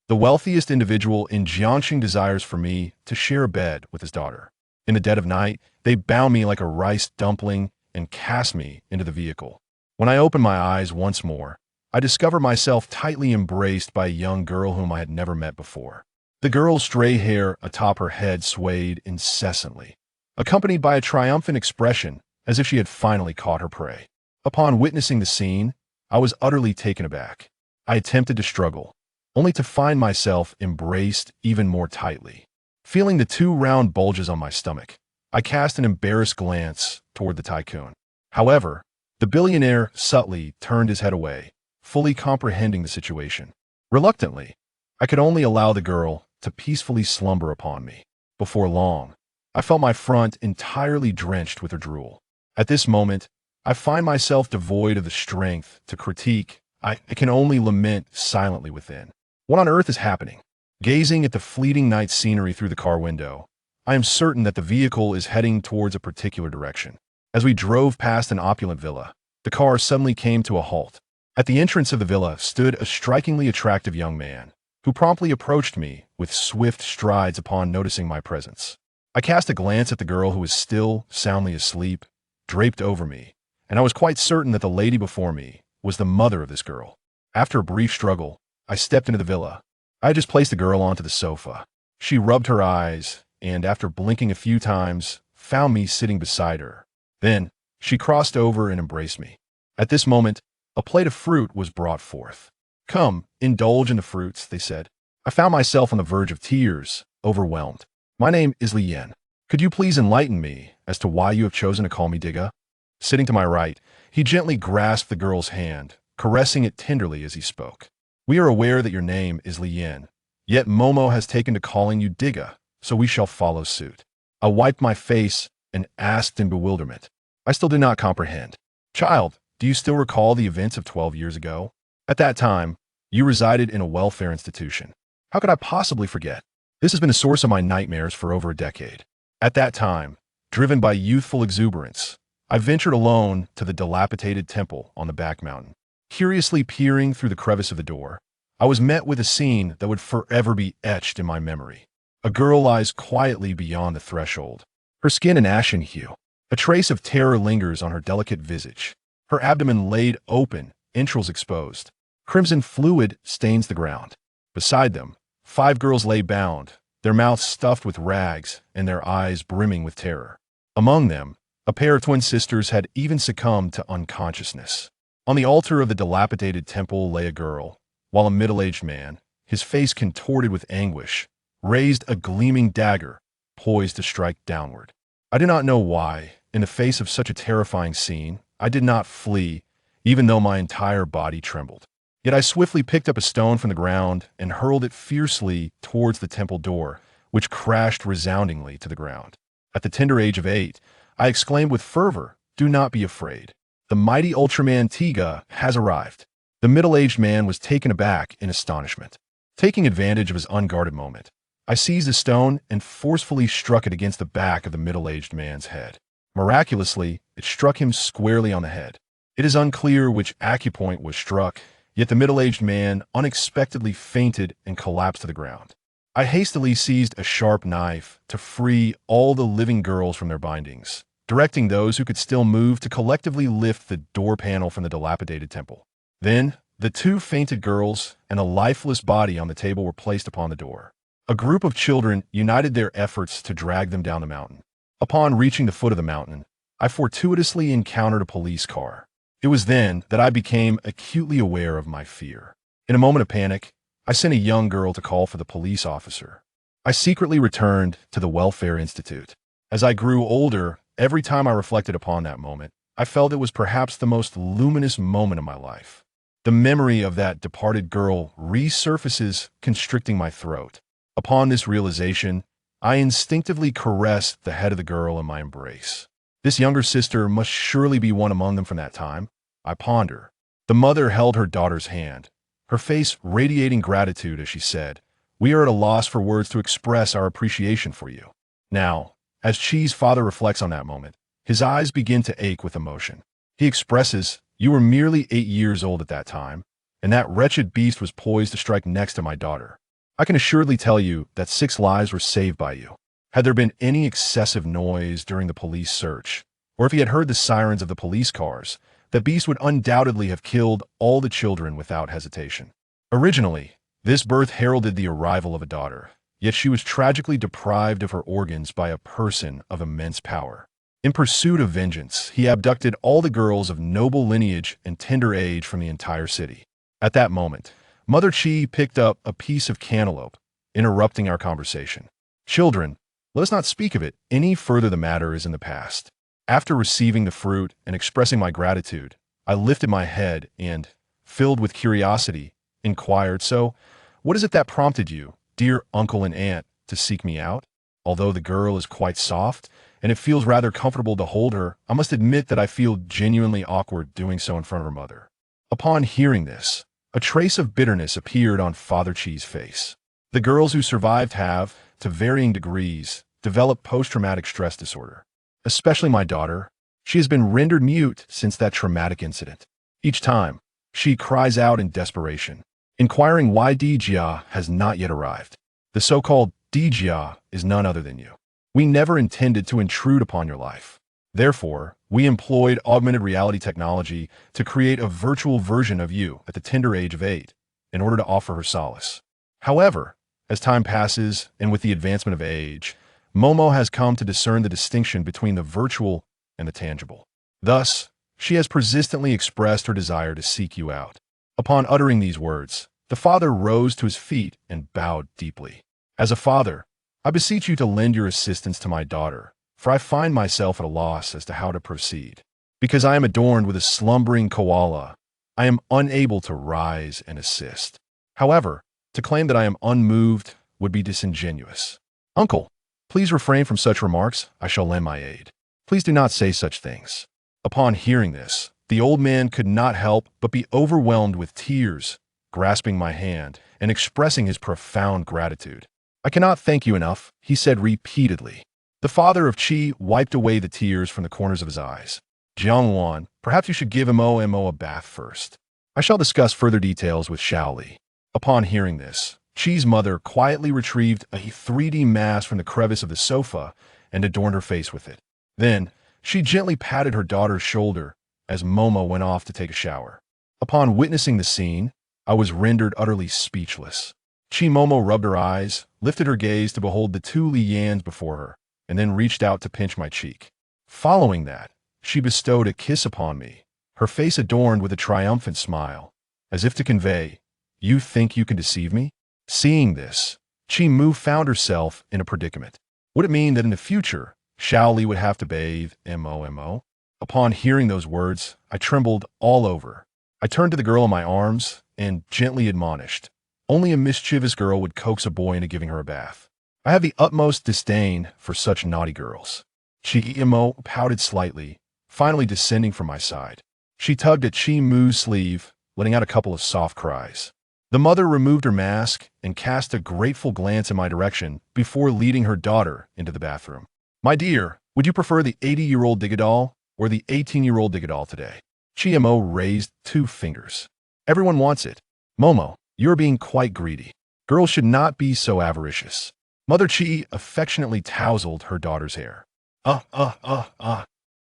The wealthiest individual in Jiangxing desires for me to share a bed with his daughter. In the dead of night, they bound me like a rice dumpling and cast me into the vehicle. When I opened my eyes once more, I discovered myself tightly embraced by a young girl whom I had never met before. The girl's stray hair atop her head swayed incessantly, accompanied by a triumphant expression as if she had finally caught her prey. Upon witnessing the scene, I was utterly taken aback. I attempted to struggle, only to find myself embraced even more tightly. Feeling the two round bulges on my stomach, I cast an embarrassed glance toward the tycoon. However, the billionaire subtly turned his head away, fully comprehending the situation. Reluctantly, I could only allow the girl to peacefully slumber upon me. Before long, I felt my front entirely drenched with her drool. At this moment, I find myself devoid of the strength to critique. I can only lament silently within. What on earth is happening? Gazing at the fleeting night scenery through the car window, I am certain that the vehicle is heading towards a particular direction. As we drove past an opulent villa, the car suddenly came to a halt. At the entrance of the villa stood a strikingly attractive young man, who promptly approached me with swift strides upon noticing my presence. I cast a glance at the girl who was still soundly asleep, draped over me, and I was quite certain that the lady before me was the mother of this girl. After a brief struggle, I stepped into the villa. I had just placed the girl onto the sofa. She rubbed her eyes, and after blinking a few times, found me sitting beside her. Then, she crossed over and embraced me. At this moment, a plate of fruit was brought forth. "Come, indulge in the fruits," they said. I found myself on the verge of tears, overwhelmed. "My name is Li Yan. Could you please enlighten me as to why you have chosen to call me Digga?" Sitting to my right, he gently grasped the girl's hand, caressing it tenderly as he spoke. "We are aware that your name is Li Yan, yet Momo has taken to calling you Digga, so we shall follow suit." I wiped my face and asked in bewilderment. I still did not comprehend. "Child, do you still recall the events of 12 years ago? At that time, you resided in a welfare institution." How could I possibly forget? This has been a source of my nightmares for over a decade. At that time, driven by youthful exuberance, I ventured alone to the dilapidated temple on the back mountain. Curiously peering through the crevice of the door, I was met with a scene that would forever be etched in my memory. A girl lies quietly beyond the threshold, her skin an ashen hue. A trace of terror lingers on her delicate visage, her abdomen laid open, entrails exposed. Crimson fluid stains the ground. Beside them, 5 girls lay bound, their mouths stuffed with rags and their eyes brimming with terror. Among them, a pair of twin sisters had even succumbed to unconsciousness. On the altar of the dilapidated temple lay a girl, while a middle-aged man, his face contorted with anguish, raised a gleaming dagger, poised to strike downward. I do not know why, in the face of such a terrifying scene, I did not flee, even though my entire body trembled. Yet I swiftly picked up a stone from the ground and hurled it fiercely towards the temple door, which crashed resoundingly to the ground. At the tender age of 8, I exclaimed with fervor, "Do not be afraid. The mighty Ultraman Tiga has arrived." The middle-aged man was taken aback in astonishment. Taking advantage of his unguarded moment, I seized a stone and forcefully struck it against the back of the middle-aged man's head. Miraculously, it struck him squarely on the head. It is unclear which acupoint was struck, yet the middle-aged man unexpectedly fainted and collapsed to the ground. I hastily seized a sharp knife to free all the living girls from their bindings, directing those who could still move to collectively lift the door panel from the dilapidated temple. Then, the 2 fainted girls and a lifeless body on the table were placed upon the door. A group of children united their efforts to drag them down the mountain. Upon reaching the foot of the mountain, I fortuitously encountered a police car. It was then that I became acutely aware of my fear. In a moment of panic, I sent a young girl to call for the police officer. I secretly returned to the welfare institute. As I grew older, every time I reflected upon that moment, I felt it was perhaps the most luminous moment of my life. The memory of that departed girl resurfaces, constricting my throat. Upon this realization, I instinctively caressed the head of the girl in my embrace. This younger sister must surely be one among them from that time, I ponder. The mother held her daughter's hand, her face radiating gratitude as she said, "We are at a loss for words to express our appreciation for you." Now, as Chi's father reflects on that moment, his eyes begin to ache with emotion. He expresses, "You were merely 8 years old at that time, and that wretched beast was poised to strike next to my daughter. I can assuredly tell you that 6 lives were saved by you. Had there been any excessive noise during the police search, or if he had heard the sirens of the police cars, the beast would undoubtedly have killed all the children without hesitation. Originally, this birth heralded the arrival of a daughter, yet she was tragically deprived of her organs by a person of immense power. In pursuit of vengeance, he abducted all the girls of noble lineage and tender age from the entire city. At that moment, Mother Chi picked up a piece of cantaloupe, interrupting our conversation. Children, let us not speak of it any further. The matter is in the past. After receiving the fruit and expressing my gratitude, I lifted my head and, filled with curiosity, inquired, "So, what is it that prompted you, dear uncle and aunt, to seek me out? Although the girl is quite soft, and it feels rather comfortable to hold her, I must admit that I feel genuinely awkward doing so in front of her mother." Upon hearing this, a trace of bitterness appeared on Father Chi's face. The girls who survived have, to varying degrees, developed post-traumatic stress disorder. Especially my daughter. She has been rendered mute since that traumatic incident. Each time, she cries out in desperation, inquiring why Dijia has not yet arrived. The so-called Dijia is none other than you. We never intended to intrude upon your life. Therefore, we employed augmented reality technology to create a virtual version of you at the tender age of 8 in order to offer her solace. However, as time passes and with the advancement of age, Momo has come to discern the distinction between the virtual and the tangible. Thus, she has persistently expressed her desire to seek you out. Upon uttering these words, the father rose to his feet and bowed deeply. As a father, I beseech you to lend your assistance to my daughter, for I find myself at a loss as to how to proceed. Because I am adorned with a slumbering koala, I am unable to rise and assist. However, to claim that I am unmoved would be disingenuous. Uncle, please refrain from such remarks. I shall lend my aid. Please do not say such things. Upon hearing this, the old man could not help but be overwhelmed with tears, grasping my hand and expressing his profound gratitude. I cannot thank you enough, he said repeatedly. The father of Chi wiped away the tears from the corners of his eyes. Jiangwan, perhaps you should give Mo a bath first. I shall discuss further details with Shaoli. Upon hearing this, Chi's mother quietly retrieved a 3D mask from the crevice of the sofa and adorned her face with it. Then, she gently patted her daughter's shoulder as Momo went off to take a shower. Upon witnessing the scene, I was rendered utterly speechless. Chi Momo rubbed her eyes, lifted her gaze to behold the 2 Liyans before her, and then reached out to pinch my cheek. Following that, she bestowed a kiss upon me, her face adorned with a triumphant smile, as if to convey, "You think you can deceive me?" Seeing this, Chi Mu found herself in a predicament. Would it mean that in the future, Shaoli would have to bathe Mo? Upon hearing those words, I trembled all over. I turned to the girl in my arms and gently admonished. Only a mischievous girl would coax a boy into giving her a bath. I have the utmost disdain for such naughty girls. Chi Mo pouted slightly, finally descending from my side. She tugged at Chi Mu's sleeve, letting out a couple of soft cries. The mother removed her mask and cast a grateful glance in my direction before leading her daughter into the bathroom. "My dear, would you prefer the 80-year-old Digadol or the 18-year-old Digadol today?" Chi Mo raised 2 fingers. "Everyone wants it. Momo, you're being quite greedy. Girls should not be so avaricious." Mother Chi affectionately tousled her daughter's hair.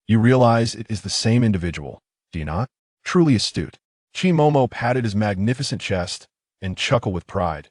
You realize it is the same individual, do you not? Truly astute." Chi Momo patted his magnificent chest and chuckled with pride.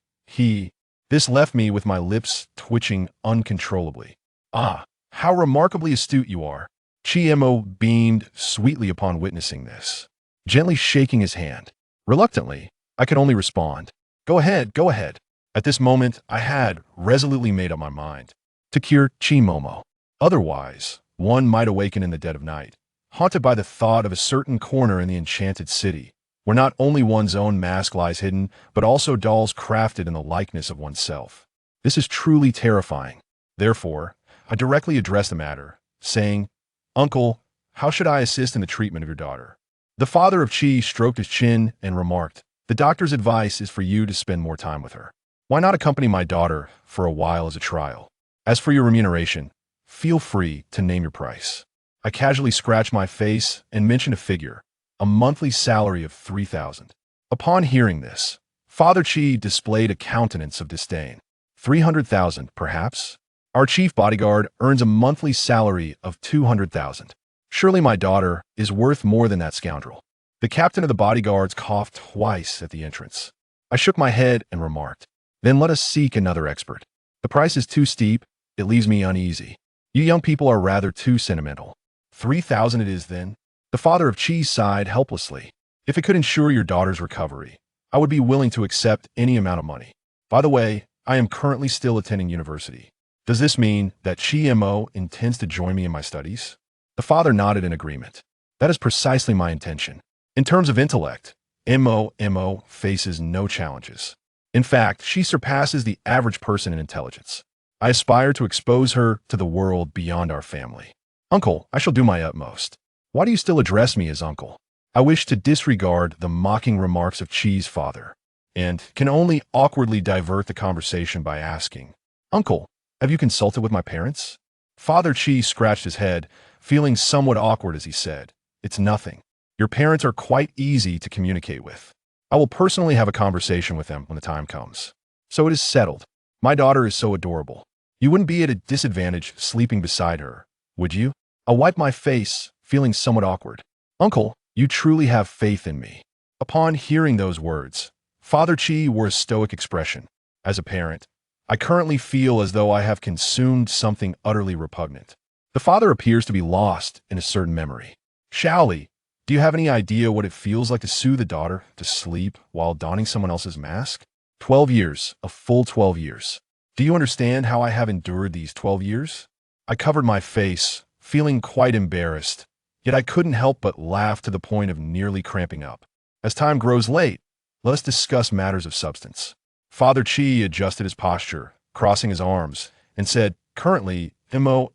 This left me with my lips twitching uncontrollably. "Ah, how remarkably astute you are." Chi Mo beamed sweetly upon witnessing this, gently shaking his hand. Reluctantly, I could only respond, Go ahead. At this moment, I had resolutely made up my mind to cure Chi Momo. Otherwise, one might awaken in the dead of night, haunted by the thought of a certain corner in the enchanted city, where not only one's own mask lies hidden, but also dolls crafted in the likeness of oneself. This is truly terrifying. Therefore, I directly addressed the matter, saying, "Uncle, how should I assist in the treatment of your daughter?" The father of Chi stroked his chin and remarked, "The doctor's advice is for you to spend more time with her. Why not accompany my daughter for a while as a trial? As for your remuneration, feel free to name your price." I casually scratched my face and mentioned a figure, a monthly salary of 3,000. Upon hearing this, Father Chi displayed a countenance of disdain. 300,000, perhaps? Our chief bodyguard earns a monthly salary of 200,000. Surely my daughter is worth more than that scoundrel. The captain of the bodyguards coughed twice at the entrance. I shook my head and remarked, "Then let us seek another expert. The price is too steep. It leaves me uneasy. You young people are rather too sentimental." 3,000 it is then? The father of Chi sighed helplessly. If it could ensure your daughter's recovery, I would be willing to accept any amount of money. By the way, I am currently still attending university. Does this mean that Chi Mo intends to join me in my studies? The father nodded in agreement. That is precisely my intention. In terms of intellect, Mo faces no challenges. In fact, she surpasses the average person in intelligence. I aspire to expose her to the world beyond our family. Uncle, I shall do my utmost. Why do you still address me as uncle? I wish to disregard the mocking remarks of Chi's father, and can only awkwardly divert the conversation by asking, "Uncle, have you consulted with my parents?" Father Chi scratched his head, feeling somewhat awkward as he said, "It's nothing. Your parents are quite easy to communicate with. I will personally have a conversation with them when the time comes. So it is settled. My daughter is so adorable. You wouldn't be at a disadvantage sleeping beside her, would you?" I wiped my face, feeling somewhat awkward. "Uncle, you truly have faith in me." Upon hearing those words, Father Chi wore a stoic expression. As a parent, I currently feel as though I have consumed something utterly repugnant. The father appears to be lost in a certain memory. Shaoli, do you have any idea what it feels like to soothe a daughter to sleep while donning someone else's mask? 12 years, a full 12 years. Do you understand how I have endured these 12 years? I covered my face, feeling quite embarrassed, yet I couldn't help but laugh to the point of nearly cramping up. As time grows late, let us discuss matters of substance. Father Chi adjusted his posture, crossing his arms, and said, "Currently, Mo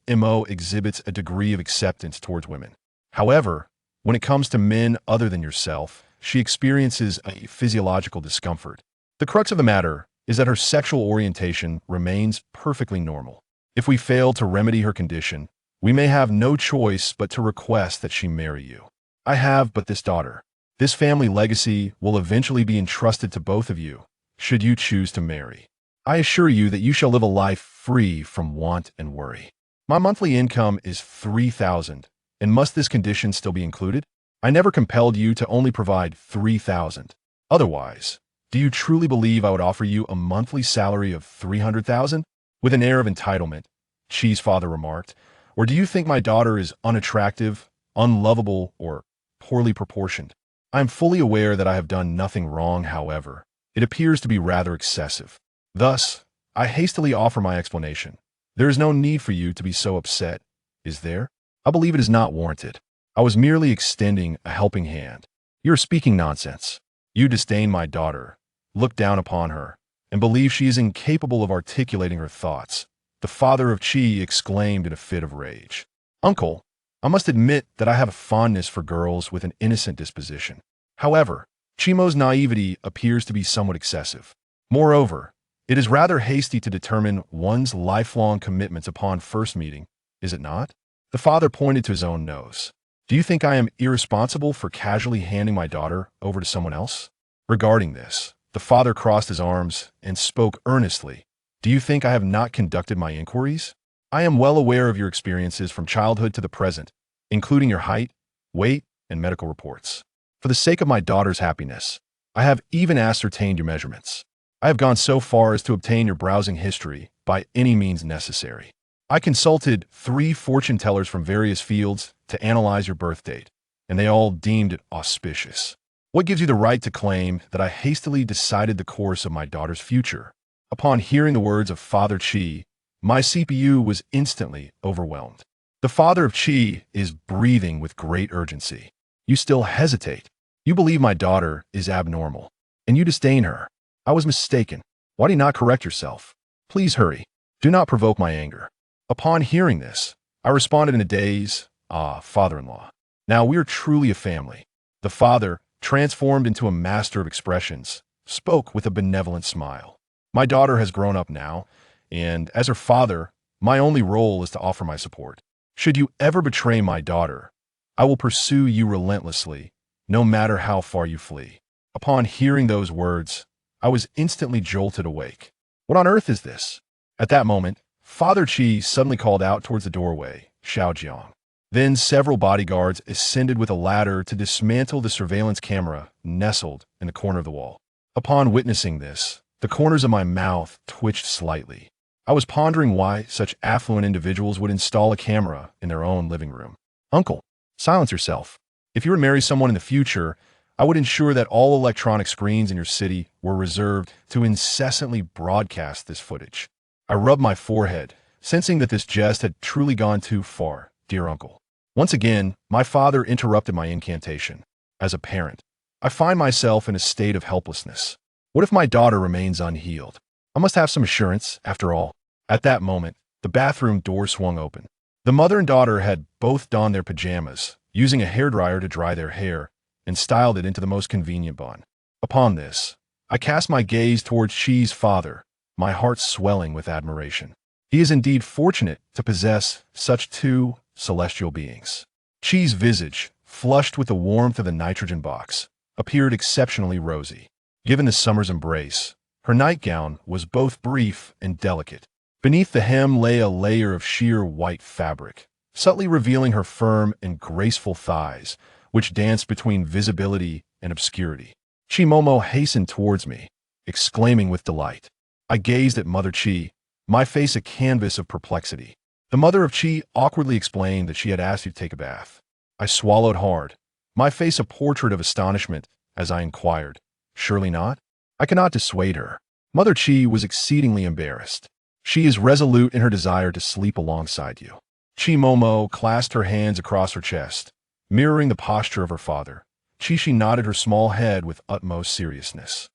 exhibits a degree of acceptance towards women. However, when it comes to men other than yourself, she experiences a physiological discomfort. The crux of the matter is that her sexual orientation remains perfectly normal. If we fail to remedy her condition, we may have no choice but to request that she marry you. I have but this daughter. This family legacy will eventually be entrusted to both of you, should you choose to marry. I assure you that you shall live a life free from want and worry. My monthly income is 3,000, and must this condition still be included? I never compelled you to only provide 3,000. Otherwise, do you truly believe I would offer you a monthly salary of 300,000? With an air of entitlement, Chi's father remarked, or do you think my daughter is unattractive, unlovable, or poorly proportioned? I am fully aware that I have done nothing wrong, however. It appears to be rather excessive. Thus, I hastily offer my explanation. There is no need for you to be so upset, is there? I believe it is not warranted. I was merely extending a helping hand. You are speaking nonsense. You disdain my daughter, look down upon her, and believe she is incapable of articulating her thoughts. The father of Chi exclaimed in a fit of rage. Uncle, I must admit that I have a fondness for girls with an innocent disposition. However, Chimo's naivety appears to be somewhat excessive. Moreover, it is rather hasty to determine one's lifelong commitments upon first meeting, is it not? The father pointed to his own nose. Do you think I am irresponsible for casually handing my daughter over to someone else? Regarding this, the father crossed his arms and spoke earnestly. Do you think I have not conducted my inquiries? I am well aware of your experiences from childhood to the present, including your height, weight, and medical reports. For the sake of my daughter's happiness, I have even ascertained your measurements. I have gone so far as to obtain your browsing history by any means necessary. I consulted 3 fortune tellers from various fields to analyze your birth date, and they all deemed it auspicious. What gives you the right to claim that I hastily decided the course of my daughter's future? Upon hearing the words of Father Chi, my CPU was instantly overwhelmed. The father of Chi is breathing with great urgency. You still hesitate. You believe my daughter is abnormal, and you disdain her. I was mistaken. Why do you not correct yourself? Please hurry. Do not provoke my anger. Upon hearing this, I responded in a daze, father-in-law. Now we are truly a family. The father, transformed into a master of expressions, spoke with a benevolent smile. My daughter has grown up now, and as her father, my only role is to offer my support. Should you ever betray my daughter, I will pursue you relentlessly, no matter how far you flee. Upon hearing those words, I was instantly jolted awake. What on earth is this? At that moment, Father Chi suddenly called out towards the doorway, Xiaojiang. Then several bodyguards ascended with a ladder to dismantle the surveillance camera nestled in the corner of the wall. Upon witnessing this, the corners of my mouth twitched slightly. I was pondering why such affluent individuals would install a camera in their own living room. Uncle, silence yourself. If you were to marry someone in the future, I would ensure that all electronic screens in your city were reserved to incessantly broadcast this footage. I rubbed my forehead, sensing that this jest had truly gone too far, dear uncle. Once again, my father interrupted my incantation. As a parent, I find myself in a state of helplessness. What if my daughter remains unhealed? I must have some assurance, after all. At that moment, the bathroom door swung open. The mother and daughter had both donned their pajamas, using a hairdryer to dry their hair, and styled it into the most convenient bun. Upon this, I cast my gaze towards Chi's father, my heart swelling with admiration. He is indeed fortunate to possess such two celestial beings. Chi's visage, flushed with the warmth of the nitrogen box, appeared exceptionally rosy. Given the summer's embrace, her nightgown was both brief and delicate. Beneath the hem lay a layer of sheer white fabric, subtly revealing her firm and graceful thighs, which danced between visibility and obscurity. Chi Momo hastened towards me, exclaiming with delight. I gazed at Mother Chi, my face a canvas of perplexity. The mother of Chi awkwardly explained that she had asked you to take a bath. I swallowed hard, my face a portrait of astonishment, as I inquired, "Surely not?" I cannot dissuade her. Mother Chi was exceedingly embarrassed. She is resolute in her desire to sleep alongside you. Chi Momo clasped her hands across her chest, mirroring the posture of her father. Chi nodded her small head with utmost seriousness.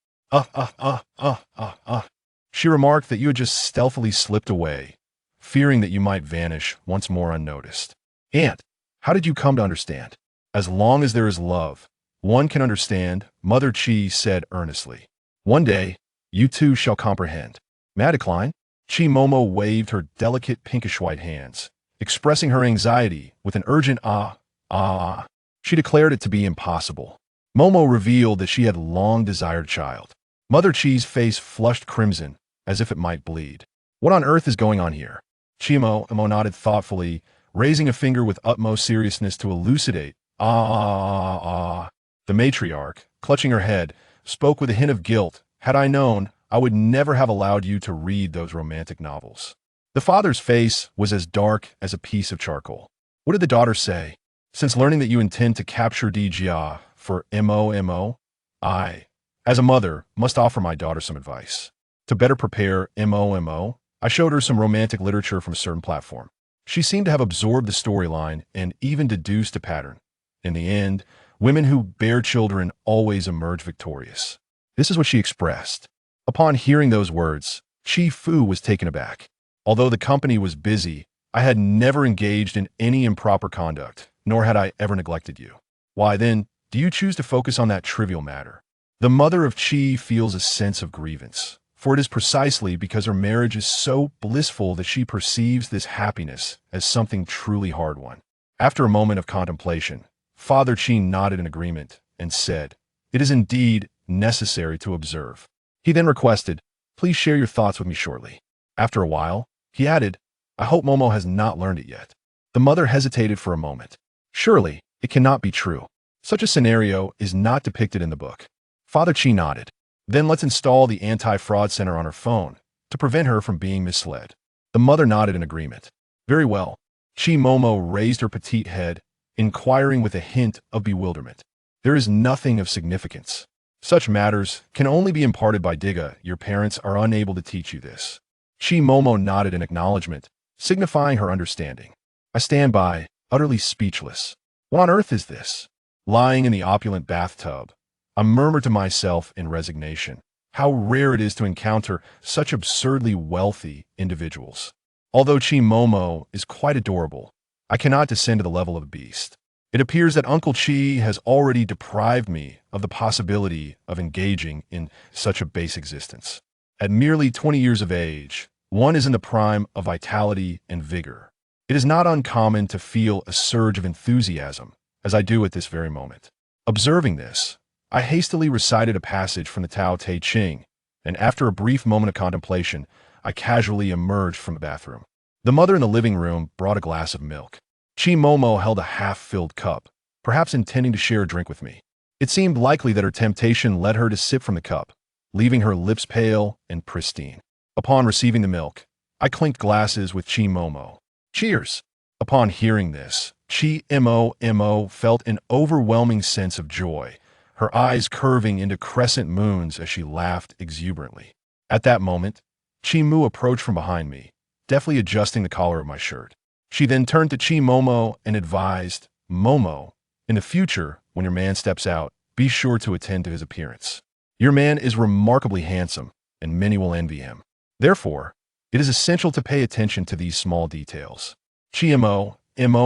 She remarked that you had just stealthily slipped away, fearing that you might vanish once more unnoticed. Aunt, how did you come to understand? As long as there is love, one can understand, Mother Chi said earnestly. One day, you too shall comprehend. May I decline? Chi Momo waved her delicate pinkish-white hands, expressing her anxiety with an urgent ah. She declared it to be impossible. Momo revealed that she had long desired a child. Mother Chi's face flushed crimson, as if it might bleed. What on earth is going on here? Chi Momo nodded thoughtfully, raising a finger with utmost seriousness to elucidate. The matriarch, clutching her head, spoke with a hint of guilt. Had I known, I would never have allowed you to read those romantic novels. The father's face was as dark as a piece of charcoal. What did the daughter say? Since learning that you intend to capture Di Jia for MOMO, I, as a mother, must offer my daughter some advice. To better prepare MOMO, I showed her some romantic literature from a certain platform. She seemed to have absorbed the storyline and even deduced a pattern. In the end, women who bear children always emerge victorious. This is what she expressed. Upon hearing those words, Chi Fu was taken aback. Although the company was busy, I had never engaged in any improper conduct, nor had I ever neglected you. Why then, do you choose to focus on that trivial matter? The mother of Chi feels a sense of grievance, for it is precisely because her marriage is so blissful that she perceives this happiness as something truly hard-won. After a moment of contemplation, Father Chi nodded in agreement and said, "It is indeed necessary to observe." He then requested, "Please share your thoughts with me shortly." After a while, he added, "I hope Momo has not learned it yet." The mother hesitated for a moment. Surely, it cannot be true. Such a scenario is not depicted in the book. Father Chi nodded. Then let's install the anti-fraud center on her phone to prevent her from being misled. The mother nodded in agreement. Very well. Chi Momo raised her petite head, inquiring with a hint of bewilderment. There is nothing of significance. Such matters can only be imparted by Diga. Your parents are unable to teach you this. Chi Momo nodded in acknowledgement, signifying her understanding. I stand by, utterly speechless. What on earth is this? Lying in the opulent bathtub, I murmured to myself in resignation. How rare it is to encounter such absurdly wealthy individuals. Although Chi Momo is quite adorable, I cannot descend to the level of a beast. It appears that Uncle Chi has already deprived me of the possibility of engaging in such a base existence. At merely 20 years of age, one is in the prime of vitality and vigor. It is not uncommon to feel a surge of enthusiasm, as I do at this very moment. Observing this, I hastily recited a passage from the Tao Te Ching, and after a brief moment of contemplation, I casually emerged from the bathroom. The mother in the living room brought a glass of milk. Momo held a half-filled cup, perhaps intending to share a drink with me. It seemed likely that her temptation led her to sip from the cup, leaving her lips pale and pristine. Upon receiving the milk, I clinked glasses with Momo. Cheers! Upon hearing this, Momo felt an overwhelming sense of joy, her eyes curving into crescent moons as she laughed exuberantly. At that moment, Chimu approached from behind me, deftly adjusting the collar of my shirt. She then turned to Momo and advised, "Momo, in the future, when your man steps out, be sure to attend to his appearance. Your man is remarkably handsome, and many will envy him. Therefore, it is essential to pay attention to these small details." Mo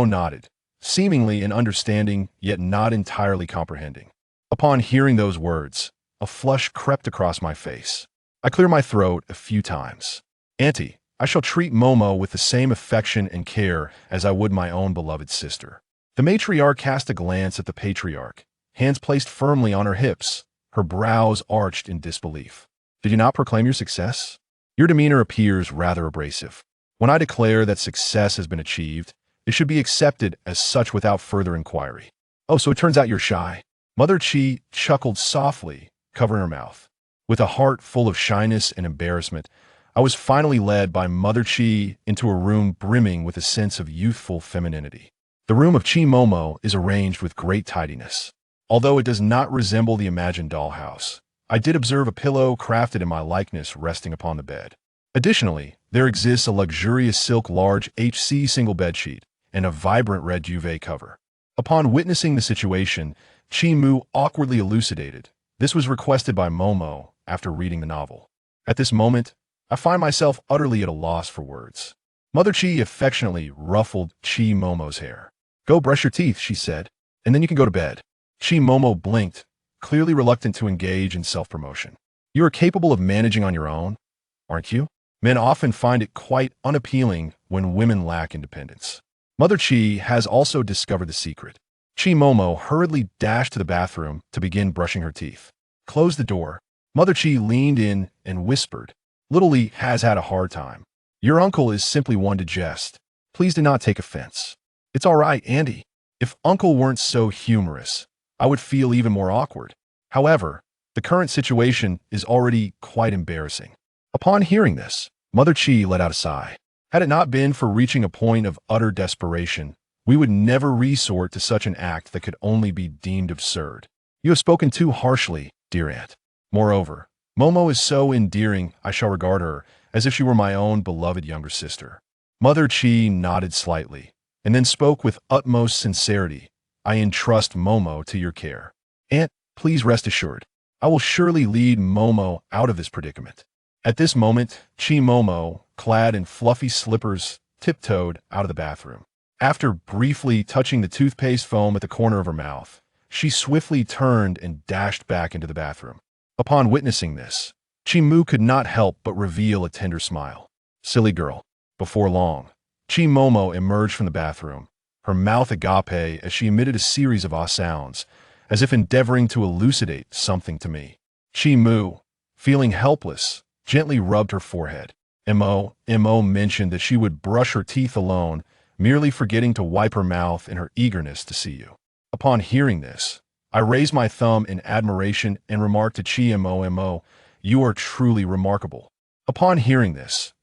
nodded, seemingly in understanding, yet not entirely comprehending. Upon hearing those words, a flush crept across my face. I cleared my throat a few times. "Auntie, I shall treat Momo with the same affection and care as I would my own beloved sister." The matriarch cast a glance at the patriarch, hands placed firmly on her hips, her brows arched in disbelief. "Did you not proclaim your success? Your demeanor appears rather abrasive. When I declare that success has been achieved, it should be accepted as such without further inquiry." "Oh, so it turns out you're shy." Mother Chi chuckled softly, covering her mouth. With a heart full of shyness and embarrassment, I was finally led by Mother Chi into a room brimming with a sense of youthful femininity. The room of Momo is arranged with great tidiness. Although it does not resemble the imagined dollhouse, I did observe a pillow crafted in my likeness resting upon the bed. Additionally, there exists a luxurious silk large HC single bedsheet and a vibrant red duvet cover. Upon witnessing the situation, Chimu awkwardly elucidated, "This was requested by Momo after reading the novel." At this moment, I find myself utterly at a loss for words. Mother Chi affectionately ruffled Momo's hair. "Go brush your teeth," she said, "and then you can go to bed." Momo blinked, clearly reluctant to engage in self-promotion. "You are capable of managing on your own, aren't you?" Men often find it quite unappealing when women lack independence. Mother Chi has also discovered the secret. Momo hurriedly dashed to the bathroom to begin brushing her teeth. "Close the door." Mother Chi leaned in and whispered, "Little Lee has had a hard time. Your uncle is simply one to jest. Please do not take offense." "It's all right, Andy. If Uncle weren't so humorous, I would feel even more awkward. However, the current situation is already quite embarrassing." Upon hearing this, Mother Chi let out a sigh. Had it not been for reaching a point of utter desperation, we would never resort to such an act that could only be deemed absurd. "You have spoken too harshly, dear aunt. Moreover, Momo is so endearing I shall regard her as if she were my own beloved younger sister." Mother Chi nodded slightly, and then spoke with utmost sincerity. "I entrust Momo to your care. Aunt, please rest assured, I will surely lead Momo out of this predicament." At this moment, Momo, clad in fluffy slippers, tiptoed out of the bathroom. After briefly touching the toothpaste foam at the corner of her mouth, she swiftly turned and dashed back into the bathroom. Upon witnessing this, Chimu could not help but reveal a tender smile. "Silly girl." Before long, Momo emerged from the bathroom, her mouth agape as she emitted a series of ah sounds, as if endeavoring to elucidate something to me. Chimu, feeling helpless, gently rubbed her forehead. Mo mentioned that she would brush her teeth alone, merely forgetting to wipe her mouth in her eagerness to see you. Upon hearing this, I raised my thumb in admiration and remarked to Mo, "You are truly remarkable." Upon hearing this,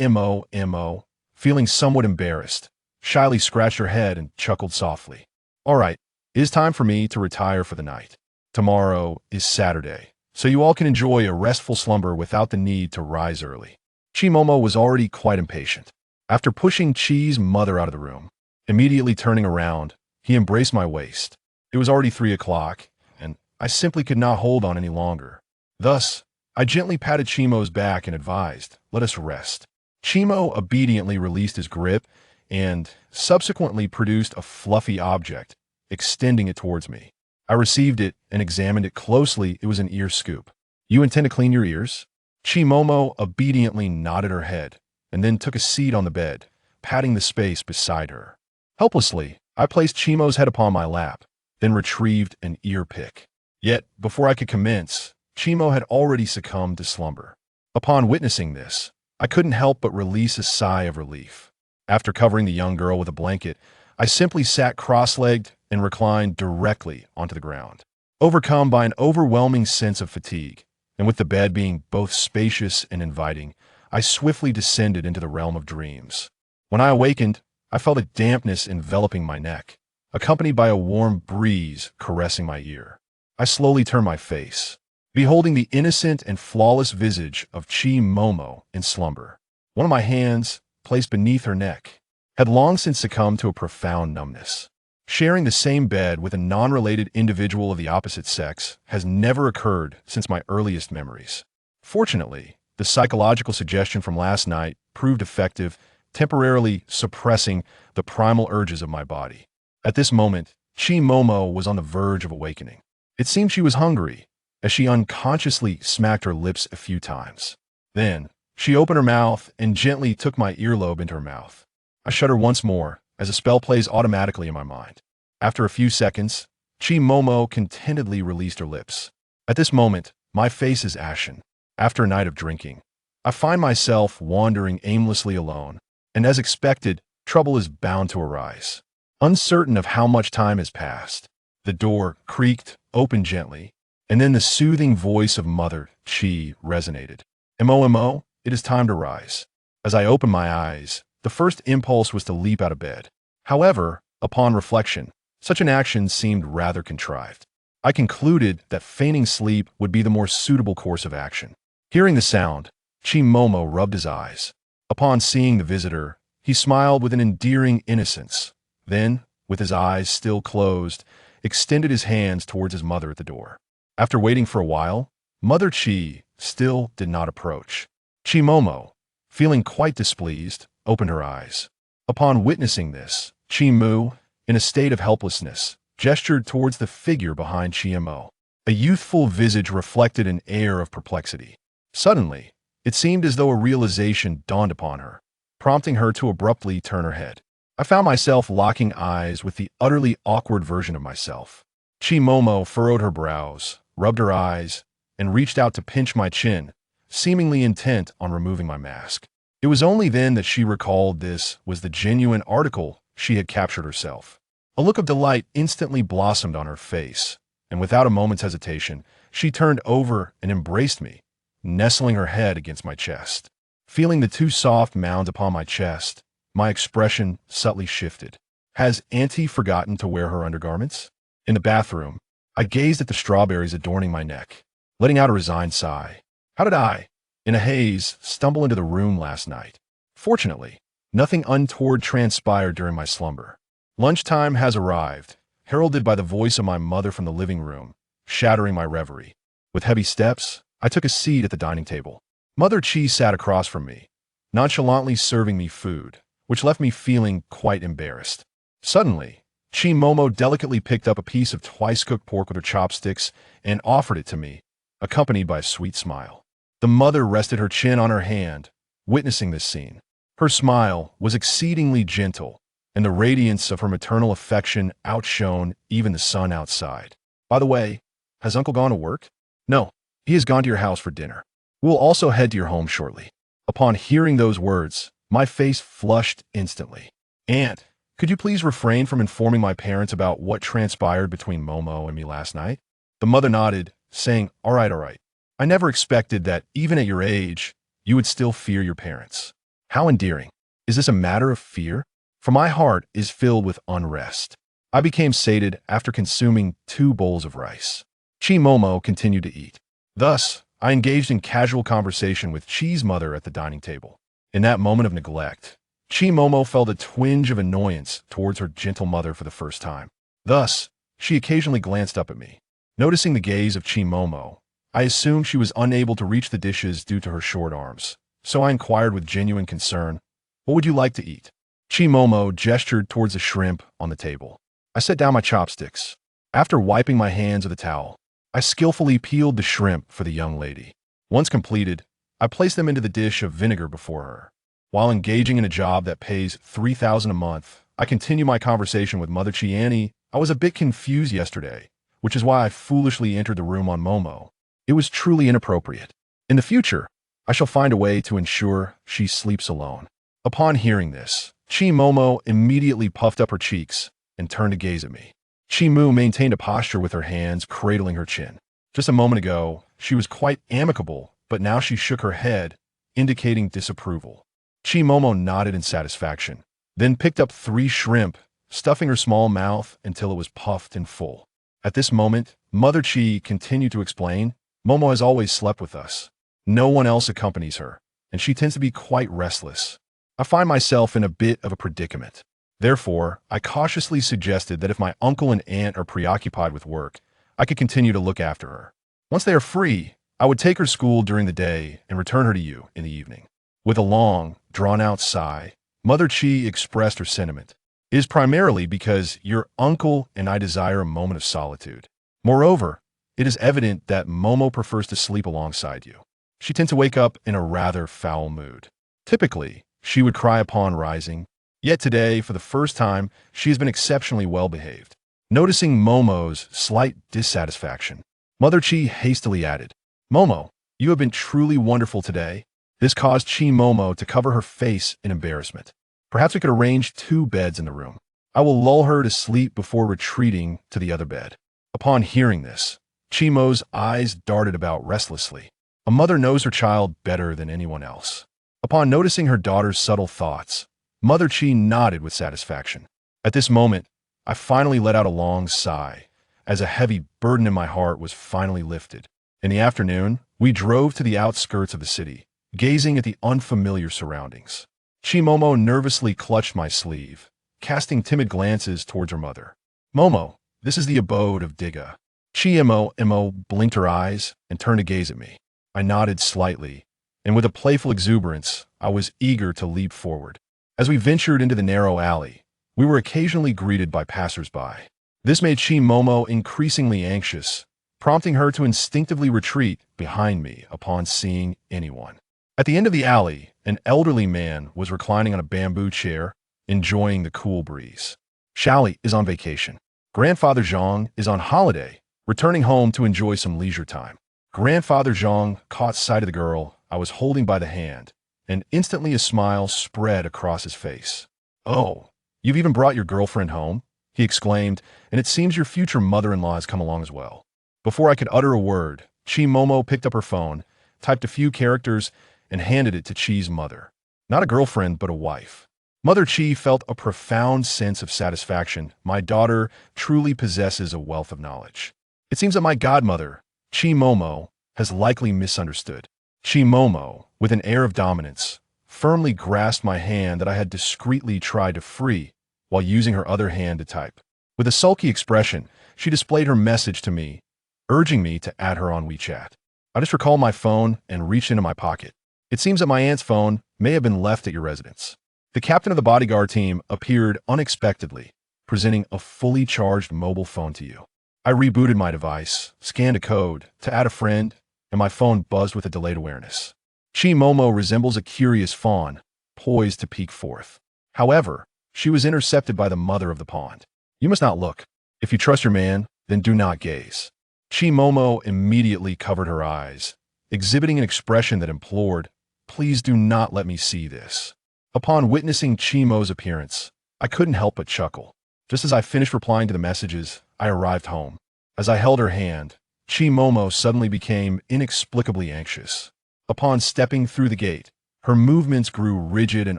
Mo, feeling somewhat embarrassed, shyly scratched her head and chuckled softly. "All right, it is time for me to retire for the night. Tomorrow is Saturday, so you all can enjoy a restful slumber without the need to rise early." Momo was already quite impatient. After pushing Chi's mother out of the room, immediately turning around, he embraced my waist. It was already 3 o'clock, and I simply could not hold on any longer. Thus, I gently patted Chimo's back and advised, "Let us rest." Chimo obediently released his grip and subsequently produced a fluffy object, extending it towards me. I received it and examined it closely. It was an ear scoop. "You intend to clean your ears?" Chimomo obediently nodded her head and then took a seat on the bed, patting the space beside her. Helplessly, I placed Chimo's head upon my lap, then retrieved an ear pick. Yet, before I could commence, Chimo had already succumbed to slumber. Upon witnessing this, I couldn't help but release a sigh of relief. After covering the young girl with a blanket, I simply sat cross-legged and reclined directly onto the ground. Overcome by an overwhelming sense of fatigue, and with the bed being both spacious and inviting, I swiftly descended into the realm of dreams. When I awakened, I felt a dampness enveloping my neck, accompanied by a warm breeze caressing my ear. I slowly turned my face, beholding the innocent and flawless visage of Chi Momo in slumber. One of my hands, placed beneath her neck, had long since succumbed to a profound numbness. Sharing the same bed with a non-related individual of the opposite sex has never occurred since my earliest memories. Fortunately, the psychological suggestion from last night proved effective, temporarily suppressing the primal urges of my body. At this moment, Chi Momo was on the verge of awakening. It seemed she was hungry, as she unconsciously smacked her lips a few times. Then, she opened her mouth and gently took my earlobe into her mouth. I shudder once more, as a spell plays automatically in my mind. After a few seconds, Chi Momo contentedly released her lips. At this moment, my face is ashen. After a night of drinking, I find myself wandering aimlessly alone, and as expected, trouble is bound to arise. Uncertain of how much time has passed, the door creaked open gently, and then the soothing voice of Mother Chi resonated. Mo, it is time to rise. As I opened my eyes, the first impulse was to leap out of bed. However, upon reflection, such an action seemed rather contrived. I concluded that feigning sleep would be the more suitable course of action. Hearing the sound, Chi Momo rubbed his eyes. Upon seeing the visitor, he smiled with an endearing innocence. Then, with his eyes still closed, extended his hands towards his mother at the door. After waiting for a while, Mother Chi still did not approach. Chi Momo, feeling quite displeased, opened her eyes. Upon witnessing this, Chi Mu, in a state of helplessness, gestured towards the figure behind Chi Mo. A youthful visage reflected an air of perplexity. Suddenly, it seemed as though a realization dawned upon her, prompting her to abruptly turn her head. I found myself locking eyes with the utterly awkward version of myself. Chi Momo furrowed her brows, rubbed her eyes, and reached out to pinch my chin, seemingly intent on removing my mask. It was only then that she recalled this was the genuine article she had captured herself. A look of delight instantly blossomed on her face, and without a moment's hesitation, she turned over and embraced me, nestling her head against my chest. Feeling the two soft mounds upon my chest, my expression subtly shifted. Has Auntie forgotten to wear her undergarments? In the bathroom, I gazed at the strawberries adorning my neck, letting out a resigned sigh. How did I, in a haze, stumble into the room last night? Fortunately, nothing untoward transpired during my slumber. Lunchtime has arrived, heralded by the voice of my mother from the living room, shattering my reverie. With heavy steps, I took a seat at the dining table. Mother Chi sat across from me, nonchalantly serving me food, which left me feeling quite embarrassed. Suddenly, Chi Momo delicately picked up a piece of twice-cooked pork with her chopsticks and offered it to me, accompanied by a sweet smile. The mother rested her chin on her hand, witnessing this scene. Her smile was exceedingly gentle, and the radiance of her maternal affection outshone even the sun outside. By the way, has Uncle gone to work? No, he has gone to your house for dinner. We'll also head to your home shortly. Upon hearing those words, my face flushed instantly. Aunt, could you please refrain from informing my parents about what transpired between Momo and me last night? The mother nodded, saying, all right. I never expected that, even at your age, you would still fear your parents. How endearing. Is this a matter of fear? For my heart is filled with unrest. I became sated after consuming 2 bowls of rice. Chi Momo continued to eat. Thus, I engaged in casual conversation with Chi's mother at the dining table. In that moment of neglect, Chi Momo felt a twinge of annoyance towards her gentle mother for the first time. Thus, she occasionally glanced up at me. Noticing the gaze of Chi Momo, I assumed she was unable to reach the dishes due to her short arms, so I inquired with genuine concern, what would you like to eat? Chi Momo gestured towards the shrimp on the table. I set down my chopsticks. After wiping my hands with a towel, I skillfully peeled the shrimp for the young lady. Once completed, I placed them into the dish of vinegar before her. While engaging in a job that pays $3,000 a month, I continue my conversation with Mother Chi Annie. I was a bit confused yesterday, which is why I foolishly entered the room on Momo. It was truly inappropriate. In the future, I shall find a way to ensure she sleeps alone. Upon hearing this, Chi Momo immediately puffed up her cheeks and turned to gaze at me. Chi Mu maintained a posture with her hands cradling her chin. Just a moment ago, she was quite amicable, but now she shook her head, indicating disapproval. Chi Momo nodded in satisfaction, then picked up 3 shrimp, stuffing her small mouth until it was puffed and full. At this moment, Mother Chi continued to explain, Momo has always slept with us. No one else accompanies her, and she tends to be quite restless. I find myself in a bit of a predicament. Therefore, I cautiously suggested that if my uncle and aunt are preoccupied with work, I could continue to look after her. Once they are free, I would take her to school during the day and return her to you in the evening. With a long, drawn-out sigh, Mother Chi expressed her sentiment. It is primarily because your uncle and I desire a moment of solitude. Moreover, it is evident that Momo prefers to sleep alongside you. She tends to wake up in a rather foul mood. Typically, she would cry upon rising, yet today, for the first time, she has been exceptionally well-behaved. Noticing Momo's slight dissatisfaction, Mother Chi hastily added, Momo, you have been truly wonderful today. This caused Chi Momo to cover her face in embarrassment. Perhaps we could arrange 2 beds in the room. I will lull her to sleep before retreating to the other bed. Upon hearing this, Chi Mo's eyes darted about restlessly. A mother knows her child better than anyone else. Upon noticing her daughter's subtle thoughts, Mother Chi nodded with satisfaction. At this moment, I finally let out a long sigh, as a heavy burden in my heart was finally lifted. In the afternoon, we drove to the outskirts of the city, gazing at the unfamiliar surroundings. Chi Momo nervously clutched my sleeve, casting timid glances towards her mother. Momo, this is the abode of Diga. Chi Mo blinked her eyes and turned to gaze at me. I nodded slightly, and with a playful exuberance, I was eager to leap forward. As we ventured into the narrow alley, we were occasionally greeted by passers-by. This made Chi Momo increasingly anxious, prompting her to instinctively retreat behind me upon seeing anyone. At the end of the alley, an elderly man was reclining on a bamboo chair, enjoying the cool breeze. Xiaoli is on vacation. Grandfather Zhang is on holiday, returning home to enjoy some leisure time. Grandfather Zhang caught sight of the girl I was holding by the hand, and instantly a smile spread across his face. Oh, you've even brought your girlfriend home? He exclaimed, and it seems your future mother-in-law has come along as well. Before I could utter a word, Chi Momo picked up her phone, typed a few characters, and handed it to Chi's mother. Not a girlfriend, but a wife. Mother Chi felt a profound sense of satisfaction. My daughter truly possesses a wealth of knowledge. It seems that my godmother, Chi Momo, has likely misunderstood. Chi Momo, with an air of dominance, firmly grasped my hand that I had discreetly tried to free while using her other hand to type. With a sulky expression, she displayed her message to me, urging me to add her on WeChat. I just recalled my phone and reached into my pocket. It seems that my aunt's phone may have been left at your residence. The captain of the bodyguard team appeared unexpectedly, presenting a fully charged mobile phone to you. I rebooted my device, scanned a code to add a friend, and my phone buzzed with a delayed awareness. Chi Momo resembles a curious fawn, poised to peek forth. However, she was intercepted by the mother of the pond. You must not look. If you trust your man, then do not gaze. Chi Momo immediately covered her eyes, exhibiting an expression that implored, please do not let me see this. Upon witnessing Chi Mo's appearance, I couldn't help but chuckle. Just as I finished replying to the messages, I arrived home. As I held her hand, Chi Momo suddenly became inexplicably anxious. Upon stepping through the gate, her movements grew rigid and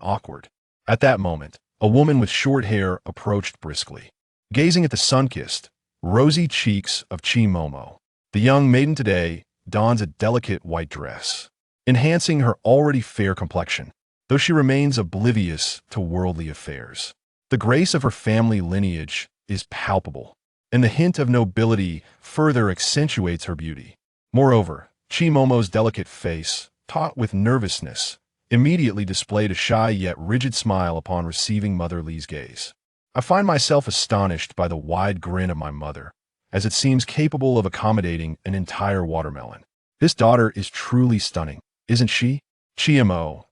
awkward. At that moment, a woman with short hair approached briskly. Gazing at the sun-kissed, rosy cheeks of Chi Momo, the young maiden today dons a delicate white dress, enhancing her already fair complexion, though she remains oblivious to worldly affairs. The grace of her family lineage is palpable, and the hint of nobility further accentuates her beauty. Moreover, Chi Momo's delicate face, taut with nervousness, immediately displayed a shy yet rigid smile upon receiving Mother Li's gaze. I find myself astonished by the wide grin of my mother, as it seems capable of accommodating an entire watermelon. This daughter is truly stunning, isn't she? Chi Mo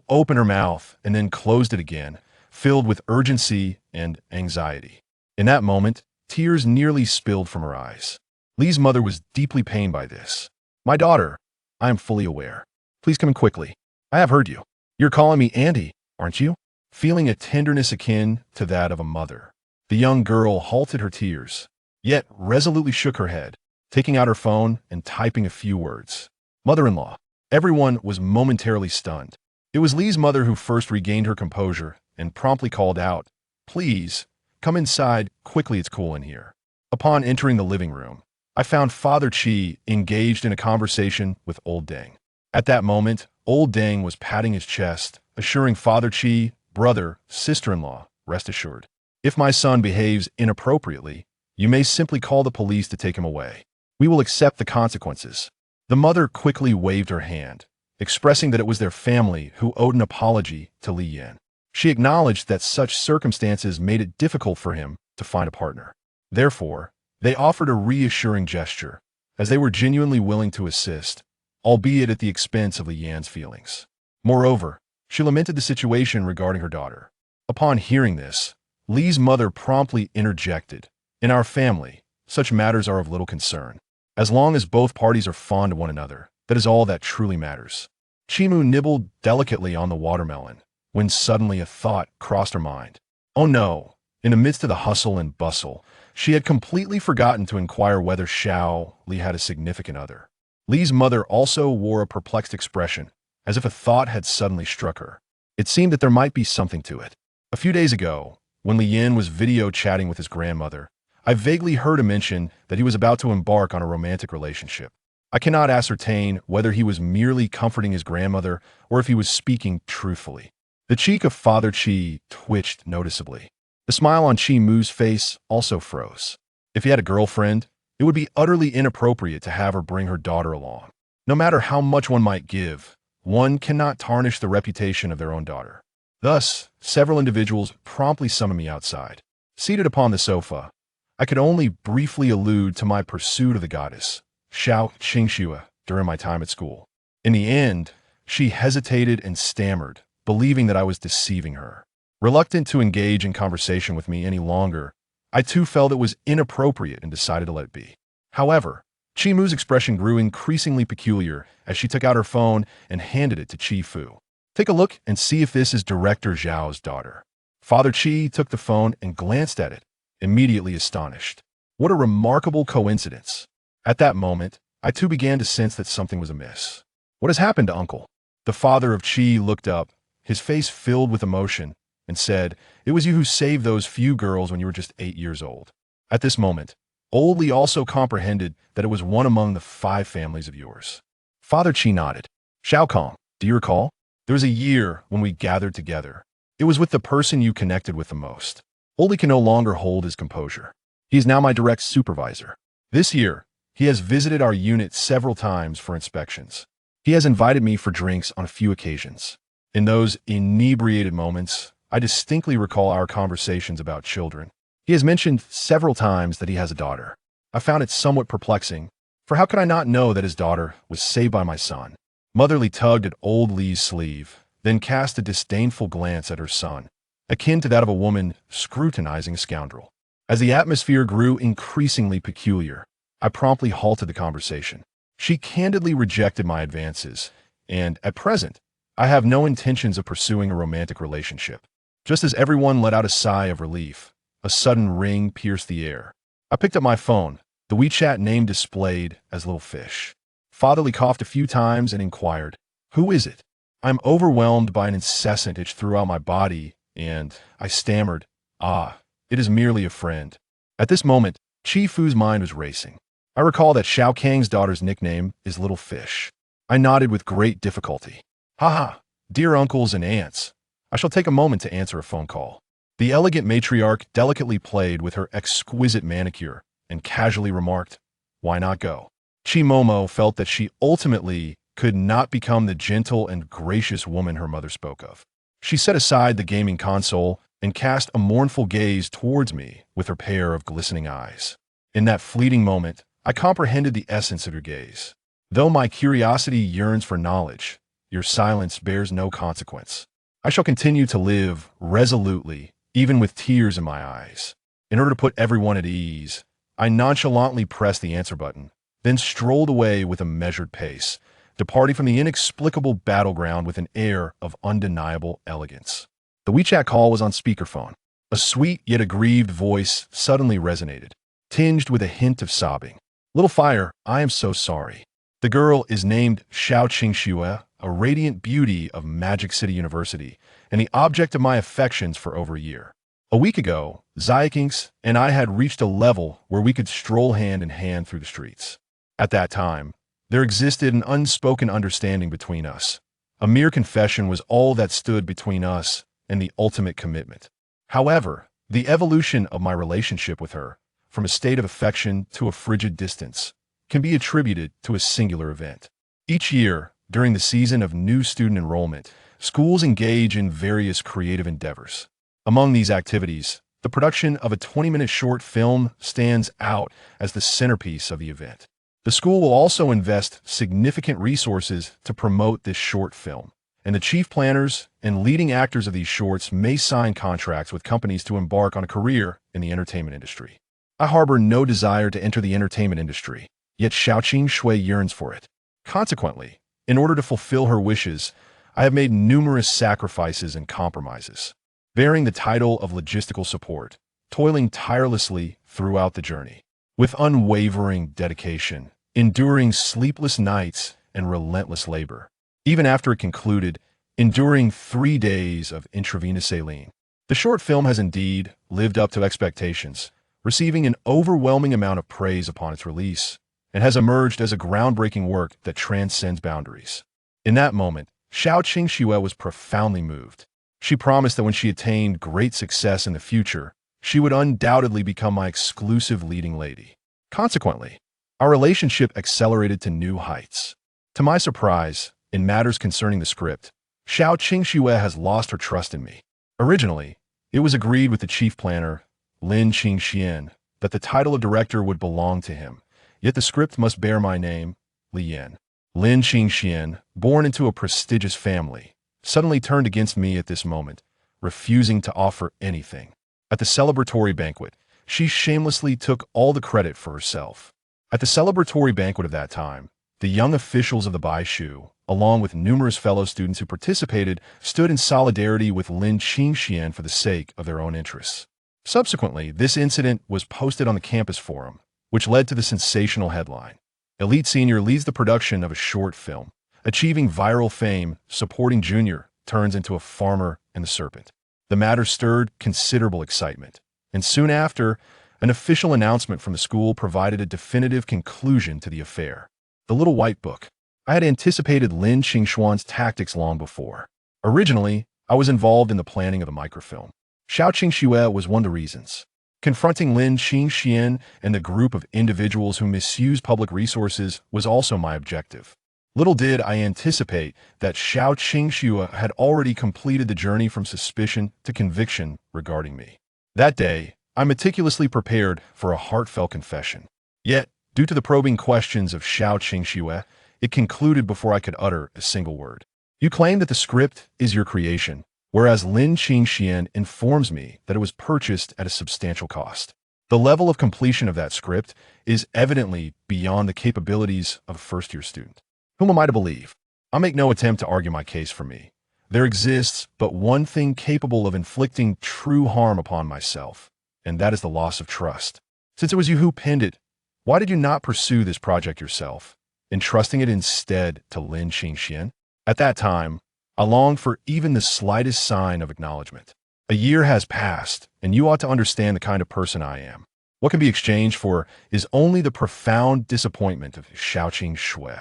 opened her mouth and then closed it again, filled with urgency and anxiety. In that moment, tears nearly spilled from her eyes. Li's mother was deeply pained by this. My daughter, I am fully aware. Please come in quickly. I have heard you. You're calling me Andy, aren't you? Feeling a tenderness akin to that of a mother, the young girl halted her tears, yet resolutely shook her head, taking out her phone and typing a few words. Mother-in-law. Everyone was momentarily stunned. It was Lee's mother who first regained her composure and promptly called out, "Please, come inside, quickly, it's cool in here." Upon entering the living room, I found Father Chi engaged in a conversation with Old Deng. At that moment, Old Deng was patting his chest, assuring Father Chi, brother, sister-in-law, rest assured. If my son behaves inappropriately, you may simply call the police to take him away. We will accept the consequences. The mother quickly waved her hand, expressing that it was their family who owed an apology to Li Yan. She acknowledged that such circumstances made it difficult for him to find a partner. Therefore, they offered a reassuring gesture, as they were genuinely willing to assist, albeit at the expense of Li Yan's feelings. Moreover, she lamented the situation regarding her daughter. Upon hearing this, Li's mother promptly interjected, "In our family, such matters are of little concern. As long as both parties are fond of one another, that is all that truly matters." Chimu nibbled delicately on the watermelon, when suddenly a thought crossed her mind. Oh no! In the midst of the hustle and bustle, she had completely forgotten to inquire whether Xiao Li had a significant other. Li's mother also wore a perplexed expression, as if a thought had suddenly struck her. It seemed that there might be something to it. A few days ago, when Li Yan was video chatting with his grandmother, I vaguely heard him mention that he was about to embark on a romantic relationship. I cannot ascertain whether he was merely comforting his grandmother or if he was speaking truthfully. The cheek of Father Chi twitched noticeably. The smile on Chi Mu's face also froze. If he had a girlfriend, it would be utterly inappropriate to have her bring her daughter along. No matter how much one might give, one cannot tarnish the reputation of their own daughter. Thus, several individuals promptly summoned me outside. Seated upon the sofa, I could only briefly allude to my pursuit of the goddess, Xiao Qingxue, during my time at school. In the end, she hesitated and stammered, believing that I was deceiving her. Reluctant to engage in conversation with me any longer, I too felt it was inappropriate and decided to let it be. However, Chi Mu's expression grew increasingly peculiar as she took out her phone and handed it to Chi Fu. "Take a look and see if this is Director Zhao's daughter." Father Chi took the phone and glanced at it, immediately astonished. What a remarkable coincidence. At that moment, I too began to sense that something was amiss. "What has happened, uncle?" The father of Chi looked up, his face filled with emotion, and said, "It was you who saved those few girls when you were just 8 years old." At this moment, Old Li also comprehended that it was one among the 5 families of yours. Father Chi nodded. "Shao Kong, do you recall? There was a year when we gathered together. It was with the person you connected with the most." Old Li can no longer hold his composure. He is now my direct supervisor. This year, he has visited our unit several times for inspections. He has invited me for drinks on a few occasions. In those inebriated moments, I distinctly recall our conversations about children. He has mentioned several times that he has a daughter. I found it somewhat perplexing, for how could I not know that his daughter was saved by my son? Motherly tugged at Old Li's sleeve, then cast a disdainful glance at her son, akin to that of a woman scrutinizing a scoundrel. As the atmosphere grew increasingly peculiar, I promptly halted the conversation. She candidly rejected my advances, and, at present, I have no intentions of pursuing a romantic relationship. Just as everyone let out a sigh of relief, a sudden ring pierced the air. I picked up my phone, the WeChat name displayed as Little Fish. Fatherly coughed a few times and inquired, "Who is it?" I am overwhelmed by an incessant itch throughout my body, and I stammered, "Ah, it is merely a friend." At this moment, Chi Fu's mind was racing. I recall that Xiao Kang's daughter's nickname is Little Fish. I nodded with great difficulty. "Haha, dear uncles and aunts, I shall take a moment to answer a phone call." The elegant matriarch delicately played with her exquisite manicure and casually remarked, "Why not go?" Chi Momo felt that she ultimately could not become the gentle and gracious woman her mother spoke of. She set aside the gaming console and cast a mournful gaze towards me with her pair of glistening eyes. In that fleeting moment, I comprehended the essence of your gaze. Though my curiosity yearns for knowledge, your silence bears no consequence. I shall continue to live resolutely, even with tears in my eyes. In order to put everyone at ease, I nonchalantly pressed the answer button, then strolled away with a measured pace, departing from the inexplicable battleground with an air of undeniable elegance. The WeChat call was on speakerphone. A sweet yet aggrieved voice suddenly resonated, tinged with a hint of sobbing. "Little Fire, I am so sorry. The girl is named Xiao Qingxue, a radiant beauty of Magic City University, and the object of my affections for over a year. A week ago, Zykinks and I had reached a level where we could stroll hand in hand through the streets. At that time, there existed an unspoken understanding between us. A mere confession was all that stood between us and the ultimate commitment. However, the evolution of my relationship with her, from a state of affection to a frigid distance, can be attributed to a singular event. Each year, during the season of new student enrollment, schools engage in various creative endeavors. Among these activities, the production of a 20-minute short film stands out as the centerpiece of the event. The school will also invest significant resources to promote this short film, and the chief planners and leading actors of these shorts may sign contracts with companies to embark on a career in the entertainment industry. I harbor no desire to enter the entertainment industry, yet Xiaoqing Shui yearns for it. Consequently, in order to fulfill her wishes, I have made numerous sacrifices and compromises, bearing the title of logistical support, toiling tirelessly throughout the journey, with unwavering dedication, enduring sleepless nights and relentless labor. Even after it concluded, enduring 3 days of intravenous saline. The short film has indeed lived up to expectations, receiving an overwhelming amount of praise upon its release, and has emerged as a groundbreaking work that transcends boundaries. In that moment, Xiao Qingxue was profoundly moved. She promised that when she attained great success in the future, she would undoubtedly become my exclusive leading lady. Consequently, our relationship accelerated to new heights. To my surprise, in matters concerning the script, Xiao Qingxue has lost her trust in me. Originally, it was agreed with the chief planner, Lin Qingxian, that the title of director would belong to him, yet the script must bear my name, Li Yan. Lin Qingxian, born into a prestigious family, suddenly turned against me at this moment, refusing to offer anything. At the celebratory banquet, she shamelessly took all the credit for herself. At the celebratory banquet of that time, the young officials of the Baishu, along with numerous fellow students who participated, stood in solidarity with Lin Qingxian for the sake of their own interests. Subsequently, this incident was posted on the campus forum, which led to the sensational headline. Elite Senior leads the production of a short film. Achieving viral fame, supporting Junior turns into a farmer and the serpent. The matter stirred considerable excitement, and soon after, an official announcement from the school provided a definitive conclusion to the affair. The Little White Book. I had anticipated Lin Qingxuan's tactics long before. Originally, I was involved in the planning of the microfilm. Xiao Qingxue was one of the reasons. Confronting Lin Qingxian and the group of individuals who misuse public resources was also my objective. Little did I anticipate that Xiao Qingxue had already completed the journey from suspicion to conviction regarding me. That day, I meticulously prepared for a heartfelt confession. Yet, due to the probing questions of Xiao Qingxue, it concluded before I could utter a single word. You claim that the script is your creation, whereas Lin Qingxian informs me that it was purchased at a substantial cost. The level of completion of that script is evidently beyond the capabilities of a first-year student. Whom am I to believe? I'll make no attempt to argue my case for me. There exists but one thing capable of inflicting true harm upon myself, and that is the loss of trust. Since it was you who penned it, why did you not pursue this project yourself, entrusting it instead to Lin Qingxian? At that time, I longed for even the slightest sign of acknowledgement. A year has passed, and you ought to understand the kind of person I am. What can be exchanged for is only the profound disappointment of Xiaoqing Shui.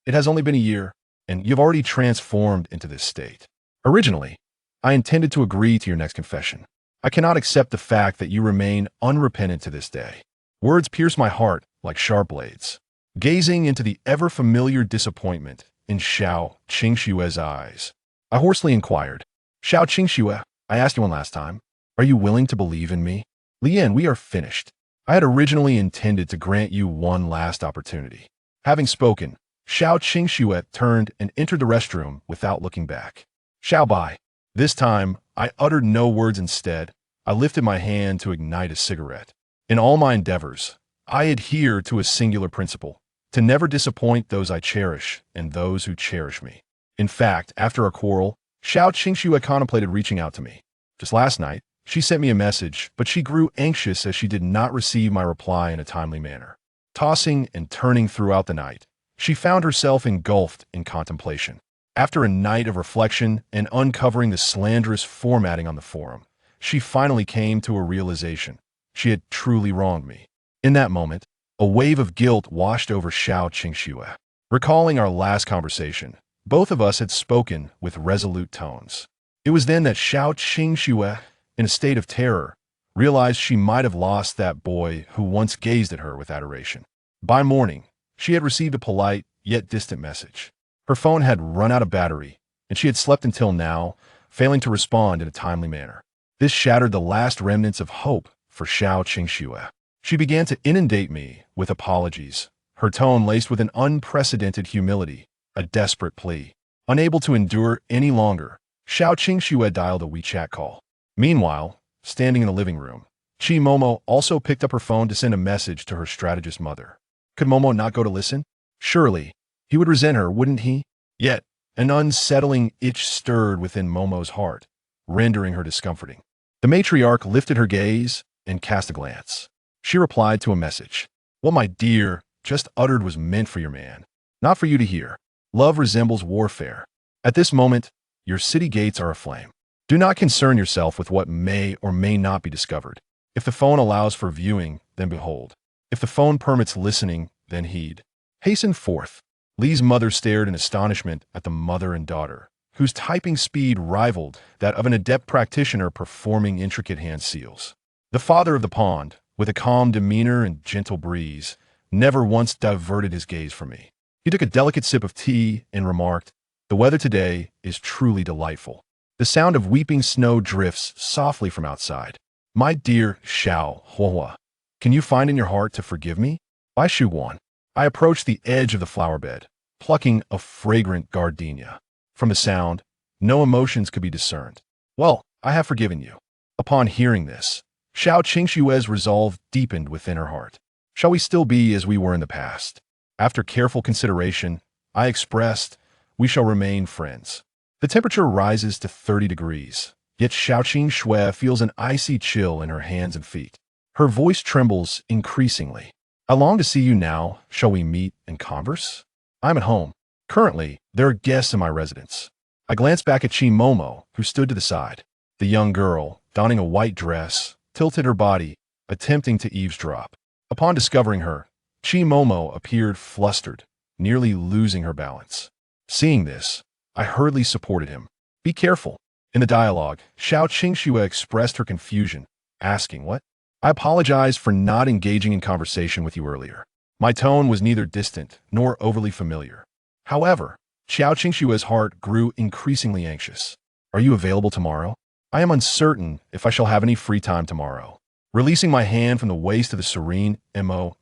It has only been a year, and you've already transformed into this state. Originally, I intended to agree to your next confession. I cannot accept the fact that you remain unrepentant to this day. Words pierce my heart like sharp blades. Gazing into the ever-familiar disappointment in Xiao Qingxue's eyes, I hoarsely inquired, Xiao Qingxue, I asked you one last time, are you willing to believe in me? Lian, we are finished. I had originally intended to grant you one last opportunity. Having spoken, Xiao Qingxue turned and entered the restroom without looking back. Xiao Bai. This time, I uttered no words. Instead, I lifted my hand to ignite a cigarette. In all my endeavors, I adhere to a singular principle: to never disappoint those I cherish and those who cherish me. In fact, after our quarrel, Xiao Qingxue contemplated reaching out to me. Just last night, she sent me a message, but she grew anxious as she did not receive my reply in a timely manner. Tossing and turning throughout the night, she found herself engulfed in contemplation. After a night of reflection and uncovering the slanderous formatting on the forum, she finally came to a realization: she had truly wronged me. In that moment, a wave of guilt washed over Xiao Qingxue. Recalling our last conversation, both of us had spoken with resolute tones. It was then that Xiao Qingxue, in a state of terror, realized she might have lost that boy who once gazed at her with adoration. By morning, she had received a polite yet distant message. Her phone had run out of battery, and she had slept until now, failing to respond in a timely manner. This shattered the last remnants of hope for Xiao Qingxue. She began to inundate me with apologies, her tone laced with an unprecedented humility, a desperate plea. Unable to endure any longer, Xiao Qingxue dialed a WeChat call. Meanwhile, standing in the living room, Chi Momo also picked up her phone to send a message to her strategist mother. Could Momo not go to listen? Surely, he would resent her, wouldn't he? Yet, an unsettling itch stirred within Momo's heart, rendering her discomforting. The matriarch lifted her gaze and cast a glance. She replied to a message. What my dear just uttered was meant for your man, not for you to hear. Love resembles warfare. At this moment, your city gates are aflame. Do not concern yourself with what may or may not be discovered. If the phone allows for viewing, then behold. If the phone permits listening, then heed. Hasten forth. Lee's mother stared in astonishment at the mother and daughter, whose typing speed rivaled that of an adept practitioner performing intricate hand seals. The father of the pond, with a calm demeanor and gentle breeze, never once diverted his gaze from me. He took a delicate sip of tea and remarked, "The weather today is truly delightful." The sound of weeping snow drifts softly from outside. My dear Xiao Hua, can you find in your heart to forgive me? By Shu Guan. I approached the edge of the flower bed, plucking a fragrant gardenia. From the sound, no emotions could be discerned. Well, I have forgiven you. Upon hearing this, Xiao Qingxue's resolve deepened within her heart. Shall we still be as we were in the past? After careful consideration, I expressed, we shall remain friends. The temperature rises to 30 degrees, yet Xiao Qingxue feels an icy chill in her hands and feet. Her voice trembles increasingly. I long to see you now. Shall we meet and converse? I'm at home. Currently, there are guests in my residence. I glanced back at Chi Momo, who stood to the side. The young girl, donning a white dress, tilted her body, attempting to eavesdrop. Upon discovering her, Chi Momo appeared flustered, nearly losing her balance. Seeing this, I hurriedly supported him. Be careful. In the dialogue, Xiao Qingxue expressed her confusion, asking, what? I apologized for not engaging in conversation with you earlier. My tone was neither distant nor overly familiar. However, Xiao Qingxue's heart grew increasingly anxious. Are you available tomorrow? I am uncertain if I shall have any free time tomorrow. Releasing my hand from the waist of the serene Mo,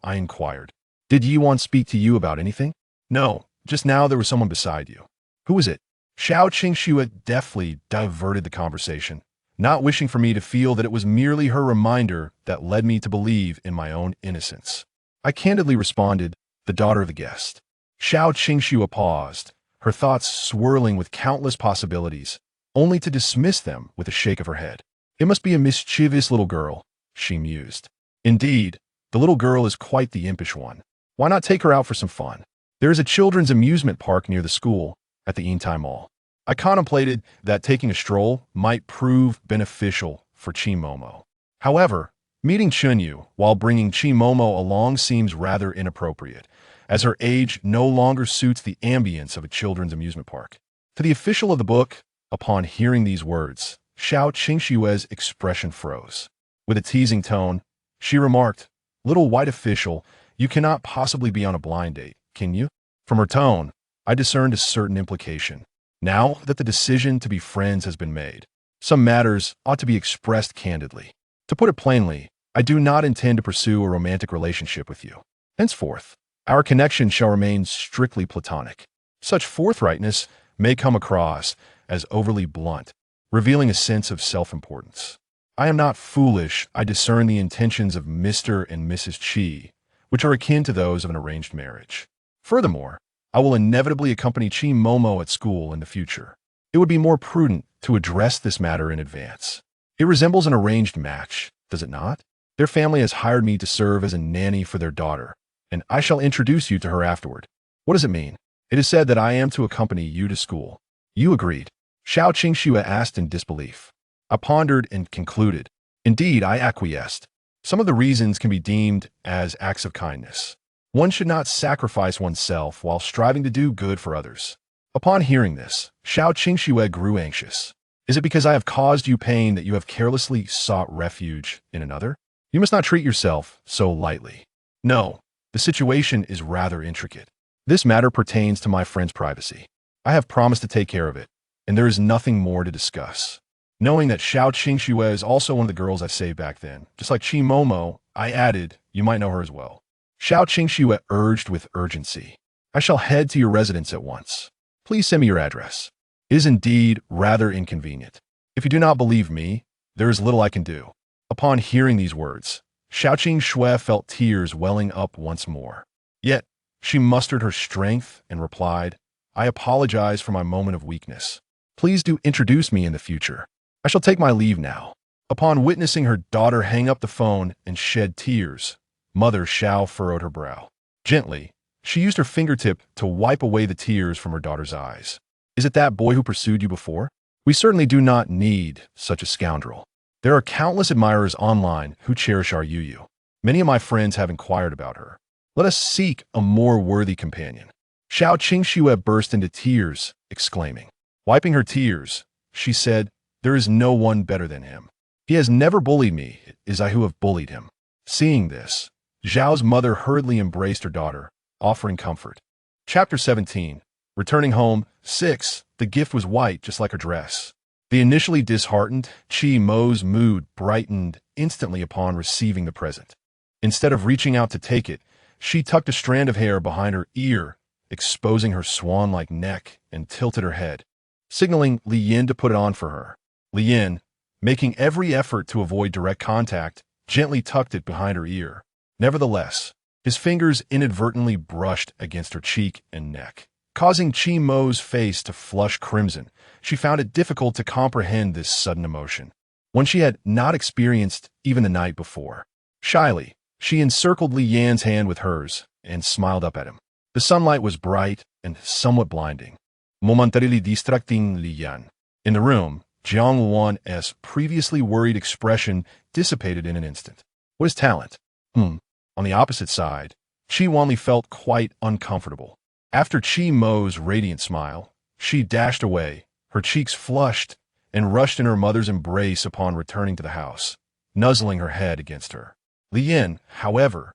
I inquired. Did Yiwan speak to you about anything? No, just now there was someone beside you. Who was it? Xiao Qingxue deftly diverted the conversation, not wishing for me to feel that it was merely her reminder that led me to believe in my own innocence. I candidly responded, the daughter of the guest. Xiao Qingxue paused, her thoughts swirling with countless possibilities, only to dismiss them with a shake of her head. It must be a mischievous little girl, she mused. Indeed, the little girl is quite the impish one. Why not take her out for some fun? There is a children's amusement park near the school, at the Yintai Mall. I contemplated that taking a stroll might prove beneficial for Chi Momo. However, meeting Chunyu while bringing Chi Momo along seems rather inappropriate, as her age no longer suits the ambience of a children's amusement park. To the official of the book, upon hearing these words, Xiao Qingxue's expression froze. With a teasing tone, she remarked, "Little white official, you cannot possibly be on a blind date, can you?" From her tone, I discerned a certain implication. Now that the decision to be friends has been made, some matters ought to be expressed candidly. To put it plainly, I do not intend to pursue a romantic relationship with you. Henceforth, our connection shall remain strictly platonic. Such forthrightness may come across as overly blunt, revealing a sense of self-importance. I am not foolish. I discern the intentions of Mr. and Mrs. Chi, which are akin to those of an arranged marriage. Furthermore, I will inevitably accompany Chi Momo at school in the future. It would be more prudent to address this matter in advance. It resembles an arranged match, does it not? Their family has hired me to serve as a nanny for their daughter, and I shall introduce you to her afterward. What does it mean? It is said that I am to accompany you to school. You agreed. Xiao Qingxue asked in disbelief. I pondered and concluded. Indeed, I acquiesced. Some of the reasons can be deemed as acts of kindness. One should not sacrifice oneself while striving to do good for others. Upon hearing this, Xiao Qingxue grew anxious. Is it because I have caused you pain that you have carelessly sought refuge in another? You must not treat yourself so lightly. No, the situation is rather intricate. This matter pertains to my friend's privacy. I have promised to take care of it, and there is nothing more to discuss. Knowing that Xiao Qingxue is also one of the girls I saved back then, just like Chi Momo, I added, you might know her as well. Xiao Qingxue urged with urgency. I shall head to your residence at once. Please send me your address. It is indeed rather inconvenient. If you do not believe me, there is little I can do. Upon hearing these words, Xiao Qingxue felt tears welling up once more. Yet, she mustered her strength and replied, I apologize for my moment of weakness. Please do introduce me in the future. I shall take my leave now. Upon witnessing her daughter hang up the phone and shed tears, Mother Xiao furrowed her brow. Gently, she used her fingertip to wipe away the tears from her daughter's eyes. Is it that boy who pursued you before? We certainly do not need such a scoundrel. There are countless admirers online who cherish our Yu. Many of my friends have inquired about her. Let us seek a more worthy companion. Xiao Qingxue burst into tears, exclaiming. Wiping her tears, she said, there is no one better than him. He has never bullied me, it is I who have bullied him. Seeing this, Zhao's mother hurriedly embraced her daughter, offering comfort. Chapter 17. Returning home, 6. The gift was white, just like her dress. The initially disheartened, Chi Mo's mood brightened instantly upon receiving the present. Instead of reaching out to take it, she tucked a strand of hair behind her ear, exposing her swan-like neck, and tilted her head, signaling Li Yin to put it on for her. Li Yin, making every effort to avoid direct contact, gently tucked it behind her ear. Nevertheless, his fingers inadvertently brushed against her cheek and neck, causing Chi Mo's face to flush crimson. She found it difficult to comprehend this sudden emotion, one she had not experienced even the night before. Shyly, she encircled Li Yan's hand with hers and smiled up at him. The sunlight was bright and somewhat blinding, momentarily distracting Li Yan. In the room, Jiang Wan's previously worried expression dissipated in an instant. What is talent? On the opposite side, Chi Wanli felt quite uncomfortable. After Chi Mo's radiant smile, she dashed away, her cheeks flushed, and rushed in her mother's embrace upon returning to the house, nuzzling her head against her. Li Yin, however,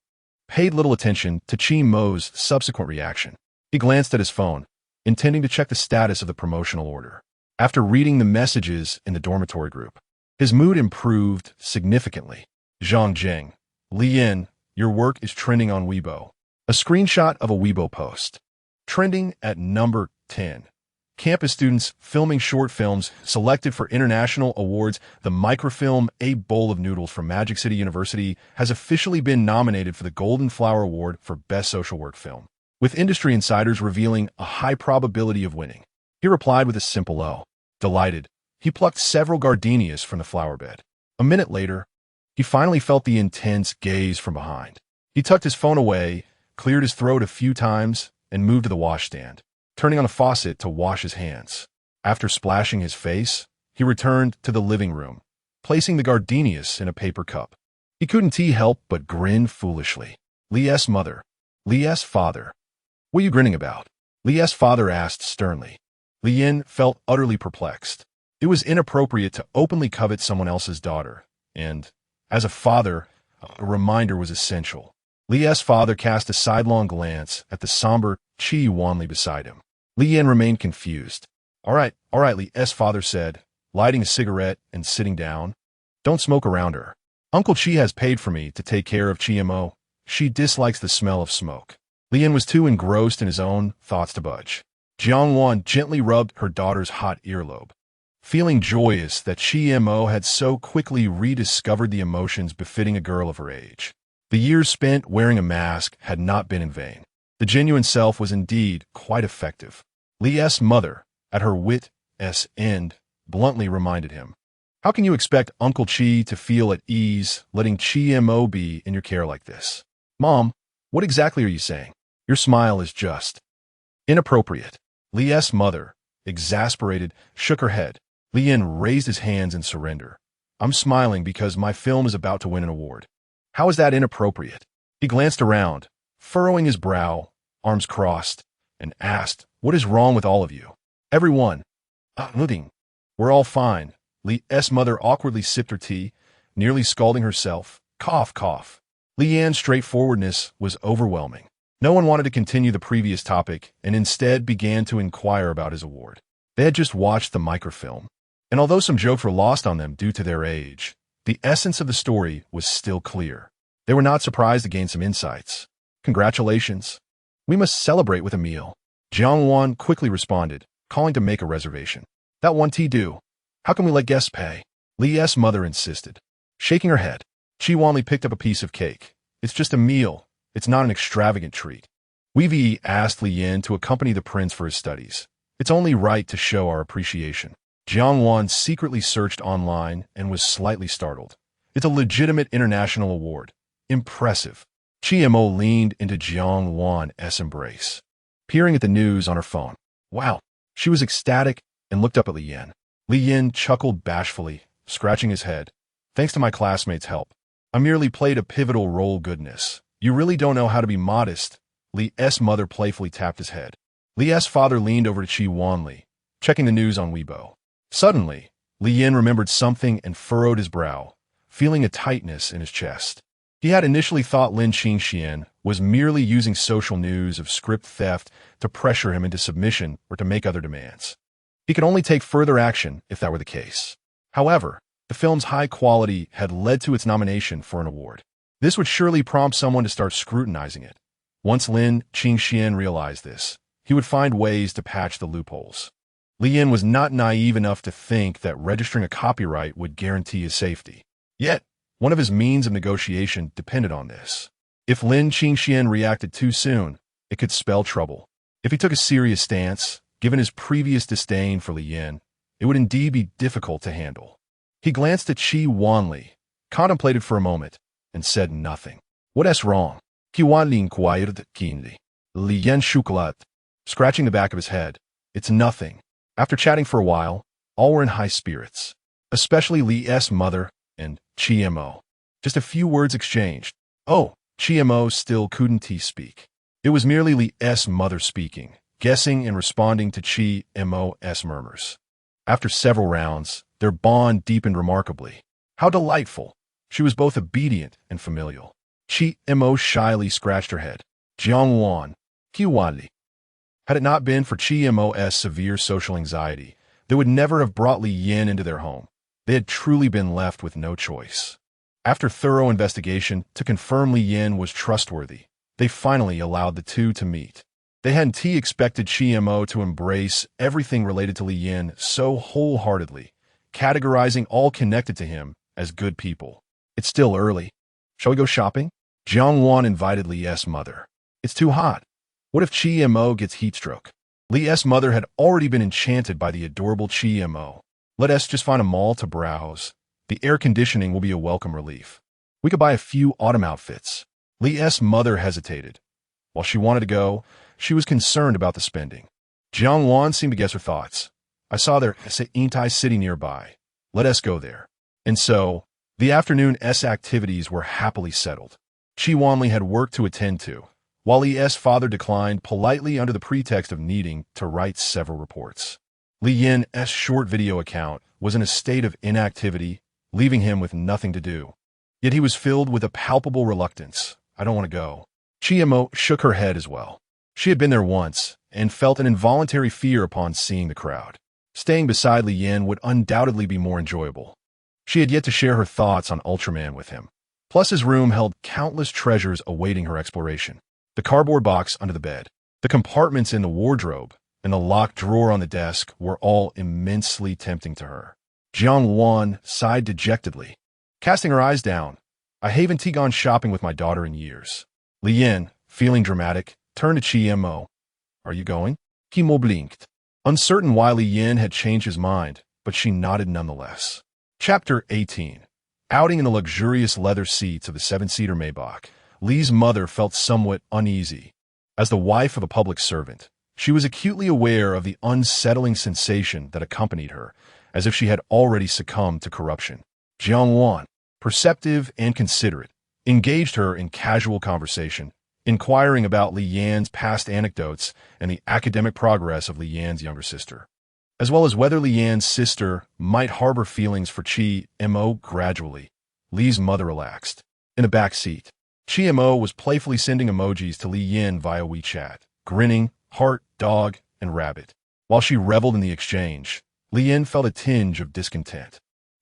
paid little attention to Chi Mo's subsequent reaction. He glanced at his phone, intending to check the status of the promotional order. After reading the messages in the dormitory group, his mood improved significantly. Zhang Jing, Li Yin, your work is trending on Weibo. A screenshot of a Weibo post. Trending at number 10. Campus students filming short films selected for international awards. The microfilm A Bowl of Noodles from Magic City University has officially been nominated for the Golden Flower Award for Best Social Work Film, with industry insiders revealing a high probability of winning. He replied with a simple O. Delighted, he plucked several gardenias from the flower bed. A minute later, he finally felt the intense gaze from behind. He tucked his phone away, cleared his throat a few times, and moved to the washstand, turning on a faucet to wash his hands. After splashing his face, he returned to the living room, placing the gardenias in a paper cup. He couldn't help but grin foolishly. Li's mother. Li's father. What are you grinning about? Li's father asked sternly. Li Yin felt utterly perplexed. It was inappropriate to openly covet someone else's daughter, and, as a father, a reminder was essential. Li's father cast a sidelong glance at the somber Chi Wanli beside him. Li Yin remained confused. All right, Li's father said, lighting a cigarette and sitting down. Don't smoke around her. Uncle Chi has paid for me to take care of Chi Mo. She dislikes the smell of smoke. Li Yin was too engrossed in his own thoughts to budge. Jiang Wan gently rubbed her daughter's hot earlobe. feeling joyous that Mo had so quickly rediscovered the emotions befitting a girl of her age. The years spent wearing a mask had not been in vain. The genuine self was indeed quite effective. Lee's mother, at her wit's end, bluntly reminded him, "How can you expect Uncle Chi to feel at ease letting Mo be in your care like this?" "Mom, what exactly are you saying? Your smile is just inappropriate." Lee's mother, exasperated, shook her head. Lien raised his hands in surrender. "I'm smiling because my film is about to win an award. How is that inappropriate?" He glanced around, furrowing his brow, arms crossed, and asked, "What is wrong with all of you?" "Everyone." "Nothing. We're all fine." Lee's mother awkwardly sipped her tea, nearly scalding herself. Cough, cough. Leanne's straightforwardness was overwhelming. No one wanted to continue the previous topic and instead began to inquire about his award. They had just watched the microfilm, and although some jokes were lost on them due to their age, the essence of the story was still clear. They were not surprised to gain some insights. "Congratulations. We must celebrate with a meal." Jiang Wan quickly responded, calling to make a reservation. "That one tea do. How can we let guests pay?" Lee's mother insisted, shaking her head. Chi Wanli picked up a piece of cake. "It's just a meal. It's not an extravagant treat." Wei asked Li Yin to accompany the prince for his studies. "It's only right to show our appreciation." Jiang Wan secretly searched online and was slightly startled. "It's a legitimate international award. Impressive." Chi Mo leaned into Jiang Wan's embrace, peering at the news on her phone. "Wow." She was ecstatic and looked up at Li Yin. Li Yin chuckled bashfully, scratching his head. "Thanks to my classmates' help. I merely played a pivotal role. Goodness. You really don't know how to be modest." Lee's mother playfully tapped his head. Lee's father leaned over to Chi Wanli, checking the news on Weibo. Suddenly, Li Yin remembered something and furrowed his brow, feeling a tightness in his chest. He had initially thought Lin Qingxian was merely using social news of script theft to pressure him into submission or to make other demands. He could only take further action if that were the case. However, the film's high quality had led to its nomination for an award. This would surely prompt someone to start scrutinizing it. Once Lin Qingxian realized this, he would find ways to patch the loopholes. Li Yin was not naive enough to think that registering a copyright would guarantee his safety. Yet, one of his means of negotiation depended on this. If Lin Qingxian reacted too soon, it could spell trouble. If he took a serious stance, given his previous disdain for Li Yin, it would indeed be difficult to handle. He glanced at Chi Wanli, contemplated for a moment, and said nothing. "What's wrong?" Qi Wanli inquired keenly. Li Yin chocolate, scratching the back of his head. "It's nothing." After chatting for a while, all were in high spirits, especially Lee's mother and Chi Mo. Just a few words exchanged. Oh, Chi Mo still couldn't speak. It was merely Lee's mother speaking, guessing and responding to Chi Mo's murmurs. After several rounds, their bond deepened remarkably. How delightful! She was both obedient and familial. Chi Mo shyly scratched her head. Jiang Wan, Qi Wanli. Had it not been for Chi Mo's severe social anxiety, they would never have brought Li Yin into their home. They had truly been left with no choice. After thorough investigation to confirm Li Yin was trustworthy, they finally allowed the two to meet. They hadn't expected Chi Mo to embrace everything related to Li Yin so wholeheartedly, categorizing all connected to him as good people. "It's still early. Shall we go shopping?" Jiang Wan invited Lee's mother. "It's too hot. What if Chi Mo gets heat stroke?" Lee's mother had already been enchanted by the adorable Chi Mo. "Let us just find a mall to browse. The air conditioning will be a welcome relief. We could buy a few autumn outfits." Lee's mother hesitated. While she wanted to go, she was concerned about the spending. Jiang Wan seemed to guess her thoughts. "I saw there's an Intai city nearby. Let us go there." And so, the afternoon's activities were happily settled. Chi Wanli had work to attend to, while Lee's father declined politely under the pretext of needing to write several reports. Li Yin's short video account was in a state of inactivity, leaving him with nothing to do. Yet he was filled with a palpable reluctance. "I don't want to go." Chi Mo shook her head as well. She had been there once, and felt an involuntary fear upon seeing the crowd. Staying beside Li Yin would undoubtedly be more enjoyable. She had yet to share her thoughts on Ultraman with him. Plus his room held countless treasures awaiting her exploration. The cardboard box under the bed, the compartments in the wardrobe, and the locked drawer on the desk were all immensely tempting to her. Jiang Wan sighed dejectedly. Casting her eyes down, I haven't gone shopping with my daughter in years. Li Yin, feeling dramatic, turned to Qi Mo. Are you going? Qi Mo blinked, uncertain why Li Yin had changed his mind, but she nodded nonetheless. Chapter 18. Outing in the luxurious leather seats of the seven-seater Maybach, Li's mother felt somewhat uneasy. As the wife of a public servant, she was acutely aware of the unsettling sensation that accompanied her, as if she had already succumbed to corruption. Jiang Wan, perceptive and considerate, engaged her in casual conversation, inquiring about Li Yan's past anecdotes and the academic progress of Li Yan's younger sister, as well as whether Li Yan's sister might harbor feelings for Qi Mo. Gradually, Li's mother relaxed. In the back seat, Qi Mo was playfully sending emojis to Li Yin via WeChat, grinning, heart, dog, and rabbit. While she reveled in the exchange, Li Yin felt a tinge of discontent.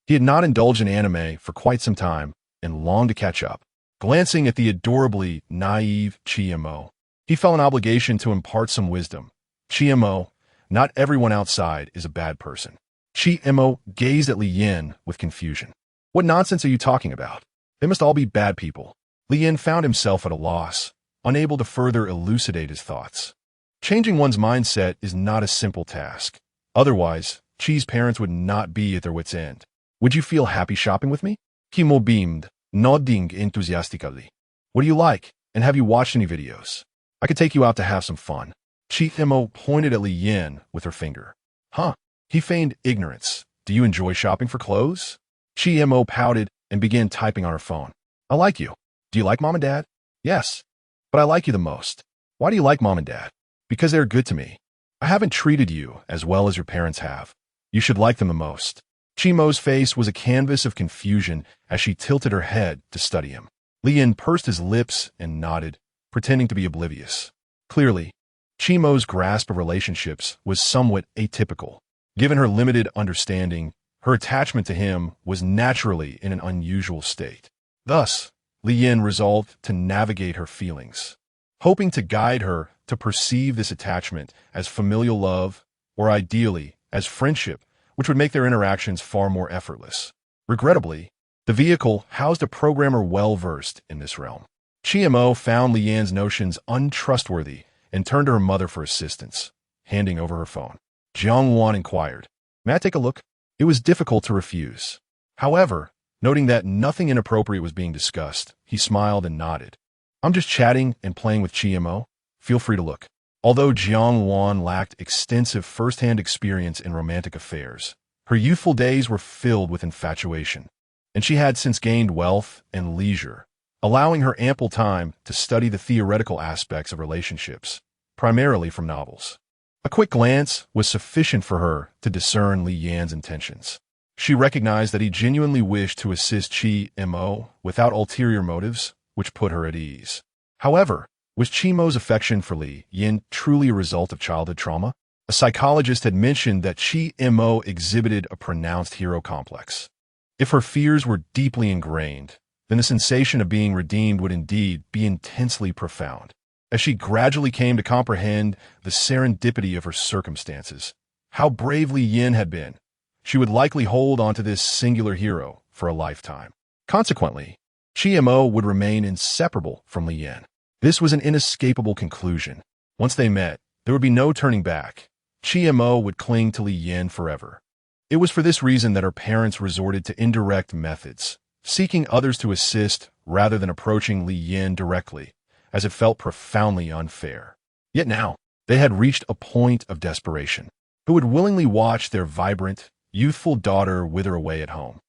He had not indulged in anime for quite some time and longed to catch up. Glancing at the adorably naive Qi Mo, he felt an obligation to impart some wisdom. Qi Mo, not everyone outside is a bad person. Qi Mo gazed at Li Yin with confusion. What nonsense are you talking about? They must all be bad people. Li Yin found himself at a loss, unable to further elucidate his thoughts. Changing one's mindset is not a simple task. Otherwise, Qi's parents would not be at their wits' end. Would you feel happy shopping with me? Qi Mo beamed, nodding enthusiastically. What do you like, and have you watched any videos? I could take you out to have some fun. Qi Mo pointed at Li Yin with her finger. Huh? He feigned ignorance. Do you enjoy shopping for clothes? Qi Mo pouted and began typing on her phone. I like you. Do you like mom and dad? Yes. But I like you the most. Why do you like mom and dad? Because they're good to me. I haven't treated you as well as your parents have. You should like them the most. Qi Mo's face was a canvas of confusion as she tilted her head to study him. Li Yin pursed his lips and nodded, pretending to be oblivious. Clearly, Qi Mo's grasp of relationships was somewhat atypical. Given her limited understanding, her attachment to him was naturally in an unusual state. Thus, Li Yin resolved to navigate her feelings, hoping to guide her to perceive this attachment as familial love, or ideally, as friendship, which would make their interactions far more effortless. Regrettably, the vehicle housed a programmer well-versed in this realm. Qi Mo found Li Yan's notions untrustworthy and turned to her mother for assistance, handing over her phone. Jiang Wan inquired, "May I take a look?" It was difficult to refuse. However, noting that nothing inappropriate was being discussed, he smiled and nodded. I'm just chatting and playing with Qi Mo. Feel free to look. Although Jiang Wan lacked extensive first-hand experience in romantic affairs, her youthful days were filled with infatuation, and she had since gained wealth and leisure, allowing her ample time to study the theoretical aspects of relationships, primarily from novels. A quick glance was sufficient for her to discern Li Yan's intentions. She recognized that he genuinely wished to assist Qi Mo without ulterior motives, which put her at ease. However, was Qi Mo's affection for Li Yin truly a result of childhood trauma? A psychologist had mentioned that Qi Mo exhibited a pronounced hero complex. If her fears were deeply ingrained, then the sensation of being redeemed would indeed be intensely profound. As she gradually came to comprehend the serendipity of her circumstances, how brave Li Yin had been, she would likely hold onto this singular hero for a lifetime. Consequently, Qi Mo would remain inseparable from Li Yin. This was an inescapable conclusion. Once they met, there would be no turning back. Qi Mo would cling to Li Yin forever. It was for this reason that her parents resorted to indirect methods, seeking others to assist rather than approaching Li Yin directly, as it felt profoundly unfair. Yet now, they had reached a point of desperation. Who would willingly watch their vibrant, youthful daughter wither away at home?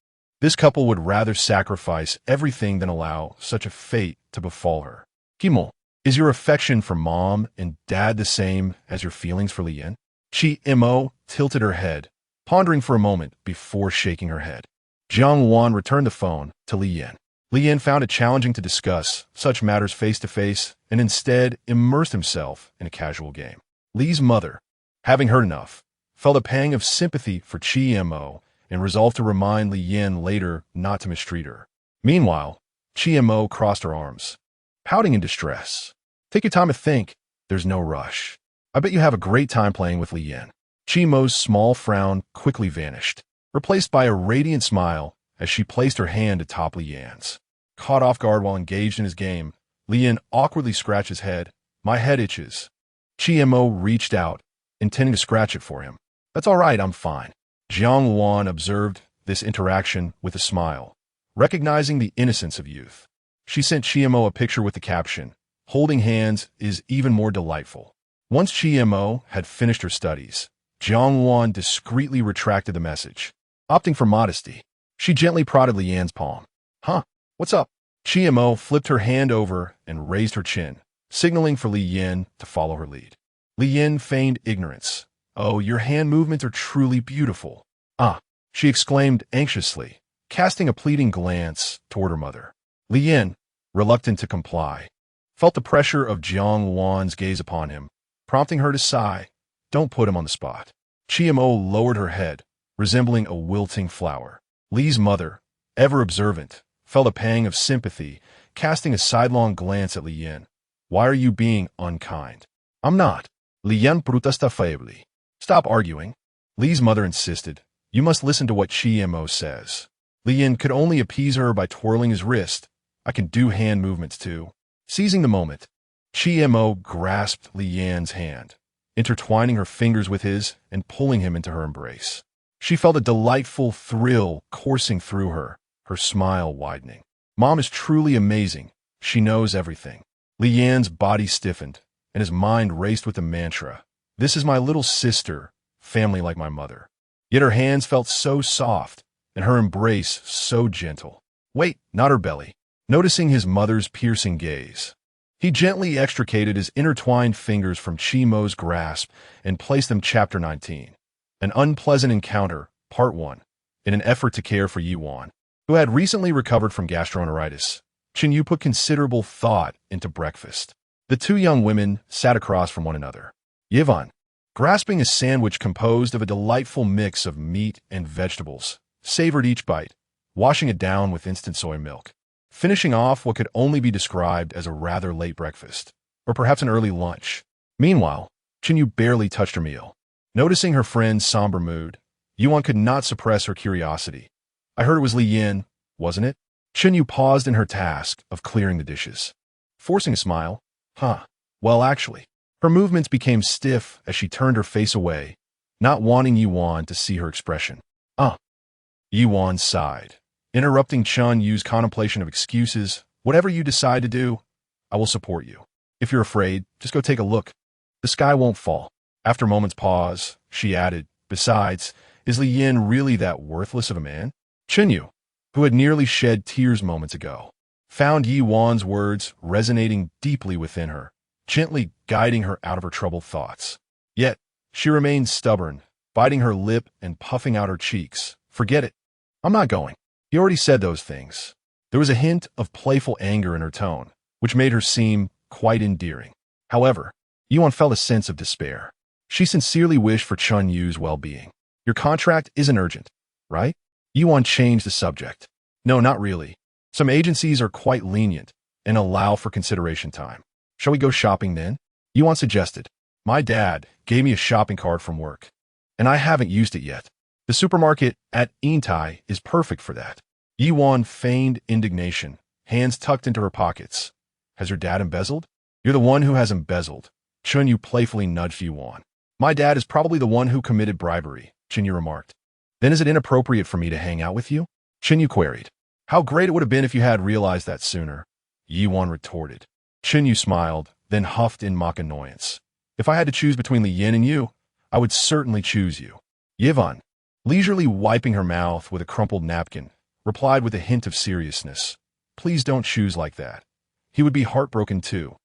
This couple would rather sacrifice everything than allow such a fate to befall her. Qi Mo, is your affection for mom and dad the same as your feelings for Li Yin? Qi Mo tilted her head, pondering for a moment before shaking her head. Jiang Wan returned the phone to Li Yin. Li Yin found it challenging to discuss such matters face-to-face and instead immersed himself in a casual game. Li's mother, having heard enough, felt a pang of sympathy for Qi Mo and resolved to remind Li Yin later not to mistreat her. Meanwhile, Qi Mo crossed her arms, pouting in distress. Take your time to think. There's no rush. I bet you have a great time playing with Li Yan. Chi Mo's small frown quickly vanished, replaced by a radiant smile as she placed her hand atop Li Yan's. Caught off guard while engaged in his game, Li Yan awkwardly scratched his head. My head itches. Chi Mo reached out, intending to scratch it for him. That's all right, I'm fine. Jiang Wan observed this interaction with a smile, recognizing the innocence of youth. She sent Chi Mo a picture with the caption, "Holding hands is even more delightful." Once Chi Mo had finished her studies, Jiang Wan discreetly retracted the message. Opting for modesty, she gently prodded Li Yan's palm. Huh? What's up? Chi Mo flipped her hand over and raised her chin, signaling for Li Yan to follow her lead. Li Yan feigned ignorance. Oh, your hand movements are truly beautiful. Ah, she exclaimed anxiously, casting a pleading glance toward her mother. Li Yan, reluctant to comply, felt the pressure of Jiang Wan's gaze upon him, prompting her to sigh. Don't put him on the spot. Chi Mo lowered her head, resembling a wilting flower. Li's mother, ever observant, felt a pang of sympathy, casting a sidelong glance at Li Yan. Why are you being unkind? I'm not. Li Yan protesta feebly. Stop arguing. Li's mother insisted. You must listen to what Chi Mo says. Li Yan could only appease her by twirling his wrist. I can do hand movements too. Seizing the moment, Chi Mo grasped Li Yan's hand, intertwining her fingers with his and pulling him into her embrace. She felt a delightful thrill coursing through her, her smile widening. Mom is truly amazing. She knows everything. Li Yan's body stiffened, and his mind raced with the mantra, "This is my little sister, family like my mother." Yet her hands felt so soft, and her embrace so gentle. Wait, not her belly. Noticing his mother's piercing gaze, he gently extricated his intertwined fingers from Chi Mo's grasp and placed them. Chapter 19. An Unpleasant Encounter, Part 1. In an effort to care for Yiwan, who had recently recovered from gastroenteritis, Chen Yu put considerable thought into breakfast. The two young women sat across from one another. Yiwan, grasping a sandwich composed of a delightful mix of meat and vegetables, savored each bite, washing it down with instant soy milk, finishing off what could only be described as a rather late breakfast, or perhaps an early lunch. Meanwhile, Chen Yu barely touched her meal. Noticing her friend's somber mood, Yuan could not suppress her curiosity. I heard it was Li Yan, wasn't it? Chen Yu paused in her task of clearing the dishes, forcing a smile. Huh. Well, actually. Her movements became stiff as she turned her face away, not wanting Yuan to see her expression. Yuan sighed, interrupting Chun Yu's contemplation of excuses. Whatever you decide to do, I will support you. If you're afraid, just go take a look. The sky won't fall. After a moment's pause, she added, besides, is Li Yan really that worthless of a man? Chen Yu, who had nearly shed tears moments ago, found Yi Wan's words resonating deeply within her, gently guiding her out of her troubled thoughts. Yet, she remained stubborn, biting her lip and puffing out her cheeks. Forget it. I'm not going. He already said those things. There was a hint of playful anger in her tone, which made her seem quite endearing. However, Yuan felt a sense of despair. She sincerely wished for Chun Yu's well-being. Your contract isn't urgent, right? Yuan changed the subject. No, not really. Some agencies are quite lenient and allow for consideration time. Shall we go shopping then? Yuan suggested. My dad gave me a shopping cart from work, and I haven't used it yet. The supermarket at Intai is perfect for that. Yuan feigned indignation, hands tucked into her pockets. Has your dad embezzled? You're the one who has embezzled. Chun Yu playfully nudged Yuan. My dad is probably the one who committed bribery, Chen Yu remarked. Then is it inappropriate for me to hang out with you? Chen Yu queried. How great it would have been if you had realized that sooner, Yuan retorted. Chen Yu smiled, then huffed in mock annoyance. If I had to choose between Li Yan and you, I would certainly choose you. Yivan, leisurely wiping her mouth with a crumpled napkin, replied with a hint of seriousness. Please don't choose like that. He would be heartbroken too.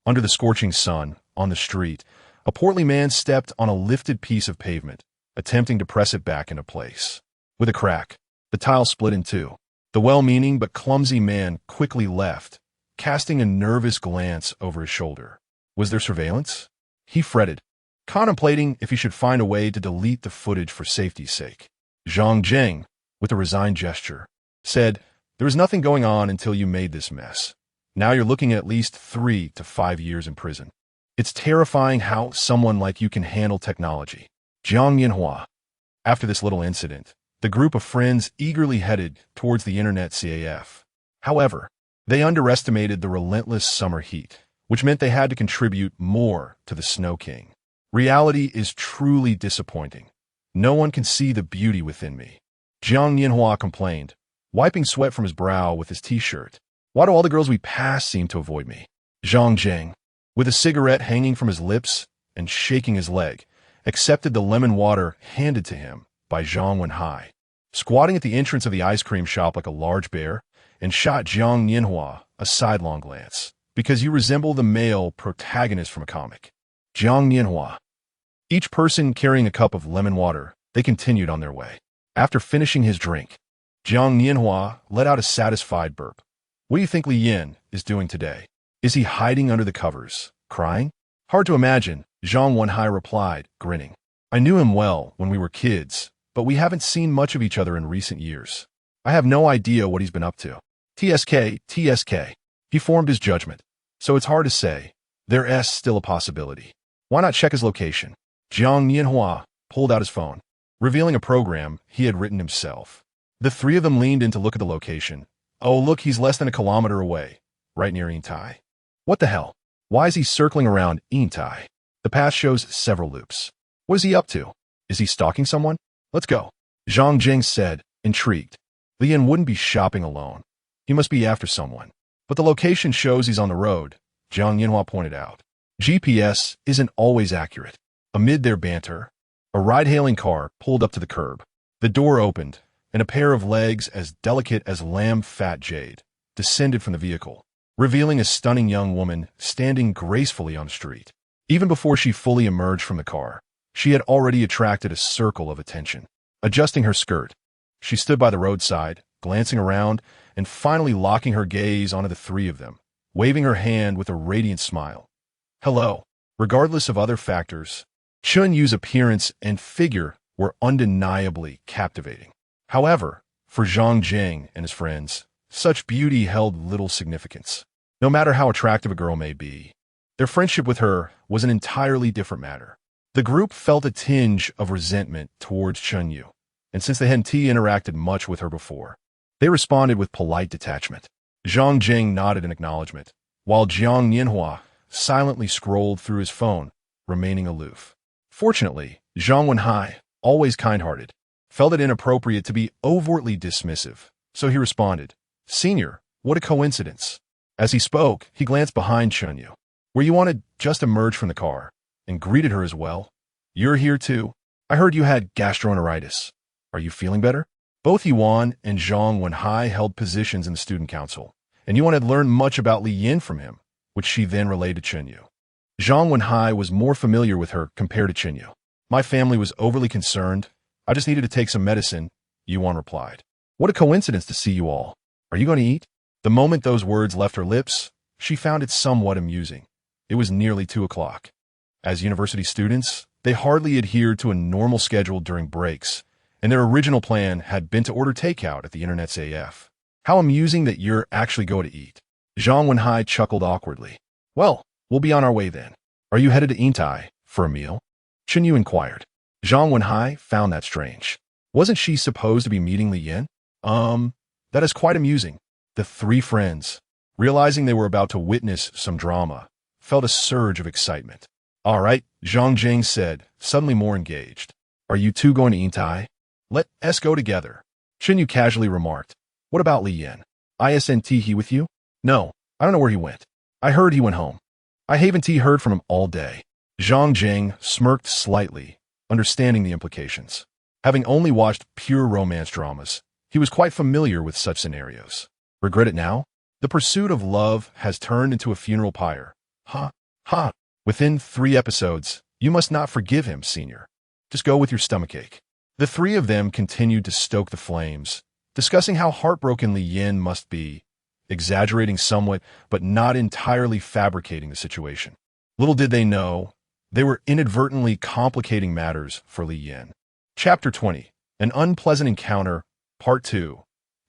Under the scorching sun, on the street, a portly man stepped on a lifted piece of pavement, attempting to press it back into place. With a crack, the tile split in two. The well-meaning but clumsy man quickly left, casting a nervous glance over his shoulder. Was there surveillance? He fretted, contemplating if he should find a way to delete the footage for safety's sake. Zhang Zheng, with a resigned gesture, said, There was nothing going on until you made this mess. Now you're looking at least 3 to 5 years in prison. It's terrifying how someone like you can handle technology. Jiang Yinhua. After this little incident, the group of friends eagerly headed towards the internet CAF. However, they underestimated the relentless summer heat, which meant they had to contribute more to the Snow King. Reality is truly disappointing. No one can see the beauty within me. Jiang Yinhua complained, wiping sweat from his brow with his t-shirt. Why do all the girls we pass seem to avoid me? Zhang Jing, with a cigarette hanging from his lips and shaking his leg, accepted the lemon water handed to him by Zhang Wenhai, squatting at the entrance of the ice cream shop like a large bear, and shot Jiang Yinhua a sidelong glance, because you resemble the male protagonist from a comic. Jiang Yinhua. Each person carrying a cup of lemon water, they continued on their way. After finishing his drink, Jiang Yinhua let out a satisfied burp. What do you think Li Yin is doing today? Is he hiding under the covers, crying? Hard to imagine, Zhang Wenhai replied, grinning. I knew him well when we were kids, but we haven't seen much of each other in recent years. I have no idea what he's been up to. TSK. He formed his judgment, so it's hard to say. There's still a possibility. Why not check his location? Jiang Yinhua pulled out his phone, revealing a program he had written himself. The three of them leaned in to look at the location. Oh, look, he's less than a kilometer away, right near Yintai. What the hell? Why is he circling around Yintai? The path shows several loops. What is he up to? Is he stalking someone? Let's go. Zhang Jing said, intrigued. Li Yin wouldn't be shopping alone. He must be after someone. But the location shows he's on the road, Jiang Yinhua pointed out. GPS isn't always accurate. Amid their banter, a ride-hailing car pulled up to the curb. The door opened, and a pair of legs as delicate as lamb-fat jade descended from the vehicle, revealing a stunning young woman standing gracefully on the street. Even before she fully emerged from the car, she had already attracted a circle of attention. Adjusting her skirt, she stood by the roadside, glancing around, and finally locking her gaze onto the three of them, waving her hand with a radiant smile. Hello. Regardless of other factors, Chun Yu's appearance and figure were undeniably captivating. However, for Zhang Jing and his friends, such beauty held little significance. No matter how attractive a girl may be, their friendship with her was an entirely different matter. The group felt a tinge of resentment towards Chun Yu, and since they hadn't interacted much with her before, they responded with polite detachment. Zhang Jing nodded in acknowledgement, while Jiang Yinhua silently scrolled through his phone, remaining aloof. Fortunately, Zhang Wenhai, always kind-hearted, felt it inappropriate to be overtly dismissive, so he responded, Senior, what a coincidence. As he spoke, he glanced behind Chun Yu, where you wanted just emerged from the car, and greeted her as well. You're here too. I heard you had gastroenteritis. Are you feeling better? Both Yuan and Zhang Wenhai held positions in the student council, and Yuan had learned much about Li Yin from him, which she then relayed to Chun Yu. Zhang Wenhai was more familiar with her compared to Chun Yu. My family was overly concerned. I just needed to take some medicine, Yuan replied. What a coincidence to see you all. Are you going to eat? The moment those words left her lips, she found it somewhat amusing. It was nearly 2 o'clock. As university students, they hardly adhered to a normal schedule during breaks, and their original plan had been to order takeout at the internet's AF. How amusing that you're actually going to eat. Zhang Wenhai chuckled awkwardly. Well, we'll be on our way then. Are you headed to Yintai for a meal? Chun Yu inquired. Zhang Wenhai found that strange. Wasn't she supposed to be meeting Li Yin? That is quite amusing. The three friends, realizing they were about to witness some drama, felt a surge of excitement. All right, Zhang Jing said, suddenly more engaged. Are you two going to Yintai? Let us go together. Chun Yu casually remarked. What about Li Yin? Isn't he with you? No, I don't know where he went. I heard he went home. I haven't heard from him all day. Zhang Jing smirked slightly, understanding the implications. Having only watched pure romance dramas, he was quite familiar with such scenarios. Regret it now? The pursuit of love has turned into a funeral pyre. Ha. Within 3 episodes, you must not forgive him, Senior. Just go with your stomachache. The three of them continued to stoke the flames, discussing how heartbroken Li Yin must be, exaggerating somewhat, but not entirely fabricating the situation. Little did they know, they were inadvertently complicating matters for Li Yin. Chapter 20. An Unpleasant Encounter, Part 2.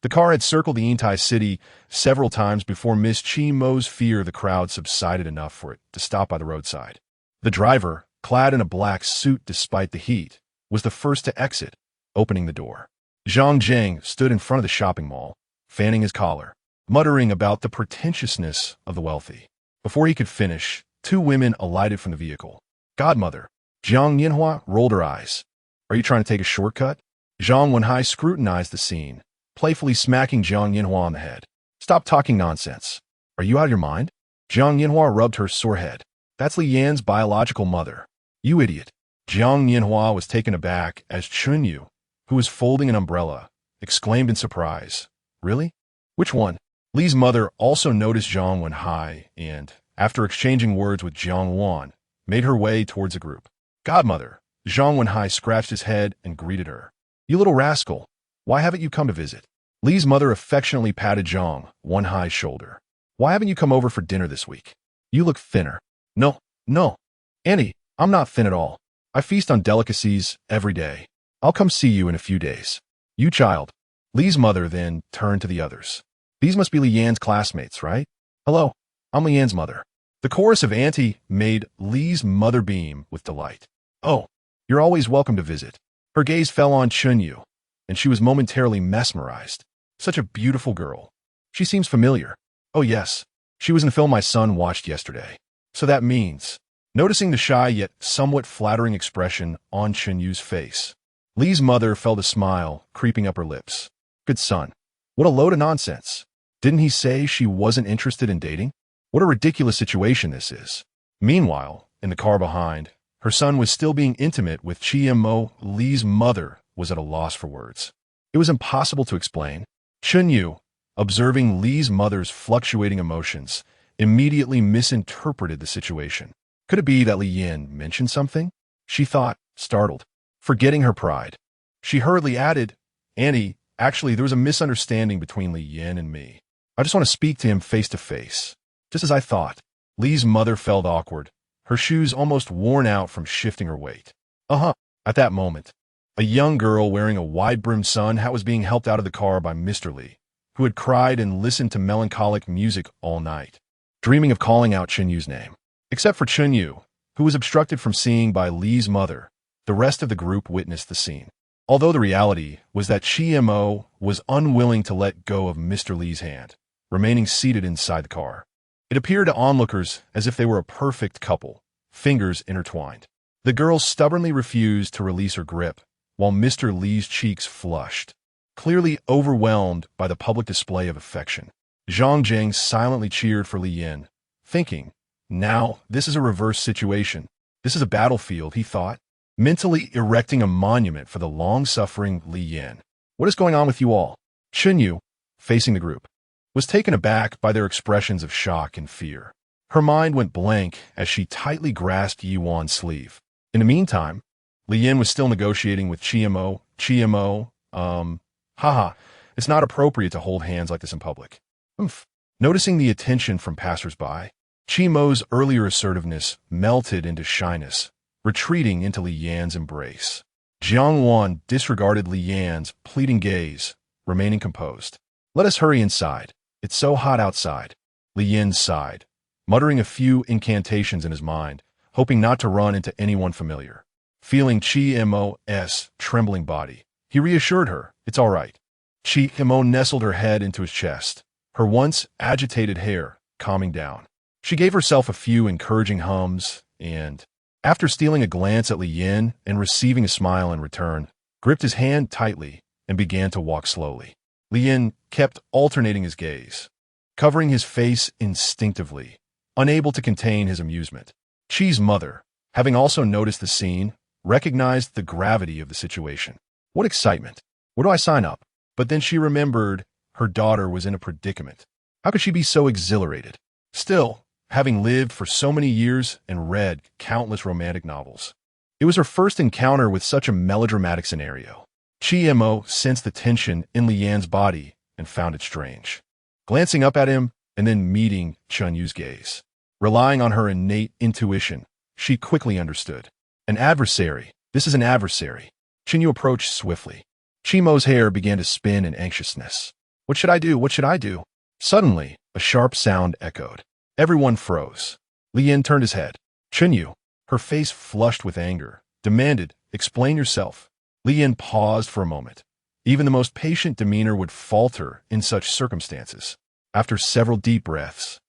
The car had circled the entire city several times before Miss Chi Mo's fear of the crowd subsided enough for it to stop by the roadside. The driver, clad in a black suit despite the heat, was the first to exit, opening the door. Zhang Zheng stood in front of the shopping mall, fanning his collar, muttering about the pretentiousness of the wealthy. Before he could finish, two women alighted from the vehicle. Godmother. Jiang Yinhua rolled her eyes. Are you trying to take a shortcut? Zhang Wenhai scrutinized the scene, playfully smacking Jiang Yinhua on the head. Stop talking nonsense. Are you out of your mind? Jiang Yinhua rubbed her sore head. That's Li Yan's biological mother. You idiot. Jiang Yinhua was taken aback as Chunyu, who was folding an umbrella, exclaimed in surprise. Really? Which one? Li's mother also noticed Zhang Wenhai and, after exchanging words with Jiang Wan, made her way towards the group. Godmother. Zhang Wenhai scratched his head and greeted her. You little rascal. Why haven't you come to visit? Li's mother affectionately patted Zhang Wenhai's shoulder. Why haven't you come over for dinner this week? You look thinner. No. Annie, I'm not thin at all. I feast on delicacies every day. I'll come see you in a few days. You child. Li's mother then turned to the others. These must be Li Yan's classmates, right? Hello, I'm Li Yan's mother. The chorus of Auntie made Li's mother beam with delight. Oh, you're always welcome to visit. Her gaze fell on Chunyu, and she was momentarily mesmerized. Such a beautiful girl. She seems familiar. Oh yes, she was in the film my son watched yesterday. So that means, noticing the shy yet somewhat flattering expression on Chunyu's face, Li's mother felt a smile creeping up her lips. Good son. What a load of nonsense. Didn't he say she wasn't interested in dating? What a ridiculous situation this is. Meanwhile, in the car behind, her son was still being intimate with Chi Mo. Li's mother was at a loss for words. It was impossible to explain. Chunyu, observing Li's mother's fluctuating emotions, immediately misinterpreted the situation. Could it be that Li Yan mentioned something? She thought, startled. Forgetting her pride, she hurriedly added, Annie, actually, there was a misunderstanding between Li Yan and me. I just want to speak to him face to face. Just as I thought. Li's mother felt awkward, her shoes almost worn out from shifting her weight. At that moment, a young girl wearing a wide-brimmed sun hat was being helped out of the car by Mr. Li, who had cried and listened to melancholic music all night, dreaming of calling out Chunyu's name. Except for Chunyu, who was obstructed from seeing by Li's mother, the rest of the group witnessed the scene. Although the reality was that Chi Mo was unwilling to let go of Mr. Li's hand, remaining seated inside the car. It appeared to onlookers as if they were a perfect couple, fingers intertwined. The girl stubbornly refused to release her grip, while Mr. Li's cheeks flushed, clearly overwhelmed by the public display of affection. Zhang Zheng silently cheered for Li Yan, thinking, now this is a reverse situation. This is a battlefield, he thought, mentally erecting a monument for the long-suffering Li Yan. What is going on with you all? Chunyu, facing the group, was taken aback by their expressions of shock and fear. Her mind went blank as she tightly grasped Yi Wan's sleeve. In the meantime, Li Yan was still negotiating with Chi Mo. It's not appropriate to hold hands like this in public. Noticing the attention from passers-by, Chi Mo's earlier assertiveness melted into shyness, retreating into Li Yan's embrace. Jiang Wan disregarded Li Yan's pleading gaze, remaining composed. Let us hurry inside. It's so hot outside. Li Yan sighed, muttering a few incantations in his mind, hoping not to run into anyone familiar. Feeling Chi Mo's trembling body, he reassured her, it's all right. Chi Mo nestled her head into his chest, her once agitated hair calming down. She gave herself a few encouraging hums and, after stealing a glance at Li Yan and receiving a smile in return, gripped his hand tightly and began to walk slowly. Li Yan kept alternating his gaze, covering his face instinctively, unable to contain his amusement. Chi's mother, having also noticed the scene, recognized the gravity of the situation. What excitement! Where do I sign up? But then she remembered her daughter was in a predicament. How could she be so exhilarated? Still, having lived for so many years and read countless romantic novels, it was her first encounter with such a melodramatic scenario. Chi Mo sensed the tension in Li Yan's body and found it strange. Glancing up at him and then meeting Chunyu's gaze, relying on her innate intuition, she quickly understood. An adversary. This is an adversary. Chunyu approached swiftly. Chi Mo's hair began to spin in anxiousness. What should I do? What should I do? Suddenly, a sharp sound echoed. Everyone froze. Li Yin turned his head. Chenyu, her face flushed with anger, demanded, "Explain yourself." Li Yin paused for a moment. Even the most patient demeanor would falter in such circumstances. After several deep breaths,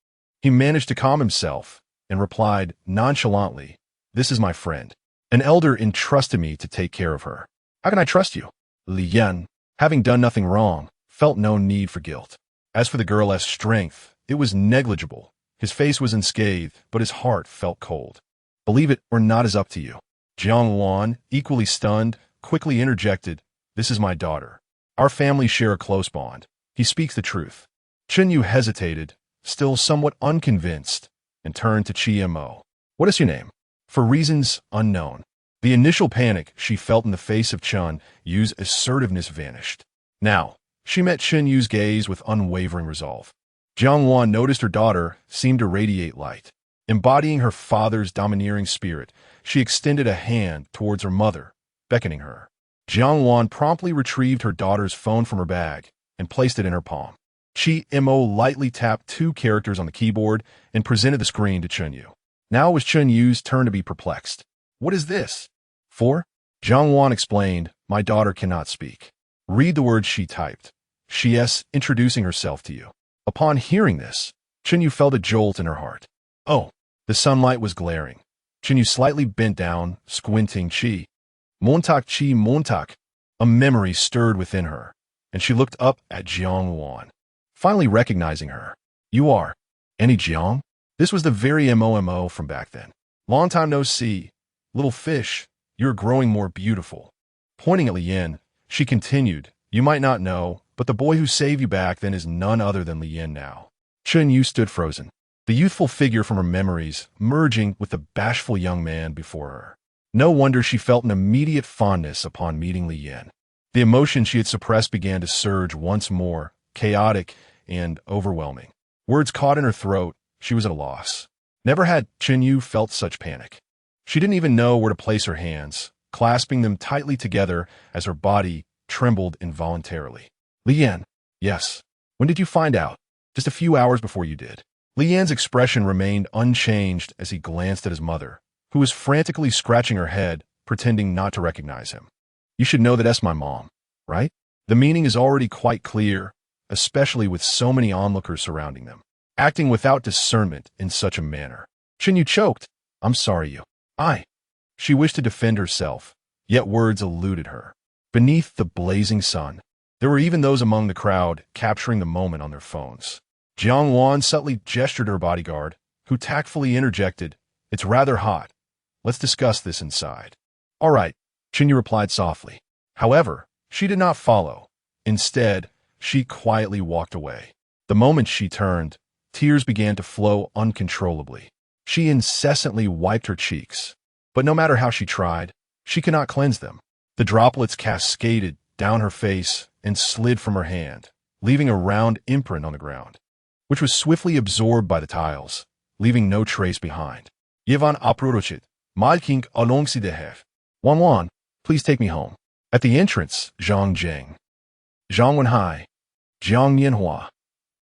he managed to calm himself and replied nonchalantly, "This is my friend. An elder entrusted me to take care of her. How can I trust you?" Li Yin, having done nothing wrong, felt no need for guilt. As for the girl's strength, it was negligible. His face was unscathed, but his heart felt cold. "Believe it or not is up to you." Jiang Wan, equally stunned, quickly interjected, "This is my daughter. Our families share a close bond. He speaks the truth." Chenyu hesitated, still somewhat unconvinced, and turned to Chi Mo. "What is your name?" For reasons unknown, the initial panic she felt in the face of Chun Yu's assertiveness vanished. Now, she met Chen Yu's gaze with unwavering resolve. Jiang Wan noticed her daughter seemed to radiate light. Embodying her father's domineering spirit, she extended a hand towards her mother, beckoning her. Jiang Wan promptly retrieved her daughter's phone from her bag and placed it in her palm. Chi Mo lightly tapped 2 characters on the keyboard and presented the screen to Chen Yu. Now it was Chen Yu's turn to be perplexed. "What is this?" "For?" Jiang Wan explained, "My daughter cannot speak. Read the words she typed. She is introducing herself to you." Upon hearing this, Chen Yu felt a jolt in her heart. Oh, the sunlight was glaring. Chen Yu slightly bent down, squinting. "Chi. Montak Chi Montak." A memory stirred within her, and she looked up at Jiang Wan, finally recognizing her. "You are Annie Jiang?" This was the very MOMO from back then. "Long time no see. Little fish, you're growing more beautiful." Pointing at Li Yin, she continued, "You might not know, but the boy who saved you back then is none other than Li Yin now." Chen Yu stood frozen, the youthful figure from her memories merging with the bashful young man before her. No wonder she felt an immediate fondness upon meeting Li Yin. The emotion she had suppressed began to surge once more, chaotic and overwhelming. Words caught in her throat, she was at a loss. Never had Chen Yu felt such panic. She didn't even know where to place her hands, clasping them tightly together as her body trembled involuntarily. "Li Yin." "Yes. When did you find out?" "Just a few hours before you did." Li Yin's expression remained unchanged as he glanced at his mother, who was frantically scratching her head, pretending not to recognize him. "You should know that that's my mom, right?" The meaning is already quite clear, especially with so many onlookers surrounding them. Acting without discernment in such a manner. Chen Yu choked. "I'm sorry, you. She wished to defend herself, yet words eluded her. Beneath the blazing sun, there were even those among the crowd capturing the moment on their phones. Jiang Wan subtly gestured to her bodyguard, who tactfully interjected, "It's rather hot. Let's discuss this inside." "All right," Chen Yu replied softly. However, she did not follow. Instead, she quietly walked away. The moment she turned, tears began to flow uncontrollably. She incessantly wiped her cheeks, but no matter how she tried, she could not cleanse them. The droplets cascaded down her face and slid from her hand, leaving a round imprint on the ground, which was swiftly absorbed by the tiles, leaving no trace behind. "Yevan Aprurochit, Malking Alongsidehev. Wan, please take me home." At the entrance, Zhang Jing. Zhang Wenhai. Jiang Yanhua.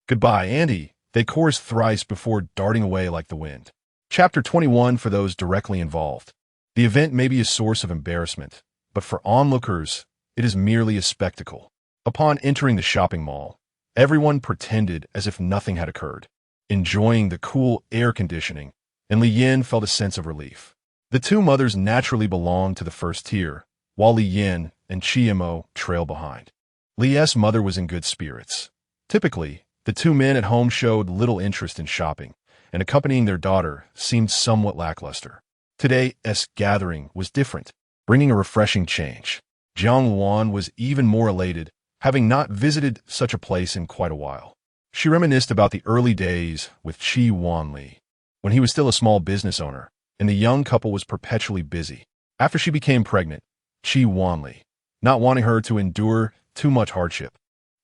"Goodbye, Andy," they chorused thrice before darting away like the wind. Chapter 21 for those directly involved. The event may be a source of embarrassment, but for onlookers, it is merely a spectacle. Upon entering the shopping mall, everyone pretended as if nothing had occurred, enjoying the cool air conditioning, and Li Yin felt a sense of relief. The 2 mothers naturally belonged to the first tier, while Li Yin and Chi Mo trailed behind. Li's mother was in good spirits. Typically, the 2 men at home showed little interest in shopping, and accompanying their daughter seemed somewhat lackluster. Today's gathering was different, bringing a refreshing change. Jiang Wan was even more elated, having not visited such a place in quite a while. She reminisced about the early days with Chi Wan Li, when he was still a small business owner, and the young couple was perpetually busy. After she became pregnant, Chi Wan Li, not wanting her to endure too much hardship,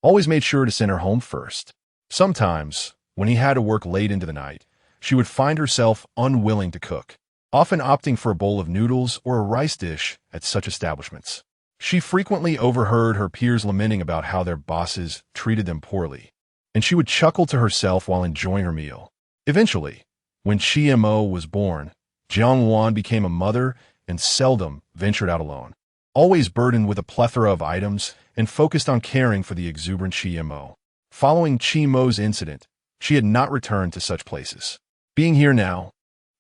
always made sure to send her home first. Sometimes, when he had to work late into the night, she would find herself unwilling to cook, often opting for a bowl of noodles or a rice dish at such establishments. She frequently overheard her peers lamenting about how their bosses treated them poorly, and she would chuckle to herself while enjoying her meal. Eventually, when Chiemo was born, Jiangwan became a mother and seldom ventured out alone. Always burdened with a plethora of items and focused on caring for the exuberant Chiemo. Following Chimo's incident, she had not returned to such places. Being here now,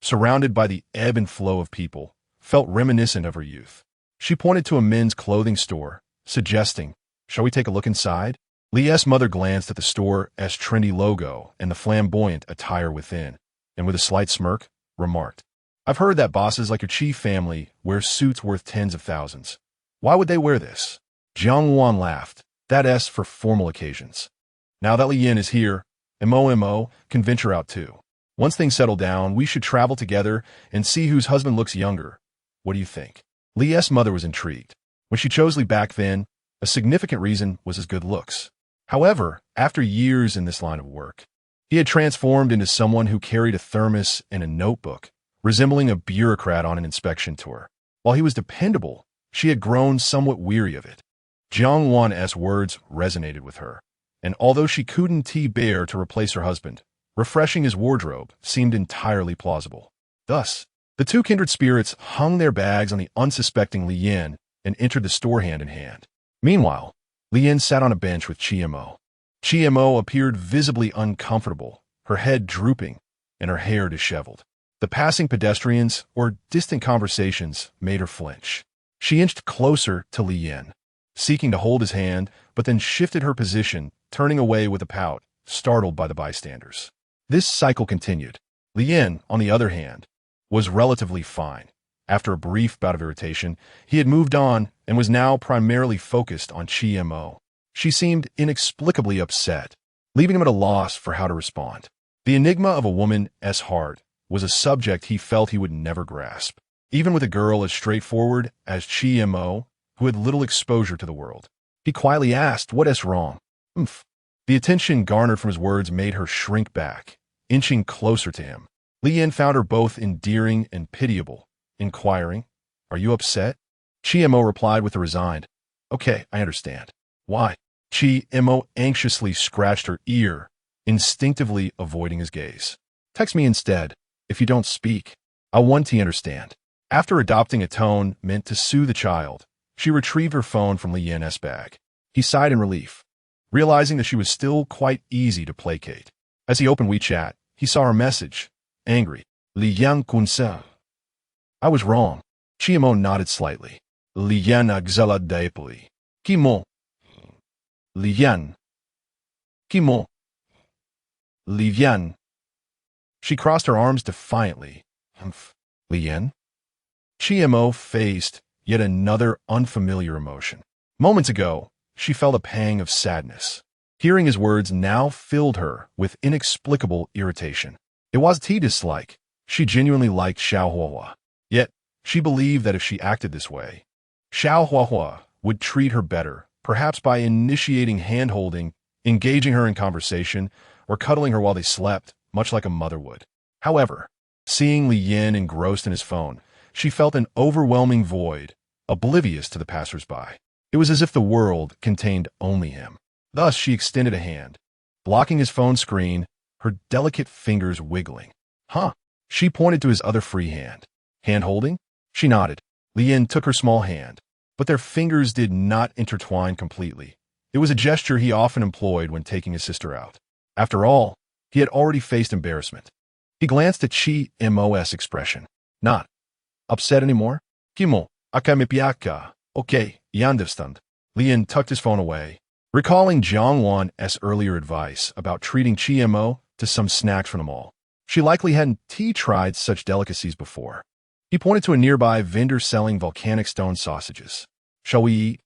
surrounded by the ebb and flow of people, felt reminiscent of her youth. She pointed to a men's clothing store, suggesting, "Shall we take a look inside?" Li's mother glanced at the store's trendy logo and the flamboyant attire within, and with a slight smirk, remarked, "I've heard that bosses like your Chi family wear suits worth tens of thousands. Why would they wear this?" Jiangwan laughed. "That's for formal occasions. Now that Li Yin is here, Mo can venture out too. Once things settle down, we should travel together and see whose husband looks younger. What do you think?" Li's mother was intrigued. When she chose Li back then, a significant reason was his good looks. However, after years in this line of work, he had transformed into someone who carried a thermos and a notebook, resembling a bureaucrat on an inspection tour. While he was dependable, she had grown somewhat weary of it. Jiangwan's words resonated with her, and although she couldn't bear to replace her husband, refreshing his wardrobe seemed entirely plausible. Thus, the two kindred spirits hung their bags on the unsuspecting Li Yin and entered the store hand in hand. Meanwhile, Li Yin sat on a bench with Chiemo. Chiemo appeared visibly uncomfortable, her head drooping and her hair disheveled. The passing pedestrians or distant conversations made her flinch. She inched closer to Li Yin, seeking to hold his hand, but then shifted her position, turning away with a pout, startled by the bystanders. This cycle continued. Li Yin, on the other hand, was relatively fine. After a brief bout of irritation, he had moved on and was now primarily focused on Chiemo. She seemed inexplicably upset, leaving him at a loss for how to respond. The enigma of a woman's heart was a subject he felt he would never grasp, even with a girl as straightforward as Chiemo, who had little exposure to the world. He quietly asked, "What is wrong?" The attention garnered from his words made her shrink back, inching closer to him. Li Yin found her both endearing and pitiable, inquiring, "Are you upset?" Chiemo replied with a resigned, "Okay, I understand." "Why?" Chiemo anxiously scratched her ear, instinctively avoiding his gaze. "Text me instead, if you don't speak. I want to understand." After adopting a tone meant to soothe the child, she retrieved her phone from Li Yin's bag. He sighed in relief, realizing that she was still quite easy to placate. As he opened WeChat, he saw her message, angry. "Li Yan Kunsa." "I was wrong." Chiemo nodded slightly. "Li Yan Agzala Daipoli." "Kimo." "Li Yan." "Kimo." "Li Yan." She crossed her arms defiantly. "Li Yan?" Chiemo faced yet another unfamiliar emotion. Moments ago, she felt a pang of sadness. Hearing his words now filled her with inexplicable irritation. It wasn't he dislike. She genuinely liked Xiao Huahua. Yet, she believed that if she acted this way, Xiao Huahua would treat her better, perhaps by initiating hand-holding, engaging her in conversation, or cuddling her while they slept, much like a mother would. However, seeing Li Yin engrossed in his phone, she felt an overwhelming void, oblivious to the passers-by. It was as if the world contained only him. Thus, she extended a hand, blocking his phone screen, her delicate fingers wiggling. "Huh?" She pointed to his other free hand. "Hand-holding?" She nodded. Li Yin took her small hand, but their fingers did not intertwine completely. It was a gesture he often employed when taking his sister out. After all, he had already faced embarrassment. He glanced at Chiemo's expression. "Not upset anymore?" "Kimo, akamipiaka. Okay, you understand." Li Yin tucked his phone away, recalling Jiangwan's earlier advice about treating Chiemo to some snacks from the mall. She likely hadn't tried such delicacies before. He pointed to a nearby vendor selling volcanic stone sausages. "Shall we eat?"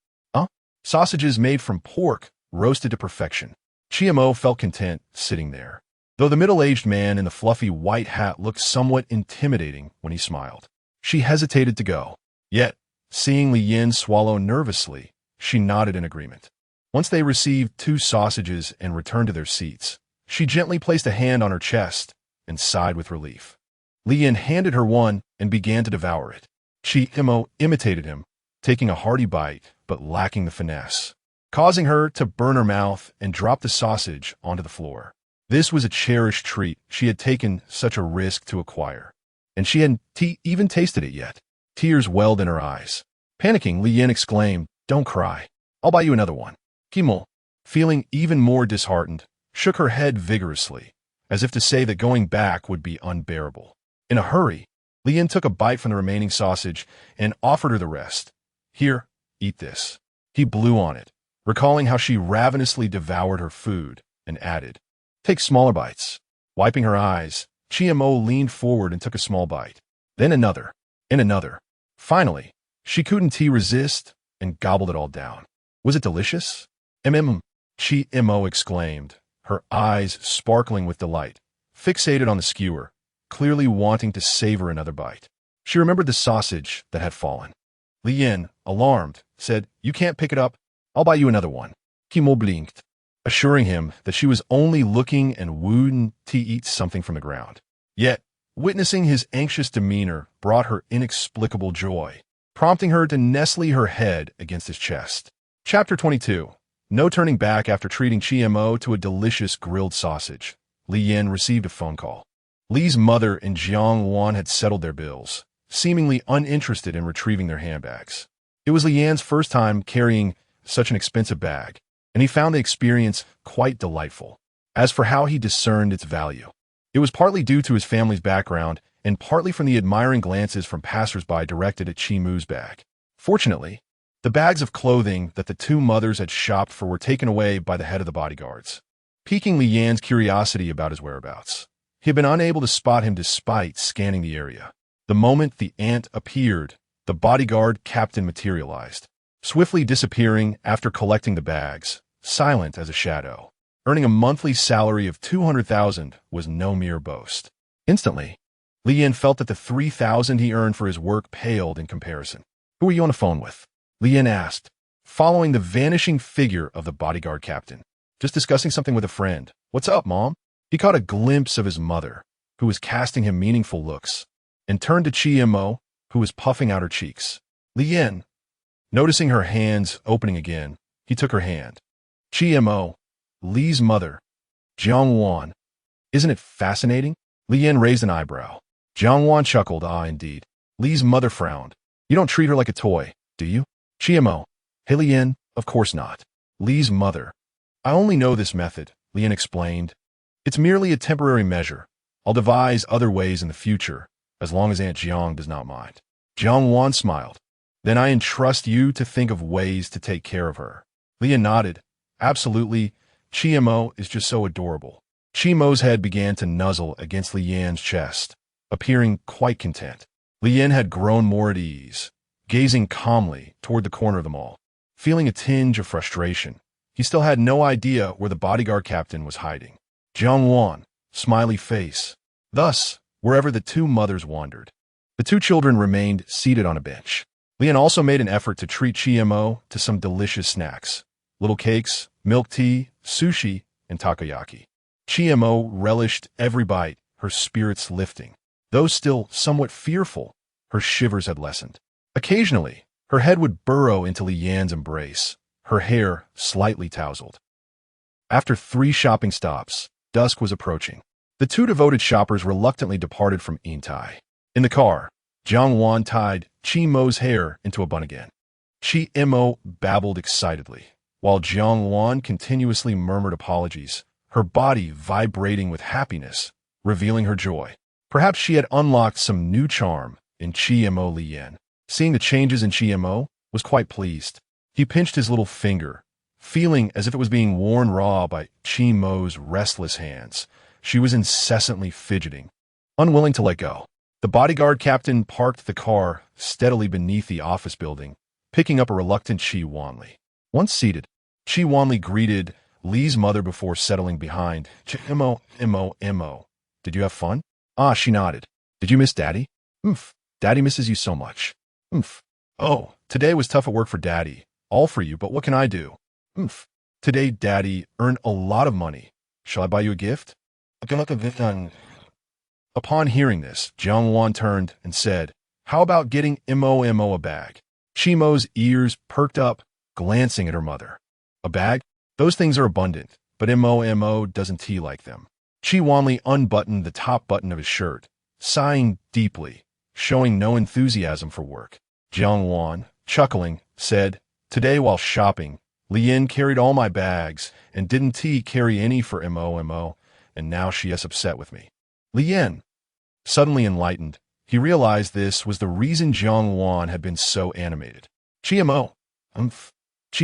Sausages made from pork, roasted to perfection. Chiemo felt content sitting there, though the middle-aged man in the fluffy white hat looked somewhat intimidating when he smiled. She hesitated to go. Yet, seeing Li Yin swallow nervously, she nodded in agreement. Once they received 2 sausages and returned to their seats, she gently placed a hand on her chest and sighed with relief. Li Yin handed her one and began to devour it. Chiemo imitated him, taking a hearty bite but lacking the finesse, causing her to burn her mouth and drop the sausage onto the floor. This was a cherished treat she had taken such a risk to acquire, and she hadn't even tasted it yet. Tears welled in her eyes. Panicking, Li Yin exclaimed, "Don't cry. I'll buy you another one." Kimo, feeling even more disheartened, shook her head vigorously, as if to say that going back would be unbearable. In a hurry, Li Yin took a bite from the remaining sausage and offered her the rest. "Here, eat this." He blew on it, recalling how she ravenously devoured her food, and added, "Take smaller bites." Wiping her eyes, Chiemo leaned forward and took a small bite. Then another, and another. Finally, she couldn't resist and gobbled it all down. Was it delicious? Chiemo exclaimed, her eyes sparkling with delight, fixated on the skewer, clearly wanting to savor another bite. She remembered the sausage that had fallen. Li Yin, alarmed, said, "You can't pick it up. I'll buy you another one." Kimo blinked, assuring him that she was only looking and wooing to eat something from the ground. Yet, witnessing his anxious demeanor brought her inexplicable joy, prompting her to nestle her head against his chest. Chapter 22. No turning back after treating Chiemo to a delicious grilled sausage. Li Yin received a phone call. Li's mother and Jiang Wan had settled their bills, seemingly uninterested in retrieving their handbags. It was Li Yan's first time carrying such an expensive bag, and he found the experience quite delightful. As for how he discerned its value, it was partly due to his family's background and partly from the admiring glances from passersby directed at Chimu's bag. Fortunately, the bags of clothing that the two mothers had shopped for were taken away by the head of the bodyguards, piquing Li Yan's curiosity about his whereabouts. He had been unable to spot him despite scanning the area. The moment the aunt appeared, the bodyguard captain materialized, swiftly disappearing after collecting the bags, silent as a shadow. Earning a monthly salary of 200,000 was no mere boast. Instantly, Li Yin felt that the 3,000 he earned for his work paled in comparison. "Who are you on the phone with?" Li Yin asked, following the vanishing figure of the bodyguard captain. "Just discussing something with a friend." "What's up, Mom?" He caught a glimpse of his mother, who was casting him meaningful looks, and turned to Chiemo, who was puffing out her cheeks. Li Yin, noticing her hands opening again, he took her hand. "Chiemo, Li's mother, Jiang Wan. Isn't it fascinating?" Li Yin raised an eyebrow. Jiang Wan chuckled, "Ah, indeed." Li's mother frowned. "You don't treat her like a toy, do you?" Chiemo, "Hey, Li Yin, of course not." Li's mother, "I only know this method," Li Yin explained. "It's merely a temporary measure. I'll devise other ways in the future, as long as Aunt Jiang does not mind." Jiang Wan smiled. "Then I entrust you to think of ways to take care of her." Li Yin nodded. "Absolutely. Chiemo is just so adorable." Chimo's head began to nuzzle against Li Yan's chest, appearing quite content. Li Yin had grown more at ease, gazing calmly toward the corner of the mall. Feeling a tinge of frustration, he still had no idea where the bodyguard captain was hiding. Jiang Wan, smiley face. Thus, wherever the two mothers wandered, the two children remained seated on a bench. Li Yin also made an effort to treat Chiemo to some delicious snacks. Little cakes, milk tea, sushi, and takoyaki. Chiemo relished every bite, her spirits lifting. Though still somewhat fearful, her shivers had lessened. Occasionally, her head would burrow into Li Yan's embrace, her hair slightly tousled. After 3 shopping stops, dusk was approaching. The two devoted shoppers reluctantly departed from Intai. In the car, Jiang Wan tied Chimo's hair into a bun again. Chiemo babbled excitedly, while Jiang Wan continuously murmured apologies, her body vibrating with happiness, revealing her joy. Perhaps she had unlocked some new charm in Chiemo. Li Yin, seeing the changes in Chiemo, was quite pleased. He pinched his little finger, feeling as if it was being worn raw by Chimo's restless hands. She was incessantly fidgeting, unwilling to let go. The bodyguard captain parked the car steadily beneath the office building, picking up a reluctant Chi Wanli. Once seated, Chi Wanli greeted Li's mother before settling behind. Imo. Did you have fun? Ah, she nodded. Did you miss Daddy? Daddy misses you so much. Oh, today was tough at work for Daddy. All for you, but what can I do? Today Daddy earned a lot of money. Shall I buy you a gift? Upon hearing this, Jiang Wan turned and said, "How about getting Imo a bag?" Chimo's ears perked up, glancing at her mother. A bag? Those things are abundant, but Mo doesn't tea like them. Chi Wanli unbuttoned the top button of his shirt, sighing deeply, showing no enthusiasm for work. Jiang Wan, chuckling, said, "Today while shopping, Lian carried all my bags and didn't T carry any for Mo, and now she is upset with me." Lian, suddenly enlightened, he realized this was the reason Jiang Wan had been so animated. "Chi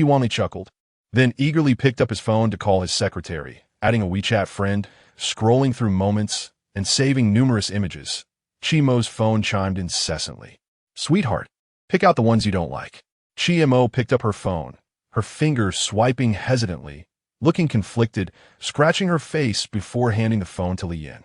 Wanli chuckled, then eagerly picked up his phone to call his secretary, adding a WeChat friend, scrolling through moments, and saving numerous images. Chi Mo's phone chimed incessantly. "Sweetheart, pick out the ones you don't like." Chi Mo picked up her phone, her fingers swiping hesitantly, looking conflicted, scratching her face before handing the phone to Lian.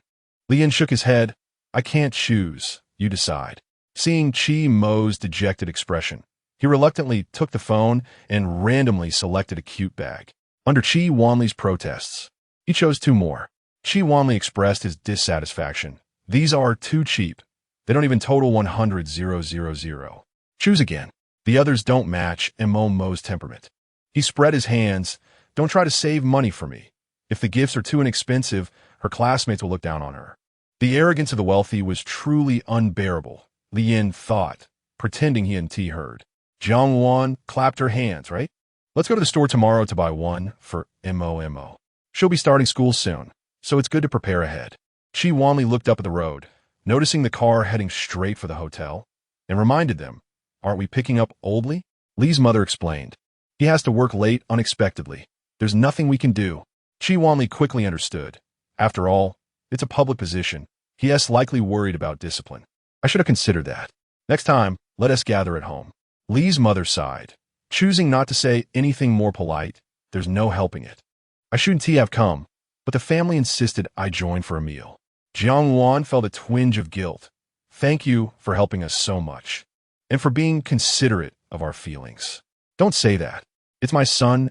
Lian shook his head. "I can't choose, you decide." Seeing Chi Mo's dejected expression, he reluctantly took the phone and randomly selected a cute bag. Under Chi Wanli's protests, he chose two more. Chi Wanli expressed his dissatisfaction. "These are too cheap. They don't even total 100,000. Choose again. The others don't match Mo's temperament." He spread his hands. "Don't try to save money for me. If the gifts are too inexpensive, her classmates will look down on her." The arrogance of the wealthy was truly unbearable, Lian thought, pretending he hadn't heard. Jiang Wan clapped her hands, "Right? Let's go to the store tomorrow to buy one for Mo. She'll be starting school soon, so it's good to prepare ahead." Chi Wanli looked up at the road, noticing the car heading straight for the hotel, and reminded them, "Aren't we picking up Oldly?" Lee's mother explained. "He has to work late unexpectedly. There's nothing we can do." Chi Wanli quickly understood. After all, it's a public position. He is likely worried about discipline. "I should have considered that. Next time, let us gather at home." Lee's mother sighed, choosing not to say anything more polite. There's no helping it. "I shouldn't have come, but the family insisted I join for a meal." Jiang Wan felt a twinge of guilt. "Thank you for helping us so much, and for being considerate of our feelings." "Don't say that. It's my son's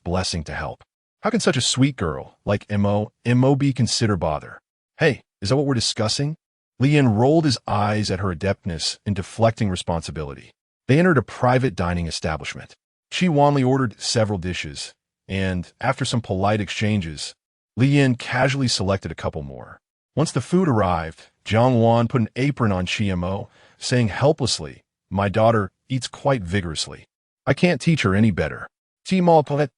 blessing to help. How can such a sweet girl like Mo be considered bother?" "Hey, is that what we're discussing?" Lian rolled his eyes at her adeptness in deflecting responsibility. They entered a private dining establishment. Chi Wanli ordered several dishes, and, after some polite exchanges, Lian casually selected a couple more. Once the food arrived, Jiang Wan put an apron on Chi Mo, saying helplessly, "My daughter eats quite vigorously. I can't teach her any better." Chi Mo put,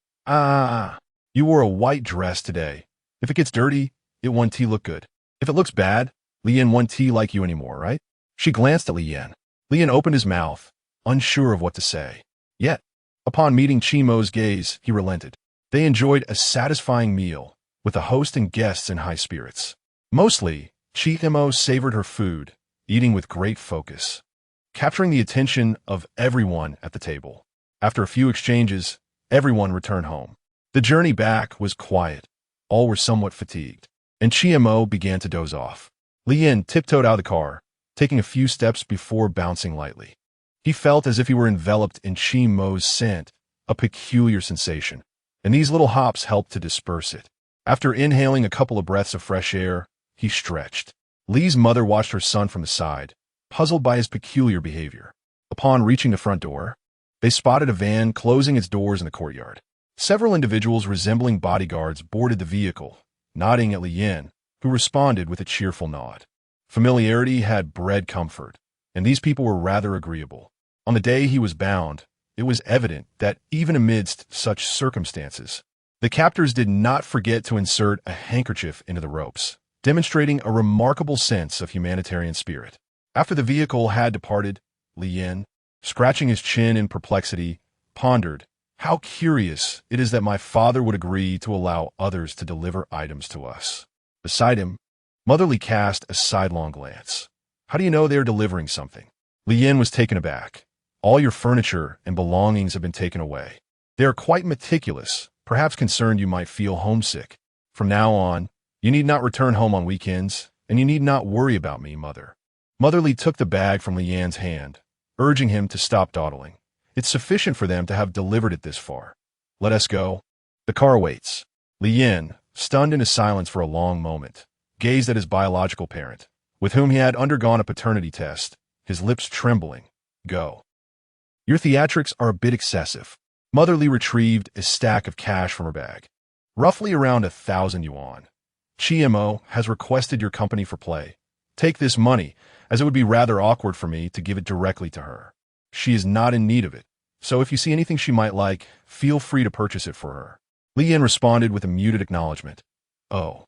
"You wore a white dress today. If it gets dirty, it won't look good. If it looks bad, Lian won't like you anymore, right?" She glanced at Lian. Lian opened his mouth, unsure of what to say. Yet, upon meeting Chi Mo's gaze, he relented. They enjoyed a satisfying meal, with the host and guests in high spirits. Mostly, Chi Mo savored her food, eating with great focus, capturing the attention of everyone at the table. After a few exchanges, everyone returned home. The journey back was quiet. All were somewhat fatigued, and Chi Mo began to doze off. Lian tiptoed out of the car, taking a few steps before bouncing lightly. He felt as if he were enveloped in Chi Mo's scent, a peculiar sensation, and these little hops helped to disperse it. After inhaling a couple of breaths of fresh air, he stretched. Lee's mother watched her son from the side, puzzled by his peculiar behavior. Upon reaching the front door, they spotted a van closing its doors in the courtyard. Several individuals resembling bodyguards boarded the vehicle, nodding at Lian, who responded with a cheerful nod. Familiarity had bred comfort, and these people were rather agreeable. On the day he was bound, it was evident that even amidst such circumstances, the captors did not forget to insert a handkerchief into the ropes, demonstrating a remarkable sense of humanitarian spirit. After the vehicle had departed, Lian, scratching his chin in perplexity, pondered, "How curious it is that my father would agree to allow others to deliver items to us." Beside him, Motherly cast a sidelong glance. "How do you know they are delivering something?" Lian was taken aback. "All your furniture and belongings have been taken away. They are quite meticulous, perhaps concerned you might feel homesick. From now on, you need not return home on weekends, and you need not worry about me, Mother." Motherly took the bag from Lian's hand, urging him to stop dawdling. "It's sufficient for them to have delivered it this far. Let us go. The car waits." Lian, stunned into silence for a long moment, gazed at his biological parent, with whom he had undergone a paternity test, his lips trembling. "Go. Your theatrics are a bit excessive." Mother Li retrieved a stack of cash from her bag, roughly around 1,000 yuan. Mo has requested your company for play. Take this money, as it would be rather awkward for me to give it directly to her. She is not in need of it, so if you see anything she might like, feel free to purchase it for her. Li Yin responded with a muted acknowledgement. Oh.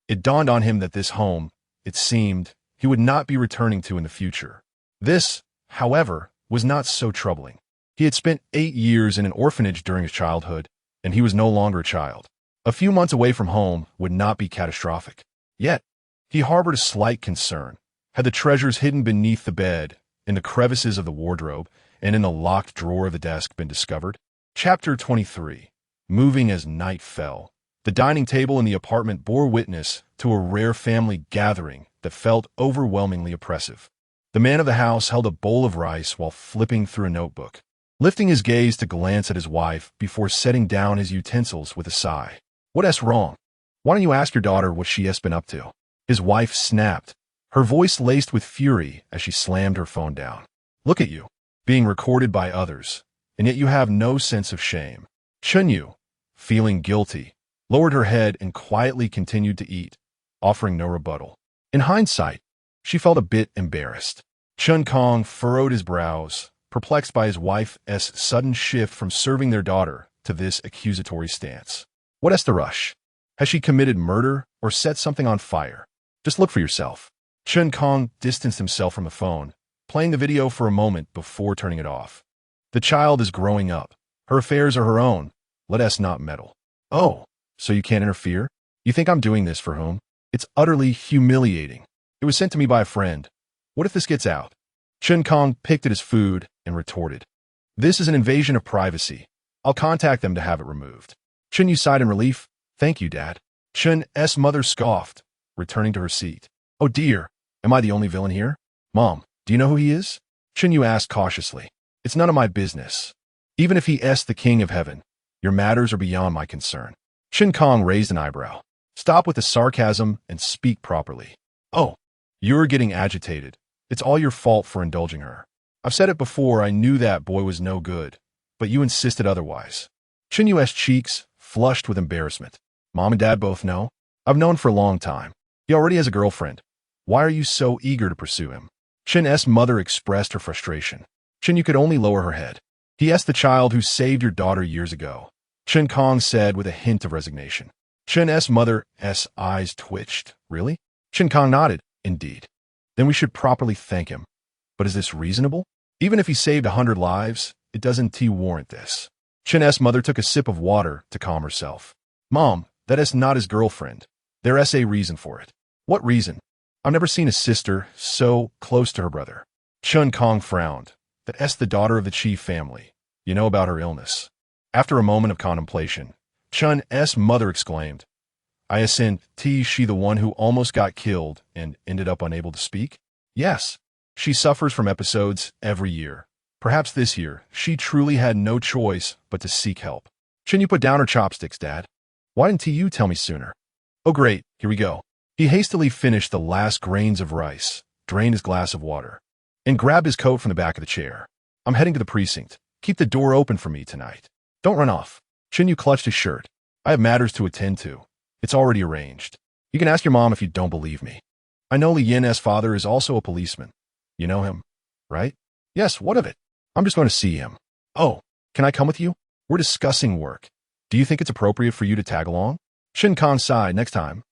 It dawned on him that this home, it seemed, he would not be returning to in the future. This, however, was not so troubling. He had spent 8 years in an orphanage during his childhood, and he was no longer a child. A few months away from home would not be catastrophic. Yet, he harbored a slight concern. Had the treasures hidden beneath the bed, in the crevices of the wardrobe, and in the locked drawer of the desk been discovered? Chapter 23. Moving as night fell. The dining table in the apartment bore witness to a rare family gathering that felt overwhelmingly oppressive. The man of the house held a bowl of rice while flipping through a notebook, lifting his gaze to glance at his wife before setting down his utensils with a sigh. What's wrong? Why don't you ask your daughter what she has been up to? His wife snapped, her voice laced with fury as she slammed her phone down. Look at you, being recorded by others, and yet you have no sense of shame. Chunyu, feeling guilty, lowered her head and quietly continued to eat, offering no rebuttal. In hindsight, she felt a bit embarrassed. Chun Kong furrowed his brows, perplexed by his wife's sudden shift from serving their daughter to this accusatory stance. What's the rush? Has she committed murder or set something on fire? Just look for yourself. Chun Kong distanced himself from the phone, playing the video for a moment before turning it off. The child is growing up. Her affairs are her own. Let us not meddle. Oh, so you can't interfere? You think I'm doing this for whom? It's utterly humiliating. It was sent to me by a friend. What if this gets out? Chun Kong picked at his food and retorted. This is an invasion of privacy. I'll contact them to have it removed. Chun Yu sighed in relief. Thank you, Dad. Chun's mother scoffed, returning to her seat. Oh dear, am I the only villain here? Mom, do you know who he is? Chun Yu asked cautiously. It's none of my business. Even if he's the king of heaven, your matters are beyond my concern. Chun Kong raised an eyebrow. Stop with the sarcasm and speak properly. Oh, you're getting agitated. It's all your fault for indulging her. I've said it before, I knew that boy was no good, but you insisted otherwise. Chun Yu's cheeks flushed with embarrassment. Mom and Dad both know. I've known for a long time. He already has a girlfriend. Why are you so eager to pursue him? Chun's mother expressed her frustration. Chun Yu could only lower her head. He asked the child who saved your daughter years ago. Chun Kong said with a hint of resignation. Chun's mother's eyes twitched. Really? Chun Kong nodded. Indeed. Then we should properly thank him. But is this reasonable? Even if he saved 100 lives, it doesn't warrant this. Chun's mother took a sip of water to calm herself. Mom, that is not his girlfriend. There's a reason for it. What reason? I've never seen a sister so close to her brother. Chun Kong frowned. That's the daughter of the chief family. You know about her illness. After a moment of contemplation, Chun's mother exclaimed, I ascend, she the one who almost got killed and ended up unable to speak? Yes. She suffers from episodes every year. Perhaps this year, she truly had no choice but to seek help. Shouldn't you put down her chopsticks, Dad? Why didn't you tell me sooner? Oh great, here we go. He hastily finished the last grains of rice, drained his glass of water, and grabbed his coat from the back of the chair. I'm heading to the precinct. Keep the door open for me tonight. Don't run off. Chun Yu clutched his shirt. I have matters to attend to. It's already arranged. You can ask your mom if you don't believe me. I know Li Yin's father is also a policeman. You know him, right? Yes, what of it? I'm just going to see him. Oh, can I come with you? We're discussing work. Do you think it's appropriate for you to tag along? Chun Kong sighed. Next time.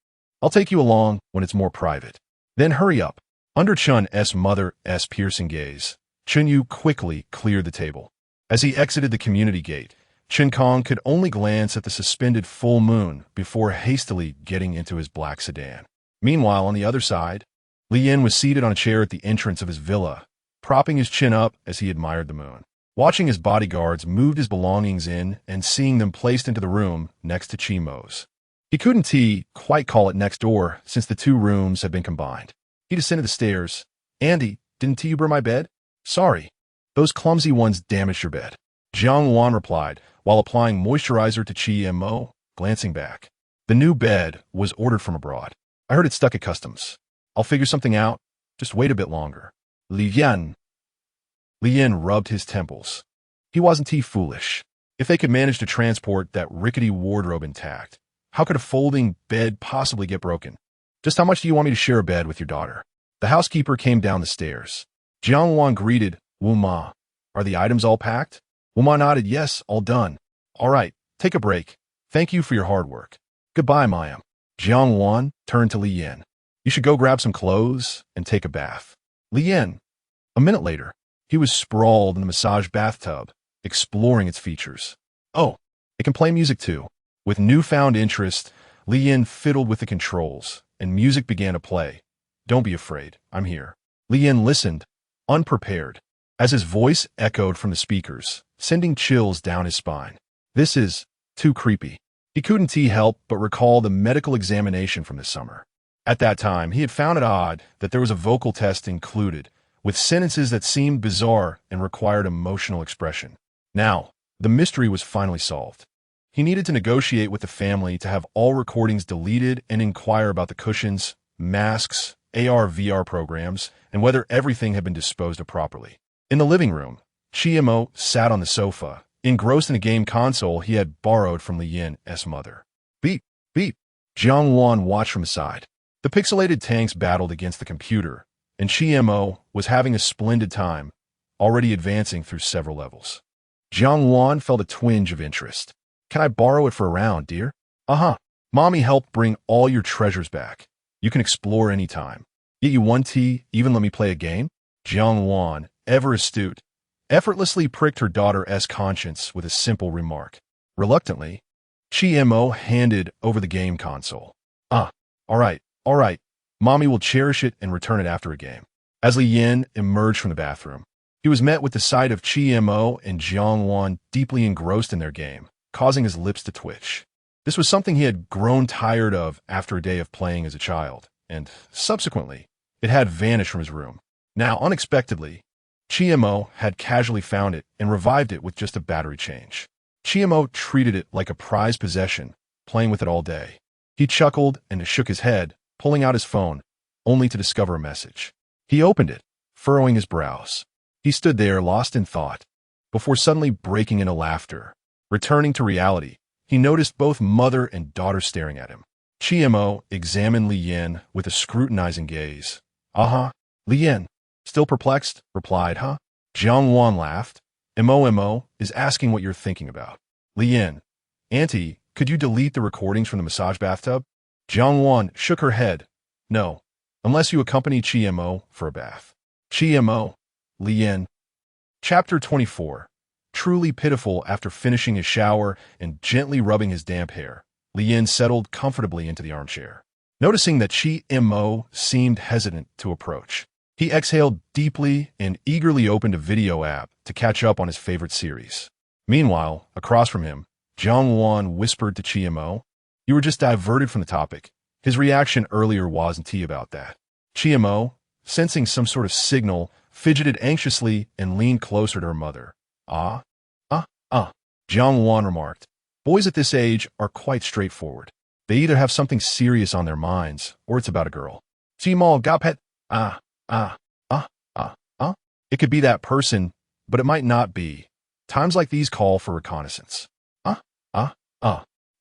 I'll take you along when it's more private. Then hurry up. Under Chun's mother's piercing gaze, Chun Yu quickly cleared the table. As he exited the community gate, Chun Kong could only glance at the suspended full moon before hastily getting into his black sedan. Meanwhile, on the other side, Li Yin was seated on a chair at the entrance of his villa, propping his chin up as he admired the moon. Watching his bodyguards move his belongings in and seeing them placed into the room next to Chimo's. He couldn't quite call it next door since the two rooms had been combined. He descended the stairs. Andy, didn't you burn my bed? Sorry. Those clumsy ones damaged your bed. Jiang Wan replied, while applying moisturizer to Chimo, glancing back. The new bed was ordered from abroad. I heard it stuck at customs. I'll figure something out. Just wait a bit longer. Li Yin rubbed his temples. He wasn't foolish. If they could manage to transport that rickety wardrobe intact, how could a folding bed possibly get broken? Just how much do you want me to share a bed with your daughter? The housekeeper came down the stairs. Jiangwan greeted Wu Ma. Are the items all packed? Wu Ma nodded, yes, all done. All right, take a break. Thank you for your hard work. Goodbye, Maya. Jiangwan turned to Li Yan. You should go grab some clothes and take a bath. Li Yan. A minute later, he was sprawled in the massage bathtub, exploring its features. Oh, it can play music too. With newfound interest, Li Yan fiddled with the controls, and music began to play. Don't be afraid, I'm here. Li Yan listened, unprepared, as his voice echoed from the speakers, sending chills down his spine. This is too creepy. He couldn't help but recall the medical examination from this summer. At that time, he had found it odd that there was a vocal test included, with sentences that seemed bizarre and required emotional expression. Now, the mystery was finally solved. He needed to negotiate with the family to have all recordings deleted and inquire about the cushions, masks, AR/VR programs, and whether everything had been disposed of properly. In the living room, Chiemo sat on the sofa, engrossed in a game console he had borrowed from Li Yan's mother. Beep, beep. Jiangwan watched from the side. The pixelated tanks battled against the computer, and Chiemo was having a splendid time, already advancing through several levels. Jiangwan felt a twinge of interest. Can I borrow it for a round, dear? Uh-huh. Mommy helped bring all your treasures back. You can explore any time. Get you one tea, even let me play a game? Jiangwan, ever astute, effortlessly pricked her daughter's conscience with a simple remark. Reluctantly, Chiemo handed over the game console. All right. Mommy will cherish it and return it after a game. As Li Yan emerged from the bathroom, he was met with the sight of Chiemo and Jiangwan deeply engrossed in their game, causing his lips to twitch. This was something he had grown tired of after a day of playing as a child, and subsequently, it had vanished from his room. Now, unexpectedly, Chiemo had casually found it and revived it with just a battery change. Chiemo treated it like a prized possession, playing with it all day. He chuckled and shook his head, pulling out his phone, only to discover a message. He opened it, furrowing his brows. He stood there, lost in thought, before suddenly breaking into laughter. Returning to reality, he noticed both mother and daughter staring at him. Chiemo examined Li Yan with a scrutinizing gaze. Uh-huh. Li Yan, still perplexed, replied, huh? Jiangwan laughed. Mo is asking what you're thinking about. Li Yan, Auntie, could you delete the recordings from the massage bathtub? Jiangwan shook her head. No, unless you accompany Chiemo for a bath. Chiemo, Li Yan. Chapter 24. Truly pitiful after finishing his shower and gently rubbing his damp hair, Li Yan settled comfortably into the armchair. Noticing that Chiemo seemed hesitant to approach, he exhaled deeply and eagerly opened a video app to catch up on his favorite series. Meanwhile, across from him, Jiangwan whispered to Chiemo, "You were just diverted from the topic. His reaction earlier wasn't about that." Chiemo, sensing some sort of signal, fidgeted anxiously and leaned closer to her mother. Jiangwan remarked. Boys at this age are quite straightforward. They either have something serious on their minds, or it's about a girl. Chiemo gapet. It could be that person, but it might not be. Times like these call for reconnaissance.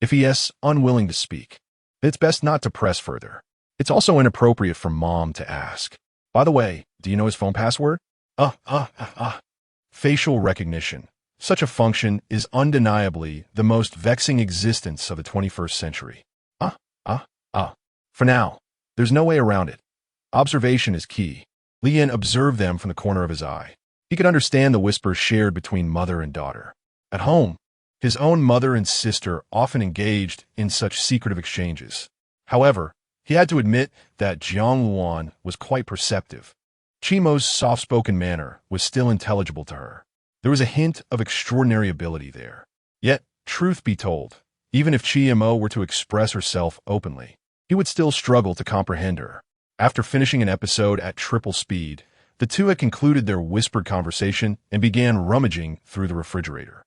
If he is unwilling to speak, it's best not to press further. It's also inappropriate for mom to ask. By the way, do you know his phone password? Facial recognition. Such a function is undeniably the most vexing existence of the 21st century. For now, there's no way around it. Observation is key. Li Yan observed them from the corner of his eye. He could understand the whispers shared between mother and daughter. At home, his own mother and sister often engaged in such secretive exchanges. However, he had to admit that Jiangwan was quite perceptive. Chimo's soft-spoken manner was still intelligible to her. There was a hint of extraordinary ability there. Yet, truth be told, even if Chiemo were to express herself openly, he would still struggle to comprehend her. After finishing an episode at triple speed, the two had concluded their whispered conversation and began rummaging through the refrigerator.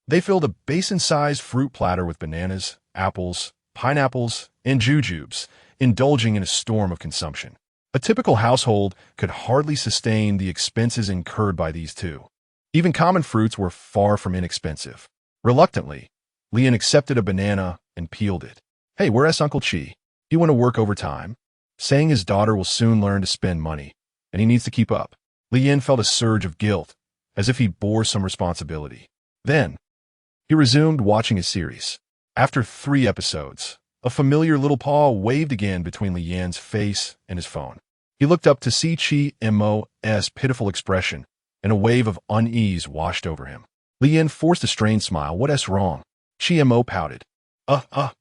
They filled a basin-sized fruit platter with bananas, apples, pineapples, and jujubes, indulging in a storm of consumption. A typical household could hardly sustain the expenses incurred by these two. Even common fruits were far from inexpensive. Reluctantly, Lian accepted a banana and peeled it. Hey, where's Uncle Chi? You want to work overtime? Saying his daughter will soon learn to spend money, and he needs to keep up. Lian felt a surge of guilt, as if he bore some responsibility. Then, he resumed watching his series. After 3 episodes, a familiar little paw waved again between Lian's face and his phone. He looked up to see Chi Mo's pitiful expression, and a wave of unease washed over him. Lian forced a strained smile. What's wrong? Chi Mo pouted. Jiang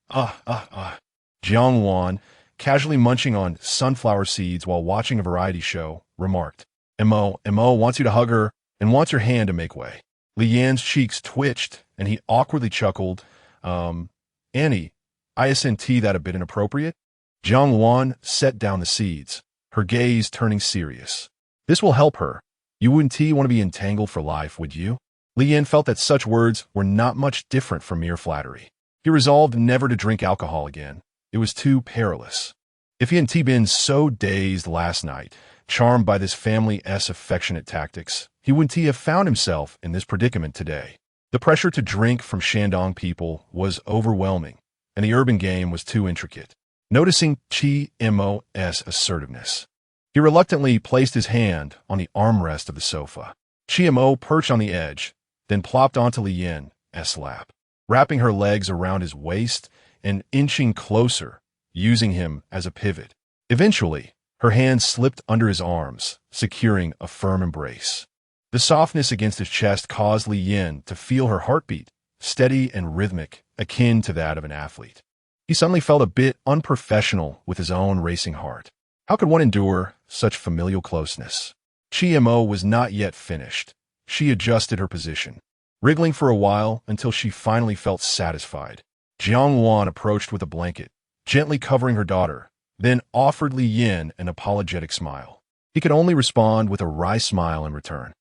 Wan, casually munching on sunflower seeds while watching a variety show, remarked. Mo wants you to hug her and wants your hand to make way. Lian's cheeks twitched, and he awkwardly chuckled. Annie, isn't that a bit inappropriate? Jiang Wan set down the seeds, her gaze turning serious. This will help her. You wouldn't want to be entangled for life, would you? Lian felt that such words were not much different from mere flattery. He resolved never to drink alcohol again. It was too perilous. If he hadn't been so dazed last night, charmed by this family's affectionate tactics, he wouldn't have found himself in this predicament today. The pressure to drink from Shandong people was overwhelming, and the urban game was too intricate. Noticing Chi Mo's assertiveness, he reluctantly placed his hand on the armrest of the sofa. Chi Mo perched on the edge, then plopped onto Lian's lap, wrapping her legs around his waist and inching closer, using him as a pivot. Eventually, her hands slipped under his arms, securing a firm embrace. The softness against his chest caused Lian to feel her heartbeat, steady and rhythmic, akin to that of an athlete. He suddenly felt a bit unprofessional with his own racing heart. How could one endure such familial closeness? Chi Mo was not yet finished. She adjusted her position, wriggling for a while until she finally felt satisfied. Jiang Wan approached with a blanket, gently covering her daughter, then offered Lian an apologetic smile. He could only respond with a wry smile in return.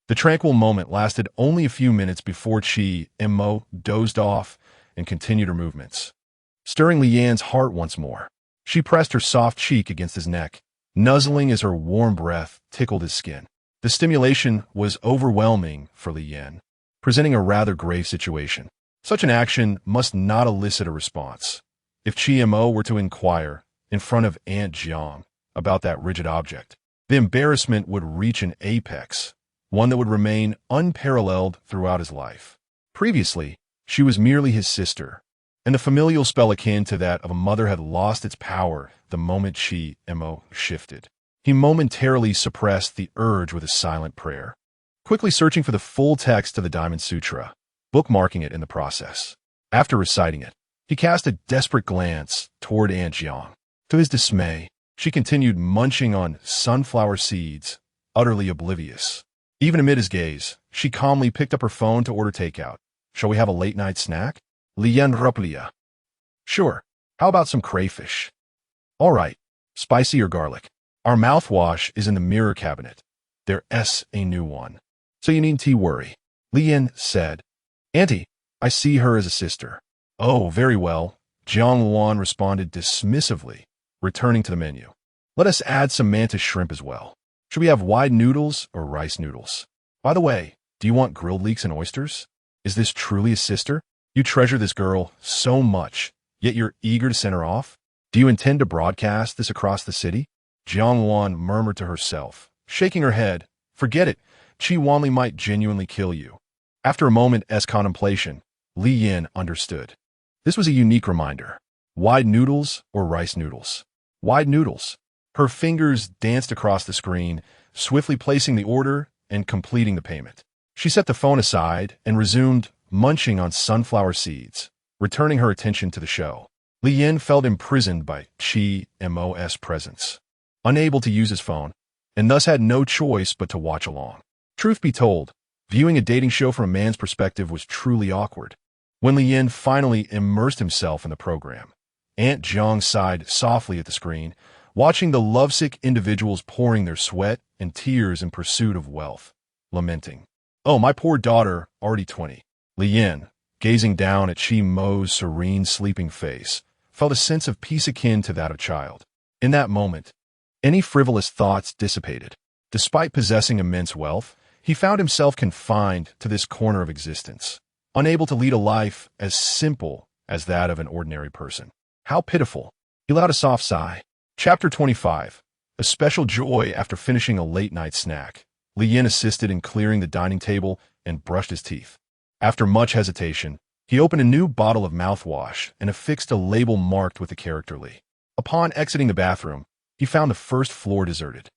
The tranquil moment lasted only a few minutes before Chi Mo dozed off and continued her movements, stirring Lian's heart once more. She pressed her soft cheek against his neck, nuzzling as her warm breath tickled his skin. The stimulation was overwhelming for Lian, presenting a rather grave situation. Such an action must not elicit a response. If Chi Mo were to inquire in front of Aunt Jiang about that rigid object, the embarrassment would reach an apex, one that would remain unparalleled throughout his life. Previously, she was merely his sister, and the familial spell akin to that of a mother had lost its power the moment Chi Mo shifted. He momentarily suppressed the urge with a silent prayer, quickly searching for the full text of the Diamond Sutra, bookmarking it in the process. After reciting it, he cast a desperate glance toward Aunt Jiang. To his dismay, she continued munching on sunflower seeds, utterly oblivious. Even amid his gaze, she calmly picked up her phone to order takeout. Shall we have a late-night snack? Lian Ruplia. Sure. How about some crayfish? All right. Spicy or garlic? Our mouthwash is in the mirror cabinet. There's a new one. So you needn't worry. Lian said. Auntie, I see her as a sister. Oh, very well. Jiang Wan responded dismissively, returning to the menu. Let us add some mantis shrimp as well. Should we have wide noodles or rice noodles? By the way, do you want grilled leeks and oysters? Is this truly a sister? You treasure this girl so much, yet you're eager to send her off? Do you intend to broadcast this across the city? Jiang Wan murmured to herself, shaking her head. Forget it. Chi Wanli might genuinely kill you. After a moment's contemplation, Lian understood. This was a unique reminder. Wide noodles or rice noodles? Wide noodles. Her fingers danced across the screen, swiftly placing the order and completing the payment. She set the phone aside and resumed munching on sunflower seeds, returning her attention to the show. Lian felt imprisoned by Chi Mo's presence, unable to use his phone, and thus had no choice but to watch along. Truth be told, viewing a dating show from a man's perspective was truly awkward. When Lian finally immersed himself in the program, Aunt Jiang sighed softly at the screen, watching the lovesick individuals pouring their sweat and tears in pursuit of wealth, lamenting, "Oh, my poor daughter, already 20. Lian, gazing down at Chi Mo's serene sleeping face, felt a sense of peace akin to that of a child. In that moment, any frivolous thoughts dissipated. Despite possessing immense wealth, he found himself confined to this corner of existence, unable to lead a life as simple as that of an ordinary person. How pitiful. He let out a soft sigh. Chapter 25. A special joy after finishing a late-night snack. Li Yin assisted in clearing the dining table and brushed his teeth. After much hesitation, he opened a new bottle of mouthwash and affixed a label marked with the character Li. Upon exiting the bathroom, he found the first floor deserted.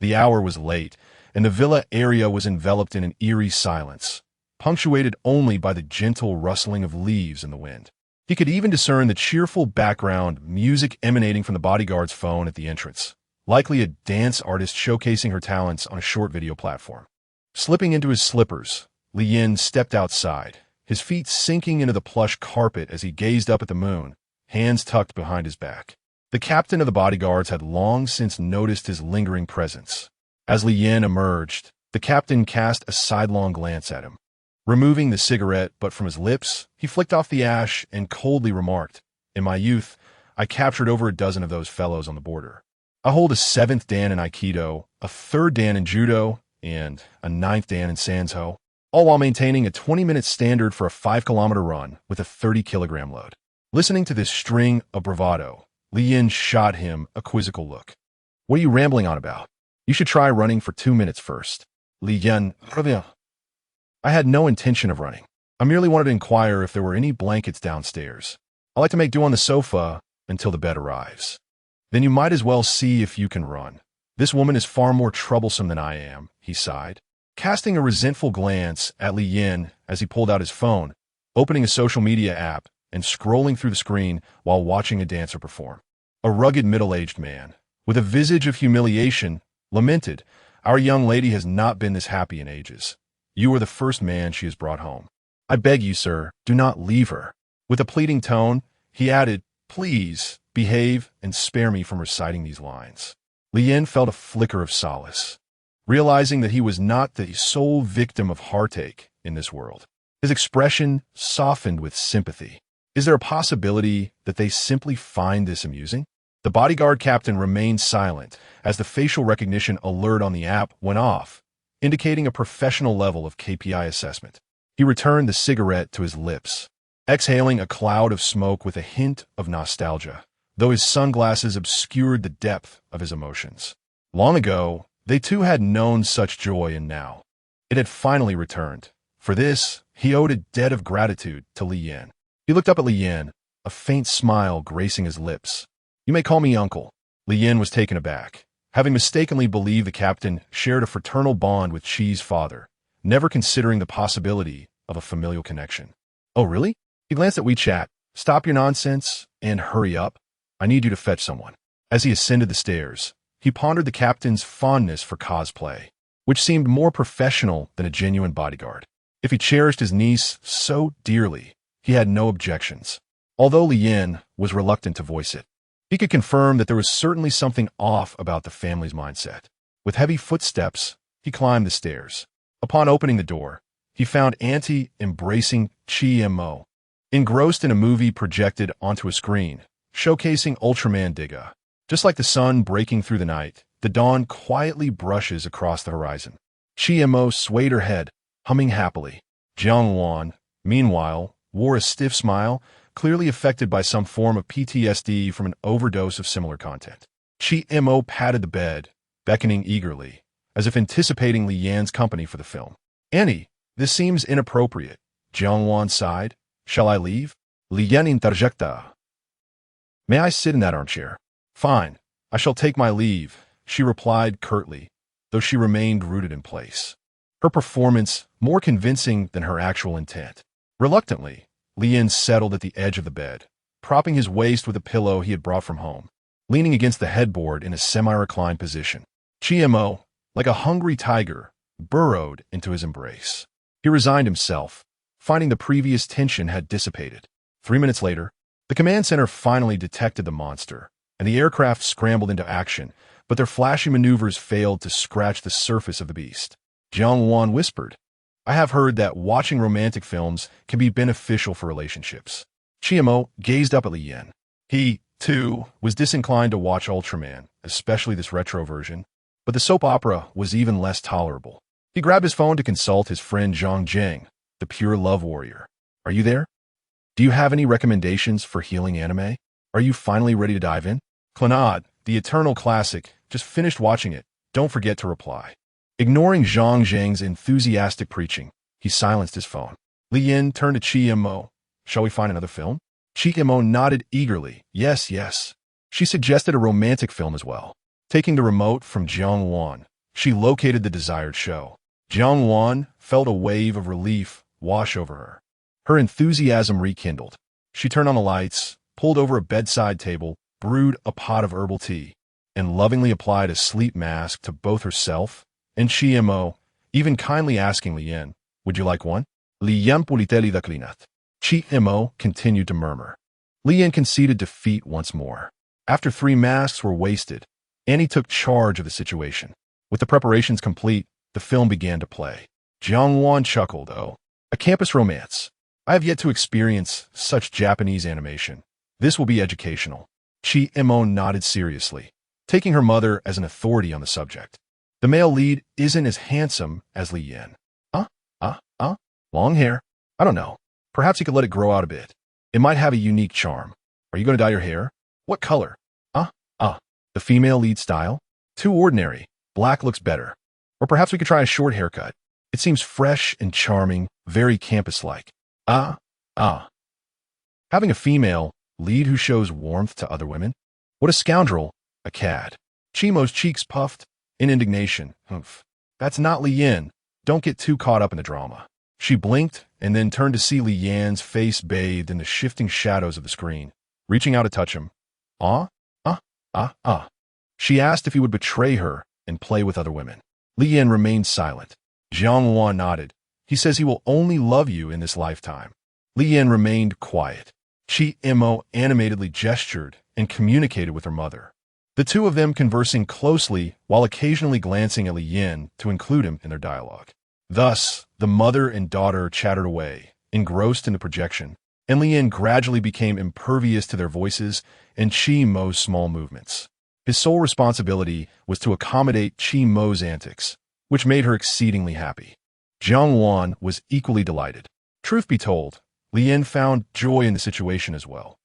The hour was late, and the villa area was enveloped in an eerie silence, punctuated only by the gentle rustling of leaves in the wind. He could even discern the cheerful background music emanating from the bodyguard's phone at the entrance, likely a dance artist showcasing her talents on a short video platform. Slipping into his slippers, Li Yin stepped outside, his feet sinking into the plush carpet as he gazed up at the moon, hands tucked behind his back. The captain of the bodyguards had long since noticed his lingering presence. As Li Yin emerged, the captain cast a sidelong glance at him. Removing the cigarette butt from his lips, he flicked off the ash and coldly remarked, "In my youth, I captured over a dozen of those fellows on the border. I hold a 7th Dan in Aikido, a 3rd Dan in Judo, and a 9th Dan in Sanzo, all while maintaining a 20-minute standard for a 5-kilometer run with a 30-kilogram load." Listening to this string of bravado, Li Yin shot him a quizzical look. "What are you rambling on about? You should try running for 2 minutes first." Li Yin, "I had no intention of running. I merely wanted to inquire if there were any blankets downstairs. I like to make do on the sofa until the bed arrives." "Then you might as well see if you can run. This woman is far more troublesome than I am," he sighed, casting a resentful glance at Li Yin as he pulled out his phone, opening a social media app and scrolling through the screen while watching a dancer perform. A rugged middle-aged man, with a visage of humiliation, lamented, "Our young lady has not been this happy in ages. You are the first man she has brought home. I beg you, sir, do not leave her." With a pleading tone, he added, "Please behave and spare me from reciting these lines." Li Yin felt a flicker of solace, realizing that he was not the sole victim of heartache in this world. His expression softened with sympathy. Is there a possibility that they simply find this amusing? The bodyguard captain remained silent as the facial recognition alert on the app went off, indicating a professional level of KPI assessment. He returned the cigarette to his lips, exhaling a cloud of smoke with a hint of nostalgia, though his sunglasses obscured the depth of his emotions. Long ago, they too had known such joy, and now it had finally returned. For this, he owed a debt of gratitude to Li Yin. He looked up at Li Yin, a faint smile gracing his lips. "You may call me uncle." Li Yin was taken aback, having mistakenly believed the captain shared a fraternal bond with Chi's father, never considering the possibility of a familial connection. "Oh, really?" He glanced at WeChat. "Stop your nonsense and hurry up. I need you to fetch someone." As he ascended the stairs, he pondered the captain's fondness for cosplay, which seemed more professional than a genuine bodyguard. If he cherished his niece so dearly, he had no objections, although Li Yin was reluctant to voice it. He could confirm that there was certainly something off about the family's mindset. With heavy footsteps, he climbed the stairs. Upon opening the door, he found Auntie embracing Chi Mo, engrossed in a movie projected onto a screen, showcasing Ultraman Digga. Just like the sun breaking through the night, the dawn quietly brushes across the horizon. Chi Mo swayed her head, humming happily. Jiang Wan, meanwhile, wore a stiff smile, clearly affected by some form of PTSD from an overdose of similar content. Chi Mo patted the bed, beckoning eagerly, as if anticipating Li Yan's company for the film. "Annie, this seems inappropriate," Jiang Wan sighed. "Shall I leave?" Li Yan interjecta. "May I sit in that armchair?" "Fine, I shall take my leave," she replied curtly, though she remained rooted in place, her performance more convincing than her actual intent. Reluctantly, Li Yin settled at the edge of the bed, propping his waist with a pillow he had brought from home, leaning against the headboard in a semi-reclined position. Chi Mo, like a hungry tiger, burrowed into his embrace. He resigned himself, finding the previous tension had dissipated. 3 minutes later, the command center finally detected the monster, and the aircraft scrambled into action, but their flashy maneuvers failed to scratch the surface of the beast. Jiang Wan whispered, "I have heard that watching romantic films can be beneficial for relationships." Chi Mo gazed up at Li Yin. He, too, was disinclined to watch Ultraman, especially this retro version, but the soap opera was even less tolerable. He grabbed his phone to consult his friend Zhang Jing, the pure love warrior. are you there? Do you have any recommendations for healing anime? Are you finally ready to dive in? Clannad, the eternal classic, just finished watching it. Don't forget to reply. Ignoring Zhang Zhang's enthusiastic preaching, he silenced his phone. Li Yin turned to Chi Mo. Shall we find another film? Chi Mo nodded eagerly. Yes, yes. She suggested a romantic film as well. Taking the remote from Jiang Wan, she located the desired show. Jiang Wan felt a wave of relief wash over her. Her enthusiasm rekindled. She turned on the lights, pulled over a bedside table, brewed a pot of herbal tea, and lovingly applied a sleep mask to both herself and Chi Mo, even kindly asking Li Yin, would you like one? Li Yin puliteli da klinat. Chi Mo continued to murmur. Li Yin conceded defeat once more. After 3 masks were wasted, Annie took charge of the situation. With the preparations complete, the film began to play. Jiang Wan chuckled, oh, a campus romance. I have yet to experience such Japanese animation. This will be educational. Chi Mo nodded seriously, taking her mother as an authority on the subject. The male lead isn't as handsome as Li Yin. Long hair? I don't know. Perhaps he could let it grow out a bit. It might have a unique charm. Are you going to dye your hair? What color? The female lead style? Too ordinary. Black looks better. Or perhaps we could try a short haircut. It seems fresh and charming, very campus-like. Having a female lead who shows warmth to other women? What a scoundrel, a cad. Chi Mo's cheeks puffed in indignation. Humph. That's not Li Yin. Don't get too caught up in the drama. She blinked and then turned to see Li Yan's face bathed in the shifting shadows of the screen, reaching out to touch him. She asked if he would betray her and play with other women. Li Yin remained silent. Jiang Wan nodded. He says he will only love you in this lifetime. Li Yin remained quiet. Chi Mo animatedly gestured and communicated with her mother. The two of them conversing closely while occasionally glancing at Li Yin to include him in their dialogue. Thus, the mother and daughter chattered away, engrossed in the projection, and Li Yin gradually became impervious to their voices and Chi Mo's small movements. His sole responsibility was to accommodate Chi Mo's antics, which made her exceedingly happy. Jiang Wan was equally delighted. Truth be told, Li Yin found joy in the situation as well.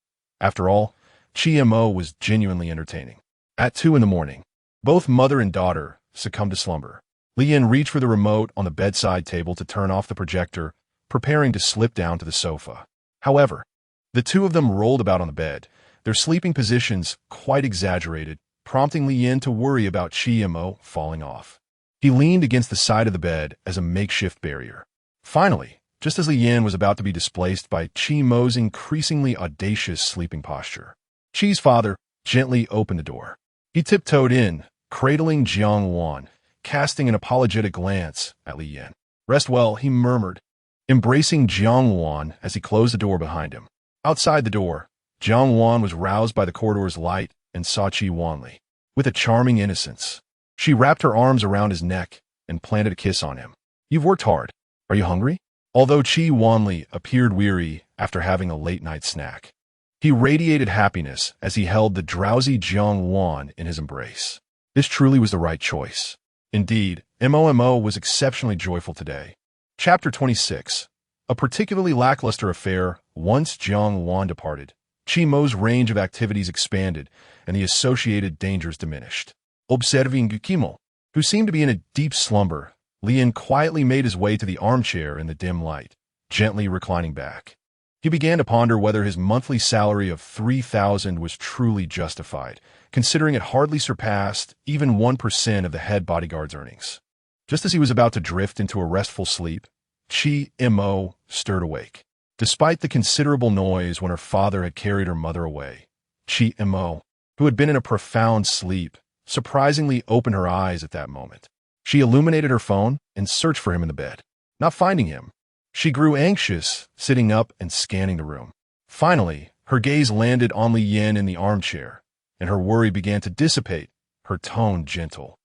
After all, Chi Mo was genuinely entertaining. At 2 a.m, both mother and daughter succumbed to slumber. Li Yin reached for the remote on the bedside table to turn off the projector, preparing to slip down to the sofa. However, the two of them rolled about on the bed, their sleeping positions quite exaggerated, prompting Li Yin to worry about Chi Mo falling off. He leaned against the side of the bed as a makeshift barrier. Finally, just as Li Yin was about to be displaced by Chi Mo's increasingly audacious sleeping posture, Chi's father gently opened the door. He tiptoed in, cradling Jiang Wan, casting an apologetic glance at Li Yin. Rest well, he murmured, embracing Jiang Wan as he closed the door behind him. Outside the door, Jiang Wan was roused by the corridor's light and saw Chi Wanli. With a charming innocence, she wrapped her arms around his neck and planted a kiss on him. You've worked hard. Are you hungry? Although Chi Wanli appeared weary after having a late-night snack, he radiated happiness as he held the drowsy Jiang Wan in his embrace. This truly was the right choice. Indeed, Mo was exceptionally joyful today. Chapter 26. A particularly lackluster affair. Once Jiang Wan departed, Chi Mo's range of activities expanded and the associated dangers diminished. Observing Gukimo, who seemed to be in a deep slumber, Li Yin quietly made his way to the armchair in the dim light, gently reclining back. He began to ponder whether his monthly salary of 3,000 was truly justified, considering it hardly surpassed even 1% of the head bodyguard's earnings. Just as he was about to drift into a restful sleep, Chi Mo stirred awake. Despite the considerable noise when her father had carried her mother away, Chi Mo, who had been in a profound sleep, surprisingly opened her eyes at that moment. She illuminated her phone and searched for him in the bed. Not finding him, she grew anxious, sitting up and scanning the room. Finally, her gaze landed on Li Yin in the armchair, and her worry began to dissipate, her tone gentle.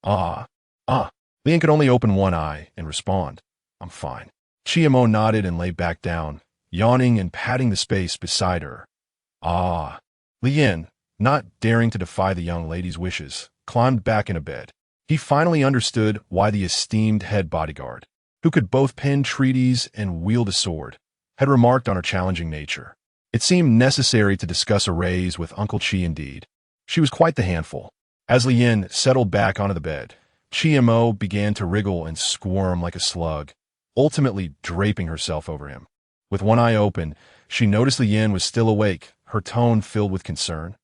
Li Yin could only open one eye and respond, I'm fine. Chi Mo nodded and lay back down, yawning and patting the space beside her. Li Yin, not daring to defy the young lady's wishes, climbed back into bed. He finally understood why the esteemed head bodyguard, who could both pen treaties and wield a sword, had remarked on her challenging nature. It seemed necessary to discuss arrays with Uncle Chi indeed. She was quite the handful. As Li Yin settled back onto the bed, Chi Mo began to wriggle and squirm like a slug, ultimately draping herself over him. With one eye open, she noticed Li Yin was still awake, her tone filled with concern.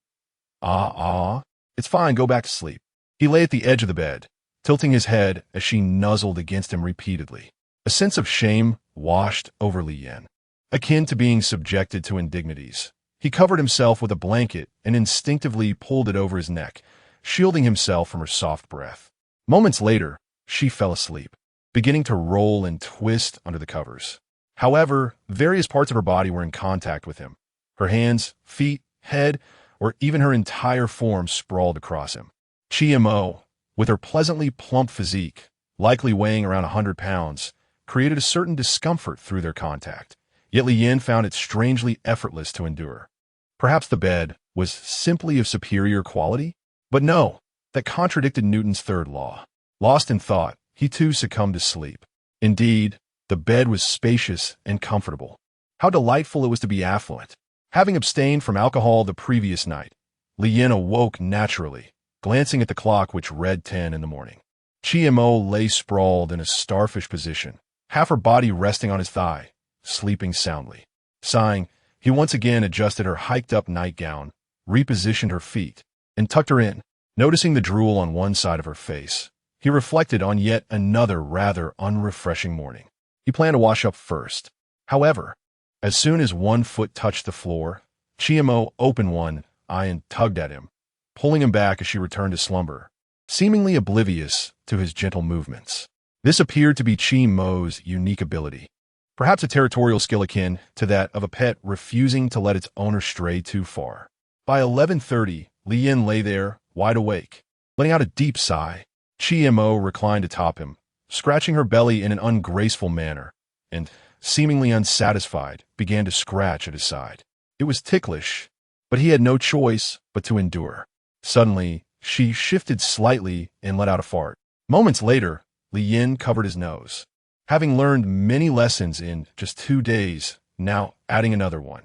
It's fine, go back to sleep. He lay at the edge of the bed, tilting his head as she nuzzled against him repeatedly. A sense of shame washed over Li Yin, akin to being subjected to indignities. He covered himself with a blanket and instinctively pulled it over his neck, shielding himself from her soft breath. Moments later, she fell asleep, beginning to roll and twist under the covers. However, various parts of her body were in contact with him. Her hands, feet, head, or even her entire form sprawled across him. Chi Mo, with her pleasantly plump physique, likely weighing around 100 pounds, created a certain discomfort through their contact. Yet Li Yin found it strangely effortless to endure. Perhaps the bed was simply of superior quality? But no, that contradicted Newton's third law. Lost in thought, he too succumbed to sleep. Indeed, the bed was spacious and comfortable. How delightful it was to be affluent. Having abstained from alcohol the previous night, Li Yin awoke naturally, glancing at the clock which read 10 in the morning. Chi Mo lay sprawled in a starfish position, half her body resting on his thigh, sleeping soundly. Sighing, he once again adjusted her hiked-up nightgown, repositioned her feet, and tucked her in. Noticing the drool on one side of her face, he reflected on yet another rather unrefreshing morning. He planned to wash up first. However, as soon as one foot touched the floor, Chi Mo opened one eye and tugged at him, pulling him back as she returned to slumber, seemingly oblivious to his gentle movements. This appeared to be Chi Mo's unique ability, perhaps a territorial skill akin to that of a pet refusing to let its owner stray too far. By 11:30, Li Yin lay there, wide awake, letting out a deep sigh. Chi Mo reclined atop him, scratching her belly in an ungraceful manner, and, seemingly unsatisfied, began to scratch at his side. It was ticklish, but he had no choice but to endure. Suddenly, she shifted slightly and let out a fart. Moments later, Li Yin covered his nose. Having learned many lessons in just 2 days, now adding another one.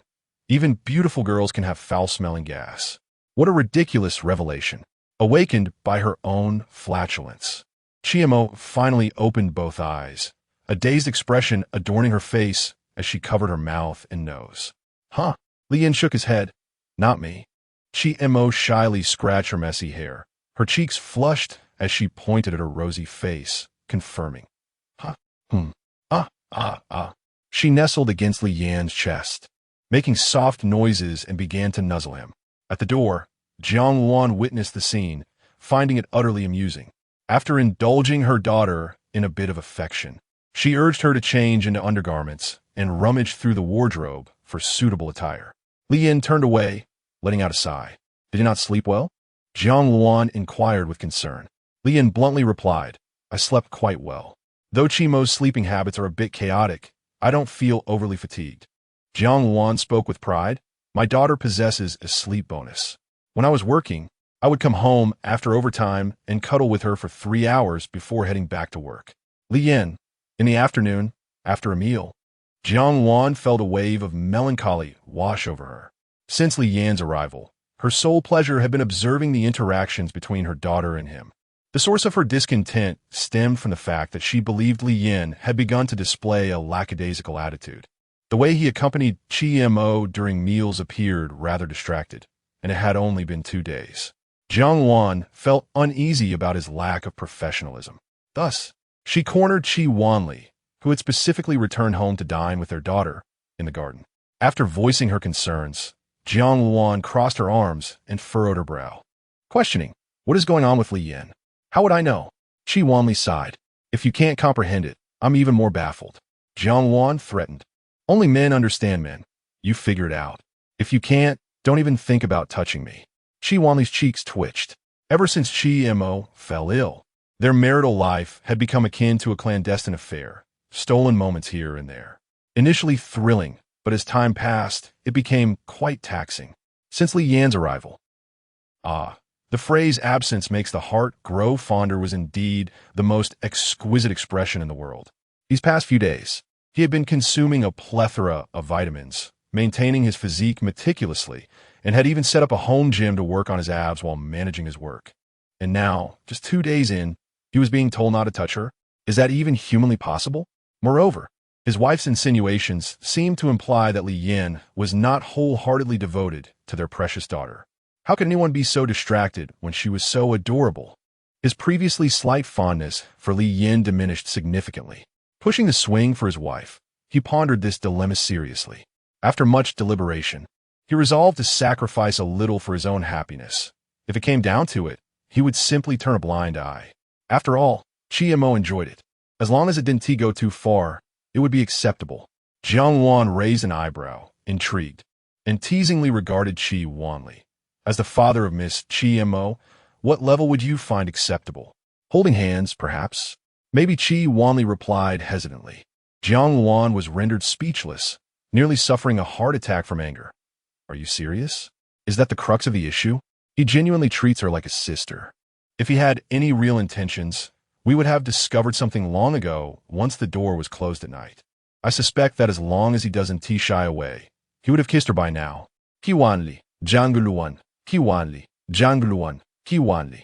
Even beautiful girls can have foul-smelling gas. What a ridiculous revelation. Awakened by her own flatulence, Chi Mo finally opened both eyes, a dazed expression adorning her face as she covered her mouth and nose. Huh? Li Yin shook his head. Not me. Chi Mo shyly scratched her messy hair. Her cheeks flushed as she pointed at her rosy face, confirming. Huh? She nestled against Li Yan's chest, making soft noises and began to nuzzle him. At the door, Jiang Luan witnessed the scene, finding it utterly amusing. After indulging her daughter in a bit of affection, she urged her to change into undergarments and rummage through the wardrobe for suitable attire. Li Yin turned away, letting out a sigh. Did he not sleep well? Jiang Luan inquired with concern. Li Yin bluntly replied, I slept quite well. Though Chi Mo's sleeping habits are a bit chaotic, I don't feel overly fatigued. Jiang Luan spoke with pride. My daughter possesses a sleep bonus. When I was working, I would come home after overtime and cuddle with her for 3 hours before heading back to work. Li Yin, in the afternoon, after a meal, Jiang Luan felt a wave of melancholy wash over her. Since Li Yan's arrival, her sole pleasure had been observing the interactions between her daughter and him. The source of her discontent stemmed from the fact that she believed Li Yin had begun to display a lackadaisical attitude. The way he accompanied Chi Mo during meals appeared rather distracted, and it had only been 2 days. Jiang Luan felt uneasy about his lack of professionalism. Thus, she cornered Chi Wanli, who had specifically returned home to dine with their daughter, in the garden. After voicing her concerns, Jiang Luan crossed her arms and furrowed her brow, questioning, what is going on with Li Yin? How would I know? Chi Wanli sighed. If you can't comprehend it, I'm even more baffled. Jiang Luan threatened. Only men understand men. You figure it out. If you can't, don't even think about touching me. Chi Wanli's cheeks twitched. Ever since Chi Mo fell ill, their marital life had become akin to a clandestine affair, stolen moments here and there. Initially thrilling, but as time passed, it became quite taxing. Since Li Yan's arrival. The phrase absence makes the heart grow fonder was indeed the most exquisite expression in the world. These past few days, He had been consuming a plethora of vitamins, maintaining his physique meticulously, and had even set up a home gym to work on his abs while managing his work. And now, just 2 days in, he was being told not to touch her? Is that even humanly possible? Moreover, his wife's insinuations seemed to imply that Li Yin was not wholeheartedly devoted to their precious daughter. How could anyone be so distracted when she was so adorable? His previously slight fondness for Li Yin diminished significantly. Pushing the swing for his wife, he pondered this dilemma seriously. After much deliberation, he resolved to sacrifice a little for his own happiness. If it came down to it, he would simply turn a blind eye. After all, Mo enjoyed it. As long as it didn't go too far, it would be acceptable. Jiang Wan raised an eyebrow, intrigued, and teasingly regarded Qi Wanli. As the father of Miss Mo, what level would you find acceptable? Holding hands, perhaps? Maybe Qi Wanli replied hesitantly. Jiang Wan was rendered speechless, nearly suffering a heart attack from anger. Are you serious? Is that the crux of the issue? He genuinely treats her like a sister. If he had any real intentions, we would have discovered something long ago once the door was closed at night. I suspect that as long as he doesn't shy away, he would have kissed her by now. Qi Wanli, Zhang Luan, Qi Wanli, Zhang Luan, Qi Wanli.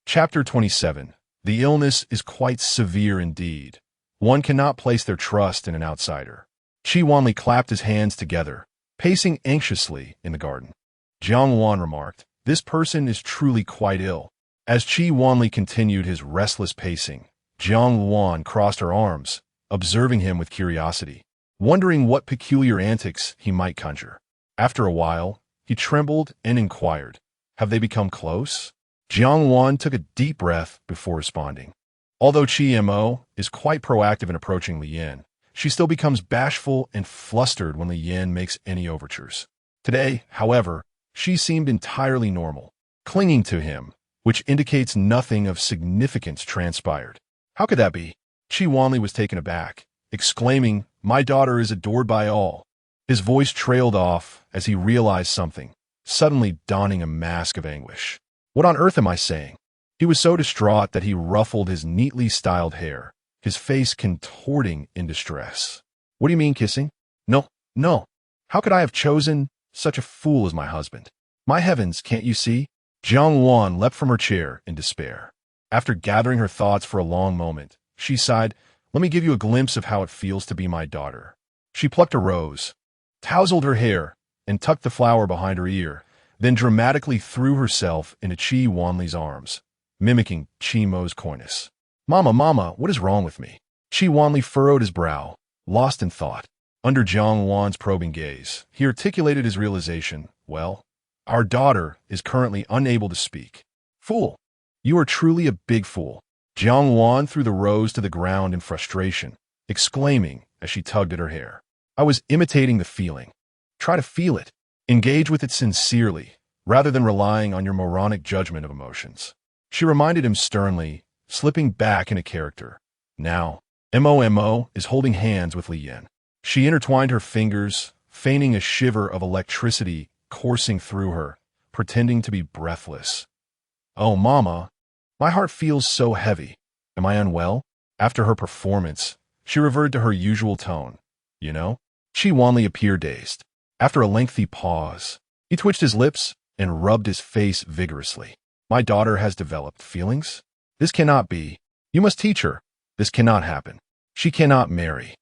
Chapter 27. The illness is quite severe indeed. One cannot place their trust in an outsider. Qi Wanli clapped his hands together, pacing anxiously in the garden. Jiang Wan remarked, "This person is truly quite ill." As Qi Wanli continued his restless pacing, Jiang Wan crossed her arms, observing him with curiosity, wondering what peculiar antics he might conjure. After a while, he trembled and inquired, "Have they become close?" Jiang Wan took a deep breath before responding. Although Mo is quite proactive in approaching Li Yin, she still becomes bashful and flustered when Li Yin makes any overtures. Today, however, she seemed entirely normal, clinging to him, which indicates nothing of significance transpired. How could that be? Qi Wanli was taken aback, exclaiming, "My daughter is adored by all." His voice trailed off as he realized something, suddenly donning a mask of anguish. What on earth am I saying? He was so distraught that he ruffled his neatly styled hair, his face contorting in distress. "What do you mean kissing? No, no. How could I have chosen such a fool as my husband? My heavens, can't you see?" Jiang Wan leapt from her chair in despair. After gathering her thoughts for a long moment, she sighed, "Let me give you a glimpse of how it feels to be my daughter." She plucked a rose, tousled her hair, and tucked the flower behind her ear, then dramatically threw herself into Qi Wanli's arms, mimicking Qi Mo's coyness. "Mama, mama, what is wrong with me?" Qi Wanli furrowed his brow, lost in thought. Under Jiang Wan's probing gaze, he articulated his realization, "Well, our daughter is currently unable to speak." "Fool! You are truly a big fool." Jiang Wan threw the rose to the ground in frustration, exclaiming as she tugged at her hair, "I was imitating the feeling. Try to feel it. Engage with it sincerely, rather than relying on your moronic judgment of emotions." She reminded him sternly, slipping back into character. Now, Mo is holding hands with Li Yin. She intertwined her fingers, feigning a shiver of electricity coursing through her, pretending to be breathless. "Oh, Mama, my heart feels so heavy. Am I unwell?" After her performance, she reverted to her usual tone. "You know?" Qi Wanli appeared dazed. After a lengthy pause, he twitched his lips and rubbed his face vigorously. "My daughter has developed feelings? This cannot be. You must teach her. This cannot happen. She cannot marry.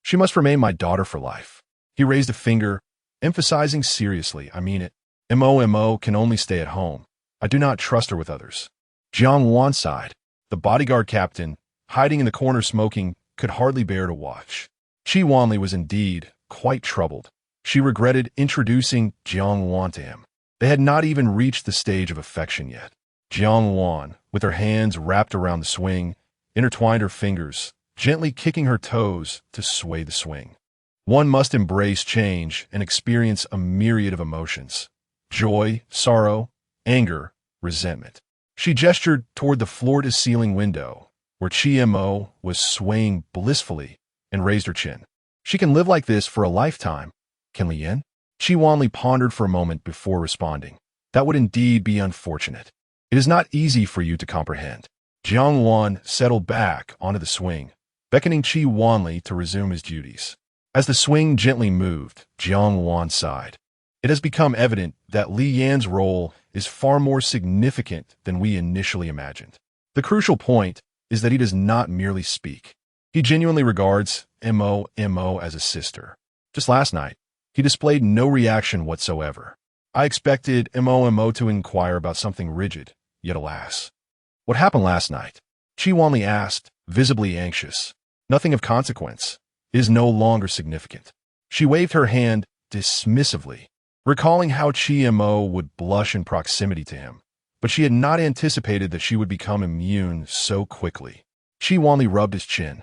She must remain my daughter for life." He raised a finger, emphasizing seriously, "I mean it. Mo can only stay at home. I do not trust her with others." Jiang Wan sighed. The bodyguard captain, hiding in the corner smoking, could hardly bear to watch. Qi Wanli was indeed quite troubled. She regretted introducing Jiang Wan to him. They had not even reached the stage of affection yet. Jiang Wan, with her hands wrapped around the swing, intertwined her fingers, gently kicking her toes to sway the swing. One must embrace change and experience a myriad of emotions: joy, sorrow, anger, resentment. She gestured toward the floor-to-ceiling window, where Qi Mo was swaying blissfully, and raised her chin. "She can live like this for a lifetime. Can Li Yin?" Qi Wanli pondered for a moment before responding. "That would indeed be unfortunate. It is not easy for you to comprehend." Jiang Wan settled back onto the swing, beckoning Qi Wanli to resume his duties. As the swing gently moved, Jiang Wan sighed. It has become evident that Li Yan's role is far more significant than we initially imagined. The crucial point is that he does not merely speak. He genuinely regards Mo as a sister. Just last night, he displayed no reaction whatsoever. I expected Mo to inquire about something rigid, yet alas. What happened last night? Qi Wanli asked, visibly anxious. Nothing of consequence. It is no longer significant. She waved her hand dismissively, recalling how Qi Mo would blush in proximity to him, but she had not anticipated that she would become immune so quickly. Qi Wanli rubbed his chin,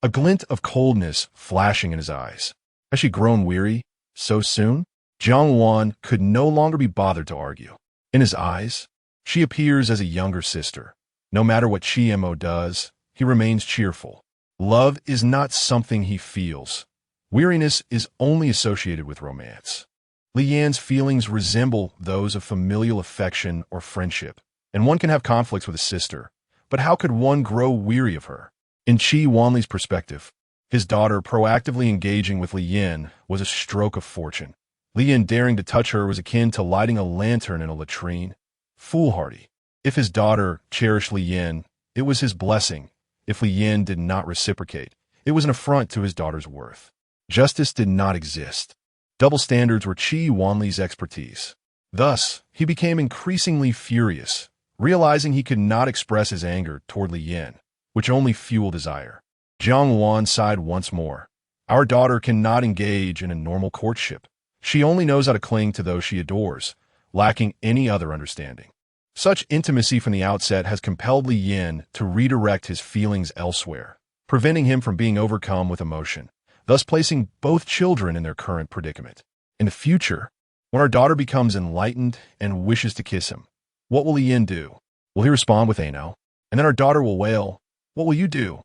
a glint of coldness flashing in his eyes. Has she grown weary so soon? Jiang Wan could no longer be bothered to argue. In his eyes, she appears as a younger sister. No matter what Qi Mo does, he remains cheerful. Love is not something he feels. Weariness is only associated with romance. Li Yan's feelings resemble those of familial affection or friendship, and one can have conflicts with a sister, but how could one grow weary of her? In Qi Wanli's perspective, his daughter proactively engaging with Li Yan was a stroke of fortune. Li Yan daring to touch her was akin to lighting a lantern in a latrine. Foolhardy. If his daughter cherished Li Yan, it was his blessing. If Li Yan did not reciprocate, it was an affront to his daughter's worth. Justice did not exist. Double standards were Qi Wanli's expertise. Thus, he became increasingly furious, realizing he could not express his anger toward Li Yan, which only fueled desire. Jiang Wan sighed once more. Our daughter cannot engage in a normal courtship. She only knows how to cling to those she adores, lacking any other understanding. Such intimacy from the outset has compelled Li Yan to redirect his feelings elsewhere, preventing him from being overcome with emotion, thus placing both children in their current predicament. In the future, when our daughter becomes enlightened and wishes to kiss him, what will Li Yan do? Will he respond with "no"? And then our daughter will wail, "What will you do?"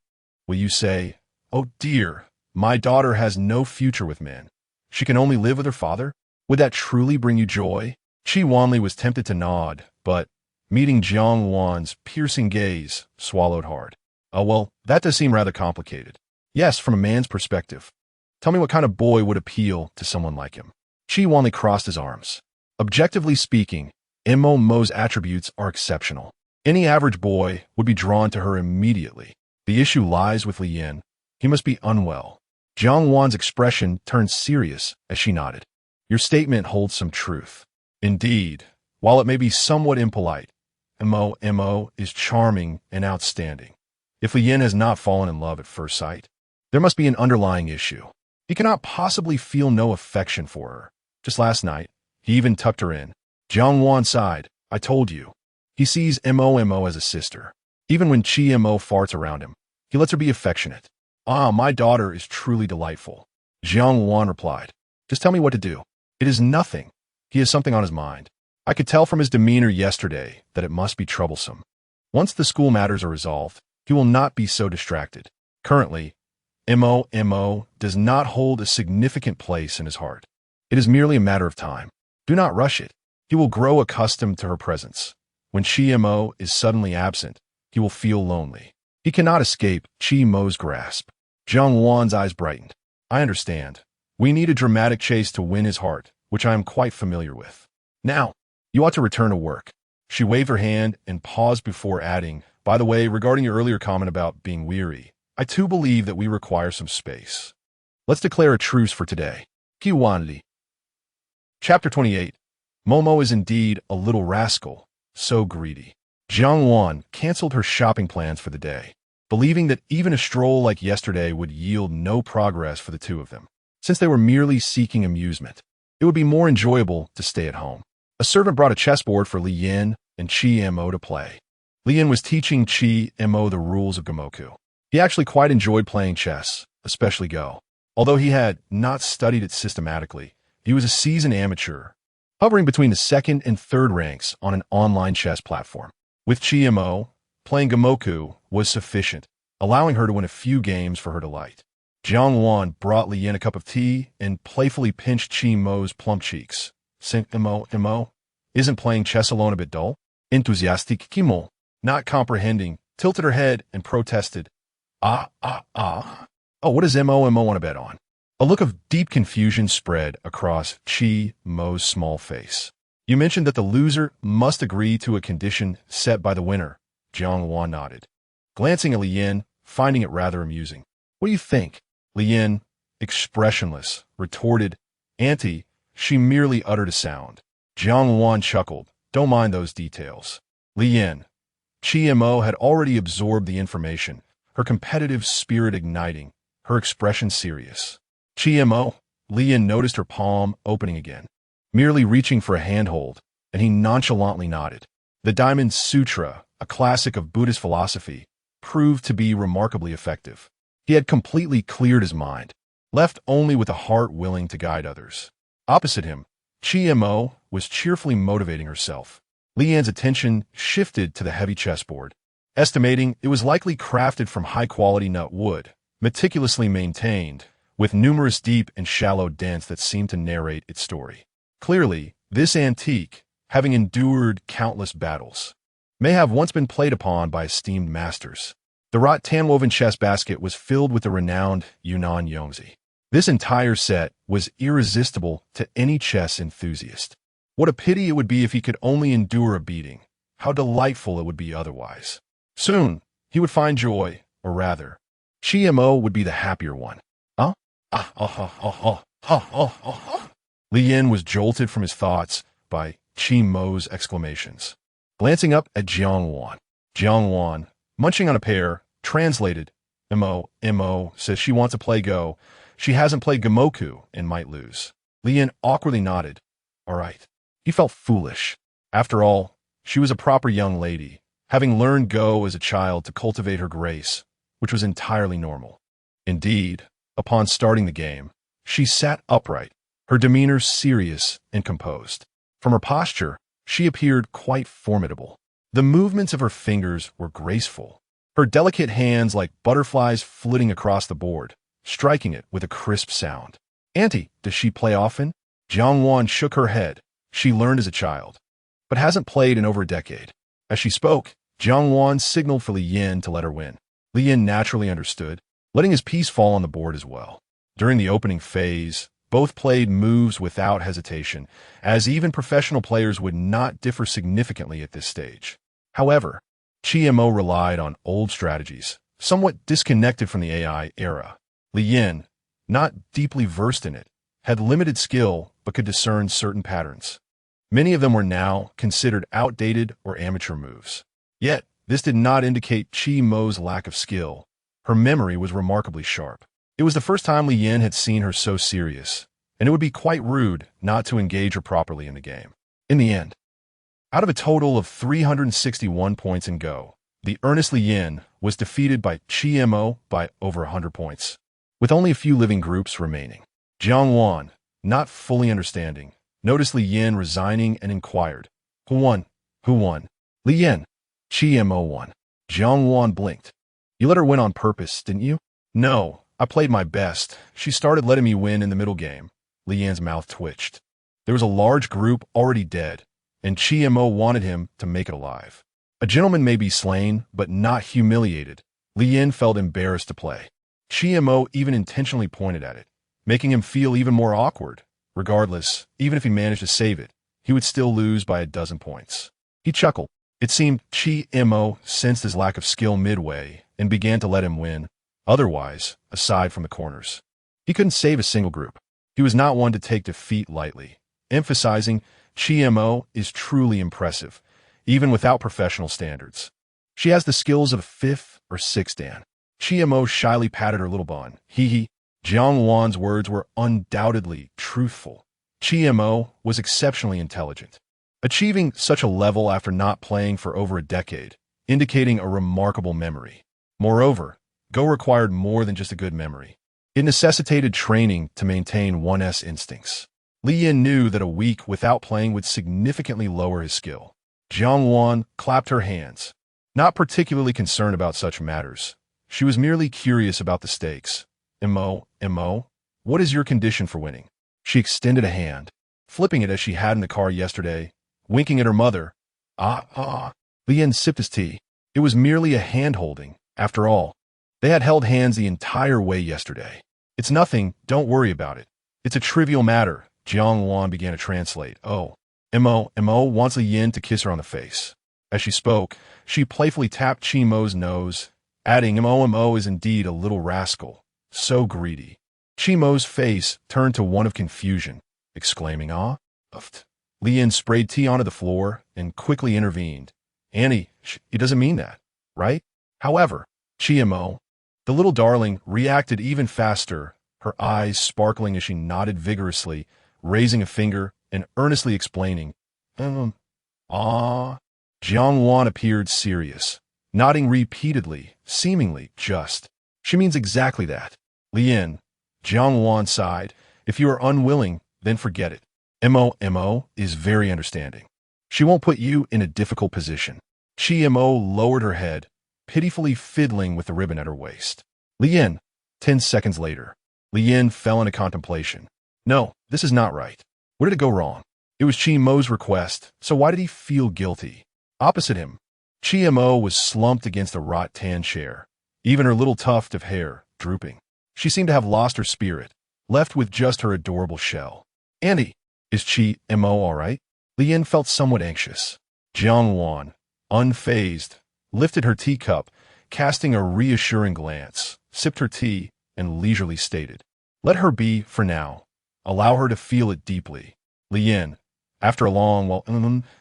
Will you say, "Oh dear, my daughter has no future with men. She can only live with her father"? Would that truly bring you joy? Qi Wanli was tempted to nod, but, meeting Jiang Wan's piercing gaze, swallowed hard. Oh well, that does seem rather complicated. Yes, from a man's perspective. Tell me what kind of boy would appeal to someone like him. Qi Wanli crossed his arms. Objectively speaking, Mo's attributes are exceptional. Any average boy would be drawn to her immediately. The issue lies with Li Yan. He must be unwell. Jiang Wan's expression turned serious as she nodded. Your statement holds some truth. Indeed, while it may be somewhat impolite, Mo is charming and outstanding. If Li Yan has not fallen in love at first sight, there must be an underlying issue. He cannot possibly feel no affection for her. Just last night, he even tucked her in. Jiang Wan sighed. I told you. He sees Mo as a sister. Even when Qi Mo farts around him, he lets her be affectionate. Ah, my daughter is truly delightful. Jiang Wan replied. Just tell me what to do. It is nothing. He has something on his mind. I could tell from his demeanor yesterday that it must be troublesome. Once the school matters are resolved, he will not be so distracted. Currently, Mo does not hold a significant place in his heart. It is merely a matter of time. Do not rush it. He will grow accustomed to her presence. When Qi Mo is suddenly absent, he will feel lonely. He cannot escape Qi Mo's grasp. Jiang Wan's eyes brightened. I understand. We need a dramatic chase to win his heart, which I am quite familiar with. Now, you ought to return to work. She waved her hand and paused before adding, by the way, regarding your earlier comment about being weary, I too believe that we require some space. Let's declare a truce for today. Qi Wanli. Chapter 28. Momo is indeed a little rascal, so greedy. Jiang Wan canceled her shopping plans for the day, believing that even a stroll like yesterday would yield no progress for the two of them. Since they were merely seeking amusement, it would be more enjoyable to stay at home. A servant brought a chessboard for Li Yan and Qi Mo to play. Li Yan was teaching Qi Mo the rules of Gamoku. He actually quite enjoyed playing chess, especially Go. Although he had not studied it systematically, he was a seasoned amateur, hovering between the second and third ranks on an online chess platform. With Qi Mo, playing Gamoku was sufficient, allowing her to win a few games for her delight. Jiang Wan brought Li Yan a cup of tea and playfully pinched Qi Mo's plump cheeks. Mo, isn't playing chess alone a bit dull? Enthusiastic Qi Mo, not comprehending, tilted her head and protested. Oh, what does MO want to bet on? A look of deep confusion spread across Mo's small face. You mentioned that the loser must agree to a condition set by the winner. Jiang nodded, glancing at Li Yin, finding it rather amusing. What do you think? Li Yin, expressionless, retorted. Auntie, she merely uttered a sound. Jiang chuckled. Don't mind those details. Li Yin. Mo had already absorbed the information, her competitive spirit igniting, her expression serious. Mo, Li Yin noticed her palm opening again, merely reaching for a handhold, and he nonchalantly nodded. The Diamond Sutra, a classic of Buddhist philosophy, proved to be remarkably effective. He had completely cleared his mind, left only with a heart willing to guide others. Opposite him, Mo was cheerfully motivating herself. Li Yan's attention shifted to the heavy chessboard, estimating it was likely crafted from high-quality nut wood, meticulously maintained, with numerous deep and shallow dents that seemed to narrate its story. Clearly, this antique, having endured countless battles, may have once been played upon by esteemed masters. The wrought tan-woven chess basket was filled with the renowned Yunnan Yongzi. This entire set was irresistible to any chess enthusiast. What a pity it would be if he could only endure a beating. How delightful it would be otherwise. Soon, he would find joy, or rather, Mo would be the happier one. Li Yin was jolted from his thoughts by Mo's exclamations. Glancing up at Jiang, munching on a pear, translated, Mo says she wants to play Go. She hasn't played Gamoku and might lose. Li Yin awkwardly nodded. All right. He felt foolish. After all, she was a proper young lady, having learned Go as a child to cultivate her grace, which was entirely normal. Indeed, upon starting the game, she sat upright, her demeanor serious and composed. From her posture, she appeared quite formidable. The movements of her fingers were graceful, her delicate hands like butterflies flitting across the board, striking it with a crisp sound. Auntie, does she play often? Jiang shook her head. She learned as a child, but hasn't played in over a decade. As she spoke, Jiang signaled for Li Yin to let her win. Li Yin naturally understood, letting his piece fall on the board as well. During the opening phase, both played moves without hesitation, as even professional players would not differ significantly at this stage. However, Mo relied on old strategies, somewhat disconnected from the AI era. Li Yin, not deeply versed in it, had limited skill but could discern certain patterns. Many of them were now considered outdated or amateur moves. Yet, this did not indicate Mo's lack of skill. Her memory was remarkably sharp. It was the first time Li Yin had seen her so serious, and it would be quite rude not to engage her properly in the game. In the end, out of a total of 361 points in Go, the earnest Li Yin was defeated by Mo by over 100 points, with only a few living groups remaining. Jiang, not fully understanding, noticed Li Yin resigning and inquired, Who won? Who won? Li Yin. Mo won. Jiang blinked. You let her win on purpose, didn't you? No, I played my best. She started letting me win in the middle game. Li Yin's mouth twitched. There was a large group already dead, and Mo wanted him to make it alive. A gentleman may be slain, but not humiliated. Li Yin felt embarrassed to play. Mo even intentionally pointed at it, making him feel even more awkward. Regardless, even if he managed to save it, he would still lose by a dozen points. He chuckled. It seemed Mo sensed his lack of skill midway and began to let him win. Otherwise, aside from the corners, he couldn't save a single group. He was not one to take defeat lightly, emphasizing Mo is truly impressive, even without professional standards. She has the skills of a 5th or 6th Dan. Mo shyly patted her little bun. Jiang words were undoubtedly truthful. Mo was exceptionally intelligent, achieving such a level after not playing for over a decade, indicating a remarkable memory. Moreover, Go required more than just a good memory. It necessitated training to maintain one's instincts. Li Yin knew that a week without playing would significantly lower his skill. Jiang clapped her hands, not particularly concerned about such matters. She was merely curious about the stakes. Mo, what is your condition for winning? She extended a hand, flipping it as she had in the car yesterday, winking at her mother. Li Yin sipped his tea. It was merely a hand-holding, after all. They had held hands the entire way yesterday. It's nothing, don't worry about it. It's a trivial matter, Jiang Wan began to translate. Oh, Mo wants Li Yin to kiss her on the face. As she spoke, she playfully tapped Chi Mo's nose, adding, Mo is indeed a little rascal, so greedy. Chi Mo's face turned to one of confusion, exclaiming, ah? Li Yin sprayed tea onto the floor and quickly intervened. Annie, he doesn't mean that, right? However, Chi Mo, the little darling, reacted even faster, her eyes sparkling as she nodded vigorously, raising a finger and earnestly explaining, ah. Jiang Wan appeared serious, nodding repeatedly, seemingly just. She means exactly that. Li Yin, Jiang Wan sighed, if you are unwilling, then forget it. Mo is very understanding. She won't put you in a difficult position. Chi Mo lowered her head, pitifully fiddling with the ribbon at her waist. Li Yin, 10 seconds later. Li Yin fell into contemplation. No, this is not right. Where did it go wrong? It was Chi Mo's request, so why did he feel guilty? Opposite him, Chi Mo was slumped against a wrought-tan chair, even her little tuft of hair drooping. She seemed to have lost her spirit, left with just her adorable shell. Andy, is Chi Mo all right? Li Yin felt somewhat anxious. Jiang Wan, unfazed, lifted her teacup, casting a reassuring glance, sipped her tea, and leisurely stated, let her be for now. Allow her to feel it deeply. Li Yin, after a long while,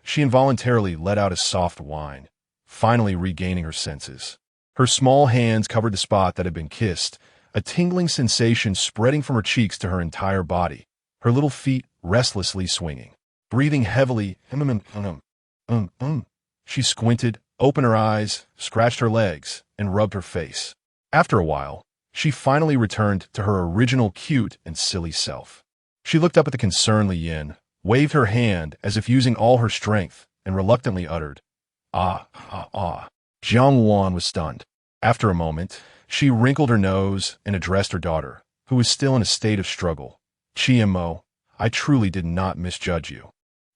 she involuntarily let out a soft whine, finally regaining her senses. Her small hands covered the spot that had been kissed, a tingling sensation spreading from her cheeks to her entire body, her little feet restlessly swinging. Breathing heavily, she squinted, opened her eyes, scratched her legs, and rubbed her face. After a while, she finally returned to her original cute and silly self. She looked up at the concerned Li Yin, waved her hand as if using all her strength, and reluctantly uttered, ah. Jiang Wan was stunned. After a moment, she wrinkled her nose and addressed her daughter, who was still in a state of struggle. Chi Mo, I truly did not misjudge you.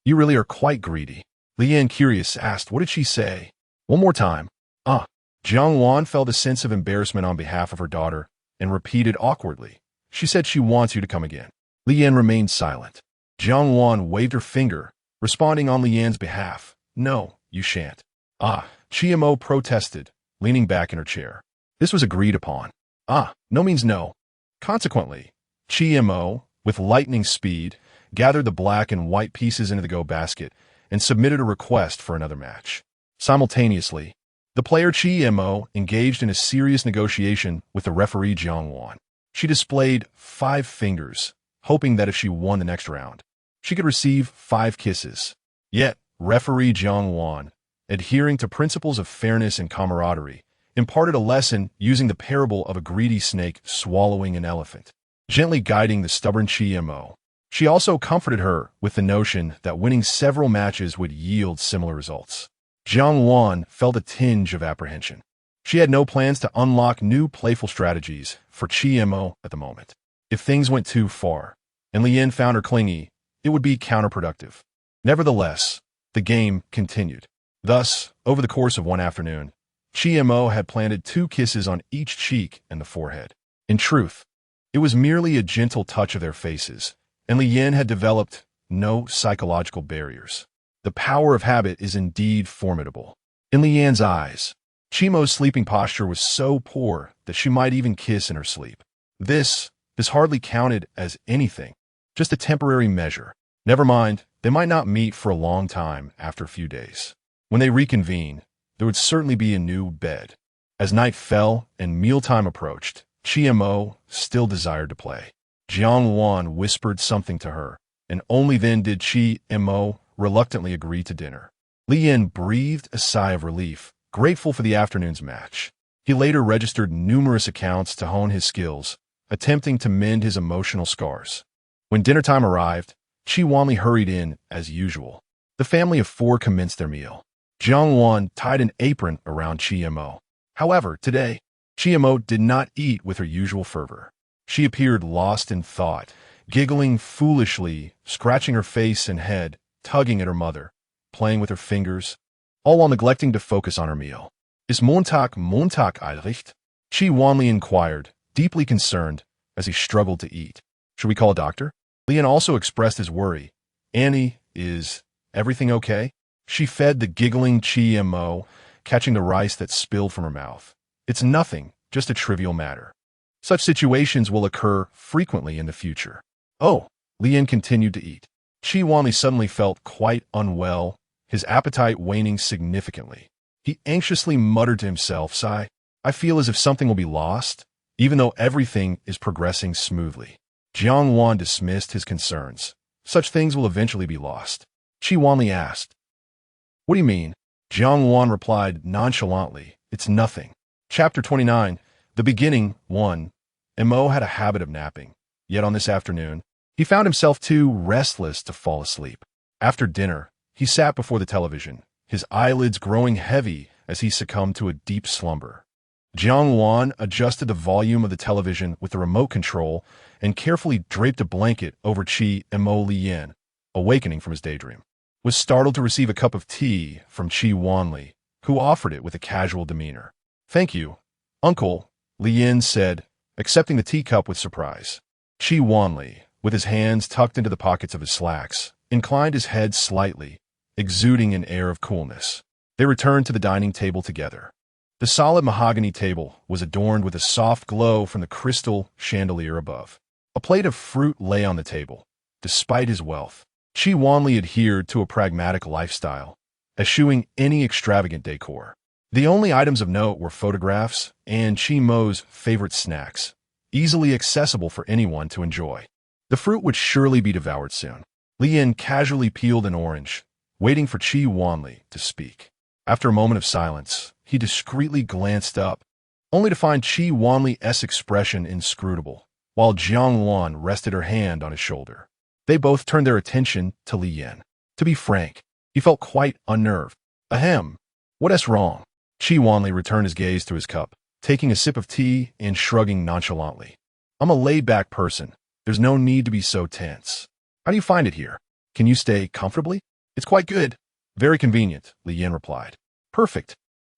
You really are quite greedy. Li Yin, curious, asked, what did she say? One more time. Jiang Wan felt a sense of embarrassment on behalf of her daughter and repeated awkwardly, she said she wants you to come again. Li Yin remained silent. Jiang Wan waved her finger, responding on Li Yin's behalf. No, you shan't. Chi Mo protested, leaning back in her chair. This was agreed upon. No means no. Consequently, Chi Mo, with lightning speed, gathered the black and white pieces into the go basket and submitted a request for another match. Simultaneously, the player Chi Mo engaged in a serious negotiation with the referee Jiang Wan. She displayed 5 fingers, hoping that if she won the next round, she could receive 5 kisses. Yet, referee Jiang Wan, adhering to principles of fairness and camaraderie, imparted a lesson using the parable of a greedy snake swallowing an elephant, gently guiding the stubborn Chi Mo. She also comforted her with the notion that winning several matches would yield similar results. Jiang Wan felt a tinge of apprehension. She had no plans to unlock new playful strategies for Chi Mo at the moment. If things went too far, and Li Yin found her clingy, it would be counterproductive. Nevertheless, the game continued. Thus, over the course of one afternoon, Chi Mo had planted 2 kisses on each cheek and the forehead. In truth, it was merely a gentle touch of their faces, and Li Yin had developed no psychological barriers. The power of habit is indeed formidable. In Li Yin's eyes, Chi Mo's sleeping posture was so poor that she might even kiss in her sleep. This hardly counted as anything, just a temporary measure. Never mind, they might not meet for a long time after a few days. When they reconvened, there would certainly be a new bed. As night fell and mealtime approached, Chi Mo still desired to play. Jiang Wan whispered something to her, and only then did Chi Mo reluctantly agree to dinner. Li Yin breathed a sigh of relief, grateful for the afternoon's match. He later registered numerous accounts to hone his skills, attempting to mend his emotional scars. When dinner time arrived, Chi Wanli hurried in as usual. The family of 4 commenced their meal. Jiang Wan tied an apron around Chi Mo. However, today, Chi Mo did not eat with her usual fervor. She appeared lost in thought, giggling foolishly, scratching her face and head, tugging at her mother, playing with her fingers, all while neglecting to focus on her meal. Ist Montag eigentlich? Chi Wanli inquired, deeply concerned, as he struggled to eat. Should we call a doctor? Lian also expressed his worry. Annie, is everything okay? She fed the giggling Chi Mo, catching the rice that spilled from her mouth. It's nothing, just a trivial matter. Such situations will occur frequently in the future. Oh, Lian continued to eat. Chi Wanli suddenly felt quite unwell, his appetite waning significantly. He anxiously muttered to himself, sigh, I feel as if something will be lost, even though everything is progressing smoothly. Jiang Wan dismissed his concerns. Such things will eventually be lost. Chi Wanli asked. What do you mean? Jiang Wan replied nonchalantly, it's nothing. Chapter 29, The Beginning, 1. Mo had a habit of napping, yet on this afternoon, he found himself too restless to fall asleep. After dinner, he sat before the television, his eyelids growing heavy as he succumbed to a deep slumber. Jiang Wan adjusted the volume of the television with the remote control and carefully draped a blanket over Chi Mo Lian, awakening from his daydream. Was startled to receive a cup of tea from Chi Wanli, who offered it with a casual demeanor. Thank you, Uncle, Lian said, accepting the teacup with surprise. Chi Wanli, with his hands tucked into the pockets of his slacks, inclined his head slightly, exuding an air of coolness. They returned to the dining table together. The solid mahogany table was adorned with a soft glow from the crystal chandelier above. A plate of fruit lay on the table. Despite his wealth, Chi Wanli adhered to a pragmatic lifestyle, eschewing any extravagant decor. The only items of note were photographs and Chi Mo's favorite snacks, easily accessible for anyone to enjoy. The fruit would surely be devoured soon. Lian casually peeled an orange, waiting for Chi Wanli to speak. After a moment of silence, he discreetly glanced up, only to find Chi Wanli's expression inscrutable, while Jiang Wan rested her hand on his shoulder. They both turned their attention to Lian. To be frank, he felt quite unnerved. Ahem. What's wrong? Chi Wanli returned his gaze to his cup, taking a sip of tea and shrugging nonchalantly. I'm a laid-back person. There's no need to be so tense. How do you find it here? Can you stay comfortably? It's quite good. Very convenient, Lian replied. Perfect.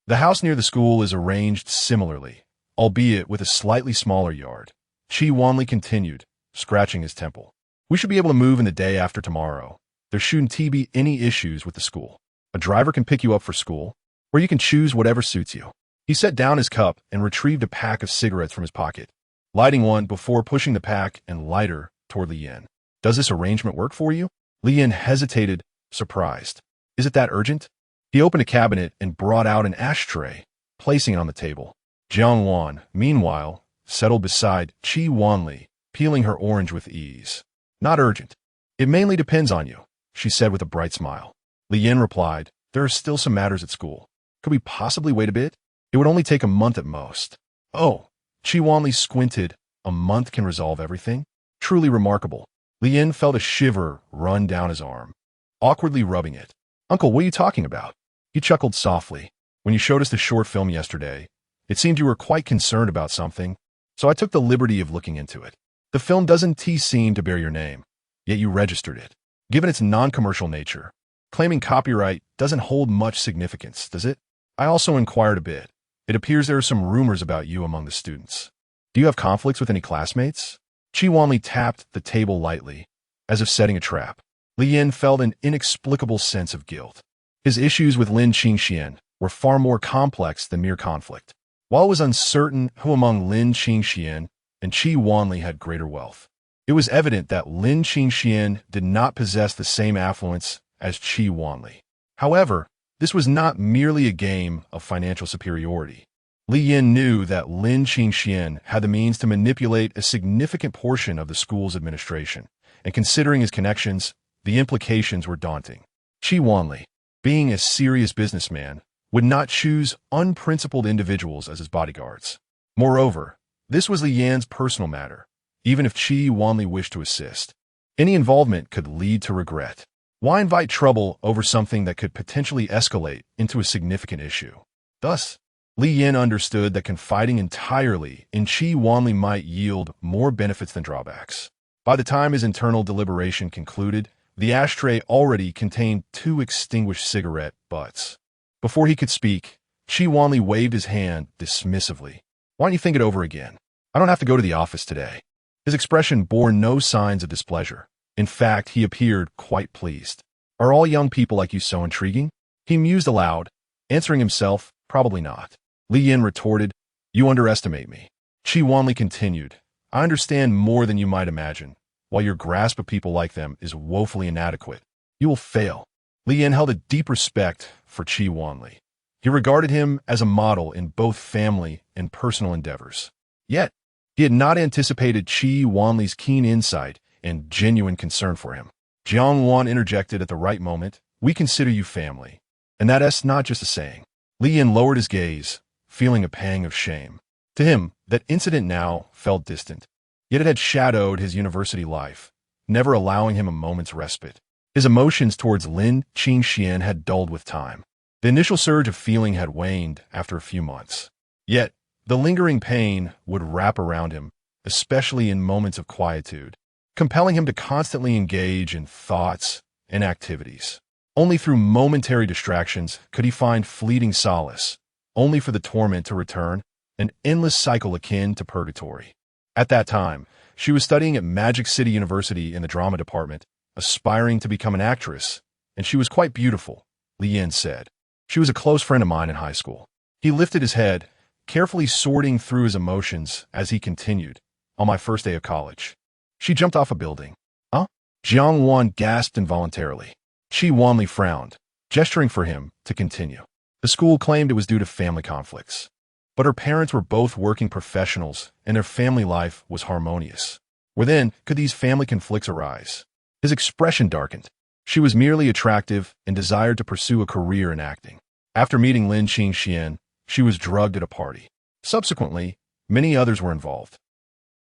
The house near the school is arranged similarly, albeit with a slightly smaller yard. Chi Wanli continued, scratching his temple. We should be able to move in the day after tomorrow. There shouldn't be any issues with the school. A driver can pick you up for school, or you can choose whatever suits you. He set down his cup and retrieved a pack of cigarettes from his pocket, lighting one before pushing the pack and lighter toward Lian. Does this arrangement work for you? Lian hesitated, surprised. Is it that urgent? He opened a cabinet and brought out an ashtray, placing it on the table. Jiang Wan, meanwhile, settled beside Chi Wanli, peeling her orange with ease. Not urgent. It mainly depends on you, she said with a bright smile. Lian replied, there are still some matters at school. Could we possibly wait a bit? It would only take a month at most. Oh, Chi Wanli squinted. A month can resolve everything? Truly remarkable. Lian felt a shiver run down his arm, awkwardly rubbing it. Uncle, what are you talking about? He chuckled softly. When you showed us the short film yesterday, it seemed you were quite concerned about something, so I took the liberty of looking into it. The film doesn't seem to bear your name, yet you registered it. Given its non-commercial nature, claiming copyright doesn't hold much significance, does it? I also inquired a bit. It appears there are some rumors about you among the students. Do you have conflicts with any classmates? Chi Wanli tapped the table lightly, as if setting a trap. Lian felt an inexplicable sense of guilt. His issues with Lin Qingxian were far more complex than mere conflict. While it was uncertain who among Lin Qingxian and Chi Wanli had greater wealth, it was evident that Lin Qingxian did not possess the same affluence as Chi Wanli. However, this was not merely a game of financial superiority. Lian knew that Lin Qingxian had the means to manipulate a significant portion of the school's administration, and considering his connections, the implications were daunting. Chi Wanli, being a serious businessman, would not choose unprincipled individuals as his bodyguards. Moreover, this was Lian's personal matter. Even if Chi Wanli wished to assist, any involvement could lead to regret. Why invite trouble over something that could potentially escalate into a significant issue? Thus, Lian understood that confiding entirely in Chi Wanli might yield more benefits than drawbacks. By the time his internal deliberation concluded, the ashtray already contained 2 extinguished cigarette butts. Before he could speak, Chi Wanli waved his hand dismissively. Why don't you think it over again? I don't have to go to the office today. His expression bore no signs of displeasure. In fact, he appeared quite pleased. Are all young people like you so intriguing? He mused aloud, answering himself, probably not. Li Yin retorted, you underestimate me. Qi Wanli continued, I understand more than you might imagine. While your grasp of people like them is woefully inadequate, you will fail. Li Yin held a deep respect for Qi Wanli. He regarded him as a model in both family and personal endeavors. Yet, he had not anticipated Qi Wanli's keen insight and genuine concern for him. Jiang Wan interjected at the right moment, we consider you family. And that's not just a saying. Li Yin lowered his gaze, feeling a pang of shame. To him, that incident now felt distant. Yet it had shadowed his university life, never allowing him a moment's respite. His emotions towards Lin Qingxian had dulled with time. The initial surge of feeling had waned after a few months. Yet, the lingering pain would wrap around him, especially in moments of quietude, compelling him to constantly engage in thoughts and activities. Only through momentary distractions could he find fleeting solace, only for the torment to return, an endless cycle akin to purgatory. At that time, she was studying at Magic City University in the drama department, aspiring to become an actress, and she was quite beautiful, Li Yin said. She was a close friend of mine in high school. He lifted his head, carefully sorting through his emotions as he continued, on my first day of college. She jumped off a building. Huh? Jiang Wan gasped involuntarily. Qi Wanli frowned, gesturing for him to continue. The school claimed it was due to family conflicts. But her parents were both working professionals, and their family life was harmonious. Where then could these family conflicts arise? His expression darkened. She was merely attractive and desired to pursue a career in acting. After meeting Lin Qingxian, she was drugged at a party. Subsequently, many others were involved.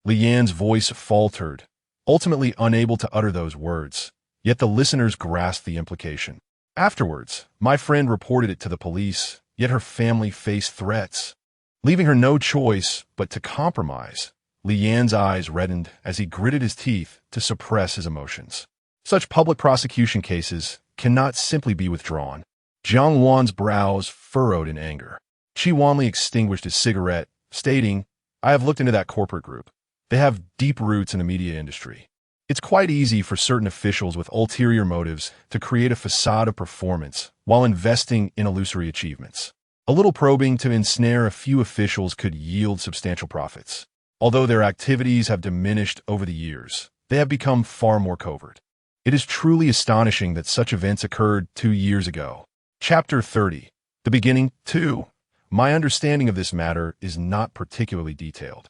Li Yan's voice faltered, ultimately unable to utter those words, yet the listeners grasped the implication. Afterwards, my friend reported it to the police, yet her family faced threats. Leaving her no choice but to compromise, Li Yan's eyes reddened as he gritted his teeth to suppress his emotions. Such public prosecution cases cannot simply be withdrawn. Jiang Wan's brows furrowed in anger. Qi Wanli extinguished his cigarette, stating, I have looked into that corporate group. They have deep roots in the media industry. It's quite easy for certain officials with ulterior motives to create a facade of performance while investing in illusory achievements. A little probing to ensnare a few officials could yield substantial profits. Although their activities have diminished over the years, they have become far more covert. It is truly astonishing that such events occurred 2 years ago. Chapter 30. The beginning. 2. My understanding of this matter is not particularly detailed.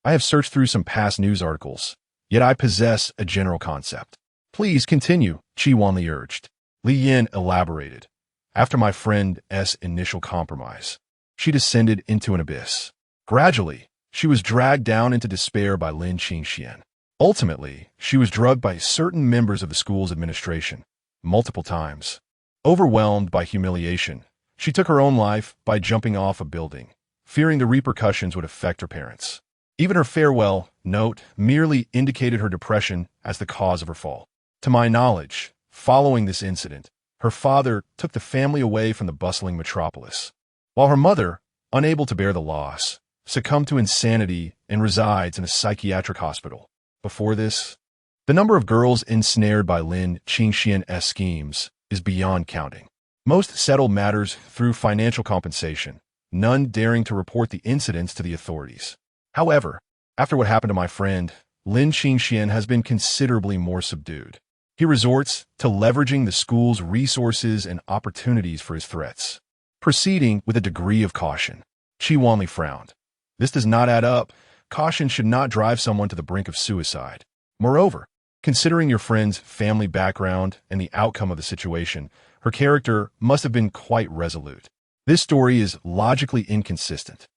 I have searched through some past news articles, yet I possess a general concept. Please continue, Qi Wanli urged. Li Yin elaborated. After my friend's initial compromise, she descended into an abyss. Gradually, she was dragged down into despair by Lin Qingxian. Ultimately, she was drugged by certain members of the school's administration, multiple times. Overwhelmed by humiliation, she took her own life by jumping off a building, fearing the repercussions would affect her parents. Even her farewell note merely indicated her depression as the cause of her fall. To my knowledge, following this incident, her father took the family away from the bustling metropolis, while her mother, unable to bear the loss, succumbed to insanity and resides in a psychiatric hospital. Before this, the number of girls ensnared by Lin Qingxian's schemes is beyond counting. Most settled matters through financial compensation, none daring to report the incidents to the authorities. However, after what happened to my friend, Lin Qingxian has been considerably more subdued. He resorts to leveraging the school's resources and opportunities for his threats, proceeding with a degree of caution. Qi Wanli frowned. This does not add up. Caution should not drive someone to the brink of suicide. Moreover, considering your friend's family background and the outcome of the situation, her character must have been quite resolute. This story is logically inconsistent.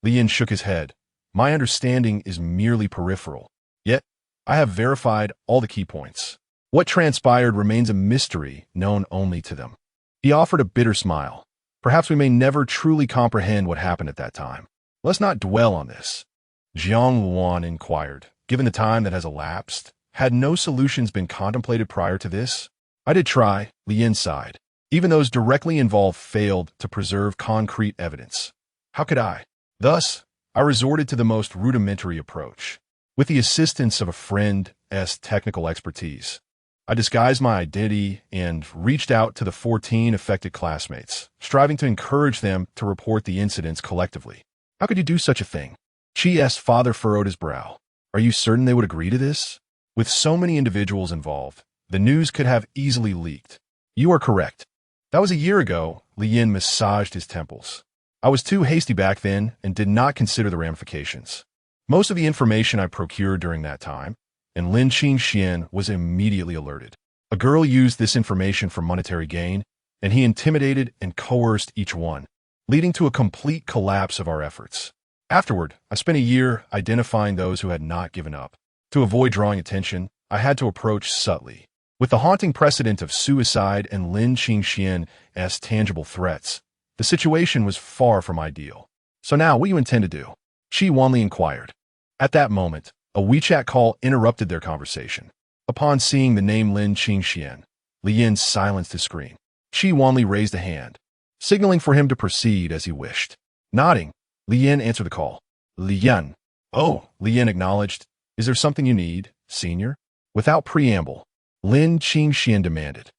Li Yin shook his head. My understanding is merely peripheral. Yet, I have verified all the key points. What transpired remains a mystery known only to them. He offered a bitter smile. Perhaps we may never truly comprehend what happened at that time. Let's not dwell on this. Jiang Luan inquired. Given the time that has elapsed, had no solutions been contemplated prior to this? I did try, Li Yin sighed. Even those directly involved failed to preserve concrete evidence. How could I? Thus, I resorted to the most rudimentary approach. With the assistance of a friend's technical expertise, I disguised my identity and reached out to the 14 affected classmates, striving to encourage them to report the incidents collectively. How could you do such a thing? Chi's father furrowed his brow. Are you certain they would agree to this? With so many individuals involved, the news could have easily leaked. You are correct. That was a year ago. Lian massaged his temples. I was too hasty back then and did not consider the ramifications. Most of the information I procured during that time, and Lin Qingxian was immediately alerted. A girl used this information for monetary gain, and he intimidated and coerced each one, leading to a complete collapse of our efforts. Afterward, I spent a year identifying those who had not given up. To avoid drawing attention, I had to approach subtly. With the haunting precedent of suicide and Lin Qingxian's tangible threats, the situation was far from ideal. So now, what do you intend to do? Qi Wanli inquired. At that moment, a WeChat call interrupted their conversation. Upon seeing the name Lin Qingxian, Lian silenced his screen. Qi Wanli raised a hand, signaling for him to proceed as he wished. Nodding, Lian answered the call. Lian. Oh, Lian acknowledged. Is there something you need, senior? Without preamble, Lin Qingxian demanded.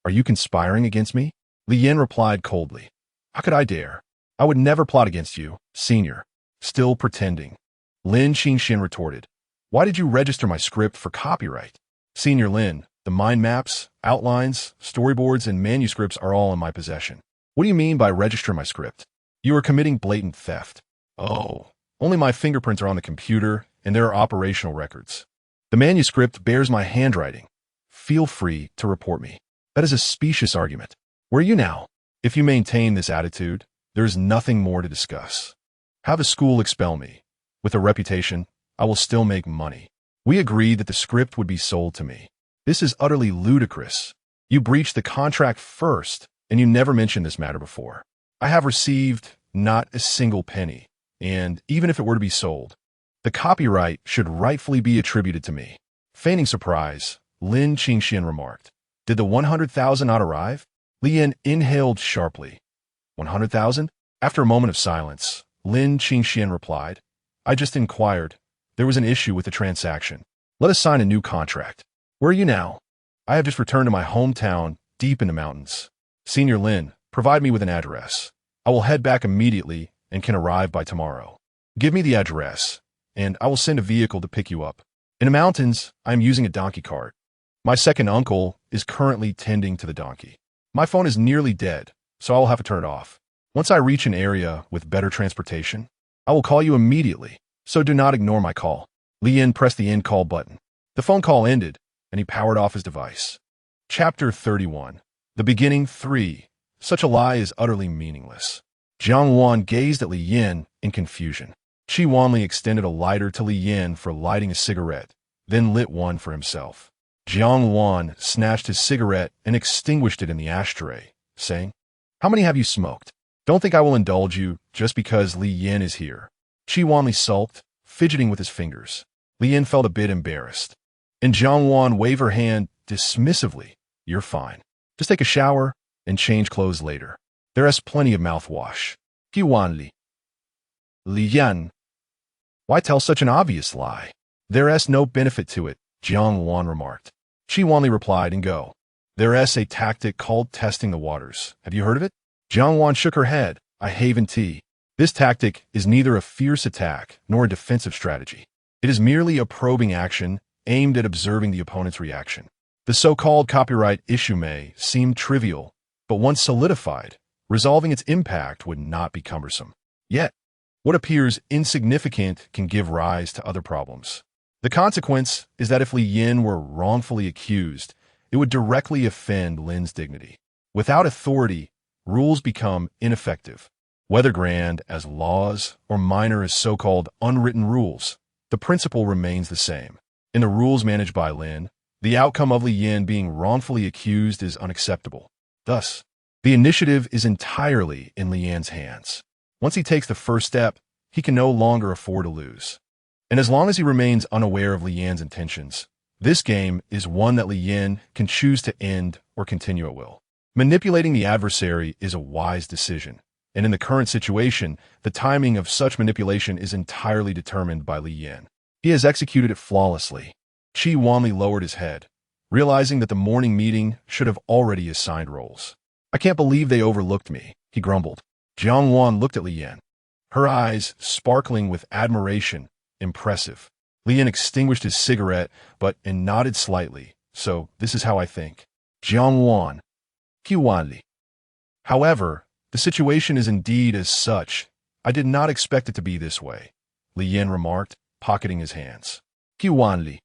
Are you conspiring against me? Lian replied coldly. How could I dare? I would never plot against you, senior. Still pretending. Lin Qingxian retorted. Why did you register my script for copyright? Senior Lin, the mind maps, outlines, storyboards, and manuscripts are all in my possession. What do you mean by register my script? You are committing blatant theft. Oh, only my fingerprints are on the computer, and there are operational records. The manuscript bears my handwriting. Feel free to report me. That is a specious argument. Where are you now? If you maintain this attitude, there is nothing more to discuss. Have a school expel me. With a reputation, I will still make money. We agreed that the script would be sold to me. This is utterly ludicrous. You breached the contract first, and you never mentioned this matter before. I have received not a single penny, and even if it were to be sold, the copyright should rightfully be attributed to me. Feigning surprise, Lin Qingxian remarked. Did the 100,000 not arrive? Lian inhaled sharply. 100,000? After a moment of silence, Lin Qingxian replied, I just inquired. There was an issue with the transaction. Let us sign a new contract. Where are you now? I have just returned to my hometown, deep in the mountains. Senior Lin, provide me with an address. I will head back immediately and can arrive by tomorrow. Give me the address, and I will send a vehicle to pick you up. In the mountains, I am using a donkey cart. My second uncle is currently tending to the donkey. My phone is nearly dead, so I will have to turn it off. Once I reach an area with better transportation, I will call you immediately, so do not ignore my call. Lian pressed the end call button. The phone call ended, and he powered off his device. Chapter 31. The Beginning 3. Such a lie is utterly meaningless. Jiang Wan gazed at Li Yin in confusion. Qi Wanli extended a lighter to Li Yin for lighting a cigarette, then lit one for himself. Jiang Wan snatched his cigarette and extinguished it in the ashtray, saying, How many have you smoked? Don't think I will indulge you just because Li Yin is here. Qi Wanli sulked, fidgeting with his fingers. Li Yin felt a bit embarrassed. And Jiang Wan waved her hand dismissively. You're fine. Just take a shower and change clothes later. There's plenty of mouthwash. Qi Wanli. Li Yin. Why tell such an obvious lie? There's no benefit to it, Jiang Wan remarked. Qi Wanli replied, and go. There's a tactic called testing the waters. Have you heard of it? Jiang Wan shook her head. I haven't tea. This tactic is neither a fierce attack nor a defensive strategy. It is merely a probing action aimed at observing the opponent's reaction. The so-called copyright issue may seem trivial, but once solidified, resolving its impact would not be cumbersome. Yet, what appears insignificant can give rise to other problems. The consequence is that if Li Yin were wrongfully accused, it would directly offend Lin's dignity. Without authority, rules become ineffective. Whether grand as laws or minor as so-called unwritten rules, the principle remains the same. In the rules managed by Lin, the outcome of Li Yin being wrongfully accused is unacceptable. Thus, the initiative is entirely in Li Yin's hands. Once he takes the first step, he can no longer afford to lose. And as long as he remains unaware of Li Yin's intentions, this game is one that Li Yin can choose to end or continue at will. Manipulating the adversary is a wise decision, And in the current situation, the timing of such manipulation is entirely determined by Li Yin. He has executed it flawlessly. Qi Wanli lowered his head, realizing that the morning meeting should have already assigned roles. I can't believe they overlooked me, he grumbled. Jiang Wan looked at Li Yin, her eyes sparkling with admiration. Impressive. Li Yin extinguished his cigarette, and nodded slightly. So, this is how I think. Jiang Wan. Qi Wanli. However, the situation is indeed as such. I did not expect it to be this way, Li Yin remarked, pocketing his hands. Qi Wanli.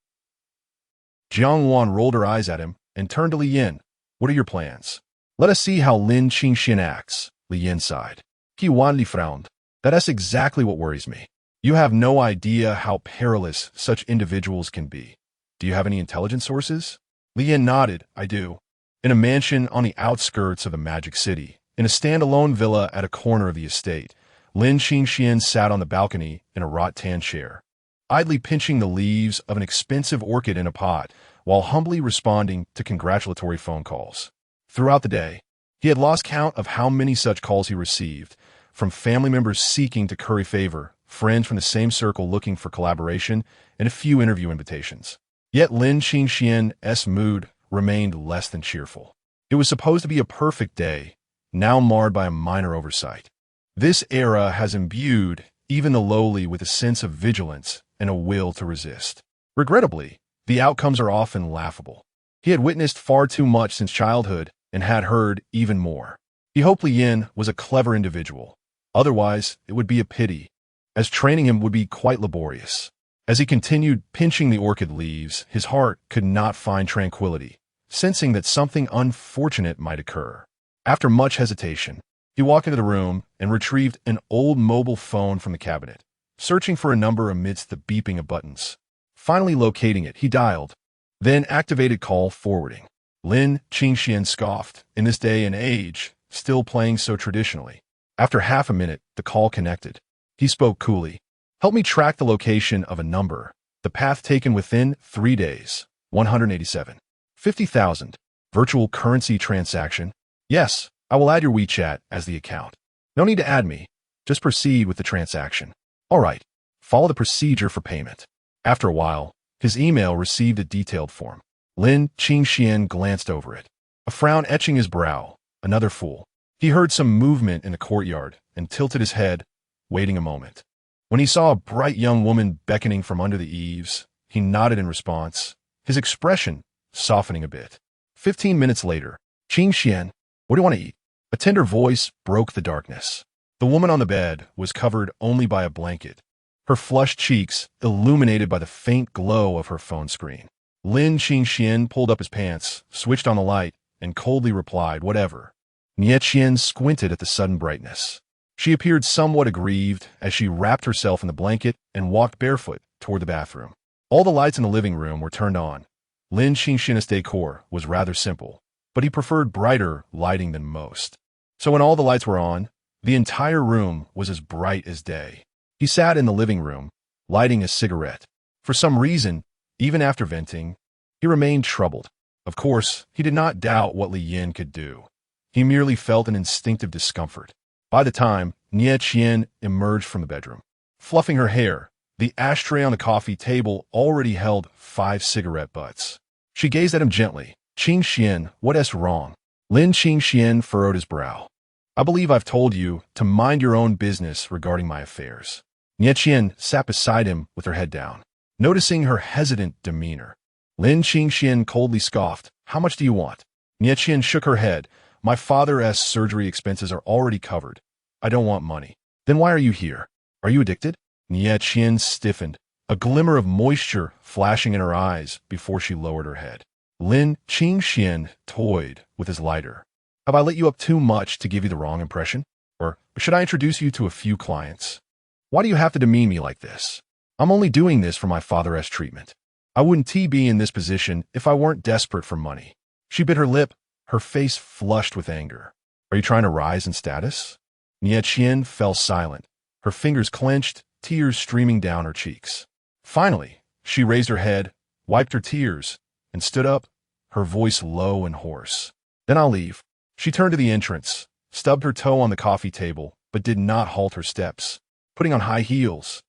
Jiang Wan rolled her eyes at him and turned to Li Yin. What are your plans? Let us see how Lin Qingxian acts, Li Yin sighed. Qi Wanli frowned. That's exactly what worries me. You have no idea how perilous such individuals can be. Do you have any intelligence sources? Li Yin nodded. I do. In a mansion on the outskirts of the Magic City, in a standalone villa at a corner of the estate, Lin Qingxian sat on the balcony in a rattan chair, idly pinching the leaves of an expensive orchid in a pot while humbly responding to congratulatory phone calls. Throughout the day, he had lost count of how many such calls he received, from family members seeking to curry favor, friends from the same circle looking for collaboration, and a few interview invitations. Yet Lin Qingxian's mood remained less than cheerful. It was supposed to be a perfect day, now marred by a minor oversight. This era has imbued even the lowly with a sense of vigilance and a will to resist. Regrettably, the outcomes are often laughable. He had witnessed far too much since childhood and had heard even more. He hoped Li Yin was a clever individual. Otherwise, it would be a pity, as training him would be quite laborious. As he continued pinching the orchid leaves, his heart could not find tranquility, sensing that something unfortunate might occur. After much hesitation, he walked into the room and retrieved an old mobile phone from the cabinet, searching for a number amidst the beeping of buttons. Finally locating it, he dialed, then activated call forwarding. Lin Qingxian scoffed. In this day and age, still playing so traditionally. After half a minute, the call connected. He spoke coolly. Help me track the location of a number. The path taken within 3 days. 187. 50,000. Virtual currency transaction. Yes, I will add your WeChat as the account. No need to add me. Just proceed with the transaction. All right. Follow the procedure for payment. After a while, his email received a detailed form. Lin Qingxian glanced over it, a frown etching his brow. Another fool. He heard some movement in the courtyard and tilted his head, waiting a moment. When he saw a bright young woman beckoning from under the eaves, he nodded in response, his expression softening a bit. 15 minutes later, Qingxian, what do you want to eat? A tender voice broke the darkness. The woman on the bed was covered only by a blanket, her flushed cheeks illuminated by the faint glow of her phone screen. Lin Qingxian pulled up his pants, switched on the light, and coldly replied, whatever. Nieqian squinted at the sudden brightness. She appeared somewhat aggrieved as she wrapped herself in the blanket and walked barefoot toward the bathroom. All the lights in the living room were turned on. Lin Qingxian's decor was rather simple, but he preferred brighter lighting than most. So when all the lights were on, the entire room was as bright as day. He sat in the living room, lighting a cigarette. For some reason, even after venting, he remained troubled. Of course, he did not doubt what Li Yin could do. He merely felt an instinctive discomfort. By the time Nieqian emerged from the bedroom, fluffing her hair, the ashtray on the coffee table already held 5 cigarette butts. She gazed at him gently. Qingxian, what's wrong? Lin Qingxian furrowed his brow. I believe I've told you to mind your own business regarding my affairs. Nieqian sat beside him with her head down, noticing her hesitant demeanor. Lin Qingxian coldly scoffed. How much do you want? Nieqian shook her head. My father's surgery expenses are already covered. I don't want money. Then why are you here? Are you addicted? Nieqian stiffened, a glimmer of moisture flashing in her eyes before she lowered her head. Lin Qingxian toyed with his lighter. Have I lit you up too much to give you the wrong impression? Or should I introduce you to a few clients? Why do you have to demean me like this? I'm only doing this for my father's treatment. I wouldn't be in this position if I weren't desperate for money. She bit her lip, her face flushed with anger. Are you trying to rise in status? Nieqian fell silent, her fingers clenched, tears streaming down her cheeks. Finally, she raised her head, wiped her tears, and stood up, her voice low and hoarse. Then I'll leave. She turned to the entrance, stubbed her toe on the coffee table, but did not halt her steps. Putting on high heels,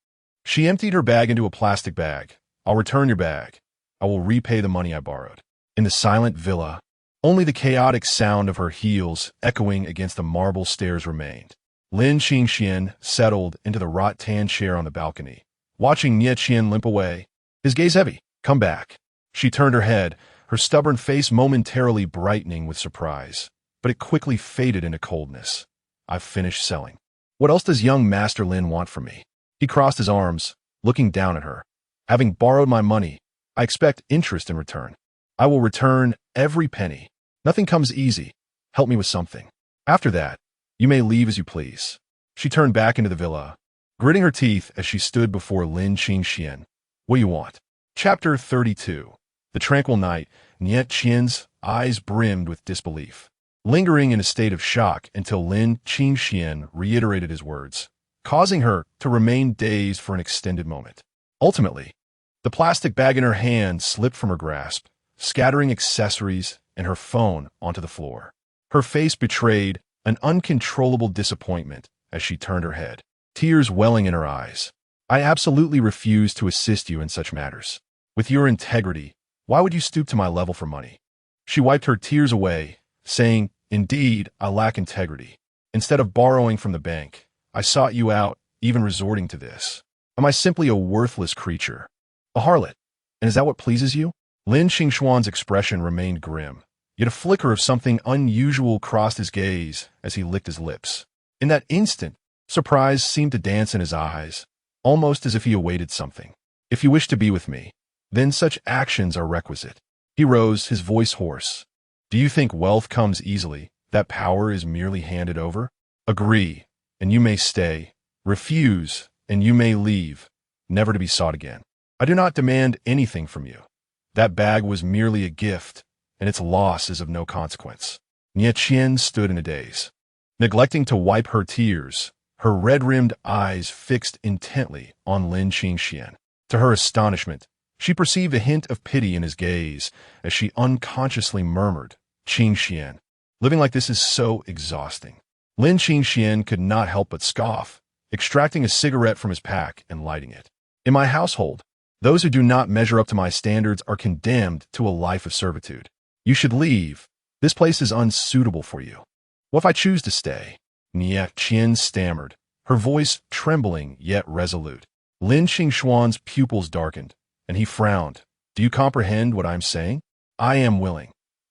she emptied her bag into a plastic bag. I'll return your bag. I will repay the money I borrowed. In the silent villa, only the chaotic sound of her heels echoing against the marble stairs remained. Lin Qingxian settled into the wrought-tan chair on the balcony, watching Nie Qian limp away, his gaze heavy. Come back. She turned her head, her stubborn face momentarily brightening with surprise, but it quickly faded into coldness. I've finished selling. What else does young Master Lin want from me? He crossed his arms, looking down at her. Having borrowed my money, I expect interest in return. I will return every penny. Nothing comes easy. Help me with something. After that, you may leave as you please. She turned back into the villa, gritting her teeth as she stood before Lin Qingxian. What do you want? Chapter 32. The tranquil night, Nie Qian's eyes brimmed with disbelief, lingering in a state of shock until Lin Qingxian reiterated his words, causing her to remain dazed for an extended moment. Ultimately, the plastic bag in her hand slipped from her grasp, scattering accessories and her phone onto the floor. Her face betrayed an uncontrollable disappointment as she turned her head, tears welling in her eyes. I absolutely refuse to assist you in such matters. With your integrity, why would you stoop to my level for money? She wiped her tears away, saying, Indeed, I lack integrity. Instead of borrowing from the bank, I sought you out, even resorting to this. Am I simply a worthless creature? A harlot? And is that what pleases you? Lin Xingxuan's expression remained grim, yet a flicker of something unusual crossed his gaze as he licked his lips. In that instant, surprise seemed to dance in his eyes, almost as if he awaited something. If you wish to be with me, then such actions are requisite. He rose, his voice hoarse. Do you think wealth comes easily, that power is merely handed over? Agree, and you may stay. Refuse, and you may leave, never to be sought again. I do not demand anything from you. That bag was merely a gift, and its loss is of no consequence. Nie Qian stood in a daze, neglecting to wipe her tears, her red-rimmed eyes fixed intently on Lin Qingxian. To her astonishment, she perceived a hint of pity in his gaze as she unconsciously murmured, Qingxian, living like this is so exhausting. Lin Qingxian could not help but scoff, extracting a cigarette from his pack and lighting it. In my household, those who do not measure up to my standards are condemned to a life of servitude. You should leave. This place is unsuitable for you. What if I choose to stay? Nie Qian stammered, her voice trembling yet resolute. Lin Xingxuan's pupils darkened, and he frowned. Do you comprehend what I'm saying? I am willing.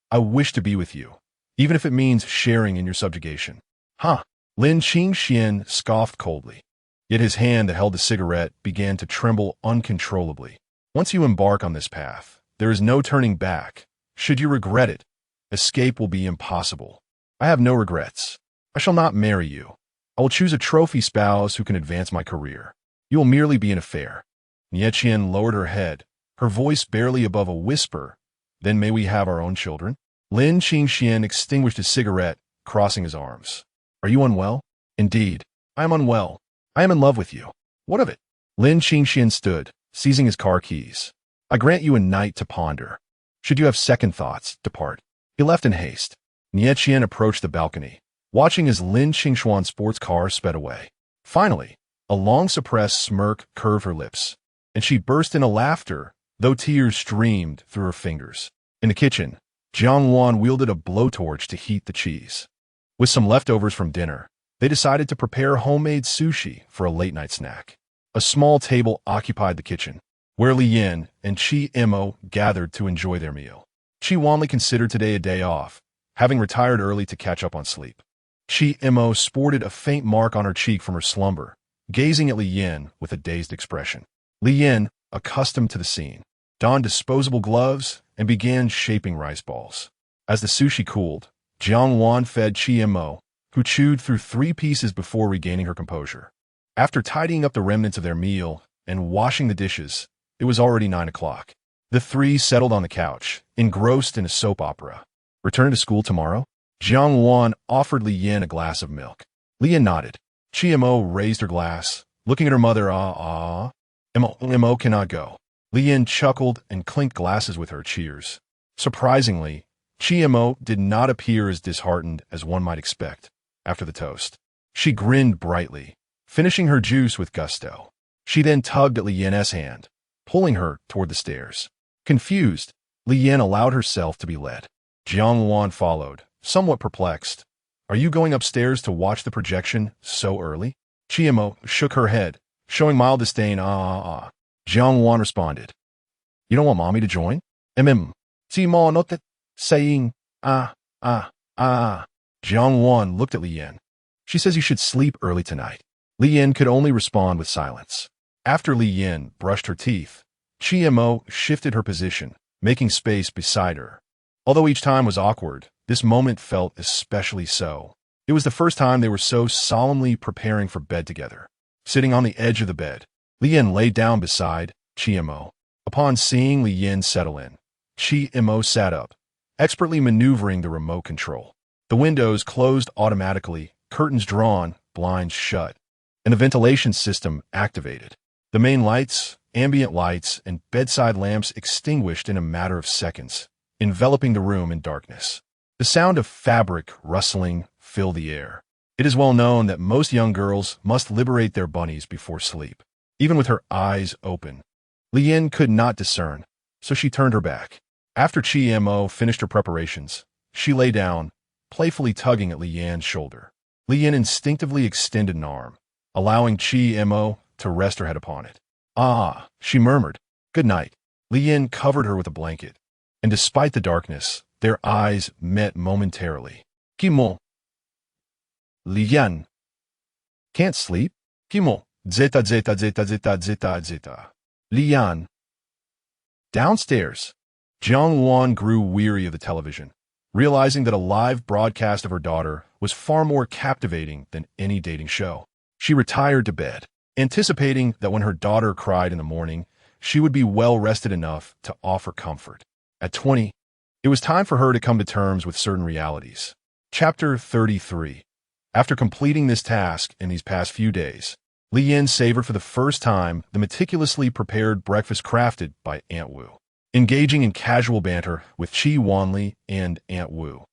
I wish to be with you, even if it means sharing in your subjugation. Huh? Lin Qingxian scoffed coldly, yet his hand that held the cigarette began to tremble uncontrollably. Once you embark on this path, there is no turning back. Should you regret it, escape will be impossible. I have no regrets. I shall not marry you. I will choose a trophy spouse who can advance my career. You will merely be an affair. Nie Qian lowered her head, her voice barely above a whisper. Then may we have our own children? Lin Qingxian extinguished his cigarette, crossing his arms. Are you unwell? Indeed, I am unwell. I am in love with you. What of it? Lin Qingxian stood, seizing his car keys. I grant you a night to ponder. Should you have second thoughts, depart. He left in haste. Nie Qian approached the balcony, watching as Lin Qingxuan's sports car sped away. Finally, a long-suppressed smirk curved her lips, and she burst into laughter, though tears streamed through her fingers. In the kitchen, Jiang Wan wielded a blowtorch to heat the cheese. With some leftovers from dinner, they decided to prepare homemade sushi for a late-night snack. A small table occupied the kitchen, where Li Yin and Qi Imo gathered to enjoy their meal. Qi warmly considered today a day off, having retired early to catch up on sleep. Qi Imo sported a faint mark on her cheek from her slumber, gazing at Li Yin with a dazed expression. Li Yin, accustomed to the scene, donned disposable gloves and began shaping rice balls. As the sushi cooled, Jiang Wan fed Qi Imo, who chewed through 3 pieces before regaining her composure. After tidying up the remnants of their meal and washing the dishes, it was already 9 o'clock. The 3 settled on the couch, engrossed in a soap opera. Return to school tomorrow? Jiang Wan offered Li Yin a glass of milk. Li Yin nodded. Qi Imo raised her glass, looking at her mother. Imo cannot go. Li Yin chuckled and clinked glasses with her. Cheers. Surprisingly, Qi Imo did not appear as disheartened as one might expect after the toast. She grinned brightly, finishing her juice with gusto. She then tugged at Li Yan's hand, pulling her toward the stairs. Confused, Li Yan allowed herself to be led. Jiang Wan followed, somewhat perplexed. Are you going upstairs to watch the projection so early? Chiemo shook her head, showing mild disdain. Jiang Wan responded. You don't want mommy to join? Timo noted, saying, Jiang Wan looked at Li Yan. She says you should sleep early tonight. Li Yan could only respond with silence. After Li Yan brushed her teeth, Chiemo shifted her position, making space beside her. Although each time was awkward, this moment felt especially so. It was the first time they were so solemnly preparing for bed together. Sitting on the edge of the bed, Li Yan lay down beside Chiemo. Upon seeing Li Yan settle in, Chiemo sat up, expertly maneuvering the remote control. The windows closed automatically, curtains drawn, blinds shut, and the ventilation system activated. The main lights, ambient lights, and bedside lamps extinguished in a matter of seconds, enveloping the room in darkness. The sound of fabric rustling filled the air. It is well known that most young girls must liberate their bunnies before sleep. Even with her eyes open, Li Yan could not discern, so she turned her back. After Chiemo finished her preparations, she lay down, playfully tugging at Li Yan's shoulder. Li Yan instinctively extended an arm, allowing Chiemo to rest her head upon it. She murmured. Good night. Li Yan covered her with a blanket, and despite the darkness, their eyes met momentarily. Kimo. Li Yan. Can't sleep? Kimo. Zeta. Li Yan. Downstairs. Jiang Wan grew weary of the television, realizing that a live broadcast of her daughter was far more captivating than any dating show. She retired to bed, anticipating that when her daughter cried in the morning, she would be well-rested enough to offer comfort. At 20, it was time for her to come to terms with certain realities. Chapter 33. After completing this task in these past few days, Li Yan savored for the first time the meticulously prepared breakfast crafted by Aunt Wu. Engaging in casual banter with Chi Wanli and Aunt Wu,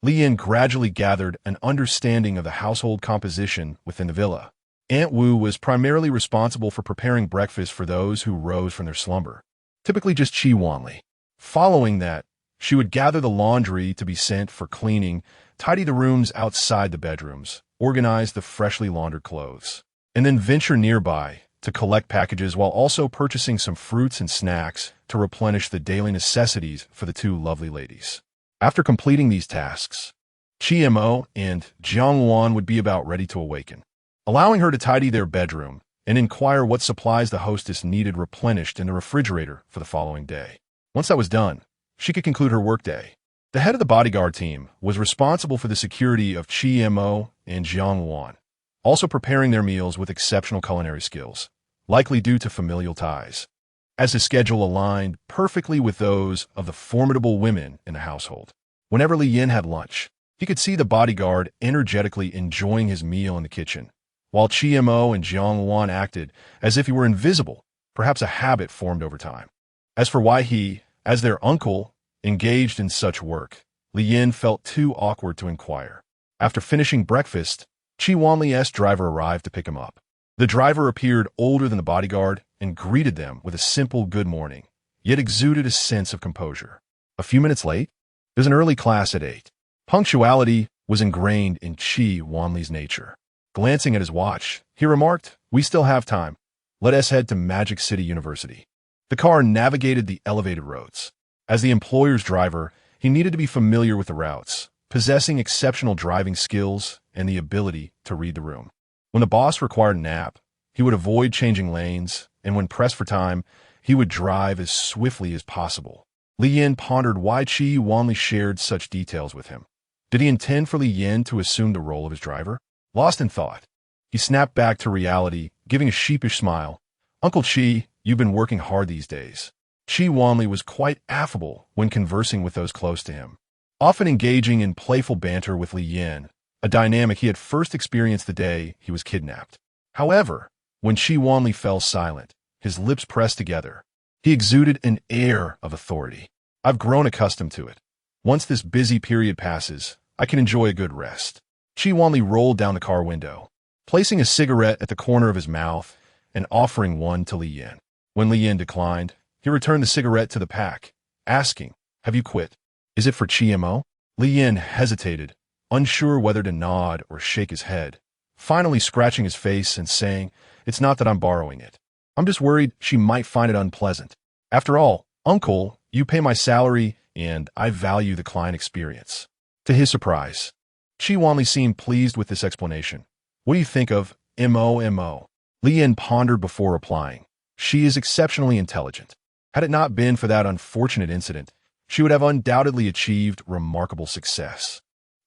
Li Yan gradually gathered an understanding of the household composition within the villa. Aunt Wu was primarily responsible for preparing breakfast for those who rose from their slumber, typically just Chi Wanli. Following that, she would gather the laundry to be sent for cleaning, tidy the rooms outside the bedrooms, organize the freshly laundered clothes, and then venture nearby to collect packages while also purchasing some fruits and snacks to replenish the daily necessities for the two lovely ladies. After completing these tasks, Chiemo and Jiang Wan would be about ready to awaken, allowing her to tidy their bedroom and inquire what supplies the hostess needed replenished in the refrigerator for the following day. Once that was done, she could conclude her workday. The head of the bodyguard team was responsible for the security of Chiemo and Jiang Wan, also preparing their meals with exceptional culinary skills, likely due to familial ties, as his schedule aligned perfectly with those of the formidable women in the household. Whenever Li Yan had lunch, he could see the bodyguard energetically enjoying his meal in the kitchen, while Chiemo and Jiang Wan acted as if he were invisible, perhaps a habit formed over time. As for why he, as their uncle, engaged in such work, Li Yan felt too awkward to inquire. After finishing breakfast, Chi Wanli's driver arrived to pick him up. The driver appeared older than the bodyguard and greeted them with a simple good morning, yet exuded a sense of composure. A few minutes late? There's an early class at 8. Punctuality was ingrained in Chi Wanli's nature. Glancing at his watch, he remarked, "We still have time. Let us head to Magic City University." The car navigated the elevated roads. As the employer's driver, he needed to be familiar with the routes, possessing exceptional driving skills and the ability to read the room. When the boss required a nap, he would avoid changing lanes, and when pressed for time, he would drive as swiftly as possible. Li Yan pondered why Chi Wanli shared such details with him. Did he intend for Li Yan to assume the role of his driver? Lost in thought, he snapped back to reality, giving a sheepish smile. "Uncle Chi, you've been working hard these days." Chi Wanli was quite affable when conversing with those close to him, often engaging in playful banter with Li Yan, a dynamic he had first experienced the day he was kidnapped. However, when Chi Wanli fell silent, his lips pressed together, he exuded an air of authority. "I've grown accustomed to it. Once this busy period passes, I can enjoy a good rest." Chi Wanli rolled down the car window, placing a cigarette at the corner of his mouth and offering one to Li Yin. When Li Yin declined, he returned the cigarette to the pack, asking, "Have you quit? Is it for Mo?" Li Yin hesitated, unsure whether to nod or shake his head, finally scratching his face and saying, "It's not that I'm borrowing it. I'm just worried she might find it unpleasant. After all, Uncle, you pay my salary and I value the client experience." To his surprise, Wanli seemed pleased with this explanation. "What do you think of Mo?" Li Yin pondered before replying. She is exceptionally intelligent. Had it not been for that unfortunate incident, she would have undoubtedly achieved remarkable success.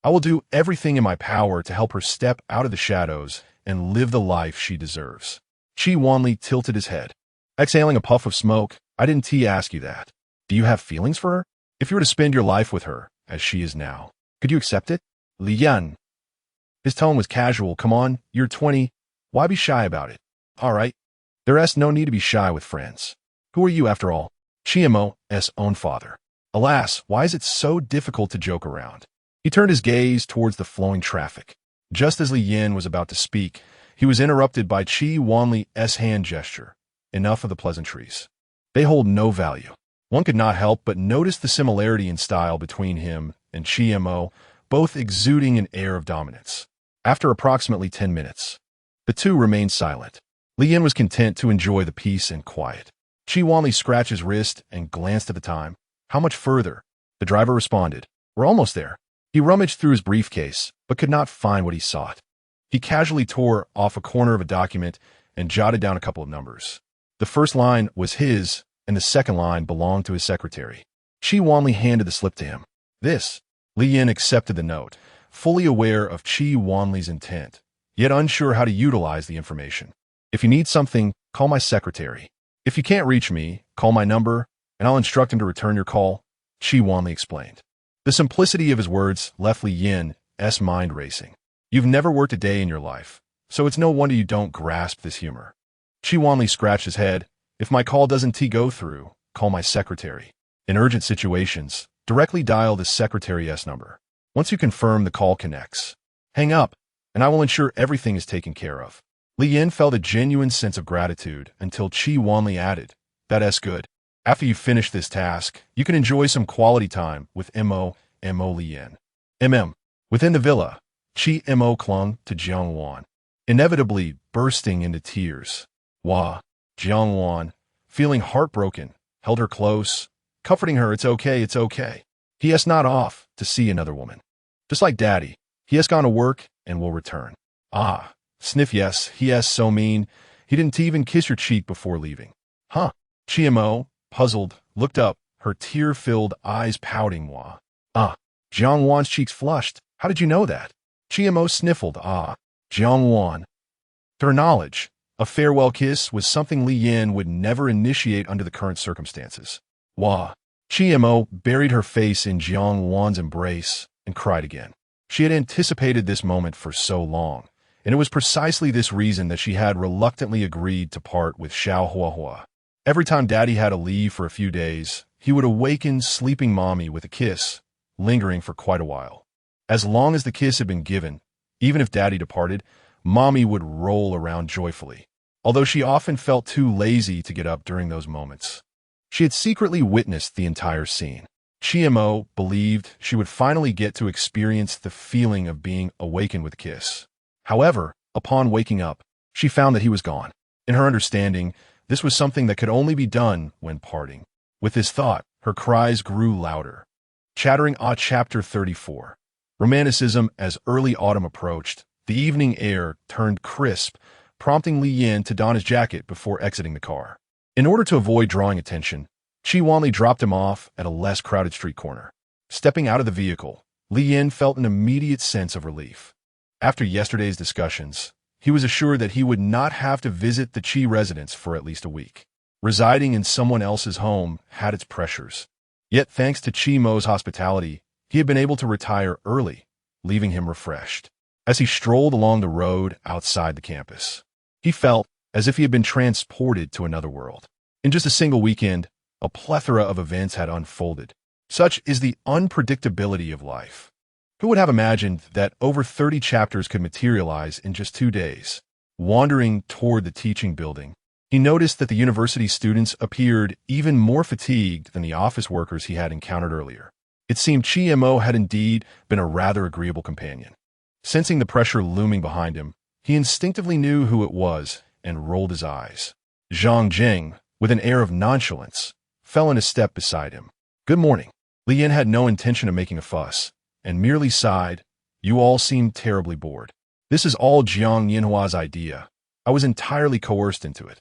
I will do everything in my power to help her step out of the shadows and live the life she deserves. Wanli tilted his head, exhaling a puff of smoke. "I didn't ask you that. Do you have feelings for her? If you were to spend your life with her, as she is now, could you accept it?" Li Yin. His tone was casual. "Come on, you're 20. Why be shy about it?" "All right. There's no need to be shy with friends. Who are you, after all?" Mo's own father. Alas, why is it so difficult to joke around? He turned his gaze towards the flowing traffic. Just as Li Yin was about to speak, he was interrupted by Wanli's hand gesture. "Enough of the pleasantries. They hold no value." One could not help but notice the similarity in style between him and Mo, both exuding an air of dominance. After approximately 10 minutes, the two remained silent. Li Yin was content to enjoy the peace and quiet. Wanli scratched his wrist and glanced at the time. "How much further?" The driver responded, "We're almost there." He rummaged through his briefcase, but could not find what he sought. He casually tore off a corner of a document and jotted down a couple of numbers. The first line was his, and the second line belonged to his secretary. Wanli handed the slip to him. "This." Li Yin accepted the note, fully aware of Wanli's intent, yet unsure how to utilize the information. "If you need something, call my secretary. If you can't reach me, call my number, and I'll instruct him to return your call," Wanli explained. The simplicity of his words left Li Yin's mind racing. "You've never worked a day in your life, so it's no wonder you don't grasp this humor." Wanli scratched his head. "If my call doesn't go through, call my secretary. In urgent situations, directly dial the secretary's number. Once you confirm the call connects, hang up, and I will ensure everything is taken care of." Li Yin felt a genuine sense of gratitude until Wanli added, "That's good. After you finish this task, you can enjoy some quality time with Mo Li Yin." Within the villa, Mo clung to Jiangwan, inevitably bursting into tears. Jiangwan, feeling heartbroken, held her close, comforting her. "It's okay, it's okay. He has not off to see another woman. Just like Daddy, he has gone to work and will return." "Ah, sniff, yes, he has so mean. He didn't even kiss your cheek before leaving." "Huh." Mo, puzzled, looked up, her tear-filled eyes pouting. Jiangwan's cheeks flushed. "How did you know that?" Mo sniffled. Jiangwan. To her knowledge, a farewell kiss was something Li Yin would never initiate under the current circumstances. Mo buried her face in Jiangwan's embrace and cried again. She had anticipated this moment for so long, and it was precisely this reason that she had reluctantly agreed to part with Xiao Huahua. Every time Daddy had to leave for a few days, he would awaken sleeping Mommy with a kiss, lingering for quite a while. As long as the kiss had been given, even if Daddy departed, Mommy would roll around joyfully, although she often felt too lazy to get up during those moments. She had secretly witnessed the entire scene. Mo believed she would finally get to experience the feeling of being awakened with a kiss. However, upon waking up, she found that he was gone. In her understanding, this was something that could only be done when parting. With this thought, her cries grew louder. Chattering Chapter 34. Romanticism. As early autumn approached, the evening air turned crisp, prompting Li Yin to don his jacket before exiting the car. In order to avoid drawing attention, Wanli dropped him off at a less crowded street corner. Stepping out of the vehicle, Li Yin felt an immediate sense of relief. After yesterday's discussions, he was assured that he would not have to visit the Qi residence for at least a week. Residing in someone else's home had its pressures. Yet thanks to Mo's hospitality, he had been able to retire early, leaving him refreshed. As he strolled along the road outside the campus, he felt as if he had been transported to another world. In just a single weekend, a plethora of events had unfolded. Such is the unpredictability of life. Who would have imagined that over 30 chapters could materialize in just 2 days? Wandering toward the teaching building, he noticed that the university students appeared even more fatigued than the office workers he had encountered earlier. It seemed Chi had indeed been a rather agreeable companion. Sensing the pressure looming behind him, he instinctively knew who it was and rolled his eyes. Zhang Jing, with an air of nonchalance, fell in a step beside him. "Good morning." Li Yin had no intention of making a fuss, and merely sighed. "You all seem terribly bored. This is all Jiang Yinhua's idea. I was entirely coerced into it.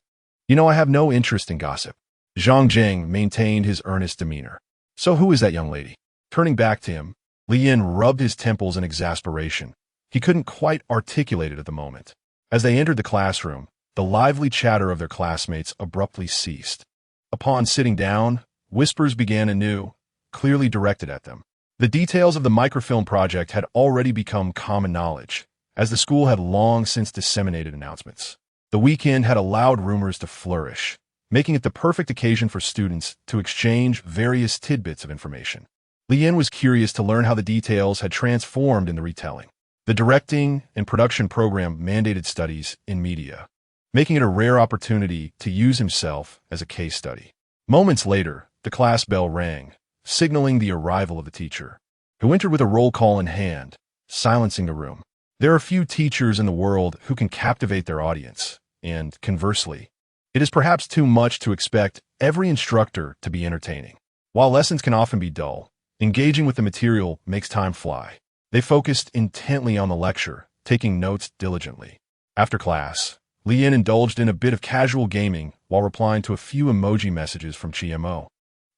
I have no interest in gossip." Zhang Jing maintained his earnest demeanor. "So who is that young lady?" Turning back to him, Li Yin rubbed his temples in exasperation. He couldn't quite articulate it at the moment. As they entered the classroom, the lively chatter of their classmates abruptly ceased. Upon sitting down, whispers began anew, clearly directed at them. The details of the microfilm project had already become common knowledge, as the school had long since disseminated announcements. The weekend had allowed rumors to flourish, making it the perfect occasion for students to exchange various tidbits of information. Li Yin was curious to learn how the details had transformed in the retelling. The directing and production program mandated studies in media, making it a rare opportunity to use himself as a case study. Moments later, the class bell rang, signaling the arrival of the teacher, who entered with a roll call in hand, silencing the room. There are few teachers in the world who can captivate their audience, and conversely, it is perhaps too much to expect every instructor to be entertaining. While lessons can often be dull, engaging with the material makes time fly. They focused intently on the lecture, taking notes diligently. After class, Li Yin indulged in a bit of casual gaming while replying to a few emoji messages from Chi.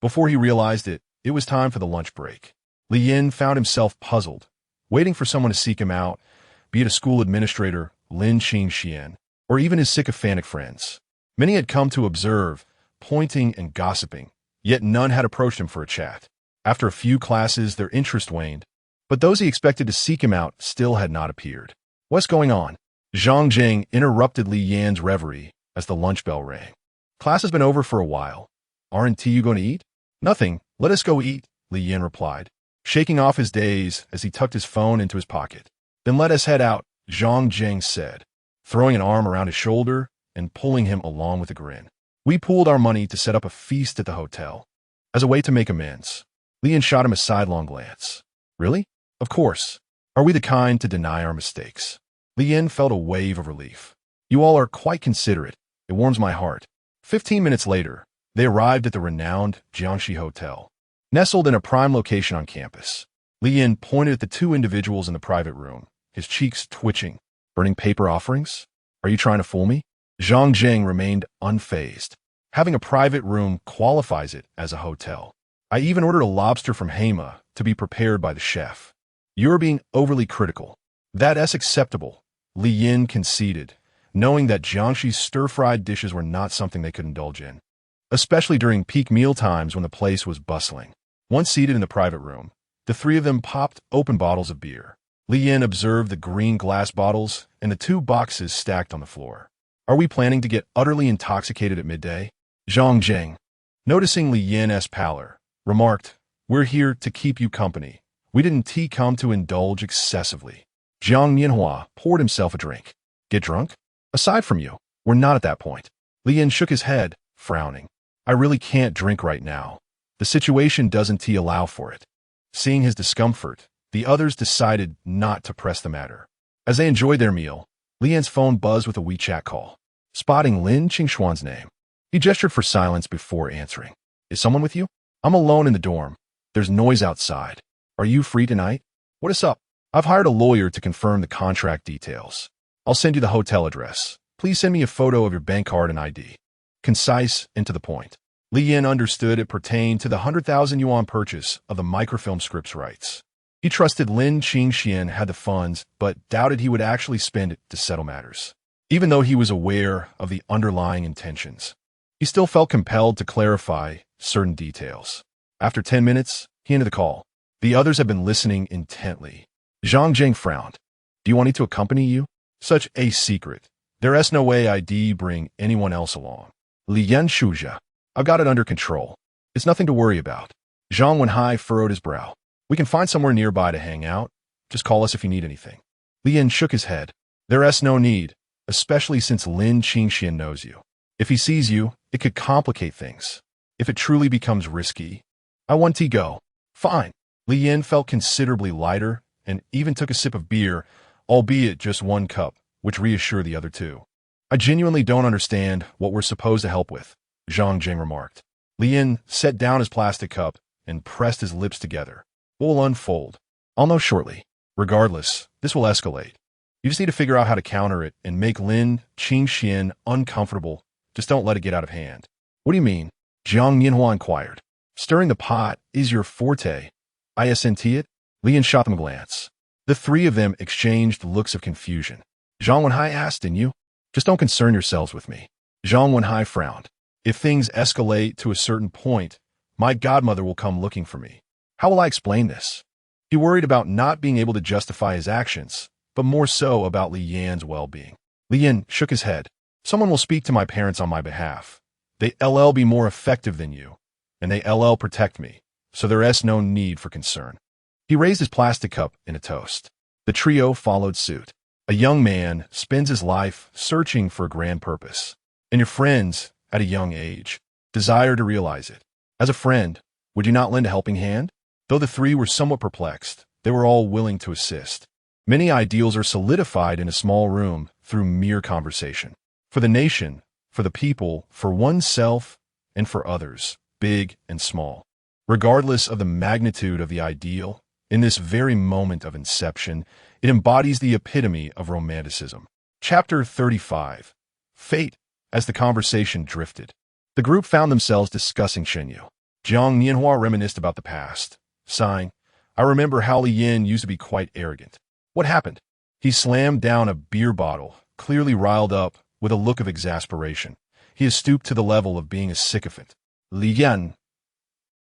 Before he realized it, it was time for the lunch break. Li Yin found himself puzzled, waiting for someone to seek him out, be it a school administrator, Lin Qingxian, or even his sycophantic friends. Many had come to observe, pointing and gossiping, yet none had approached him for a chat. After a few classes, their interest waned, but those he expected to seek him out still had not appeared. "What's going on?" Zhang Jing interrupted Li Yan's reverie as the lunch bell rang. "Class has been over for a while. Aren't you going to eat?" "Nothing. Let us go eat," Li Yan replied, shaking off his daze as he tucked his phone into his pocket. "Then let us head out," Zhang Jing said, throwing an arm around his shoulder and pulling him along with a grin. "We pooled our money to set up a feast at the hotel. As a way to make amends." Li Yan shot him a sidelong glance. "Really? Of course. Are we the kind to deny our mistakes?" Li Yan felt a wave of relief. "You all are quite considerate. It warms my heart." 15 minutes later, they arrived at the renowned Jiangxi Hotel. Nestled in a prime location on campus, Li Yan pointed at the two individuals in the private room, his cheeks twitching. "Burning paper offerings? Are you trying to fool me?" Zhang Jing remained unfazed. "Having a private room qualifies it as a hotel. I even ordered a lobster from Hema to be prepared by the chef." "You're being overly critical." "That's acceptable," Li Yin conceded, knowing that Jiangxi's stir-fried dishes were not something they could indulge in, especially during peak meal times when the place was bustling. Once seated in the private room, the three of them popped open bottles of beer. Li Yin observed the green glass bottles and the two boxes stacked on the floor. "Are we planning to get utterly intoxicated at midday?" Zhang Jing, noticing Li Yin's pallor, remarked, "We're here to keep you company. We didn't come to indulge excessively." Jiang Yinhua poured himself a drink. "Get drunk? Aside from you, we're not at that point." Li Yin shook his head, frowning. "I really can't drink right now. The situation doesn't allow for it." Seeing his discomfort, the others decided not to press the matter. As they enjoyed their meal, Li Yan's phone buzzed with a WeChat call. Spotting Lin Qingxuan's name, he gestured for silence before answering. "Is someone with you?" "I'm alone in the dorm. There's noise outside. Are you free tonight?" "What is up?" "I've hired a lawyer to confirm the contract details. I'll send you the hotel address. Please send me a photo of your bank card and ID." Concise and to the point. Li Yin understood it pertained to the 100,000 yuan purchase of the microfilm scripts rights. He trusted Lin Qingxian had the funds, but doubted he would actually spend it to settle matters. Even though he was aware of the underlying intentions, he still felt compelled to clarify certain details. After 10 minutes, he ended the call. The others had been listening intently. Zhang Jing frowned. "Do you want me to accompany you?" "Such a secret. There's no way I'd bring anyone else along." Li Yan Shuja. "I've got it under control. It's nothing to worry about." Zhang Wenhai furrowed his brow. "We can find somewhere nearby to hang out. Just call us if you need anything. Li Yin shook his head. There's no need, especially since Lin Qingxian knows you. If he sees you, it could complicate things. If it truly becomes risky, I want to go. Fine. Li Yin felt considerably lighter and even took a sip of beer, albeit just one cup, which reassured the other two. I genuinely don't understand what we're supposed to help with, Zhang Jing remarked. Li Yin set down his plastic cup and pressed his lips together. We'll unfold. I'll know shortly. Regardless, this will escalate. You just need to figure out how to counter it and make Lin Qingxian uncomfortable. Just don't let it get out of hand. What do you mean? Jiang Yinhua inquired. Stirring the pot is your forte. Isn't it? Li Yin shot them a glance. The three of them exchanged looks of confusion. Zhang Wenhai asked, and you? Just don't concern yourselves with me. Zhang Wenhai frowned. If things escalate to a certain point, my godmother will come looking for me. How will I explain this? He worried about not being able to justify his actions, but more so about Li Yan's well-being. Li Yin shook his head. Someone will speak to my parents on my behalf. They'll be more effective than you, and they'll protect me, so there's no need for concern. He raised his plastic cup in a toast. The trio followed suit. A young man spends his life searching for a grand purpose, and your friends, at a young age, desire to realize it. As a friend, would you not lend a helping hand? Though the three were somewhat perplexed, they were all willing to assist. Many ideals are solidified in a small room through mere conversation. For the nation, for the people, for oneself, and for others, big and small. Regardless of the magnitude of the ideal, in this very moment of inception, it embodies the epitome of romanticism. Chapter 35. Fate. As the conversation drifted, the group found themselves discussing Shenyu. Jiang Nianhua reminisced about the past, sighing, I remember how Li Yin used to be quite arrogant. What happened? He slammed down a beer bottle, clearly riled up, with a look of exasperation. He has stooped to the level of being a sycophant. Li Yan.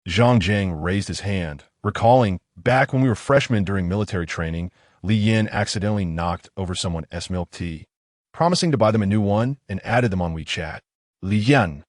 Zhang Jing raised his hand, recalling, back when we were freshmen during military training, Li Yin accidentally knocked over someone's milk tea, promising to buy them a new one and added them on WeChat. Li Yan.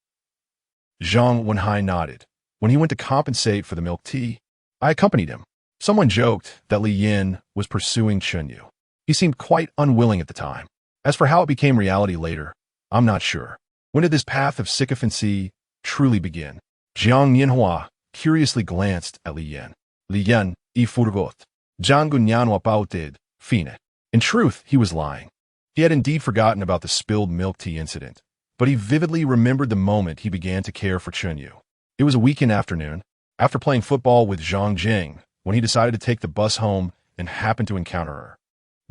Zhang Wenhai nodded. When he went to compensate for the milk tea, I accompanied him. Someone joked that Li Yin was pursuing Chenyu. He seemed quite unwilling at the time. As for how it became reality later, I'm not sure. When did this path of sycophancy truly begin? Jiang Nianhua curiously glanced at Li Yin. Li Yin, I furgot. Zhang Gunyanhua pauted, fine. In truth, he was lying. He had indeed forgotten about the spilled milk tea incident, but he vividly remembered the moment he began to care for Chenyu. It was a weekend afternoon, after playing football with Zhang Jing, when he decided to take the bus home and happened to encounter her.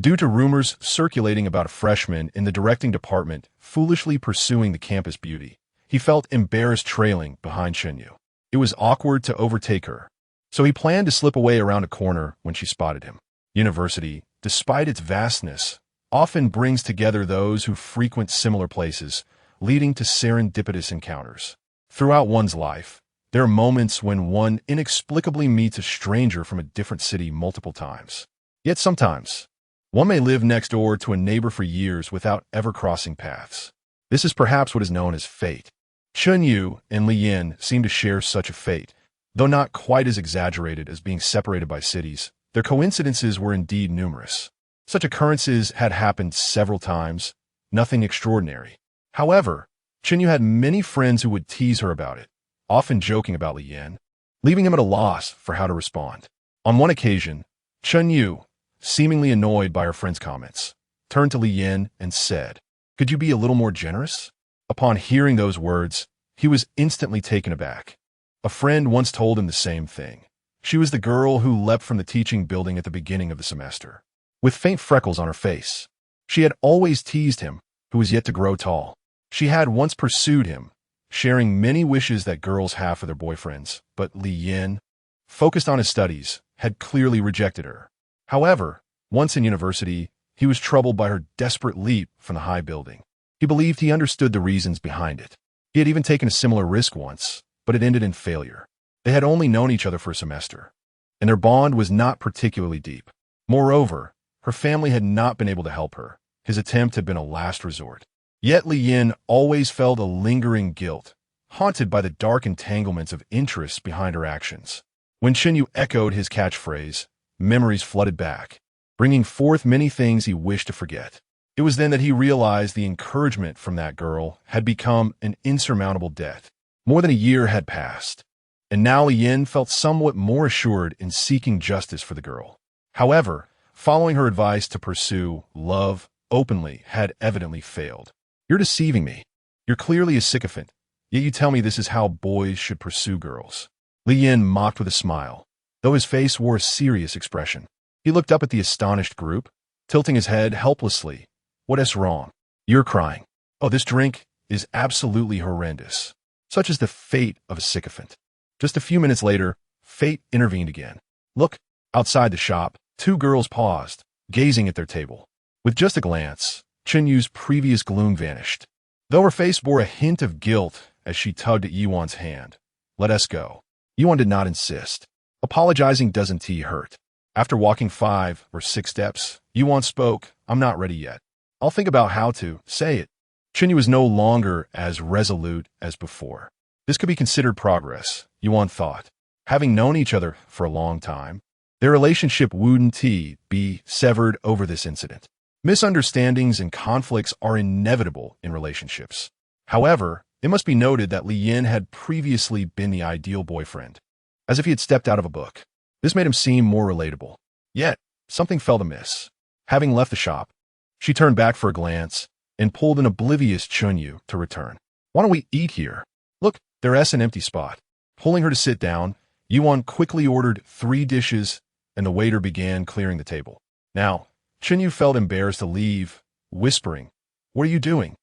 Due to rumors circulating about a freshman in the directing department foolishly pursuing the campus beauty, he felt embarrassed trailing behind Chenyu. It was awkward to overtake her, so he planned to slip away around a corner when she spotted him. University, despite its vastness, often brings together those who frequent similar places, leading to serendipitous encounters. Throughout one's life, there are moments when one inexplicably meets a stranger from a different city multiple times. Yet sometimes, one may live next door to a neighbor for years without ever crossing paths. This is perhaps what is known as fate. Chenyu and Li Yin seem to share such a fate, though not quite as exaggerated as being separated by cities. Their coincidences were indeed numerous. Such occurrences had happened several times, nothing extraordinary. However, Chenyu had many friends who would tease her about it, often joking about Li Yin, leaving him at a loss for how to respond. On one occasion, Chenyu, seemingly annoyed by her friend's comments, turned to Li Yin and said, "Could you be a little more generous?" Upon hearing those words, he was instantly taken aback. A friend once told him the same thing. She was the girl who leapt from the teaching building at the beginning of the semester, with faint freckles on her face. She had always teased him, who was yet to grow tall. She had once pursued him, sharing many wishes that girls have for their boyfriends, but Li Yin, focused on his studies, had clearly rejected her. However, once in university, he was troubled by her desperate leap from the high building. He believed he understood the reasons behind it. He had even taken a similar risk once, but it ended in failure. They had only known each other for a semester, and their bond was not particularly deep. Moreover, her family had not been able to help her. His attempt had been a last resort. Yet Li Yin always felt a lingering guilt, haunted by the dark entanglements of interests behind her actions. When Chenyu echoed his catchphrase, memories flooded back. bringing forth many things he wished to forget. It was then that he realized the encouragement from that girl had become an insurmountable debt. More than a year had passed, and now Li Yin felt somewhat more assured in seeking justice for the girl. However, following her advice to pursue love openly had evidently failed. "You're deceiving me. You're clearly a sycophant, yet you tell me this is how boys should pursue girls." Li Yin mocked with a smile, though his face wore a serious expression. He looked up at the astonished group, tilting his head helplessly. "What is wrong? You're crying. Oh, this drink is absolutely horrendous." Such is the fate of a sycophant. Just a few minutes later, fate intervened again. "Look." Outside the shop, two girls paused, gazing at their table. With just a glance, Chunyu's previous gloom vanished, though her face bore a hint of guilt as she tugged at Yiwon's hand. "Let us go." Yiwon did not insist. Apologizing doesn't hurt. After walking 5 or 6 steps, Yiwon spoke. "I'm not ready yet. I'll think about how to say it." Chunyu was no longer as resolute as before. This could be considered progress, Yiwon thought. Having known each other for a long time, their relationship wouldn't be severed over this incident. Misunderstandings and conflicts are inevitable in relationships. However, it must be noted that Li Yin had previously been the ideal boyfriend, as if he had stepped out of a book. This made him seem more relatable. Yet, something felt amiss. Having left the shop, she turned back for a glance and pulled an oblivious Chunyu to return. "Why don't we eat here? Look, there's an empty spot." Pulling her to sit down, Yiwon quickly ordered 3 dishes, and the waiter began clearing the table. Now, Chunyu felt embarrassed to leave, whispering, "What are you doing?"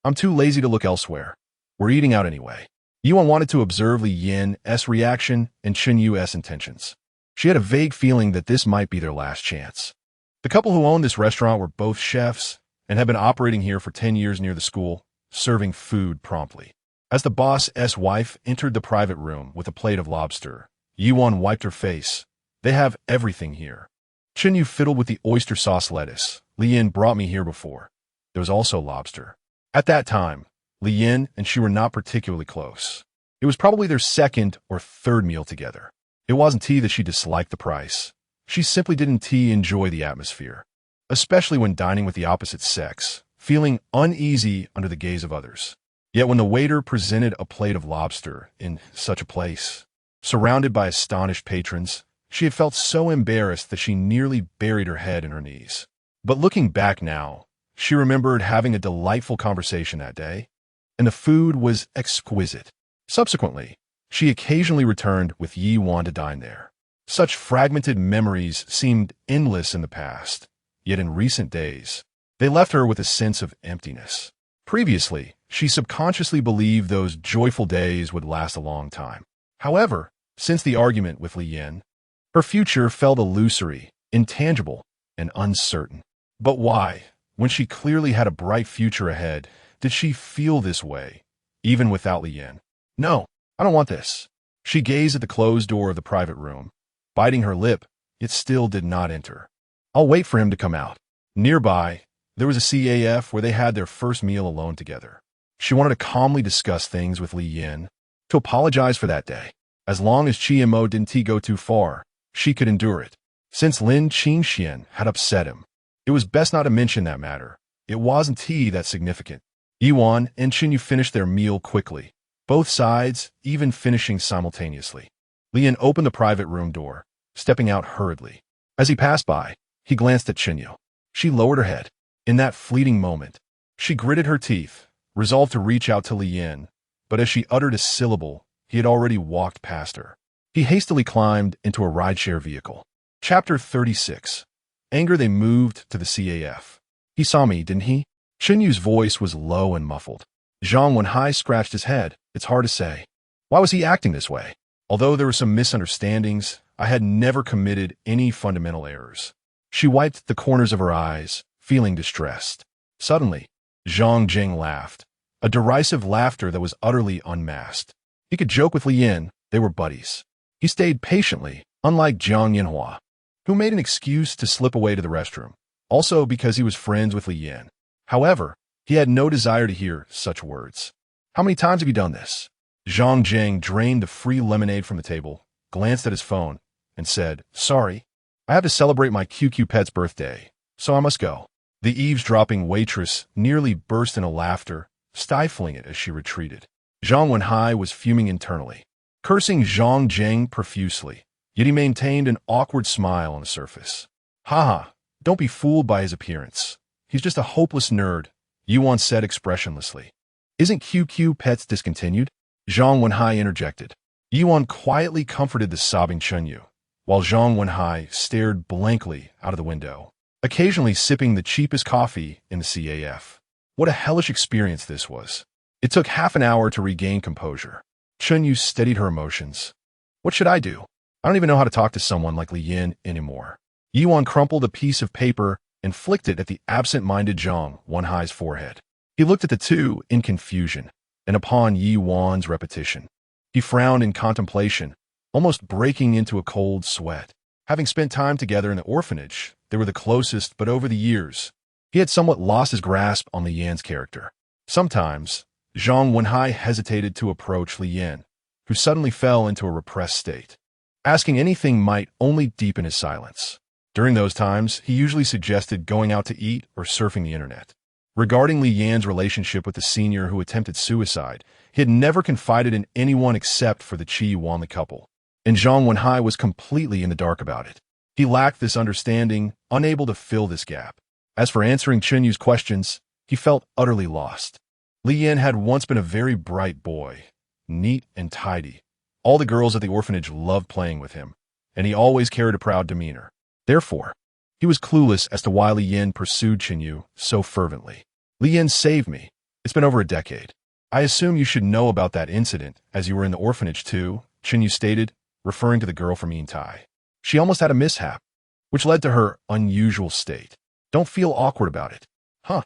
I'm too lazy to look elsewhere. We're eating out anyway." Yiwon wanted to observe Li Yin's reaction and Chunyu's intentions. She had a vague feeling that this might be their last chance. The couple who owned this restaurant were both chefs and had been operating here for 10 years near the school, serving food promptly. As the boss's wife entered the private room with a plate of lobster, Yiwon wiped her face. "They have everything here." Chunyu fiddled with the oyster sauce lettuce. "Li Yin brought me here before. There was also lobster." At that time, Li Yin and she were not particularly close. It was probably their second or third meal together. It wasn't that she disliked the price. She simply didn't enjoy the atmosphere, especially when dining with the opposite sex, feeling uneasy under the gaze of others. Yet when the waiter presented a plate of lobster in such a place, surrounded by astonished patrons, she had felt so embarrassed that she nearly buried her head in her knees. But looking back now, she remembered having a delightful conversation that day, and the food was exquisite. Subsequently, she occasionally returned with Yiwon to dine there. Such fragmented memories seemed endless in the past, yet in recent days, they left her with a sense of emptiness. Previously, she subconsciously believed those joyful days would last a long time. However, since the argument with Li Yin, her future felt illusory, intangible, and uncertain. But why, when she clearly had a bright future ahead, did she feel this way, even without Li Yin? "No, I don't want this." She gazed at the closed door of the private room, biting her lip, yet still did not enter. "I'll wait for him to come out." Nearby, there was a CAF where they had their first meal alone together. She wanted to calmly discuss things with Li Yin, to apologize for that day. As long as Chiemo didn't go too far, she could endure it. Since Lin Qingxian had upset him, it was best not to mention that matter. It wasn't that significant. Yiwon and Chunyu finished their meal quickly, both sides even finishing simultaneously. Li Yin opened the private room door, stepping out hurriedly. As he passed by, he glanced at Chunyu. She lowered her head. In that fleeting moment, she gritted her teeth, resolved to reach out to Li Yin, but as she uttered a syllable, he had already walked past her. He hastily climbed into a rideshare vehicle. Chapter 36. Anger. They moved to the CAF. "He saw me, didn't he?" Chunyu's voice was low and muffled. Zhang Wenhai scratched his head. "It's hard to say. Why was he acting this way? Although there were some misunderstandings, I had never committed any fundamental errors." She wiped the corners of her eyes, feeling distressed. Suddenly, Zhang Jing laughed, a derisive laughter that was utterly unmasked. He could joke with Li Yin, they were buddies. He stayed patiently, unlike Jiang Yanhua, who made an excuse to slip away to the restroom, also because he was friends with Li Yin. However, he had no desire to hear such words. "How many times have you done this?" Zhang Jing drained the free lemonade from the table, glanced at his phone, and said, "Sorry." I have to celebrate my QQ pet's birthday, so I must go. The eavesdropping waitress nearly burst into laughter, stifling it as she retreated. Zhang Wenhai was fuming internally, cursing Zhang Jing profusely, yet he maintained an awkward smile on the surface. Haha, don't be fooled by his appearance. He's just a hopeless nerd, Yuan said expressionlessly. Isn't QQ Pets discontinued? Zhang Wenhai interjected. Yuan quietly comforted the sobbing Chunyu, while Zhang Wenhai stared blankly out of the window, occasionally sipping the cheapest coffee in the CAF. What a hellish experience this was. It took half an hour to regain composure. Chunyu steadied her emotions. What should I do? I don't even know how to talk to someone like Li Yin anymore. Yuan crumpled a piece of paper and flicked it at the absent-minded Zhang Wenhai's forehead. He looked at the two in confusion, and upon Yuan's repetition, he frowned in contemplation, almost breaking into a cold sweat. Having spent time together in the orphanage, they were the closest, but over the years, he had somewhat lost his grasp on Li Yan's character. Sometimes, Zhang Wenhai hesitated to approach Li Yan, who suddenly fell into a repressed state. Asking anything might only deepen his silence. During those times, he usually suggested going out to eat or surfing the internet. Regarding Li Yan's relationship with the senior who attempted suicide, he had never confided in anyone except for the Qi Yuan couple, and Zhang Wenhai was completely in the dark about it. He lacked this understanding, unable to fill this gap. As for answering Chunyu's questions, he felt utterly lost. Li Yan had once been a very bright boy, neat and tidy. All the girls at the orphanage loved playing with him, and he always carried a proud demeanor. Therefore, he was clueless as to why Li Yan pursued Chunyu so fervently. Li Yan saved me. It's been over a decade. I assume you should know about that incident, as you were in the orphanage too, Chunyu stated, referring to the girl from Yintai. She almost had a mishap, which led to her unusual state. Don't feel awkward about it. Huh.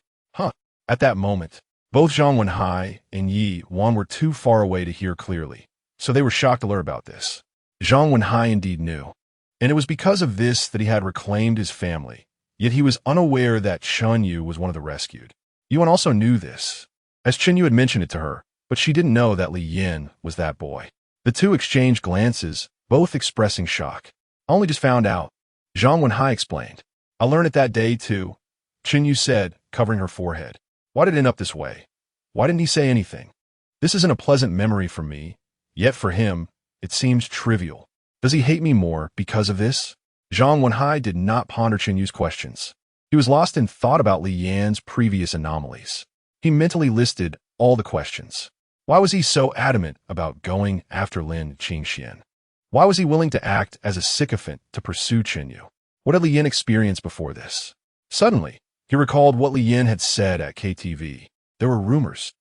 At that moment, both Zhang Wenhai and Yi Wan were too far away to hear clearly, so they were shocked to learn about this. Zhang Wenhai indeed knew, and it was because of this that he had reclaimed his family, yet he was unaware that Chunyu was one of the rescued. Yuan also knew this, as Chunyu had mentioned it to her, but she didn't know that Li Yin was that boy. The two exchanged glances, both expressing shock. I only just found out, Zhang Wenhai explained. I learned it that day too, Chunyu said, covering her forehead. Why did it end up this way? Why didn't he say anything? This isn't a pleasant memory for me, yet for him, it seems trivial. Does he hate me more because of this? Zhang Wenhai did not ponder Chunyu's questions. He was lost in thought about Li Yan's previous anomalies. He mentally listed all the questions. Why was he so adamant about going after Lin Qingxian? Why was he willing to act as a sycophant to pursue Chunyu? What had Li Yan experienced before this? Suddenly, he recalled what Li Yan had said at KTV. There were rumors.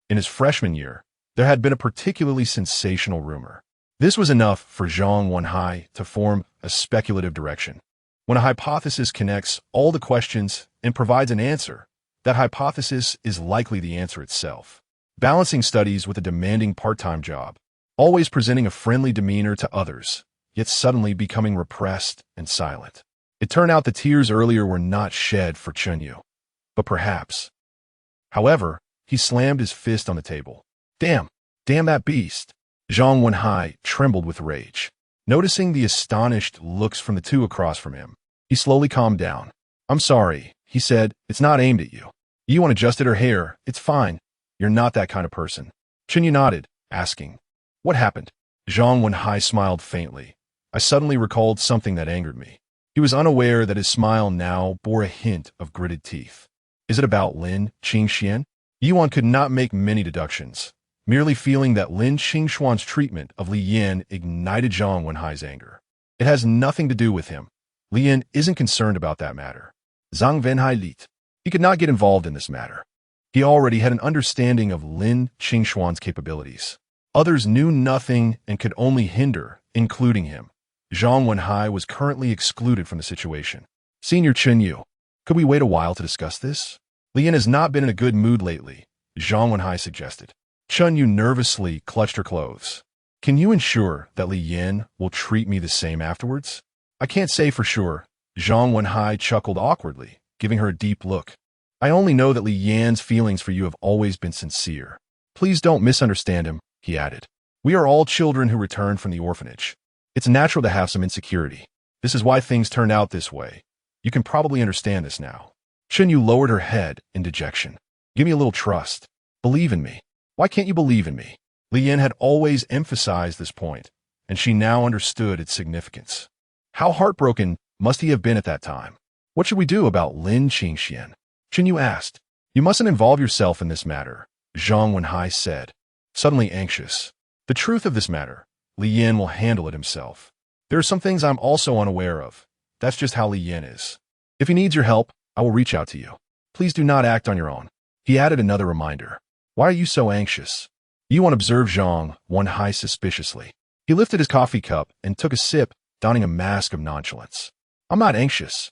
In his freshman year, there had been a particularly sensational rumor. This was enough for Zhang Wenhai to form a speculative direction. When a hypothesis connects all the questions and provides an answer, that hypothesis is likely the answer itself. Balancing studies with a demanding part-time job, always presenting a friendly demeanor to others, yet suddenly becoming repressed and silent. It turned out the tears earlier were not shed for Chunyu, but perhaps. However, he slammed his fist on the table. Damn that beast. Zhang Wenhai trembled with rage. Noticing the astonished looks from the two across from him, he slowly calmed down. I'm sorry, he said, it's not aimed at you. Yuan adjusted her hair. It's fine. You're not that kind of person. Chunyu nodded, asking, what happened? Zhang Wenhai smiled faintly. I suddenly recalled something that angered me. He was unaware that his smile now bore a hint of gritted teeth. Is it about Lin Qingxian? Yuan could not make many deductions. Merely feeling that Lin Qingxuan's treatment of Li Yan ignited Zhang Wenhai's anger. It has nothing to do with him. Li Yan isn't concerned about that matter. Zhang Wenhai lit. He could not get involved in this matter. He already had an understanding of Lin Qingxuan's capabilities. Others knew nothing and could only hinder, including him. Zhang Wenhai was currently excluded from the situation. Senior Chunyu, could we wait a while to discuss this? Li Yan has not been in a good mood lately, Zhang Wenhai suggested. Chunyu nervously clutched her clothes. Can you ensure that Li Yan will treat me the same afterwards? I can't say for sure. Zhang Wenhai chuckled awkwardly, giving her a deep look. I only know that Li Yan's feelings for you have always been sincere. Please don't misunderstand him, he added. We are all children who returned from the orphanage. It's natural to have some insecurity. This is why things turned out this way. You can probably understand this now. Yu lowered her head in dejection. Give me a little trust. Believe in me. Why can't you believe in me? Li Yin had always emphasized this point, and she now understood its significance. How heartbroken must he have been at that time? What should we do about Lin Qingxian? Yu asked. You mustn't involve yourself in this matter, Zhang Wenhai said, suddenly anxious. The truth of this matter, Li Yin will handle it himself. There are some things I'm also unaware of. That's just how Li Yin is. If he needs your help, I will reach out to you. Please do not act on your own. He added another reminder. Why are you so anxious? Yuan observed Zhang Wenhai suspiciously. He lifted his coffee cup and took a sip, donning a mask of nonchalance. I'm not anxious.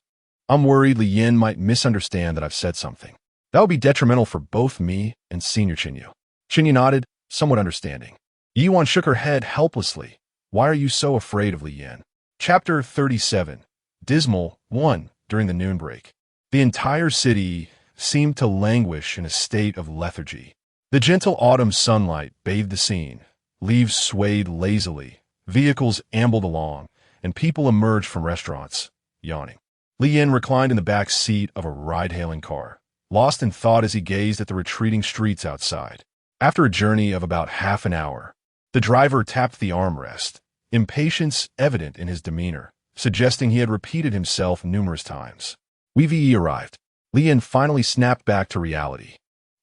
I'm worried Li Yin might misunderstand that I've said something. That would be detrimental for both me and Senior Qinyu. Qinyu nodded, somewhat understanding. Yuan shook her head helplessly. Why are you so afraid of Li Yin? Chapter 37. Dismal 1. During the noon break. The entire city seemed to languish in a state of lethargy. The gentle autumn sunlight bathed the scene. Leaves swayed lazily. Vehicles ambled along, and people emerged from restaurants, yawning. Li Yin reclined in the back seat of a ride-hailing car, lost in thought as he gazed at the retreating streets outside. After a journey of about half an hour, the driver tapped the armrest, impatience evident in his demeanor, suggesting he had repeated himself numerous times. Wei arrived. Li Yin finally snapped back to reality.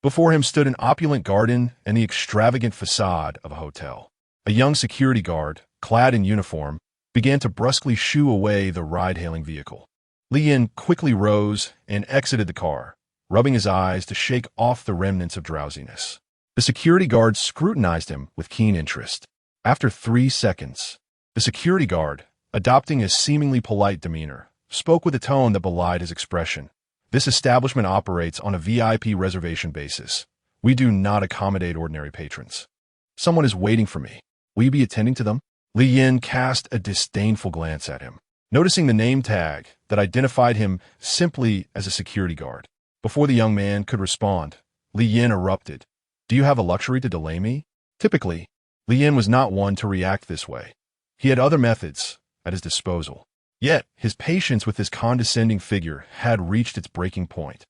Before him stood an opulent garden and the extravagant facade of a hotel. A young security guard, clad in uniform, began to brusquely shoo away the ride-hailing vehicle. Li Yin quickly rose and exited the car, rubbing his eyes to shake off the remnants of drowsiness. The security guard scrutinized him with keen interest. After 3 seconds, the security guard, adopting a seemingly polite demeanor, spoke with a tone that belied his expression. This establishment operates on a VIP reservation basis. We do not accommodate ordinary patrons. Someone is waiting for me. Will you be attending to them? Li Yin cast a disdainful glance at him, noticing the name tag that identified him simply as a security guard. Before the young man could respond, Li Yin erupted. Do you have a luxury to delay me? Typically, Li Yin was not one to react this way. He had other methods at his disposal. Yet, his patience with this condescending figure had reached its breaking point.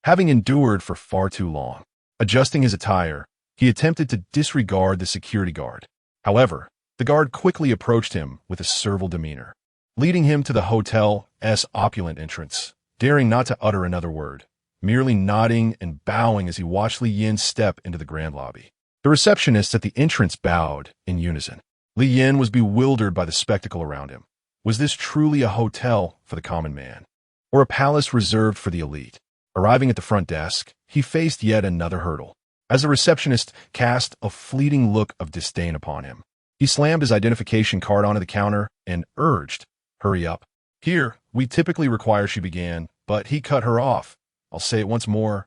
Having endured for far too long, adjusting his attire, he attempted to disregard the security guard. However, the guard quickly approached him with a servile demeanor, leading him to the hotel's opulent entrance, daring not to utter another word, merely nodding and bowing as he watched Li Yin step into the grand lobby. The receptionists at the entrance bowed in unison. Li Yin was bewildered by the spectacle around him. Was this truly a hotel for the common man, or a palace reserved for the elite? Arriving at the front desk, he faced yet another hurdle. As the receptionist cast a fleeting look of disdain upon him, he slammed his identification card onto the counter and urged, "Hurry up." "Here, we typically require," she began, but he cut her off. "I'll say it once more.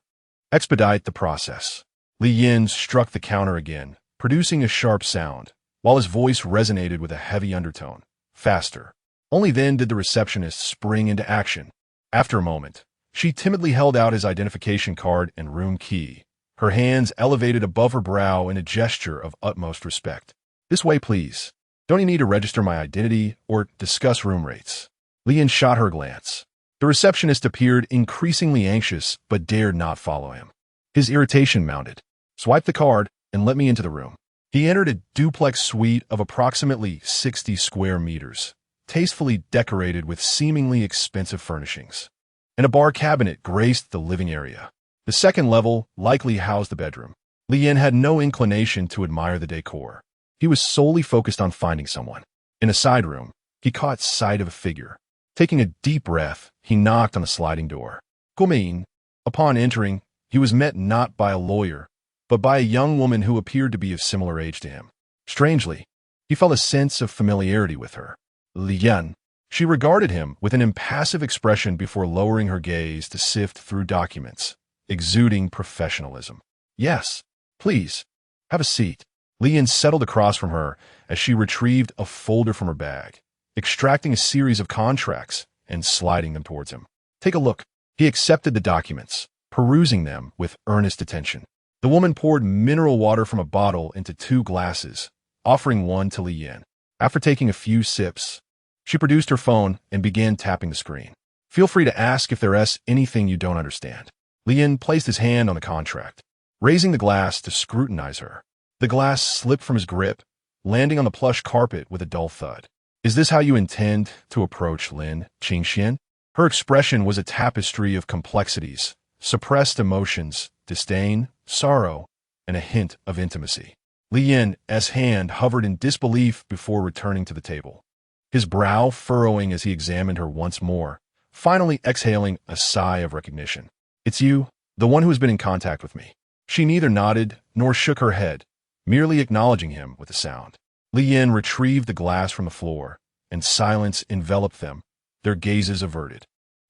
Expedite the process." Li Yin struck the counter again, producing a sharp sound, while his voice resonated with a heavy undertone. "Faster." Only then did the receptionist spring into action. After a moment, she timidly held out his identification card and room key, her hands elevated above her brow in a gesture of utmost respect. "This way, please. Don't you need to register my identity or discuss room rates?" Li Yin shot her a glance. The receptionist appeared increasingly anxious but dared not follow him. His irritation mounted. "Swipe the card and let me into the room." He entered a duplex suite of approximately 60 square meters, tastefully decorated with seemingly expensive furnishings. And a bar cabinet graced the living area. The second level likely housed the bedroom. Li Yin had no inclination to admire the decor. He was solely focused on finding someone. In a side room, he caught sight of a figure. Taking a deep breath, he knocked on a sliding door. "Come." Upon entering, he was met not by a lawyer, but by a young woman who appeared to be of similar age to him. Strangely, he felt a sense of familiarity with her. Li Yin. She regarded him with an impassive expression before lowering her gaze to sift through documents, exuding professionalism. "Yes, please, have a seat." Li Yin settled across from her as she retrieved a folder from her bag, extracting a series of contracts and sliding them towards him. "Take a look." He accepted the documents, perusing them with earnest attention. The woman poured mineral water from a bottle into 2 glasses, offering one to Li Yin. After taking a few sips, She produced her phone and began tapping the screen. Feel free to ask if there's anything you don't understand. Lien placed his hand on the contract, raising the glass to scrutinize her. The glass slipped from his grip, landing on the plush carpet with a dull thud. Is this how you intend to approach Lin Qingxian? Her expression was a tapestry of complexities, suppressed emotions, disdain, sorrow, and a hint of intimacy. Lien's hand hovered in disbelief before returning to the table, his brow furrowing as he examined her once more, finally exhaling a sigh of recognition. It's you, the one who has been in contact with me. She neither nodded nor shook her head, merely acknowledging him with a sound. Lien retrieved the glass from the floor, and silence enveloped them, their gazes averted.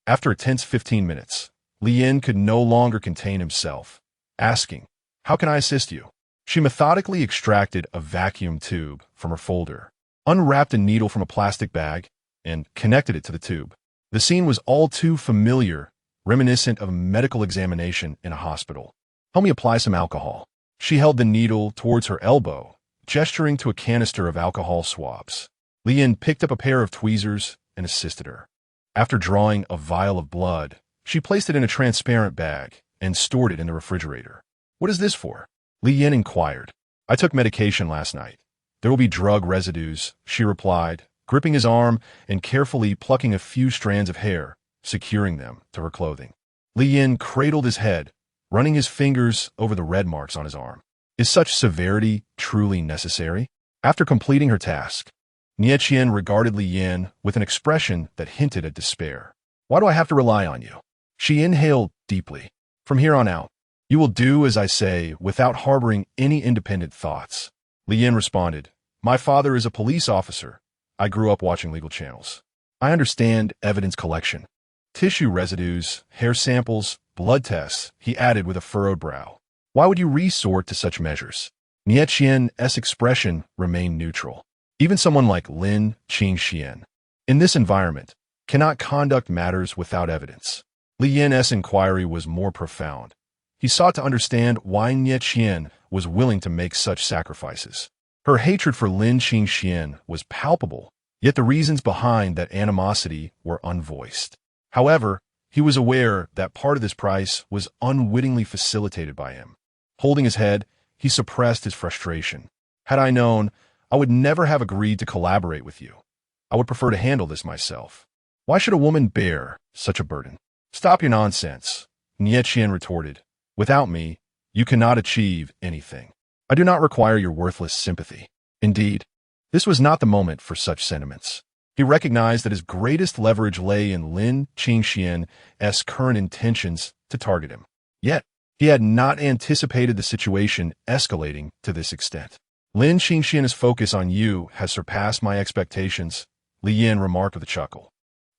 After a tense 15 minutes, Lien could no longer contain himself, asking, "How can I assist you?" She methodically extracted a vacuum tube from her folder, unwrapped a needle from a plastic bag, and connected it to the tube. The scene was all too familiar, reminiscent of a medical examination in a hospital. "Help me apply some alcohol." She held the needle towards her elbow, gesturing to a canister of alcohol swabs. Lien picked up a pair of tweezers and assisted her. After drawing a vial of blood, she placed it in a transparent bag and stored it in the refrigerator. "What is this for?" Lien inquired. "I took medication last night. There will be drug residues," she replied, gripping his arm and carefully plucking a few strands of hair, securing them to her clothing. Lien cradled his head, running his fingers over the red marks on his arm. Is such severity truly necessary? After completing her task, Nieqian regarded Lien with an expression that hinted at despair. "Why do I have to rely on you?" She inhaled deeply. "From here on out, you will do as I say without harboring any independent thoughts." Lien responded, "My father is a police officer. I grew up watching legal channels. I understand evidence collection. Tissue residues, hair samples, blood tests," he added with a furrowed brow. "Why would you resort to such measures?" Nieqian's expression remained neutral. Even someone like Lin Qingxian, in this environment, cannot conduct matters without evidence. Lien's inquiry was more profound. He sought to understand why Nieqian was willing to make such sacrifices. Her hatred for Lin Qingxian was palpable, yet the reasons behind that animosity were unvoiced. However, he was aware that part of this price was unwittingly facilitated by him. Holding his head, he suppressed his frustration. "Had I known, I would never have agreed to collaborate with you. I would prefer to handle this myself. Why should a woman bear such a burden?" "Stop your nonsense," Nieqian retorted. "Without me, you cannot achieve anything. I do not require your worthless sympathy." Indeed, this was not the moment for such sentiments. He recognized that his greatest leverage lay in Lin Qingxian's current intentions to target him. Yet, he had not anticipated the situation escalating to this extent. "Lin Qingxian's focus on you has surpassed my expectations," Lien remarked with a chuckle.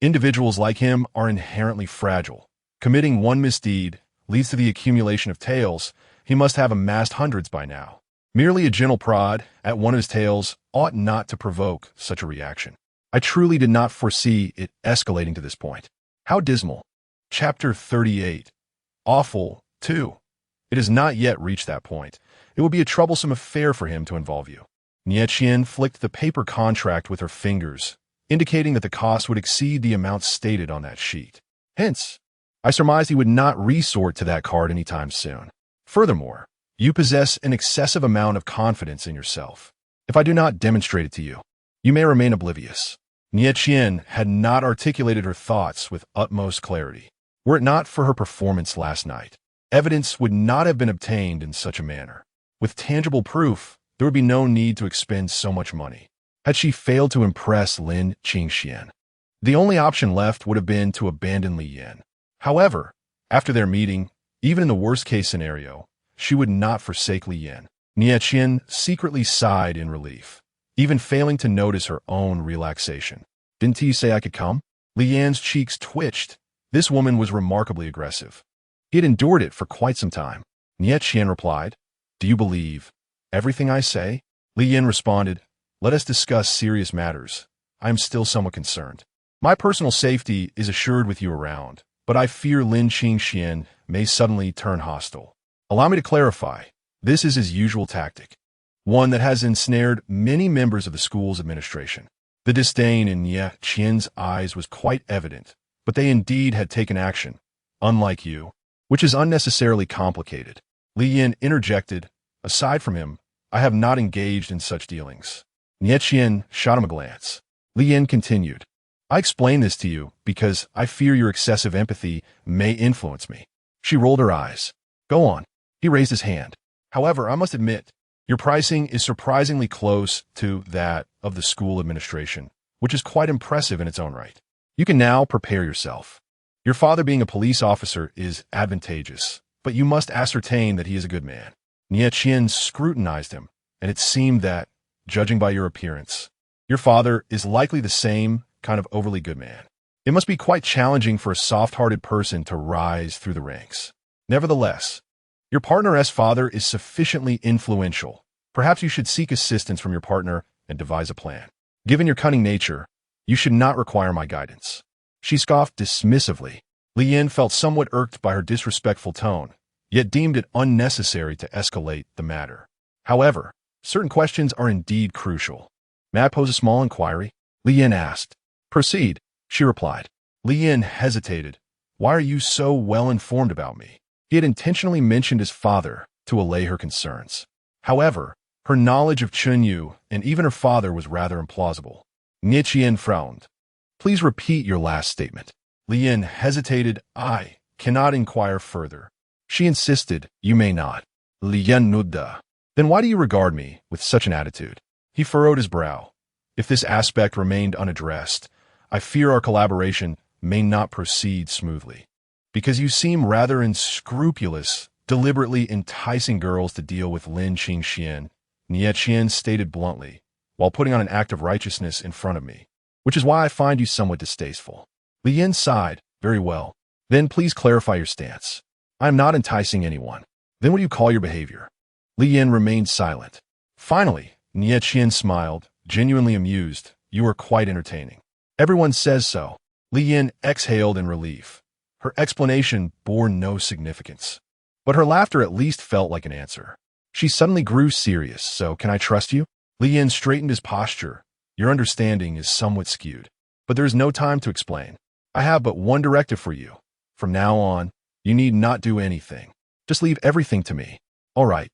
"Individuals like him are inherently fragile. Committing one misdeed leads to the accumulation of tails. He must have amassed hundreds by now. Merely a gentle prod at one of his tails ought not to provoke such a reaction. I truly did not foresee it escalating to this point. How dismal." Chapter 38. Awful, too. It has not yet reached that point. It would be a troublesome affair for him to involve you. Nieqian flicked the paper contract with her fingers, indicating that the cost would exceed the amount stated on that sheet. Hence, I surmised he would not resort to that card anytime soon. Furthermore, you possess an excessive amount of confidence in yourself. If I do not demonstrate it to you, you may remain oblivious. Nieqian had not articulated her thoughts with utmost clarity. Were it not for her performance last night, evidence would not have been obtained in such a manner. With tangible proof, there would be no need to expend so much money. Had she failed to impress Lin Qingxian, the only option left would have been to abandon Lien. However, after their meeting, even in the worst-case scenario, she would not forsake Lien. Nieqian secretly sighed in relief, even failing to notice her own relaxation. "Didn't he say I could come?" Lien's cheeks twitched. This woman was remarkably aggressive. He had endured it for quite some time. Nieqian replied, "Do you believe everything I say?" Lien responded, "Let us discuss serious matters. I am still somewhat concerned. My personal safety is assured with you around, but I fear Lin Qingxian may suddenly turn hostile. Allow me to clarify. This is his usual tactic, one that has ensnared many members of the school's administration. The disdain in Ye Qian's eyes was quite evident, but they indeed had taken action, unlike you, which is unnecessarily complicated. Li Yin interjected, aside from him, I have not engaged in such dealings. Ye Qian shot him a glance. Li Yin continued, I explain this to you because I fear your excessive empathy may influence me. She rolled her eyes. Go on. He raised his hand. However, I must admit, your pricing is surprisingly close to that of the school administration, which is quite impressive in its own right. You can now prepare yourself. Your father being a police officer is advantageous, but you must ascertain that he is a good man. Nie Qian scrutinized him, and it seemed that, judging by your appearance, your father is likely the same kind of overly good man. It must be quite challenging for a soft-hearted person to rise through the ranks. Nevertheless, your partner's father is sufficiently influential. Perhaps you should seek assistance from your partner and devise a plan. Given your cunning nature, you should not require my guidance. She scoffed dismissively. Li Yin felt somewhat irked by her disrespectful tone, yet deemed it unnecessary to escalate the matter. However, certain questions are indeed crucial. May I pose a small inquiry? Li Yin asked. Proceed, she replied. Li Yin hesitated. Why are you so well informed about me? He had intentionally mentioned his father to allay her concerns. However, her knowledge of Chunyu and even her father was rather implausible. Nie Qian frowned. Please repeat your last statement. Li Yin hesitated. I cannot inquire further. She insisted, you may not. Li Yin nudda. Then why do you regard me with such an attitude? He furrowed his brow. If this aspect remained unaddressed, I fear our collaboration may not proceed smoothly. Because you seem rather unscrupulous, deliberately enticing girls to deal with Lin Qingxian, Nie Qian stated bluntly, while putting on an act of righteousness in front of me, which is why I find you somewhat distasteful. Li Yin sighed. Very well. Then please clarify your stance. I am not enticing anyone. Then what do you call your behavior? Li Yin remained silent. Finally, Nie Qian smiled, genuinely amused. You are quite entertaining. Everyone says so. Li Yin exhaled in relief. Her explanation bore no significance. But her laughter at least felt like an answer. She suddenly grew serious. So, can I trust you? Li Yin straightened his posture. Your understanding is somewhat skewed. But there is no time to explain. I have but one directive for you. From now on, you need not do anything. Just leave everything to me. All right.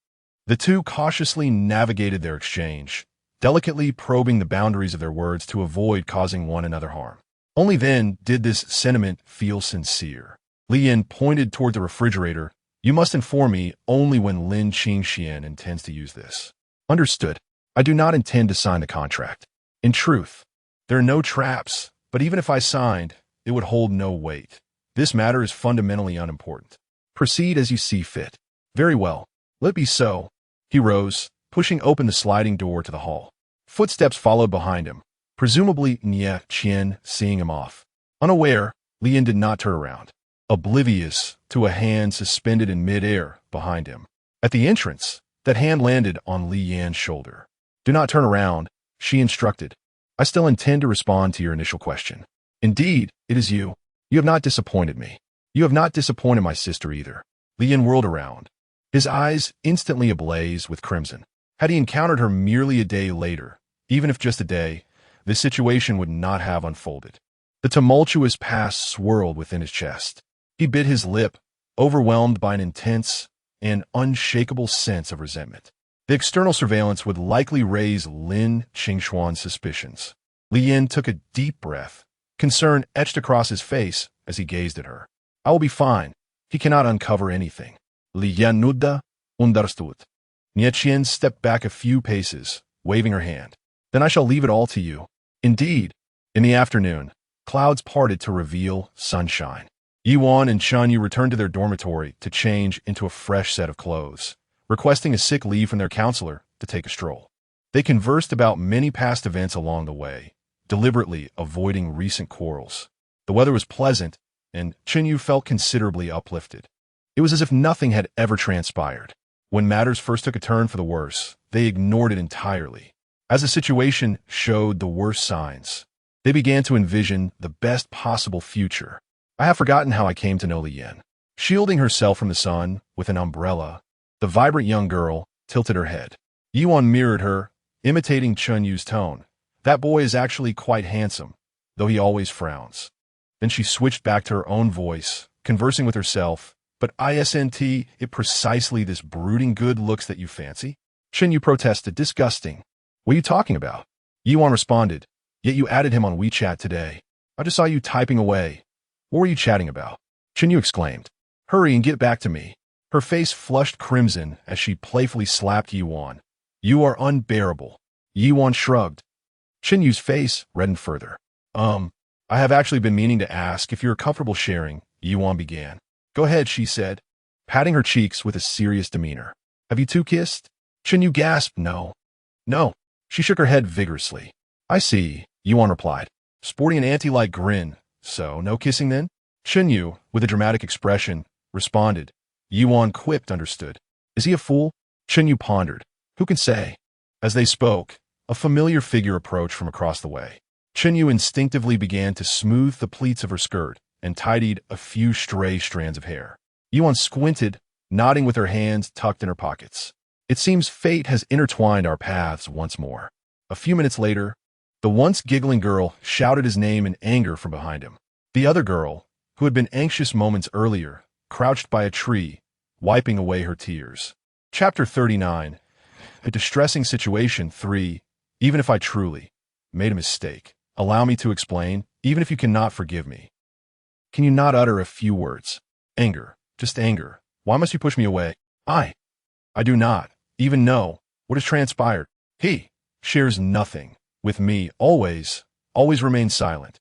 The two cautiously navigated their exchange, delicately probing the boundaries of their words to avoid causing one another harm. Only then did this sentiment feel sincere. Li Yin pointed toward the refrigerator. You must inform me only when Lin Qingxian intends to use this. Understood. I do not intend to sign the contract. In truth, there are no traps, but even if I signed, it would hold no weight. This matter is fundamentally unimportant. Proceed as you see fit. Very well. Let it be so. He rose, pushing open the sliding door to the hall. Footsteps followed behind him, presumably Nie Qian seeing him off. Unaware, Li Yin did not turn around, oblivious to a hand suspended in midair behind him. At the entrance, that hand landed on Li Yan's shoulder. Do not turn around, she instructed. I still intend to respond to your initial question. Indeed, it is you. You have not disappointed me. You have not disappointed my sister either. Li Yin whirled around, his eyes instantly ablaze with crimson. Had he encountered her merely a day later, even if just a day, this situation would not have unfolded. The tumultuous past swirled within his chest. He bit his lip, overwhelmed by an intense and unshakable sense of resentment. The external surveillance would likely raise Lin Qingxuan's suspicions. Li Yin took a deep breath, concern etched across his face as he gazed at her. I will be fine. He cannot uncover anything. Li Yin nudda, understood. Nie Qian stepped back a few paces, waving her hand. Then I shall leave it all to you. Indeed. In the afternoon, clouds parted to reveal sunshine. Yiwan and Chunyu returned to their dormitory to change into a fresh set of clothes, requesting a sick leave from their counselor to take a stroll. They conversed about many past events along the way, deliberately avoiding recent quarrels. The weather was pleasant, and Chunyu felt considerably uplifted. It was as if nothing had ever transpired. When matters first took a turn for the worse, they ignored it entirely. As the situation showed the worst signs, they began to envision the best possible future. I have forgotten how I came to know Li Yin. Shielding herself from the sun with an umbrella, the vibrant young girl tilted her head. Yuan mirrored her, imitating Chunyu's tone, That boy is actually quite handsome, though he always frowns. Then she switched back to her own voice, conversing with herself. But isn't it precisely this brooding good looks that you fancy? Yu protested, disgusting. What are you talking about? Yiwan responded, yet you added him on WeChat today. I just saw you typing away. What were you chatting about? Yu exclaimed. Hurry and get back to me. Her face flushed crimson as she playfully slapped Yiwan. You are unbearable. Yiwan shrugged. Yu's face reddened further. I have actually been meaning to ask if you're comfortable sharing, Yiwan began. Go ahead, she said, patting her cheeks with a serious demeanor. Have you two kissed? Yu gasped, no. No. She shook her head vigorously. I see, Yiwan replied, sporting an anti-like grin. So, no kissing then? Yu, with a dramatic expression, responded. Yiwan quipped, understood. Is he a fool? Yu pondered. Who can say? As they spoke, a familiar figure approached from across the way. Yu instinctively began to smooth the pleats of her skirt and tidied a few stray strands of hair. Yiwan squinted, nodding with her hands tucked in her pockets. It seems fate has intertwined our paths once more. A few minutes later, the once giggling girl shouted his name in anger from behind him. The other girl, who had been anxious moments earlier, crouched by a tree, wiping away her tears. Chapter 39. A distressing situation 3. Even if I truly made a mistake, allow me to explain, even if you cannot forgive me. Can you not utter a few words? Anger. Just anger. Why must you push me away? I do not even know what has transpired. He shares nothing with me, always remains silent.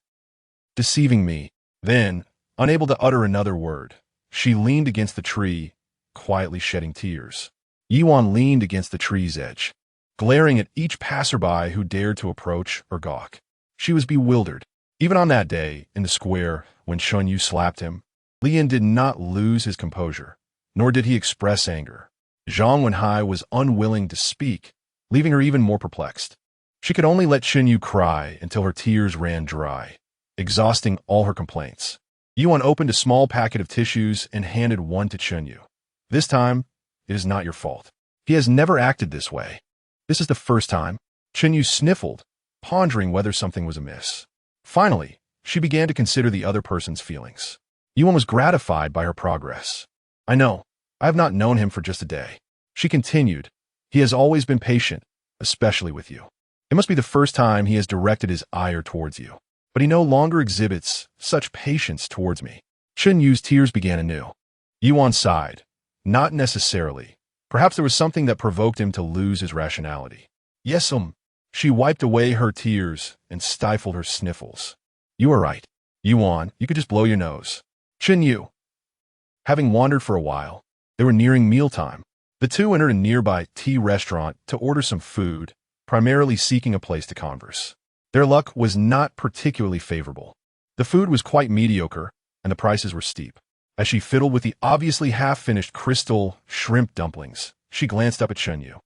Deceiving me. Then, unable to utter another word, she leaned against the tree, quietly shedding tears. Yiwan leaned against the tree's edge, glaring at each passerby who dared to approach or gawk. She was bewildered. Even on that day, in the square, when Yu slapped him, Lian did not lose his composure, nor did he express anger. Zhang Wenhai was unwilling to speak, leaving her even more perplexed. She could only let Yu cry until her tears ran dry, exhausting all her complaints. Yiwan opened a small packet of tissues and handed one to Yu. This time, it is not your fault. He has never acted this way. This is the first time. Yu sniffled, pondering whether something was amiss. Finally, she began to consider the other person's feelings. Yiwan was gratified by her progress. I know. I have not known him for just a day. She continued. He has always been patient, especially with you. It must be the first time he has directed his ire towards you. But he no longer exhibits such patience towards me. Yu's tears began anew. Yiwan sighed. Not necessarily. Perhaps there was something that provoked him to lose his rationality. Yes, She wiped away her tears and stifled her sniffles. You are right. Yiwan, you could just blow your nose. Yu. Having wandered for a while, they were nearing mealtime. The two entered a nearby tea restaurant to order some food, primarily seeking a place to converse. Their luck was not particularly favorable. The food was quite mediocre, and the prices were steep. As she fiddled with the obviously half-finished crystal shrimp dumplings, she glanced up at Yu,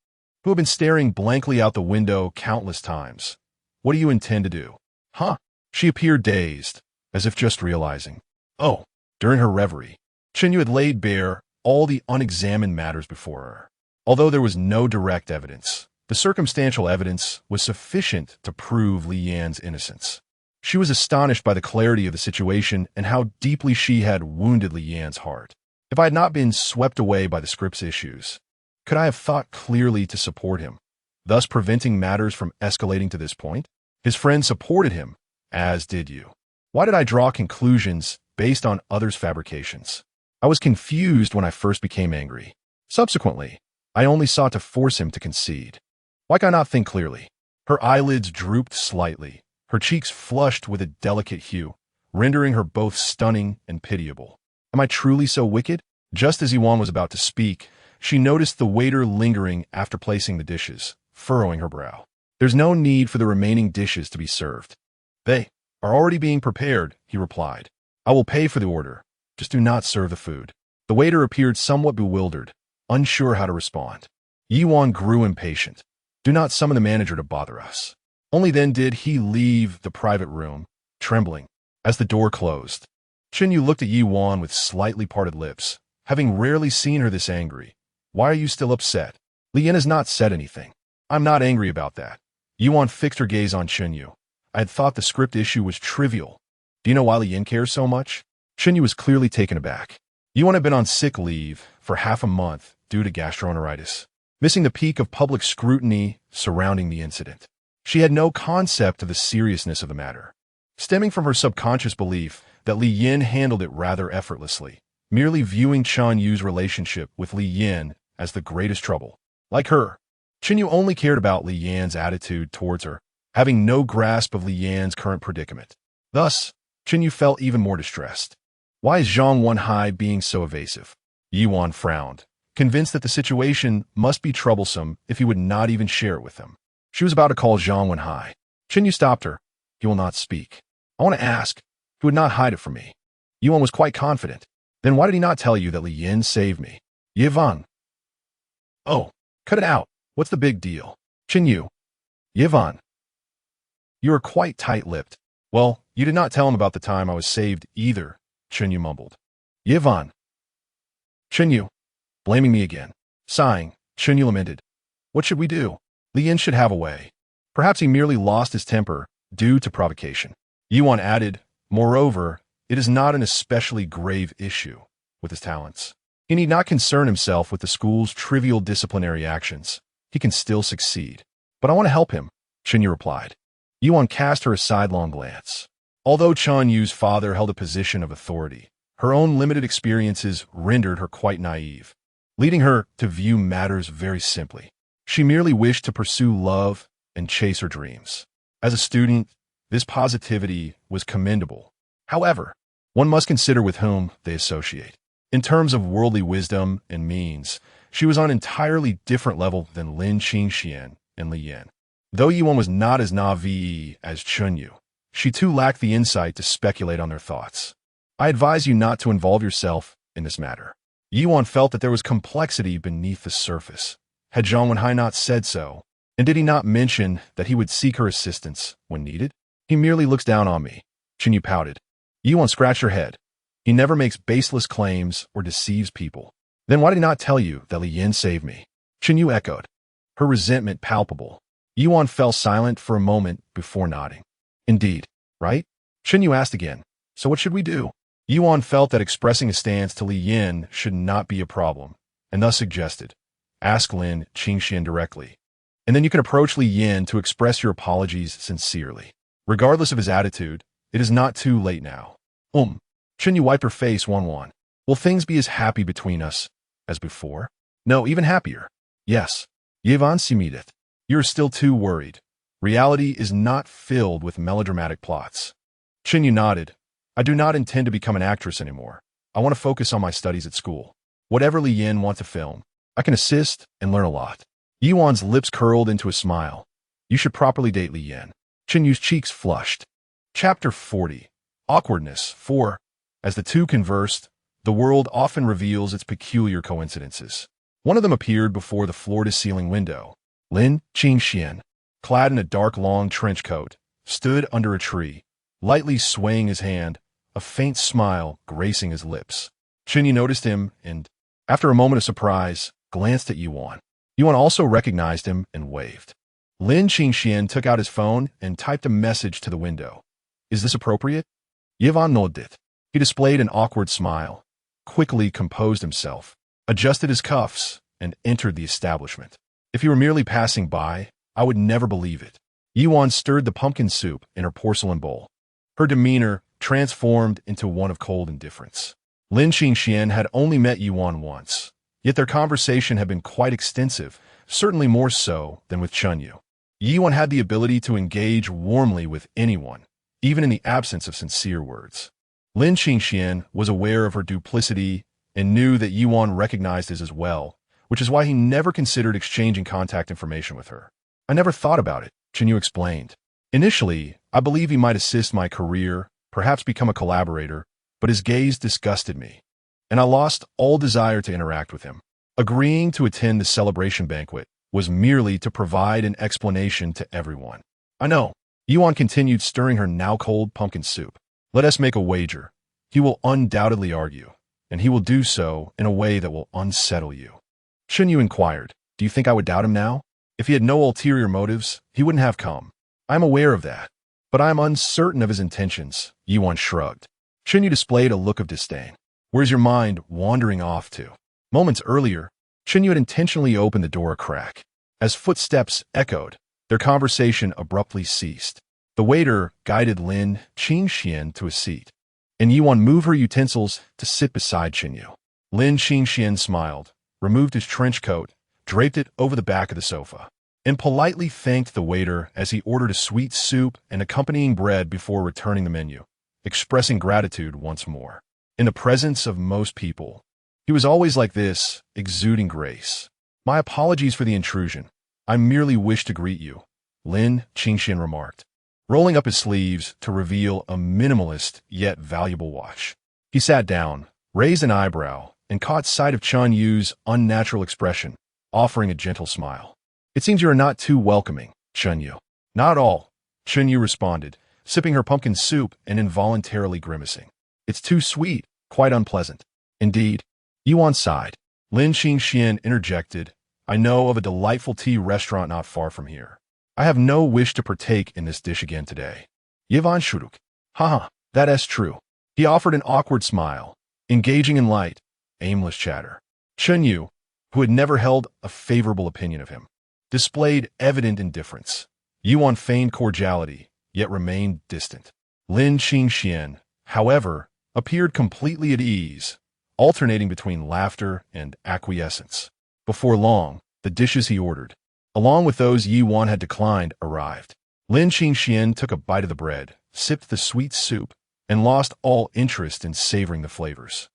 who had been staring blankly out the window countless times. What do you intend to do? Huh? She appeared dazed, as if just realizing. Oh, during her reverie, Yu had laid bare all the unexamined matters before her. Although there was no direct evidence, the circumstantial evidence was sufficient to prove Li Yan's innocence. She was astonished by the clarity of the situation and how deeply she had wounded Li Yan's heart. If I had not been swept away by the script's issues, could I have thought clearly to support him, thus preventing matters from escalating to this point? His friend supported him, as did you. Why did I draw conclusions based on others' fabrications? I was confused when I first became angry. Subsequently, I only sought to force him to concede. Why could I not think clearly? Her eyelids drooped slightly, her cheeks flushed with a delicate hue, rendering her both stunning and pitiable. Am I truly so wicked? Just as Yiwan was about to speak, she noticed the waiter lingering after placing the dishes, furrowing her brow. There's no need for the remaining dishes to be served. They are already being prepared, he replied. I will pay for the order. Just do not serve the food. The waiter appeared somewhat bewildered, unsure how to respond. Yiwan grew impatient. Do not summon the manager to bother us. Only then did he leave the private room, trembling, as the door closed. Yu looked at Yiwan with slightly parted lips, having rarely seen her this angry. Why are you still upset? Li Yan has not said anything. I'm not angry about that. Yuan fixed her gaze on Chenyu. I had thought the script issue was trivial. Do you know why Li Yin cares so much? Chenyu was clearly taken aback. Yuan had been on sick leave for half a month due to gastroenteritis, missing the peak of public scrutiny surrounding the incident. She had no concept of the seriousness of the matter, stemming from her subconscious belief that Li Yin handled it rather effortlessly, merely viewing Chan Yu's relationship with Li Yin as the greatest trouble. Like her, Chenyu only cared about Li Yan's attitude towards her, having no grasp of Li Yan's current predicament. Thus, Chenyu felt even more distressed. Why is Zhang Wenhai being so evasive? Yuan frowned, convinced that the situation must be troublesome if he would not even share it with them. She was about to call Zhang Wenhai. Chenyu stopped her. He will not speak. I want to ask. He would not hide it from me. Yuan was quite confident. Then why did he not tell you that Li Yin saved me? Yivan. Oh, cut it out. What's the big deal? Chenyu. Yivan. You are quite tight-lipped. Well, you did not tell him about the time I was saved either, Chenyu mumbled. Yivan. Chenyu. Blaming me again. Sighing, Chenyu lamented. What should we do? Li Yin should have a way. Perhaps he merely lost his temper due to provocation. Yuan added, moreover, it is not an especially grave issue with his talents. He need not concern himself with the school's trivial disciplinary actions. He can still succeed. But I want to help him, Chenyu replied. Yuan cast her a sidelong glance. Although Chan Yu's father held a position of authority, her own limited experiences rendered her quite naive, leading her to view matters very simply. She merely wished to pursue love and chase her dreams. As a student, this positivity was commendable. However, one must consider with whom they associate. In terms of worldly wisdom and means, she was on an entirely different level than Lin Qingxian and Li Yin. Though Yuan was not as naive as Chenyu, she too lacked the insight to speculate on their thoughts. I advise you not to involve yourself in this matter. Yuan felt that there was complexity beneath the surface. Had Zhang Wenhai not said so, and did he not mention that he would seek her assistance when needed? He merely looks down on me. Chenyu pouted. Yuan scratched her head. He never makes baseless claims or deceives people. Then why did he not tell you that Li Yin saved me? Chenyu echoed, her resentment palpable. Yuan fell silent for a moment before nodding. Indeed, right? Chenyu asked again. So what should we do? Yuan felt that expressing a stance to Li Yin should not be a problem, and thus suggested, ask Lin Qingxian directly. And then you can approach Li Yin to express your apologies sincerely. Regardless of his attitude, it is not too late now. Chenyu wiped her face one. Will things be as happy between us as before? No, even happier. Yes. Yevan Simidith. You're still too worried. Reality is not filled with melodramatic plots. Chenyu nodded. I do not intend to become an actress anymore. I want to focus on my studies at school. Whatever Li Yin wants to film, I can assist and learn a lot. Yuan's lips curled into a smile. You should properly date Li Yin. Chenyu's cheeks flushed. Chapter 40. Awkwardness 4. As the two conversed, the world often reveals its peculiar coincidences. One of them appeared before the floor-to-ceiling window. Lin Qingxian, clad in a dark long trench coat, stood under a tree, lightly swaying his hand, a faint smile gracing his lips. Chenyu noticed him and, after a moment of surprise, glanced at Yuan. Yuan also recognized him and waved. Lin Qingxian took out his phone and typed a message to the window. Is this appropriate? Yuan nodded. He displayed an awkward smile, quickly composed himself, adjusted his cuffs, and entered the establishment. If he were merely passing by, I would never believe it. Yuan stirred the pumpkin soup in her porcelain bowl. Her demeanor transformed into one of cold indifference. Lin Qingxian had only met Yuan once, yet their conversation had been quite extensive, certainly more so than with Chenyu. Yuan had the ability to engage warmly with anyone, even in the absence of sincere words. Lin Qingxian was aware of her duplicity and knew that Yuan recognized it as well, which is why he never considered exchanging contact information with her. I never thought about it, Chenyu explained. Initially, I believe he might assist my career, perhaps become a collaborator, but his gaze disgusted me, and I lost all desire to interact with him. Agreeing to attend the celebration banquet was merely to provide an explanation to everyone. I know. Yuan continued stirring her now-cold pumpkin soup. Let us make a wager. He will undoubtedly argue, and he will do so in a way that will unsettle you. Chenyu inquired, do you think I would doubt him now? If he had no ulterior motives, he wouldn't have come. I am aware of that. But I am uncertain of his intentions, Yuan shrugged. Chunyu displayed a look of disdain. Where's your mind wandering off to? Moments earlier, Chunyu had intentionally opened the door a crack. As footsteps echoed, their conversation abruptly ceased. The waiter guided Lin Qingxian to a seat, and Yuan moved her utensils to sit beside Chunyu. Lin Qingxian smiled, removed his trench coat, draped it over the back of the sofa, and politely thanked the waiter as he ordered a sweet soup and accompanying bread before returning the menu, expressing gratitude once more. In the presence of most people, he was always like this, exuding grace. My apologies for the intrusion. I merely wish to greet you, Lin Qingxian remarked, rolling up his sleeves to reveal a minimalist yet valuable watch. He sat down, raised an eyebrow, and caught sight of Chunyu's unnatural expression, offering a gentle smile. It seems you are not too welcoming, Chunyu. Not at all, Chunyu responded, sipping her pumpkin soup and involuntarily grimacing. It's too sweet, quite unpleasant. Indeed, Yuan sighed. Lin Qingxian interjected, I know of a delightful tea restaurant not far from here. I have no wish to partake in this dish again today. Yivan shuruk. Haha, that is true. He offered an awkward smile, engaging in light, aimless chatter. Chunyu, who had never held a favorable opinion of him, displayed evident indifference. Yuan feigned cordiality, yet remained distant. Lin Qingxian, however, appeared completely at ease, alternating between laughter and acquiescence. Before long, the dishes he ordered, along with those Yuan had declined, arrived. Lin Qingxian took a bite of the bread, sipped the sweet soup, and lost all interest in savoring the flavors.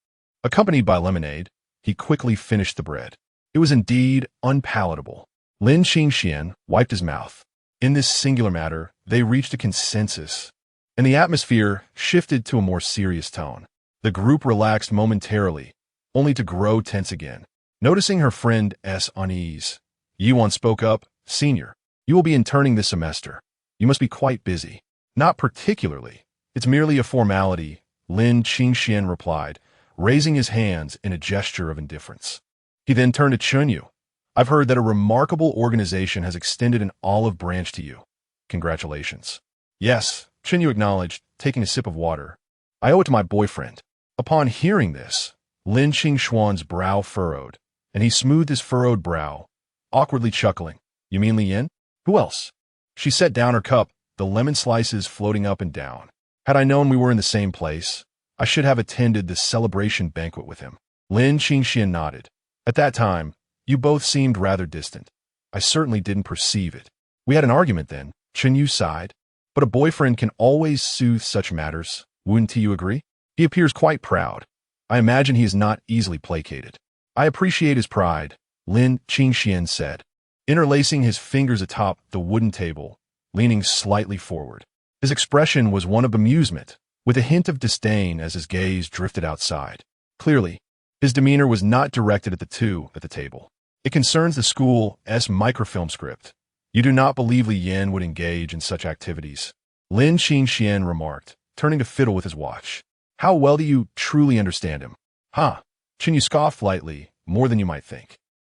Accompanied by lemonade, he quickly finished the bread. It was indeed unpalatable. Lin Qingxian wiped his mouth. In this singular matter, they reached a consensus, and the atmosphere shifted to a more serious tone. The group relaxed momentarily, only to grow tense again. Noticing her friend's unease, Yuan spoke up, Senior, you will be interning this semester. You must be quite busy. Not particularly. It's merely a formality, Lin Qingxian replied, raising his hands in a gesture of indifference. He then turned to Chunyu. I've heard that a remarkable organization has extended an olive branch to you. Congratulations. Yes, Chunyu acknowledged, taking a sip of water. I owe it to my boyfriend. Upon hearing this, Lin Qingxuan's brow furrowed, and he smoothed his furrowed brow, awkwardly chuckling. You mean Li Yin? Who else? She set down her cup, the lemon slices floating up and down. Had I known we were in the same place, I should have attended the celebration banquet with him. Lin Qingxian nodded. At that time, you both seemed rather distant. I certainly didn't perceive it. We had an argument then, Chunyu sighed. But a boyfriend can always soothe such matters, wouldn't you agree? He appears quite proud. I imagine he is not easily placated. I appreciate his pride, Lin Qingxian said, interlacing his fingers atop the wooden table, leaning slightly forward. His expression was one of amusement, with a hint of disdain as his gaze drifted outside. Clearly, his demeanor was not directed at the two at the table. It concerns the school's microfilm script. You do not believe Li Yin would engage in such activities, Lin Qingxian remarked, turning to fiddle with his watch. How well do you truly understand him? Ha! Chunyu scoffed lightly, more than you might think.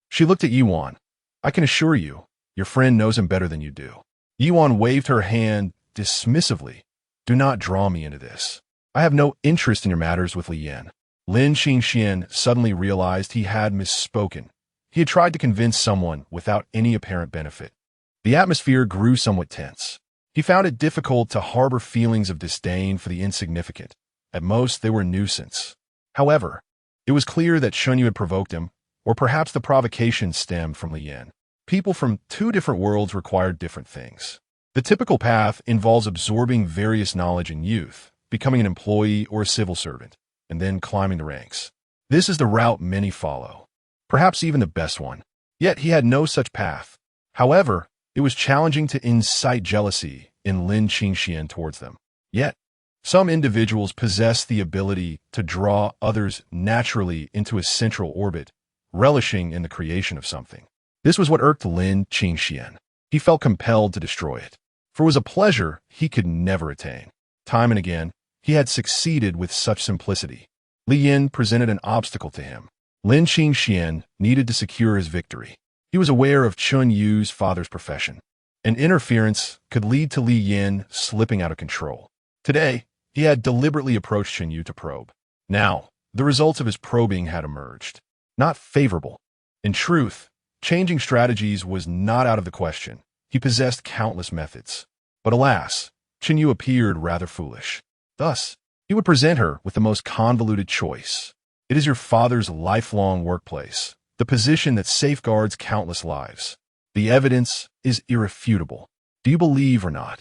She looked at Yuan. I can assure you, your friend knows him better than you do. Yuan waved her hand dismissively. Do not draw me into this. I have no interest in your matters with Li Yin. Lin Qingxian suddenly realized he had misspoken. He had tried to convince someone without any apparent benefit. The atmosphere grew somewhat tense. He found it difficult to harbor feelings of disdain for the insignificant. At most, they were a nuisance. However, it was clear that Chunyu had provoked him, or perhaps the provocation stemmed from Li Yin. People from two different worlds required different things. The typical path involves absorbing various knowledge in youth, becoming an employee or a civil servant, and then climbing the ranks. This is the route many follow, perhaps even the best one. Yet he had no such path. However, it was challenging to incite jealousy in Lin Qingxian towards them. Yet, some individuals possess the ability to draw others naturally into a central orbit, relishing in the creation of something. This was what irked Lin Qingxian. He felt compelled to destroy it, for it was a pleasure he could never attain. Time and again, he had succeeded with such simplicity. Li Yin presented an obstacle to him. Lin Qingxian needed to secure his victory. He was aware of Chun Yu's father's profession, and interference could lead to Li Yin slipping out of control. Today, he had deliberately approached Chun Yu to probe. Now, the results of his probing had emerged. Not favorable. In truth, changing strategies was not out of the question. He possessed countless methods. But alas, Chun Yu appeared rather foolish. Thus, he would present her with the most convoluted choice. It is your father's lifelong workplace, the position that safeguards countless lives. The evidence is irrefutable. Do you believe or not?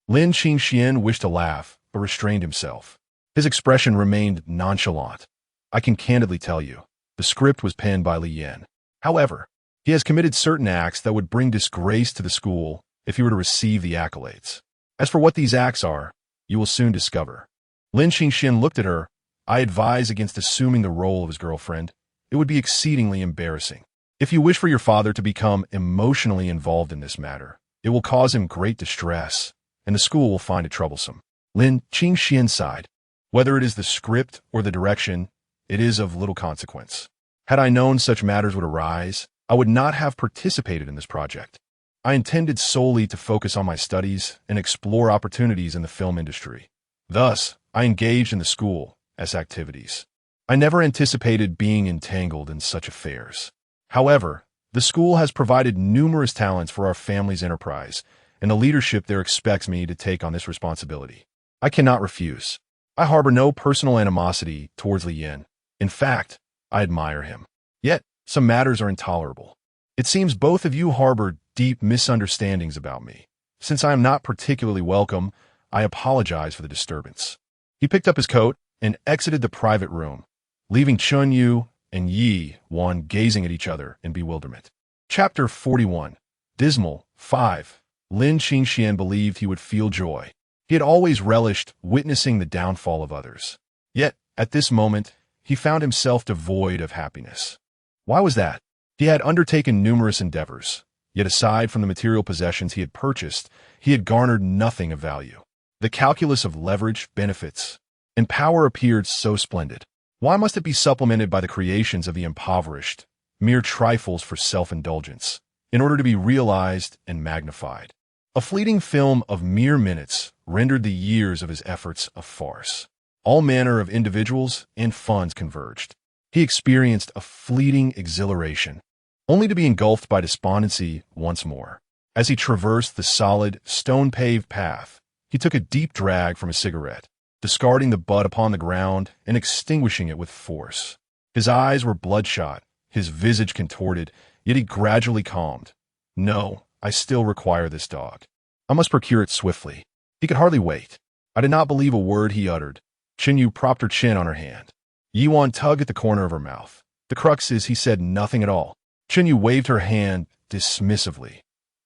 Lin Qingxian wished to laugh, but restrained himself. His expression remained nonchalant. I can candidly tell you, the script was penned by Li Yan. However, he has committed certain acts that would bring disgrace to the school if he were to receive the accolades. As for what these acts are, you will soon discover. Lin Qingxian looked at her. I advise against assuming the role of his girlfriend. It would be exceedingly embarrassing. If you wish for your father to become emotionally involved in this matter, it will cause him great distress, and the school will find it troublesome. Lin Qingxian sighed. Whether it is the script or the direction, it is of little consequence. Had I known such matters would arise, I would not have participated in this project. I intended solely to focus on my studies and explore opportunities in the film industry. Thus, I engaged in the school as activities. I never anticipated being entangled in such affairs. However, the school has provided numerous talents for our family's enterprise, and the leadership there expects me to take on this responsibility. I cannot refuse. I harbor no personal animosity towards Li Yin. In fact, I admire him. Yet, some matters are intolerable. It seems both of you harbor deep misunderstandings about me. Since I am not particularly welcome, I apologize for the disturbance. He picked up his coat and exited the private room, leaving Chun Yu and Yi Wan gazing at each other in bewilderment. Chapter 41. Dismal. 5. Lin Qingxian believed he would feel joy. He had always relished witnessing the downfall of others. Yet, at this moment, he found himself devoid of happiness. Why was that? He had undertaken numerous endeavors, yet aside from the material possessions he had purchased, he had garnered nothing of value. The calculus of leverage, benefits, and power appeared so splendid. Why must it be supplemented by the creations of the impoverished, mere trifles for self-indulgence, in order to be realized and magnified? A fleeting film of mere minutes rendered the years of his efforts a farce. All manner of individuals and funds converged. He experienced a fleeting exhilaration, only to be engulfed by despondency once more. As he traversed the solid, stone-paved path, he took a deep drag from a cigarette, discarding the butt upon the ground and extinguishing it with force. His eyes were bloodshot, his visage contorted, yet he gradually calmed. No, I still require this dog. I must procure it swiftly. He could hardly wait. I did not believe a word he uttered. Chun Yu propped her chin on her hand. Yi Wan tugged at the corner of her mouth. The crux is he said nothing at all. Chun Yu waved her hand dismissively.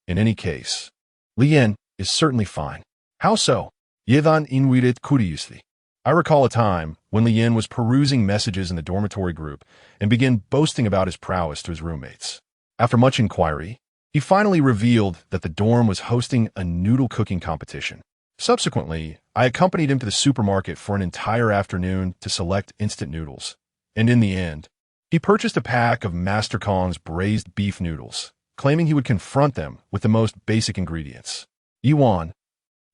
In any case, Li Yin is certainly fine. How so? Yevan invited curiously. I recall a time when Li Yin was perusing messages in the dormitory group and began boasting about his prowess to his roommates. After much inquiry, he finally revealed that the dorm was hosting a noodle cooking competition. Subsequently, I accompanied him to the supermarket for an entire afternoon to select instant noodles. And in the end, he purchased a pack of Master Kong's braised beef noodles, claiming he would confront them with the most basic ingredients. Yuan,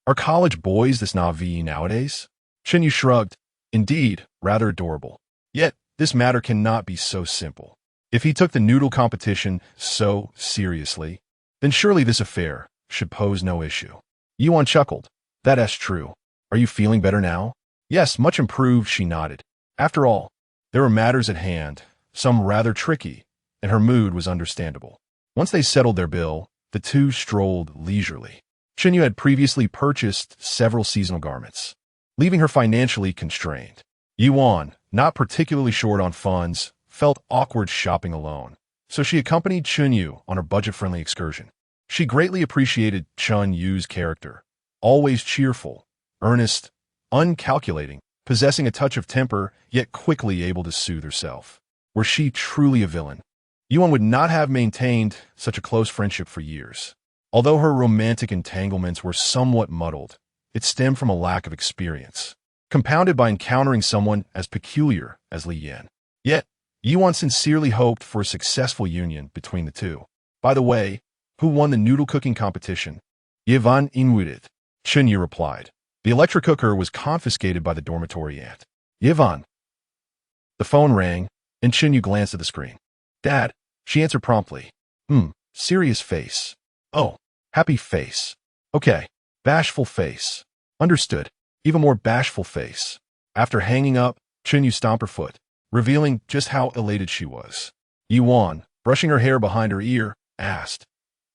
are college boys this naive nowadays? Chun Yu shrugged. Indeed, rather adorable. Yet, this matter cannot be so simple. If he took the noodle competition so seriously, then surely this affair should pose no issue. Yuan chuckled. That is true. Are you feeling better now? Yes, much improved, she nodded. After all, there were matters at hand, some rather tricky, and her mood was understandable. Once they settled their bill, the two strolled leisurely. Chun Yu had previously purchased several seasonal garments, leaving her financially constrained. Yuan, not particularly short on funds, felt awkward shopping alone, so she accompanied Chun Yu on her budget-friendly excursion. She greatly appreciated Chun Yu's character, always cheerful, earnest, uncalculating, possessing a touch of temper, yet quickly able to soothe herself. Were she truly a villain, Yuan would not have maintained such a close friendship for years. Although her romantic entanglements were somewhat muddled, it stemmed from a lack of experience, compounded by encountering someone as peculiar as Li Yan. Yet, Yuan sincerely hoped for a successful union between the two. By the way, who won the noodle cooking competition? Yvonne Inwudit. Chinyu replied. The electric cooker was confiscated by the dormitory aunt. Yvonne. The phone rang, and Chinyu glanced at the screen. Dad, she answered promptly. Serious face. Oh, happy face. Okay, bashful face. Understood. Even more bashful face. After hanging up, Chinyu stomped her foot, revealing just how elated she was. Yuan, brushing her hair behind her ear, asked,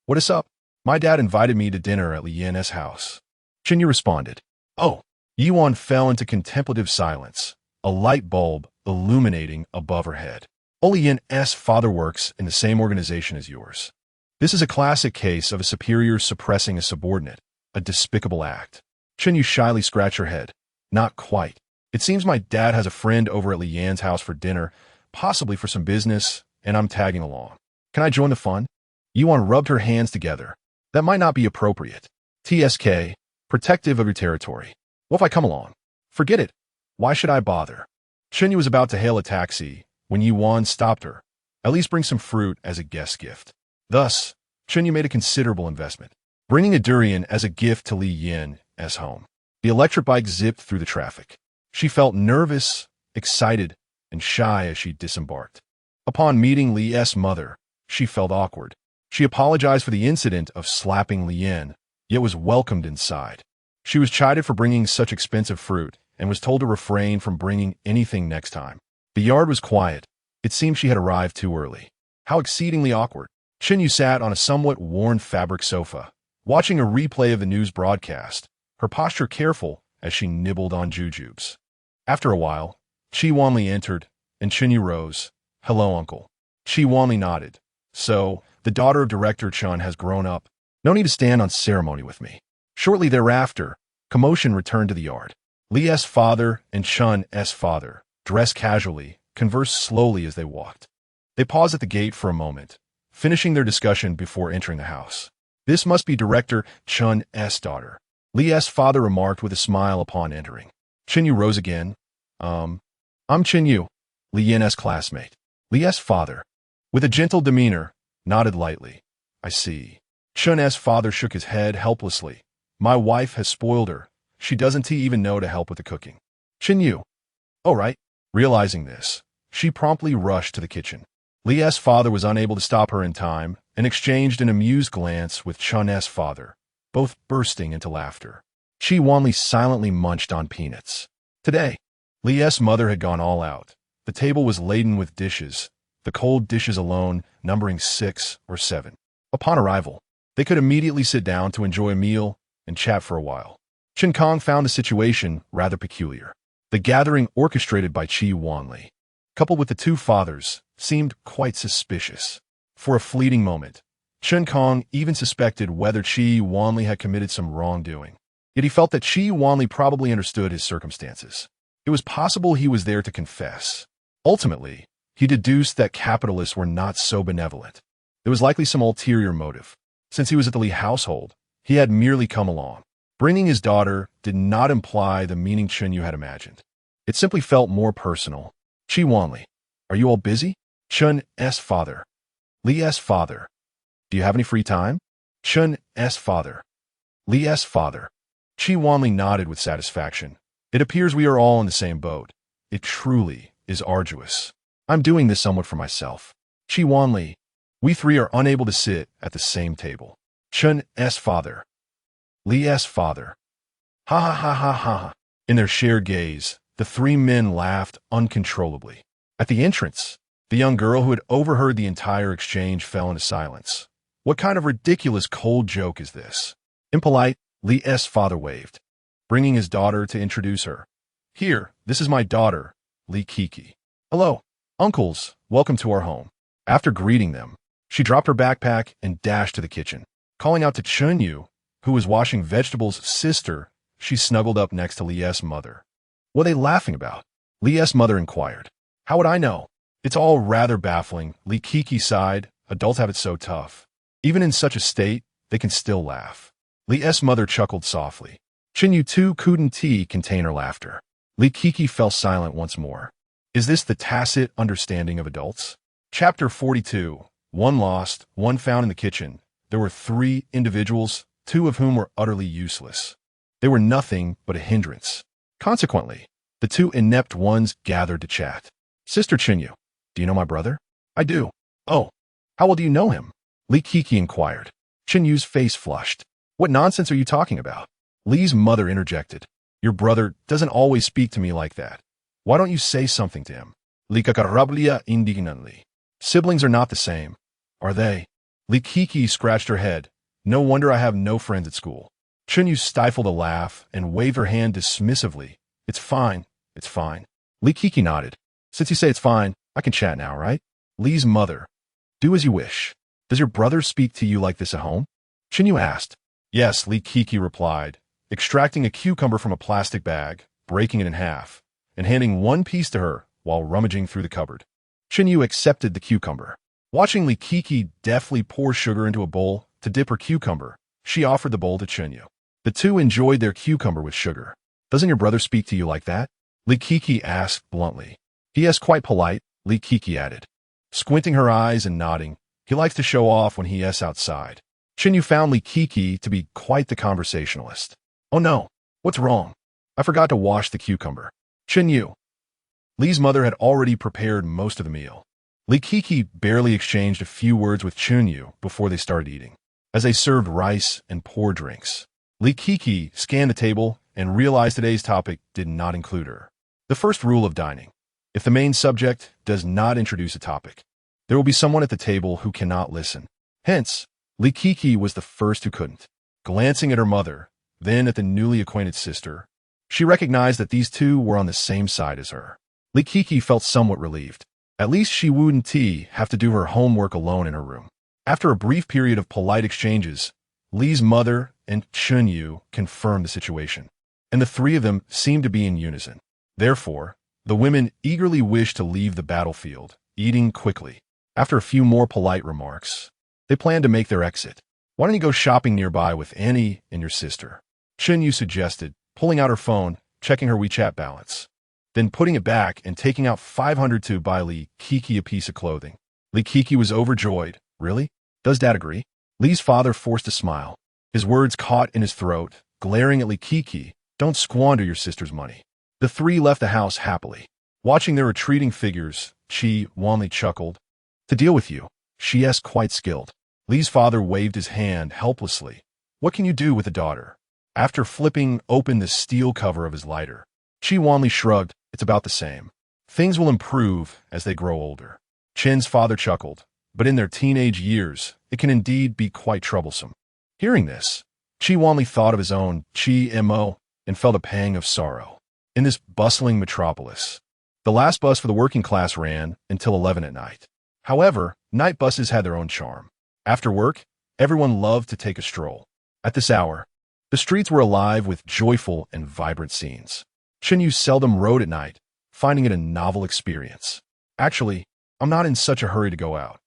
What is up? My dad invited me to dinner at Li Yan's house. Chinyu responded. Oh. Yuan fell into contemplative silence, a light bulb illuminating above her head. Li Yan's father works in the same organization as yours. This is a classic case of a superior suppressing a subordinate, a despicable act. Chinyu shyly scratched her head. Not quite. It seems my dad has a friend over at Li Yan's house for dinner, possibly for some business, and I'm tagging along. Can I join the fun? Yuan rubbed her hands together. That might not be appropriate. TSK, protective of your territory. What if I come along? Forget it. Why should I bother? Chinyu was about to hail a taxi when Yuan stopped her. At least bring some fruit as a guest gift. Thus, Chinyu made a considerable investment, bringing a durian as a gift to Li Yan's home. The electric bike zipped through the traffic. She felt nervous, excited, and shy as she disembarked. Upon meeting Li's mother, she felt awkward. She apologized for the incident of slapping Li Yan, yet was welcomed inside. She was chided for bringing such expensive fruit and was told to refrain from bringing anything next time. The yard was quiet. It seemed she had arrived too early. How exceedingly awkward. Chinyu sat on a somewhat worn fabric sofa, watching a replay of the news broadcast, her posture careful as she nibbled on jujubes. After a while, Chi Wanli entered, and Chinyu rose. Hello, uncle. Chi Wanli nodded. So, the daughter of Director Chun has grown up. No need to stand on ceremony with me. Shortly thereafter, commotion returned to the yard. Li's father and Chun's father, dressed casually, conversed slowly as they walked. They paused at the gate for a moment, finishing their discussion before entering the house. This must be Director Chun's daughter. Li's father remarked with a smile upon entering. Chinyu rose again. I'm Chinyu, Li Yan's classmate. Li's father, with a gentle demeanor, nodded lightly. I see. Chun's father shook his head helplessly. My wife has spoiled her. She doesn't even know to help with the cooking. Chinyu. All right. Realizing this, she promptly rushed to the kitchen. Li's father was unable to stop her in time and exchanged an amused glance with Chun's father, both bursting into laughter. Chi Wanli silently munched on peanuts. Today, Li's mother had gone all out. The table was laden with dishes, the cold dishes alone numbering 6 or 7. Upon arrival, they could immediately sit down to enjoy a meal and chat for a while. Chen Kong found the situation rather peculiar. The gathering orchestrated by Chi Wanli, coupled with the two fathers, seemed quite suspicious. For a fleeting moment, Chen Kong even suspected whether Chi Wanli had committed some wrongdoing. Yet he felt that Chi Wanli probably understood his circumstances. It was possible he was there to confess. Ultimately, he deduced that capitalists were not so benevolent. There was likely some ulterior motive. Since he was at the Li household, he had merely come along. Bringing his daughter did not imply the meaning Chinyu had imagined. It simply felt more personal. Chi Wanli, are you all busy? Chun's father. Li's father. Do you have any free time? Chun's father. Li's father. Chi Wanli nodded with satisfaction. It appears we are all in the same boat. It truly is arduous. I'm doing this somewhat for myself. Chi Wanli. We three are unable to sit at the same table. Chun's father. Li's father. Ha ha ha ha ha. In their shared gaze, the three men laughed uncontrollably. At the entrance, the young girl who had overheard the entire exchange fell into silence. What kind of ridiculous cold joke is this? Impolite, Li's father waved, bringing his daughter to introduce her. Here, this is my daughter, Li Kiki. Hello, uncles, welcome to our home. After greeting them, she dropped her backpack and dashed to the kitchen. Calling out to Chinyu, who was washing vegetables' sister, she snuggled up next to Li's mother. What are they laughing about? Li's mother inquired. How would I know? It's all rather baffling, Li Kiki sighed. Adults have it so tough. Even in such a state, they can still laugh. Li's mother chuckled softly. Chinyu too couldn't contain her laughter. Li Kiki fell silent once more. Is this the tacit understanding of adults? Chapter 42. One lost, one found in the kitchen. There were 3 individuals, 2 of whom were utterly useless. They were nothing but a hindrance. Consequently, the 2 inept ones gathered to chat. Sister Chinyu, do you know my brother? I do. Oh, how well do you know him? Li Kiki inquired. Chinyu's face flushed. What nonsense are you talking about? Li's mother interjected. Your brother doesn't always speak to me like that. Why don't you say something to him? Li Kakarablia indignantly. Siblings are not the same, are they? Li Kiki scratched her head. No wonder I have no friends at school. Chinyu stifled a laugh and waved her hand dismissively. It's fine. It's fine. Li Kiki nodded. Since you say it's fine, I can chat now, right? Li's mother. Do as you wish. Does your brother speak to you like this at home? Chinyu asked. Yes, Li Kiki replied, extracting a cucumber from a plastic bag, breaking it in half, and handing one piece to her while rummaging through the cupboard. Chinyu accepted the cucumber. Watching Li Kiki deftly pour sugar into a bowl to dip her cucumber, she offered the bowl to Chinyu. The 2 enjoyed their cucumber with sugar. Doesn't your brother speak to you like that? Li Kiki asked bluntly. He is quite polite, Li Kiki added. Squinting her eyes and nodding, he likes to show off when he is outside. Chinyu found Li Kiki to be quite the conversationalist. Oh no, what's wrong? I forgot to wash the cucumber. Chinyu. Li's mother had already prepared most of the meal. Li Kiki barely exchanged a few words with Chinyu before they started eating. As they served rice and poured drinks, Li Kiki scanned the table and realized today's topic did not include her. The first rule of dining: if the main subject does not introduce a topic, there will be someone at the table who cannot listen. Hence, Li Kiki was the first who couldn't. Glancing at her mother, then at the newly acquainted sister, she recognized that these 2 were on the same side as her. Li Kiki felt somewhat relieved. At least she wouldn't have to do her homework alone in her room. After a brief period of polite exchanges, Li's mother and Chinyu confirmed the situation, and the 3 of them seemed to be in unison. Therefore, the women eagerly wished to leave the battlefield, eating quickly. After a few more polite remarks, they planned to make their exit. Why don't you go shopping nearby with Annie and your sister? Chinyu suggested, pulling out her phone, checking her WeChat balance, then putting it back and taking out 500 to buy Li Kiki a piece of clothing. Li Kiki was overjoyed. Really? Does Dad agree? Li's father forced a smile. His words caught in his throat, glaring at Li Kiki. Don't squander your sister's money. The 3 left the house happily. Watching their retreating figures, Chi wanly chuckled. To deal with you, she is quite skilled. Li's father waved his hand helplessly. What can you do with a daughter? After flipping open the steel cover of his lighter, Chi wanly shrugged. It's about the same. Things will improve as they grow older. Chin's father chuckled, but in their teenage years, it can indeed be quite troublesome. Hearing this, Chi wanly thought of his own Chi-mo and felt a pang of sorrow. In this bustling metropolis, the last bus for the working class ran until 11 at night. However, night buses had their own charm. After work, everyone loved to take a stroll. At this hour, the streets were alive with joyful and vibrant scenes. Chinyu seldom rode at night, finding it a novel experience. Actually, I'm not in such a hurry to go out.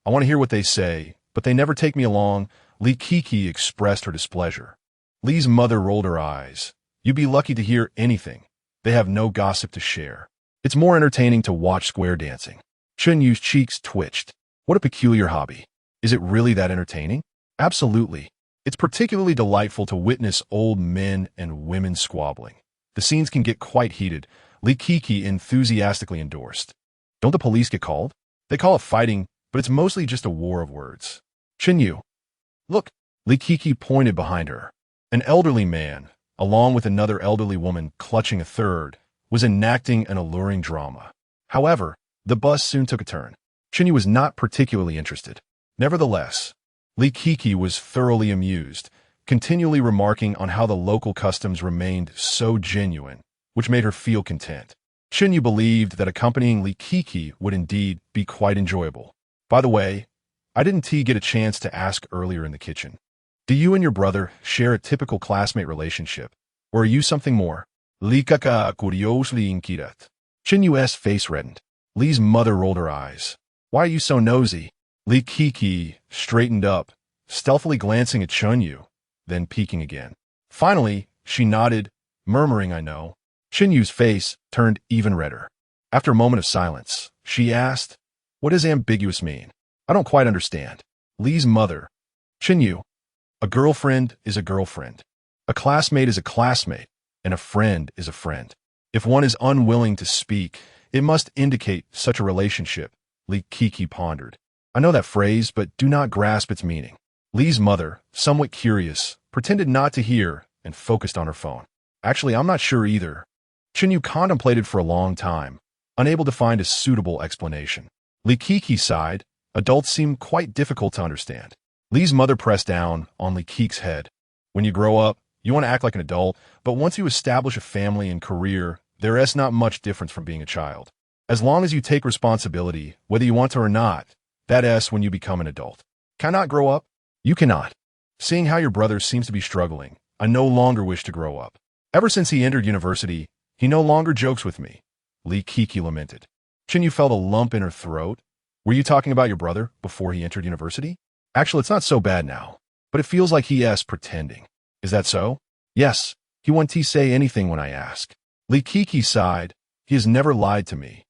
I want to hear what they say, but they never take me along. Li Kiki expressed her displeasure. Li's mother rolled her eyes. You'd be lucky to hear anything. They have no gossip to share. It's more entertaining to watch square dancing. Chinyu's cheeks twitched. What a peculiar hobby. Is it really that entertaining? Absolutely. It's particularly delightful to witness old men and women squabbling. The scenes can get quite heated. Li Kiki enthusiastically endorsed. Don't the police get called? They call it fighting, but it's mostly just a war of words. Chinyu. Look, Li Kiki pointed behind her. An elderly man, along with another elderly woman clutching a third, was enacting an alluring drama. However, the bus soon took a turn. Chinyu was not particularly interested. Nevertheless, Li Kiki was thoroughly amused, continually remarking on how the local customs remained so genuine, which made her feel content. Chinyu believed that accompanying Li Kiki would indeed be quite enjoyable. By the way, I didn't get a chance to ask earlier in the kitchen. Do you and your brother share a typical classmate relationship, or are you something more? Li Kaka curiously inquired. Chinyu's face reddened. Li's mother rolled her eyes. Why are you so nosy? Li Kiki straightened up, stealthily glancing at Chinyu, then peeking again. Finally, she nodded, murmuring, I know. Chinyu's face turned even redder. After a moment of silence, she asked, what does ambiguous mean? I don't quite understand. Lee's mother. Chinyu. A girlfriend is a girlfriend. A classmate is a classmate, and a friend is a friend. If one is unwilling to speak, it must indicate such a relationship, Li Kiki pondered. I know that phrase, but do not grasp its meaning. Lee's mother, somewhat curious, pretended not to hear and focused on her phone. Actually, I'm not sure either. Chinyu contemplated for a long time, unable to find a suitable explanation. Li Kiki sighed. Adults seem quite difficult to understand. Lee's mother pressed down on Li Kiki's head. When you grow up, you want to act like an adult, but once you establish a family and career, there is not much difference from being a child. As long as you take responsibility, whether you want to or not, that is when you become an adult. Cannot grow up? You cannot. Seeing how your brother seems to be struggling, I no longer wish to grow up. Ever since he entered university, he no longer jokes with me, Li Kiki lamented. Chinyu felt a lump in her throat. Were you talking about your brother before he entered university? Actually, it's not so bad now, but it feels like he is pretending. Is that so? Yes, he won't say anything when I ask. Li Kiki sighed. He has never lied to me.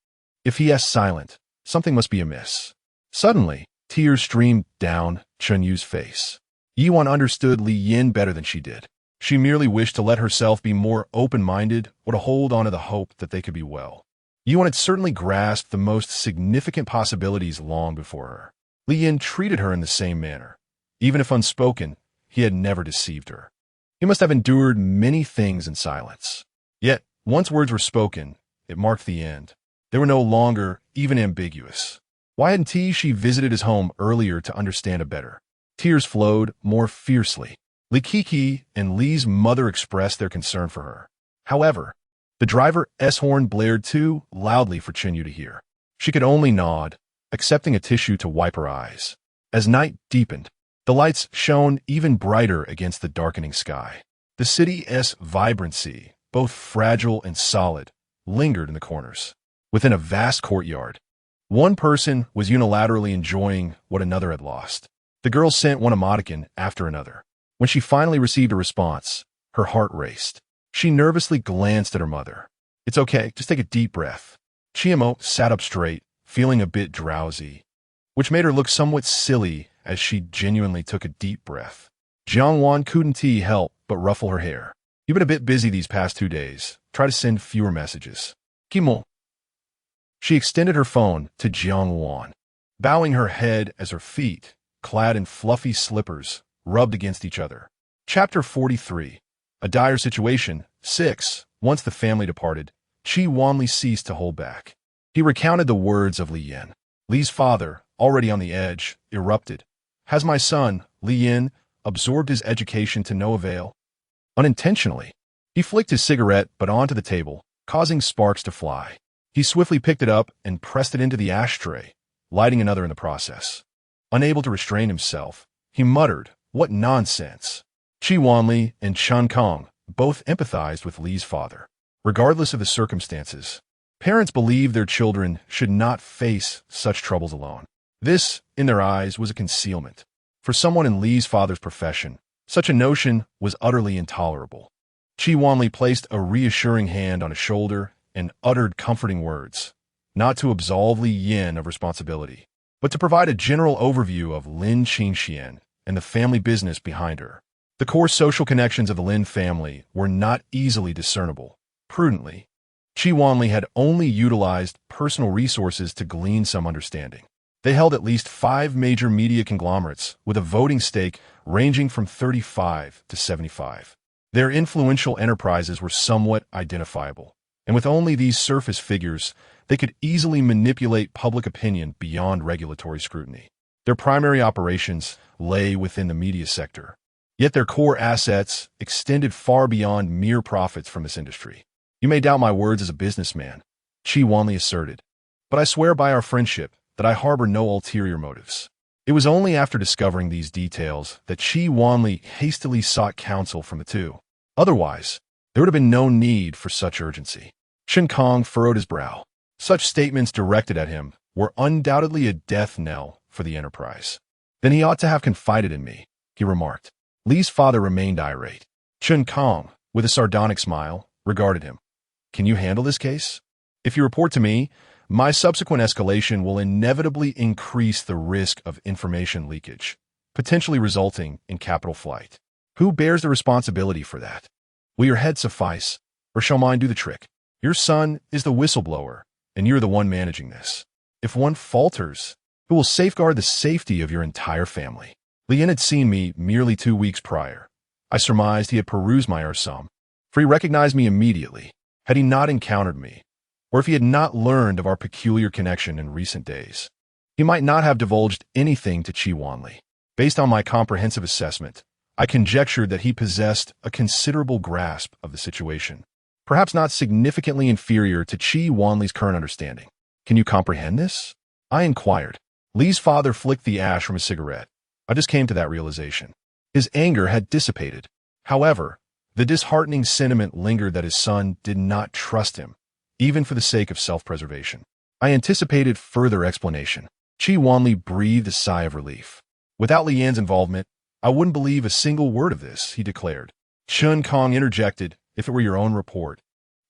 If he is silent, something must be amiss. Suddenly, tears streamed down Chunyu's face. Yiwan understood Li Yin better than she did. She merely wished to let herself be more open-minded or to hold on to the hope that they could be well. Yiwan had certainly grasped the most significant possibilities long before her. Li Yin treated her in the same manner. Even if unspoken, he had never deceived her. He must have endured many things in silence. Yet, once words were spoken, it marked the end. They were no longer even ambiguous. Why hadn't she visited his home earlier to understand it better? Tears flowed more fiercely. Li Kiki and Lee's mother expressed their concern for her. However, the driver's horn blared too loudly for Chinyu to hear. She could only nod, accepting a tissue to wipe her eyes. As night deepened, the lights shone even brighter against the darkening sky. The city's vibrancy, both fragile and solid, lingered in the corners. Within a vast courtyard, one person was unilaterally enjoying what another had lost. The girl sent one emoticon after another. When she finally received a response, her heart raced. She nervously glanced at her mother. It's okay, just take a deep breath. Chiemo sat up straight, feeling a bit drowsy, which made her look somewhat silly as she genuinely took a deep breath. Jiangwan couldn't help but ruffle her hair. You've been a bit busy these past 2 days. Try to send fewer messages. Kimo. She extended her phone to Jiangwan, bowing her head as her feet, clad in fluffy slippers, rubbed against each other. Chapter 43. A dire situation. 6. Once the family departed, Qi Wanli ceased to hold back. He recounted the words of Li Yin. Li's father, already on the edge, erupted. Has my son, Li Yin, absorbed his education to no avail? Unintentionally, he flicked his cigarette butt onto the table, causing sparks to fly. He swiftly picked it up and pressed it into the ashtray, lighting another in the process. Unable to restrain himself, he muttered, "What nonsense!" Qi Wanli and Chen Kong both empathized with Li's father. Regardless of the circumstances, parents believe their children should not face such troubles alone. This, in their eyes, was a concealment. For someone in Li's father's profession, such a notion was utterly intolerable. Qi Wanli placed a reassuring hand on his shoulder and uttered comforting words, not to absolve Li Yin of responsibility, but to provide a general overview of Lin Qingxian and the family business behind her. The core social connections of the Lin family were not easily discernible. Prudently, Qi Wanli had only utilized personal resources to glean some understanding. They held at least 5 major media conglomerates with a voting stake ranging from 35 to 75. Their influential enterprises were somewhat identifiable, and with only these surface figures, they could easily manipulate public opinion beyond regulatory scrutiny. Their primary operations lay within the media sector, yet their core assets extended far beyond mere profits from this industry. You may doubt my words as a businessman, Qi Wanli asserted, but I swear by our friendship that I harbor no ulterior motives. It was only after discovering these details that Qi Wanli hastily sought counsel from the two. Otherwise, there would have been no need for such urgency. Shen Kong furrowed his brow. Such statements directed at him were undoubtedly a death knell for the enterprise. Then he ought to have confided in me, he remarked. Li's father remained irate. Chen Kong, with a sardonic smile, regarded him. Can you handle this case? If you report to me, My subsequent escalation will inevitably increase the risk of information leakage, potentially resulting in capital flight. Who bears the responsibility for that? Will your head suffice, or shall mine do the trick? Your son is the whistleblower, and you're the one managing this. If one falters, who will safeguard the safety of your entire family? Lien had seen me merely 2 weeks prior. I surmised he had perused my arsum, for he recognized me immediately. Had he not encountered me, or if he had not learned of our peculiar connection in recent days, he might not have divulged anything to Chi Wanli. Based on my comprehensive assessment, I conjectured that he possessed a considerable grasp of the situation, perhaps not significantly inferior to Chi Wanli's current understanding. Can you comprehend this? I inquired. Lee's father flicked the ash from his cigarette. I just came to that realization. His anger had dissipated. However, the disheartening sentiment lingered that his son did not trust him, even for the sake of self-preservation. I anticipated further explanation. Chi Wanli breathed a sigh of relief. Without Li Yan's involvement, I wouldn't believe a single word of this, he declared. Chun Kong interjected, if it were your own report,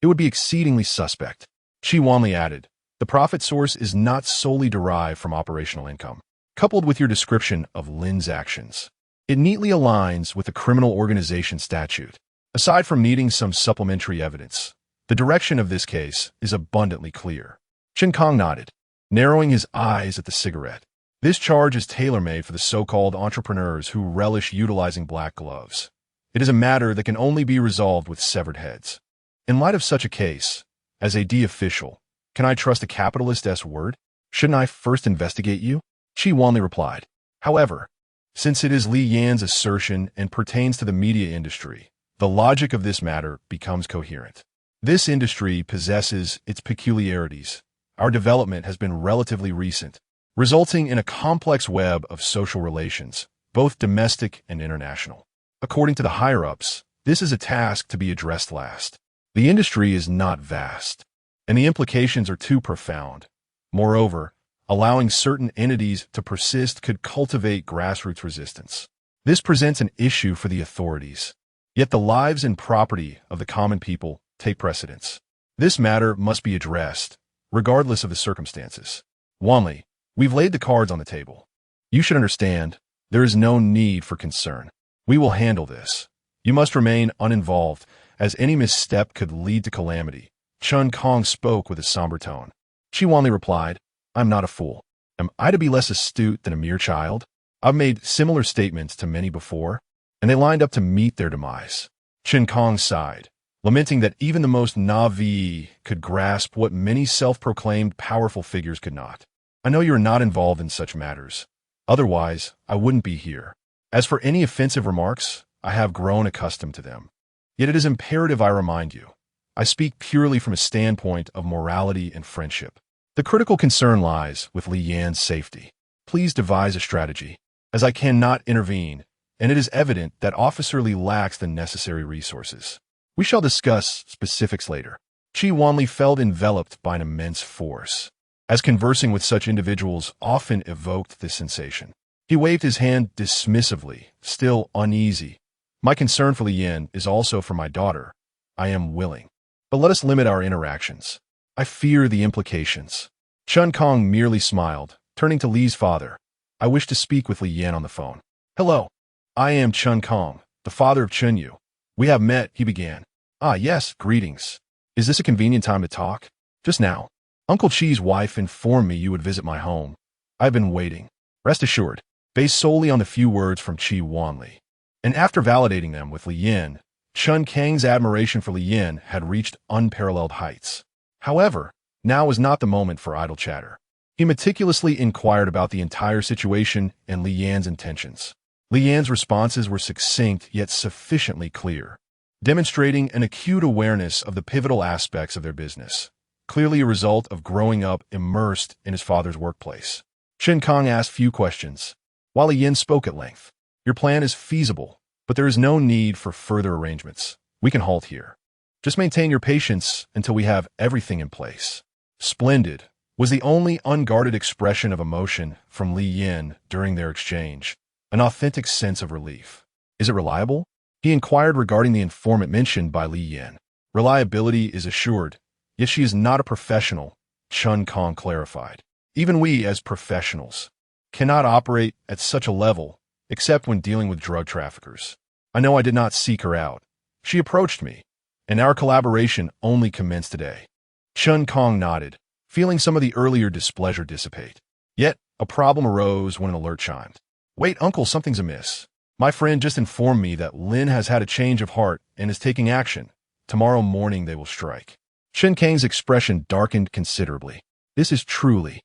it would be exceedingly suspect. Chi Wanli added, the profit source is not solely derived from operational income. Coupled with your description of Lin's actions, it neatly aligns with the criminal organization statute. Aside from needing some supplementary evidence, the direction of this case is abundantly clear. Chun Kong nodded, narrowing his eyes at the cigarette. This charge is tailor-made for the so-called entrepreneurs who relish utilizing black gloves. It is a matter that can only be resolved with severed heads. In light of such a case, as a D official, can I trust a capitalist's word? Shouldn't I first investigate you? Chi Wanli replied. However, since it is Li Yan's assertion and pertains to the media industry, the logic of this matter becomes coherent. This industry possesses its peculiarities. Our development has been relatively recent, resulting in a complex web of social relations, both domestic and international. According to the higher-ups, this is a task to be addressed last. The industry is not vast, and the implications are too profound. Moreover, allowing certain entities to persist could cultivate grassroots resistance. This presents an issue for the authorities, yet the lives and property of the common people take precedence. This matter must be addressed, regardless of the circumstances. Wanli, we've laid the cards on the table. You should understand, there is no need for concern. We will handle this. You must remain uninvolved, as any misstep could lead to calamity. Chun Kong spoke with a somber tone. Chi Wanli replied, I'm not a fool. Am I to be less astute than a mere child? I've made similar statements to many before, and they lined up to meet their demise. Chun Kong sighed, lamenting that even the most naive could grasp what many self-proclaimed powerful figures could not. I know you are not involved in such matters. Otherwise, I wouldn't be here. As for any offensive remarks, I have grown accustomed to them. Yet it is imperative I remind you, I speak purely from a standpoint of morality and friendship. The critical concern lies with Li Yan's safety. Please devise a strategy, as I cannot intervene, and it is evident that Officer Li lacks the necessary resources. We shall discuss specifics later. Chi Wanli felt enveloped by an immense force, as conversing with such individuals often evoked this sensation. He waved his hand dismissively, still uneasy. My concern for Li Yan is also for my daughter. I am willing. But let us limit our interactions. I fear the implications. Chun Kong merely smiled, turning to Li's father. I wish to speak with Li Yan on the phone. Hello. I am Chun Kong, the father of Chun Yu. We have met, he began. Ah, yes, greetings. Is this a convenient time to talk? Just now. Uncle Chi's wife informed me you would visit my home. I've been waiting. Rest assured, based solely on the few words from Chi Wanli. And after validating them with Li Yan, Chun Kang's admiration for Li Yan had reached unparalleled heights. However, now was not the moment for idle chatter. He meticulously inquired about the entire situation and Li Yan's intentions. Li Yan's responses were succinct yet sufficiently clear, demonstrating an acute awareness of the pivotal aspects of their business, clearly a result of growing up immersed in his father's workplace. Chun Kong asked few questions, while Li Yan spoke at length. Your plan is feasible, but there is no need for further arrangements. We can halt here. Just maintain your patience until we have everything in place. Splendid was the only unguarded expression of emotion from Li Yan during their exchange, an authentic sense of relief. Is it reliable? He inquired regarding the informant mentioned by Li Yan. Reliability is assured, yet she is not a professional, Chun Kong clarified. Even we, as professionals, cannot operate at such a level except when dealing with drug traffickers. I know I did not seek her out. She approached me, and our collaboration only commenced today. Chun Kong nodded, feeling some of the earlier displeasure dissipate. Yet, a problem arose when an alert chimed. Wait, uncle, something's amiss. My friend just informed me that Lin has had a change of heart and is taking action. Tomorrow morning they will strike. Chen Kang's expression darkened considerably. This is truly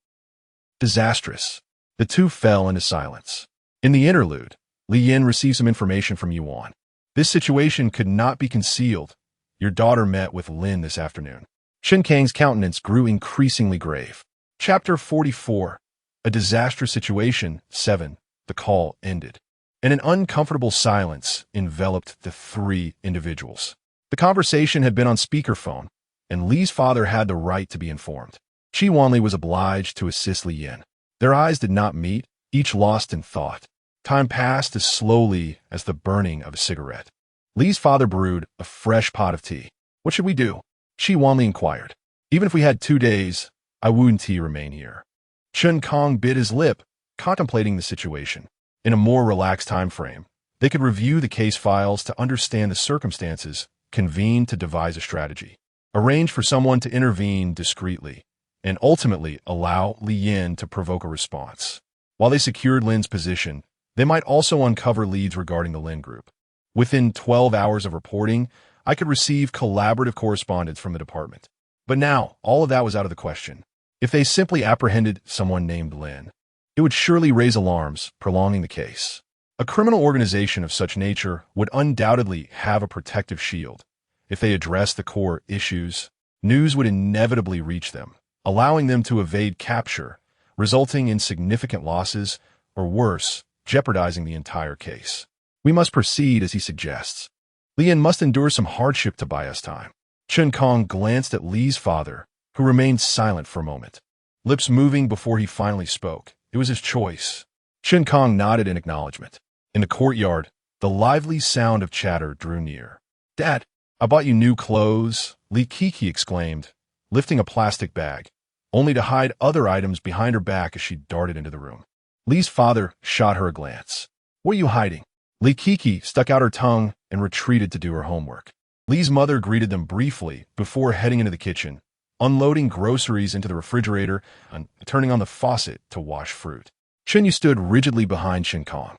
disastrous. The two fell into silence. In the interlude, Li Yin received some information from Yuan. This situation could not be concealed. Your daughter met with Lin this afternoon. Chen Kang's countenance grew increasingly grave. Chapter 44. A disastrous situation. 7. The call ended, and an uncomfortable silence enveloped the three individuals. The conversation had been on speakerphone, and Li's father had the right to be informed. Chi Wanli was obliged to assist Li Yin. Their eyes did not meet, each lost in thought. Time passed as slowly as the burning of a cigarette. Li's father brewed a fresh pot of tea. What should we do? Chi Wanli inquired. Even if we had 2 days, I wouldn't remain here. Chun Kong bit his lip, contemplating the situation. In a more relaxed time frame, they could review the case files to understand the circumstances, convene to devise a strategy, arrange for someone to intervene discreetly, and ultimately allow Li Yin to provoke a response. While they secured Lin's position, they might also uncover leads regarding the Lin group. Within 12 hours of reporting, I could receive collaborative correspondence from the department. But now, all of that was out of the question. If they simply apprehended someone named Lin, it would surely raise alarms, prolonging the case. A criminal organization of such nature would undoubtedly have a protective shield. If they addressed the core issues, news would inevitably reach them, allowing them to evade capture, resulting in significant losses, or worse, jeopardizing the entire case. We must proceed as he suggests. Li Yin must endure some hardship to buy us time. Chun Kong glanced at Li's father, who remained silent for a moment, lips moving before he finally spoke. It was his choice. Chun Kong nodded in acknowledgement. In the courtyard, the lively sound of chatter drew near. Dad, I bought you new clothes, Li Kiki exclaimed, lifting a plastic bag, only to hide other items behind her back as she darted into the room. Li's father shot her a glance. What are you hiding? Li Kiki stuck out her tongue and retreated to do her homework. Li's mother greeted them briefly before heading into the kitchen, unloading groceries into the refrigerator and turning on the faucet to wash fruit. Chen Yu stood rigidly behind Chun Kong.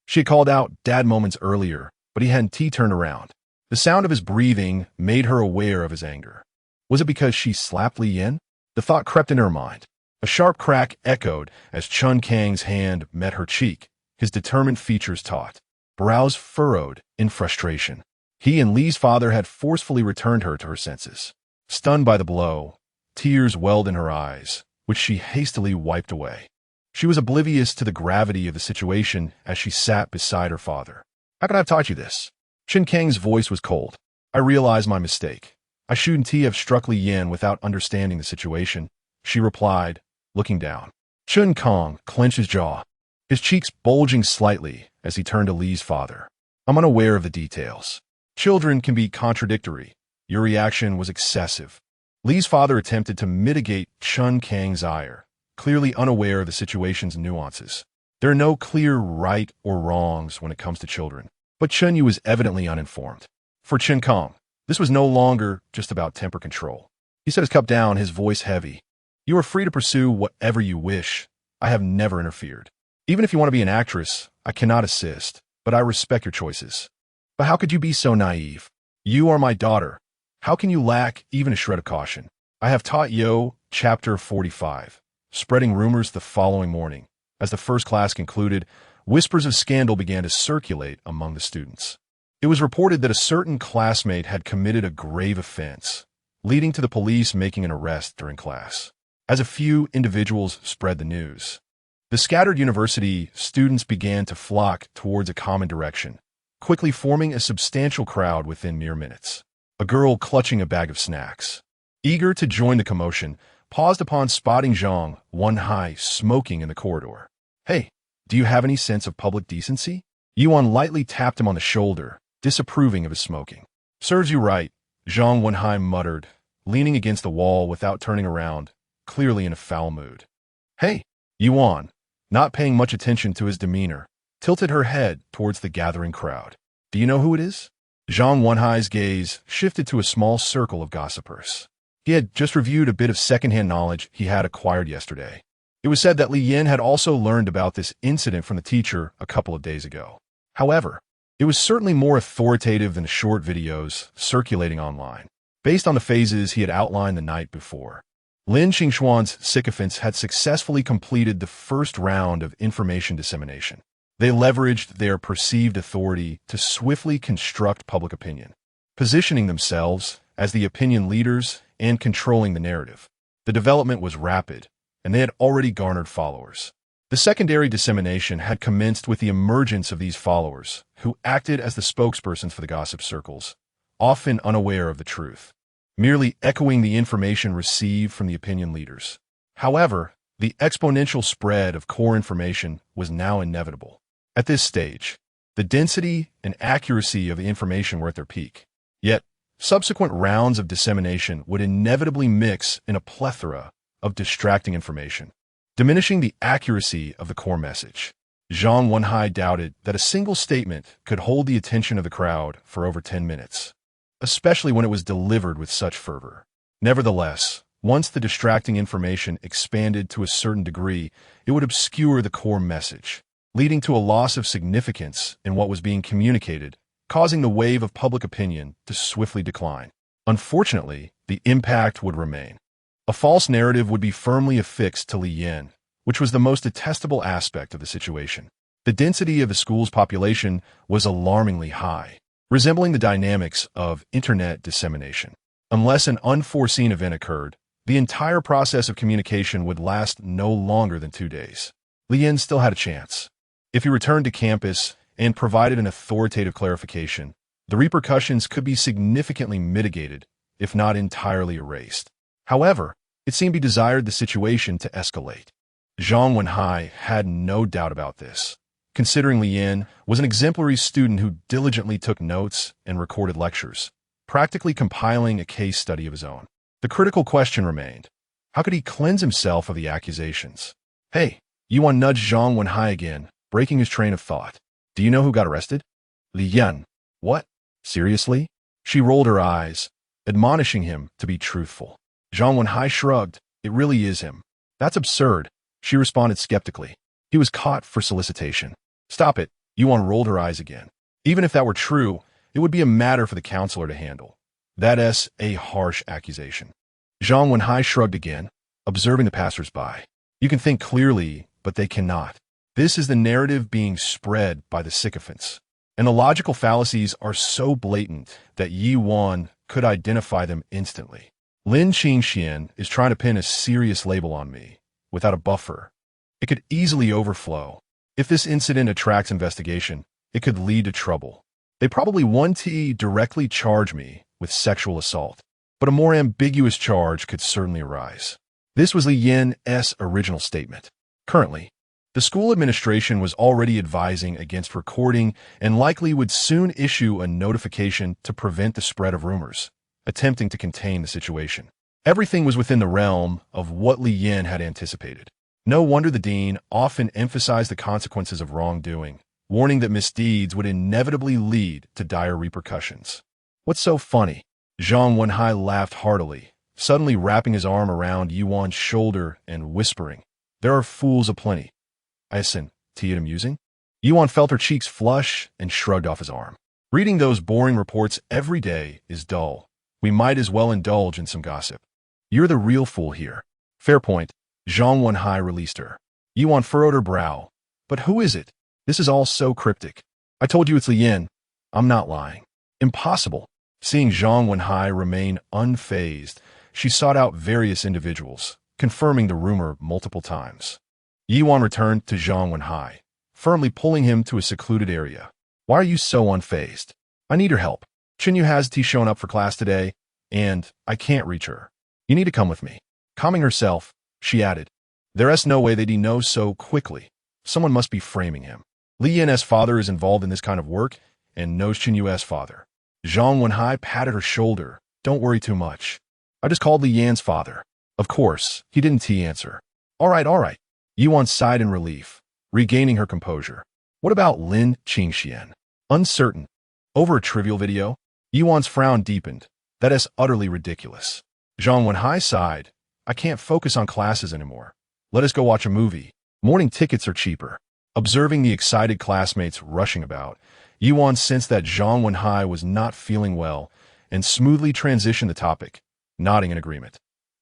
She had called out Dad moments earlier, but he hadn't turned around. The sound of his breathing made her aware of his anger. Was it because she slapped Li Yin? The thought crept into her mind. A sharp crack echoed as Chun Kang's hand met her cheek, his determined features taut, brows furrowed in frustration. He and Li's father had forcefully returned her to her senses. Stunned by the blow, tears welled in her eyes, which she hastily wiped away. She was oblivious to the gravity of the situation as she sat beside her father. How could I have taught you this? Chun Kang's voice was cold. I realized my mistake. I shouldn't have struck Li Yin without understanding the situation, she replied, looking down. Chun Kong clenched his jaw, his cheeks bulging slightly as he turned to Li's father. I'm unaware of the details. Children can be contradictory. Your reaction was excessive. Li's father attempted to mitigate Chun Kang's ire, clearly unaware of the situation's nuances. There are no clear right or wrongs when it comes to children, but Chun Yu was evidently uninformed. For Chun Kong, this was no longer just about temper control. He set his cup down, his voice heavy. You are free to pursue whatever you wish. I have never interfered. Even if you want to be an actress, I cannot assist, but I respect your choices. But how could you be so naive? You are my daughter. How can you lack even a shred of caution? I have taught Yo, Chapter 45, spreading rumors the following morning. As the first class concluded, whispers of scandal began to circulate among the students. It was reported that a certain classmate had committed a grave offense, leading to the police making an arrest during class. As a few individuals spread the news, the scattered university students began to flock towards a common direction, quickly forming a substantial crowd within mere minutes. A girl clutching a bag of snacks, eager to join the commotion, paused upon spotting Zhang Wenhai smoking in the corridor. Hey, do you have any sense of public decency? Yuan lightly tapped him on the shoulder, disapproving of his smoking. Serves you right, Zhang Wenhai muttered, leaning against the wall without turning around. clearly in a foul mood. Hey, Yuan, not paying much attention to his demeanor, tilted her head towards the gathering crowd. Do you know who it is? Zhang Wenhai's gaze shifted to a small circle of gossipers. He had just reviewed a bit of secondhand knowledge he had acquired yesterday. It was said that Li Yin had also learned about this incident from the teacher a couple of days ago. However, it was certainly more authoritative than the short videos circulating online, based on the phases he had outlined the night before. Lin Xingxuan's sycophants had successfully completed the first round of information dissemination. They leveraged their perceived authority to swiftly construct public opinion, positioning themselves as the opinion leaders and controlling the narrative. The development was rapid, and they had already garnered followers. The secondary dissemination had commenced with the emergence of these followers, who acted as the spokespersons for the gossip circles, often unaware of the truth, merely echoing the information received from the opinion leaders. However, the exponential spread of core information was now inevitable. At this stage, the density and accuracy of the information were at their peak. Yet, subsequent rounds of dissemination would inevitably mix in a plethora of distracting information, diminishing the accuracy of the core message. Zhang Wenhai doubted that a single statement could hold the attention of the crowd for over 10 minutes, especially when it was delivered with such fervor. Nevertheless, once the distracting information expanded to a certain degree, it would obscure the core message, leading to a loss of significance in what was being communicated, causing the wave of public opinion to swiftly decline. Unfortunately, the impact would remain. A false narrative would be firmly affixed to Li Yin, which was the most detestable aspect of the situation. The density of the school's population was alarmingly high, resembling the dynamics of internet dissemination. Unless an unforeseen event occurred, the entire process of communication would last no longer than 2 days. Li Yin still had a chance. If he returned to campus and provided an authoritative clarification, the repercussions could be significantly mitigated, if not entirely erased. However, it seemed he desired the situation to escalate. Zhang Wenhai had no doubt about this, considering Li Yin was an exemplary student who diligently took notes and recorded lectures, practically compiling a case study of his own. The critical question remained: how could he cleanse himself of the accusations? Hey, Yuan nudged Zhang Wenhai again, breaking his train of thought. Do you know who got arrested? Li Yin. What? Seriously? She rolled her eyes, admonishing him to be truthful. Zhang Wenhai shrugged. It really is him. That's absurd, she responded skeptically. He was caught for solicitation. Stop it. Yuan rolled her eyes again. Even if that were true, it would be a matter for the counselor to handle. That's a harsh accusation. Zhang Wenhai shrugged again, observing the passers-by. You can think clearly, but they cannot. This is the narrative being spread by the sycophants, and the logical fallacies are so blatant that Yi Wan could identify them instantly. Lin Qingxian is trying to pin a serious label on me, without a buffer. It could easily overflow. If this incident attracts investigation, it could lead to trouble. They probably want to directly charge me with sexual assault, but a more ambiguous charge could certainly arise. This was Li Yin's original statement. Currently, the school administration was already advising against recording and likely would soon issue a notification to prevent the spread of rumors, attempting to contain the situation. Everything was within the realm of what Li Yin had anticipated. No wonder the dean often emphasized the consequences of wrongdoing, warning that misdeeds would inevitably lead to dire repercussions. What's so funny? Zhang Wenhai laughed heartily, suddenly wrapping his arm around Yuan's shoulder and whispering, "There are fools aplenty. Isn't it amusing?" Yuan felt her cheeks flush and shrugged off his arm. Reading those boring reports every day is dull. We might as well indulge in some gossip. You're the real fool here. Fair point. Zhang Wenhai released her. Yuan furrowed her brow. But who is it? This is all so cryptic. I told you it's Li Yin. I'm not lying. Impossible. Seeing Zhang Wenhai remain unfazed, she sought out various individuals, confirming the rumor multiple times. Yuan returned to Zhang Wenhai, firmly pulling him to a secluded area. Why are you so unfazed? I need your help. Chinyu hasn't shown up for class today, and I can't reach her. You need to come with me. Calming herself, she added, There's no way that he knows so quickly. Someone must be framing him. Li Yin's father is involved in this kind of work and knows Chinyu's father. Zhang Wenhai patted her shoulder. Don't worry too much. I just called Li Yan's father. Of course, he didn't answer. All right, all right. Yuan sighed in relief, regaining her composure. What about Lin Qingxian? Uncertain. Over a trivial video? Yuan's frown deepened. That is utterly ridiculous. Zhang Wenhai sighed. I can't focus on classes anymore. Let us go watch a movie. Morning tickets are cheaper. Observing the excited classmates rushing about, Yuan sensed that Zhang Wenhai was not feeling well and smoothly transitioned the topic, nodding in agreement.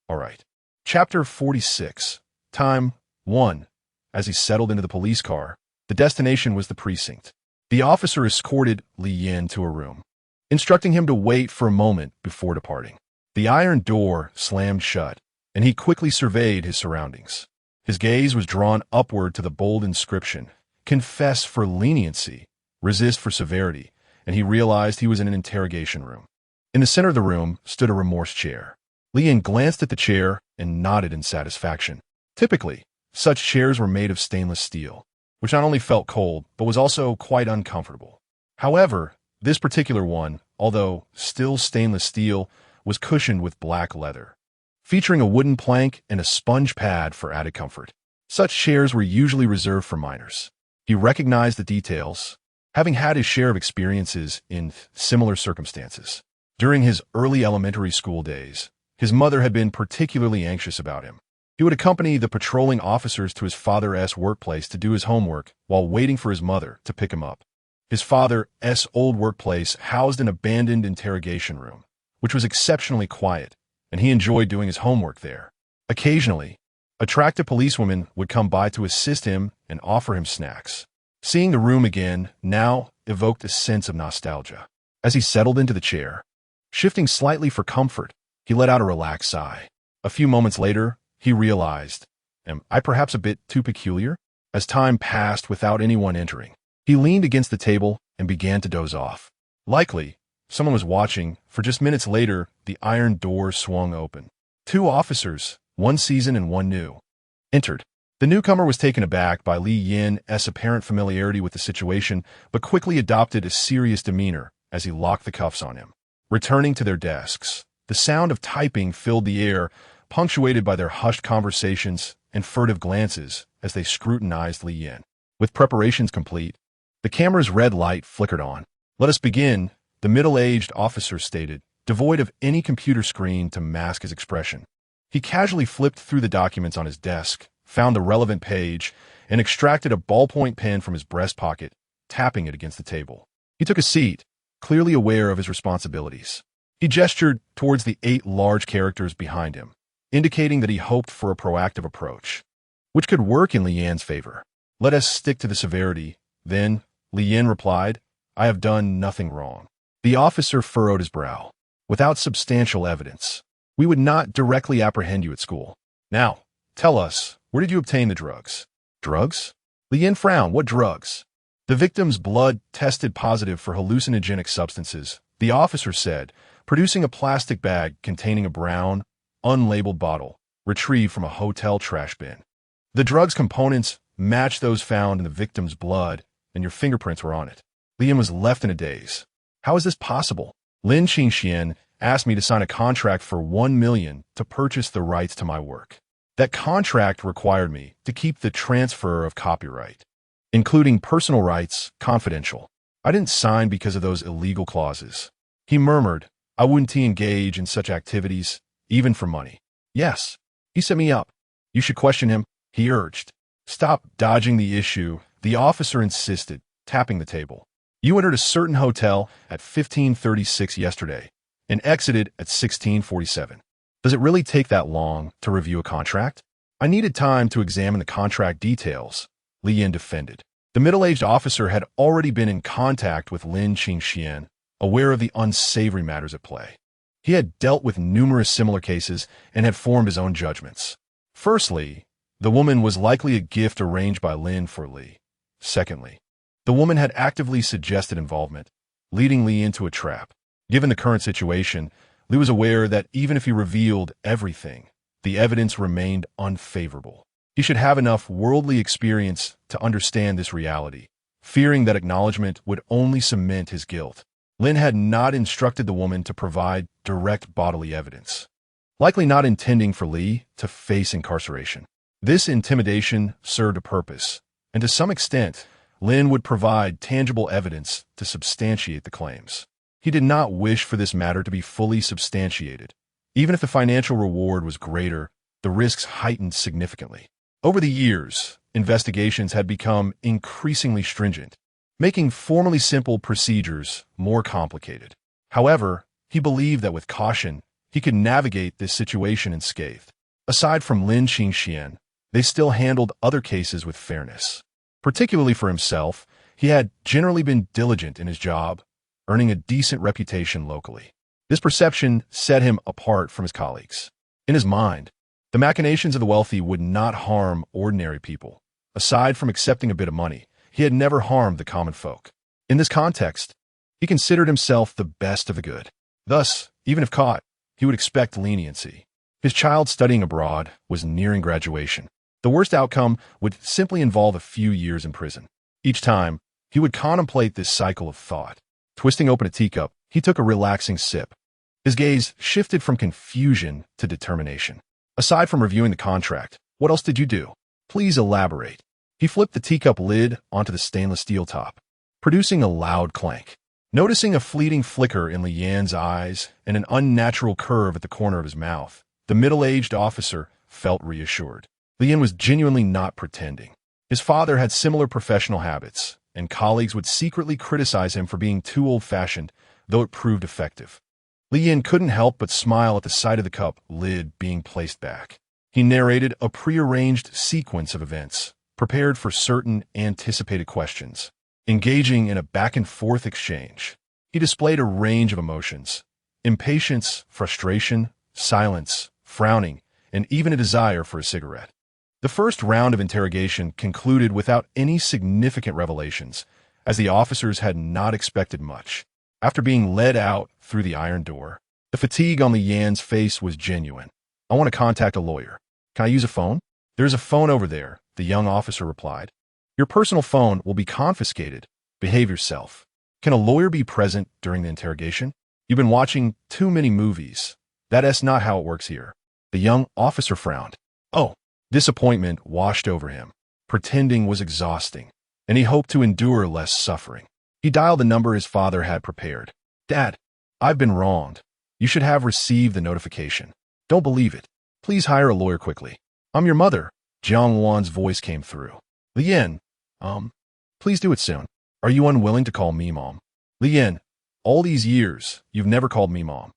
All right. Chapter 46. Time 1. As he settled into the police car, the destination was the precinct. The officer escorted Li Yin to a room, instructing him to wait for a moment before departing. The iron door slammed shut, and he quickly surveyed his surroundings. His gaze was drawn upward to the bold inscription, Confess for leniency, resist for severity, and he realized he was in an interrogation room. In the center of the room stood a remorse chair. Li Yin glanced at the chair and nodded in satisfaction. Typically, such chairs were made of stainless steel, which not only felt cold, but was also quite uncomfortable. However, this particular one, although still stainless steel, was cushioned with black leather, featuring a wooden plank and a sponge pad for added comfort. Such chairs were usually reserved for minors. He recognized the details, having had his share of experiences in similar circumstances. During his early elementary school days, his mother had been particularly anxious about him. He would accompany the patrolling officers to his father's workplace to do his homework while waiting for his mother to pick him up. His father's old workplace housed an abandoned interrogation room, which was exceptionally quiet, and he enjoyed doing his homework there. Occasionally, attractive policewomen would come by to assist him and offer him snacks. Seeing the room again now evoked a sense of nostalgia. As he settled into the chair, shifting slightly for comfort, he let out a relaxed sigh. A few moments later, he realized, am I perhaps a bit too peculiar? As time passed without anyone entering, he leaned against the table and began to doze off. Likely, someone was watching, for just minutes later, the iron door swung open. 2 officers, one seasoned and one new, entered. The newcomer was taken aback by Li Yin's apparent familiarity with the situation, but quickly adopted a serious demeanor as he locked the cuffs on him. Returning to their desks, the sound of typing filled the air, punctuated by their hushed conversations and furtive glances as they scrutinized Li Yin. With preparations complete, the camera's red light flickered on. Let us begin, the middle-aged officer stated, devoid of any computer screen to mask his expression. He casually flipped through the documents on his desk, found the relevant page, and extracted a ballpoint pen from his breast pocket, tapping it against the table. He took a seat, clearly aware of his responsibilities. He gestured towards the 8 large characters behind him, indicating that he hoped for a proactive approach, which could work in Li Yan's favor. Let us stick to the severity. Then, Li Yin replied, I have done nothing wrong. The officer furrowed his brow. Without substantial evidence, we would not directly apprehend you at school. Now, tell us, where did you obtain the drugs? Drugs? Li Yin frowned. What drugs? The victim's blood tested positive for hallucinogenic substances, the officer said, producing a plastic bag containing a brown, unlabeled bottle, retrieved from a hotel trash bin. The drug's components matched those found in the victim's blood, and your fingerprints were on it. Li Yin was left in a daze. How is this possible? Lin Qingxian asked me to sign a contract for 1 million to purchase the rights to my work. That contract required me to keep the transfer of copyright, including personal rights, confidential. I didn't sign because of those illegal clauses. He murmured, I wouldn't engage in such activities, even for money. Yes, he set me up. You should question him, he urged. Stop dodging the issue, the officer insisted, tapping the table. You entered a certain hotel at 15:36 yesterday and exited at 16:47. Does it really take that long to review a contract? I needed time to examine the contract details, Li Yin defended. The middle-aged officer had already been in contact with Lin Qingxian, aware of the unsavory matters at play. He had dealt with numerous similar cases and had formed his own judgments. Firstly, the woman was likely a gift arranged by Lin for Li. Secondly, the woman had actively suggested involvement, leading Li into a trap. Given the current situation, Li was aware that even if he revealed everything, the evidence remained unfavorable. He should have enough worldly experience to understand this reality, fearing that acknowledgement would only cement his guilt. Lin had not instructed the woman to provide direct bodily evidence. likely not intending for Li to face incarceration. This intimidation served a purpose, and to some extent, Lin would provide tangible evidence to substantiate the claims. He did not wish for this matter to be fully substantiated. Even if the financial reward was greater, the risks heightened significantly. Over the years, investigations had become increasingly stringent, making formerly simple procedures more complicated. However, he believed that with caution, he could navigate this situation unscathed. Aside from Lin Qingxian, they still handled other cases with fairness. Particularly for himself, he had generally been diligent in his job, earning a decent reputation locally. This perception set him apart from his colleagues. In his mind, the machinations of the wealthy would not harm ordinary people. Aside from accepting a bit of money, he had never harmed the common folk. In this context, he considered himself the best of the good. Thus, even if caught, he would expect leniency. His child studying abroad was nearing graduation. The worst outcome would simply involve a few years in prison. Each time, he would contemplate this cycle of thought. Twisting open a teacup, he took a relaxing sip. His gaze shifted from confusion to determination. Aside from reviewing the contract, what else did you do? Please elaborate. He flipped the teacup lid onto the stainless steel top, producing a loud clank. Noticing a fleeting flicker in Li Yan's eyes and an unnatural curve at the corner of his mouth, the middle-aged officer felt reassured. Li Yan was genuinely not pretending. His father had similar professional habits, and colleagues would secretly criticize him for being too old-fashioned, though it proved effective. Li Yan couldn't help but smile at the sight of the cup lid being placed back. He narrated a prearranged sequence of events, prepared for certain anticipated questions. Engaging in a back-and-forth exchange, he displayed a range of emotions: impatience, frustration, silence, frowning, and even a desire for a cigarette. The first round of interrogation concluded without any significant revelations, as the officers had not expected much. After being led out through the iron door, the fatigue on Li Yan's face was genuine. "I want to contact a lawyer. Can I use a phone?" "There's a phone over there," the young officer replied. "Your personal phone will be confiscated. Behave yourself." "Can a lawyer be present during the interrogation?" "You've been watching too many movies. That's not how it works here." The young officer frowned. "Oh." Disappointment washed over him. Pretending was exhausting, and he hoped to endure less suffering. He dialed the number his father had prepared. "Dad, I've been wronged. You should have received the notification. Don't believe it. Please hire a lawyer quickly." "I'm your mother." Jiang Wan's voice came through. "Li Yan, please do it soon. Are you unwilling to call me Mom?" "Li Yan, all these years, you've never called me Mom.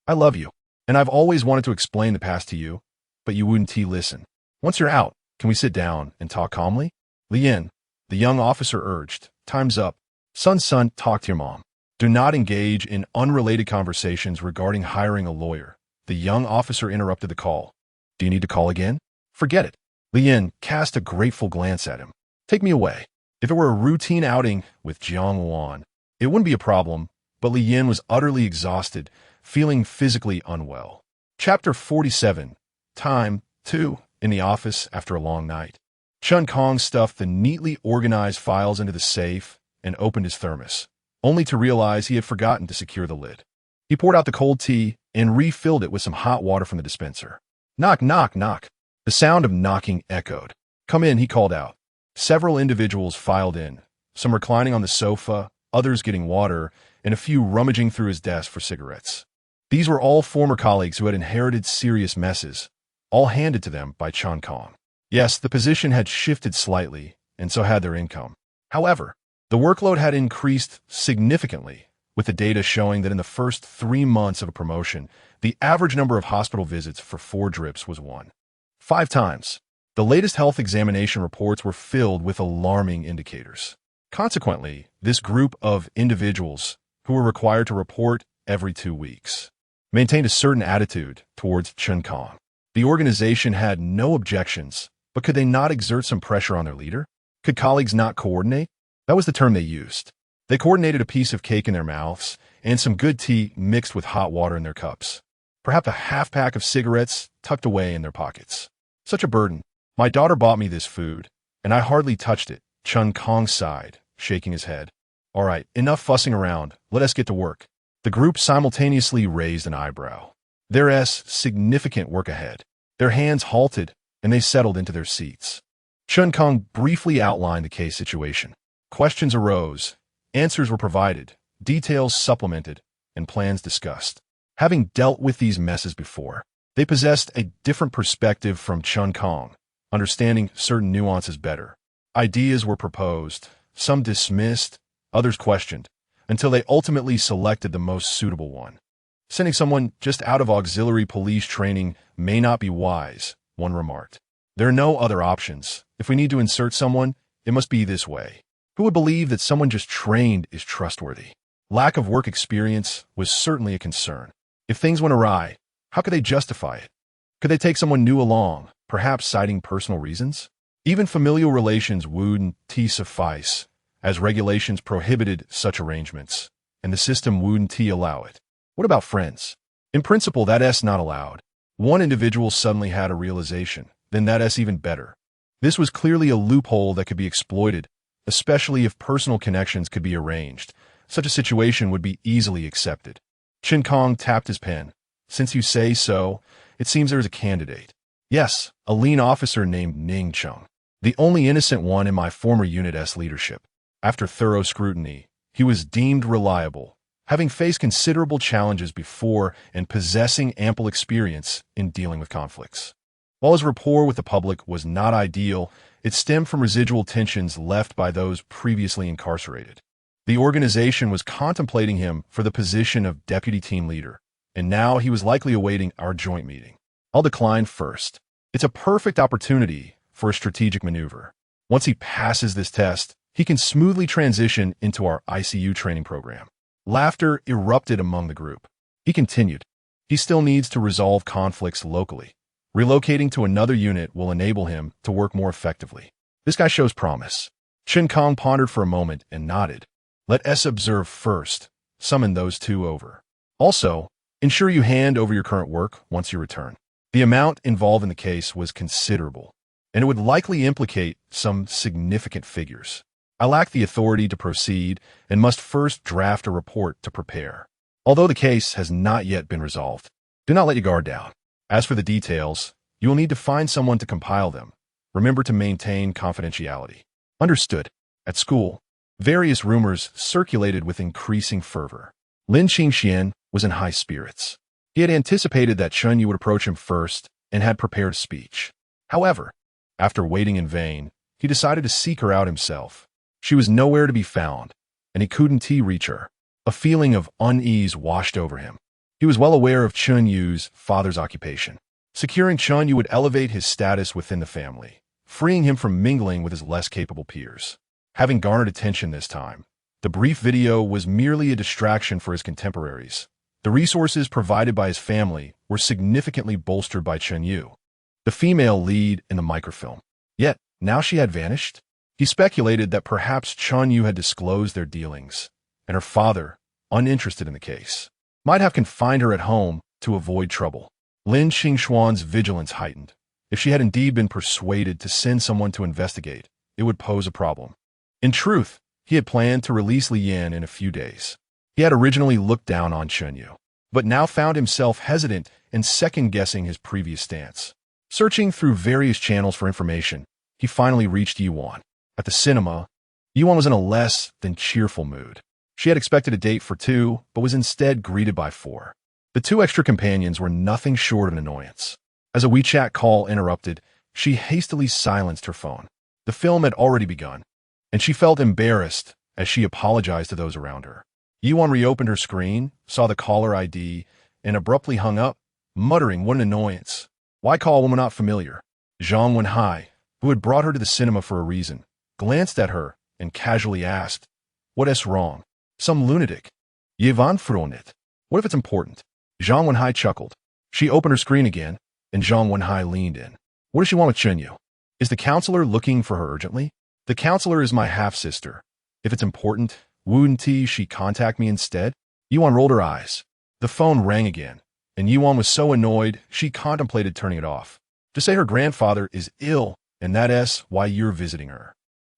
I love you, and I've always wanted to explain the past to you, but you wouldn't listen. Once you're out, can we sit down and talk calmly?" "Li Yan," the young officer urged, "time's up. Son, talk to your mom. Do not engage in unrelated conversations regarding hiring a lawyer." The young officer interrupted the call. "Do you need to call again?" "Forget it." Li Yan cast a grateful glance at him. "Take me away." If it were a routine outing with Jiang Wan, it wouldn't be a problem, but Li Yan was utterly exhausted, feeling physically unwell. Chapter 47. Time 2. In the office after a long night. Chun Kong stuffed the neatly organized files into the safe and opened his thermos, only to realize he had forgotten to secure the lid. He poured out the cold tea and refilled it with some hot water from the dispenser. "Knock, knock, knock." The sound of knocking echoed. "Come in," he called out. Several individuals filed in, some reclining on the sofa, others getting water, and a few rummaging through his desk for cigarettes. These were all former colleagues who had inherited serious messes, all handed to them by Chun Kong. Yes, the position had shifted slightly, and so had their income. However, the workload had increased significantly, with the data showing that in the first 3 months of a promotion, the average number of hospital visits for 4 drips was 1.5 times. The latest health examination reports were filled with alarming indicators. Consequently, this group of individuals, who were required to report every 2 weeks, maintained a certain attitude towards Chun Kong. The organization had no objections, but could they not exert some pressure on their leader? Could colleagues not coordinate? That was the term they used. They coordinated a piece of cake in their mouths and some good tea mixed with hot water in their cups. Perhaps a half-pack of cigarettes tucked away in their pockets. Such a burden. "My daughter bought me this food, and I hardly touched it," Chun Kong sighed, shaking his head. "All right, enough fussing around. Let us get to work." The group simultaneously raised an eyebrow. There's significant work ahead. Their hands halted, and they settled into their seats. Chun Kong briefly outlined the case situation. Questions arose, answers were provided, details supplemented, and plans discussed. Having dealt with these messes before, they possessed a different perspective from Chun Kong, understanding certain nuances better. Ideas were proposed, some dismissed, others questioned, until they ultimately selected the most suitable one. Sending someone just out of auxiliary police training may not be wise, one remarked. There are no other options. If we need to insert someone, it must be this way. Who would believe that someone just trained is trustworthy? Lack of work experience was certainly a concern. If things went awry, how could they justify it? Could they take someone new along, perhaps citing personal reasons? Even familial relations wouldn't suffice, as regulations prohibited such arrangements, and the system wouldn't allow it. What about friends? In principle, that's not allowed. One individual suddenly had a realization, then that's even better. This was clearly a loophole that could be exploited, especially if personal connections could be arranged. Such a situation would be easily accepted. Chun Kong tapped his pen. Since you say so, it seems there's a candidate. Yes, a lean officer named Ning Chung, the only innocent one in my former unit's leadership. After thorough scrutiny, he was deemed reliable, having faced considerable challenges before and possessing ample experience in dealing with conflicts. While his rapport with the public was not ideal, it stemmed from residual tensions left by those previously incarcerated. The organization was contemplating him for the position of deputy team leader, and now he was likely awaiting our joint meeting. I'll decline first. It's a perfect opportunity for a strategic maneuver. Once he passes this test, he can smoothly transition into our ICU training program. Laughter erupted among the group. He continued. He still needs to resolve conflicts locally. Relocating to another unit will enable him to work more effectively. This guy shows promise. Chun Kong pondered for a moment and nodded. Let us observe first. Summon those two over. Also, ensure you hand over your current work once you return. The amount involved in the case was considerable, and it would likely implicate some significant figures. I lack the authority to proceed and must first draft a report to prepare. Although the case has not yet been resolved, do not let your guard down. As for the details, you will need to find someone to compile them. Remember to maintain confidentiality. Understood. At school, various rumors circulated with increasing fervor. Lin Qingxian was in high spirits. He had anticipated that Chun Yu would approach him first and had prepared a speech. However, after waiting in vain, he decided to seek her out himself. She was nowhere to be found, and he couldn't reach her. A feeling of unease washed over him. He was well aware of Chun Yu's father's occupation. Securing Chun Yu would elevate his status within the family, freeing him from mingling with his less capable peers. Having garnered attention this time, the brief video was merely a distraction for his contemporaries. The resources provided by his family were significantly bolstered by Chun Yu, the female lead in the microfilm. Yet, now she had vanished. He speculated that perhaps Chun Yu had disclosed their dealings, and her father, uninterested in the case, might have confined her at home to avoid trouble. Lin Qingxuan's vigilance heightened. If she had indeed been persuaded to send someone to investigate, it would pose a problem. In truth, he had planned to release Li Yan in a few days. He had originally looked down on Chun Yu, but now found himself hesitant and second-guessing his previous stance. Searching through various channels for information, he finally reached Yuan. At the cinema, Yuan was in a less than cheerful mood. She had expected a date for two, but was instead greeted by four. The two extra companions were nothing short of an annoyance. As a WeChat call interrupted, she hastily silenced her phone. The film had already begun, and she felt embarrassed as she apologized to those around her. Yuan reopened her screen, saw the caller ID, and abruptly hung up, muttering, "What an annoyance. Why call a woman not familiar?" Zhang Wenhai, who had brought her to the cinema for a reason, glanced at her and casually asked, "What's wrong? Some lunatic. Yvonne Fronit. What if it's important?" Zhang Wenhai chuckled. She opened her screen again, and Zhang Wenhai leaned in. "What does she want with Chun Yu? Is the counselor looking for her urgently?" "The counselor is my half-sister. If it's important, wouldn't she contact me instead?" Yuan rolled her eyes. The phone rang again, and Yuan was so annoyed she contemplated turning it off. To say her grandfather is ill, and that's why you're visiting her.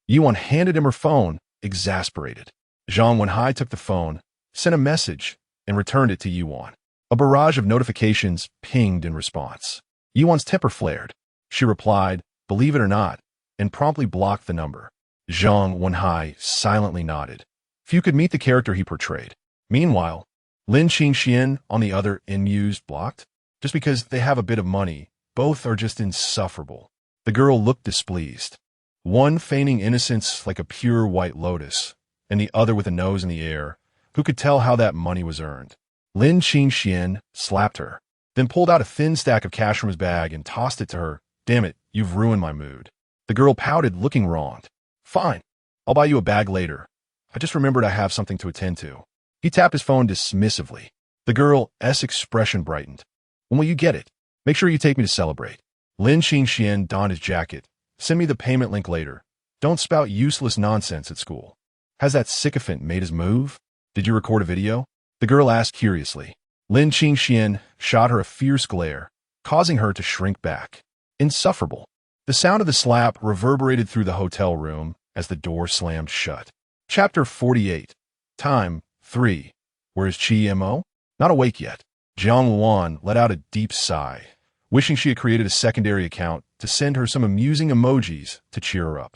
Yuan handed him her phone, exasperated. Zhang Wenhai took the phone, sent a message, and returned it to Yuan. A barrage of notifications pinged in response. Yuan's temper flared. She replied, "Believe it or not," and promptly blocked the number. Zhang Wenhai silently nodded. Few could meet the character he portrayed. Meanwhile, Lin Qingxian, on the other end, mused, blocked? Just because they have a bit of money, both are just insufferable. The girl looked displeased. One feigning innocence like a pure white lotus, and the other with a nose in the air. Who could tell how that money was earned? Lin Qingxian slapped her, then pulled out a thin stack of cash from his bag and tossed it to her. "Damn it, you've ruined my mood." The girl pouted, looking wronged. "Fine, I'll buy you a bag later. I just remembered I have something to attend to." He tapped his phone dismissively. The girl's expression brightened. "When will you get it? Make sure you take me to celebrate." Lin Qingxian donned his jacket. "Send me the payment link later. Don't spout useless nonsense at school." "Has that sycophant made his move? Did you record a video?" The girl asked curiously. Lin Qingxian shot her a fierce glare, causing her to shrink back. Insufferable. The sound of the slap reverberated through the hotel room as the door slammed shut. Chapter 48. Time 3. Where is Chi-Mo? Not awake yet. Jiang Luan let out a deep sigh, wishing she had created a secondary account to send her some amusing emojis to cheer her up.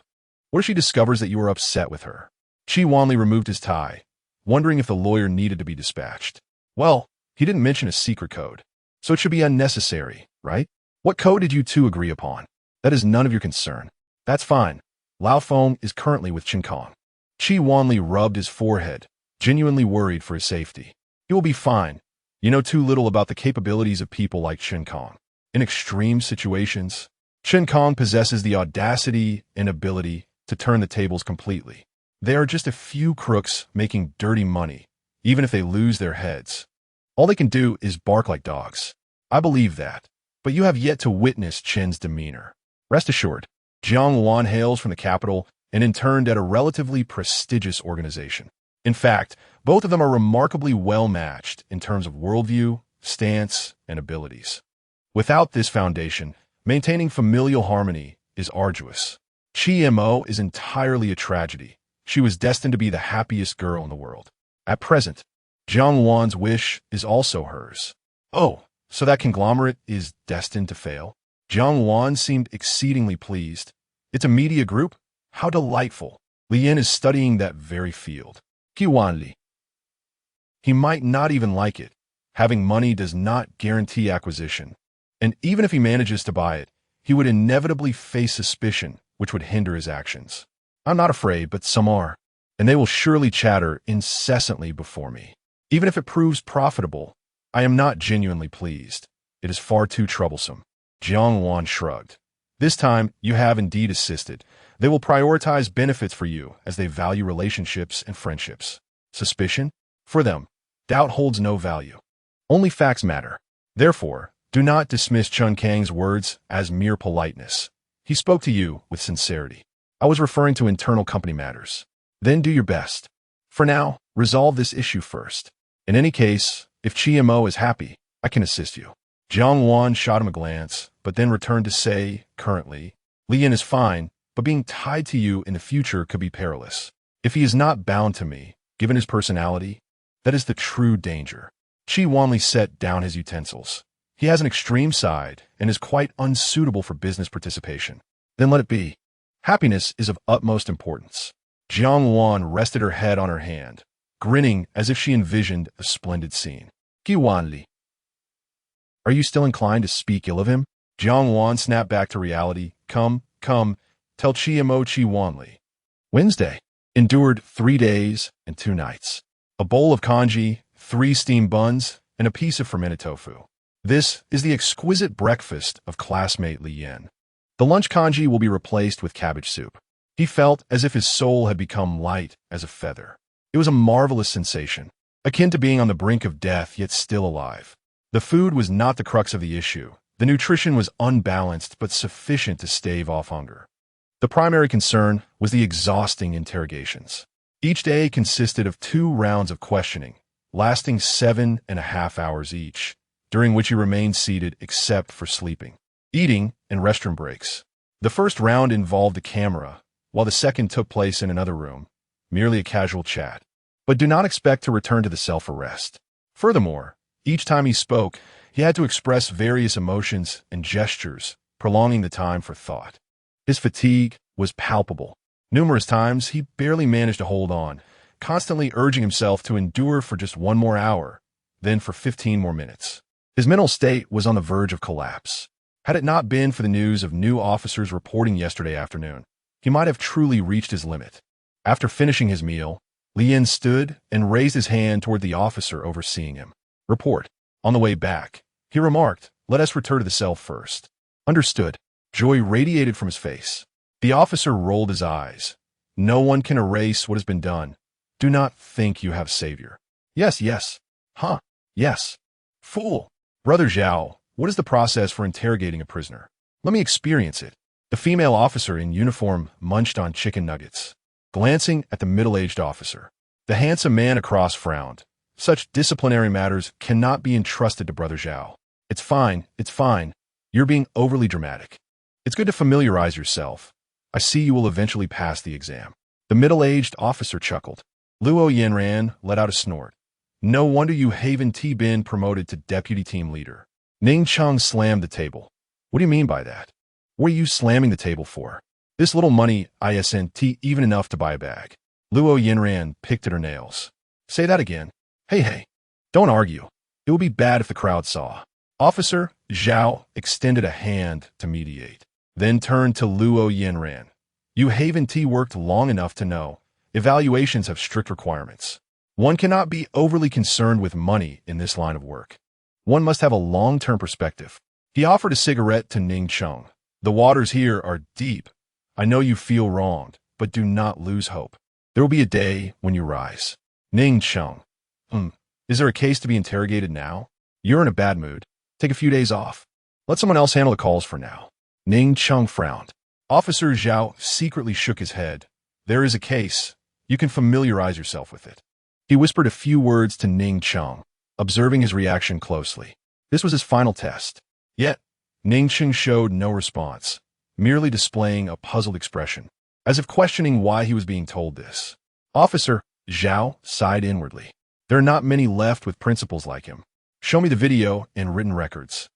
What if she discovers that you are upset with her? Chi Wanli removed his tie, wondering if the lawyer needed to be dispatched. Well, he didn't mention a secret code, so it should be unnecessary, right? What code did you two agree upon? That is none of your concern. That's fine. Lao Feng is currently with Chen Kong. Chi Wanli rubbed his forehead, genuinely worried for his safety. He will be fine. You know too little about the capabilities of people like Chen Kong. In extreme situations, Chen Kong possesses the audacity and ability to turn the tables completely. They are just a few crooks making dirty money, even if they lose their heads. All they can do is bark like dogs. I believe that, but you have yet to witness Chen's demeanor. Rest assured, Jiang Luan hails from the capital and interned at a relatively prestigious organization. In fact, both of them are remarkably well-matched in terms of worldview, stance, and abilities. Without this foundation, maintaining familial harmony is arduous. Chi-Mo is entirely a tragedy. She was destined to be the happiest girl in the world. At present, Jiang Luan's wish is also hers. Oh, so that conglomerate is destined to fail? Jiang Luan seemed exceedingly pleased. It's a media group? How delightful. Li Yin is studying that very field. Wanli. He might not even like it. Having money does not guarantee acquisition. And even if he manages to buy it, he would inevitably face suspicion, which would hinder his actions. I'm not afraid, but some are, and they will surely chatter incessantly before me. Even if it proves profitable, I am not genuinely pleased. It is far too troublesome. Jiang Luan shrugged. This time, you have indeed assisted. They will prioritize benefits for you as they value relationships and friendships. Suspicion? For them, doubt holds no value. Only facts matter. Therefore, do not dismiss Chun Kang's words as mere politeness. He spoke to you with sincerity. I was referring to internal company matters. Then do your best. For now, resolve this issue first. In any case, if Chi-Mo is happy, I can assist you. Jiang Luan shot him a glance, but then returned to say, currently, Li Yin is fine, but being tied to you in the future could be perilous. If he is not bound to me, given his personality, that is the true danger. Chi Wanli set down his utensils. He has an extreme side and is quite unsuitable for business participation. Then let it be. Happiness is of utmost importance. Jiang Luan rested her head on her hand, grinning as if she envisioned a splendid scene. Wanli. Are you still inclined to speak ill of him? Jiang Luan snapped back to reality. Come, tell Chi-Mo Chi Wanli. Wednesday. Endured 3 days and 2 nights. A bowl of congee, 3 steamed buns, and a piece of fermented tofu. This is the exquisite breakfast of classmate Li Yin. The lunch congee will be replaced with cabbage soup. He felt as if his soul had become light as a feather. It was a marvelous sensation, akin to being on the brink of death yet still alive. The food was not the crux of the issue. The nutrition was unbalanced but sufficient to stave off hunger. The primary concern was the exhausting interrogations. Each day consisted of 2 rounds of questioning, lasting 7.5 hours each, during which he remained seated except for sleeping, eating, and restroom breaks. The first round involved a camera, while the second took place in another room, merely a casual chat. But do not expect to return to the cell for rest. Furthermore, Each time he spoke, he had to express various emotions and gestures, prolonging the time for thought. His fatigue was palpable. Numerous times, he barely managed to hold on, constantly urging himself to endure for just 1 more hour, then for 15 more minutes. His mental state was on the verge of collapse. Had it not been for the news of new officers reporting yesterday afternoon, he might have truly reached his limit. After finishing his meal, Lien stood and raised his hand toward the officer overseeing him. Report. On the way back, he remarked, "Let us return to the cell first." Understood. Joy radiated from his face. The officer rolled his eyes. No one can erase what has been done. Do not think you have a savior. Yes, yes. Huh. Yes. Fool. Brother Zhao, what is the process for interrogating a prisoner? Let me experience it. The female officer in uniform munched on chicken nuggets, glancing at the middle-aged officer. The handsome man across frowned. Such disciplinary matters cannot be entrusted to Brother Zhao. It's fine, it's fine. You're being overly dramatic. It's good to familiarize yourself. I see you will eventually pass the exam. The middle-aged officer chuckled. Luo Yanran let out a snort. No wonder you haven't been promoted to deputy team leader. Ning Chung slammed the table. What do you mean by that? What are you slamming the table for? This little money isn't even enough to buy a bag. Luo Yanran picked at her nails. Say that again. Hey, don't argue. It would be bad if the crowd saw. Officer Zhao extended a hand to mediate, then turned to Luo Yanran. You haven't worked long enough to know. Evaluations have strict requirements. One cannot be overly concerned with money in this line of work. One must have a long-term perspective. He offered a cigarette to Ning Chung. The waters here are deep. I know you feel wronged, but do not lose hope. There will be a day when you rise. Ning Chung. Is there a case to be interrogated now? You're in a bad mood. Take a few days off. Let someone else handle the calls for now. Ning Chung frowned. Officer Zhao secretly shook his head. There is a case. You can familiarize yourself with it. He whispered a few words to Ning Chung, observing his reaction closely. This was his final test. Yet, Ning Chung showed no response, merely displaying a puzzled expression, as if questioning why he was being told this. Officer Zhao sighed inwardly. There are not many left with principles like him. Show me the video and written records.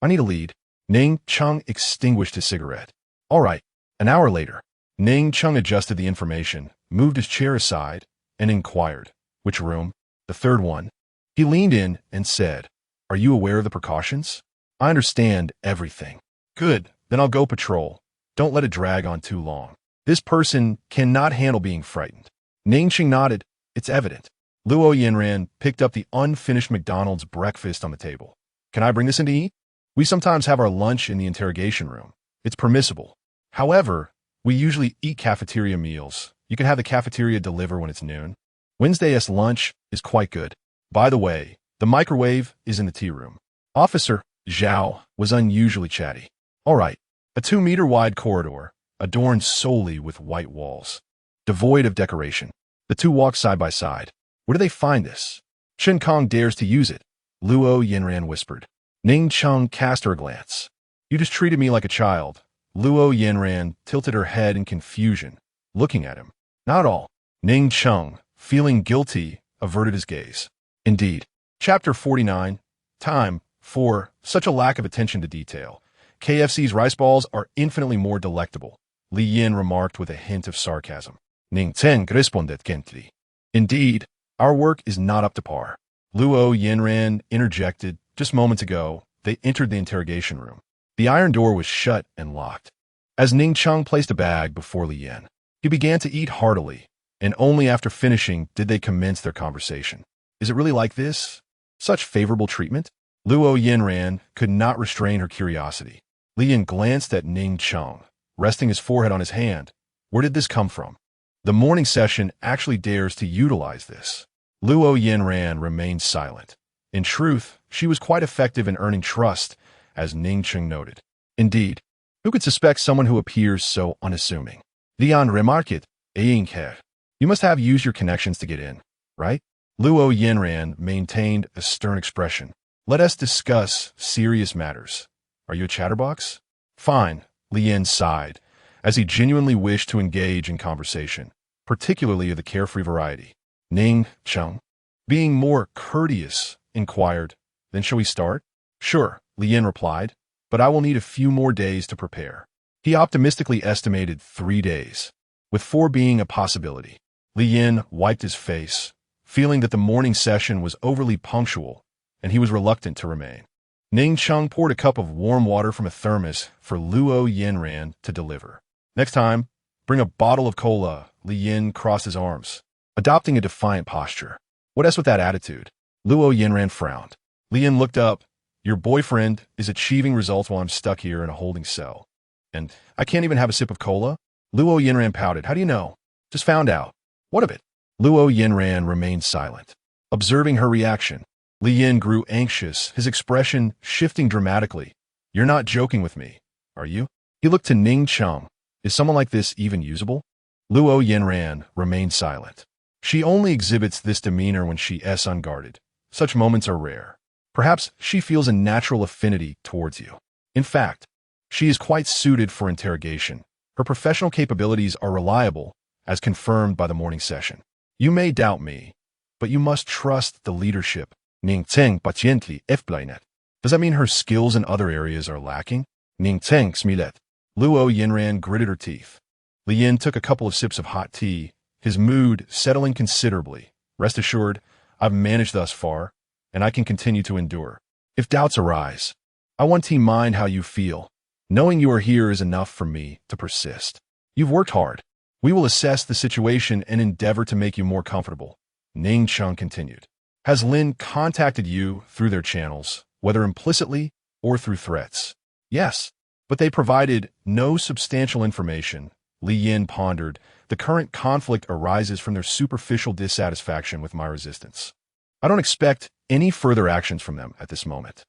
I need a lead. Ning Chung extinguished his cigarette. All right. An hour later, Ning Chung adjusted the information, moved his chair aside, and inquired, which room? The third one. He leaned in and said, Are you aware of the precautions? I understand everything. Good. Then I'll go patrol. Don't let it drag on too long. This person cannot handle being frightened. Ning Chung nodded. It's evident. Luo Yanran picked up the unfinished McDonald's breakfast on the table. Can I bring this in to eat? We sometimes have our lunch in the interrogation room. It's permissible. However, we usually eat cafeteria meals. You can have the cafeteria deliver when it's noon. Wednesday's lunch is quite good. By the way, the microwave is in the tea room. Officer Zhao was unusually chatty. All right, a 2-meter-wide corridor, adorned solely with white walls, devoid of decoration. The two walked side by side. Where do they find this? Shen Kong dares to use it, Luo Yanran whispered. Ning Chung cast her a glance. You just treated me like a child. Luo Yanran tilted her head in confusion, looking at him. Not at all. Ning Chung, feeling guilty, averted his gaze. Indeed. Chapter 49. Time. 4. Such a lack of attention to detail. KFC's rice balls are infinitely more delectable, Li Yin remarked with a hint of sarcasm. Ning Ten responded gently. Indeed, our work is not up to par. Luo Yanran interjected. Just moments ago, they entered the interrogation room. The iron door was shut and locked. As Ning Chung placed a bag before Li Yin, he began to eat heartily, and only after finishing did they commence their conversation. Is it really like this? Such favorable treatment? Luo Yanran could not restrain her curiosity. Li Yin glanced at Ning Chung, resting his forehead on his hand. Where did this come from? The morning session actually dares to utilize this. Luo Yanran remained silent. In truth, she was quite effective in earning trust, as Ning Chung noted. Indeed, who could suspect someone who appears so unassuming? Leon remarked it. You must have used your connections to get in, right? Luo Yanran maintained a stern expression. Let us discuss serious matters. Are you a chatterbox? Fine, Li Yin sighed, as he genuinely wished to engage in conversation, particularly of the carefree variety. Ning Chung, being more courteous, inquired, Then shall we start? Sure, Li Yin replied, but I will need a few more days to prepare. He optimistically estimated 3 days, with 4 being a possibility. Li Yin wiped his face, feeling that the morning session was overly punctual, and he was reluctant to remain. Ning Cheng poured a cup of warm water from a thermos for Luo Yinran to deliver. Next time, bring a bottle of cola. Li Yin crossed his arms, adopting a defiant posture. What else with that attitude? Luo Yinran frowned. Li Yin looked up. Your boyfriend is achieving results while I'm stuck here in a holding cell. And I can't even have a sip of cola? Luo Yinran pouted. How do you know? Just found out. What of it? Luo Yinran remained silent, observing her reaction. Li Yin grew anxious, his expression shifting dramatically. You're not joking with me, are you? He looked to Ning Cheng. Is someone like this even usable? Luo Yinran remained silent. She only exhibits this demeanor when she is unguarded. Such moments are rare. Perhaps she feels a natural affinity towards you. In fact, she is quite suited for interrogation. Her professional capabilities are reliable, as confirmed by the morning session. You may doubt me, but you must trust the leadership. Ning Tseng paciently explained. Does that mean her skills in other areas are lacking? Ning Tseng smilet. Luo Yinran gritted her teeth. Li Yin took a couple of sips of hot tea, his mood settling considerably. Rest assured, I've managed thus far, and I can continue to endure. If doubts arise, I want to mind how you feel. Knowing you are here is enough for me to persist. You've worked hard. We will assess the situation and endeavor to make you more comfortable. Ning Cheng continued. Has Lin contacted you through their channels, whether implicitly or through threats? Yes, but they provided no substantial information. Li Yin pondered. The current conflict arises from their superficial dissatisfaction with my resistance. I don't expect any further actions from them at this moment.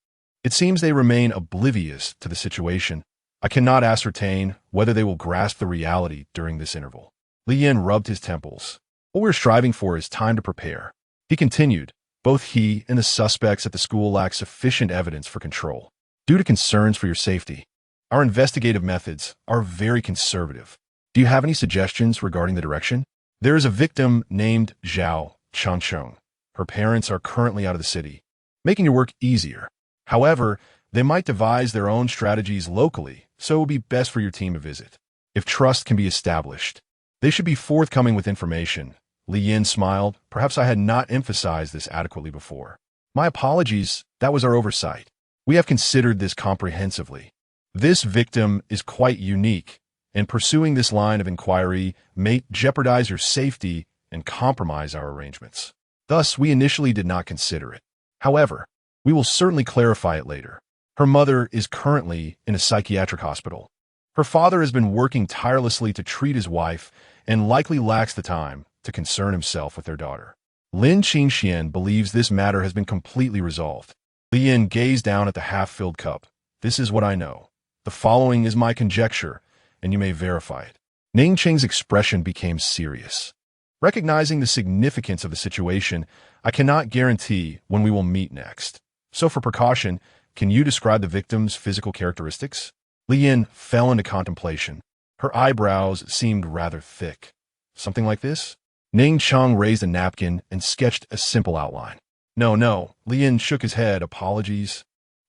It seems they remain oblivious to the situation. I cannot ascertain whether they will grasp the reality during this interval. Li Yin rubbed his temples. What we're striving for is time to prepare. He continued. Both he and the suspects at the school lack sufficient evidence for control. Due to concerns for your safety, our investigative methods are very conservative. Do you have any suggestions regarding the direction? There is a victim named Zhao Changcheng. Her parents are currently out of the city, making your work easier. However, they might devise their own strategies locally, so it would be best for your team to visit. If trust can be established, they should be forthcoming with information. Li Yin smiled. Perhaps I had not emphasized this adequately before. My apologies, that was our oversight. We have considered this comprehensively. This victim is quite unique, and pursuing this line of inquiry may jeopardize your safety and compromise our arrangements. Thus, we initially did not consider it. However, we will certainly clarify it later. Her mother is currently in a psychiatric hospital. Her father has been working tirelessly to treat his wife and likely lacks the time to concern himself with their daughter. Lin Qingxian believes this matter has been completely resolved. Li Yin gazed down at the half-filled cup. This is what I know. The following is my conjecture, and you may verify it. Ning Cheng's expression became serious. Recognizing the significance of the situation, I cannot guarantee when we will meet next. So for precaution, can you describe the victim's physical characteristics? Li Yin fell into contemplation. Her eyebrows seemed rather thick. Something like this? Ning Cheng raised a napkin and sketched a simple outline. No, Li Yin shook his head. Apologies.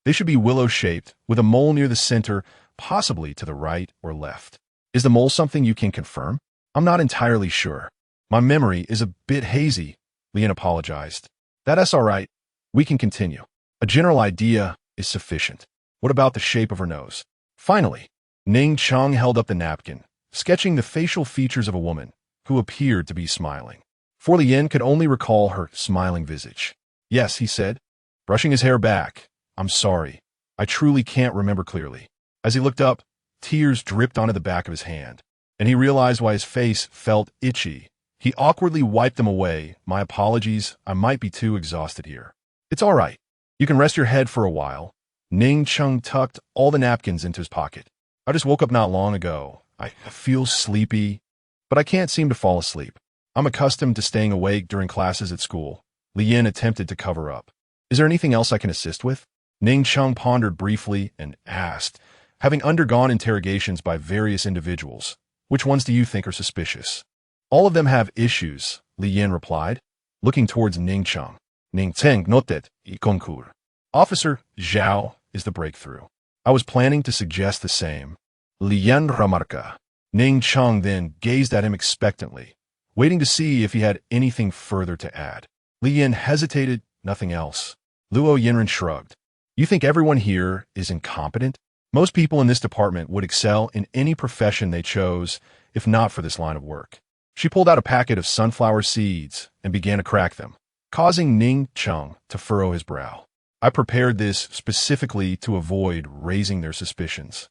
They should be willow-shaped, with a mole near the center, possibly to the right or left. Is the mole something you can confirm? I'm not entirely sure. My memory is a bit hazy, Li Yin apologized. That's all right. We can continue. A general idea is sufficient. What about the shape of her nose? Finally, Ning Cheng held up the napkin, sketching the facial features of a woman who appeared to be smiling. For Li Yin could only recall her smiling visage. Yes, he said, brushing his hair back. I'm sorry. I truly can't remember clearly. As he looked up, tears dripped onto the back of his hand, and he realized why his face felt itchy. He awkwardly wiped them away. My apologies, I might be too exhausted here. It's all right. You can rest your head for a while. Ning Cheng tucked all the napkins into his pocket. I just woke up not long ago. I feel sleepy, but I can't seem to fall asleep. I'm accustomed to staying awake during classes at school. Li Yin attempted to cover up. Is there anything else I can assist with? Ning Cheng pondered briefly and asked, having undergone interrogations by various individuals, which ones do you think are suspicious? All of them have issues, Li Yin replied, looking towards Ning Cheng. Ning Tseng noted, y concur. Officer Zhao is the breakthrough. I was planning to suggest the same. Lian remarca. Ning Cheng then gazed at him expectantly, waiting to see if he had anything further to add. Li Yin hesitated, nothing else. Luo Yinren shrugged. You think everyone here is incompetent? Most people in this department would excel in any profession they chose, if not for this line of work. She pulled out a packet of sunflower seeds and began to crack them, causing Ning Cheng to furrow his brow. I prepared this specifically to avoid raising their suspicions.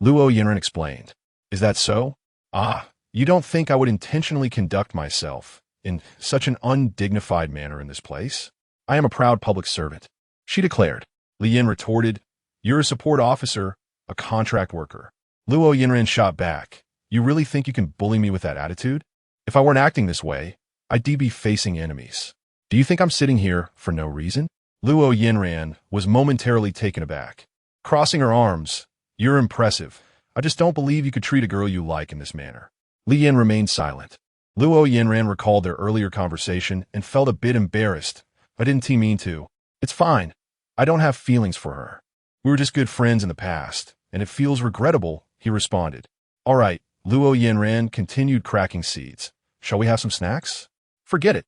Luo Yinren explained. Is that so? Ah, you don't think I would intentionally conduct myself in such an undignified manner in this place? I am a proud public servant, she declared. Li Yin retorted, You're a support officer, a contract worker. Luo Yinren shot back. You really think you can bully me with that attitude? If I weren't acting this way, I'd be facing enemies. Do you think I'm sitting here for no reason? Luo Yinren was momentarily taken aback. Crossing her arms, You're impressive. I just don't believe you could treat a girl you like in this manner. Li Yin remained silent. Luo Yinren recalled their earlier conversation and felt a bit embarrassed. I didn't mean to. It's fine. I don't have feelings for her. We were just good friends in the past, and it feels regrettable, he responded. All right, Luo Yinren continued cracking seeds. Shall we have some snacks? Forget it.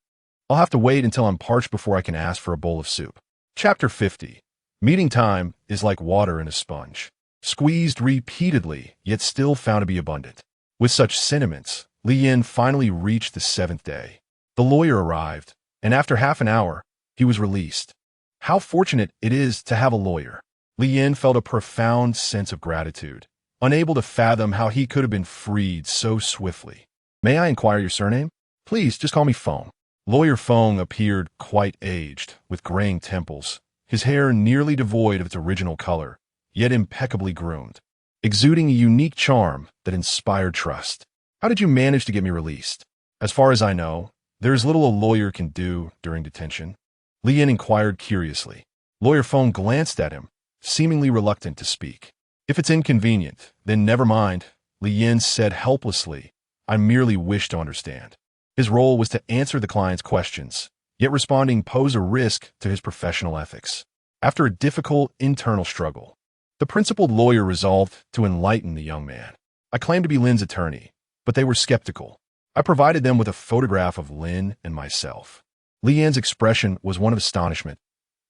I'll have to wait until I'm parched before I can ask for a bowl of soup. Chapter 50. Meeting time is like water in a sponge. Squeezed repeatedly, yet still found to be abundant. With such sentiments, Li Yin finally reached the 7th day. The lawyer arrived, and after half an hour, he was released. How fortunate it is to have a lawyer. Li Yin felt a profound sense of gratitude, unable to fathom how he could have been freed so swiftly. May I inquire your surname? Please, just call me Feng. Lawyer Feng appeared quite aged, with graying temples, his hair nearly devoid of its original color, yet impeccably groomed, exuding a unique charm that inspired trust. How did you manage to get me released? As far as I know, there is little a lawyer can do during detention. Li Yin inquired curiously. Lawyer Feng glanced at him, seemingly reluctant to speak. If it's inconvenient, then never mind, Li Yin said helplessly. I merely wish to understand. His role was to answer the client's questions, yet responding posed a risk to his professional ethics. After a difficult internal struggle, the principled lawyer resolved to enlighten the young man. I claimed to be Lin's attorney, but they were skeptical. I provided them with a photograph of Lin and myself. Li Yin's expression was one of astonishment.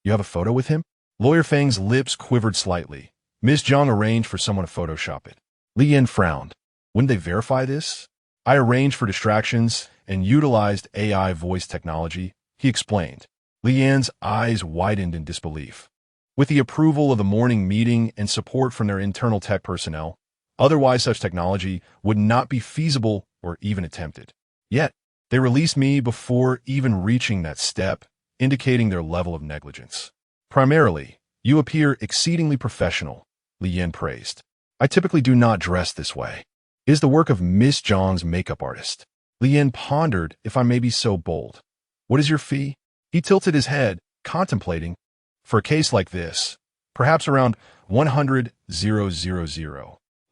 You have a photo with him? Lawyer Feng's lips quivered slightly. Ms. Zhang arranged for someone to Photoshop it. Li Yin frowned. Wouldn't they verify this? I arranged for distractions and utilized AI voice technology, he explained. Li Yin's eyes widened in disbelief. With the approval of the morning meeting and support from their internal tech personnel, otherwise such technology would not be feasible or even attempted. Yet, they released me before even reaching that step, indicating their level of negligence. Primarily, you appear exceedingly professional, Li Yin praised. I typically do not dress this way. It is the work of Miss Zhang's makeup artist. Li Yin pondered, if I may be so bold. What is your fee? He tilted his head, contemplating. For a case like this, perhaps around 100,000.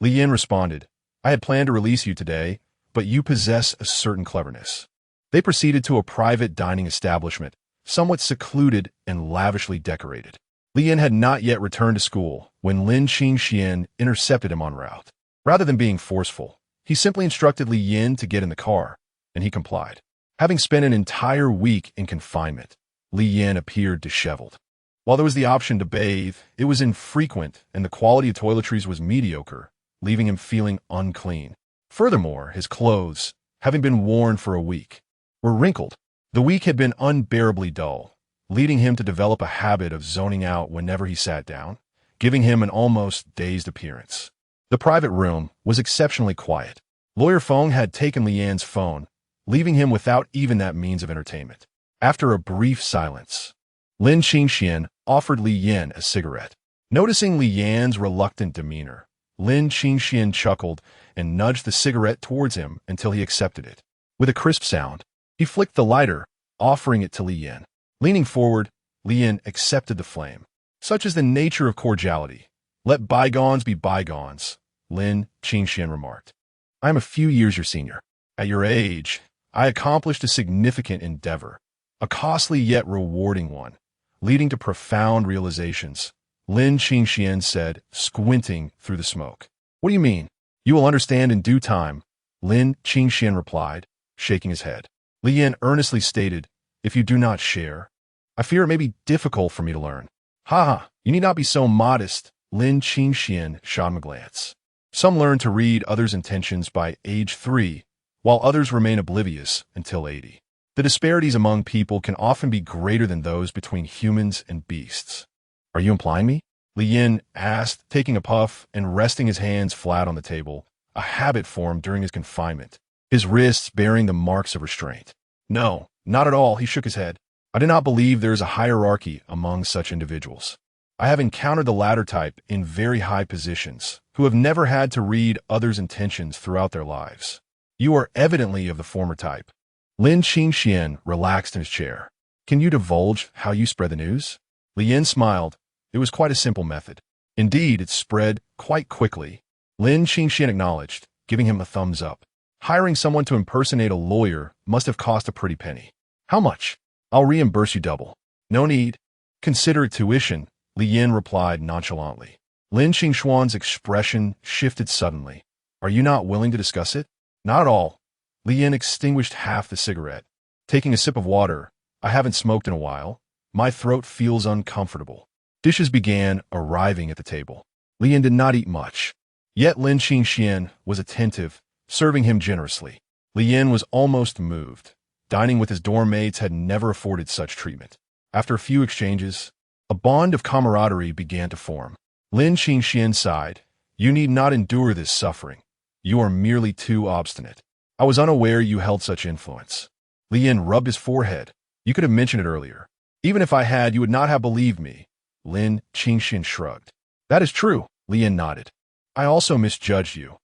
Li Yin responded, I had planned to release you today, but you possess a certain cleverness. They proceeded to a private dining establishment, somewhat secluded and lavishly decorated. Li Yin had not yet returned to school when Lin Qingxian intercepted him en route. Rather than being forceful, he simply instructed Li Yin to get in the car, and he complied. Having spent an entire week in confinement, Li Yin appeared disheveled. While there was the option to bathe, it was infrequent and the quality of toiletries was mediocre, leaving him feeling unclean. Furthermore, his clothes, having been worn for a week, were wrinkled. The week had been unbearably dull, leading him to develop a habit of zoning out whenever he sat down, giving him an almost dazed appearance. The private room was exceptionally quiet. Lawyer Feng had taken Li Yin's phone, leaving him without even that means of entertainment. After a brief silence, Lin Qingxian offered Li Yin a cigarette. Noticing Li Yin's reluctant demeanor, Lin Qingxian chuckled and nudged the cigarette towards him until he accepted it. With a crisp sound, he flicked the lighter, offering it to Li Yin. Leaning forward, Li Yin accepted the flame. Such is the nature of cordiality. Let bygones be bygones, Lin Qingxian remarked. I am a few years your senior. At your age, I accomplished a significant endeavor, a costly yet rewarding one. leading to profound realizations, Lin Qingxian said, squinting through the smoke. What do you mean? You will understand in due time, Lin Qingxian replied, shaking his head. Li Yin earnestly stated, if you do not share, I fear it may be difficult for me to learn. Ha, you need not be so modest, Lin Qingxian shot him a glance. Some learn to read others' intentions by age 3, while others remain oblivious until 80. The disparities among people can often be greater than those between humans and beasts. Are you implying me? Li Yin asked, taking a puff and resting his hands flat on the table, a habit formed during his confinement, his wrists bearing the marks of restraint. No, not at all, he shook his head. I do not believe there is a hierarchy among such individuals. I have encountered the latter type in very high positions, who have never had to read others' intentions throughout their lives. You are evidently of the former type. Lin Qingxian relaxed in his chair. Can you divulge how you spread the news? Li Yin smiled. It was quite a simple method. Indeed, it spread quite quickly. Lin Qingxian acknowledged, giving him a thumbs up. Hiring someone to impersonate a lawyer must have cost a pretty penny. How much? I'll reimburse you double. No need. Consider it tuition, Li Yin replied nonchalantly. Lin Qingxuan's expression shifted suddenly. Are you not willing to discuss it? Not at all. Li Yin extinguished half the cigarette. Taking a sip of water, I haven't smoked in a while. My throat feels uncomfortable. Dishes began arriving at the table. Li Yin did not eat much. Yet Lin Qingxian was attentive, serving him generously. Li Yin was almost moved. Dining with his dorm mates had never afforded such treatment. After a few exchanges, a bond of camaraderie began to form. Lin Qingxian sighed. You need not endure this suffering. You are merely too obstinate. I was unaware you held such influence. Li Yin rubbed his forehead. You could have mentioned it earlier. Even if I had, you would not have believed me. Lin Qingxian shrugged. That is true, Li Yin nodded. I also misjudged you.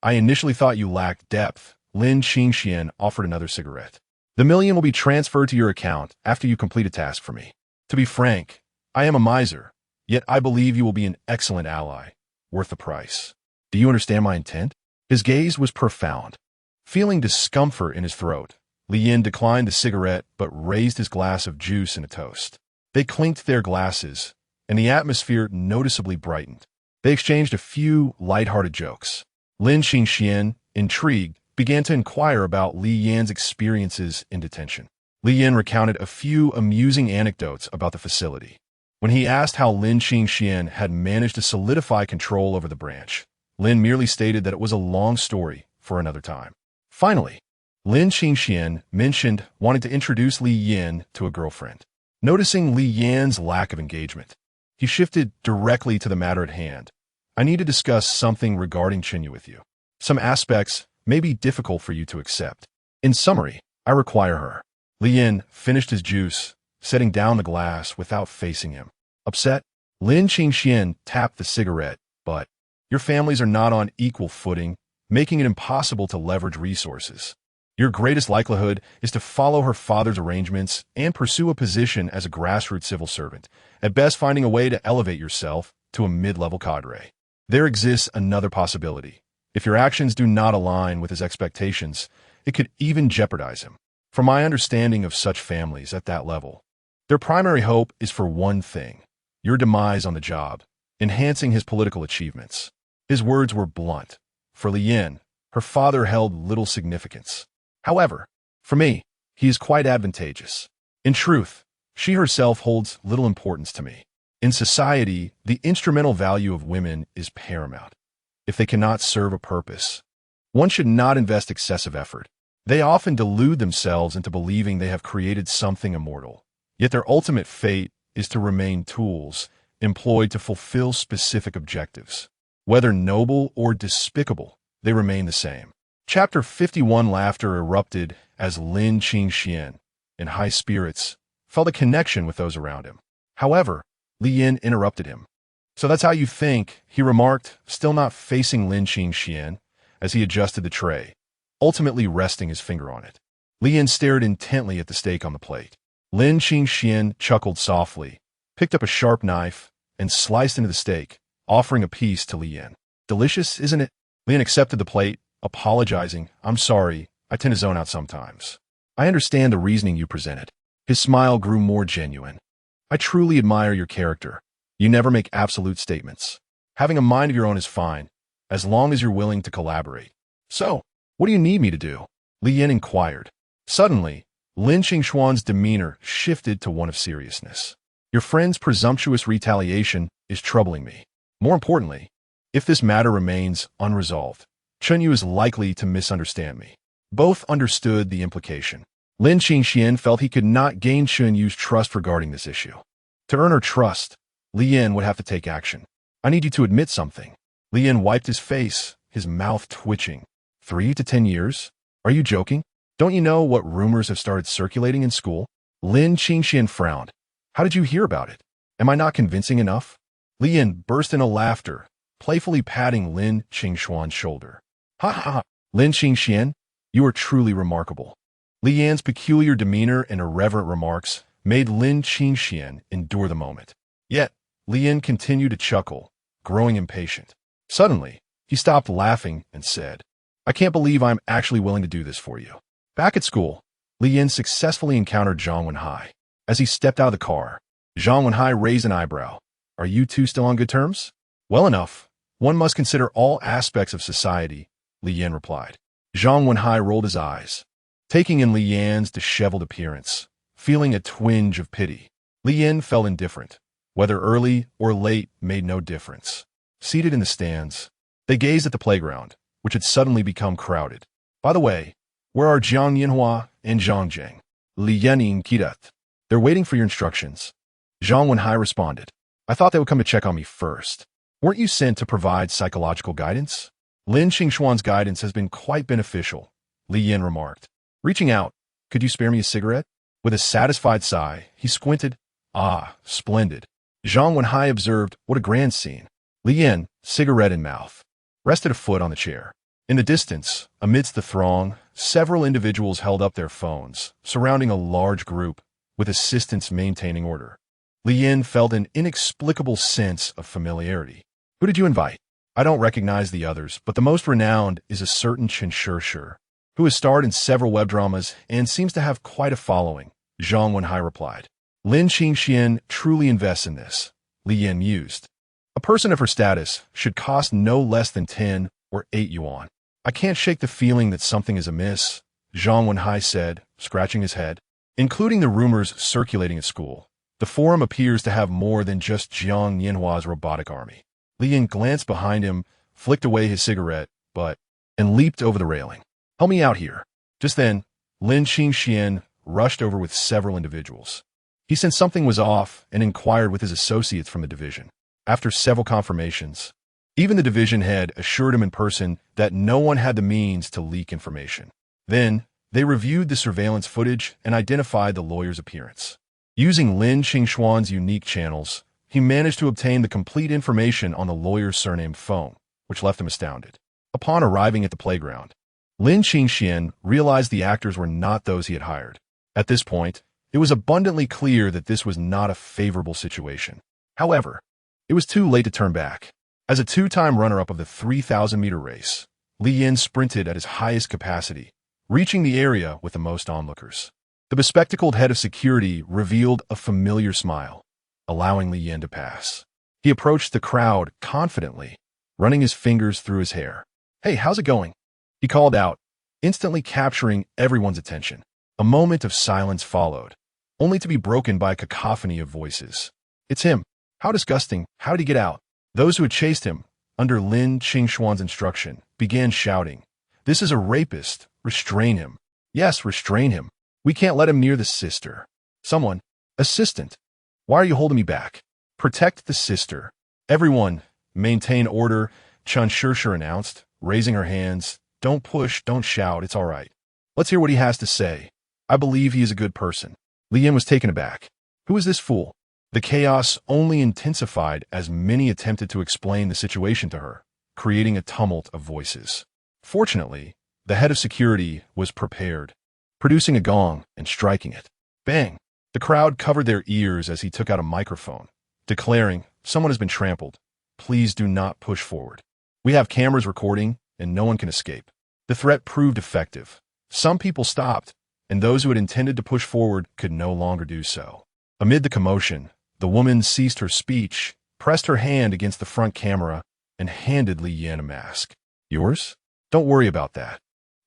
I initially thought you lacked depth. Lin Qingxian offered another cigarette. The million will be transferred to your account after you complete a task for me. To be frank, I am a miser, yet I believe you will be an excellent ally, worth the price. Do you understand my intent? His gaze was profound. Feeling discomfort in his throat, Li Yin declined the cigarette but raised his glass of juice in a toast. They clinked their glasses, and the atmosphere noticeably brightened. They exchanged a few light-hearted jokes. Lin Qingxian, intrigued, began to inquire about Li Yin's experiences in detention. Li Yin recounted a few amusing anecdotes about the facility. When he asked how Lin Qingxian had managed to solidify control over the branch, Lin merely stated that it was a long story for another time. Finally, Lin Qingxian mentioned wanting to introduce Li Yin to a girlfriend. Noticing Li Yin's lack of engagement, he shifted directly to the matter at hand. I need to discuss something regarding Chinyu with you. Some aspects may be difficult for you to accept. In summary, I require her. Li Yin finished his juice, setting down the glass without facing him. Upset, Lin Qingxian tapped the cigarette, but your families are not on equal footing, making it impossible to leverage resources. Your greatest likelihood is to follow her father's arrangements and pursue a position as a grassroots civil servant, at best finding a way to elevate yourself to a mid-level cadre. There exists another possibility. If your actions do not align with his expectations, it could even jeopardize him. From my understanding of such families at that level, their primary hope is for one thing: your demise on the job, enhancing his political achievements. His words were blunt. For Li Yin, her father held little significance. However, for me, he is quite advantageous. In truth, she herself holds little importance to me. In society, the instrumental value of women is paramount. If they cannot serve a purpose, one should not invest excessive effort. They often delude themselves into believing they have created something immortal, yet their ultimate fate is to remain tools employed to fulfill specific objectives. Whether noble or despicable, they remain the same. Chapter 51. Laughter erupted as Lin Qingxian, in high spirits, felt a connection with those around him. However, Li Yin interrupted him. So that's how you think, he remarked, still not facing Lin Qingxian, as he adjusted the tray, ultimately resting his finger on it. Li Yin stared intently at the steak on the plate. Lin Qingxian chuckled softly, picked up a sharp knife, and sliced into the steak, offering a piece to Li Yin. Delicious, isn't it? Li Yin accepted the plate, apologizing. I'm sorry, I tend to zone out sometimes. I understand the reasoning you presented. His smile grew more genuine. I truly admire your character. You never make absolute statements. Having a mind of your own is fine, as long as you're willing to collaborate. So, what do you need me to do? Li Yin inquired. Suddenly, Lin Qingxuan's demeanor shifted to one of seriousness. Your friend's presumptuous retaliation is troubling me. More importantly, if this matter remains unresolved, Chunyu is likely to misunderstand me. Both understood the implication. Lin Qingxian felt he could not gain Chunyu's trust regarding this issue. To earn her trust, Li Yin would have to take action. I need you to admit something. Li Yin wiped his face, his mouth twitching. 3 to 10 years? Are you joking? Don't you know what rumors have started circulating in school? Lin Qingxian frowned. How did you hear about it? Am I not convincing enough? Li Yin burst into laughter, playfully patting Lin Qingxuan's shoulder. Ha ha ha! Lin Qingxian, you are truly remarkable. Li Yan's peculiar demeanor and irreverent remarks made Lin Qingxian endure the moment. Yet, Li Yan continued to chuckle, growing impatient. Suddenly, he stopped laughing and said, I can't believe I'm actually willing to do this for you. Back at school, Li Yan successfully encountered Zhang Wenhai. As he stepped out of the car, Zhang Wenhai raised an eyebrow. Are you two still on good terms? Well enough. One must consider all aspects of society, Li Yan replied. Zhang Wenhai rolled his eyes, taking in Li Yan's disheveled appearance, feeling a twinge of pity. Li Yan felt indifferent. Whether early or late made no difference. Seated in the stands, they gazed at the playground, which had suddenly become crowded. By the way, where are Jiang Yinhua and Zhang Zheng? Li Yaning Kidat. They're waiting for your instructions. Zhang Wenhai responded. I thought they would come to check on me first. Weren't you sent to provide psychological guidance? Lin Qingxuan's guidance has been quite beneficial, Li Yan remarked. Reaching out, could you spare me a cigarette? With a satisfied sigh, he squinted. Ah, splendid. Zhang Wenhai observed, what a grand scene. Li Yan, cigarette in mouth, rested a foot on the chair. In the distance, amidst the throng, several individuals held up their phones, surrounding a large group, with assistants maintaining order. Li Yan felt an inexplicable sense of familiarity. Who did you invite? I don't recognize the others, but the most renowned is a certain Chen Shishir, who has starred in several web dramas and seems to have quite a following, Zhang Wenhai replied. Lin Qingxian truly invests in this, Li Yan mused. A person of her status should cost no less than 10 or 8 yuan. I can't shake the feeling that something is amiss, Zhang Wenhai said, scratching his head. Including the rumors circulating at school, the forum appears to have more than just Jiang Yinhua's robotic army. Li Yan glanced behind him, flicked away his cigarette, and leaped over the railing. Help me out here. Just then, Lin Qingxian rushed over with several individuals. He sensed something was off and inquired with his associates from the division. After several confirmations, even the division head assured him in person that no one had the means to leak information. Then, they reviewed the surveillance footage and identified the lawyer's appearance. Using Lin Qingxuan's unique channels, he managed to obtain the complete information on the lawyer's surname phone, which left him astounded. Upon arriving at the playground, Lin Qingxian realized the actors were not those he had hired. At this point, it was abundantly clear that this was not a favorable situation. However, it was too late to turn back. As a 2-time runner-up of the 3,000-meter race, Li Yan sprinted at his highest capacity, reaching the area with the most onlookers. The bespectacled head of security revealed a familiar smile, allowing Li Yan to pass. He approached the crowd confidently, running his fingers through his hair. Hey, how's it going? He called out, instantly capturing everyone's attention. A moment of silence followed, only to be broken by a cacophony of voices. It's him. How disgusting. How did he get out? Those who had chased him, under Lin Qingxuan's instruction, began shouting, This is a rapist. Restrain him. Yes, restrain him. We can't let him near the sister. Someone. Assistant. Why are you holding me back? Protect the sister. Everyone. Maintain order, Chen Shishir announced, raising her hands. Don't push, don't shout, it's all right. Let's hear what he has to say. I believe he is a good person. Li Yan was taken aback. Who is this fool? The chaos only intensified as many attempted to explain the situation to her, creating a tumult of voices. Fortunately, the head of security was prepared, producing a gong and striking it. Bang! The crowd covered their ears as he took out a microphone, declaring, Someone has been trampled. Please do not push forward. We have cameras recording, and no one can escape. The threat proved effective. Some people stopped, and those who had intended to push forward could no longer do so. Amid the commotion, The woman ceased her speech, pressed her hand against the front camera, and handed Li Yan a mask. Yours? Don't worry about that.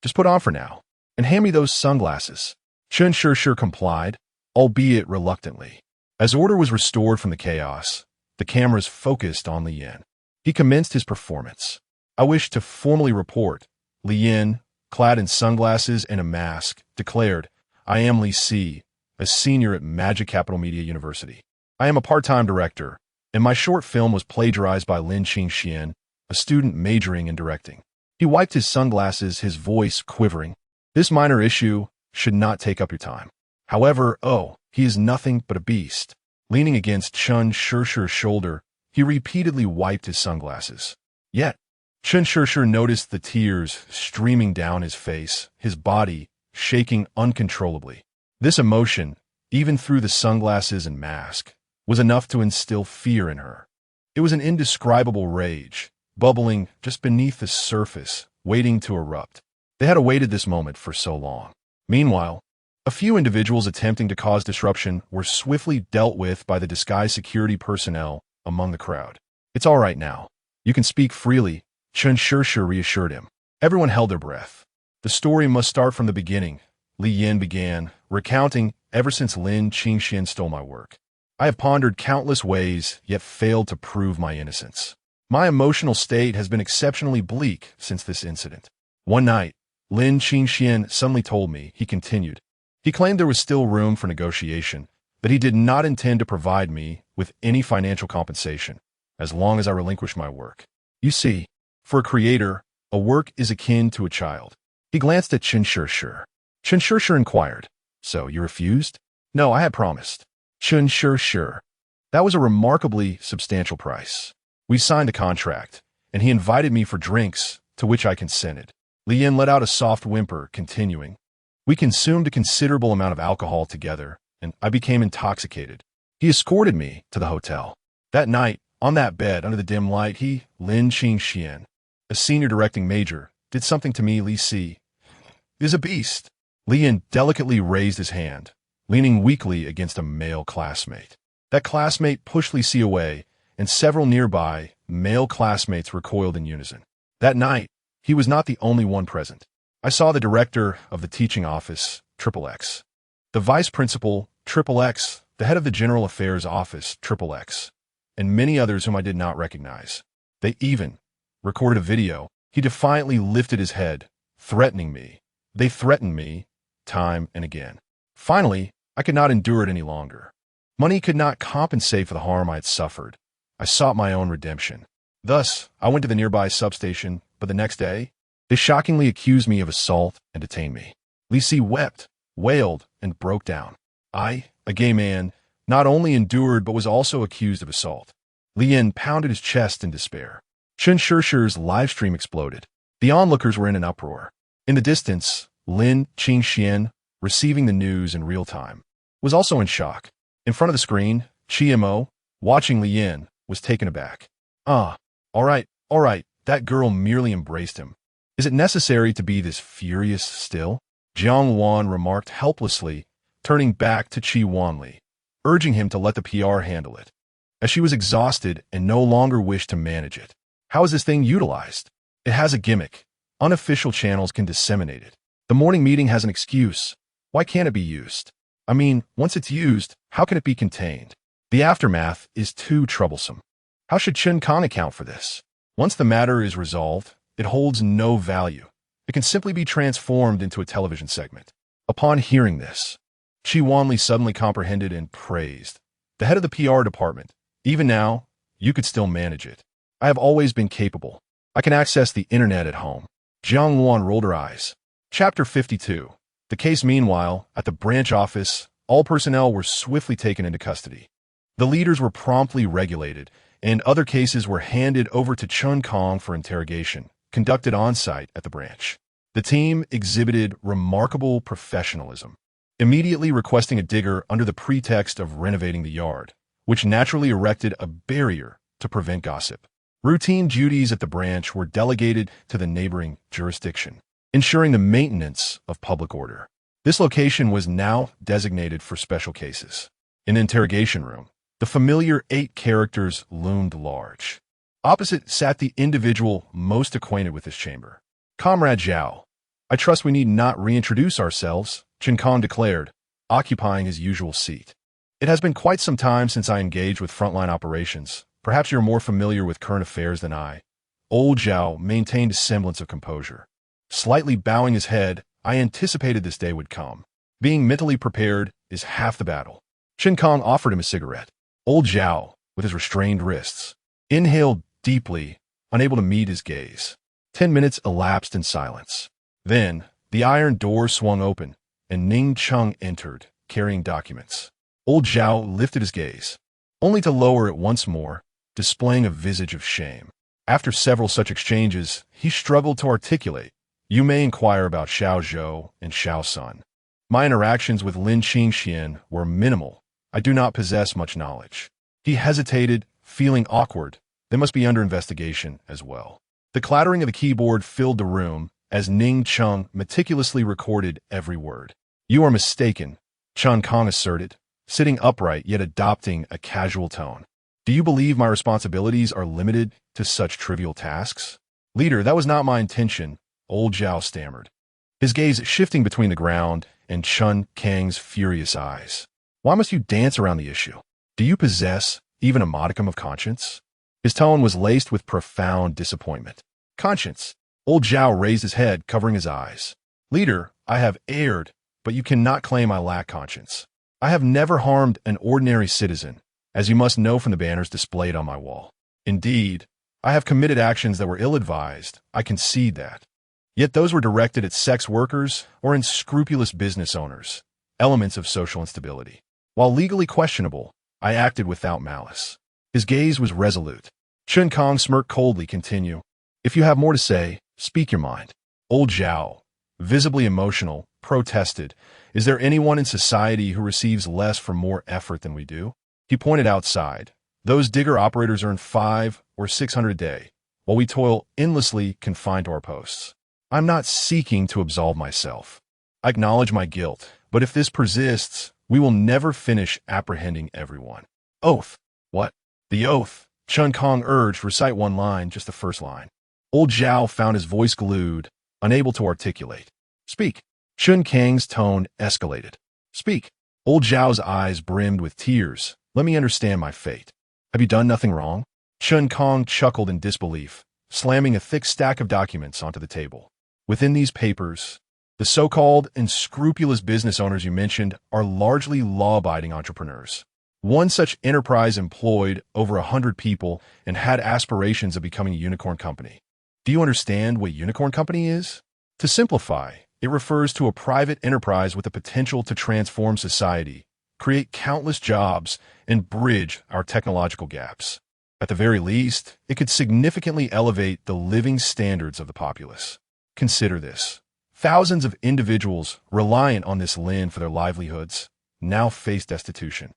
Just put on for now. And hand me those sunglasses. Chen Shishir complied, albeit reluctantly. As order was restored from the chaos, the cameras focused on Li Yan. He commenced his performance. I wish to formally report, Li Yan, clad in sunglasses and a mask, declared, I am Li Si, a senior at Magic Capital Media University. I am a part-time director, and my short film was plagiarized by Lin Qingxian, a student majoring in directing. He wiped his sunglasses, his voice quivering. This minor issue should not take up your time. However, he is nothing but a beast. Leaning against Chen Shishir's shoulder, he repeatedly wiped his sunglasses. Yet, Chen Shishir noticed the tears streaming down his face, his body shaking uncontrollably. This emotion, even through the sunglasses and mask, was enough to instill fear in her. It was an indescribable rage, bubbling just beneath the surface, waiting to erupt. They had awaited this moment for so long. Meanwhile, a few individuals attempting to cause disruption were swiftly dealt with by the disguised security personnel among the crowd. It's all right now. You can speak freely, Chen Shishir reassured him. Everyone held their breath. The story must start from the beginning, Li Yan began, recounting, ever since Lin Qingxian stole my work. I have pondered countless ways, yet failed to prove my innocence. My emotional state has been exceptionally bleak since this incident. One night, Lin Qingxian suddenly told me, he continued. He claimed there was still room for negotiation, but he did not intend to provide me with any financial compensation, as long as I relinquished my work. You see, for a creator, a work is akin to a child. He glanced at Chen Shishir. Chen Shishir inquired, So, you refused? No, I had promised. Chen Shishir. That was a remarkably substantial price. We signed a contract, and he invited me for drinks, to which I consented. Li Yan let out a soft whimper, continuing. We consumed a considerable amount of alcohol together, and I became intoxicated. He escorted me to the hotel. That night, on that bed under the dim light, Lin Qingxian, a senior directing major, did something to me Li Si. Is a beast. Li Yan delicately raised his hand, leaning weakly against a male classmate. That classmate pushed Li Si away, and several nearby male classmates recoiled in unison. That night, he was not the only one present. I saw the director of the teaching office, XXX, the vice principal, XXX, the head of the general affairs office, XXX, and many others whom I did not recognize. They even recorded a video. He defiantly lifted his head, threatening me. They threatened me, time and again. Finally, I could not endure it any longer. Money could not compensate for the harm I had suffered. I sought my own redemption. Thus, I went to the nearby substation, but the next day, they shockingly accused me of assault and detained me. Li Si wept, wailed, and broke down. I, a gay man, not only endured but was also accused of assault. Li Yan pounded his chest in despair. Chen Shishir's live stream exploded. The onlookers were in an uproar. In the distance, Lin Qingxian, receiving the news in real time, was also in shock. In front of the screen, Mo, watching Li Yan, was taken aback. All right, that girl merely embraced him. Is it necessary to be this furious still? Jiang Wan remarked helplessly, turning back to Qi Wanli, urging him to let the PR handle it, as she was exhausted and no longer wished to manage it. How is this thing utilized? It has a gimmick. Unofficial channels can disseminate it. The morning meeting has an excuse. Why can't it be used? I mean, once it's used, how can it be contained? The aftermath is too troublesome. How should Chen Kan account for this? Once the matter is resolved, it holds no value. It can simply be transformed into a television segment. Upon hearing this, Qi Wanli suddenly comprehended and praised. The head of the PR department, even now, you could still manage it. I have always been capable. I can access the internet at home. Jiang Wan rolled her eyes. Chapter 52. The case meanwhile, at the branch office, all personnel were swiftly taken into custody. The leaders were promptly regulated, and other cases were handed over to Chun Kong for interrogation, conducted on-site at the branch. The team exhibited remarkable professionalism, immediately requesting a digger under the pretext of renovating the yard, which naturally erected a barrier to prevent gossip. Routine duties at the branch were delegated to the neighboring jurisdiction, ensuring the maintenance of public order. This location was now designated for special cases. In the interrogation room, The familiar 8 characters loomed large. Opposite sat the individual most acquainted with this chamber. Comrade Zhao. I trust we need not reintroduce ourselves, Chen Kong declared, occupying his usual seat. It has been quite some time since I engaged with frontline operations. Perhaps you're more familiar with current affairs than I. Old Zhao maintained a semblance of composure. Slightly bowing his head, I anticipated this day would come. Being mentally prepared is half the battle. Chen Kong offered him a cigarette. Old Zhao, with his restrained wrists, inhaled deeply, unable to meet his gaze. 10 minutes elapsed in silence. Then, the iron door swung open, and Ning Chung entered, carrying documents. Old Zhao lifted his gaze, only to lower it once more, displaying a visage of shame. After several such exchanges, he struggled to articulate, "You may inquire about Xiao Zhou and Xiao Sun. My interactions with Lin Qingxian were minimal. I do not possess much knowledge." He hesitated, feeling awkward. They must be under investigation as well. The clattering of the keyboard filled the room as Ning Chung meticulously recorded every word. "You are mistaken," Chen Kong asserted, sitting upright yet adopting a casual tone. "Do you believe my responsibilities are limited to such trivial tasks?" "Leader, that was not my intention," Old Zhao stammered, his gaze shifting between the ground and Chen Kang's furious eyes. "Why must you dance around the issue? Do you possess even a modicum of conscience?" His tone was laced with profound disappointment. "Conscience?" Old Zhao raised his head, covering his eyes. "Leader, I have erred, but you cannot claim I lack conscience. I have never harmed an ordinary citizen, as you must know from the banners displayed on my wall. Indeed, I have committed actions that were ill-advised, I concede that. Yet those were directed at sex workers or unscrupulous business owners, elements of social instability. While legally questionable, I acted without malice." His gaze was resolute. Chen Kong smirked coldly, continue. "If you have more to say, speak your mind." Old Zhao, visibly emotional, protested, "Is there anyone in society who receives less for more effort than we do?" He pointed outside. "Those digger operators earn 500 or 600 a day, while we toil endlessly confined to our posts. I'm not seeking to absolve myself. I acknowledge my guilt, but if this persists, we will never finish apprehending everyone." "Oath." "What?" "The oath," Chen Kong urged. "Recite one line, just the first line." Old Zhao found his voice glued, unable to articulate. "Speak." Chen Kang's tone escalated. "Speak." Old Zhao's eyes brimmed with tears. "Let me understand my fate. Have you done nothing wrong?" Chen Kong chuckled in disbelief, slamming a thick stack of documents onto the table. "Within these papers, the so-called unscrupulous business owners you mentioned are largely law-abiding entrepreneurs. One such enterprise employed over 100 people and had aspirations of becoming a unicorn company. Do you understand what unicorn company is? To simplify, it refers to a private enterprise with the potential to transform society, create countless jobs, and bridge our technological gaps. At the very least, it could significantly elevate the living standards of the populace. Consider this. Thousands of individuals reliant on this land for their livelihoods now face destitution.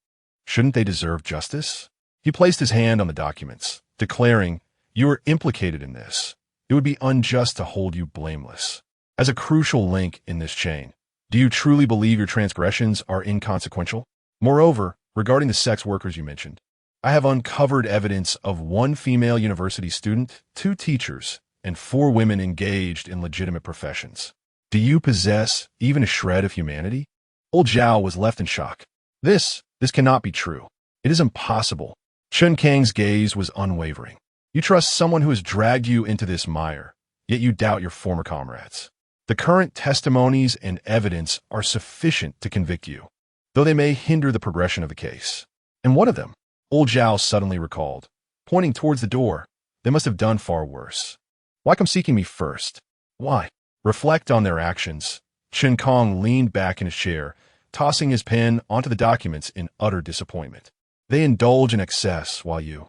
Shouldn't they deserve justice?" He placed his hand on the documents, declaring, "You are implicated in this. It would be unjust to hold you blameless. As a crucial link in this chain, do you truly believe your transgressions are inconsequential? Moreover, regarding the sex workers you mentioned, I have uncovered evidence of 1 female university student, 2 teachers, and 4 women engaged in legitimate professions. Do you possess even a shred of humanity?" Old Zhao was left in shock. This cannot be true. It is impossible." Chen Kang's gaze was unwavering. "You trust someone who has dragged you into this mire, yet you doubt your former comrades. The current testimonies and evidence are sufficient to convict you, though they may hinder the progression of the case." "And what of them?" Old Zhao suddenly recalled, pointing towards the door. "They must have done far worse. Why come seeking me first? Why?" "Reflect on their actions." Chen Kong leaned back in his chair, tossing his pen onto the documents in utter disappointment. "They indulge in excess while you...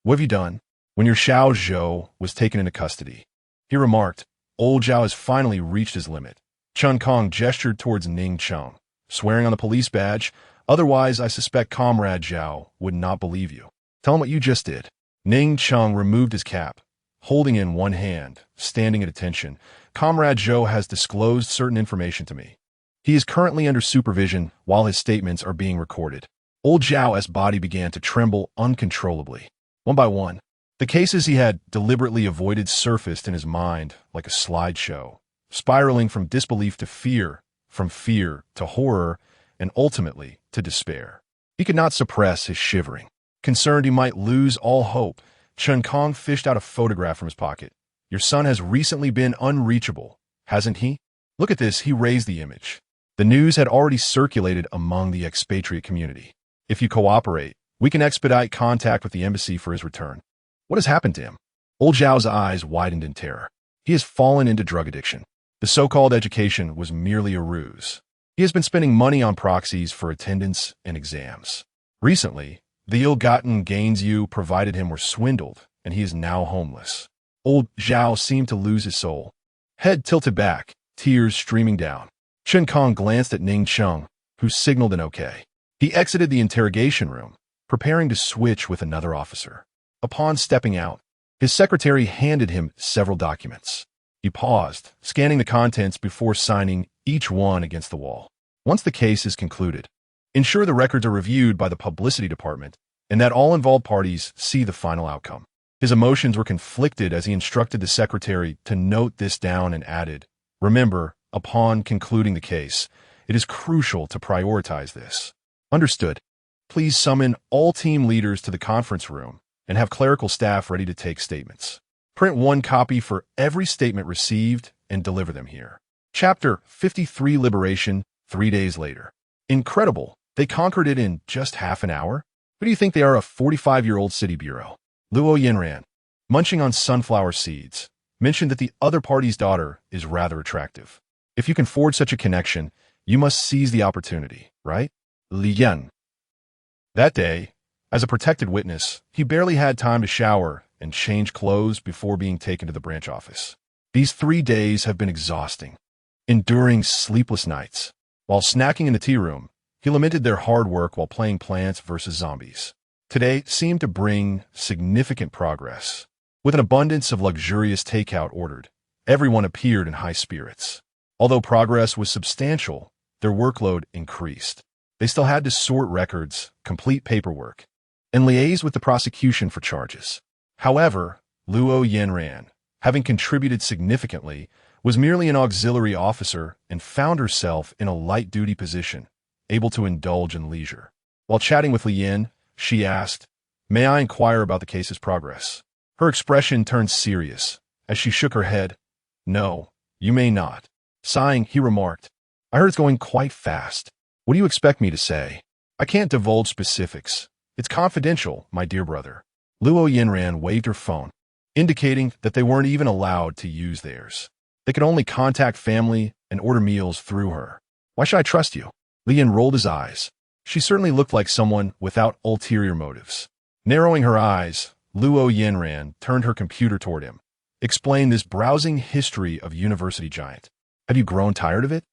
What have you done?" "When your Xiao Zhou was taken into custody," he remarked, "Old Zhao has finally reached his limit." Chen Kong gestured towards Ning Chung, swearing on the police badge. "Otherwise, I suspect Comrade Zhao would not believe you. Tell him what you just did." Ning Chung removed his cap, holding in one hand, standing at attention. "Comrade Zhou has disclosed certain information to me. He is currently under supervision while his statements are being recorded. Old Zhao's body began to tremble uncontrollably. One by one, the cases he had deliberately avoided surfaced in his mind like a slideshow, spiraling from disbelief to fear, from fear to horror, and ultimately to despair. He could not suppress his shivering. Concerned he might lose all hope, Chen Kong fished out a photograph from his pocket. Your son has recently been unreachable, hasn't he? Look at this, he raised the image. The news had already circulated among the expatriate community. If you cooperate, we can expedite contact with the embassy for his return. What has happened to him? Old Zhao's eyes widened in terror. He has fallen into drug addiction. The so-called education was merely a ruse. He has been spending money on proxies for attendance and exams. Recently, the ill-gotten gains you provided him were swindled, and he is now homeless. Old Zhao seemed to lose his soul. Head tilted back, tears streaming down. Chen Kong glanced at Ning Cheng, who signaled an okay. He exited the interrogation room, preparing to switch with another officer. Upon stepping out, his secretary handed him several documents. He paused, scanning the contents before signing each one against the wall. Once the case is concluded, ensure the records are reviewed by the publicity department and that all involved parties see the final outcome. His emotions were conflicted as he instructed the secretary to note this down and added, remember, upon concluding the case, it is crucial to prioritize this. Understood. Please summon all team leaders to the conference room and have clerical staff ready to take statements. Print one copy for every statement received and deliver them here. Chapter 53 Liberation, 3 days later. Incredible. They conquered it in just half an hour? Who do you think they are, a 45-year-old city bureau? Luo Yinran, munching on sunflower seeds, mentioned that the other party's daughter is rather attractive. If you can forge such a connection, you must seize the opportunity, right? Li Yan. That day, as a protected witness, he barely had time to shower and change clothes before being taken to the branch office. These 3 days have been exhausting, enduring sleepless nights. While snacking in the tea room, he lamented their hard work while playing Plants vs. Zombies. Today seemed to bring significant progress. With an abundance of luxurious takeout ordered, everyone appeared in high spirits. Although progress was substantial, their workload increased. They still had to sort records, complete paperwork, and liaise with the prosecution for charges. However, Luo Yinran, having contributed significantly, was merely an auxiliary officer and found herself in a light-duty position, able to indulge in leisure. While chatting with Li Yin, she asked, "May I inquire about the case's progress?" Her expression turned serious as she shook her head. "No, you may not." Sighing, he remarked, "I heard it's going quite fast. What do you expect me to say? I can't divulge specifics. It's confidential, my dear brother." Luo Yinran waved her phone, indicating that they weren't even allowed to use theirs. They could only contact family and order meals through her. "Why should I trust you?" Li Yin rolled his eyes. She certainly looked like someone without ulterior motives. Narrowing her eyes, Luo Yinran turned her computer toward him. "Explain this browsing history of university giant. Have you grown tired of it?"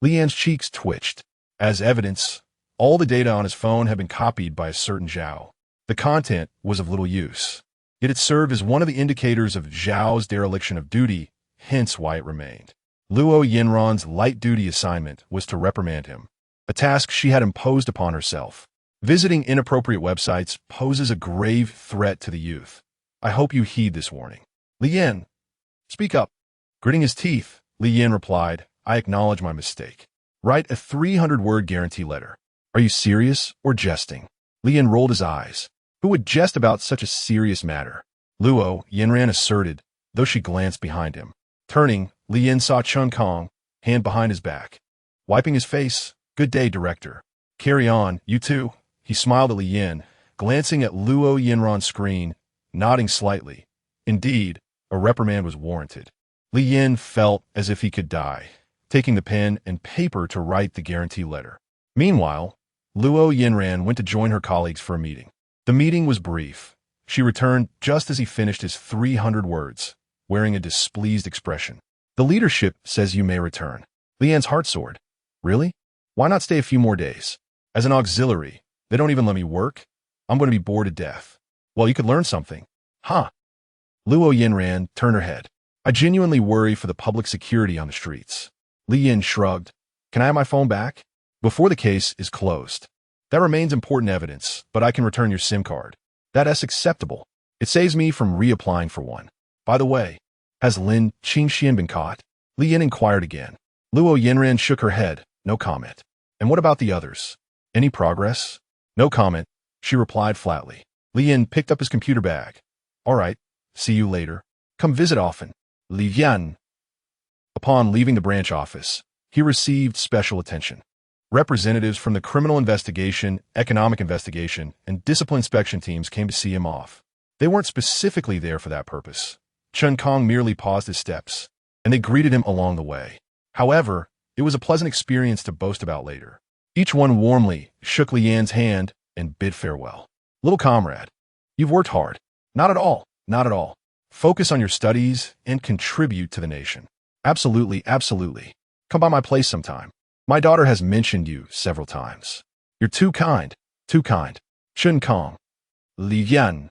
Li Yan's cheeks twitched. As evidence, all the data on his phone had been copied by a certain Zhao. The content was of little use, yet it served as one of the indicators of Zhao's dereliction of duty, hence why it remained. Luo Yinran's light-duty assignment was to reprimand him, a task she had imposed upon herself. Visiting inappropriate websites poses a grave threat to the youth. I hope you heed this warning. Li Yin, speak up. Gritting his teeth, Li Yin replied, I acknowledge my mistake. Write a 300-word guarantee letter. Are you serious or jesting? Li Yin rolled his eyes. Who would jest about such a serious matter? Luo Yinran asserted, though she glanced behind him. Turning, Li Yin saw Chen Kong, hand behind his back. Wiping his face, good day, director. Carry on, you too. He smiled at Li Yin, glancing at Luo Yinran's screen, nodding slightly. Indeed, a reprimand was warranted. Li Yin felt as if he could die, taking the pen and paper to write the guarantee letter. Meanwhile, Luo Yinran went to join her colleagues for a meeting. The meeting was brief. She returned just as he finished his 300 words, wearing a displeased expression. The leadership says you may return. Li Yan's heart soared. Really? Why not stay a few more days? As an auxiliary, they don't even let me work. I'm going to be bored to death. Well, you could learn something. Huh? Luo Yinran turned her head. I genuinely worry for the public security on the streets. Li Yin shrugged. Can I have my phone back? Before the case is closed. That remains important evidence, but I can return your SIM card. That's acceptable. It saves me from reapplying for one. By the way, has Lin Qingxian been caught? Li Yin inquired again. Luo Yinran shook her head. No comment. And what about the others? Any progress? No comment, she replied flatly. Li Yin picked up his computer bag. All right, see you later. Come visit often. Li Yan. Upon leaving the branch office, he received special attention. Representatives from the criminal investigation, economic investigation, and discipline inspection teams came to see him off. They weren't specifically there for that purpose. Chen Kong merely paused his steps, and they greeted him along the way. However, it was a pleasant experience to boast about later. Each one warmly shook Li Yan's hand and bid farewell. Little comrade, you've worked hard. Not at all, not at all. Focus on your studies and contribute to the nation. Absolutely, absolutely. Come by my place sometime. My daughter has mentioned you several times. You're too kind, too kind. Chen Kong. Li Yan.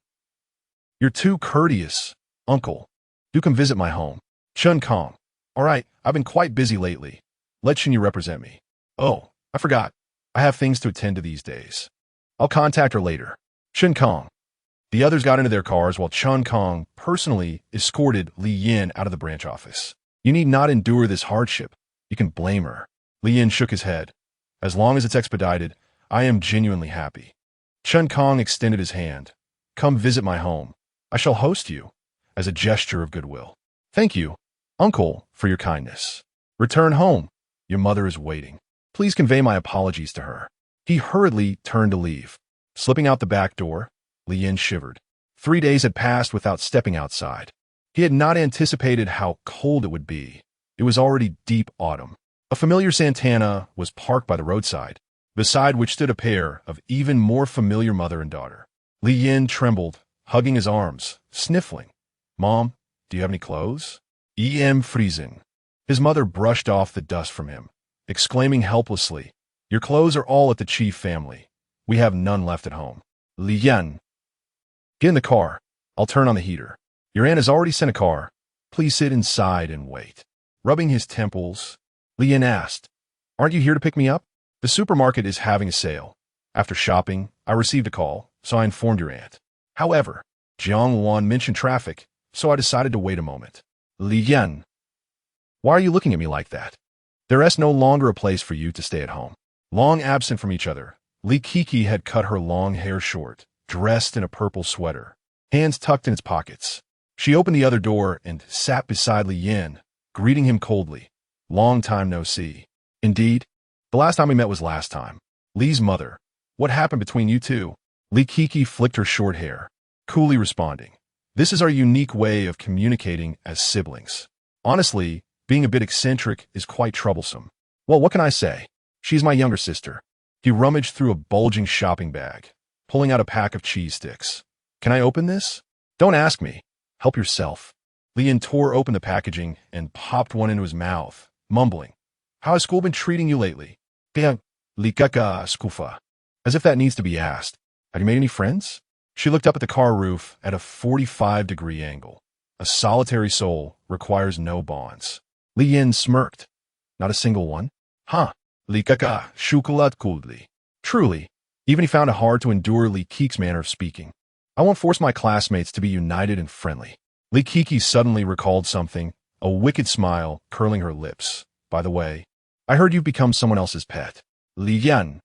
You're too courteous, uncle. Do come visit my home. Chen Kong. All right, I've been quite busy lately. Let Chen Yu represent me. Oh, I forgot. I have things to attend to these days. I'll contact her later. Chen Kong. The others got into their cars while Chen Kong personally escorted Li Yin out of the branch office. You need not endure this hardship. You can blame her. Li Yin shook his head. As long as it's expedited, I am genuinely happy. Chen Kong extended his hand. Come visit my home. I shall host you, as a gesture of goodwill. Thank you, uncle, for your kindness. Return home. Your mother is waiting. Please convey my apologies to her. He hurriedly turned to leave. Slipping out the back door, Li Yin shivered. 3 days had passed without stepping outside. He had not anticipated how cold it would be. It was already deep autumn. A familiar Santana was parked by the roadside, beside which stood a pair of even more familiar mother and daughter. Li Yin trembled, hugging his arms, sniffling. Mom, do you have any clothes? E.M. Friesen. His mother brushed off the dust from him, exclaiming helplessly, Your clothes are all at the chief family. We have none left at home. Li Yan. Get in the car. I'll turn on the heater. Your aunt has already sent a car. Please sit inside and wait. Rubbing his temples, Li Yan asked, Aren't you here to pick me up? The supermarket is having a sale. After shopping, I received a call, so I informed your aunt. However, Jiang Wan mentioned traffic, so I decided to wait a moment. Li Yan. Why are you looking at me like that? There is no longer a place for you to stay at home. Long absent from each other, Li Kiki had cut her long hair short, dressed in a purple sweater, hands tucked in its pockets. She opened the other door and sat beside Li Yin, greeting him coldly. Long time no see. Indeed, the last time we met was last time. Li's mother. What happened between you two? Li Kiki flicked her short hair, coolly responding. This is our unique way of communicating as siblings. Honestly, being a bit eccentric is quite troublesome. Well, what can I say? She's my younger sister. He rummaged through a bulging shopping bag, pulling out a pack of cheese sticks. Can I open this? Don't ask me. Help yourself. Li Yin tore open the packaging and popped one into his mouth, mumbling. How has school been treating you lately? Li kaka skufa. As if that needs to be asked. Have you made any friends? She looked up at the car roof at a 45-degree angle. A solitary soul requires no bonds. Li Yin smirked. Not a single one? Huh. Li kaka shukulat coldly. Truly, even he found it hard to endure Li Kik's manner of speaking. I won't force my classmates to be united and friendly. Li Kiki suddenly recalled something, a wicked smile curling her lips. By the way, I heard you've become someone else's pet. Li Yan.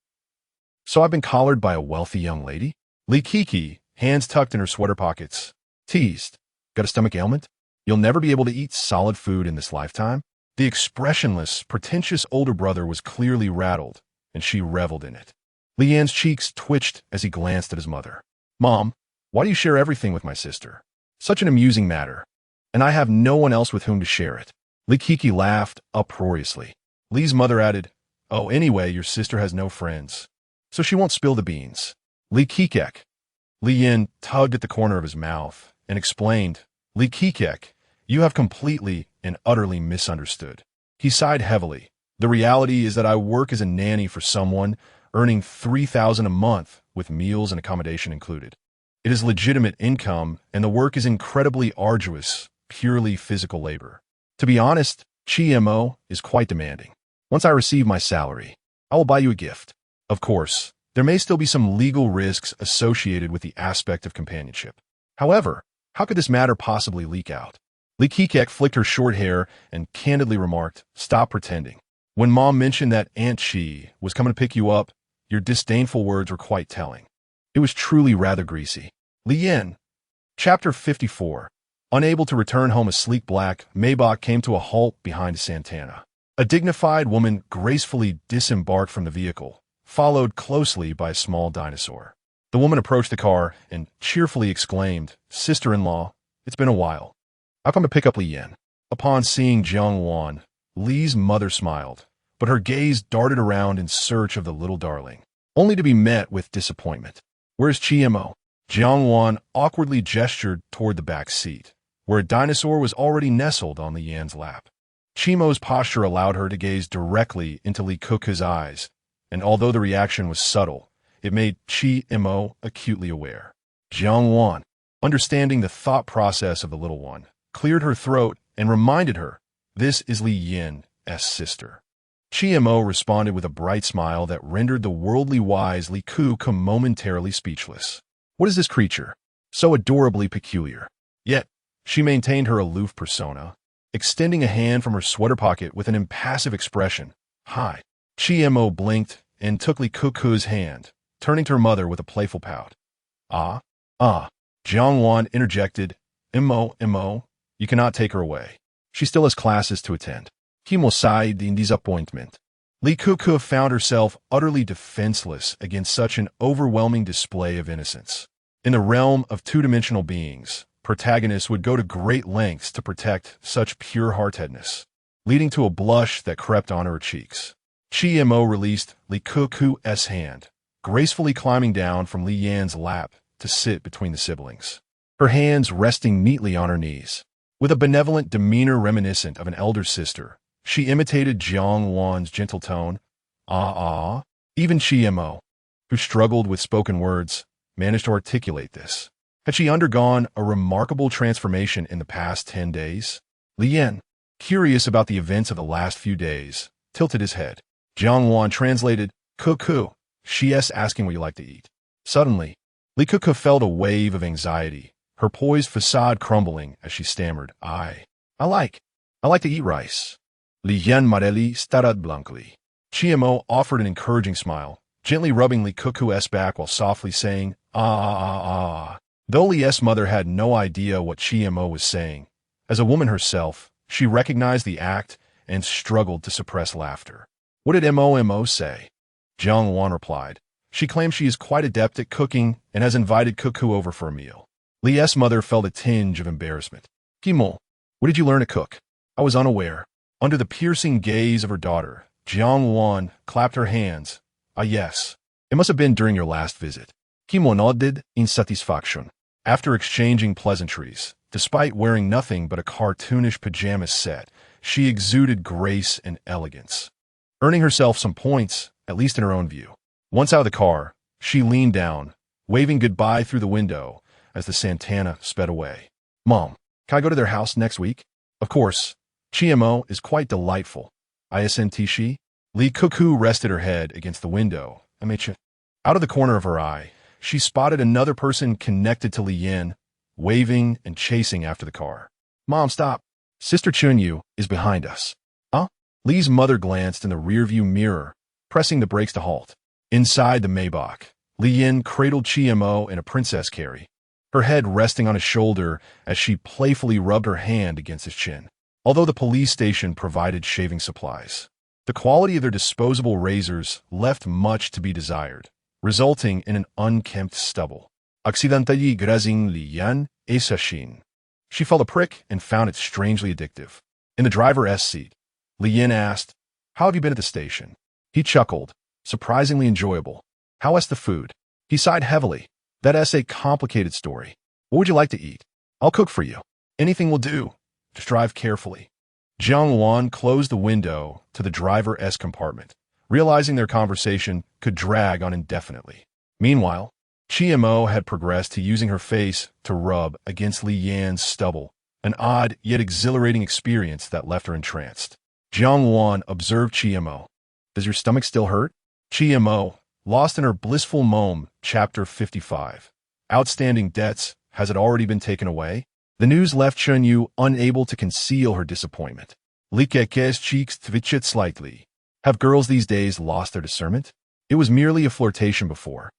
So I've been collared by a wealthy young lady? Li Kiki, hands tucked in her sweater pockets, teased. Got a stomach ailment? You'll never be able to eat solid food in this lifetime? The expressionless, pretentious older brother was clearly rattled, and she reveled in it. Li Yan's cheeks twitched as he glanced at his mother. Mom, why do you share everything with my sister? Such an amusing matter, and I have no one else with whom to share it. Li Kiki laughed uproariously. Li's mother added, Oh, anyway, your sister has no friends, so she won't spill the beans. Li Kikek. Li Yin tugged at the corner of his mouth and explained, Li Kikek, you have completely and utterly misunderstood. He sighed heavily. The reality is that I work as a nanny for someone, earning $3,000 a month with meals and accommodation included. It is legitimate income, and the work is incredibly arduous, purely physical labor. To be honest, GMO is quite demanding. Once I receive my salary, I will buy you a gift. Of course, there may still be some legal risks associated with the aspect of companionship. However, how could this matter possibly leak out? Li Kikek flicked her short hair and candidly remarked, "Stop pretending. When Mom mentioned that Aunt Chi was coming to pick you up, your disdainful words were quite telling. It was truly rather greasy." Li Yin. Chapter 54. Unable to return home, a sleek black Maybach came to a halt behind a Santana. A dignified woman gracefully disembarked from the vehicle, followed closely by a small dinosaur. The woman approached the car and cheerfully exclaimed, "Sister-in-law, it's been a while. I'll come to pick up Li Yin." Upon seeing Jiang Wan, Li's mother smiled, but her gaze darted around in search of the little darling, only to be met with disappointment. "Where's Chimo?" Jiang Wan awkwardly gestured toward the back seat, where a dinosaur was already nestled on Li Yan's lap. Chimo's posture allowed her to gaze directly into Li Keku's eyes, and although the reaction was subtle, it made Chimo acutely aware. Jiang Wan, understanding the thought process of the little one, cleared her throat and reminded her, "This is Li Yin's sister." Chimo responded with a bright smile that rendered the worldly wise Li Keku momentarily speechless. What is this creature? So adorably peculiar. Yet, she maintained her aloof persona, extending a hand from her sweater pocket with an impassive expression. "Hi." Chimo blinked and took Li Keku's hand, turning to her mother with a playful pout. "Ah. Jiang Wan interjected, Imo, you cannot take her away. She still has classes to attend." Chimo sighed in disappointment. Li Keku found herself utterly defenseless against such an overwhelming display of innocence. In the realm of two-dimensional beings, protagonists would go to great lengths to protect such pure-heartedness, leading to a blush that crept onto her cheeks. Chimo released Li Keku's hand, gracefully climbing down from Li Yan's lap to sit between the siblings, her hands resting neatly on her knees. With a benevolent demeanor reminiscent of an elder sister, she imitated Jiang Wan's gentle tone. Even Chimo, who struggled with spoken words, managed to articulate this. Had she undergone a remarkable transformation in the past 10 days? Li Yin, curious about the events of the last few days, tilted his head. Jiang Wan translated, "Keku, she's asking what you like to eat." Suddenly, Li Keku felt a wave of anxiety, her poised facade crumbling as she stammered, I like to eat rice." Li Yin Marelli started blankly. Chimo offered an encouraging smile, gently rubbing Li Keku's back while softly saying, Though Li's mother had no idea what Chimo was saying, as a woman herself, she recognized the act and struggled to suppress laughter. "What did Mo say?" Jiang Wan replied. "She claims she is quite adept at cooking and has invited Keku over for a meal." Li's mother felt a tinge of embarrassment. "Chimo, what did you learn to cook?" "I was unaware." Under the piercing gaze of her daughter, Jiang Wan clapped her hands. Yes. It must have been during your last visit." Chimo nodded in satisfaction. After exchanging pleasantries, despite wearing nothing but a cartoonish pajama set, she exuded grace and elegance, earning herself some points, at least in her own view. Once out of the car, she leaned down, waving goodbye through the window as the Santana sped away. "Mom, can I go to their house next week?" "Of course. Chimo is quite delightful." "Isn't she?" Li Keku rested her head against the window. Out of the corner of her eye, she spotted another person connected to Li Yin, waving and chasing after the car. "Mom, stop. Sister Chunyu is behind us." "Huh?" Li's mother glanced in the rearview mirror, pressing the brakes to halt. Inside the Maybach, Li Yin cradled Chimo in a princess carry, her head resting on his shoulder as she playfully rubbed her hand against his chin. Although the police station provided shaving supplies, the quality of their disposable razors left much to be desired, resulting in an unkempt stubble. Accidentally grazing Li Yan Esashin. She felt a prick and found it strangely addictive. In the driver's seat, Li Yin asked, "How have you been at the station?" He chuckled, "Surprisingly enjoyable." "How is the food?" He sighed heavily. "That's a complicated story. What would you like to eat?" "I'll cook for you." "Anything will do. Just drive carefully." Jiang Wan closed the window to the driver's compartment, realizing their conversation could drag on indefinitely. Meanwhile, Chimo had progressed to using her face to rub against Li Yan's stubble, an odd yet exhilarating experience that left her entranced. Jiang Wan observed Chimo. "Does your stomach still hurt?" Chimo, lost in her blissful mom, chapter 55. Outstanding debts, has it already been taken away? The news left Chunyu unable to conceal her disappointment. Li Keke's cheeks twitched slightly. Have girls these days lost their discernment? It was merely a flirtation before.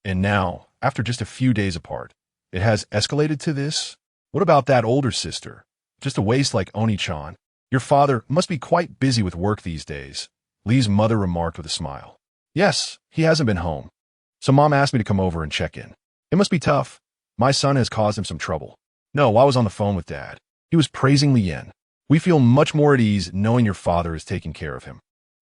And now, after just a few days apart, it has escalated to this? What about that older sister? Just a waste like Oni-chan. Your father must be quite busy with work these days, Lee's mother remarked with a smile. Yes, he hasn't been home. So Mom asked me to come over and check in. It must be tough. My son has caused him some trouble. No, I was on the phone with Dad. He was praising Li Yan. We feel much more at ease knowing your father is taking care of him.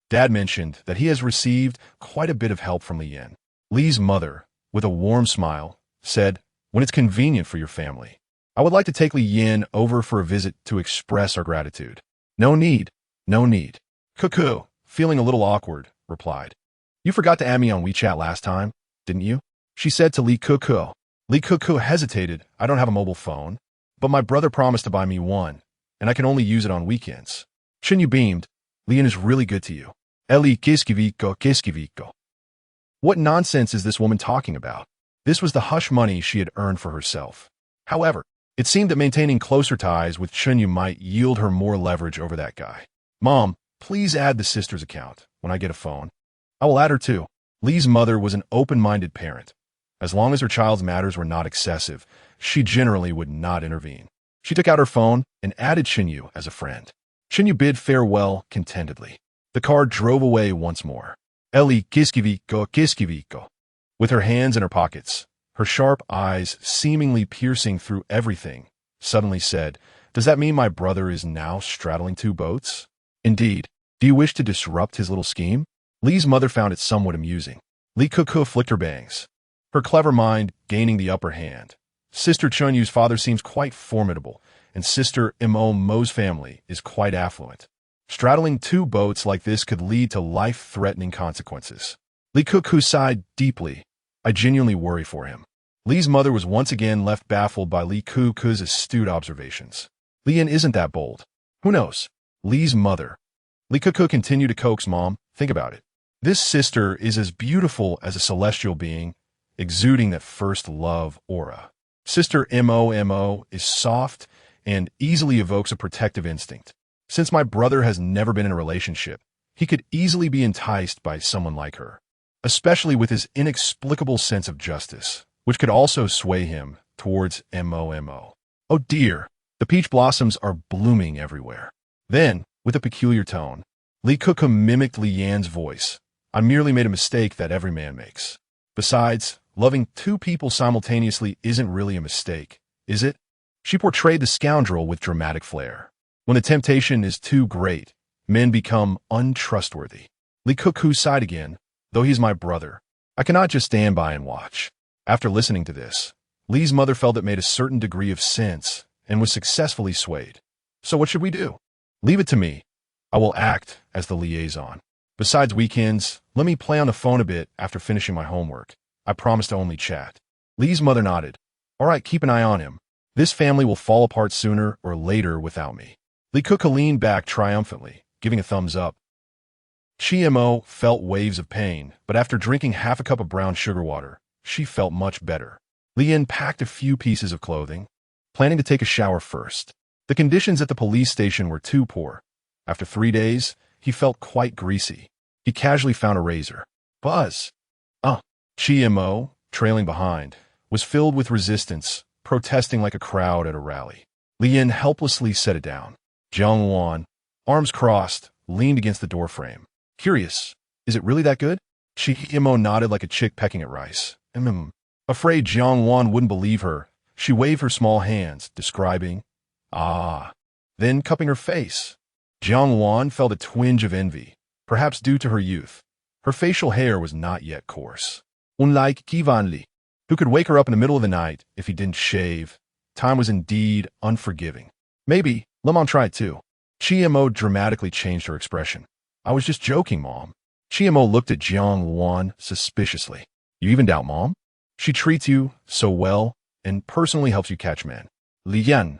Dad mentioned that he has received quite a bit of help from Li Yan. Lee's mother, with a warm smile, said, when it's convenient for your family, I would like to take Li Yan over for a visit to express our gratitude. No need. No need. Cuckoo, feeling a little awkward, replied. You forgot to add me on WeChat last time, didn't you? She said to Li Cuckoo. Li Cuckoo hesitated. I don't have a mobile phone, but my brother promised to buy me one, and I can only use it on weekends. Shinyu beamed. Li Yan is really good to you. Eli kiskiviko kiskiviko. What nonsense is this woman talking about? This was the hush money she had earned for herself. However, it seemed that maintaining closer ties with Chunyu might yield her more leverage over that guy. Mom, please add the sister's account when I get a phone. I will add her too. Lee's mother was an open-minded parent. As long as her child's matters were not excessive, she generally would not intervene. She took out her phone and added Shinyu as a friend. Shinyu bid farewell contentedly. The car drove away once more. Eli kiskiviko kiskiviko. With her hands in her pockets, her sharp eyes seemingly piercing through everything, suddenly said, does that mean my brother is now straddling two boats? Indeed. Do you wish to disrupt his little scheme? Lee's mother found it somewhat amusing. Lee Cuckoo flicked her bangs, her clever mind gaining the upper hand. Sister Chunyu's father seems quite formidable, and Sister Mo's family is quite affluent. Straddling two boats like this could lead to life-threatening consequences. Lee Cuckoo sighed deeply. I genuinely worry for him. Lee's mother was once again left baffled by Lee Cuckoo's astute observations. Li Yan isn't that bold. Who knows? Lee's mother. Lee Cuckoo continued to coax Mom. Think about it. This sister is as beautiful as a celestial being, exuding that first love aura. Sister Mo is soft and easily evokes a protective instinct. Since my brother has never been in a relationship, he could easily be enticed by someone like her, especially with his inexplicable sense of justice, which could also sway him towards Mo. Oh dear, the peach blossoms are blooming everywhere. Then, with a peculiar tone, Lee Cuckoo mimicked Li Yan's voice. I merely made a mistake that every man makes. Besides, loving two people simultaneously isn't really a mistake, is it? She portrayed the scoundrel with dramatic flair. When the temptation is too great, men become untrustworthy. Lee Cuckoo sighed again. Though he's my brother, I cannot just stand by and watch. After listening to this, Lee's mother felt it made a certain degree of sense and was successfully swayed. So what should we do? Leave it to me. I will act as the liaison. Besides weekends, let me play on the phone a bit after finishing my homework. I promise to only chat. Lee's mother nodded. All right, keep an eye on him. This family will fall apart sooner or later without me. Lee Cuckoo leaned back triumphantly, giving a thumbs up. Mo felt waves of pain, but after drinking half a cup of brown sugar water, she felt much better. Li Yan packed a few pieces of clothing, planning to take a shower first. The conditions at the police station were too poor. After 3 days, he felt quite greasy. He casually found a razor. Buzz! Mo, trailing behind, was filled with resistance, protesting like a crowd at a rally. Li Yan helplessly set it down. Jiang Wan, arms crossed, leaned against the doorframe. Curious, is it really that good? Mo nodded like a chick pecking at rice. Afraid Jiang Wan wouldn't believe her, she waved her small hands, describing, then cupping her face. Jiang Wan felt a twinge of envy, perhaps due to her youth. Her facial hair was not yet coarse. Unlike Kivan Li, who could wake her up in the middle of the night if he didn't shave, time was indeed unforgiving. Maybe, let Mom try it too. Mo dramatically changed her expression. I was just joking, Mom. Mo looked at Jiang Wan suspiciously. You even doubt Mom? She treats you so well and personally helps you catch men. Li Yan.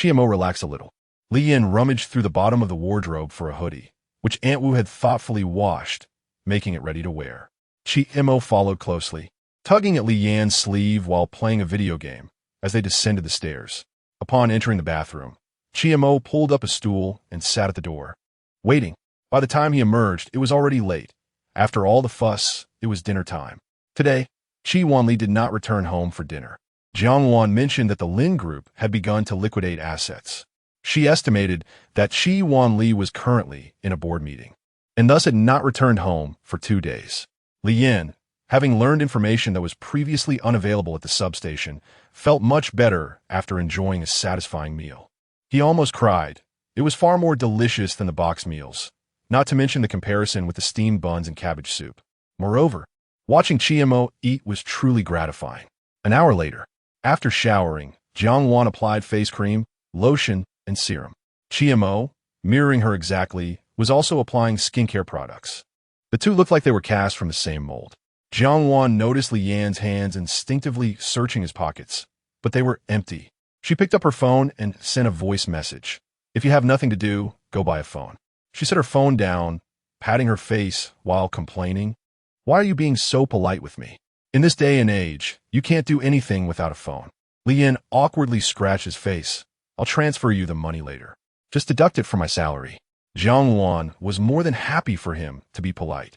Mo relaxed a little. Li Yan rummaged through the bottom of the wardrobe for a hoodie, which Aunt Wu had thoughtfully washed, making it ready to wear. Chi-Mo followed closely, tugging at Li Yan's sleeve while playing a video game as they descended the stairs. Upon entering the bathroom, Chi-Mo pulled up a stool and sat at the door, waiting. By the time he emerged, it was already late. After all the fuss, it was dinner time. Today, Chi Wanli did not return home for dinner. Jiang Wan mentioned that the Lin Group had begun to liquidate assets. She estimated that Chi Wanli was currently in a board meeting, and thus had not returned home for 2 days. Li Yan, having learned information that was previously unavailable at the substation, felt much better after enjoying a satisfying meal. He almost cried. It was far more delicious than the box meals, not to mention the comparison with the steamed buns and cabbage soup. Moreover, watching Chi-Mo eat was truly gratifying. An hour later, after showering, Jiang Wan applied face cream, lotion, and serum. Chi-Mo, mirroring her exactly, was also applying skincare products. The two looked like they were cast from the same mold. Jiang Wan noticed Li Yan's hands instinctively searching his pockets, but they were empty. She picked up her phone and sent a voice message. "If you have nothing to do, go buy a phone." She set her phone down, patting her face while complaining, "Why are you being so polite with me? In this day and age, you can't do anything without a phone." Li Yan awkwardly scratched his face. "I'll transfer you the money later. Just deduct it from my salary." Jiang Wan was more than happy for him to be polite.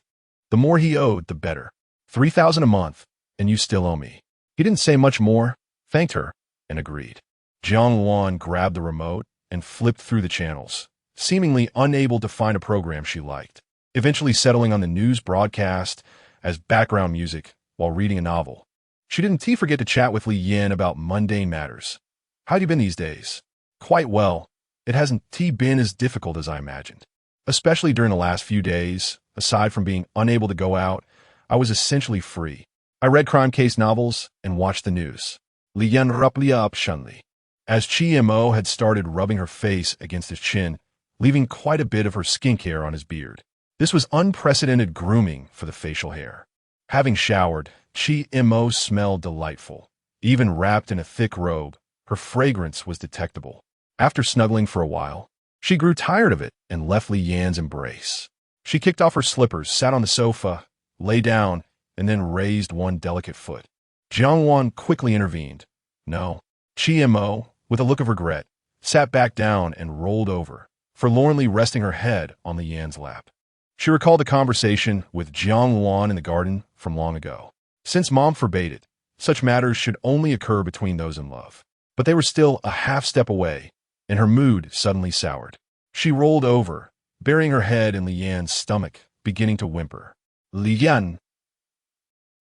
The more he owed, the better. 3,000 a month, and you still owe me. He didn't say much more, thanked her, and agreed. Jiang Wan grabbed the remote and flipped through the channels, seemingly unable to find a program she liked, eventually settling on the news broadcast as background music while reading a novel. She didn't forget to chat with Li Yan about mundane matters. "How'd you been these days?" "Quite well. It hasn't been as difficult as I imagined. Especially during the last few days, aside from being unable to go out, I was essentially free. I read crime case novels and watched the news." Li Yan rubbed up Shunli, as Chi-Mo had started rubbing her face against his chin, leaving quite a bit of her skincare on his beard. This was unprecedented grooming for the facial hair. Having showered, Chi-Mo smelled delightful. Even wrapped in a thick robe, her fragrance was detectable. After snuggling for a while, she grew tired of it and left Li Yan's embrace. She kicked off her slippers, sat on the sofa, lay down, and then raised one delicate foot. Jiang Wan quickly intervened. "No." Chi-Mo, with a look of regret, sat back down and rolled over, forlornly resting her head on Li Yan's lap. She recalled the conversation with Jiang Wan in the garden from long ago. Since Mom forbade it, such matters should only occur between those in love. But they were still a half step away, and her mood suddenly soured. She rolled over, burying her head in Li Yan's stomach, beginning to whimper. "Li Yan."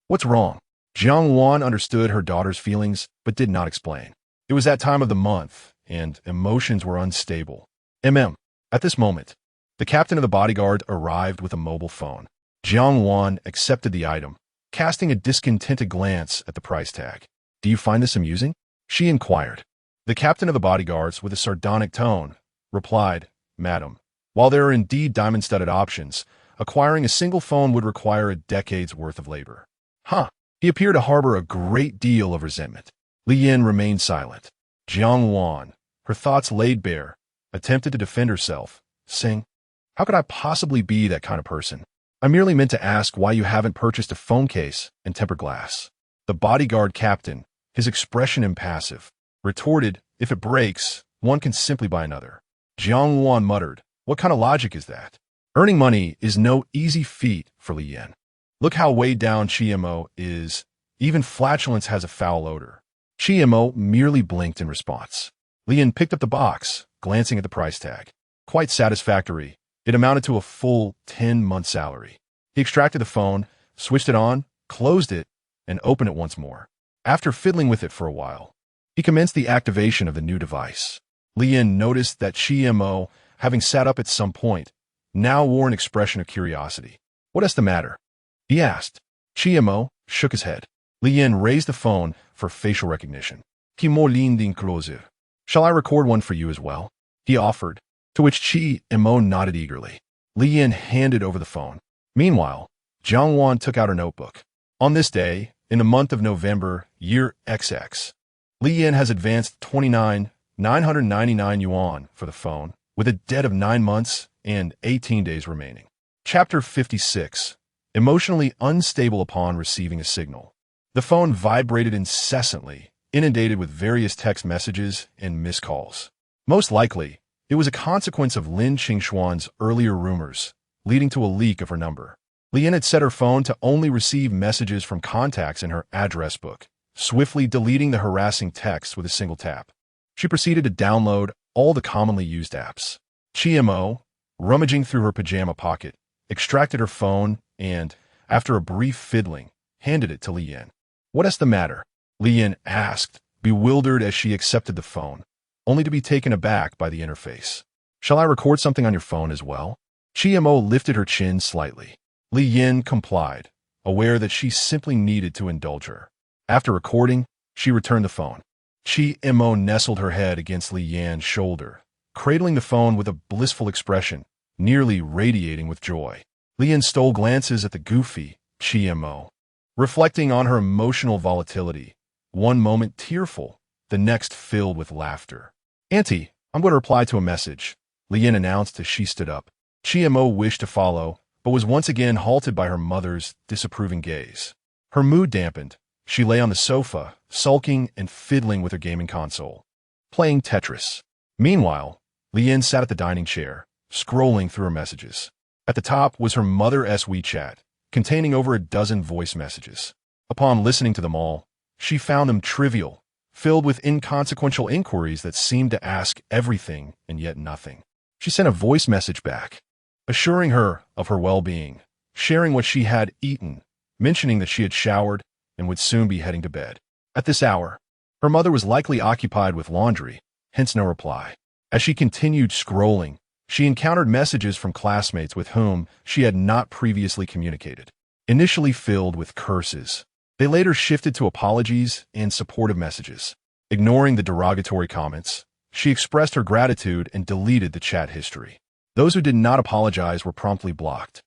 "What's wrong?" Jiang Wan understood her daughter's feelings, but did not explain. It was that time of the month, and emotions were unstable. At this moment, the captain of the bodyguard arrived with a mobile phone. Jiang Wan accepted the item, casting a discontented glance at the price tag. "Do you find this amusing?" she inquired. The captain of the bodyguards, with a sardonic tone, replied, "Madam, while there are indeed diamond-studded options, acquiring a single phone would require a decade's worth of labor." "Huh." He appeared to harbor a great deal of resentment. Li Yan remained silent. Jiang Wan, her thoughts laid bare, attempted to defend herself, saying, "How could I possibly be that kind of person? I merely meant to ask why you haven't purchased a phone case and tempered glass." The bodyguard captain, his expression impassive, retorted, "If it breaks, one can simply buy another." Jiang Wan muttered, "What kind of logic is that? Earning money is no easy feat for Li Yan. Look how weighed down Chi-Mo is. Even flatulence has a foul odor." Chi-Mo merely blinked in response. Li Yan picked up the box, glancing at the price tag. Quite satisfactory. It amounted to a full 10-month salary. He extracted the phone, switched it on, closed it, and opened it once more. After fiddling with it for a while, he commenced the activation of the new device. Li Yan noticed that Chi-Mo, having sat up at some point, now wore an expression of curiosity. "What is the matter?" he asked. Chi-Mo shook his head. Li Yan raised the phone for facial recognition. "Que molin d'inclusive. Shall I record one for you as well?" he offered, to which Chi-Mo nodded eagerly. Li Yan handed over the phone. Meanwhile, Jiang Wan took out her notebook. On this day, in the month of November, year XX, Li Yan has advanced 29,999 yuan for the phone, with a debt of 9 months and 18 days remaining. Chapter 56. emotionally unstable upon receiving a signal. The phone vibrated incessantly, inundated with various text messages and missed calls. Most likely, it was a consequence of Lin Qingxuan's earlier rumors, leading to a leak of her number. Lian had set her phone to only receive messages from contacts in her address book, swiftly deleting the harassing texts with a single tap. She proceeded to download all the commonly used apps. Mo, rummaging through her pajama pocket, extracted her phone and, after a brief fiddling, handed it to Lian. "What's the matter?" Lian asked, bewildered as she accepted the phone, only to be taken aback by the interface. "Shall I record something on your phone as well?" Mo lifted her chin slightly. Li Yin complied, aware that she simply needed to indulge her. After recording, she returned the phone. Mo nestled her head against Li Yan's shoulder, cradling the phone with a blissful expression, nearly radiating with joy. Li Yin stole glances at the goofy Mo, reflecting on her emotional volatility, one moment tearful, the next filled with laughter. "Auntie, I'm going to reply to a message," Li Yin announced as she stood up. Mo wished to follow, but was once again halted by her mother's disapproving gaze. Her mood dampened. She lay on the sofa, sulking and fiddling with her gaming console, playing Tetris. Meanwhile, Lian sat at the dining chair, scrolling through her messages. At the top was her mother's WeChat, containing over a dozen voice messages. Upon listening to them all, she found them trivial, filled with inconsequential inquiries that seemed to ask everything and yet nothing. She sent a voice message back, assuring her of her well-being, sharing what she had eaten, mentioning that she had showered and would soon be heading to bed. At this hour, her mother was likely occupied with laundry, hence no reply. As she continued scrolling, she encountered messages from classmates with whom she had not previously communicated. Initially filled with curses, they later shifted to apologies and supportive messages. Ignoring the derogatory comments, she expressed her gratitude and deleted the chat history. Those who did not apologize were promptly blocked.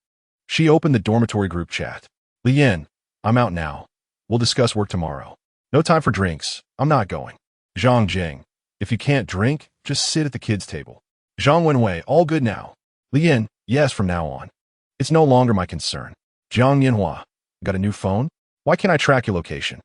She opened the dormitory group chat. "Lian, I'm out now. We'll discuss work tomorrow. No time for drinks. I'm not going. Zhang Jing, if you can't drink, just sit at the kids' table. Zhang Wenwei, all good now. Lian, yes from now on. It's no longer my concern. Jiang Yanhua, got a new phone? Why can't I track your location?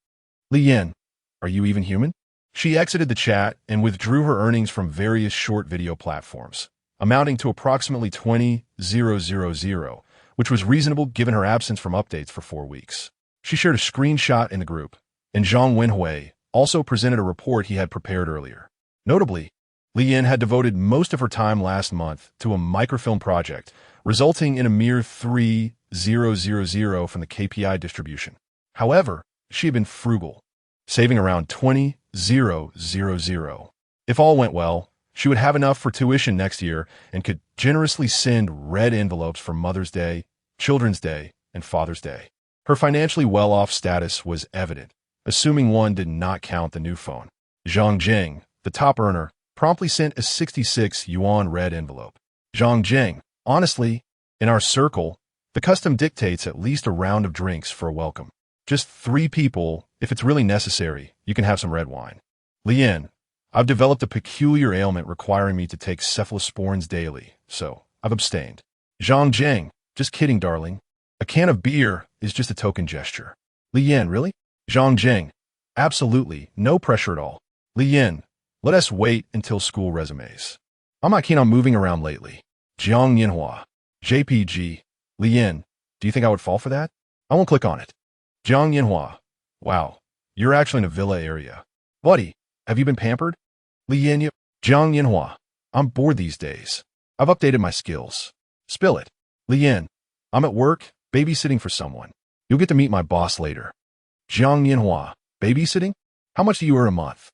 Lian, are you even human?" She exited the chat and withdrew her earnings from various short video platforms, amounting to approximately 20,000, which was reasonable given her absence from updates for 4 weeks. She shared a screenshot in the group, and Zhang Wenhui also presented a report he had prepared earlier. Notably, Lian had devoted most of her time last month to a microfilm project, resulting in a mere 3,000 from the KPI distribution. However, she had been frugal, saving around 20,000. If all went well, she would have enough for tuition next year and could generously send red envelopes for Mother's Day, Children's Day, and Father's Day. Her financially well-off status was evident, assuming one did not count the new phone. Zhang Jing, the top earner, promptly sent a 66 yuan red envelope. "Zhang Jing, honestly, in our circle, the custom dictates at least a round of drinks for a welcome. Just 3 people, if it's really necessary, you can have some red wine. Lian, I've developed a peculiar ailment requiring me to take cephalosporins daily, so I've abstained. Zhang Jing, just kidding, darling. A can of beer is just a token gesture. Lian, really? Zhang Jing, absolutely, no pressure at all. Lian, let us wait until school resumes. I'm not keen on moving around lately. Jiang Yanhua, JPG, Lian, do you think I would fall for that? I won't click on it. Jiang Yanhua, wow, you're actually in a villa area. Buddy, have you been pampered? Lian, Jiang Yanhua, I'm bored these days. I've updated my skills. Spill it. Lian, I'm at work, babysitting for someone. You'll get to meet my boss later. Jiang Yanhua, babysitting? How much do you earn a month?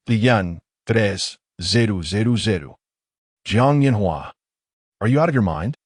Lian, 3,000. Jiang Yanhua, are you out of your mind?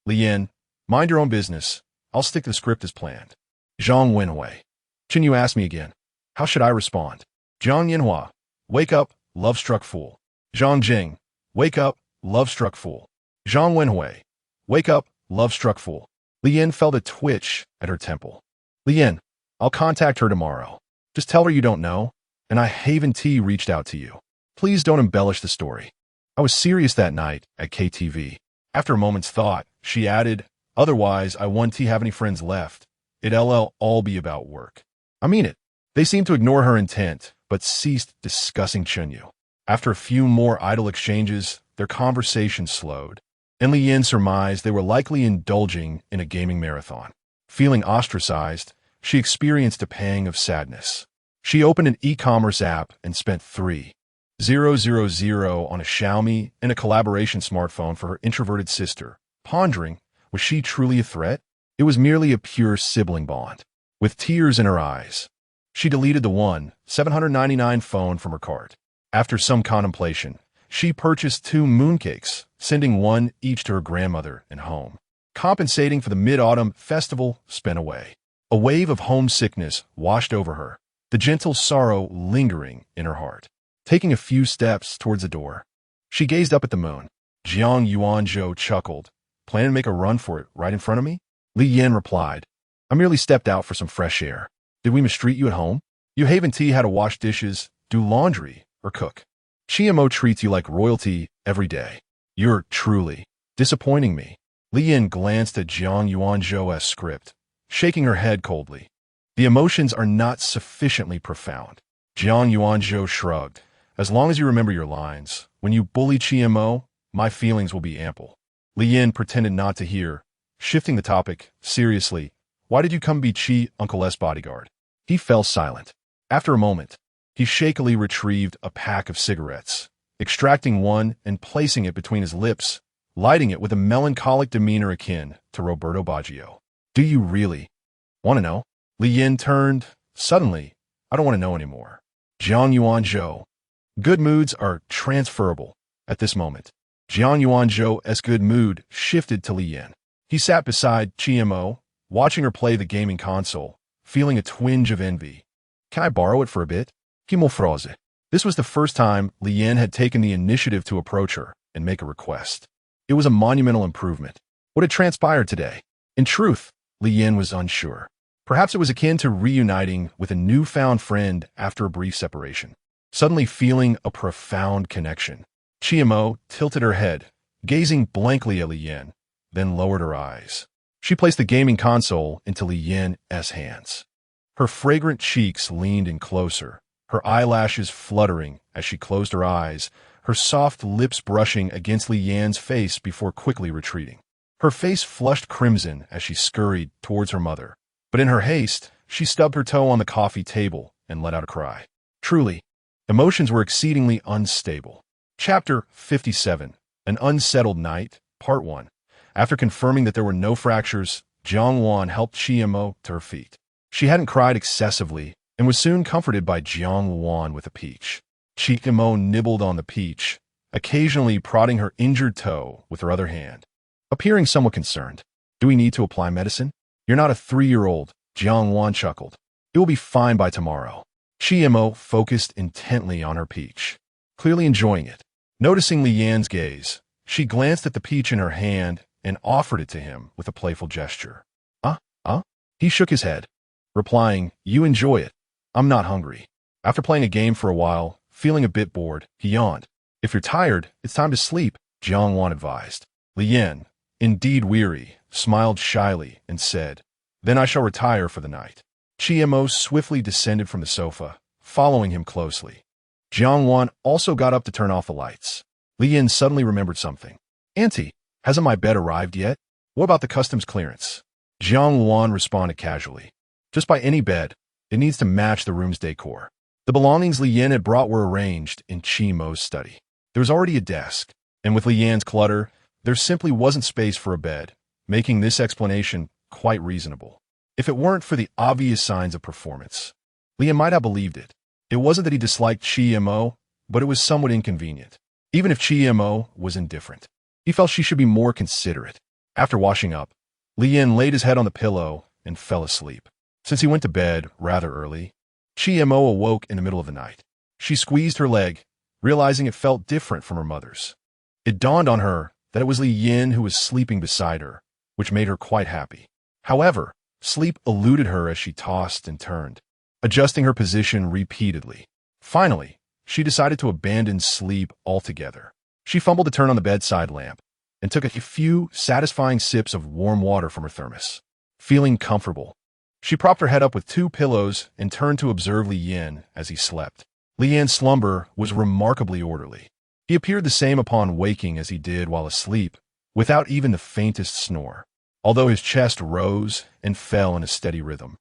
Lian, mind your own business. I'll stick to the script as planned. Zhang Wenhui, can you ask me again? How should I respond? Jiang Yanhua, wake up, love-struck fool. Zhang Jing, wake up, love-struck fool. Zhang Wenhui, wake up, love-struck fool. Lian felt a twitch at her temple. Lian, I'll contact her tomorrow. Just tell her you don't know, and I Haven T reached out to you. Please don't embellish the story. I was serious that night at KTV. After a moment's thought, she added, Otherwise, I won't have any friends left. It'll all be about work. I mean it. They seemed to ignore her intent, but ceased discussing Chunyu. After a few more idle exchanges, their conversation slowed, and Li Yin surmised they were likely indulging in a gaming marathon. Feeling ostracized, she experienced a pang of sadness. She opened an e-commerce app and spent $3,000 on a Xiaomi and a collaboration smartphone for her introverted sister, pondering, was she truly a threat? It was merely a pure sibling bond. With tears in her eyes, she deleted the $799 phone from her cart. After some contemplation, she purchased 2 mooncakes, sending one each to her grandmother and home. Compensating for the Mid-Autumn Festival spent away. A wave of homesickness washed over her, the gentle sorrow lingering in her heart. Taking a few steps towards the door, she gazed up at the moon. Jiang Yuanzhou chuckled. Plan to make a run for it right in front of me? Li Yin replied, I merely stepped out for some fresh air. Did we mistreat you at home? You haven't had to wash dishes, do laundry, or cook. Chiemo treats you like royalty every day. You're truly disappointing me. Li Yin glanced at Jiang Yuanzhou's script, shaking her head coldly. The emotions are not sufficiently profound. Jiang Yuanzhou shrugged. As long as you remember your lines, when you bully Chiemo, my feelings will be ample. Li Yin pretended not to hear, shifting the topic. Seriously, why did you come be Chi Uncle's bodyguard? He fell silent. After a moment, he shakily retrieved a pack of cigarettes, extracting one and placing it between his lips, lighting it with a melancholic demeanor akin to Roberto Baggio. Do you really want to know? Li Yin turned. Suddenly, I don't want to know anymore. Jiang Yuanzhou. Good moods are transferable at this moment. Jiang Yuanzhou's good mood shifted to Li Yin. He sat beside Chiemo, watching her play the gaming console, feeling a twinge of envy. Can I borrow it for a bit? Himmelfrause. This was the first time Li Yin had taken the initiative to approach her and make a request. It was a monumental improvement. What had transpired today? In truth, Li Yin was unsure. Perhaps it was akin to reuniting with a newfound friend after a brief separation. Suddenly feeling a profound connection, Chiemo tilted her head, gazing blankly at Li Yin, then lowered her eyes. She placed the gaming console into Li Yin's hands. Her fragrant cheeks leaned in closer, her eyelashes fluttering as she closed her eyes, her soft lips brushing against Li Yin's face before quickly retreating. Her face flushed crimson as she scurried towards her mother, but in her haste, she stubbed her toe on the coffee table and let out a cry. Truly, emotions were exceedingly unstable. Chapter 57, An Unsettled Night, Part 1. After confirming that there were no fractures, Jiang Wan helped Chiemo to her feet. She hadn't cried excessively and was soon comforted by Jiang Wan with a peach. Chiemo nibbled on the peach, occasionally prodding her injured toe with her other hand, appearing somewhat concerned. Do we need to apply medicine? You're not a 3-year-old, Jiang Wan chuckled. It will be fine by tomorrow. Chiemo focused intently on her peach, clearly enjoying it. Noticing Li Yin's gaze, she glanced at the peach in her hand and offered it to him with a playful gesture. He shook his head, replying, You enjoy it. I'm not hungry. After playing a game for a while, feeling a bit bored, he yawned. If you're tired, it's time to sleep, Jiang Wan advised. Li Yin, indeed weary, smiled shyly and said, Then I shall retire for the night. Chiemo swiftly descended from the sofa, following him closely. Jiang Wan also got up to turn off the lights. Li Yin suddenly remembered something. Auntie, hasn't my bed arrived yet? What about the customs clearance? Jiang Wan responded casually. Just by any bed, it needs to match the room's decor. The belongings Li Yin had brought were arranged in Chiemo's study. There was already a desk, and with Li Yin's clutter, there simply wasn't space for a bed, making this explanation quite reasonable. If it weren't for the obvious signs of performance, Li Yin might have believed it. It wasn't that he disliked Chiemo, but it was somewhat inconvenient. Even if Chiemo was indifferent, he felt she should be more considerate. After washing up, Li Yin laid his head on the pillow and fell asleep. Since he went to bed rather early, Chiemo awoke in the middle of the night. She squeezed her leg, realizing it felt different from her mother's. It dawned on her that it was Li Yin who was sleeping beside her, which made her quite happy. However, sleep eluded her as she tossed and turned, adjusting her position repeatedly. Finally, she decided to abandon sleep altogether. She fumbled to turn on the bedside lamp, and took a few satisfying sips of warm water from her thermos. Feeling comfortable, she propped her head up with 2 pillows and turned to observe Li Yin as he slept. Li Yin's slumber was remarkably orderly. He appeared the same upon waking as he did while asleep, without even the faintest snore, although his chest rose and fell in a steady rhythm.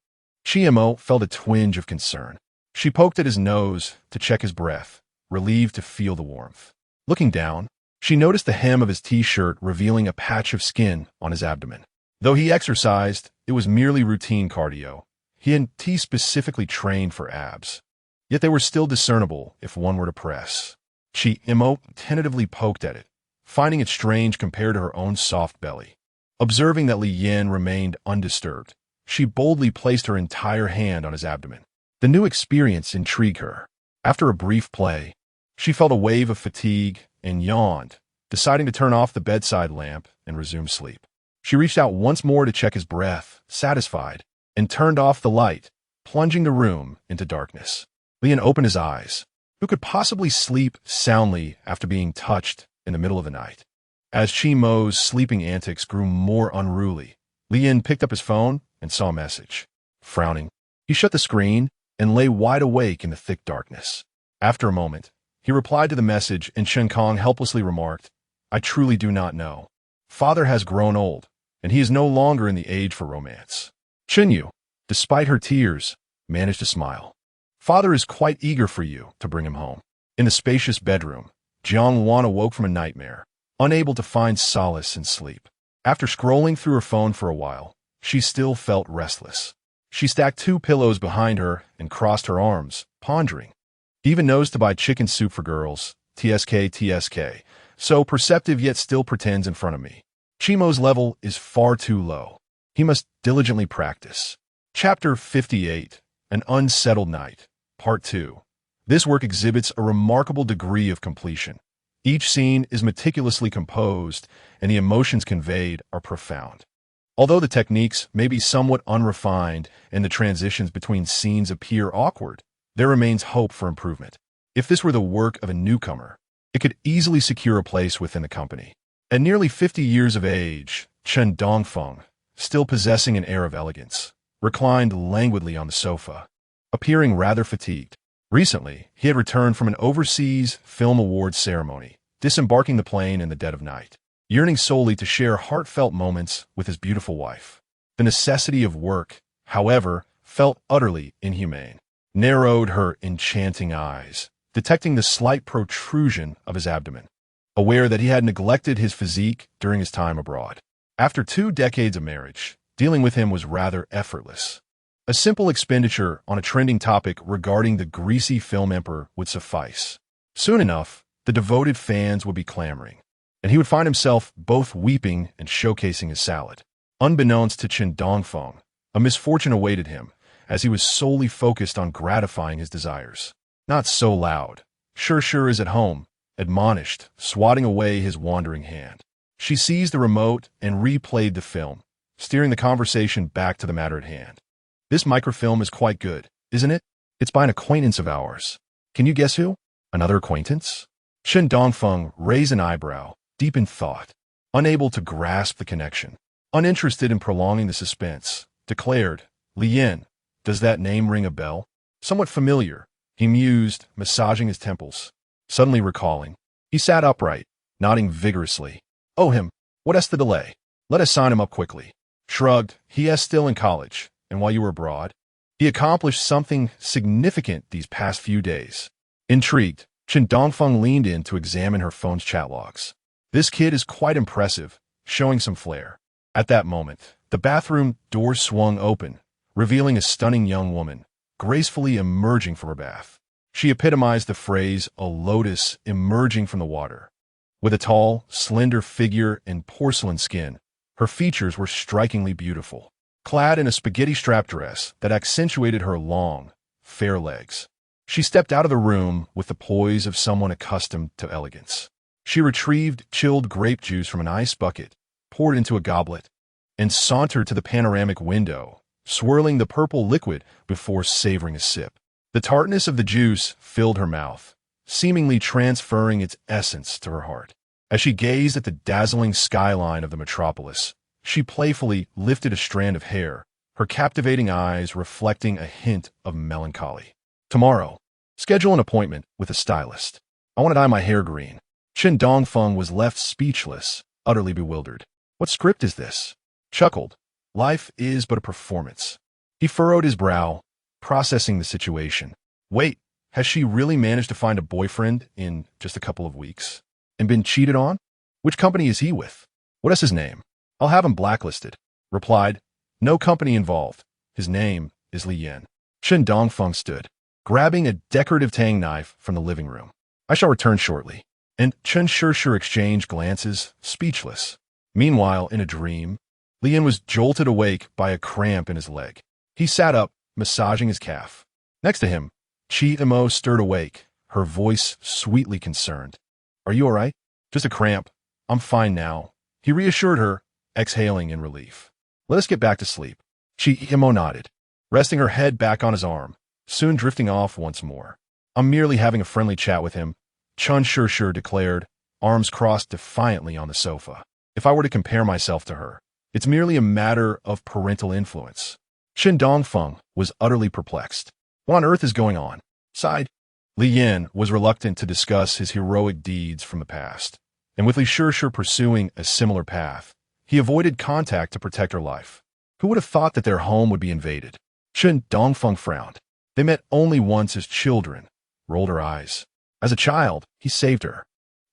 Chiemo felt a twinge of concern. She poked at his nose to check his breath, relieved to feel the warmth. Looking down, she noticed the hem of his t-shirt revealing a patch of skin on his abdomen. Though he exercised, it was merely routine cardio. He hadn't specifically trained for abs. Yet they were still discernible if one were to press. Chiemo tentatively poked at it, finding it strange compared to her own soft belly. Observing that Li Yin remained undisturbed, she boldly placed her entire hand on his abdomen. The new experience intrigued her. After a brief play, she felt a wave of fatigue and yawned, deciding to turn off the bedside lamp and resume sleep. She reached out once more to check his breath, satisfied, and turned off the light, plunging the room into darkness. Li Yin opened his eyes. Who could possibly sleep soundly after being touched in the middle of the night? As Chiemo's sleeping antics grew more unruly, Li Yin picked up his phone and saw a message. Frowning, he shut the screen and lay wide awake in the thick darkness. After a moment, he replied to the message, and Chen Kong helplessly remarked, "I truly do not know. Father has grown old, and he is no longer in the age for romance." Chen Yu, despite her tears, managed to smile. "Father is quite eager for you to bring him home." In the spacious bedroom, Jiang Wan awoke from a nightmare, unable to find solace in sleep. After scrolling through her phone for a while, she still felt restless. She stacked 2 pillows behind her and crossed her arms, pondering. He even knows to buy chicken soup for girls, TSK, so perceptive yet still pretends in front of me. Chiemo's level is far too low. He must diligently practice. Chapter 58, An Unsettled Night, Part 2. This work exhibits a remarkable degree of completion. Each scene is meticulously composed, and the emotions conveyed are profound. Although the techniques may be somewhat unrefined and the transitions between scenes appear awkward, there remains hope for improvement. If this were the work of a newcomer, it could easily secure a place within the company. At nearly 50 years of age, Chen Dongfeng, still possessing an air of elegance, reclined languidly on the sofa, appearing rather fatigued. Recently, he had returned from an overseas film awards ceremony, disembarking the plane in the dead of night, yearning solely to share heartfelt moments with his beautiful wife. The necessity of work, however, felt utterly inhumane. Narrowed her enchanting eyes, detecting the slight protrusion of his abdomen, aware that he had neglected his physique during his time abroad. After 2 decades of marriage, dealing with him was rather effortless. A simple expenditure on a trending topic regarding the greasy film emperor would suffice. Soon enough, the devoted fans would be clamoring, and he would find himself both weeping and showcasing his salad. Unbeknownst to Chen Dongfeng, a misfortune awaited him, as he was solely focused on gratifying his desires. "Not so loud. Sure is at home," admonished, swatting away his wandering hand. She seized the remote and replayed the film, steering the conversation back to the matter at hand. "This microfilm is quite good, isn't it? It's by an acquaintance of ours. Can you guess who?" "Another acquaintance?" Chen Dongfeng raised an eyebrow, deep in thought, unable to grasp the connection. Uninterested in prolonging the suspense, declared, "Li Yin, does that name ring a bell? Somewhat familiar," he mused, massaging his temples. Suddenly recalling, he sat upright, nodding vigorously. "Oh, him. What's the delay? Let us sign him up quickly." Shrugged, "He is still in college, and while you were abroad, he accomplished something significant these past few days." Intrigued, Chen Dongfeng leaned in to examine her phone's chat logs. "This kid is quite impressive, showing some flair." At that moment, the bathroom door swung open, revealing a stunning young woman, gracefully emerging from her bath. She epitomized the phrase, "a lotus emerging from the water." With a tall, slender figure and porcelain skin, her features were strikingly beautiful, clad in a spaghetti-strap dress that accentuated her long, fair legs. She stepped out of the room with the poise of someone accustomed to elegance. She retrieved chilled grape juice from an ice bucket, poured into a goblet, and sauntered to the panoramic window, swirling the purple liquid before savoring a sip. The tartness of the juice filled her mouth, seemingly transferring its essence to her heart. As she gazed at the dazzling skyline of the metropolis, she playfully lifted a strand of hair, her captivating eyes reflecting a hint of melancholy. Tomorrow, schedule an appointment with a stylist. I want to dye my hair green. Chen Dongfeng was left speechless, utterly bewildered. What script is this? Chuckled. Life is but a performance. He furrowed his brow, processing the situation. Wait, has she really managed to find a boyfriend in just a couple of weeks? And been cheated on? Which company is he with? What is his name? I'll have him blacklisted. Replied. No company involved. His name is Li Yan. Chen Dongfeng stood, grabbing a decorative tang knife from the living room. I shall return shortly. And Chen Shishir exchanged glances, speechless. Meanwhile, in a dream, Li Yan was jolted awake by a cramp in his leg. He sat up, massaging his calf. Next to him, Chi Imo stirred awake, her voice sweetly concerned. Are you all right? Just a cramp. I'm fine now. He reassured her, exhaling in relief. Let us get back to sleep. Chi Imo nodded, resting her head back on his arm, soon drifting off once more. I'm merely having a friendly chat with him, Chen Shishir declared, arms crossed defiantly on the sofa. If I were to compare myself to her, it's merely a matter of parental influence. Chen Dongfeng was utterly perplexed. What on earth is going on? Sighed. Li Yan was reluctant to discuss his heroic deeds from the past, and with Li Shishir pursuing a similar path, he avoided contact to protect her life. Who would have thought that their home would be invaded? Chen Dongfeng frowned. They met only once as children, rolled her eyes. As a child, he saved her.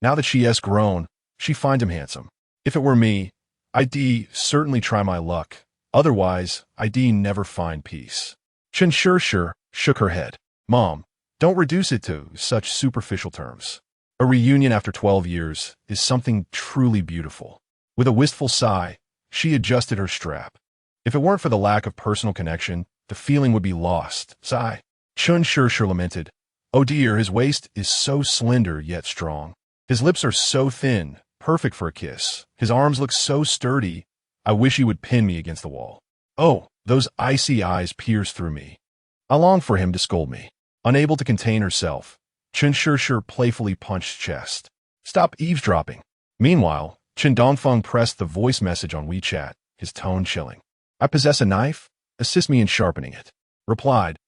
Now that she has grown, she finds him handsome. If it were me, I'd certainly try my luck. Otherwise, I'd never find peace. Chen Shishir shook her head. Mom, don't reduce it to such superficial terms. A reunion after 12 years is something truly beautiful. With a wistful sigh, she adjusted her strap. If it weren't for the lack of personal connection, the feeling would be lost. Sigh. Chen Shishir lamented. Oh dear, his waist is so slender yet strong. His lips are so thin, perfect for a kiss. His arms look so sturdy. I wish he would pin me against the wall. Oh, those icy eyes pierce through me. I long for him to scold me. Unable to contain herself, Chen Shishir playfully punched chest. Stop eavesdropping. Meanwhile, Chen Dongfeng pressed the voice message on WeChat, his tone chilling. I possess a knife. Assist me in sharpening it. Replied.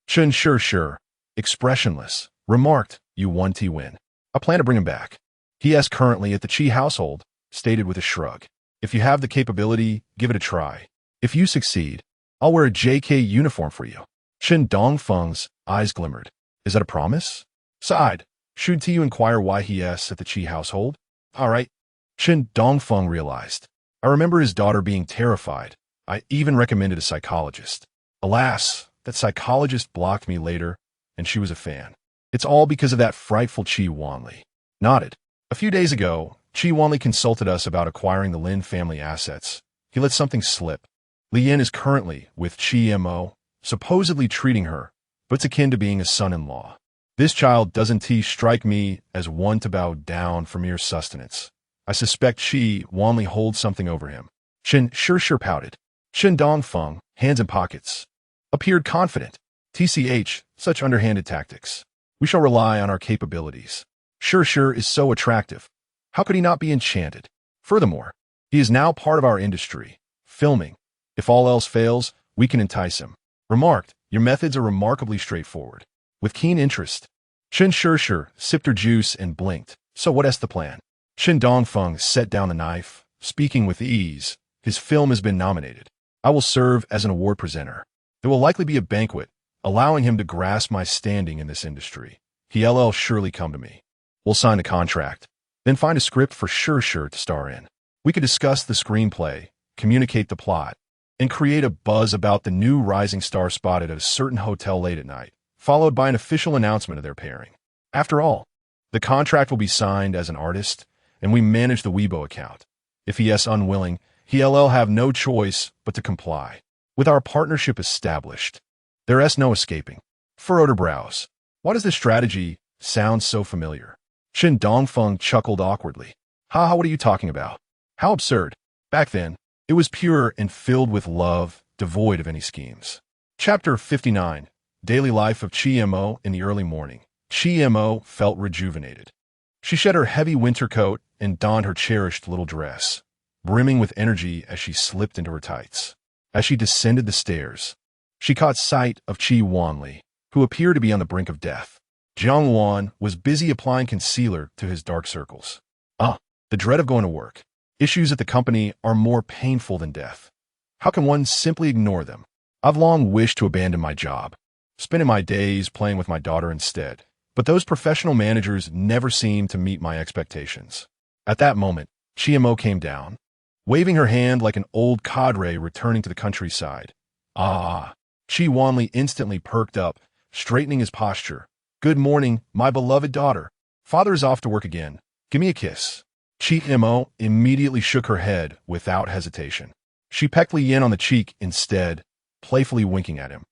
Chen Shishir, expressionless, remarked, you 1T win. I plan to bring him back. He is currently at the Chi household, stated with a shrug. If you have the capability, give it a try. If you succeed, I'll wear a JK uniform for you. Chen Dongfeng's eyes glimmered. Is that a promise? Sighed. Should you inquire why he is at the Chi household? All right. Chen Dongfeng realized. I remember his daughter being terrified. I even recommended a psychologist. Alas, that psychologist blocked me later, and she was a fan. It's all because of that frightful Chi Wanli. Nodded. A few days ago, Chi Wanli consulted us about acquiring the Lin family assets. He let something slip. Li Yan is currently with Chi Mo, supposedly treating her, but it's akin to being a son-in-law. This child doesn't strike me as one to bow down for mere sustenance. I suspect Chi Wanli holds something over him. Chen Shishir pouted. Chen Dongfeng, hands in pockets, appeared confident. TCH, such underhanded tactics. We shall rely on our capabilities. Shishir is so attractive. How could he not be enchanted? Furthermore, he is now part of our industry, filming. If all else fails, we can entice him. Remarked, your methods are remarkably straightforward. With keen interest, Chen Shishir sipped her juice and blinked. So what is the plan? Chen Dongfeng set down the knife, speaking with ease. His film has been nominated. I will serve as an award presenter. There will likely be a banquet, allowing him to grasp my standing in this industry. He'll surely come to me. We'll sign the contract, then find a script for Shishir to star in. We could discuss the screenplay, communicate the plot, and create a buzz about the new rising star spotted at a certain hotel late at night, followed by an official announcement of their pairing. After all, the contract will be signed as an artist, and we manage the Weibo account. If he is unwilling, he'll have no choice but to comply. With our partnership established, there is no escaping. Furrowed her brows. Why does this strategy sound so familiar? Chen Dongfeng chuckled awkwardly. Ha, what are you talking about? How absurd. Back then, it was pure and filled with love, devoid of any schemes. Chapter 59. Daily life of Chi Mo in the early morning. Chi Mo felt rejuvenated. She shed her heavy winter coat and donned her cherished little dress, brimming with energy as she slipped into her tights. As she descended the stairs, she caught sight of Chi Wanli, who appeared to be on the brink of death. Jiang Wan was busy applying concealer to his dark circles. The dread of going to work. Issues at the company are more painful than death. How can one simply ignore them? I've long wished to abandon my job, spending my days playing with my daughter instead. But those professional managers never seemed to meet my expectations. At that moment, Chiemo came down, waving her hand like an old cadre returning to the countryside. Chi Wanli instantly perked up, straightening his posture. Good morning, my beloved daughter. Father is off to work again. Give me a kiss. Chiemo immediately shook her head without hesitation. She pecked Li Yin on the cheek instead, playfully winking at him.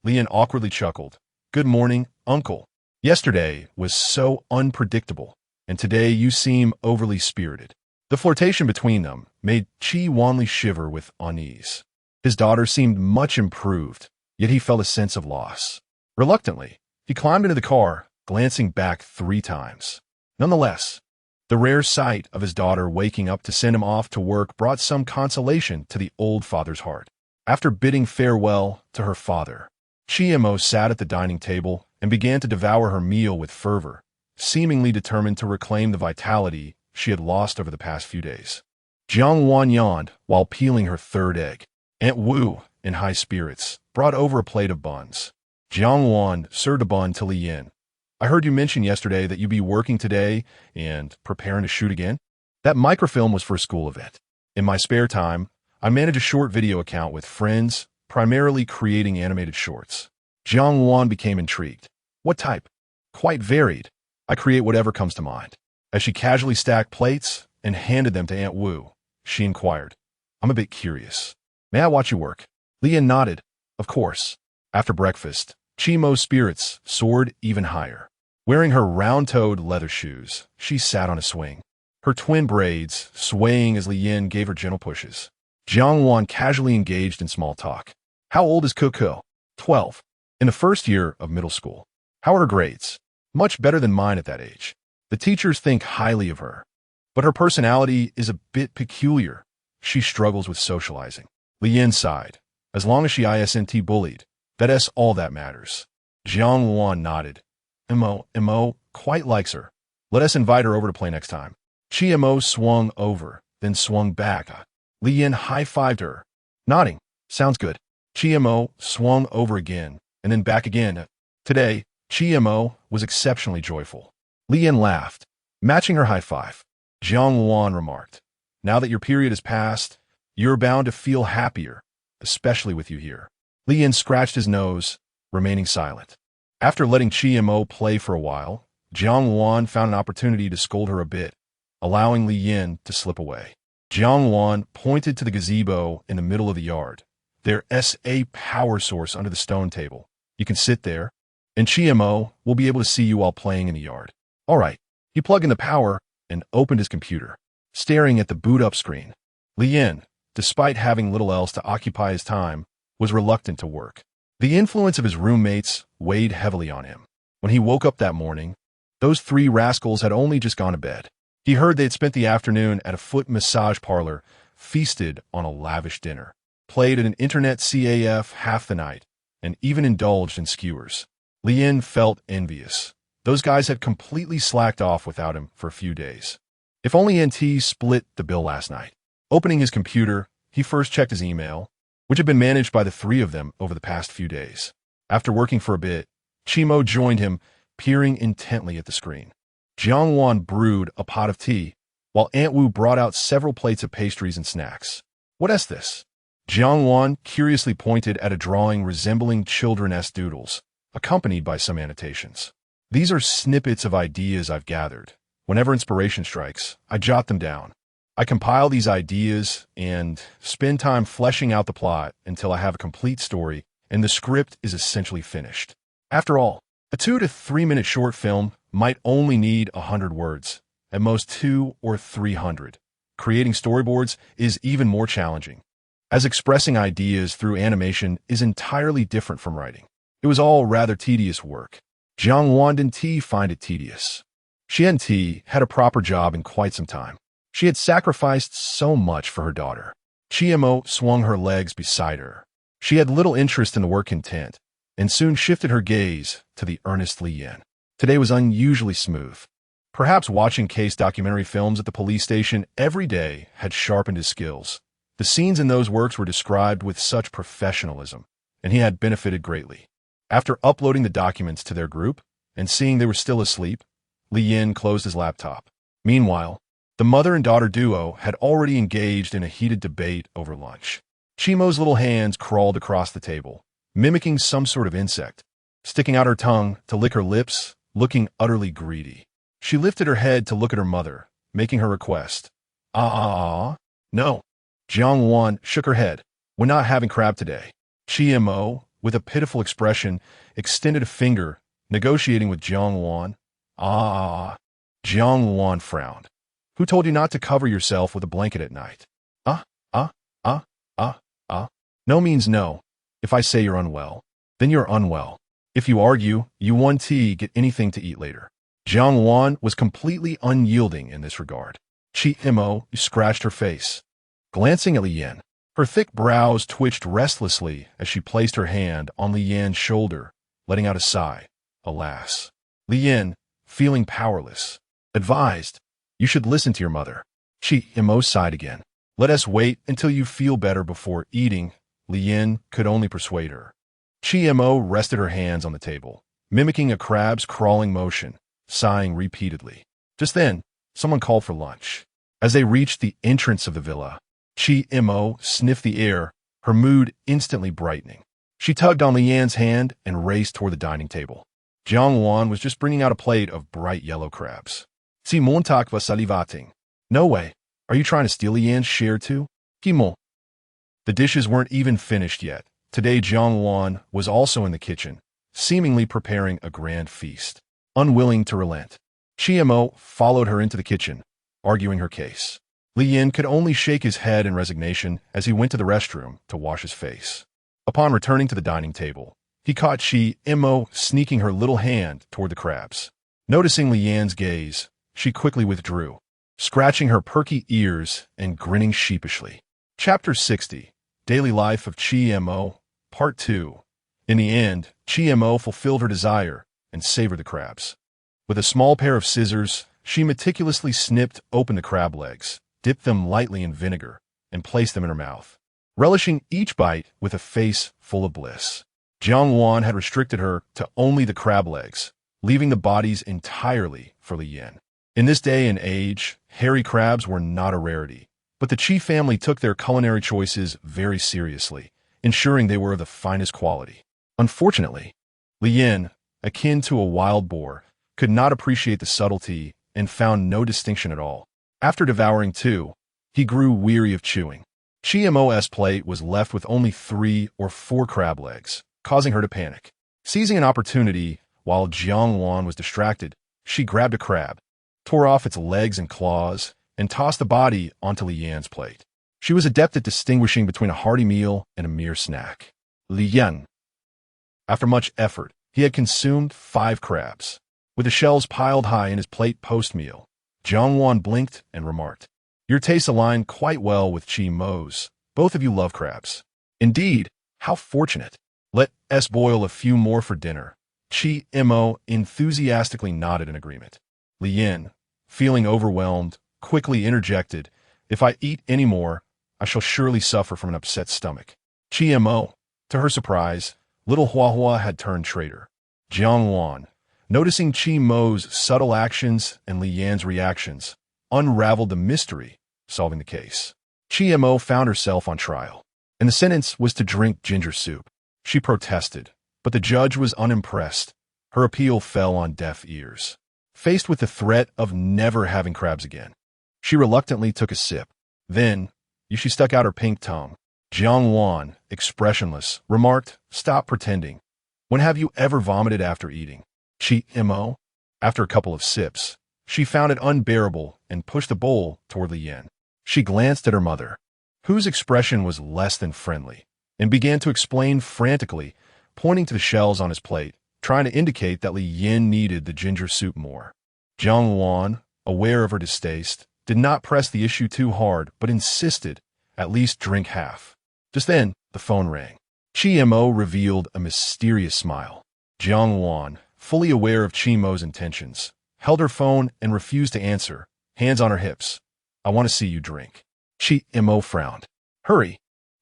Li Yin awkwardly chuckled. Good morning, uncle. Yesterday was so unpredictable, and today you seem overly spirited. The flirtation between them made Chi Wanli shiver with unease. His daughter seemed much improved, yet he felt a sense of loss. Reluctantly, he climbed into the car, glancing back 3 times. Nonetheless, the rare sight of his daughter waking up to send him off to work brought some consolation to the old father's heart. After bidding farewell to her father, Chiemo sat at the dining table and began to devour her meal with fervor, seemingly determined to reclaim the vitality she had lost over the past few days. Jiang Wan yawned while peeling her 3rd egg. Aunt Wu, in high spirits, brought over a plate of buns. Jiang Wan served a bun to Li Yin. I heard you mention yesterday that you'd be working today and preparing to shoot again. That microfilm was for a school event. In my spare time, I manage a short video account with friends, primarily creating animated shorts. Jiang Wan became intrigued. What type? Quite varied. I create whatever comes to mind. As she casually stacked plates and handed them to Aunt Wu, she inquired, I'm a bit curious. May I watch you work? Li Yin nodded. Of course. After breakfast, Chimo's spirits soared even higher. Wearing her round-toed leather shoes, she sat on a swing, her twin braids swaying as Li Yin gave her gentle pushes. Jiang Wan casually engaged in small talk. How old is Coco? 12. In the first year of middle school. How are her grades? Much better than mine at that age. The teachers think highly of her. But her personality is a bit peculiar. She struggles with socializing. Li Yin sighed. As long as she isn't bullied, that's all that matters. Jiang Wan nodded. Mo quite likes her. Let us invite her over to play next time. Chiemo swung over, then swung back. Li Yin high-fived her. Nodding. Sounds good. Chiemo swung over again, and then back again. Today, Chiemo was exceptionally joyful. Li Yin laughed, matching her high five. Jiang Wan remarked, now that your period has passed, you're bound to feel happier, especially with you here. Li Yin scratched his nose, remaining silent. After letting Chiemo play for a while, Jiang Wan found an opportunity to scold her a bit, allowing Li Yin to slip away. Jiang Wan pointed to the gazebo in the middle of the yard. There's a power source under the stone table. You can sit there, and Chiemo will be able to see you while playing in the yard. All right. He plugged in the power and opened his computer, staring at the boot-up screen. Li Yin, despite having little else to occupy his time, was reluctant to work. The influence of his roommates weighed heavily on him. When he woke up that morning, those 3 rascals had only just gone to bed. He heard they'd spent the afternoon at a foot massage parlor, feasted on a lavish dinner, played at an internet CAF half the night, and even indulged in skewers. Li Yin felt envious. Those guys had completely slacked off without him for a few days. If only NT split the bill last night. Opening his computer, he first checked his email, which had been managed by the 3 of them over the past few days. After working for a bit, Chimo joined him, peering intently at the screen. Jiang Wan brewed a pot of tea, while Aunt Wu brought out several plates of pastries and snacks. What is this? Jiang Wan curiously pointed at a drawing resembling children-esque doodles, accompanied by some annotations. These are snippets of ideas I've gathered. Whenever inspiration strikes, I jot them down. I compile these ideas and spend time fleshing out the plot until I have a complete story and the script is essentially finished. After all, a 2 to 3 minute short film might only need 100 words, at most 200 or 300. Creating storyboards is even more challenging, as expressing ideas through animation is entirely different from writing. It was all rather tedious work. Jiang Wan didn't find it tedious. She hadn't had a proper job in quite some time. She had sacrificed so much for her daughter. Chiemo swung her legs beside her. She had little interest in the work intent, and soon shifted her gaze to the earnest Li Yin. Today was unusually smooth. Perhaps watching case documentary films at the police station every day had sharpened his skills. The scenes in those works were described with such professionalism, and he had benefited greatly. After uploading the documents to their group and seeing they were still asleep, Li Yin closed his laptop. Meanwhile, the mother and daughter duo had already engaged in a heated debate over lunch. Chimo's little hands crawled across the table, mimicking some sort of insect, sticking out her tongue to lick her lips, looking utterly greedy. She lifted her head to look at her mother, making her request. No. Jiang Wan shook her head. We're not having crab today. Chimo, with a pitiful expression, extended a finger, negotiating with Jiang Wan. Jiang Wan frowned. Who told you not to cover yourself with a blanket at night? No means no. If I say you're unwell, then you're unwell. If you argue, you want to get anything to eat later. Jiang Wan was completely unyielding in this regard. Chimo scratched her face. Glancing at Li Yin, her thick brows twitched restlessly as she placed her hand on Li Yin's shoulder, letting out a sigh. Alas. Li Yin, feeling powerless, advised, you should listen to your mother. Chimo sighed again. Let us wait until you feel better before eating. Li Yin could only persuade her. Chimo rested her hands on the table, mimicking a crab's crawling motion, sighing repeatedly. Just then, someone called for lunch. As they reached the entrance of the villa, Chimo sniffed the air, her mood instantly brightening. She tugged on Li Yan's hand and raced toward the dining table. Jiang Wan was just bringing out a plate of bright yellow crabs. Si Montak va salivating. No way. Are you trying to steal Li Yan's share too? Kimo. The dishes weren't even finished yet. Today Jiang Wan was also in the kitchen, seemingly preparing a grand feast. Unwilling to relent, Chimo followed her into the kitchen, arguing her case. Li Yin could only shake his head in resignation as he went to the restroom to wash his face. Upon returning to the dining table, he caught Chimo sneaking her little hand toward the crabs. Noticing Li Yan's gaze, she quickly withdrew, scratching her perky ears and grinning sheepishly. Chapter 60, Daily Life of Chimo, Part 2. In the end, Chimo fulfilled her desire and savored the crabs. With a small pair of scissors, she meticulously snipped open the crab legs, dipped them lightly in vinegar, and placed them in her mouth, relishing each bite with a face full of bliss. Jiang Wan had restricted her to only the crab legs, leaving the bodies entirely for Li Yin. In this day and age, hairy crabs were not a rarity, but the Qi family took their culinary choices very seriously, ensuring they were of the finest quality. Unfortunately, Li Yin, akin to a wild boar, could not appreciate the subtlety and found no distinction at all. After devouring two, he grew weary of chewing. Chimo's plate was left with only 3 or 4 crab legs, causing her to panic. Seizing an opportunity, while Jiang Wan was distracted, she grabbed a crab, tore off its legs and claws, and tossed the body onto Li Yan's plate. She was adept at distinguishing between a hearty meal and a mere snack. Li Yan. After much effort, he had consumed 5 crabs. With the shells piled high in his plate post-meal, Jiang Wan blinked and remarked, your tastes align quite well with Chimo's. Both of you love crabs. Indeed, how fortunate. Let us boil a few more for dinner. Chimo enthusiastically nodded in agreement. Li Yin, feeling overwhelmed, quickly interjected, if I eat any more, I shall surely suffer from an upset stomach. Chimo, to her surprise, little Huahua had turned traitor. Jiang Wan, noticing Chimo's subtle actions and Li Yan's reactions, unraveled the mystery, solving the case. Chimo found herself on trial, and the sentence was to drink ginger soup. She protested, but the judge was unimpressed. Her appeal fell on deaf ears. Faced with the threat of never having crabs again, she reluctantly took a sip. Then, she stuck out her pink tongue. Jiang Wan, expressionless, remarked, stop pretending. When have you ever vomited after eating? Chimo, after a couple of sips, she found it unbearable and pushed the bowl toward Li Yin. She glanced at her mother, whose expression was less than friendly, and began to explain frantically, pointing to the shells on his plate, trying to indicate that Li Yin needed the ginger soup more. Jiang Wan, aware of her distaste, did not press the issue too hard, but insisted, at least drink half. Just then, the phone rang. Chi Mo revealed a mysterious smile. Jiang Wan, fully aware of Chi Mo's intentions, held her phone and refused to answer, hands on her hips. I want to see you drink. Chi Mo frowned. Hurry.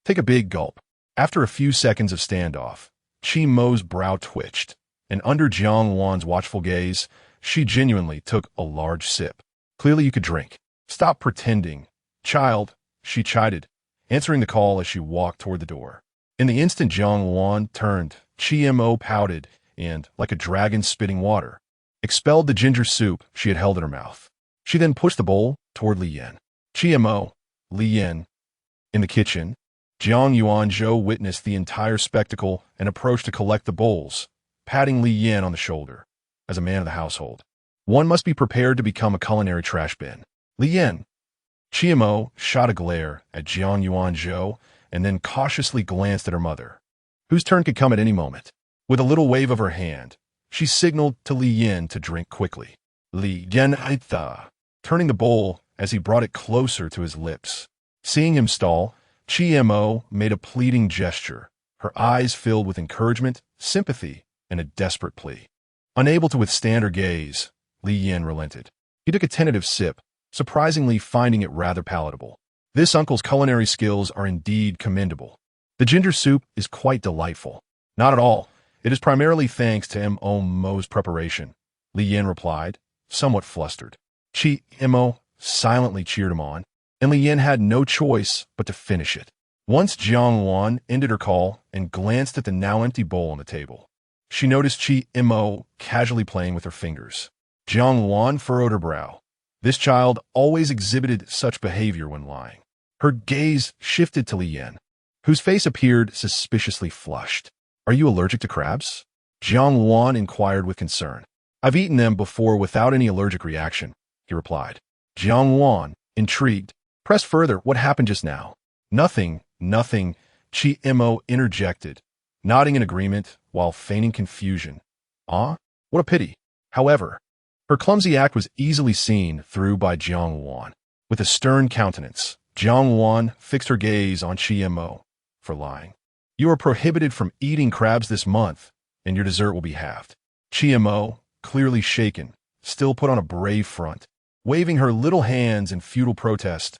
Take a big gulp. After a few seconds of standoff, Chi Mo's brow twitched, and under Jiang Wan's watchful gaze, she genuinely took a large sip. Clearly you could drink. Stop pretending. Child, she chided, answering the call as she walked toward the door. In the instant Jiang Wan turned, Chi Mo pouted and, like a dragon spitting water, expelled the ginger soup she had held in her mouth. She then pushed the bowl toward Li Yan. Chi Mo, Li Yan. In the kitchen, Jiang Yuanzhou witnessed the entire spectacle and approached to collect the bowls, patting Li Yan on the shoulder. As a man of the household, one must be prepared to become a culinary trash bin. Li Yan. Chi Mo shot a glare at Jiang Yuanzhou and then cautiously glanced at her mother, whose turn could come at any moment. With a little wave of her hand, she signaled to Li Yan to drink quickly. Li Yan aitha, turning the bowl as he brought it closer to his lips. Seeing him stall, Chi Mo made a pleading gesture, her eyes filled with encouragement, sympathy, and a desperate plea. Unable to withstand her gaze, Li Yan relented. He took a tentative sip, surprisingly finding it rather palatable. This uncle's culinary skills are indeed commendable. The ginger soup is quite delightful. Not at all. It is primarily thanks to Mo's preparation, Li Yan replied, somewhat flustered. Chi Mo silently cheered him on, and Li Yan had no choice but to finish it. Once Jiang Wan ended her call and glanced at the now empty bowl on the table, she noticed Chi Mo casually playing with her fingers. Jiang Wan furrowed her brow. This child always exhibited such behavior when lying. Her gaze shifted to Li Yan, whose face appeared suspiciously flushed. Are you allergic to crabs? Jiang Wan inquired with concern. I've eaten them before without any allergic reaction, he replied. Jiang Wan, intrigued, pressed further. What happened just now? Nothing, Chi Mo interjected, nodding in agreement while feigning confusion. Ah, what a pity. However, her clumsy act was easily seen through by Jiang Wan. With a stern countenance, Jiang Wan fixed her gaze on Chi Mo for lying. You are prohibited from eating crabs this month, and your dessert will be halved. Chi Mo, clearly shaken, still put on a brave front, waving her little hands in futile protest.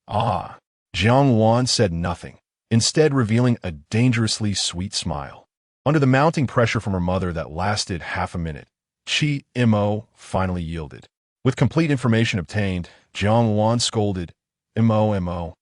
Ah, Jiang Wan said nothing, instead revealing a dangerously sweet smile. Under the mounting pressure from her mother that lasted half a minute, Chi Mo finally yielded. With complete information obtained, Jiang Wan scolded, Mo,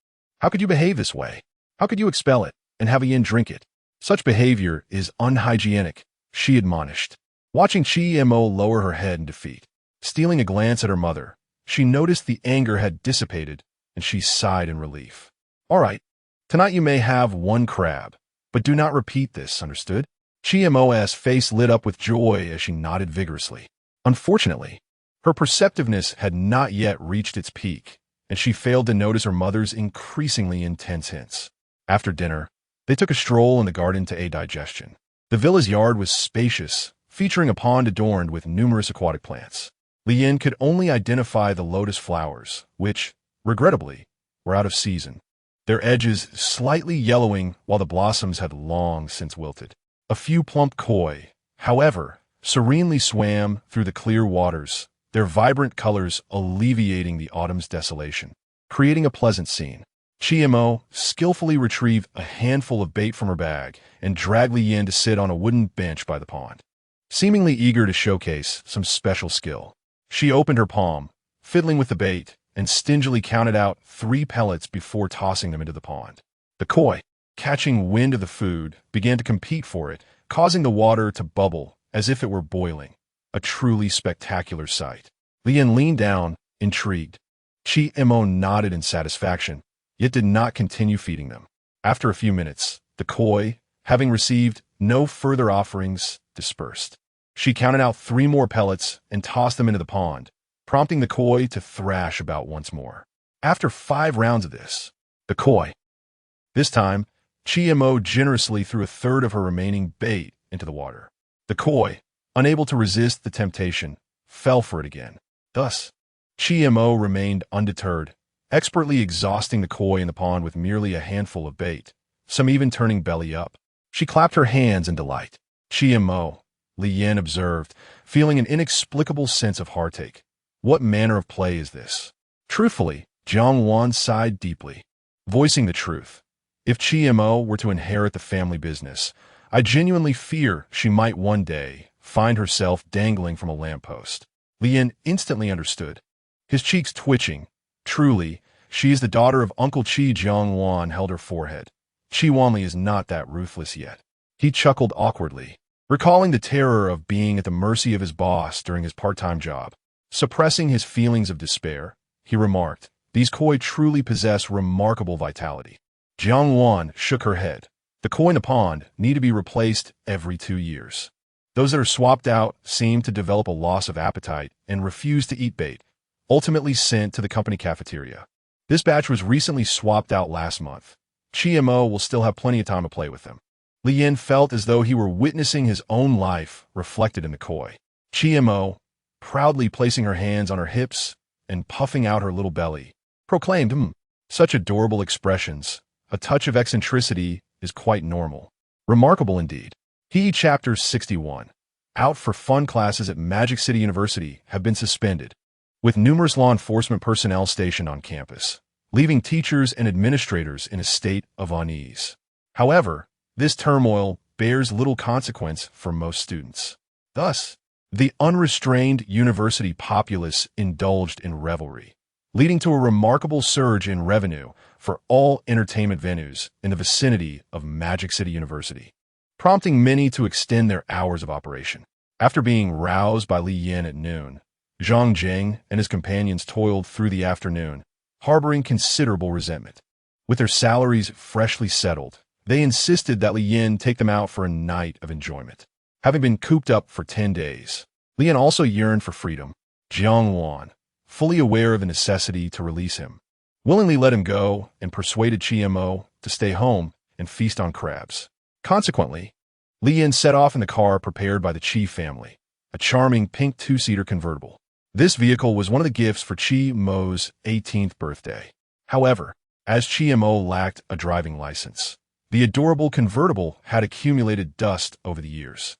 how could you behave this way? How could you expel it and have Yin drink it? Such behavior is unhygienic, she admonished. Watching Chi Mo lower her head in defeat, stealing a glance at her mother, she noticed the anger had dissipated, and she sighed in relief. All right, tonight you may have one crab, but do not repeat this, understood? Chi Mo's face lit up with joy as she nodded vigorously. Unfortunately, her perceptiveness had not yet reached its peak, and she failed to notice her mother's increasingly intense hints. After dinner, they took a stroll in the garden to aid digestion. The villa's yard was spacious, featuring a pond adorned with numerous aquatic plants. Li Yan could only identify the lotus flowers, which, regrettably, were out of season, their edges slightly yellowing while the blossoms had long since wilted. A few plump koi, however, serenely swam through the clear waters, their vibrant colors alleviating the autumn's desolation, creating a pleasant scene. Chi Mo skillfully retrieved a handful of bait from her bag and dragged Li Yan to sit on a wooden bench by the pond. Seemingly eager to showcase some special skill, she opened her palm, fiddling with the bait, and stingily counted out 3 pellets before tossing them into the pond. The koi, catching wind of the food, began to compete for it, causing the water to bubble as if it were boiling. A truly spectacular sight. Li Yan leaned down, intrigued. Chi Mo nodded in satisfaction, yet did not continue feeding them. After a few minutes, the koi, having received no further offerings, dispersed. She counted out 3 more pellets and tossed them into the pond, prompting the koi to thrash about once more. After 5 rounds of this, the koi. This time, Chi Mo generously threw a third of her remaining bait into the water. The koi, unable to resist the temptation, fell for it again. Thus, Chi-Mo remained undeterred, expertly exhausting the koi in the pond with merely a handful of bait, some even turning belly up. She clapped her hands in delight. Chi-Mo, Li Yin observed, feeling an inexplicable sense of heartache. What manner of play is this? Truthfully, Jiang Wan sighed deeply, voicing the truth. If Chi-Mo were to inherit the family business, I genuinely fear she might one day find herself dangling from a lamppost. Li Yin instantly understood, his cheeks twitching. Truly, she is the daughter of Uncle Chi. Jiang Wan held her forehead. Chi Wanli is not that ruthless yet. He chuckled awkwardly, recalling the terror of being at the mercy of his boss during his part-time job. Suppressing his feelings of despair, he remarked, these koi truly possess remarkable vitality. Jiang Wan shook her head. The koi in the pond need to be replaced every 2 years. Those that are swapped out seem to develop a loss of appetite and refuse to eat bait, ultimately sent to the company cafeteria. This batch was recently swapped out last month. Chi-Mo will still have plenty of time to play with them. Li Yin felt as though he were witnessing his own life reflected in the koi. Chi-Mo, proudly placing her hands on her hips and puffing out her little belly, proclaimed, such adorable expressions. A touch of eccentricity is quite normal. Remarkable indeed. PE Chapter 61. Out for fun classes at Magic City University have been suspended, with numerous law enforcement personnel stationed on campus, leaving teachers and administrators in a state of unease. However, this turmoil bears little consequence for most students. Thus, the unrestrained university populace indulged in revelry, leading to a remarkable surge in revenue for all entertainment venues in the vicinity of Magic City University, prompting many to extend their hours of operation. After being roused by Li Yin at noon, Zhang Jing and his companions toiled through the afternoon, harboring considerable resentment. With their salaries freshly settled, they insisted that Li Yin take them out for a night of enjoyment. Having been cooped up for 10 days, Li Yin also yearned for freedom. Jiang Wan, fully aware of the necessity to release him, willingly let him go and persuaded Chi-Mo to stay home and feast on crabs. Consequently, Li Yin set off in the car prepared by the Chi family, a charming pink 2-seater convertible. This vehicle was one of the gifts for Chi-Mo's 18th birthday. However, as Chi-Mo lacked a driving license, the adorable convertible had accumulated dust over the years.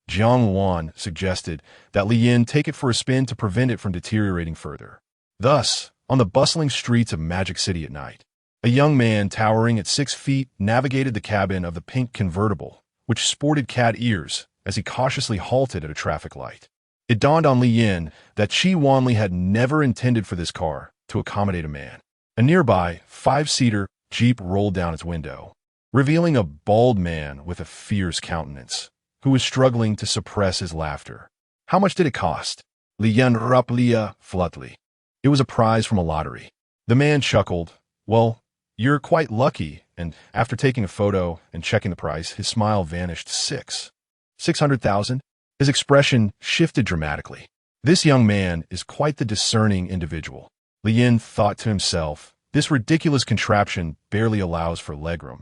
Jiang Wan suggested that Li Yin take it for a spin to prevent it from deteriorating further. Thus, on the bustling streets of Magic City at night, a young man towering at 6 feet navigated the cabin of the pink convertible, which sported cat ears, as he cautiously halted at a traffic light. It dawned on Li Yin that Chi Wanli had never intended for this car to accommodate a man. A nearby 5-seater Jeep rolled down its window, revealing a bald man with a fierce countenance, who was struggling to suppress his laughter. How much did it cost? Li Yin raplia flatly. It was a prize from a lottery. The man chuckled. Well, you're quite lucky, and after taking a photo and checking the price, his smile vanished. 600,000? His expression shifted dramatically. This young man is quite the discerning individual. Li Yin thought to himself, this ridiculous contraption barely allows for legroom.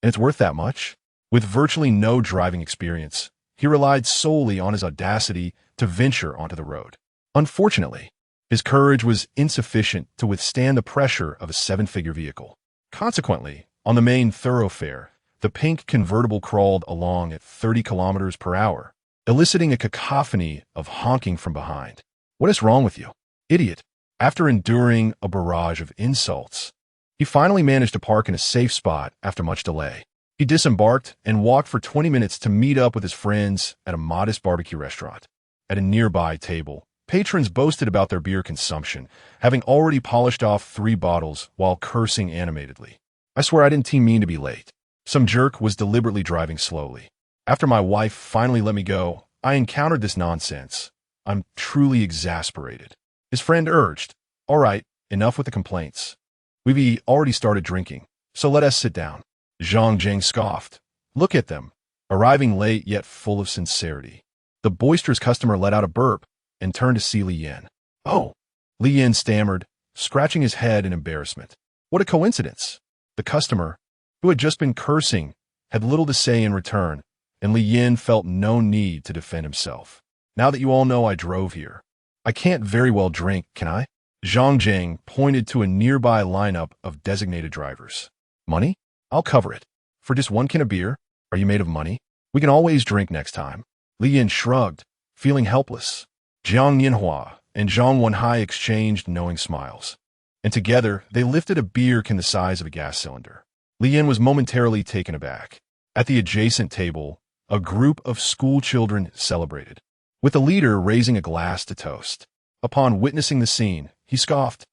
And it's worth that much? With virtually no driving experience, he relied solely on his audacity to venture onto the road. Unfortunately, his courage was insufficient to withstand the pressure of a 7-figure vehicle. Consequently, on the main thoroughfare, the pink convertible crawled along at 30 kilometers per hour, eliciting a cacophony of honking from behind. What is wrong with you, idiot? After enduring a barrage of insults, he finally managed to park in a safe spot after much delay. He disembarked and walked for 20 minutes to meet up with his friends at a modest barbecue restaurant. At a nearby table, patrons boasted about their beer consumption, having already polished off 3 bottles while cursing animatedly. I swear I didn't mean to be late. Some jerk was deliberately driving slowly. After my wife finally let me go, I encountered this nonsense. I'm truly exasperated. His friend urged, all right, enough with the complaints. We've already started drinking, so let us sit down. Zhang Jing scoffed. Look at them, arriving late yet full of sincerity. The boisterous customer let out a burp and turned to see Li Yin. Oh, Li Yin stammered, scratching his head in embarrassment. What a coincidence. The customer, who had just been cursing, had little to say in return, and Li Yin felt no need to defend himself. Now that you all know I drove here, I can't very well drink, can I? Zhang Jing pointed to a nearby lineup of designated drivers. Money? I'll cover it. For just one can of beer? Are you made of money? We can always drink next time. Li Yin shrugged, feeling helpless. Jiang Yinhua and Zhang Wenhai exchanged knowing smiles. And together, they lifted a beer can the size of a gas cylinder. Li Yin was momentarily taken aback. At the adjacent table, a group of school children celebrated, with the leader raising a glass to toast. Upon witnessing the scene, he scoffed,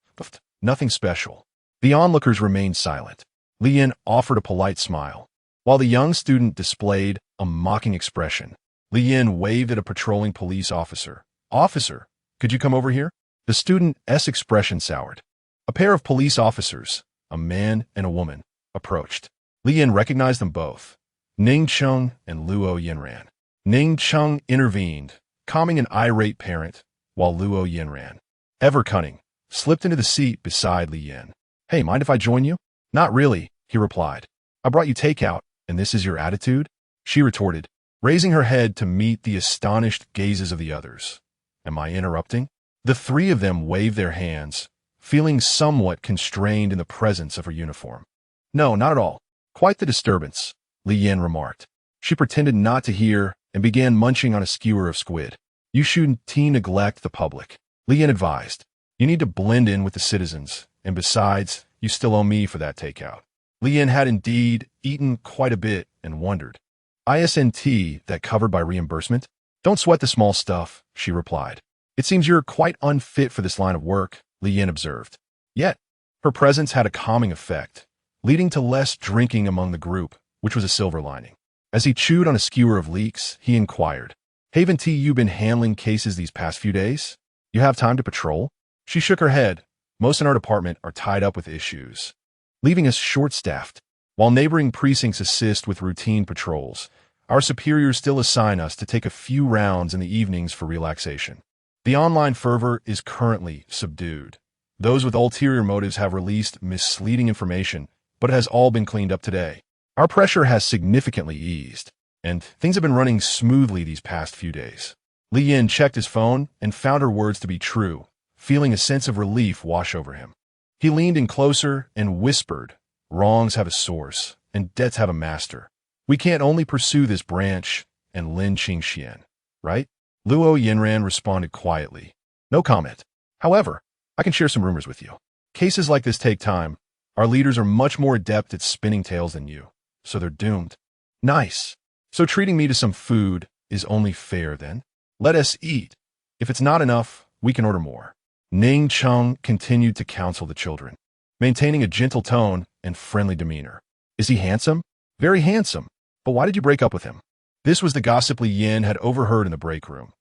nothing special. The onlookers remained silent. Li Yin offered a polite smile, while the young student displayed a mocking expression. Li Yin waved at a patrolling police officer. Officer, could you come over here? The student's expression soured. A pair of police officers, a man and a woman, approached. Li Yin recognized them both, Ning Cheng and Luo Yinran. Ning Cheng intervened, calming an irate parent, while Luo Yinran, ever cunning, slipped into the seat beside Li Yin. Hey, mind if I join you? Not really, he replied. I brought you takeout, and this is your attitude? She retorted, raising her head to meet the astonished gazes of the others. Am I interrupting? The three of them waved their hands, feeling somewhat constrained in the presence of her uniform. No, not at all. Quite the disturbance, Li Yin remarked. She pretended not to hear and began munching on a skewer of squid. You shouldn't neglect the public, Li Yin advised. You need to blend in with the citizens, and besides, you still owe me for that takeout. Li Yin had indeed eaten quite a bit and wondered. Isn't that covered by reimbursement? Don't sweat the small stuff, she replied. It seems you're quite unfit for this line of work, Li Yin observed. Yet, her presence had a calming effect, leading to less drinking among the group, which was a silver lining. As he chewed on a skewer of leeks, he inquired, Haven't you been handling cases these past few days? You have time to patrol? She shook her head. Most in our department are tied up with issues, leaving us short-staffed. While neighboring precincts assist with routine patrols, our superiors still assign us to take a few rounds in the evenings for relaxation. The online fervor is currently subdued. Those with ulterior motives have released misleading information, but it has all been cleaned up today. Our pressure has significantly eased, and things have been running smoothly these past few days. Li Yin checked his phone and found her words to be true, feeling a sense of relief wash over him. He leaned in closer and whispered, Wrongs have a source, and debts have a master. We can't only pursue this branch and Lin Qingxian, right? Luo Yinran responded quietly. No comment. However, I can share some rumors with you. Cases like this take time. Our leaders are much more adept at spinning tales than you, so they're doomed. Nice. So treating me to some food is only fair then? Let us eat. If it's not enough, we can order more. Ning Cheng continued to counsel the children, maintaining a gentle tone and friendly demeanor. Is he handsome? Very handsome. But why did you break up with him? This was the gossip Li Yin had overheard in the break room.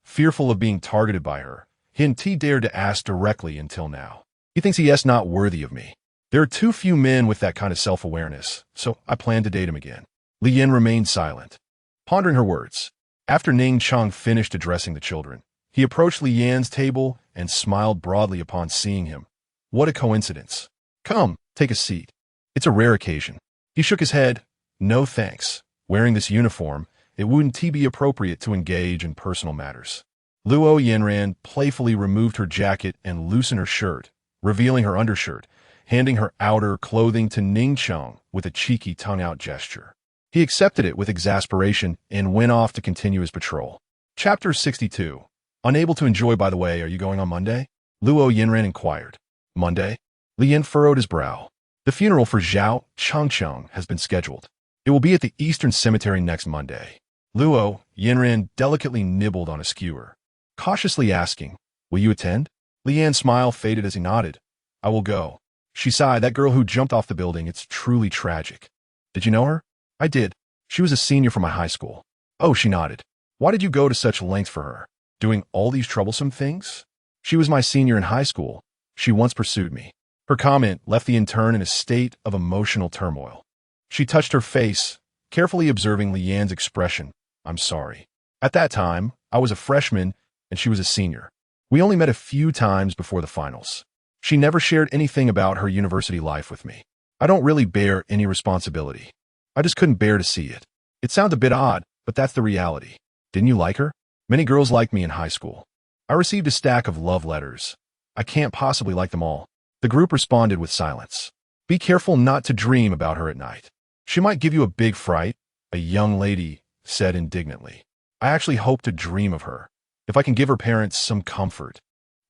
Fearful of being targeted by her, he dared to ask directly until now. He thinks he is not worthy of me. There are too few men with that kind of self-awareness, so I plan to date him again. Li Yin remained silent, pondering her words. After Ning Cheng finished addressing the children, he approached Li Yan's table and smiled broadly upon seeing him. What a coincidence. Come, take a seat. It's a rare occasion. He shook his head. No thanks. Wearing this uniform, it wouldn't be appropriate to engage in personal matters. Luo Yinran playfully removed her jacket and loosened her shirt, revealing her undershirt, handing her outer clothing to Ning Cheng with a cheeky tongue-out gesture. He accepted it with exasperation and went off to continue his patrol. Chapter 62. Unable to enjoy, by the way, are you going on Monday? Luo Yinran inquired. Monday? Li Yin furrowed his brow. The funeral for Zhao Changcheng has been scheduled. It will be at the Eastern Cemetery next Monday. Luo Yinran delicately nibbled on a skewer, cautiously asking, Will you attend? Li Yan's smile faded as he nodded. I will go. She sighed. That girl who jumped off the building, it's truly tragic. Did you know her? I did. She was a senior from my high school. Oh, she nodded. Why did you go to such length for her? Doing all these troublesome things? She was my senior in high school. She once pursued me. Her comment left the intern in a state of emotional turmoil. She touched her face, carefully observing Li Yan's expression. I'm sorry. At that time, I was a freshman and she was a senior. We only met a few times before the finals. She never shared anything about her university life with me. I don't really bear any responsibility. I just couldn't bear to see it. It sounds a bit odd, but that's the reality. Didn't you like her? Many girls liked me in high school. I received a stack of love letters. I can't possibly like them all. The group responded with silence. Be careful not to dream about her at night. She might give you a big fright, a young lady said indignantly. I actually hope to dream of her. If I can give her parents some comfort,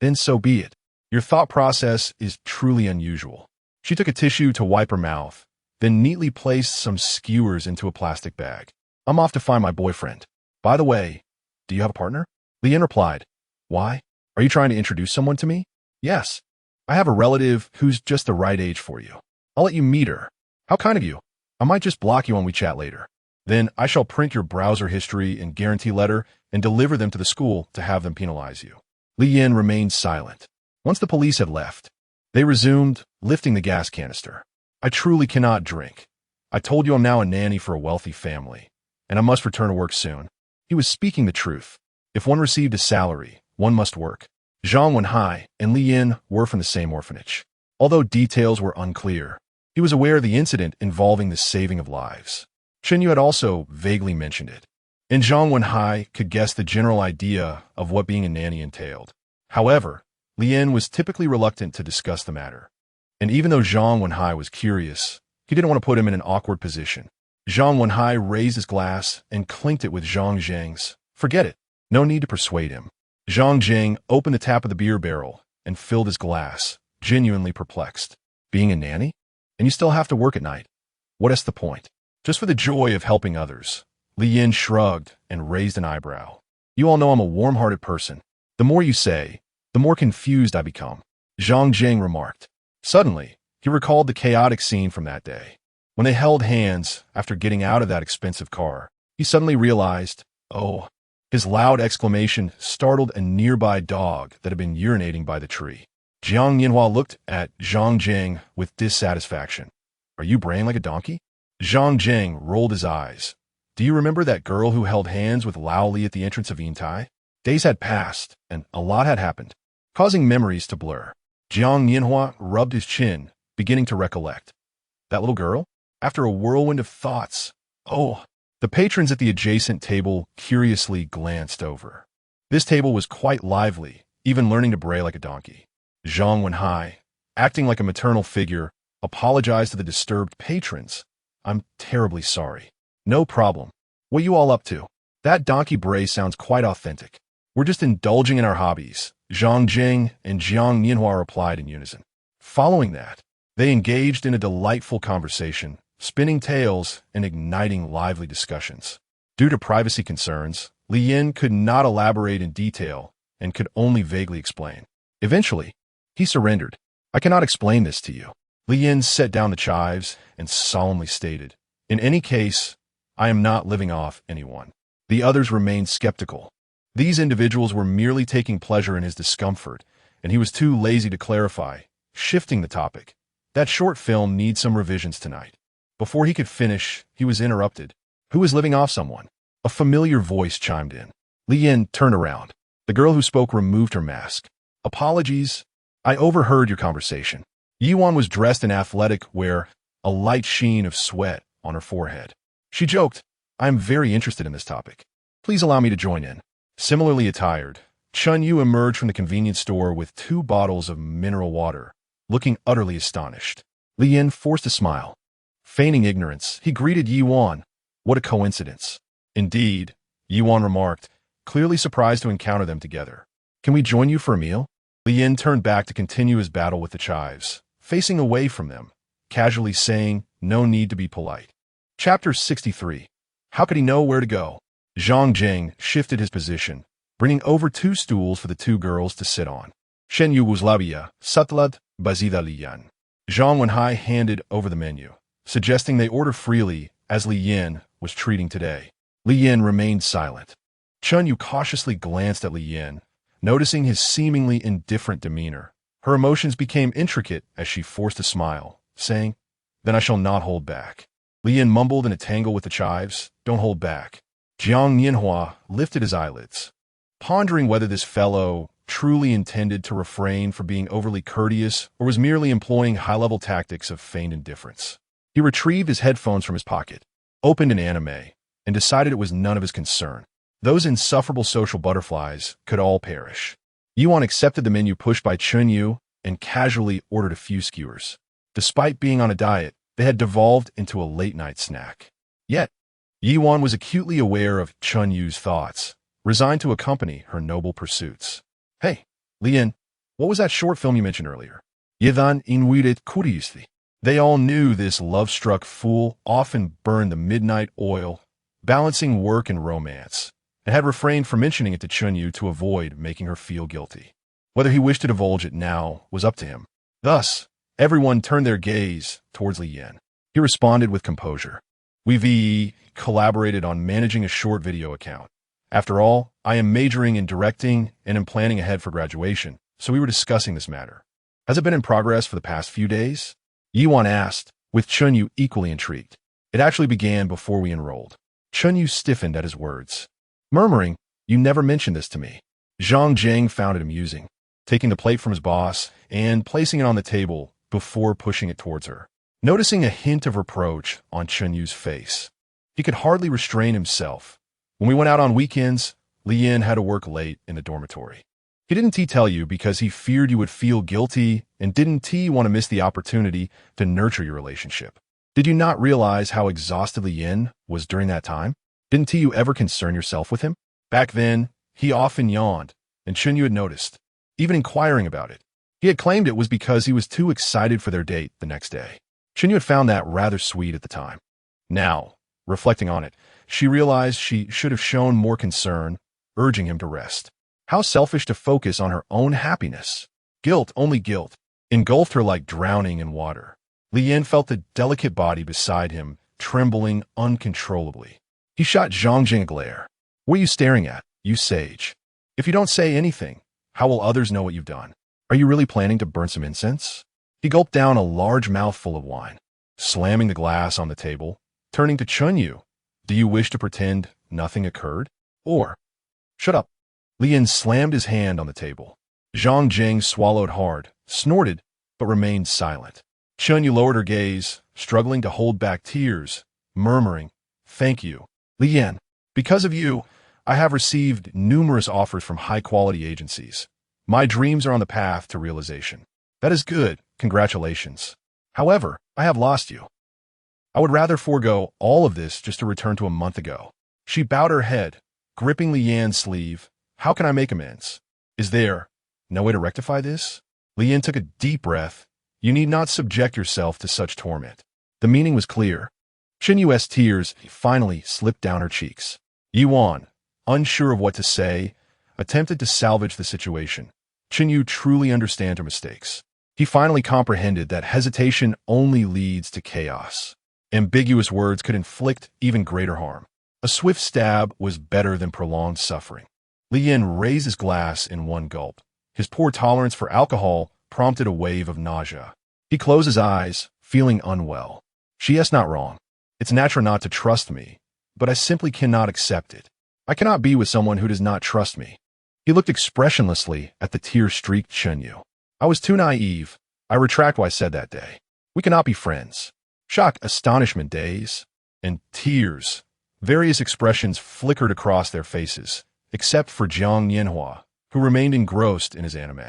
then so be it. Your thought process is truly unusual. She took a tissue to wipe her mouth, then neatly placed some skewers into a plastic bag. I'm off to find my boyfriend. By the way, do you have a partner? Leanne replied. Why? Are you trying to introduce someone to me? Yes. I have a relative who's just the right age for you. I'll let you meet her. How kind of you. I might just block you when we chat later. Then I shall print your browser history and guarantee letter and deliver them to the school to have them penalize you. Leanne remained silent. Once the police had left, they resumed, lifting the gas canister. I truly cannot drink. I told you I'm now a nanny for a wealthy family, and I must return to work soon. He was speaking the truth. If one received a salary, one must work. Zhang Wenhai and Li Yin were from the same orphanage. Although details were unclear, he was aware of the incident involving the saving of lives. Chen Yu had also vaguely mentioned it, and Zhang Wenhai could guess the general idea of what being a nanny entailed. However, Li Yin was typically reluctant to discuss the matter, and even though Zhang Wenhai was curious, he didn't want to put him in an awkward position. Zhang Wenhai raised his glass and clinked it with Zhang Zheng's. Forget it. No need to persuade him. Zhang Zheng opened the tap of the beer barrel and filled his glass, genuinely perplexed. Being a nanny? And you still have to work at night. What is the point? Just for the joy of helping others. Li Yin shrugged and raised an eyebrow. You all know I'm a warm-hearted person. The more you say, the more confused I become, Zhang Zheng remarked. Suddenly, he recalled the chaotic scene from that day. When they held hands after getting out of that expensive car, he suddenly realized, oh. His loud exclamation startled a nearby dog that had been urinating by the tree. Jiang Yinhua looked at Zhang Zheng with dissatisfaction. Are you braying like a donkey? Zhang Zheng rolled his eyes. Do you remember that girl who held hands with Lao Li at the entrance of Yintai? Days had passed, and a lot had happened, causing memories to blur. Jiang Yinhua rubbed his chin, beginning to recollect. That little girl? After a whirlwind of thoughts. Oh. The patrons at the adjacent table curiously glanced over. This table was quite lively, even learning to bray like a donkey. Zhang Wenhai, acting like a maternal figure, apologized to the disturbed patrons. I'm terribly sorry. No problem. What you all up to? That donkey bray sounds quite authentic. We're just indulging in our hobbies, Zhang Jing and Jiang Yinhua replied in unison. Following that, they engaged in a delightful conversation, spinning tales and igniting lively discussions. Due to privacy concerns, Li Yin could not elaborate in detail and could only vaguely explain. Eventually, he surrendered. I cannot explain this to you. Li Yin set down the chives and solemnly stated, in any case, I am not living off anyone. The others remained skeptical. These individuals were merely taking pleasure in his discomfort, and he was too lazy to clarify, shifting the topic. That short film needs some revisions tonight. Before he could finish, he was interrupted. Who is living off someone? A familiar voice chimed in. Li Yin turned around. The girl who spoke removed her mask. Apologies. I overheard your conversation. Yiwan was dressed in athletic wear, a light sheen of sweat on her forehead. She joked, I am very interested in this topic. Please allow me to join in. Similarly attired, Chun Yu emerged from the convenience store with 2 bottles of mineral water, looking utterly astonished. Li Yin forced a smile. Feigning ignorance, he greeted Yiwan. What a coincidence. Indeed, Yiwan remarked, clearly surprised to encounter them together. Can we join you for a meal? Li Yin turned back to continue his battle with the chives, facing away from them, casually saying, no need to be polite. Chapter 63. How could he know where to go? Zhang Jing shifted his position, bringing over 2 stools for the 2 girls to sit on. Shen Yu Wuzlabia, Satlad, Bazida Liyan. Zhang Wenhai handed over the menu, suggesting they order freely as Li Yin was treating today. Li Yin remained silent. Chun Yu cautiously glanced at Li Yin, noticing his seemingly indifferent demeanor. Her emotions became intricate as she forced a smile, saying, then I shall not hold back. Li Yin mumbled in a tangle with the chives, don't hold back. Jiang Yinhua lifted his eyelids, pondering whether this fellow truly intended to refrain from being overly courteous or was merely employing high-level tactics of feigned indifference. He retrieved his headphones from his pocket, opened an anime, and decided it was none of his concern. Those insufferable social butterflies could all perish. Yuan accepted the menu pushed by Chunyu and casually ordered a few skewers. Despite being on a diet, they had devolved into a late-night snack. Yet, Yuan was acutely aware of Chunyu's thoughts, resigned to accompany her noble pursuits. Hey, Lian, what was that short film you mentioned earlier? Yevan inwirit kuristi. They all knew this love-struck fool often burned the midnight oil, balancing work and romance, and had refrained from mentioning it to Chunyu to avoid making her feel guilty. Whether he wished to divulge it now was up to him. Thus, everyone turned their gaze towards Li Yan. He responded with composure. We collaborated on managing a short video account. After all, I am majoring in directing and am planning ahead for graduation, so we were discussing this matter. Has it been in progress for the past few days? Yuan asked, with Chunyu equally intrigued. It actually began before we enrolled. Chunyu stiffened at his words, murmuring, "You never mentioned this to me." Zhang Jing found it amusing, taking the plate from his boss and placing it on the table before pushing it towards her. Noticing a hint of reproach on Chunyu's face, he could hardly restrain himself. When we went out on weekends, Li Yan had to work late in the dormitory. He didn't tell you because he feared you would feel guilty and didn't want to miss the opportunity to nurture your relationship. Did you not realize how exhausted Li Yan was during that time? Didn't you ever concern yourself with him? Back then, he often yawned, and Chunyu had noticed, even inquiring about it. He had claimed it was because he was too excited for their date the next day. Chunyu had found that rather sweet at the time. Now, reflecting on it, she realized she should have shown more concern, urging him to rest. How selfish to focus on her own happiness. Guilt, only guilt, engulfed her like drowning in water. Li Yan felt the delicate body beside him, trembling uncontrollably. He shot Zhang Jing a glare. What are you staring at, you sage? If you don't say anything, how will others know what you've done? Are you really planning to burn some incense? He gulped down a large mouthful of wine, slamming the glass on the table, turning to Chunyu. Do you wish to pretend nothing occurred? Or, shut up. Li Yan slammed his hand on the table. Zhang Jing swallowed hard, snorted, but remained silent. Chunyu lowered her gaze, struggling to hold back tears, murmuring, "Thank you, Li Yan. Because of you, I have received numerous offers from high-quality agencies. My dreams are on the path to realization. That is good, congratulations. However, I have lost you. I would rather forego all of this just to return to a month ago." She bowed her head, gripping Li Yan's sleeve. How can I make amends? Is there no way to rectify this? Li Yan took a deep breath. You need not subject yourself to such torment. The meaning was clear. Chunyu's tears finally slipped down her cheeks. Yuan, unsure of what to say, attempted to salvage the situation. Chunyu truly understands her mistakes. He finally comprehended that hesitation only leads to chaos. Ambiguous words could inflict even greater harm. A swift stab was better than prolonged suffering. Li Yan raised his glass in one gulp. His poor tolerance for alcohol prompted a wave of nausea. He closed his eyes, feeling unwell. She is not wrong. It's natural not to trust me, but I simply cannot accept it. I cannot be with someone who does not trust me. He looked expressionlessly at the tear-streaked Chunyu. I was too naive. I retract what I said that day. We cannot be friends. Shock, astonishment, daze, and tears. Various expressions flickered across their faces, except for Jiang Yanhua, who remained engrossed in his anime.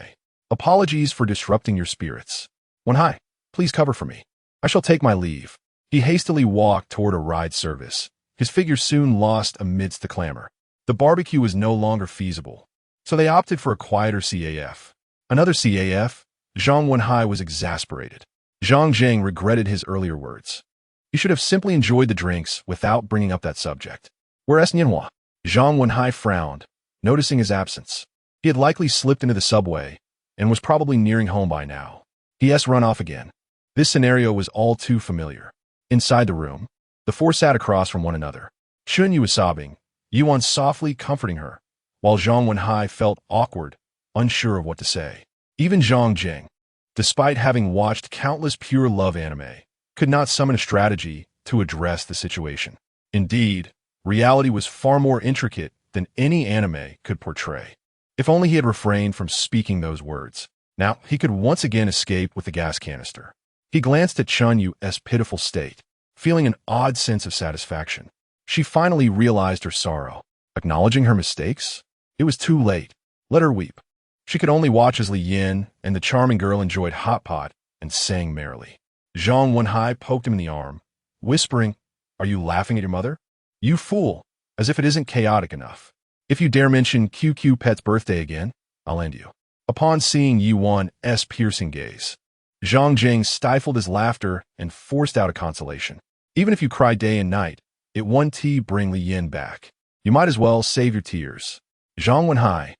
Apologies for disrupting your spirits. Wenhai, please cover for me. I shall take my leave. He hastily walked toward a ride service. His figure soon lost amidst the clamor. The barbecue was no longer feasible, so they opted for a quieter CAF. Another CAF? Zhang Wenhai was exasperated. Zhang Jing regretted his earlier words. He should have simply enjoyed the drinks without bringing up that subject. Whereas Nianhua? Zhang Wenhai frowned, noticing his absence. He had likely slipped into the subway and was probably nearing home by now. He has run off again. This scenario was all too familiar. Inside the room, the four sat across from one another. Chunyu was sobbing, Yuan softly comforting her, while Zhang Wenhai felt awkward, unsure of what to say. Even Zhang Jing, despite having watched countless pure love anime, could not summon a strategy to address the situation. Indeed, reality was far more intricate than any anime could portray. If only he had refrained from speaking those words. Now, he could once again escape with the gas canister. He glanced at Chunyu's pitiful state, feeling an odd sense of satisfaction. She finally realized her sorrow. Acknowledging her mistakes? It was too late. Let her weep. She could only watch as Li Yin and the charming girl enjoyed hot pot and sang merrily. Zhang Wenhai poked him in the arm, whispering, "Are you laughing at your mother? You fool, as if it isn't chaotic enough. If you dare mention QQ Pet's birthday again, I'll end you." Upon seeing Yuan's piercing gaze, Zhang Jing stifled his laughter and forced out a consolation. "Even if you cry day and night, it won't bring Li Yin back. You might as well save your tears." Zhang Wenhai,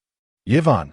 Yivan.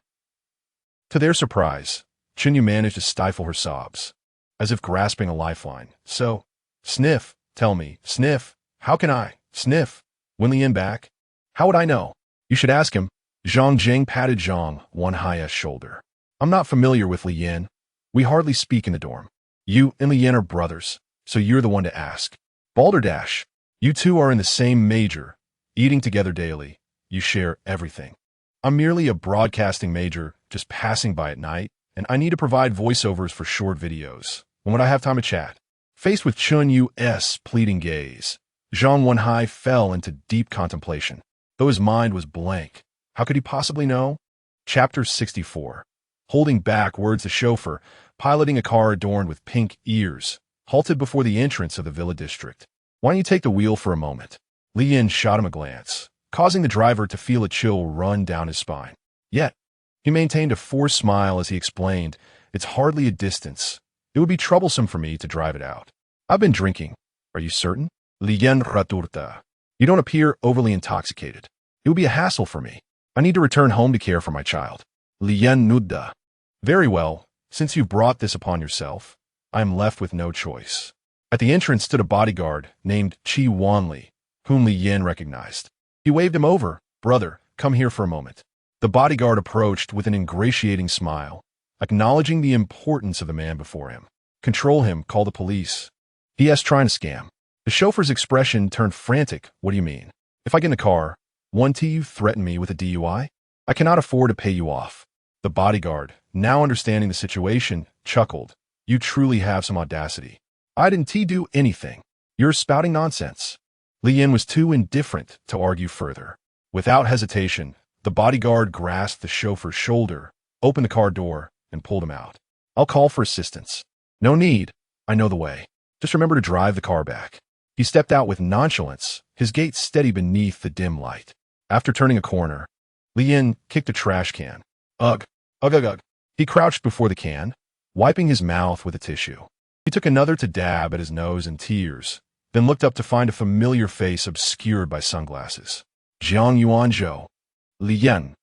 To their surprise, Chenyu managed to stifle her sobs, as if grasping a lifeline. "So, sniff, tell me, sniff, how can I, sniff, win Li Yin back? How would I know? You should ask him." Zhang Jing patted Zhang Wenhai's shoulder. "I'm not familiar with Li Yin. We hardly speak in the dorm. You and Li Yin are brothers, so you're the one to ask. Balderdash, you two are in the same major, eating together daily. You share everything. I'm merely a broadcasting major, just passing by at night, and I need to provide voiceovers for short videos. When would I have time to chat?" Faced with Chun Yu's pleading gaze, Zhang Wenhai fell into deep contemplation, though his mind was blank. How could he possibly know? Chapter 64. Holding back words, the chauffeur, piloting a car adorned with pink ears, halted before the entrance of the villa district. "Why don't you take the wheel for a moment?" Li Yin shot him a glance, causing the driver to feel a chill run down his spine. Yet, he maintained a forced smile as he explained, "It's hardly a distance. It would be troublesome for me to drive it out. I've been drinking. Are you certain?" Li Yin raturta. "You don't appear overly intoxicated. It would be a hassle for me. I need to return home to care for my child." Li Yin nudda. "Very well. Since you brought this upon yourself, I am left with no choice." At the entrance stood a bodyguard named Chi Wanli, whom Li Yin recognized. He waved him over. "Brother, come here for a moment." The bodyguard approached with an ingratiating smile, acknowledging the importance of the man before him. "Control him, call the police. He is trying to scam." The chauffeur's expression turned frantic. "What do you mean? If I get in the car, won't you threaten me with a DUI? I cannot afford to pay you off." The bodyguard, now understanding the situation, chuckled. "You truly have some audacity. I didn't do anything. You're spouting nonsense." Li Yin was too indifferent to argue further. Without hesitation, the bodyguard grasped the chauffeur's shoulder, opened the car door, and pulled him out. "I'll call for assistance." "No need. I know the way. Just remember to drive the car back." He stepped out with nonchalance, his gait steady beneath the dim light. After turning a corner, Li Yin kicked a trash can. Ugh, ugh, ugh, ugh. He crouched before the can, wiping his mouth with a tissue. He took another to dab at his nose in tears, then looked up to find a familiar face obscured by sunglasses. "Jiang Yuanzhou, Li Yin."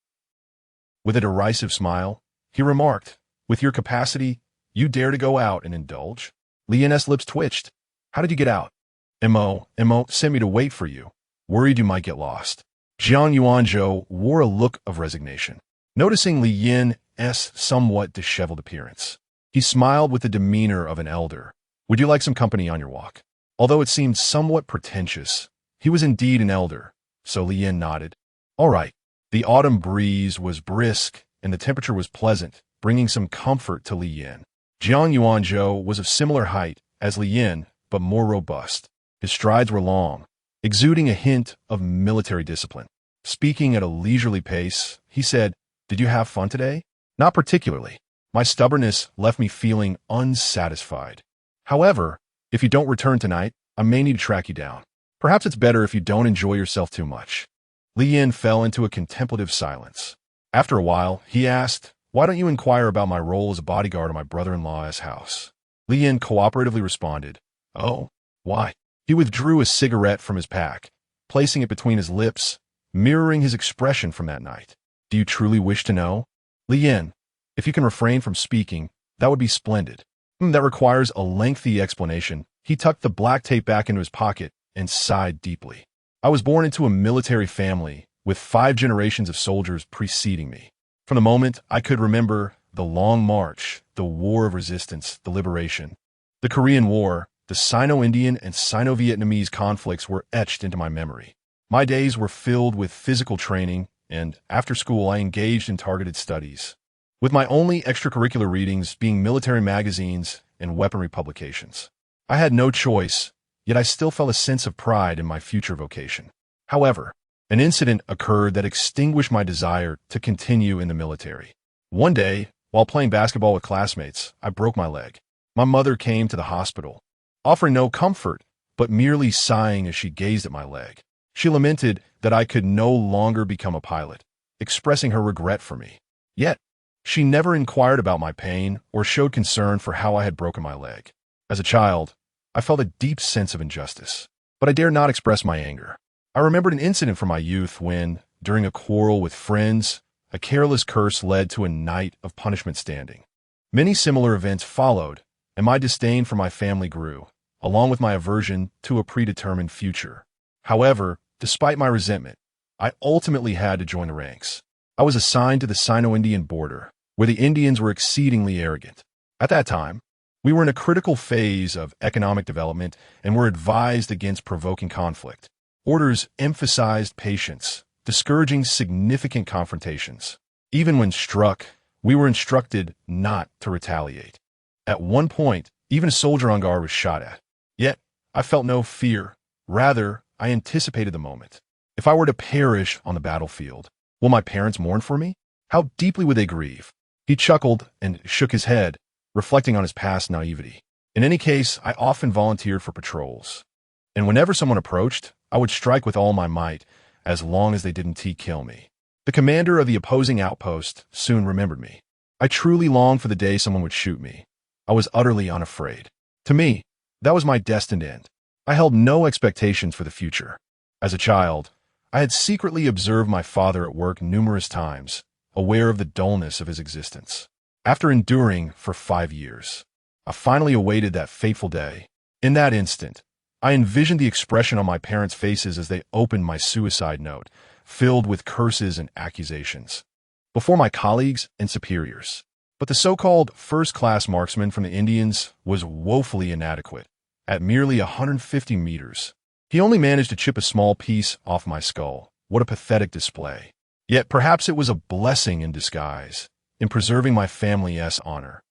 With a derisive smile, he remarked, "With your capacity, you dare to go out and indulge?" Li Yin's lips twitched. "How did you get out?" Mo sent me to wait for you. Worried you might get lost." Jiang Yuanzhou wore a look of resignation. Noticing Li Yin's somewhat disheveled appearance, he smiled with the demeanor of an elder. "Would you like some company on your walk?" Although it seemed somewhat pretentious, he was indeed an elder, so Li Yin nodded. "All right." The autumn breeze was brisk, and the temperature was pleasant, bringing some comfort to Li Yin. Jiang Yuanzhou was of similar height as Li Yin, but more robust. His strides were long, exuding a hint of military discipline. Speaking at a leisurely pace, he said, "Did you have fun today?" "Not particularly. My stubbornness left me feeling unsatisfied. However, if you don't return tonight, I may need to track you down. Perhaps it's better if you don't enjoy yourself too much." Li Yin fell into a contemplative silence. After a while, he asked, "Why don't you inquire about my role as a bodyguard at my brother-in-law's house?" Li Yin cooperatively responded, "Oh, why?" He withdrew a cigarette from his pack, placing it between his lips, mirroring his expression from that night. "Do you truly wish to know?" "Li Yin, if you can refrain from speaking, that would be splendid." "That requires a lengthy explanation." He tucked the black tape back into his pocket and sighed deeply. "I was born into a military family with 5 generations of soldiers preceding me. From the moment I could remember, the Long March, the War of Resistance, the Liberation, the Korean War, the Sino-Indian and Sino-Vietnamese conflicts were etched into my memory. My days were filled with physical training, and after school I engaged in targeted studies, with my only extracurricular readings being military magazines and weaponry publications. I had no choice, yet I still felt a sense of pride in my future vocation. However, an incident occurred that extinguished my desire to continue in the military. One day, while playing basketball with classmates, I broke my leg. My mother came to the hospital, offering no comfort, but merely sighing as she gazed at my leg. She lamented that I could no longer become a pilot, expressing her regret for me. Yet, she never inquired about my pain or showed concern for how I had broken my leg. As a child, I felt a deep sense of injustice, but I dared not express my anger. I remembered an incident from my youth when, during a quarrel with friends, a careless curse led to a night of punishment standing. Many similar events followed, and my disdain for my family grew, along with my aversion to a predetermined future. However, despite my resentment, I ultimately had to join the ranks. I was assigned to the Sino-Indian border, where the Indians were exceedingly arrogant. At that time, we were in a critical phase of economic development and were advised against provoking conflict. Orders emphasized patience, discouraging significant confrontations. Even when struck, we were instructed not to retaliate. At one point, even a soldier on guard was shot at. Yet, I felt no fear. Rather, I anticipated the moment. If I were to perish on the battlefield, will my parents mourn for me? How deeply would they grieve? He chuckled and shook his head, reflecting on his past naivety. In any case, I often volunteered for patrols. And whenever someone approached, I would strike with all my might, as long as they didn't kill me. The commander of the opposing outpost soon remembered me. I truly longed for the day someone would shoot me. I was utterly unafraid. To me, that was my destined end. I held no expectations for the future. As a child, I had secretly observed my father at work numerous times, aware of the dullness of his existence. After enduring for 5 years, I finally awaited that fateful day. In that instant, I envisioned the expression on my parents' faces as they opened my suicide note, filled with curses and accusations, before my colleagues and superiors. But the so-called first-class marksman from the Indians was woefully inadequate. At merely 150 meters, he only managed to chip a small piece off my skull. What a pathetic display. Yet perhaps it was a blessing in disguise, in preserving my family's honor.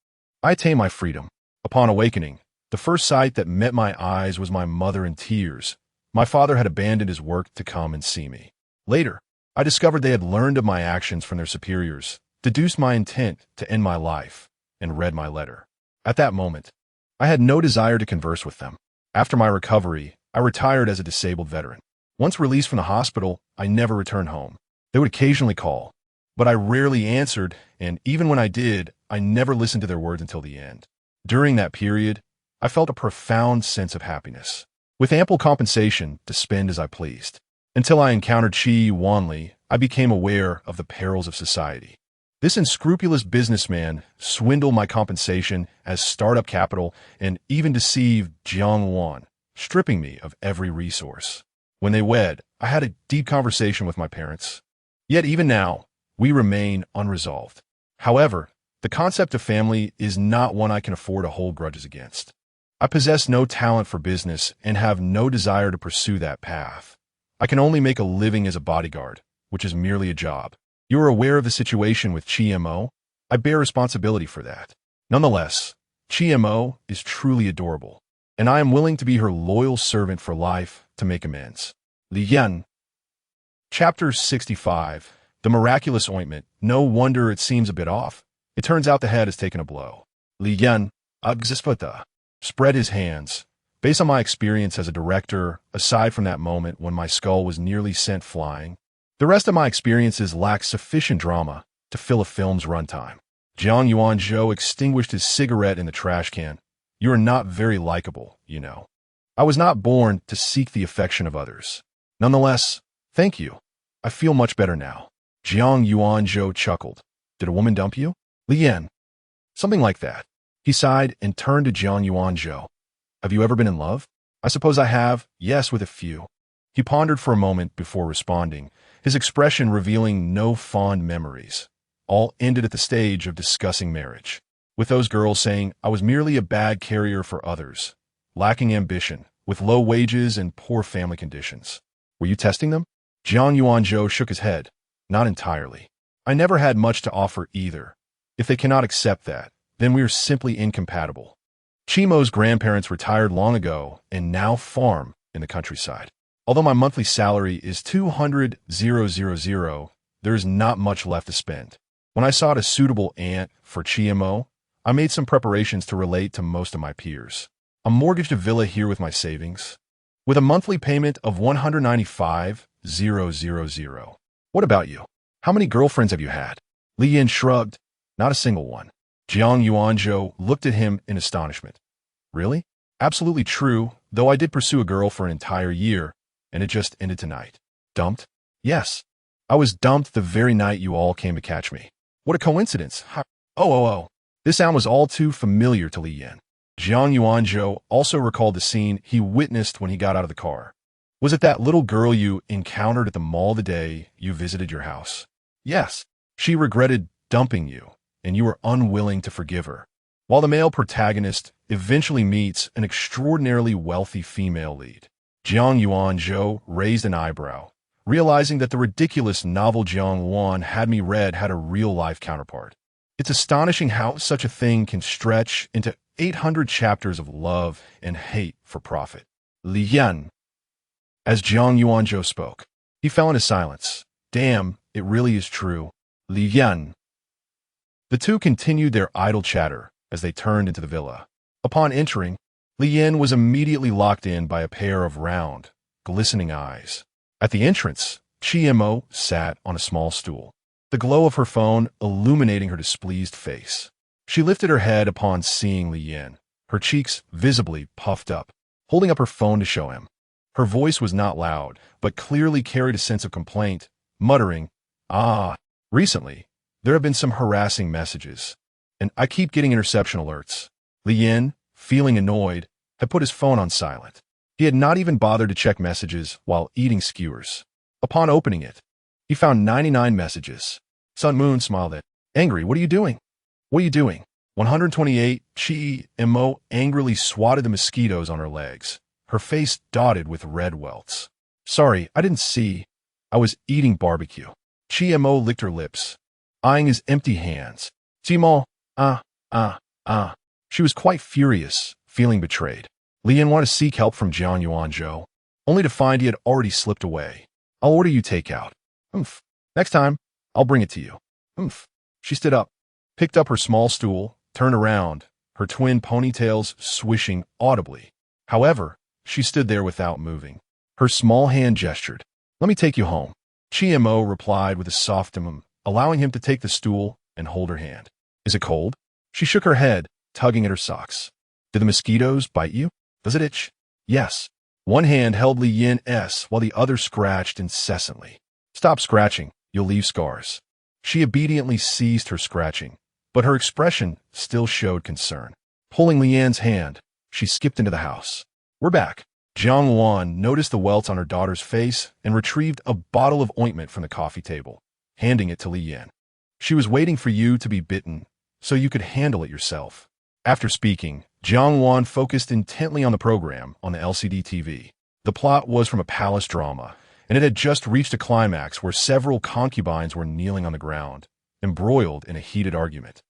I attained my freedom. Upon awakening, the first sight that met my eyes was my mother in tears. My father had abandoned his work to come and see me. Later, I discovered they had learned of my actions from their superiors, deduced my intent to end my life, and read my letter. At that moment, I had no desire to converse with them. After my recovery, I retired as a disabled veteran. Once released from the hospital, I never returned home. They would occasionally call, but I rarely answered, and even when I did, I never listened to their words until the end. During that period, I felt a profound sense of happiness, with ample compensation to spend as I pleased. Until I encountered Chi Wanli, I became aware of the perils of society. This unscrupulous businessman swindled my compensation as startup capital and even deceived Jiang Wan, stripping me of every resource. When they wed, I had a deep conversation with my parents. Yet even now, we remain unresolved. However, the concept of family is not one I can afford to hold grudges against. I possess no talent for business and have no desire to pursue that path. I can only make a living as a bodyguard, which is merely a job. You are aware of the situation with Chi-Mo? I bear responsibility for that. Nonetheless, Chi-Mo is truly adorable, and I am willing to be her loyal servant for life to make amends. Li Yan. Chapter 65. The Miraculous Ointment. No wonder it seems a bit off. It turns out the head has taken a blow. Li Yan spread his hands. Based on my experience as a director, aside from that moment when my skull was nearly sent flying, the rest of my experiences lacked sufficient drama to fill a film's runtime. Jiang Yuanzhou extinguished his cigarette in the trash can. You are not very likable, you know. I was not born to seek the affection of others. Nonetheless, thank you. I feel much better now. Jiang Yuanzhou chuckled. Did a woman dump you? Li Yan. Something like that. He sighed and turned to Jiang Yuanzhou. Have you ever been in love? I suppose I have, yes, with a few. He pondered for a moment before responding, his expression revealing no fond memories. All ended at the stage of discussing marriage, with those girls saying I was merely a bad carrier for others, lacking ambition, with low wages and poor family conditions. Were you testing them? Jiang Yuanzhou shook his head. Not entirely. I never had much to offer either. If they cannot accept that, then we are simply incompatible. Chimo's grandparents retired long ago and now farm in the countryside. Although my monthly salary is 200,000, there is not much left to spend. When I sought a suitable aunt for Chiemo, I made some preparations to relate to most of my peers. I mortgaged a villa here with my savings, with a monthly payment of 195,000. What about you? How many girlfriends have you had? Li Yin shrugged. Not a single one. Jiang Yuanzhou looked at him in astonishment. Really? Absolutely true, though I did pursue a girl for an entire year, and it just ended tonight. Dumped? Yes. I was dumped the very night you all came to catch me. What a coincidence. Oh. This sound was all too familiar to Li Yin. Jiang Yuanzhou also recalled the scene he witnessed when he got out of the car. Was it that little girl you encountered at the mall the day you visited your house? Yes. She regretted dumping you, and you were unwilling to forgive her. While the male protagonist eventually meets an extraordinarily wealthy female lead. Jiang Yuanzhou raised an eyebrow, realizing that the ridiculous novel Jiang Wan had me read had a real-life counterpart. It's astonishing how such a thing can stretch into 800 chapters of love and hate for profit. Li Yan. As Jiang Yuanzhou spoke, he fell into silence. Damn, it really is true. Li Yan. The two continued their idle chatter as they turned into the villa. Upon entering, Li Yan was immediately locked in by a pair of round, glistening eyes. At the entrance, Chiemo sat on a small stool, the glow of her phone illuminating her displeased face. She lifted her head upon seeing Li Yan, her cheeks visibly puffed up, holding up her phone to show him. Her voice was not loud, but clearly carried a sense of complaint, muttering, recently, there have been some harassing messages, and I keep getting interception alerts. Li Yan, feeling annoyed, had put his phone on silent. He had not even bothered to check messages while eating skewers. Upon opening it, he found 99 messages. Sun Moon smiled at, angry, what are you doing? What are you doing? 128, Chi-Mo angrily swatted the mosquitoes on her legs, her face dotted with red welts. Sorry, I didn't see. I was eating barbecue. Chi-Mo licked her lips, eyeing his empty hands. Timo, She was quite furious, feeling betrayed. Li Yan wanted to seek help from Jiang Yuanzhou, only to find he had already slipped away. I'll order you takeout. Oomph. Next time, I'll bring it to you. Oomph. She stood up, picked up her small stool, turned around, her twin ponytails swishing audibly. However, she stood there without moving. Her small hand gestured. Let me take you home. Chi-Mo replied with a soft allowing him to take the stool and hold her hand. Is it cold? She shook her head, tugging at her socks. Did the mosquitoes bite you? Does it itch? Yes. One hand held Li Yan's while the other scratched incessantly. Stop scratching, you'll leave scars. She obediently ceased her scratching, but her expression still showed concern. Pulling Li Yan's hand, she skipped into the house. We're back. Jiang Wan noticed the welts on her daughter's face and retrieved a bottle of ointment from the coffee table, handing it to Li Yan. She was waiting for you to be bitten, so you could handle it yourself. After speaking, Jiang Wan focused intently on the program on the LCD TV. The plot was from a palace drama, and it had just reached a climax where several concubines were kneeling on the ground, embroiled in a heated argument.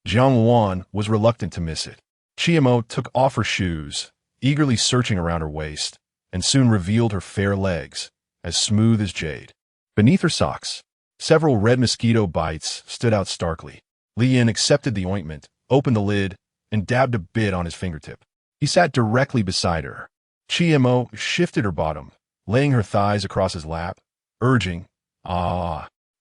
Jiang Wan was reluctant to miss it. Chi-Mo took off her shoes, eagerly searching around her waist, and soon revealed her fair legs, as smooth as jade. Beneath her socks, several red mosquito bites stood out starkly. Li Yan accepted the ointment, opened the lid, and dabbed a bit on his fingertip. He sat directly beside her. Chi-Mo shifted her bottom, laying her thighs across his lap, urging,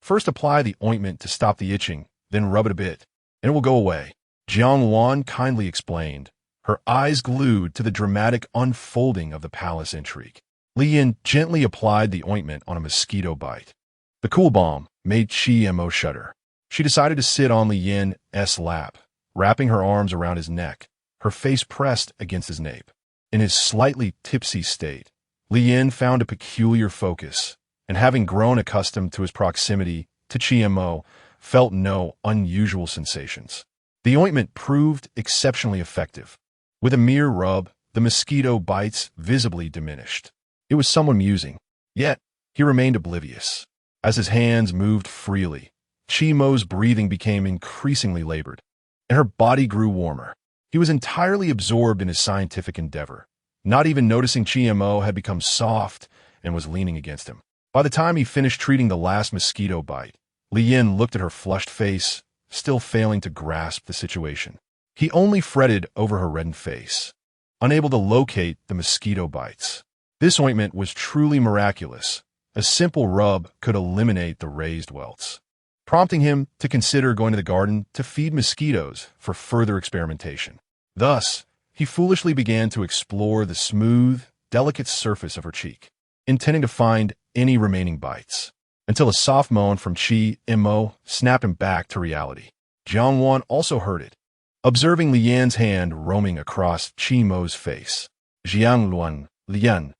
First apply the ointment to stop the itching, then rub it a bit, and it will go away. Jiang Wan kindly explained, her eyes glued to the dramatic unfolding of the palace intrigue. Li Yan gently applied the ointment on a mosquito bite. The cool balm made Chi-Mo shudder. She decided to sit on Li Yan's lap, wrapping her arms around his neck, her face pressed against his nape. In his slightly tipsy state, Li Yan found a peculiar focus, and having grown accustomed to his proximity to Chi-Mo, felt no unusual sensations. The ointment proved exceptionally effective. With a mere rub, the mosquito bites visibly diminished. It was somewhat amusing, yet he remained oblivious. As his hands moved freely, Chi-Mo's breathing became increasingly labored, and her body grew warmer. He was entirely absorbed in his scientific endeavor, not even noticing Chi-Mo had become soft and was leaning against him. By the time he finished treating the last mosquito bite, Li Yan looked at her flushed face still failing to grasp the situation. He only fretted over her reddened face, unable to locate the mosquito bites. This ointment was truly miraculous. A simple rub could eliminate the raised welts, prompting him to consider going to the garden to feed mosquitoes for further experimentation. Thus, he foolishly began to explore the smooth, delicate surface of her cheek, intending to find any remaining bites, until a soft moan from Chi Mo snapped him back to reality. Jiang Wan also heard it, observing Lian's hand roaming across Chi Mo's face. Jiang Luan, Lian.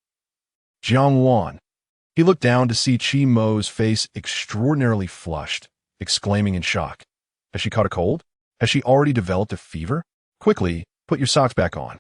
Jiang Wan. He looked down to see Chi Mo's face extraordinarily flushed, exclaiming in shock. Has she caught a cold? Has she already developed a fever? Quickly, put your socks back on.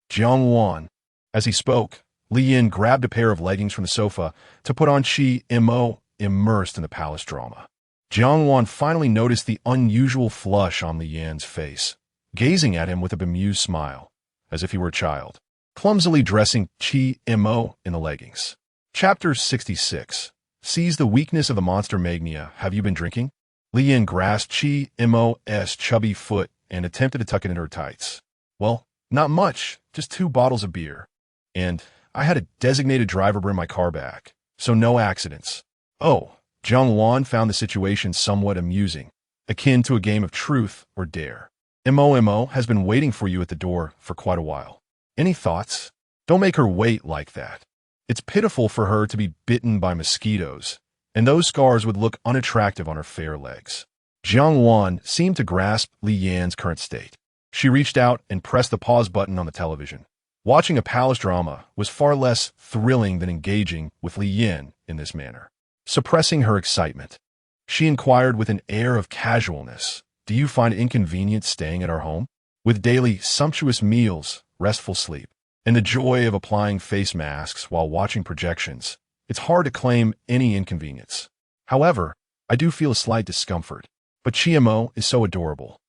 Jiang Wan. As he spoke, Li Yin grabbed a pair of leggings from the sofa to put on Chi Mo, immersed in the palace drama. Jiang Wan finally noticed the unusual flush on Li Yan's face, gazing at him with a bemused smile, as if he were a child, clumsily dressing Chi Mo in the leggings. Chapter 66. Sees the weakness of the monster mania. Have you been drinking? Li Yin grasped Chi Mo's chubby foot and attempted to tuck it into her tights. Well, not much, just 2 bottles of beer. And I had a designated driver bring my car back, so no accidents. Oh, Jiang Wan found the situation somewhat amusing, akin to a game of truth or dare. Mo has been waiting for you at the door for quite a while. Any thoughts? Don't make her wait like that. It's pitiful for her to be bitten by mosquitoes, and those scars would look unattractive on her fair legs. Jiang Wan seemed to grasp Li Yan's current state. She reached out and pressed the pause button on the television. Watching a palace drama was far less thrilling than engaging with Li Yin in this manner. Suppressing her excitement, she inquired with an air of casualness, "Do you find it inconvenient staying at our home? With daily sumptuous meals, restful sleep, and the joy of applying face masks while watching projections, it's hard to claim any inconvenience. However, I do feel a slight discomfort, but Chi Mo is so adorable,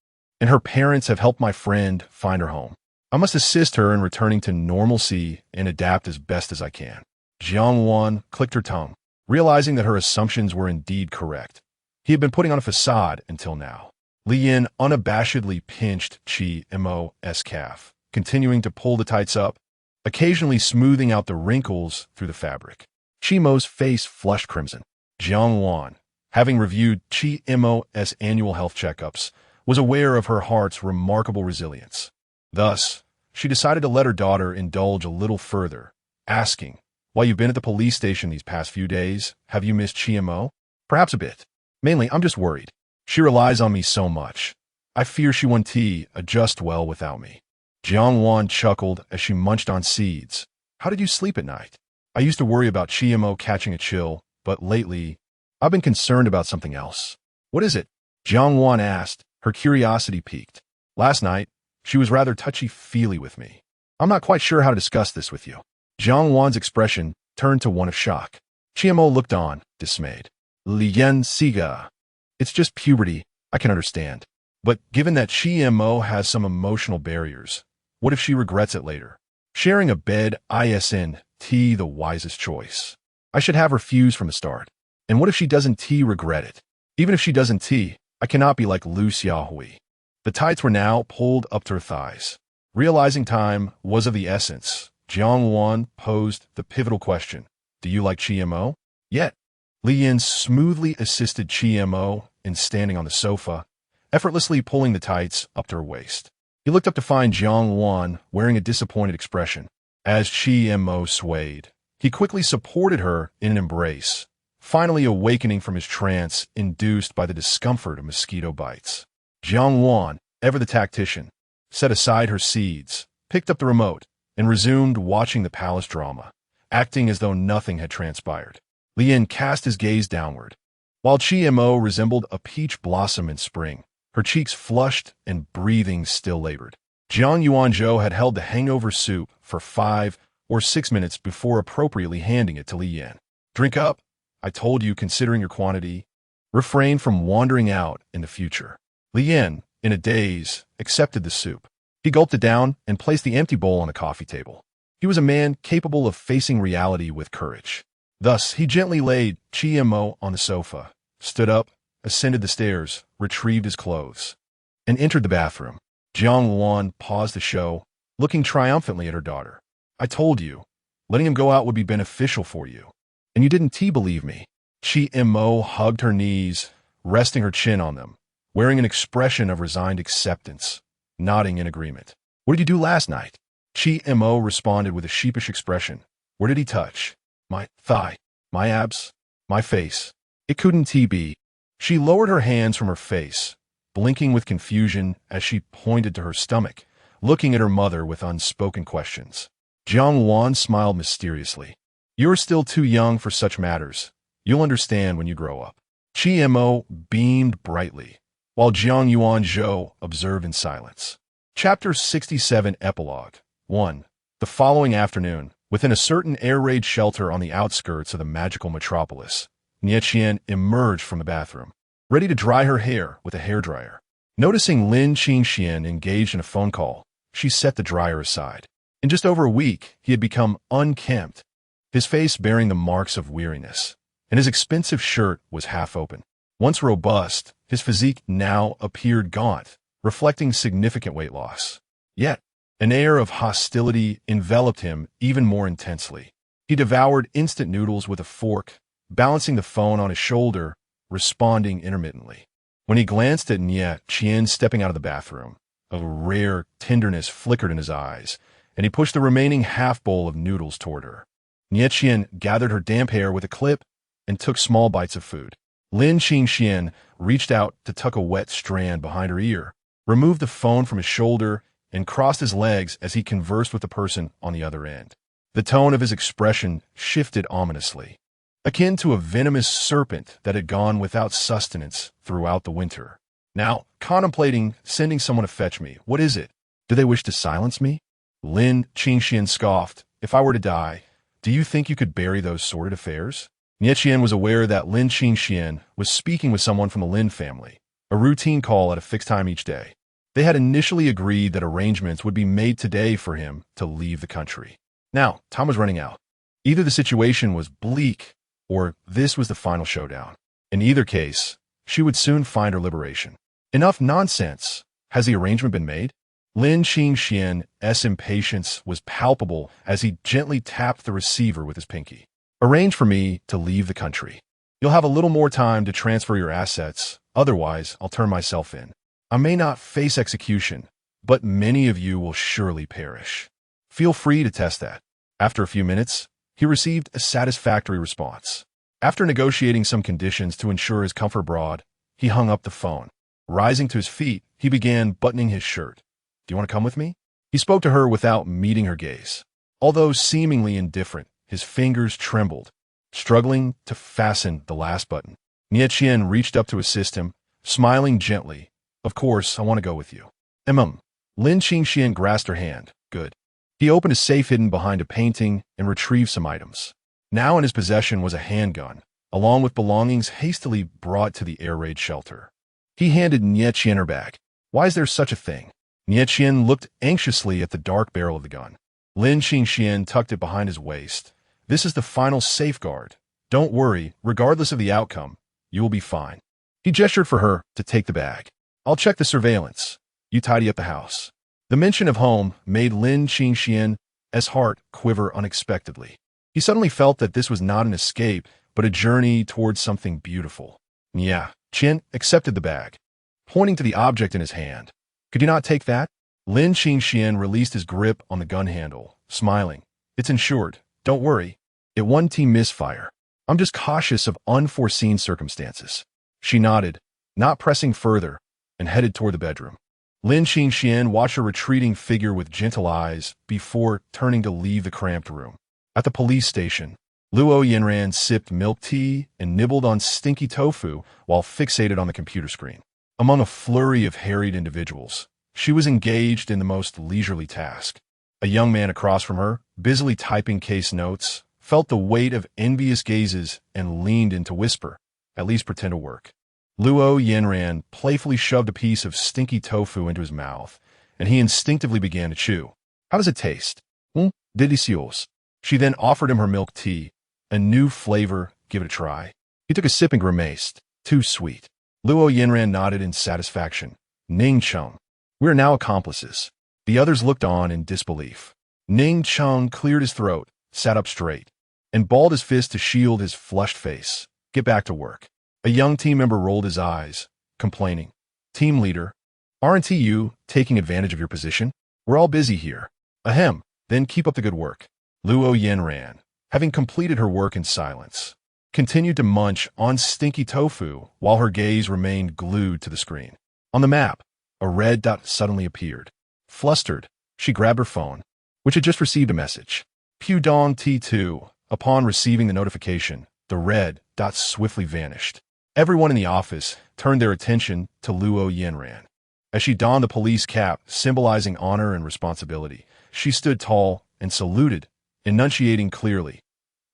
and her parents have helped my friend find her home. I must assist her in returning to normalcy and adapt as best as I can." Jiang Wan clicked her tongue, realizing that her assumptions were indeed correct. He had been putting on a facade until now. Li Yin unabashedly pinched Chi Mo's calf, continuing to pull the tights up, occasionally smoothing out the wrinkles through the fabric. Chi Mo's face flushed crimson. Jiang Wan, having reviewed Chi Mo's annual health checkups, was aware of her heart's remarkable resilience. Thus, she decided to let her daughter indulge a little further, asking, "While you've been at the police station these past few days, have you missed Chi Mo?" "Perhaps a bit. Mainly, I'm just worried. She relies on me so much. I fear she won't adjust well without me." Jiang Wan chuckled as she munched on seeds. "How did you sleep at night? I used to worry about Chi Mo catching a chill, but lately, I've been concerned about something else." "What is it?" Jiang Wan asked, her curiosity piqued. "Last night, she was rather touchy-feely with me. I'm not quite sure how to discuss this with you." Jiang Wan's expression turned to one of shock. Chi Mo looked on, dismayed. "Li Yan Siga. It's just puberty, I can understand. But given that Chi Mo has some emotional barriers, what if she regrets it later? Sharing a bed isn't the wisest choice. I should have her fuse from the start. And what if she doesn't regret it? Even if she doesn't I cannot be like Lu Xiaohui." The tights were now pulled up to her thighs. Realizing time was of the essence, Jiang Wan posed the pivotal question, "Do you like Chi Mo?" "Yet." Li Yin smoothly assisted Chi Mo in standing on the sofa, effortlessly pulling the tights up to her waist. He looked up to find Jiang Wan wearing a disappointed expression. As Chi Mo swayed, he quickly supported her in an embrace, finally awakening from his trance induced by the discomfort of mosquito bites. Jiang Wan, ever the tactician, set aside her seeds, picked up the remote, and resumed watching the palace drama, acting as though nothing had transpired. Li Yin cast his gaze downward. While Chi Mo resembled a peach blossom in spring, her cheeks flushed and breathing still labored. Jiang Yuanzhou had held the hangover soup for 5 or 6 minutes before appropriately handing it to Li Yin. "Drink up. I told you, considering your quantity. Refrain from wandering out in the future." Li Yin, in a daze, accepted the soup. He gulped it down and placed the empty bowl on the coffee table. He was a man capable of facing reality with courage. Thus, he gently laid Chi Mo on the sofa, stood up, ascended the stairs, retrieved his clothes, and entered the bathroom. Jiang Luan paused the show, looking triumphantly at her daughter. I told you, letting him go out would be beneficial for you. And you didn't believe me. Chi Mo hugged her knees, resting her chin on them, wearing an expression of resigned acceptance, nodding in agreement. What did you do last night? Chi Mo responded with a sheepish expression. Where did he touch? My thigh, my abs, my face. It couldn't be. She lowered her hands from her face, blinking with confusion as she pointed to her stomach, looking at her mother with unspoken questions. Jiang Luan smiled mysteriously. You're still too young for such matters. You'll understand when you grow up. Chi Mo beamed brightly, while Jiang Yuanzhou observed in silence. Chapter 67 Epilogue 1. The following afternoon, within a certain air raid shelter on the outskirts of the magical metropolis, Nie Qian emerged from the bathroom, ready to dry her hair with a hairdryer. Noticing Lin Qingxian engaged in a phone call, she set the dryer aside. In just over a week, he had become unkempt, his face bearing the marks of weariness, and his expensive shirt was half open. Once robust, his physique now appeared gaunt, reflecting significant weight loss. Yet, an air of hostility enveloped him even more intensely. He devoured instant noodles with a fork, balancing the phone on his shoulder, responding intermittently. When he glanced at Nie Qian stepping out of the bathroom, a rare tenderness flickered in his eyes, and he pushed the remaining half bowl of noodles toward her. Nie Qian gathered her damp hair with a clip and took small bites of food. Lin Qingxian reached out to tuck a wet strand behind her ear, removed the phone from his shoulder, and crossed his legs as he conversed with the person on the other end. The tone of his expression shifted ominously, akin to a venomous serpent that had gone without sustenance throughout the winter. Now, contemplating sending someone to fetch me, what is it? Do they wish to silence me? Lin Qingxian scoffed. If I were to die, do you think you could bury those sordid affairs? Nie Qian was aware that Lin Qingxian was speaking with someone from the Lin family, a routine call at a fixed time each day. They had initially agreed that arrangements would be made today for him to leave the country. Now, time was running out. Either the situation was bleak, or this was the final showdown. In either case, she would soon find her liberation. Enough nonsense. Has the arrangement been made? Lin Qingxian's impatience was palpable as he gently tapped the receiver with his pinky. Arrange for me to leave the country. You'll have a little more time to transfer your assets, otherwise I'll turn myself in. I may not face execution, but many of you will surely perish. Feel free to test that. After a few minutes, he received a satisfactory response. After negotiating some conditions to ensure his comfort abroad, he hung up the phone. Rising to his feet, he began buttoning his shirt. Do you want to come with me? He spoke to her without meeting her gaze. Although seemingly indifferent, his fingers trembled, struggling to fasten the last button. Nie Qian reached up to assist him, smiling gently. Of course, I want to go with you. Lin Qingxian grasped her hand. Good. He opened a safe hidden behind a painting and retrieved some items. Now in his possession was a handgun, along with belongings hastily brought to the air raid shelter. He handed Nie Qian her bag. Why is there such a thing? Nie Qian looked anxiously at the dark barrel of the gun. Lin Qingxian tucked it behind his waist. This is the final safeguard. Don't worry, regardless of the outcome, you will be fine. He gestured for her to take the bag. I'll check the surveillance. You tidy up the house. The mention of home made Lin Qingxian's heart quiver unexpectedly. He suddenly felt that this was not an escape, but a journey towards something beautiful. Nie Qian accepted the bag, pointing to the object in his hand. Could you not take that? Lin Qingxian released his grip on the gun handle, smiling. It's insured. Don't worry. It won't misfire. I'm just cautious of unforeseen circumstances. She nodded, not pressing further, and headed toward the bedroom. Lin Qingxian watched her retreating figure with gentle eyes before turning to leave the cramped room. At the police station, Luo Yanran sipped milk tea and nibbled on stinky tofu while fixated on the computer screen. Among a flurry of harried individuals, she was engaged in the most leisurely task. A young man across from her, busily typing case notes, felt the weight of envious gazes and leaned in to whisper, at least pretend to work. Luo Yanran playfully shoved a piece of stinky tofu into his mouth, and he instinctively began to chew. How does it taste? Delicious. She then offered him her milk tea. A new flavor, give it a try. He took a sip and grimaced. Too sweet. Luo Yinran nodded in satisfaction. Ning Cheng. We are now accomplices. The others looked on in disbelief. Ning Cheng cleared his throat, sat up straight, and balled his fist to shield his flushed face. Get back to work. A young team member rolled his eyes, complaining. Team leader, aren't you taking advantage of your position? We're all busy here. Ahem, then keep up the good work. Luo Yinran, having completed her work in silence, continued to munch on stinky tofu while her gaze remained glued to the screen. On the map, a red dot suddenly appeared. Flustered, she grabbed her phone, which had just received a message. Pudong T2. Upon receiving the notification, the red dot swiftly vanished. Everyone in the office turned their attention to Luo Yinran. As she donned the police cap symbolizing honor and responsibility, she stood tall and saluted, enunciating clearly.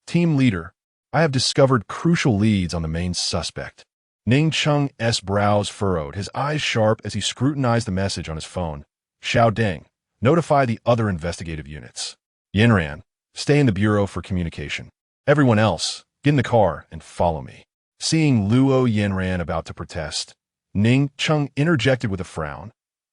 Team leader, I have discovered crucial leads on the main suspect. Ning Cheng's brows furrowed, his eyes sharp as he scrutinized the message on his phone. Xiao Deng, notify the other investigative units. Yinran, stay in the bureau for communication. Everyone else, get in the car and follow me. Seeing Luo Yinran about to protest, Ning Cheng interjected with a frown.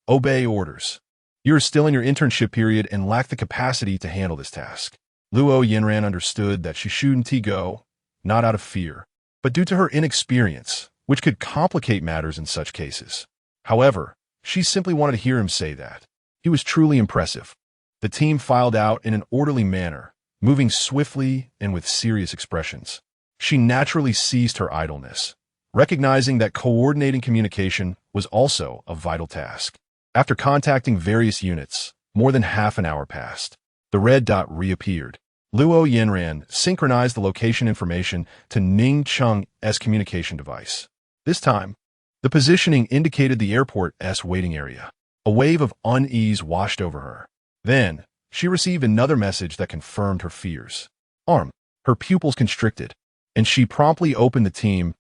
Obey orders. You are still in your internship period and lack the capacity to handle this task. Luo Yinran understood that she shouldn't go, not out of fear, but due to her inexperience, which could complicate matters in such cases. However, she simply wanted to hear him say that. He was truly impressive. The team filed out in an orderly manner, moving swiftly and with serious expressions. She naturally ceased her idleness, recognizing that coordinating communication was also a vital task. After contacting various units, more than half an hour passed. The red dot reappeared. Luo Yinran synchronized the location information to Ning Cheng's communication device. This time, the positioning indicated the airport's waiting area. A wave of unease washed over her. Then, she received another message that confirmed her fears. Arm. Her pupils constricted, and she promptly opened the team's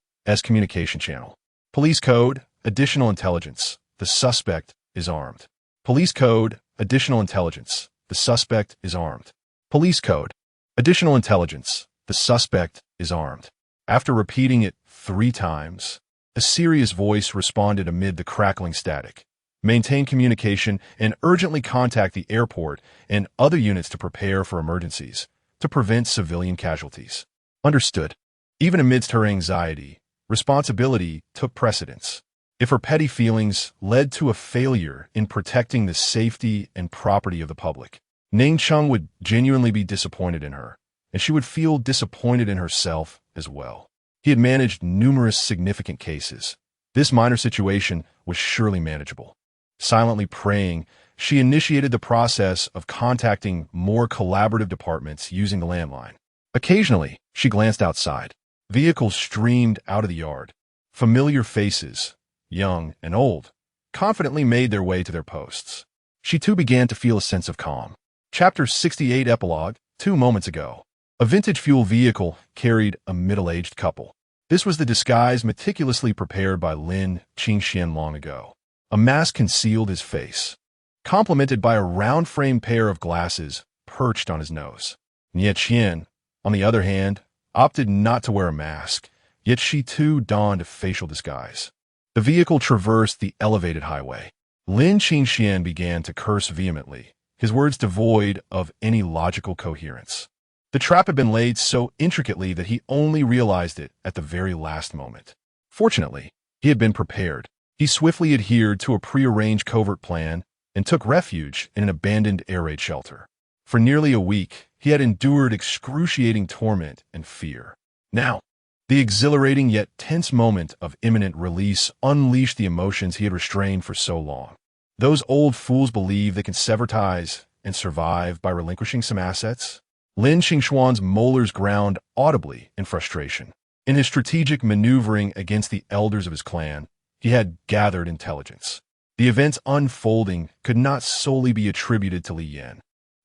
communication channel. Police code, additional intelligence. The suspect is armed. Police code, additional intelligence. The suspect is armed. Police code, additional intelligence. The suspect is armed. After repeating it 3 times, a serious voice responded amid the crackling static. Maintain communication and urgently contact the airport and other units to prepare for emergencies, to prevent civilian casualties. Understood. Even amidst her anxiety, responsibility took precedence. If her petty feelings led to a failure in protecting the safety and property of the public, Ning Cheng would genuinely be disappointed in her, and she would feel disappointed in herself as well. He had managed numerous significant cases. This minor situation was surely manageable. Silently praying, she initiated the process of contacting more collaborative departments using the landline. Occasionally, she glanced outside. Vehicles streamed out of the yard. Familiar faces, young and old, confidently made their way to their posts. She too began to feel a sense of calm. Chapter 68 Epilogue. 2 moments ago, a vintage fuel vehicle carried a middle-aged couple. This was the disguise meticulously prepared by Lin Qingxian long ago. A mask concealed his face, complemented by a round-framed pair of glasses perched on his nose. Nie Qian, on the other hand, opted not to wear a mask, yet she too donned a facial disguise. The vehicle traversed the elevated highway. Lin Qingxian began to curse vehemently, his words devoid of any logical coherence. The trap had been laid so intricately that he only realized it at the very last moment. Fortunately, he had been prepared. He swiftly adhered to a prearranged covert plan and took refuge in an abandoned air raid shelter. For nearly a week, he had endured excruciating torment and fear. Now, the exhilarating yet tense moment of imminent release unleashed the emotions he had restrained for so long. Those old fools believe they can sever ties and survive by relinquishing some assets. Lin Xingxuan's molars ground audibly in frustration. In his strategic maneuvering against the elders of his clan, he had gathered intelligence. The events unfolding could not solely be attributed to Li Yan.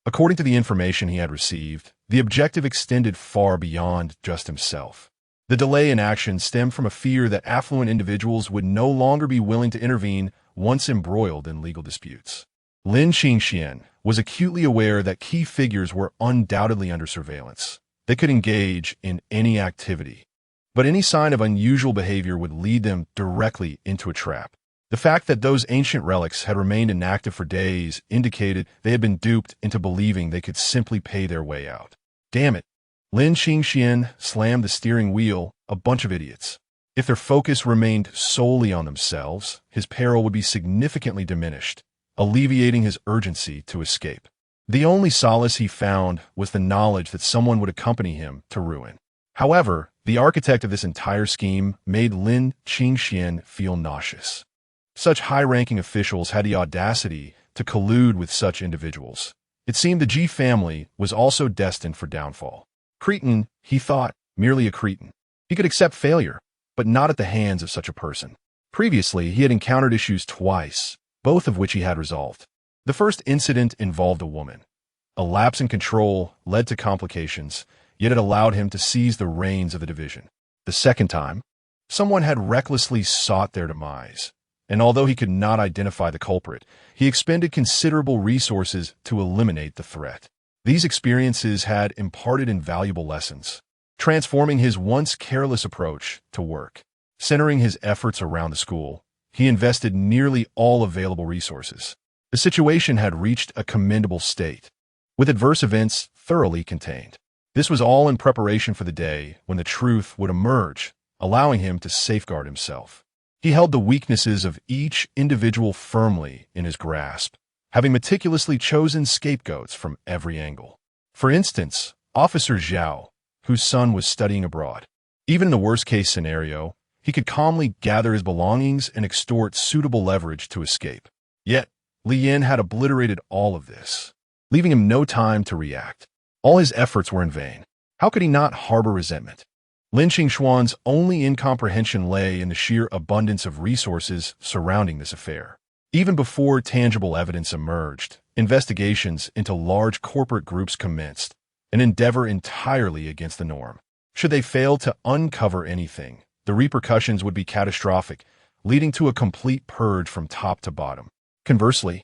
According to the information he had received, the objective extended far beyond just himself. The delay in action stemmed from a fear that affluent individuals would no longer be willing to intervene once embroiled in legal disputes. Lin Qingxian was acutely aware that key figures were undoubtedly under surveillance. They could engage in any activity, but any sign of unusual behavior would lead them directly into a trap. The fact that those ancient relics had remained inactive for days indicated they had been duped into believing they could simply pay their way out. Damn it. Lin Qingxian slammed the steering wheel. A bunch of idiots. If their focus remained solely on themselves, his peril would be significantly diminished, alleviating his urgency to escape. The only solace he found was the knowledge that someone would accompany him to ruin. However, the architect of this entire scheme made Lin Qingxian feel nauseous. Such high-ranking officials had the audacity to collude with such individuals. It seemed the Ji family was also destined for downfall. Cretin, he thought, merely a cretin. He could accept failure, but not at the hands of such a person. Previously, he had encountered issues twice, both of which he had resolved. The first incident involved a woman. A lapse in control led to complications, yet it allowed him to seize the reins of the division. The second time, someone had recklessly sought their demise, and although he could not identify the culprit, he expended considerable resources to eliminate the threat. These experiences had imparted invaluable lessons, transforming his once careless approach to work. Centering his efforts around the school, he invested nearly all available resources. The situation had reached a commendable state, with adverse events thoroughly contained. This was all in preparation for the day when the truth would emerge, allowing him to safeguard himself. He held the weaknesses of each individual firmly in his grasp, having meticulously chosen scapegoats from every angle. For instance, Officer Zhao, whose son was studying abroad. Even in the worst-case scenario, he could calmly gather his belongings and extort suitable leverage to escape. Yet, Li Yin had obliterated all of this, leaving him no time to react. All his efforts were in vain. How could he not harbor resentment? Lin Qingxuan's only incomprehension lay in the sheer abundance of resources surrounding this affair. Even before tangible evidence emerged, investigations into large corporate groups commenced, an endeavor entirely against the norm. Should they fail to uncover anything, the repercussions would be catastrophic, leading to a complete purge from top to bottom. Conversely,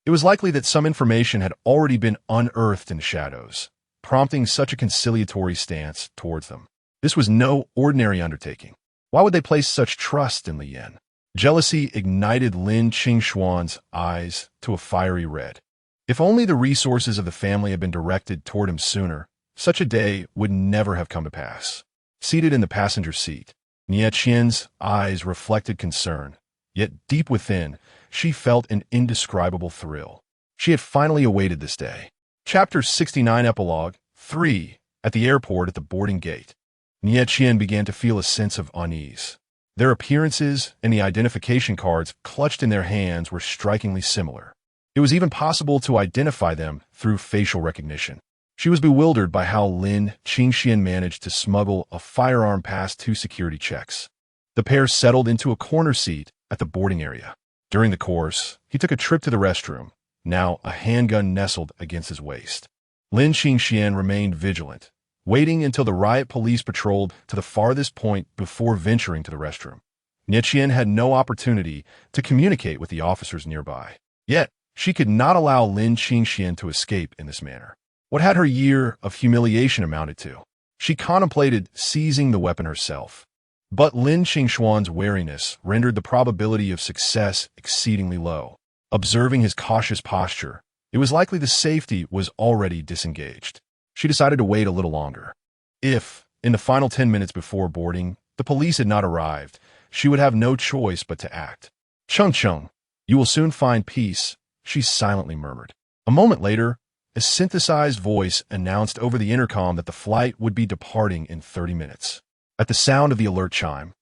it was likely that some information had already been unearthed in the shadows, prompting such a conciliatory stance towards them. This was no ordinary undertaking. Why would they place such trust in Li Yin? Jealousy ignited Lin Qingxuan's eyes to a fiery red. If only the resources of the family had been directed toward him sooner, such a day would never have come to pass. Seated in the passenger seat, Nie Qian's eyes reflected concern, yet deep within, she felt an indescribable thrill. She had finally awaited this day. Chapter 69 Epilogue 3. At the airport at the boarding gate, Nie Qian began to feel a sense of unease. Their appearances and the identification cards clutched in their hands were strikingly similar. It was even possible to identify them through facial recognition. She was bewildered by how Lin Qingxian managed to smuggle a firearm past 2 security checks. The pair settled into a corner seat at the boarding area. During the course, he took a trip to the restroom, now a handgun nestled against his waist. Lin Qingxian remained vigilant, waiting until the riot police patrolled to the farthest point before venturing to the restroom. Nie Qian had no opportunity to communicate with the officers nearby. Yet, she could not allow Lin Qingxian to escape in this manner. What had her year of humiliation amounted to? She contemplated seizing the weapon herself. But Lin Qingxuan's wariness rendered the probability of success exceedingly low. Observing his cautious posture, it was likely the safety was already disengaged. She decided to wait a little longer. If, in the final 10 minutes before boarding, the police had not arrived, she would have no choice but to act. "Chung Chung, you will soon find peace," she silently murmured. A moment later, a synthesized voice announced over the intercom that the flight would be departing in 30 minutes. At the sound of the alert chime,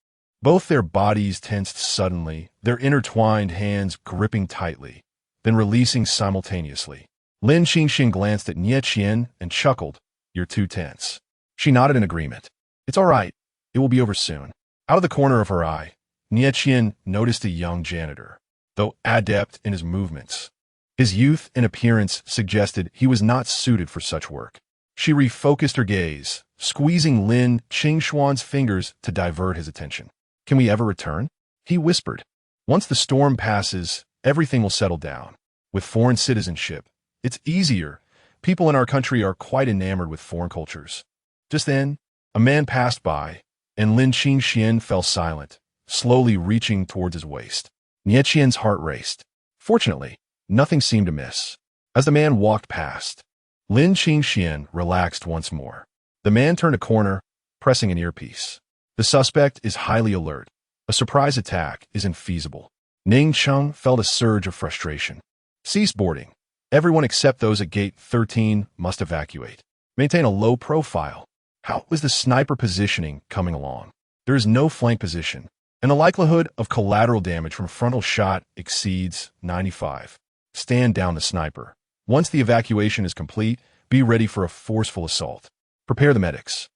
both their bodies tensed suddenly, their intertwined hands gripping tightly, then releasing simultaneously. Lin Qingxian glanced at Nie Qian and chuckled. "You're too tense." She nodded in agreement. "It's all right. It will be over soon." Out of the corner of her eye, Nie Qian noticed a young janitor, though adept in his movements. His youth and appearance suggested he was not suited for such work. She refocused her gaze, squeezing Lin Qingxuan's fingers to divert his attention. "Can we ever return?" he whispered. "Once the storm passes, everything will settle down. With foreign citizenship, it's easier. People in our country are quite enamored with foreign cultures." Just then, a man passed by, and Lin Qingxian fell silent, slowly reaching towards his waist. Nie Qian's heart raced. Fortunately, nothing seemed amiss. As the man walked past, Lin Qingxian relaxed once more. The man turned a corner, pressing an earpiece. The suspect is highly alert. A surprise attack is infeasible. Ning Cheng felt a surge of frustration. Cease boarding. Everyone except those at gate 13 must evacuate. Maintain a low profile. How is the sniper positioning coming along? There is no flank position, and the likelihood of collateral damage from a frontal shot exceeds 95. Stand down the sniper. Once the evacuation is complete, be ready for a forceful assault. Prepare the medics.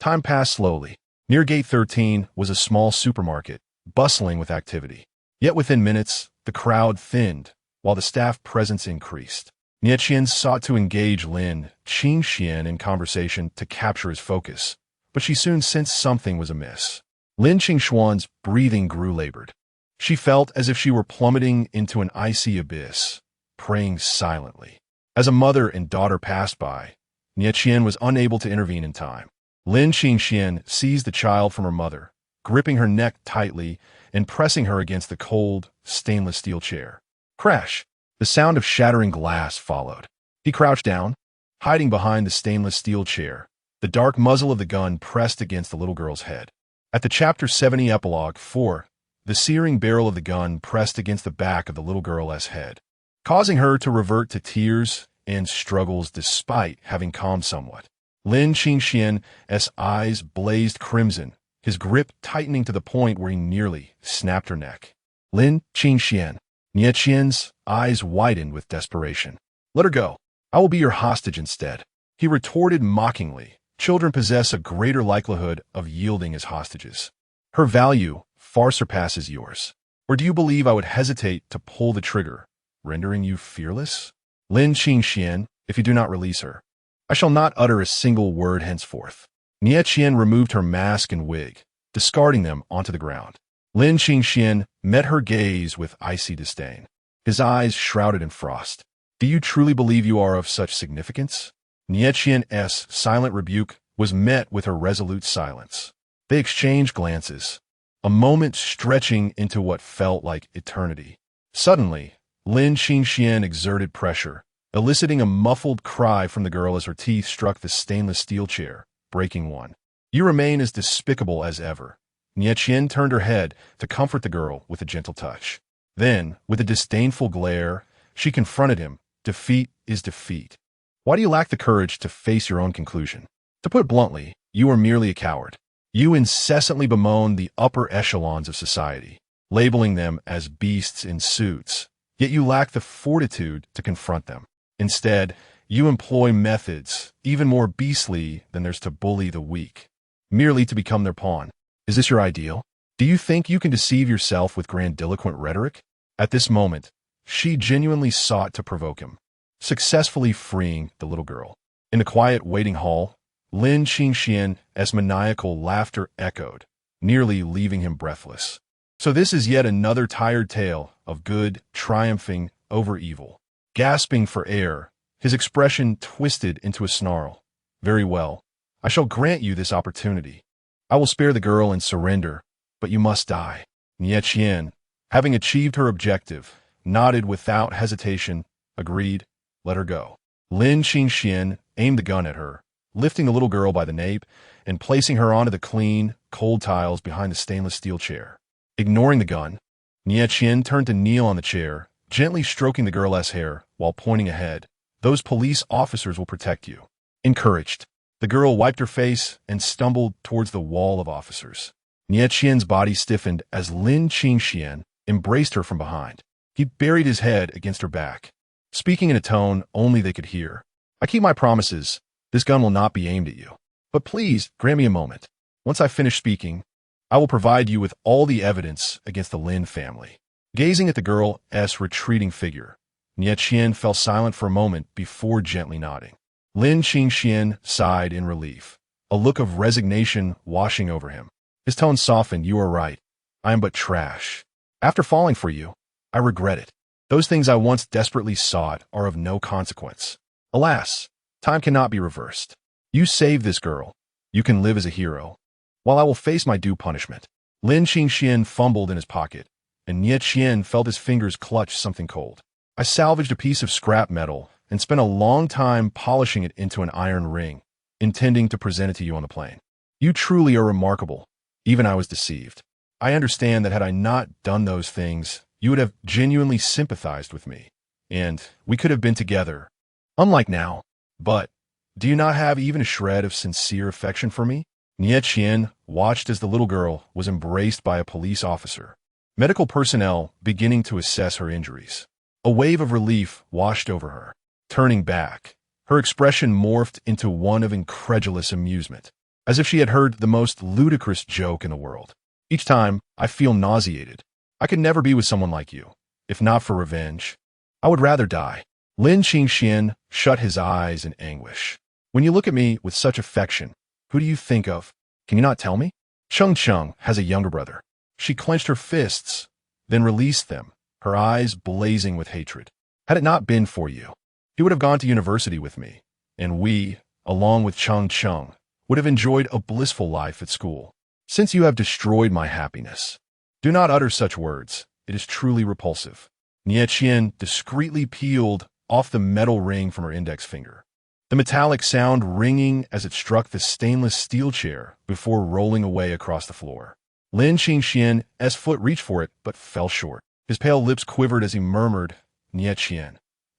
Time passed slowly. Near gate 13 was a small supermarket, bustling with activity. Yet within minutes, the crowd thinned, while the staff presence increased. Nie Qian sought to engage Lin Qingxian in conversation to capture his focus, but she soon sensed something was amiss. Lin Qingxuan's breathing grew labored. She felt as if she were plummeting into an icy abyss, praying silently. As a mother and daughter passed by, Nie Qian was unable to intervene in time. Lin Qingxian seized the child from her mother, gripping her neck tightly and pressing her against the cold, stainless steel chair. Crash! The sound of shattering glass followed. He crouched down, hiding behind the stainless steel chair, the dark muzzle of the gun pressed against the little girl's head. At the Chapter 70 Epilogue 4, the searing barrel of the gun pressed against the back of the little girl's head, causing her to revert to tears and struggles despite having calmed somewhat. Lin Qingxian's eyes blazed crimson, his grip tightening to the point where he nearly snapped her neck. Lin Qingxian. Nie Qian's eyes widened with desperation. Let her go. I will be your hostage instead. He retorted mockingly. Children possess a greater likelihood of yielding as hostages. Her value far surpasses yours. Or do you believe I would hesitate to pull the trigger, rendering you fearless? Lin Qingxian, if you do not release her, I shall not utter a single word henceforth. Nie Qian removed her mask and wig, discarding them onto the ground. Lin Qingxian met her gaze with icy disdain, his eyes shrouded in frost. Do you truly believe you are of such significance? Nie Qian's silent rebuke was met with her resolute silence. They exchanged glances, a moment stretching into what felt like eternity. Suddenly, Lin Qingxian exerted pressure, eliciting a muffled cry from the girl as her teeth struck the stainless steel chair, breaking one. You remain as despicable as ever. Nie Qian turned her head to comfort the girl with a gentle touch. Then, with a disdainful glare, she confronted him. Defeat is defeat. Why do you lack the courage to face your own conclusion? To put it bluntly, you are merely a coward. You incessantly bemoan the upper echelons of society, labeling them as beasts in suits, yet you lack the fortitude to confront them. Instead, you employ methods even more beastly than theirs to bully the weak, merely to become their pawn. Is this your ideal? Do you think you can deceive yourself with grandiloquent rhetoric? At this moment, she genuinely sought to provoke him, successfully freeing the little girl. In the quiet waiting hall, Lin Qingxian's maniacal laughter echoed, nearly leaving him breathless. So this is yet another tired tale of good triumphing over evil. Gasping for air, his expression twisted into a snarl. Very well, I shall grant you this opportunity. I will spare the girl and surrender, but you must die. Nie Qian, having achieved her objective, nodded without hesitation, agreed, let her go. Lin Qingxian aimed the gun at her, lifting the little girl by the nape and placing her onto the clean, cold tiles behind the stainless steel chair. Ignoring the gun, Nie Qian turned to kneel on the chair, gently stroking the girl's hair while pointing ahead. Those police officers will protect you. Encouraged, the girl wiped her face and stumbled towards the wall of officers. Nie Qian's body stiffened as Lin Qingxian embraced her from behind. He buried his head against her back, speaking in a tone only they could hear. I keep my promises. This gun will not be aimed at you. But please, grant me a moment. Once I finish speaking, I will provide you with all the evidence against the Lin family. Gazing at the girl's retreating figure, Nie Qian fell silent for a moment before gently nodding. Lin Qingxian sighed in relief, a look of resignation washing over him. His tone softened. You are right. I am but trash. After falling for you, I regret it. Those things I once desperately sought are of no consequence. Alas, time cannot be reversed. You saved this girl. You can live as a hero. while I will face my due punishment. Lin Qingxian fumbled in his pocket, and Nie Qian felt his fingers clutch something cold. I salvaged a piece of scrap metal and spent a long time polishing it into an iron ring, intending to present it to you on the plane. You truly are remarkable. Even I was deceived. I understand that had I not done those things, you would have genuinely sympathized with me, and we could have been together. Unlike now. But, do you not have even a shred of sincere affection for me? Nie Qian watched as the little girl was embraced by a police officer. Medical personnel beginning to assess her injuries. A wave of relief washed over her. Turning back, her expression morphed into one of incredulous amusement, as if she had heard the most ludicrous joke in the world. Each time, I feel nauseated. I could never be with someone like you. If not for revenge, I would rather die. Lin Qingxian shut his eyes in anguish. When you look at me with such affection, who do you think of? Can you not tell me? Cheng has a younger brother. She clenched her fists, then released them, her eyes blazing with hatred. Had it not been for you, he would have gone to university with me, and we, along with Cheng, would have enjoyed a blissful life at school. Since you have destroyed my happiness, do not utter such words. It is truly repulsive. Nie Qian discreetly peeled off the metal ring from her index finger, the metallic sound ringing as it struck the stainless steel chair before rolling away across the floor. Lin Qingxian's foot reached for it, but fell short. His pale lips quivered as he murmured, Nie Qian.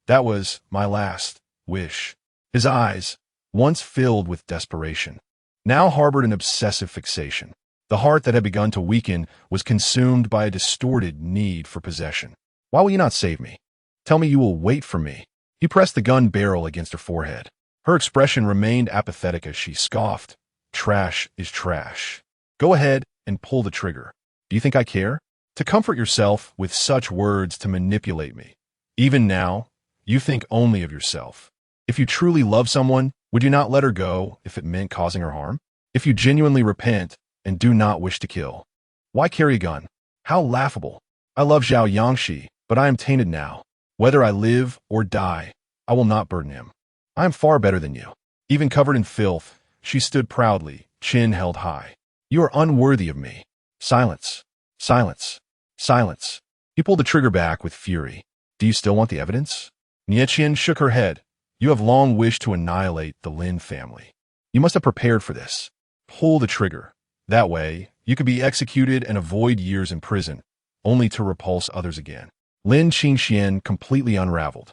That was my last wish. His eyes, once filled with desperation, now harbored an obsessive fixation. The heart that had begun to weaken was consumed by a distorted need for possession. Why will you not save me? Tell me you will wait for me. He pressed the gun barrel against her forehead. Her expression remained apathetic as she scoffed. Trash is trash. Go ahead and pull the trigger. Do you think I care? To comfort yourself with such words to manipulate me. Even now, you think only of yourself. If you truly love someone, would you not let her go if it meant causing her harm? If you genuinely repent and do not wish to kill, why carry a gun? How laughable. I love Zhao Yangshi, but I am tainted now. Whether I live or die, I will not burden him. I am far better than you. Even covered in filth, she stood proudly, chin held high. You are unworthy of me. Silence. Silence. Silence. He pulled the trigger back with fury. Do you still want the evidence? Nie Qian shook her head. You have long wished to annihilate the Lin family. You must have prepared for this. Pull the trigger. That way, you could be executed and avoid years in prison, only to repulse others again. Lin Qingxian completely unraveled,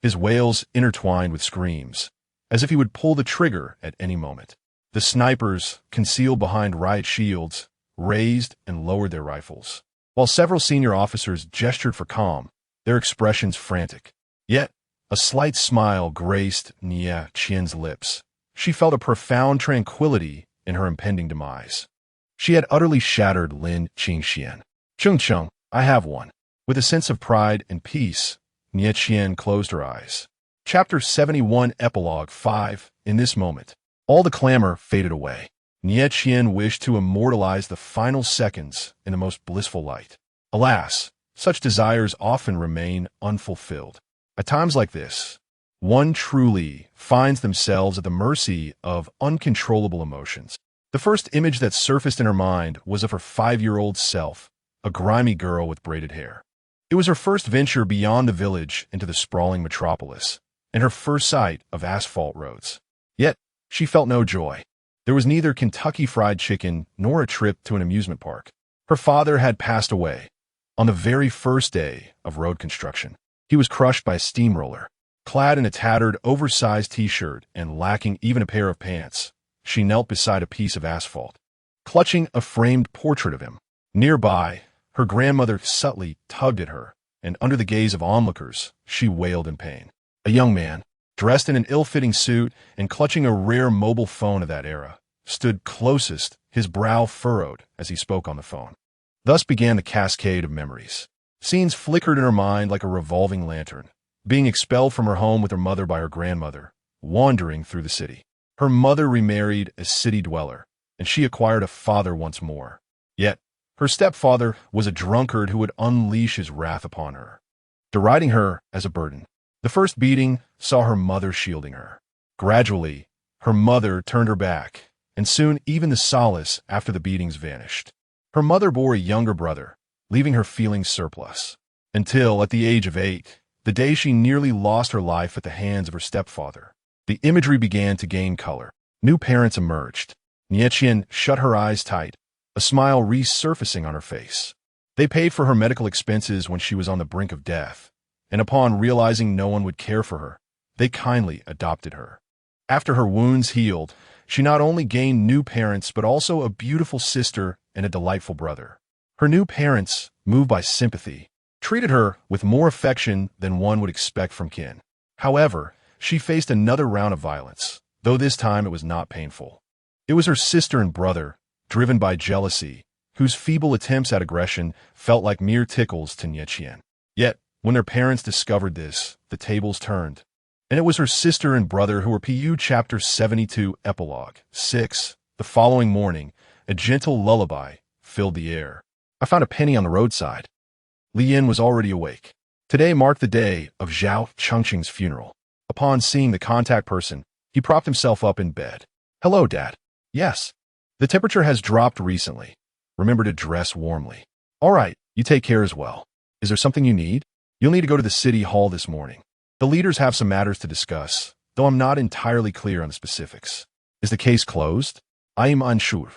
his wails intertwined with screams, as if he would pull the trigger at any moment. The snipers, concealed behind riot shields, raised and lowered their rifles, while several senior officers gestured for calm, their expressions frantic. Yet, a slight smile graced Nie Qian's lips. She felt a profound tranquility in her impending demise. She had utterly shattered Lin Qingxian. Cheng, I have one. With a sense of pride and peace, Nie Qian closed her eyes. Chapter 71 Epilogue 5 In this moment, all the clamor faded away. Nie Qian wished to immortalize the final seconds in the most blissful light. Alas, such desires often remain unfulfilled. At times like this, one truly finds themselves at the mercy of uncontrollable emotions. The first image that surfaced in her mind was of her 5-year-old self, a grimy girl with braided hair. It was her first venture beyond the village into the sprawling metropolis, and her first sight of asphalt roads. Yet, she felt no joy. There was neither Kentucky Fried Chicken nor a trip to an amusement park. Her father had passed away on the very first day of road construction. He was crushed by a steamroller. Clad in a tattered, oversized t-shirt and lacking even a pair of pants, she knelt beside a piece of asphalt, clutching a framed portrait of him. Nearby, her grandmother subtly tugged at her, and under the gaze of onlookers, she wailed in pain. A young man, dressed in an ill-fitting suit and clutching a rare mobile phone of that era, stood closest, his brow furrowed as he spoke on the phone. Thus began the cascade of memories. Scenes flickered in her mind like a revolving lantern, being expelled from her home with her mother by her grandmother, wandering through the city. Her mother remarried a city dweller, and she acquired a father once more. Yet, her stepfather was a drunkard who would unleash his wrath upon her, deriding her as a burden. The first beating saw her mother shielding her. Gradually, her mother turned her back, and soon even the solace after the beatings vanished. Her mother bore a younger brother, leaving her feeling surplus. Until, at the age of 8, the day she nearly lost her life at the hands of her stepfather. The imagery began to gain color. New parents emerged. Nietzschean shut her eyes tight, a smile resurfacing on her face. They paid for her medical expenses when she was on the brink of death, and upon realizing no one would care for her, they kindly adopted her. After her wounds healed, she not only gained new parents but also a beautiful sister and a delightful brother. Her new parents, moved by sympathy, treated her with more affection than one would expect from kin. However, she faced another round of violence, though this time it was not painful. It was her sister and brother, driven by jealousy, whose feeble attempts at aggression felt like mere tickles to Nietzschean. Yet, when their parents discovered this, the tables turned. And it was her sister and brother who were PU Chapter 72 Epilogue 6. The following morning, a gentle lullaby filled the air. I found a penny on the roadside. Li Yin was already awake. Today marked the day of Zhao Chengqing's funeral. Upon seeing the contact person, he propped himself up in bed. Hello, Dad. Yes. The temperature has dropped recently. Remember to dress warmly. All right, you take care as well. Is there something you need? You'll need to go to the city hall this morning. The leaders have some matters to discuss, though I'm not entirely clear on the specifics. Is the case closed? I am unsure.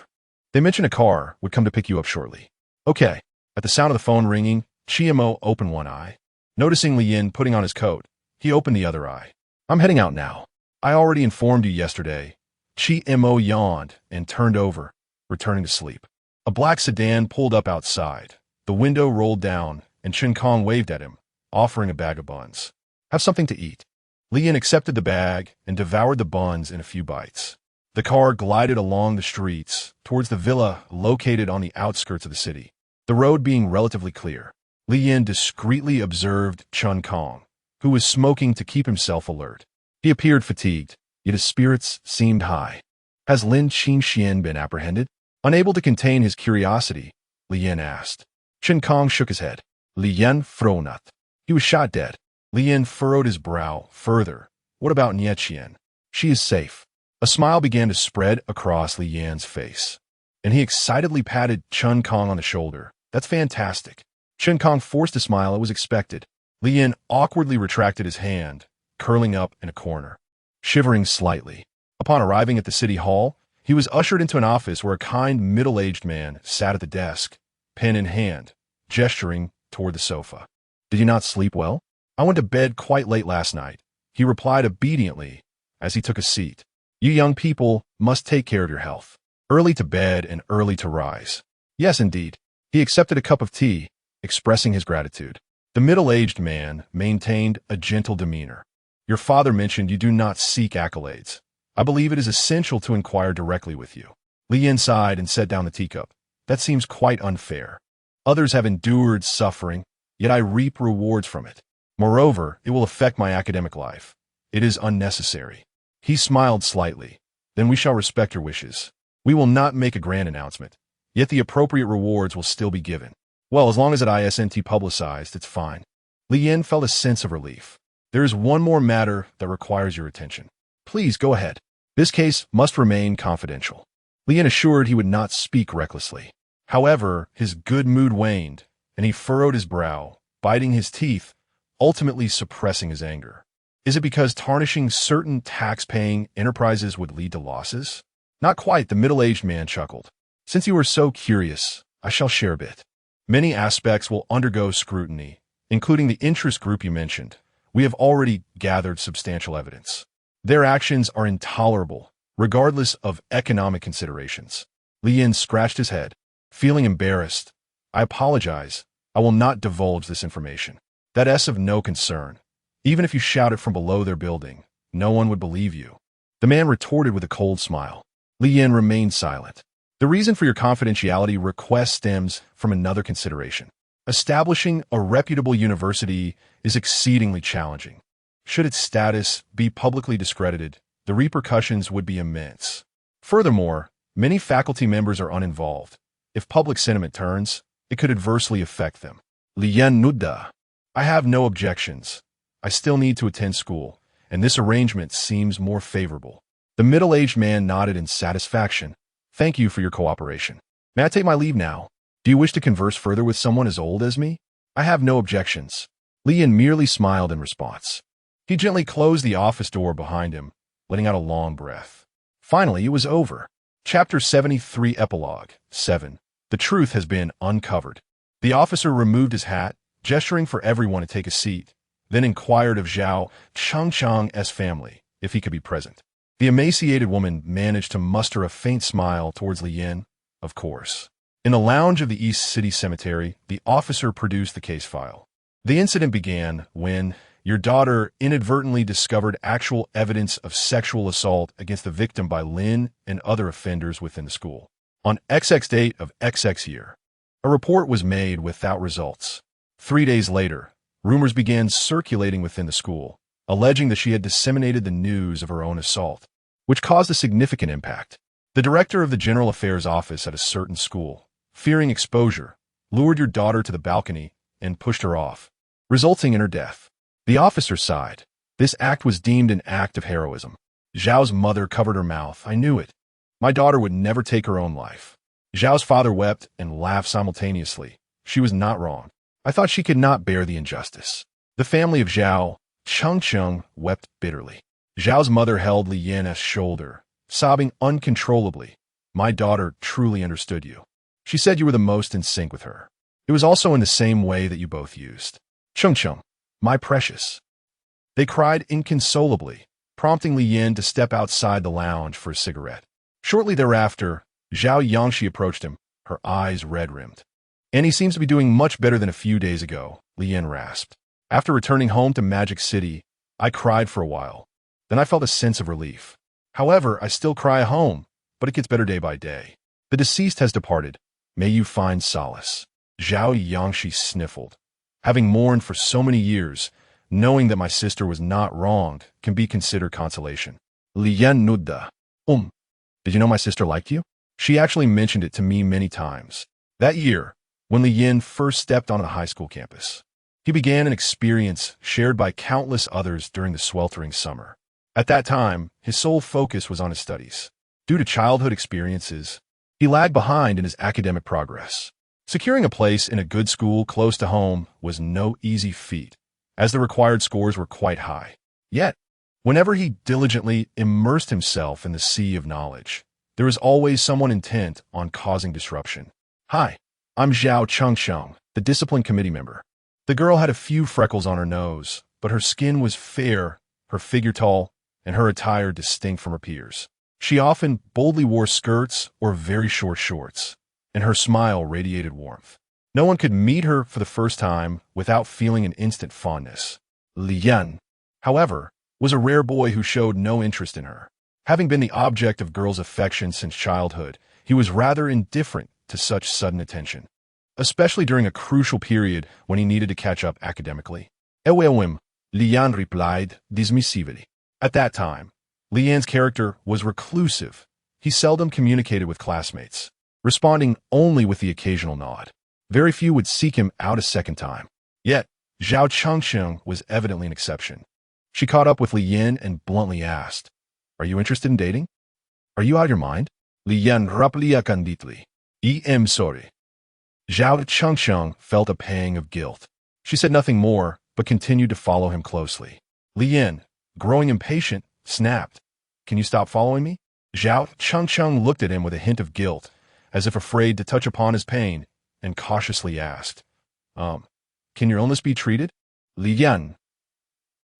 They mentioned a car would come to pick you up shortly. Okay. At the sound of the phone ringing, Chiemo opened one eye. Noticing Li Yin putting on his coat, he opened the other eye. I'm heading out now. I already informed you yesterday. Chiemo yawned and turned over, returning to sleep. A black sedan pulled up outside. The window rolled down, and Chen Kong waved at him, offering a bag of buns. Have something to eat. Li Yin accepted the bag and devoured the buns in a few bites. The car glided along the streets towards the villa located on the outskirts of the city, the road being relatively clear. Li Yin discreetly observed Chen Kong, who was smoking to keep himself alert. He appeared fatigued, yet his spirits seemed high. Has Lin Qingxian been apprehended? Unable to contain his curiosity, Li Yin asked. Chen Kong shook his head. Li Yin fronut. He was shot dead. Li Yin furrowed his brow further. What about Nietzschean? She is safe. A smile began to spread across Li Yin's face, and he excitedly patted Chen Kong on the shoulder. That's fantastic. Chen Kong forced a smile. It was expected. Li Yin awkwardly retracted his hand, curling up in a corner, shivering slightly. Upon arriving at the city hall, he was ushered into an office where a kind middle-aged man sat at the desk, pen in hand, gesturing toward the sofa. Did you not sleep well? I went to bed quite late last night, he replied obediently as he took a seat. You young people must take care of your health. Early to bed and early to rise. Yes, indeed. He accepted a cup of tea, expressing his gratitude. The middle-aged man maintained a gentle demeanor. Your father mentioned you do not seek accolades. I believe it is essential to inquire directly with you. Li Yin sighed and set down the teacup. That seems quite unfair. Others have endured suffering, yet I reap rewards from it. Moreover, it will affect my academic life. It is unnecessary. He smiled slightly. Then we shall respect your wishes. We will not make a grand announcement, yet the appropriate rewards will still be given. Well, as long as it isn't publicized, it's fine. Li Yin felt a sense of relief. There is one more matter that requires your attention. Please go ahead. This case must remain confidential. Li Yin assured he would not speak recklessly. However, his good mood waned, and he furrowed his brow, biting his teeth, ultimately suppressing his anger. Is it because tarnishing certain tax-paying enterprises would lead to losses? Not quite, the middle-aged man chuckled. Since you are so curious, I shall share a bit. Many aspects will undergo scrutiny, including the interest group you mentioned. We have already gathered substantial evidence. Their actions are intolerable, regardless of economic considerations. Li Yin scratched his head, feeling embarrassed. I apologize. I will not divulge this information. That's of no concern. Even if you shout it from below their building, no one would believe you. The man retorted with a cold smile. Li Yin remained silent. The reason for your confidentiality request stems from another consideration. Establishing a reputable university is exceedingly challenging. Should its status be publicly discredited, the repercussions would be immense. Furthermore, many faculty members are uninvolved. If public sentiment turns, it could adversely affect them. Li Yin nudda. I have no objections. I still need to attend school, and this arrangement seems more favorable. The middle-aged man nodded in satisfaction. Thank you for your cooperation. May I take my leave now? Do you wish to converse further with someone as old as me? I have no objections. Li Yan merely smiled in response. He gently closed the office door behind him, letting out a long breath. Finally, it was over. Chapter 73 Epilogue 7. The truth has been uncovered. The officer removed his hat, gesturing for everyone to take a seat, then inquired of Zhao Changchang's family if he could be present. The emaciated woman managed to muster a faint smile towards Li Yan. Of course. In the lounge of the East City Cemetery, the officer produced the case file. The incident began when your daughter inadvertently discovered actual evidence of sexual assault against the victim by Lin and other offenders within the school. On XX date of XX year, a report was made without results. 3 days later, rumors began circulating within the school, alleging that she had disseminated the news of her own assault, which caused a significant impact. The director of the General Affairs Office at a certain school, fearing exposure, lured your daughter to the balcony and pushed her off, resulting in her death. The officer sighed. This act was deemed an act of heroism. Zhao's mother covered her mouth. I knew it. My daughter would never take her own life. Zhao's father wept and laughed simultaneously. She was not wrong. I thought she could not bear the injustice. The family of Zhao Changcheng wept bitterly. Zhao's mother held Li Yan's shoulder, sobbing uncontrollably. My daughter truly understood you. She said you were the most in sync with her. It was also in the same way that you both used. Changcheng, my precious. They cried inconsolably, prompting Li Yan to step outside the lounge for a cigarette. Shortly thereafter, Zhao Yangshi approached him, her eyes red-rimmed. And he seems to be doing much better than a few days ago, Li Yan rasped. After returning home to Magic City, I cried for a while. Then I felt a sense of relief. However, I still cry at home, but it gets better day by day. The deceased has departed. May you find solace. Zhao Yangshi sniffled. Having mourned for so many years, knowing that my sister was not wronged can be considered consolation. Li Yan nudda. Did you know my sister liked you? She actually mentioned it to me many times. That year, when Li Yan first stepped onto the high school campus, he began an experience shared by countless others during the sweltering summer. At that time, his sole focus was on his studies. Due to childhood experiences, he lagged behind in his academic progress. Securing a place in a good school close to home was no easy feat, as the required scores were quite high. Yet, whenever he diligently immersed himself in the sea of knowledge, there was always someone intent on causing disruption. Hi, I'm Zhao Changcheng, the discipline committee member. The girl had a few freckles on her nose, but her skin was fair, her figure tall, and her attire distinct from her peers. She often boldly wore skirts or very short shorts, and her smile radiated warmth. No one could meet her for the first time without feeling an instant fondness. Li Yan, however, was a rare boy who showed no interest in her. Having been the object of girls' affection since childhood, he was rather indifferent to such sudden attention, especially during a crucial period when he needed to catch up academically. Ewewim, Li Yan replied dismissively. At that time, Li Yan's character was reclusive. He seldom communicated with classmates, responding only with the occasional nod. Very few would seek him out a second time. Yet, Zhao Changcheng was evidently an exception. She caught up with Li Yan and bluntly asked, "Are you interested in dating? Are you out of your mind?" Li Yan replied candidly, "I am sorry." Zhao Changcheng felt a pang of guilt. She said nothing more, but continued to follow him closely. Li Yan, growing impatient, snapped, "Can you stop following me?" Zhao Changcheng looked at him with a hint of guilt, as if afraid to touch upon his pain, and cautiously asked, "Can your illness be treated?" Li Yan,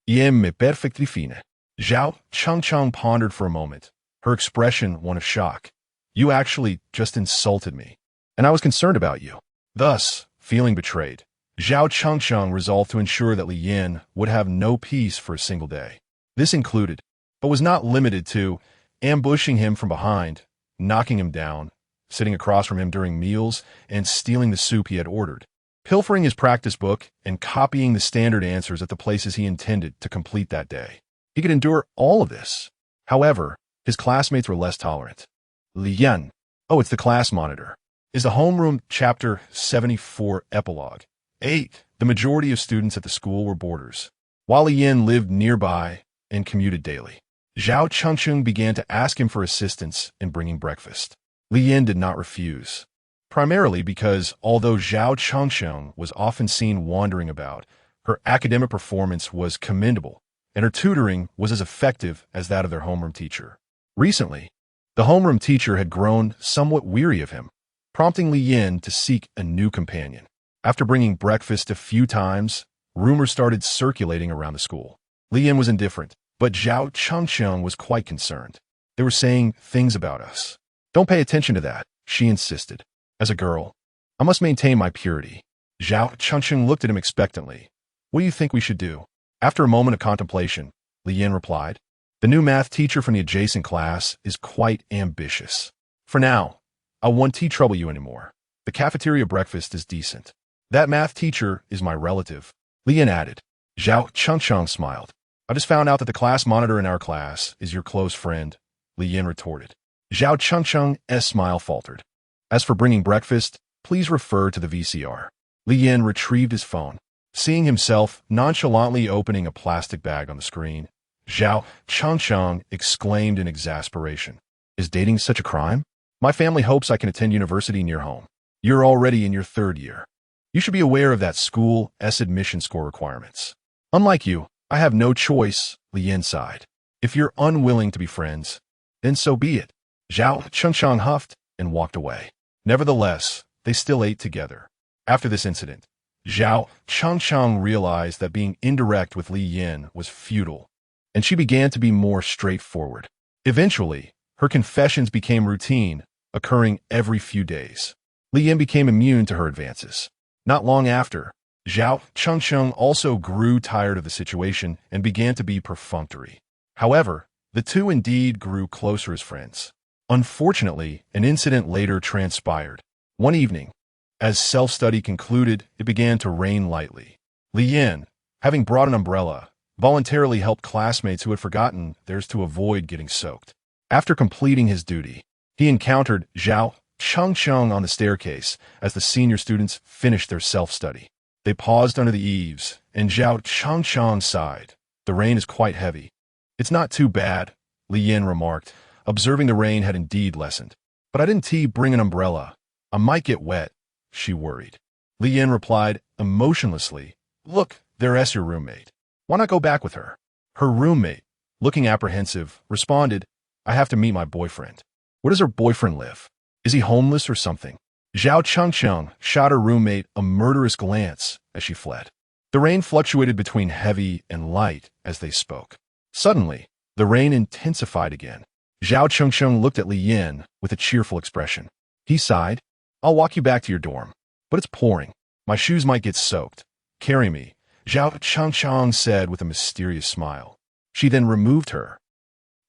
"I am perfectly fine." Zhao Changcheng pondered for a moment, her expression one of shock. "You actually just insulted me, and I was concerned about you." Thus, feeling betrayed, Zhao Changcheng resolved to ensure that Li Yan would have no peace for a single day. This included, but was not limited to, ambushing him from behind, knocking him down, sitting across from him during meals, and stealing the soup he had ordered, pilfering his practice book, and copying the standard answers at the places he intended to complete that day. He could endure all of this. However, his classmates were less tolerant. Li Yan, oh, it's the class monitor, is the homeroom chapter 74 epilogue. 8. The majority of students at the school were boarders, while Li Yan lived nearby and commuted daily. Zhao Chengcheng began to ask him for assistance in bringing breakfast. Li Yin did not refuse, primarily because although Zhao Chengcheng was often seen wandering about, her academic performance was commendable, and her tutoring was as effective as that of their homeroom teacher. Recently, the homeroom teacher had grown somewhat weary of him, prompting Li Yin to seek a new companion. After bringing breakfast a few times, rumors started circulating around the school. Li Yin was indifferent, but Zhao Chengcheng was quite concerned. They were saying things about us. Don't pay attention to that, she insisted. As a girl, I must maintain my purity. Zhao Chengcheng looked at him expectantly. What do you think we should do? After a moment of contemplation, Li Yin replied, the new math teacher from the adjacent class is quite ambitious. For now, I won't trouble you anymore. The cafeteria breakfast is decent. That math teacher is my relative. Li Yin added. Zhao Chengcheng smiled. I just found out that the class monitor in our class is your close friend, Li Yin retorted. Zhao Chengcheng's smile faltered. As for bringing breakfast, please refer to the VCR. Li Yin retrieved his phone. Seeing himself nonchalantly opening a plastic bag on the screen, Zhao Chengcheng exclaimed in exasperation. Is dating such a crime? My family hopes I can attend university near home. You're already in your 3rd year. You should be aware of that school's admission score requirements. Unlike you, I have no choice, Li Yin sighed. If you're unwilling to be friends, then so be it. Zhao Chengcheng huffed and walked away. Nevertheless, they still ate together. After this incident, Zhao Chengcheng realized that being indirect with Li Yin was futile, and she began to be more straightforward. Eventually, her confessions became routine, occurring every few days. Li Yin became immune to her advances. Not long after, Zhao Chengcheng also grew tired of the situation and began to be perfunctory. However, the two indeed grew closer as friends. Unfortunately, an incident later transpired. One evening, as self-study concluded, it began to rain lightly. Li Yin, having brought an umbrella, voluntarily helped classmates who had forgotten theirs to avoid getting soaked. After completing his duty, he encountered Zhao Chengcheng on the staircase as the senior students finished their self-study. They paused under the eaves, and Zhao Chengcheng sighed. The rain is quite heavy. It's not too bad, Li Yin remarked, observing the rain had indeed lessened. But I didn't bring an umbrella. I might get wet, she worried. Li Yin replied emotionlessly, look, there's your roommate. Why not go back with her? Her roommate, looking apprehensive, responded, I have to meet my boyfriend. Where does her boyfriend live? Is he homeless or something? Zhao Chengcheng shot her roommate a murderous glance as she fled. The rain fluctuated between heavy and light as they spoke. Suddenly, the rain intensified again. Zhao Chengcheng looked at Li Yin with a cheerful expression. He sighed, I'll walk you back to your dorm. But it's pouring. My shoes might get soaked. Carry me, Zhao Chengcheng said with a mysterious smile. She then removed her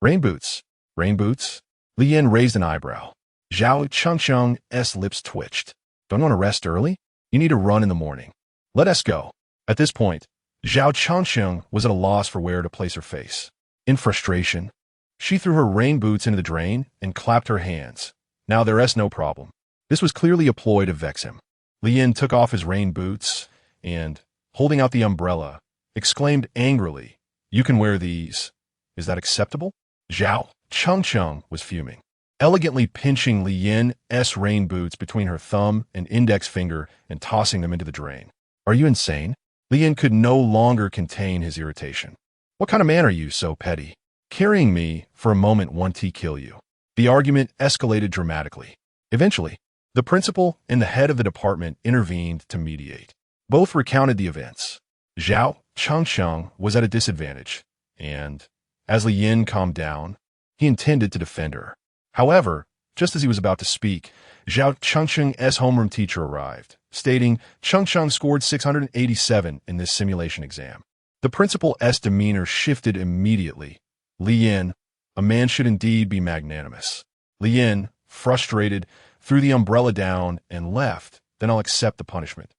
rain boots. Rain boots? Li Yin raised an eyebrow. Zhao Chengcheng's lips twitched. Don't you want to rest early? You need to run in the morning. Let us go. At this point, Zhao Chengcheng was at a loss for where to place her face. In frustration, she threw her rain boots into the drain and clapped her hands. Now there's no problem. This was clearly a ploy to vex him. Li Yin took off his rain boots and, holding out the umbrella, exclaimed angrily, You can wear these. Is that acceptable? Zhao Chengcheng was fuming, elegantly pinching Li Yin's rain boots between her thumb and index finger and tossing them into the drain. Are you insane? Li Yin could no longer contain his irritation. What kind of man are you, so petty? Carrying me for a moment won't kill you. The argument escalated dramatically. Eventually, the principal and the head of the department intervened to mediate. Both recounted the events. Zhao Chengcheng was at a disadvantage, and, as Li Yin calmed down, he intended to defend her. However, just as he was about to speak, Zhao Chengcheng's homeroom teacher arrived, stating Chengcheng scored 687 in this simulation exam. The principal's demeanor shifted immediately. Li Yin, a man should indeed be magnanimous. Li Yin, frustrated, threw the umbrella down and left, then I'll accept the punishment.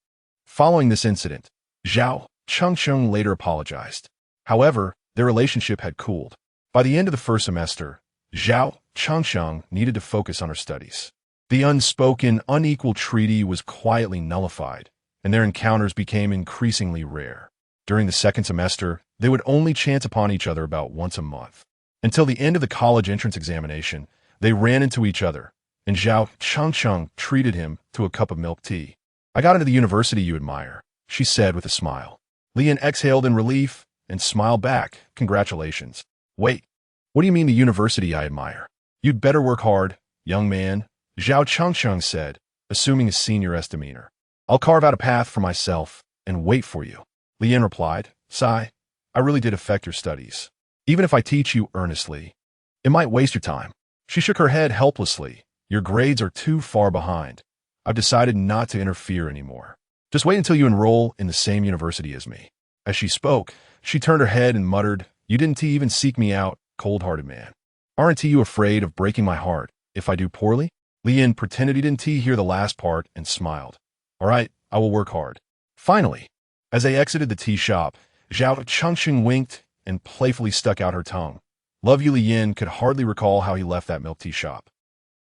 Following this incident, Zhao Chengcheng later apologized. However, their relationship had cooled. By the end of the first semester, Zhao Chengcheng needed to focus on her studies. The unspoken, unequal treaty was quietly nullified, and their encounters became increasingly rare. During the second semester, they would only chance upon each other about once a month. Until the end of the college entrance examination, they ran into each other, and Zhao Changcheng treated him to a cup of milk tea. I got into the university you admire, she said with a smile. Lian exhaled in relief and smiled back. Congratulations. Wait, what do you mean the university I admire? You'd better work hard, young man, Zhao Changcheng said, assuming a senior-esque demeanor. I'll carve out a path for myself and wait for you. Lian replied, Sigh, I really did affect your studies. Even if I teach you earnestly, it might waste your time. She shook her head helplessly. Your grades are too far behind. I've decided not to interfere anymore. Just wait until you enroll in the same university as me. As she spoke, she turned her head and muttered, You didn't even seek me out, cold-hearted man. Aren't you afraid of breaking my heart if I do poorly? Lian pretended he didn't hear the last part and smiled. All right, I will work hard. Finally, as they exited the tea shop, Zhao Changcheng winked and playfully stuck out her tongue. Love you Lian could hardly recall how he left that milk tea shop.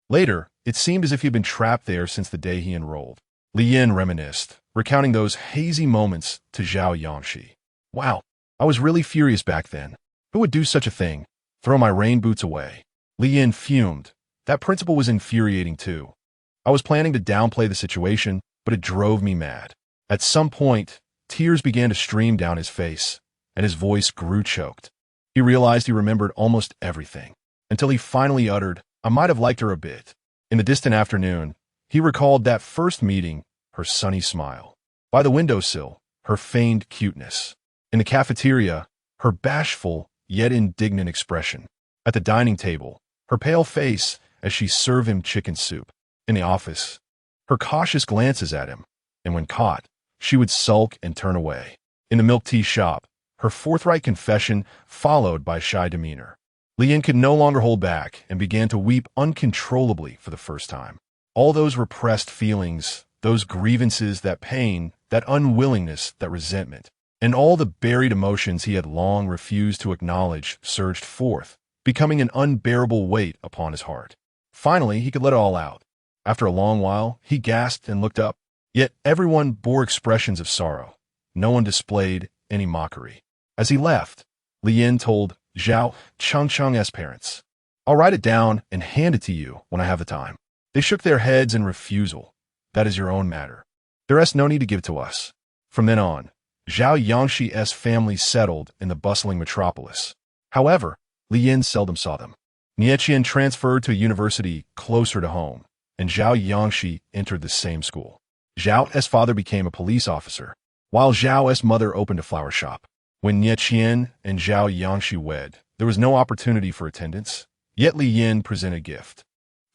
Later, it seemed as if he had been trapped there since the day he enrolled. Lian reminisced, recounting those hazy moments to Zhao Yangshi. Wow, I was really furious back then. Who would do such a thing? Throw my rain boots away. Lian fumed. That principal was infuriating too. I was planning to downplay the situation, but it drove me mad. At some point, tears began to stream down his face, and his voice grew choked. He realized he remembered almost everything, until he finally uttered, I might have liked her a bit. In the distant afternoon, he recalled that first meeting, her sunny smile. By the windowsill, her feigned cuteness. In the cafeteria, her bashful yet indignant expression. At the dining table, her pale face as she served him chicken soup. In the office, her cautious glances at him, and when caught, she would sulk and turn away. In the milk tea shop, her forthright confession followed by shy demeanor. Lian could no longer hold back and began to weep uncontrollably for the first time. All those repressed feelings, those grievances, that pain, that unwillingness, that resentment, and all the buried emotions he had long refused to acknowledge surged forth, becoming an unbearable weight upon his heart. Finally, he could let it all out. After a long while, he gasped and looked up. Yet everyone bore expressions of sorrow. No one displayed any mockery. As he left, Lian told Zhao Changcheng's parents, I'll write it down and hand it to you when I have the time. They shook their heads in refusal. That is your own matter. There is no need to give it to us. From then on, Zhao Yangshi's family settled in the bustling metropolis. However, Lian seldom saw them. Nieqian transferred to a university closer to home, and Zhao Yangshi entered the same school. Zhao's father became a police officer, while Zhao's mother opened a flower shop. When Nieqian and Zhao Yangshi wed, there was no opportunity for attendance, yet Li Yin presented a gift.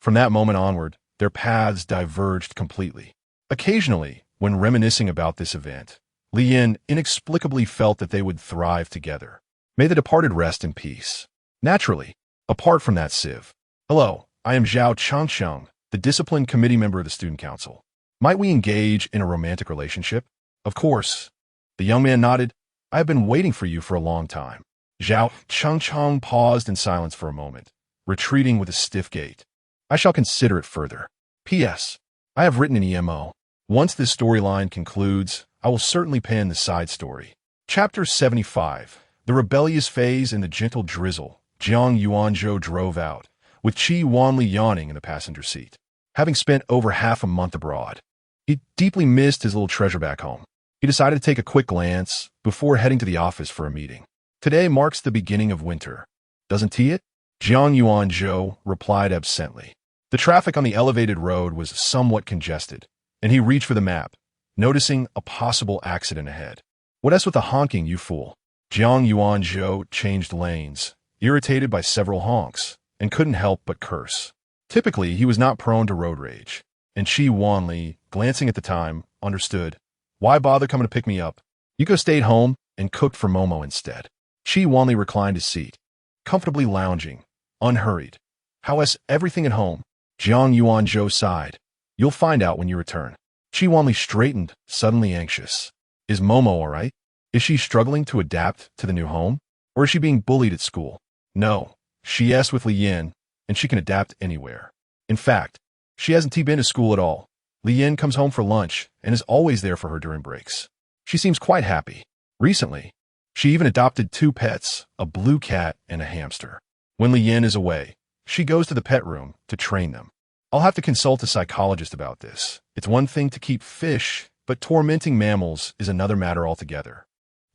From that moment onward, their paths diverged completely. Occasionally, when reminiscing about this event, Li Yin inexplicably felt that they would thrive together. May the departed rest in peace. Naturally, apart from that sieve. Hello, I am Zhao Changcheng, the discipline committee member of the student council. Might we engage in a romantic relationship? Of course. The young man nodded. I have been waiting for you for a long time. Zhao Changcheng paused in silence for a moment, retreating with a stiff gait. I shall consider it further. P.S. I have written an EMO. Once this storyline concludes, I will certainly pen the side story. Chapter 75. The rebellious phase and the gentle drizzle. Jiang Yuanzhou drove out, with Qi Wanli yawning in the passenger seat. Having spent over half a month abroad, he deeply missed his little treasure back home. He decided to take a quick glance before heading to the office for a meeting. Today marks the beginning of winter. Doesn't he it? Jiang Yuanzhou replied absently. The traffic on the elevated road was somewhat congested, and he reached for the map, noticing a possible accident ahead. What else with the honking, you fool? Jiang Yuanzhou changed lanes, irritated by several honks, and couldn't help but curse. Typically, he was not prone to road rage, and Qi Wanli, glancing at the time, understood. Why bother coming to pick me up? Yuko stayed home and cooked for Momo instead. Qi Wanli reclined his seat, comfortably lounging, unhurried. How's everything at home? Jiang Yuanzhou sighed. You'll find out when you return. Qi Wanli straightened, suddenly anxious. Is Momo all right? Is she struggling to adapt to the new home? Or is she being bullied at school? No, she is with Li Yin, and she can adapt anywhere. In fact, she hasn't been to school at all. Li Yin comes home for lunch and is always there for her during breaks. She seems quite happy. Recently, she even adopted 2 pets, a blue cat and a hamster. When Li Yin is away, she goes to the pet room to train them. I'll have to consult a psychologist about this. It's one thing to keep fish, but tormenting mammals is another matter altogether.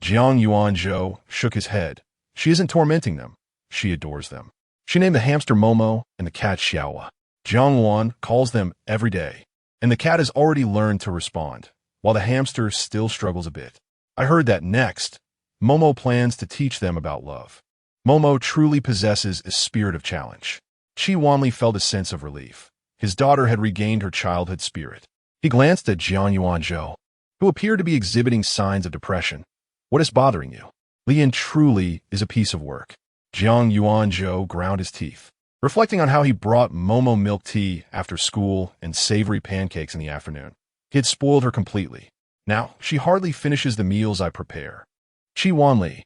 Jiang Yuanzhou shook his head. She isn't tormenting them. She adores them. She named the hamster Momo and the cat Xiaowa. Jiang Wan calls them every day, and the cat has already learned to respond, while the hamster still struggles a bit. I heard that next, Momo plans to teach them about love. Momo truly possesses a spirit of challenge. Qi Wanli felt a sense of relief. His daughter had regained her childhood spirit. He glanced at Jiang Yuanzhou, who appeared to be exhibiting signs of depression. What is bothering you? Li Yin truly is a piece of work. Jiang Yuanzhou ground his teeth, reflecting on how he brought Momo milk tea after school and savory pancakes in the afternoon. He had spoiled her completely. Now, she hardly finishes the meals I prepare. Qi Wanli.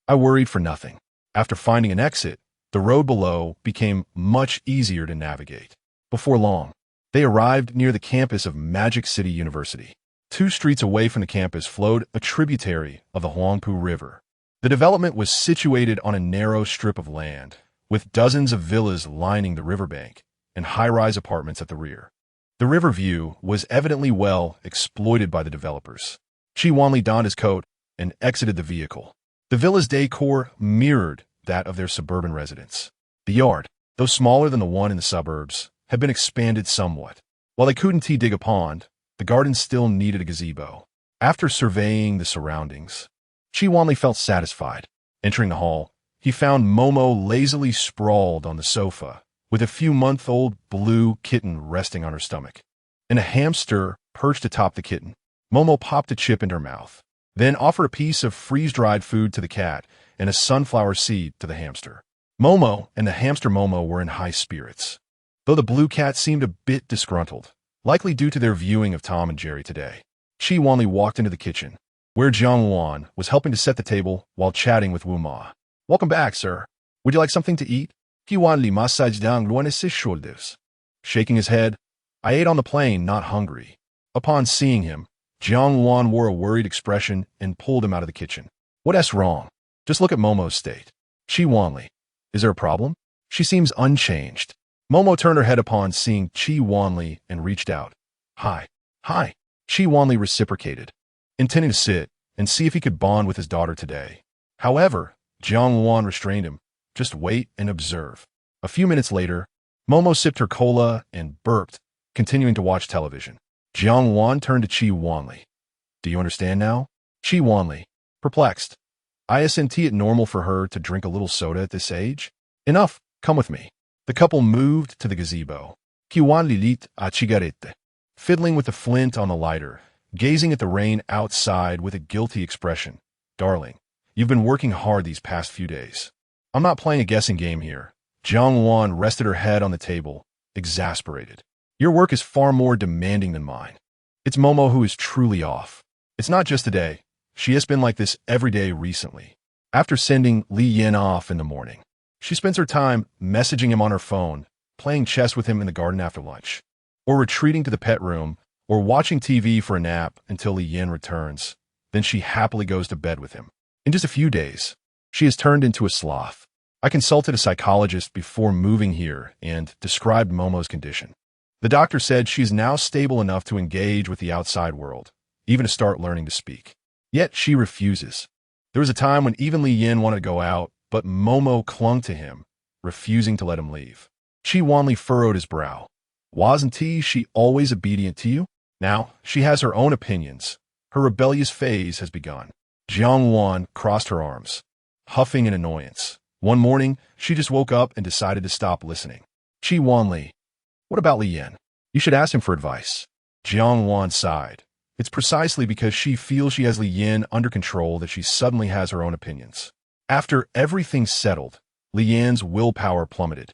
I worried for nothing. After finding an exit, the road below became much easier to navigate. Before long, they arrived near the campus of Magic City University. 2 streets away from the campus flowed a tributary of the Huangpu River. The development was situated on a narrow strip of land, with dozens of villas lining the riverbank and high-rise apartments at the rear. The river view was evidently well exploited by the developers. Qi Wanli donned his coat and exited the vehicle. The villa's decor mirrored that of their suburban residence. The yard, though smaller than the one in the suburbs, had been expanded somewhat. While they couldn't dig a pond, the garden still needed a gazebo. After surveying the surroundings, Qi Wanli felt satisfied. Entering the hall, he found Momo lazily sprawled on the sofa, with a few-month-old blue kitten resting on her stomach, and a hamster perched atop the kitten. Momo popped a chip into her mouth, then offered a piece of freeze-dried food to the cat and a sunflower seed to the hamster. Momo and the hamster Momo were in high spirits, though the blue cat seemed a bit disgruntled, likely due to their viewing of Tom and Jerry today. Qi Wanli walked into the kitchen, where Jiang Wan was helping to set the table while chatting with Wu Ma. "Welcome back, sir. Would you like something to eat?" Qi Wanli massaged down Luanis' shoulders. Shaking his head, "I ate on the plane, not hungry." Upon seeing him, Jiang Wan wore a worried expression and pulled him out of the kitchen. "What's wrong? Just look at Momo's state." Qi Wanli. "Is there a problem?" "She seems unchanged." Momo turned her head upon seeing Qi Wanli and reached out. "Hi." "Hi." Qi Wanli reciprocated, intending to sit and see if he could bond with his daughter today. However, Jiang Wan restrained him. "Just wait and observe." A few minutes later, Momo sipped her cola and burped, continuing to watch television. Jiang Wan turned to Qi Wanli. "Do you understand now?" Qi Wanli, perplexed. "Isn't it normal for her to drink a little soda at this age?" "Enough, come with me." The couple moved to the gazebo. Qi Wanli lit a cigarette, fiddling with the flint on the lighter, gazing at the rain outside with a guilty expression. "Darling, you've been working hard these past few days." "I'm not playing a guessing game here." Jiang Wan rested her head on the table, exasperated. "Your work is far more demanding than mine. It's Momo who is truly off. It's not just today. She has been like this every day recently. After sending Li Yin off in the morning, she spends her time messaging him on her phone, playing chess with him in the garden after lunch, or retreating to the pet room, or watching TV for a nap until Li Yin returns. Then she happily goes to bed with him. In just a few days, she has turned into a sloth. I consulted a psychologist before moving here and described Momo's condition. The doctor said she is now stable enough to engage with the outside world, even to start learning to speak. Yet she refuses. There was a time when even Li Yin wanted to go out, but Momo clung to him, refusing to let him leave. Qi Wanli furrowed his brow. "Wasn't she always obedient to you? Now she has her own opinions. Her rebellious phase has begun." Jiang Wan crossed her arms, huffing in annoyance. One morning, she just woke up and decided to stop listening. Qi Wanli. "What about Li Yin? You should ask him for advice." Jiang Wan sighed. "It's precisely because she feels she has Li Yin under control that she suddenly has her own opinions." After everything settled, Li Yin's willpower plummeted.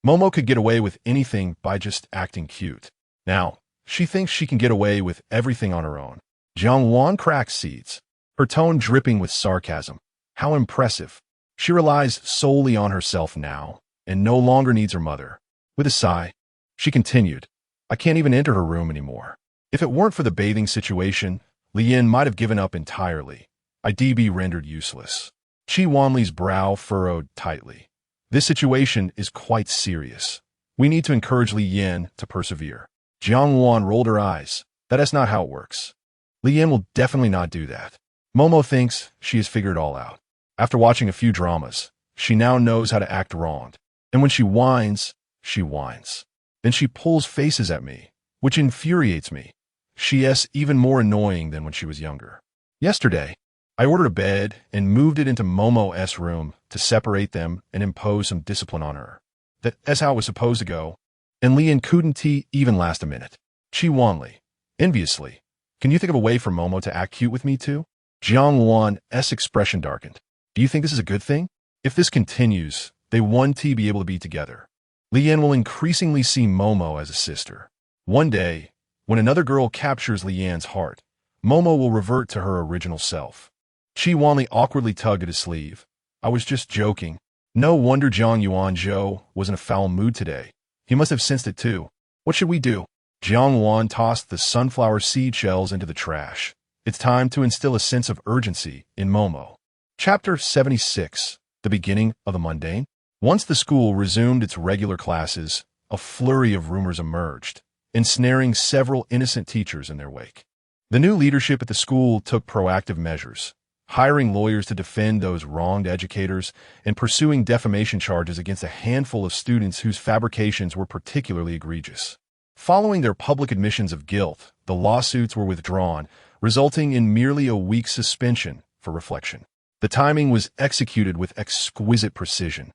Momo could get away with anything by just acting cute. Now, she thinks she can get away with everything on her own. Jiang Wan cracked seeds, her tone dripping with sarcasm. How impressive. She relies solely on herself now, and no longer needs her mother. With a sigh, she continued, "I can't even enter her room anymore. If it weren't for the bathing situation, Li Yin might have given up entirely. I'd be rendered useless." Qi Wanli's brow furrowed tightly. This situation is quite serious. We need to encourage Li Yan to persevere. Jiang Wan rolled her eyes. That's not how it works. Li Yan will definitely not do that. Momo thinks she has figured it all out. After watching a few dramas, she now knows how to act wronged. And when she whines, she whines. Then she pulls faces at me, which infuriates me. She is even more annoying than when she was younger. Yesterday, I ordered a bed and moved it into Momo's room to separate them and impose some discipline on her. That's how it was supposed to go. And Li Yan couldn't even last a minute. Chi Wanli, enviously, can you think of a way for Momo to act cute with me too? Jiang Wan's expression darkened. Do you think this is a good thing? If this continues, they won't be able to be together. Li Yan will increasingly see Momo as a sister. One day, when another girl captures Li Yan's heart, Momo will revert to her original self. Chi Wanli awkwardly tugged at his sleeve. I was just joking. No wonder Zhang Yuanzhou was in a foul mood today. He must have sensed it too. What should we do? Jiang Wan tossed the sunflower seed shells into the trash. It's time to instill a sense of urgency in Momo. Chapter 76. The beginning of the mundane. Once the school resumed its regular classes, a flurry of rumors emerged, ensnaring several innocent teachers in their wake. The new leadership at the school took proactive measures, hiring lawyers to defend those wronged educators and pursuing defamation charges against a handful of students whose fabrications were particularly egregious. Following their public admissions of guilt, the lawsuits were withdrawn, resulting in merely a week's suspension for reflection. The timing was executed with exquisite precision,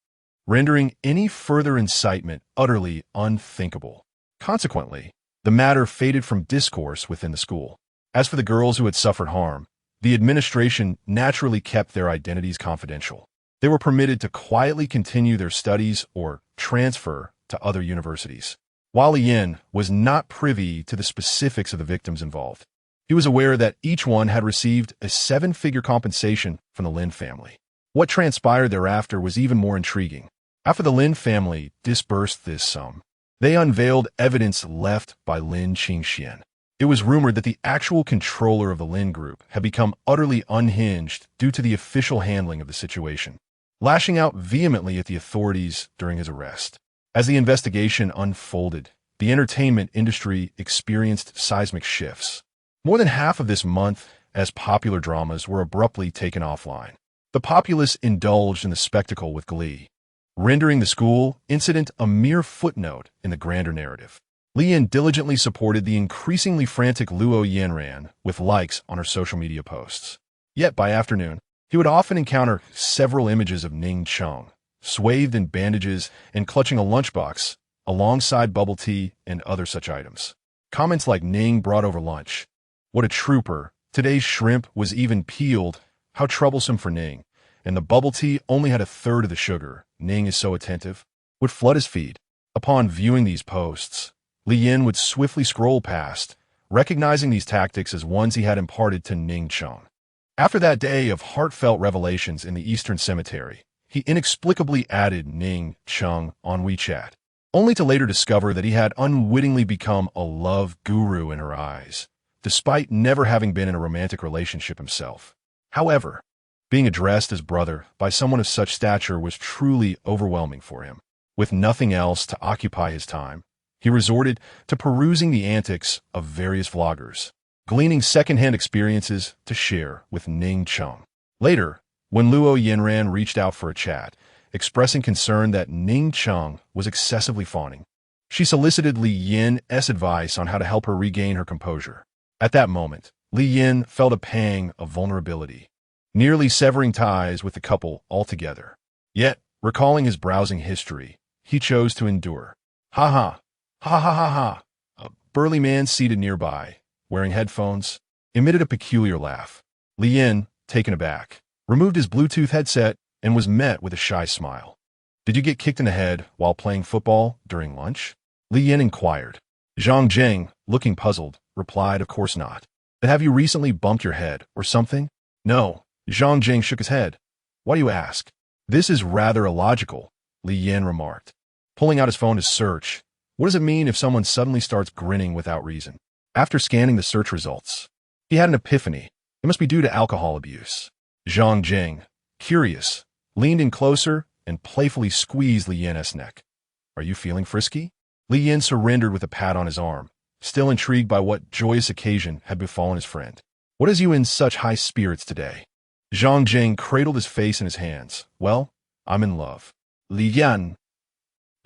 rendering any further incitement utterly unthinkable. Consequently, the matter faded from discourse within the school. As for the girls who had suffered harm, the administration naturally kept their identities confidential. They were permitted to quietly continue their studies or transfer to other universities. While Li Yan was not privy to the specifics of the victims involved, he was aware that each one had received a 7-figure compensation from the Lin family. What transpired thereafter was even more intriguing. After the Lin family disbursed this sum, they unveiled evidence left by Lin Qingxian. It was rumored that the actual controller of the Lin group had become utterly unhinged due to the official handling of the situation, lashing out vehemently at the authorities during his arrest. As the investigation unfolded, the entertainment industry experienced seismic shifts. More than half of this month, as popular dramas were abruptly taken offline, the populace indulged in the spectacle with glee, rendering the school incident a mere footnote in the grander narrative. Li Yan diligently supported the increasingly frantic Luo Yanran with likes on her social media posts. Yet by afternoon, he would often encounter several images of Ning Cheng, swathed in bandages and clutching a lunchbox, alongside bubble tea and other such items. Comments like Ning brought over lunch. What a trooper. Today's shrimp was even peeled. How troublesome for Ning. And the bubble tea only had 1/3 of the sugar. Ning is so attentive. Would flood his feed. Upon viewing these posts, Li Yan would swiftly scroll past, recognizing these tactics as ones he had imparted to Ning Cheng. After that day of heartfelt revelations in the Eastern Cemetery, he inexplicably added Ning Cheng on WeChat, only to later discover that he had unwittingly become a love guru in her eyes, despite never having been in a romantic relationship himself. However, being addressed as brother by someone of such stature was truly overwhelming for him. With nothing else to occupy his time, he resorted to perusing the antics of various vloggers, gleaning secondhand experiences to share with Ning Cheng. Later, when Luo Yanran reached out for a chat, expressing concern that Ning Cheng was excessively fawning, she solicited Li Yan's advice on how to help her regain her composure. At that moment, Li Yan felt a pang of vulnerability, nearly severing ties with the couple altogether. Yet, recalling his browsing history, he chose to endure. Ha ha, ha ha ha ha. A burly man seated nearby, wearing headphones, emitted a peculiar laugh. Li Yan, taken aback, removed his Bluetooth headset and was met with a shy smile. Did you get kicked in the head while playing football during lunch? Li Yan inquired. Zhang Zheng, looking puzzled, replied, of course not. But have you recently bumped your head or something? No. Zhang Zheng shook his head. Why do you ask? This is rather illogical, Li Yan remarked, pulling out his phone to search. What does it mean if someone suddenly starts grinning without reason? After scanning the search results, he had an epiphany. It must be due to alcohol abuse. Zhang Zheng, curious, leaned in closer and playfully squeezed Li Yan's neck. "Are you feeling frisky?" Li Yan surrendered with a pat on his arm, still intrigued by what joyous occasion had befallen his friend. "What has you in such high spirits today?" Zhang Jing cradled his face in his hands. "Well, I'm in love." "Li Yan."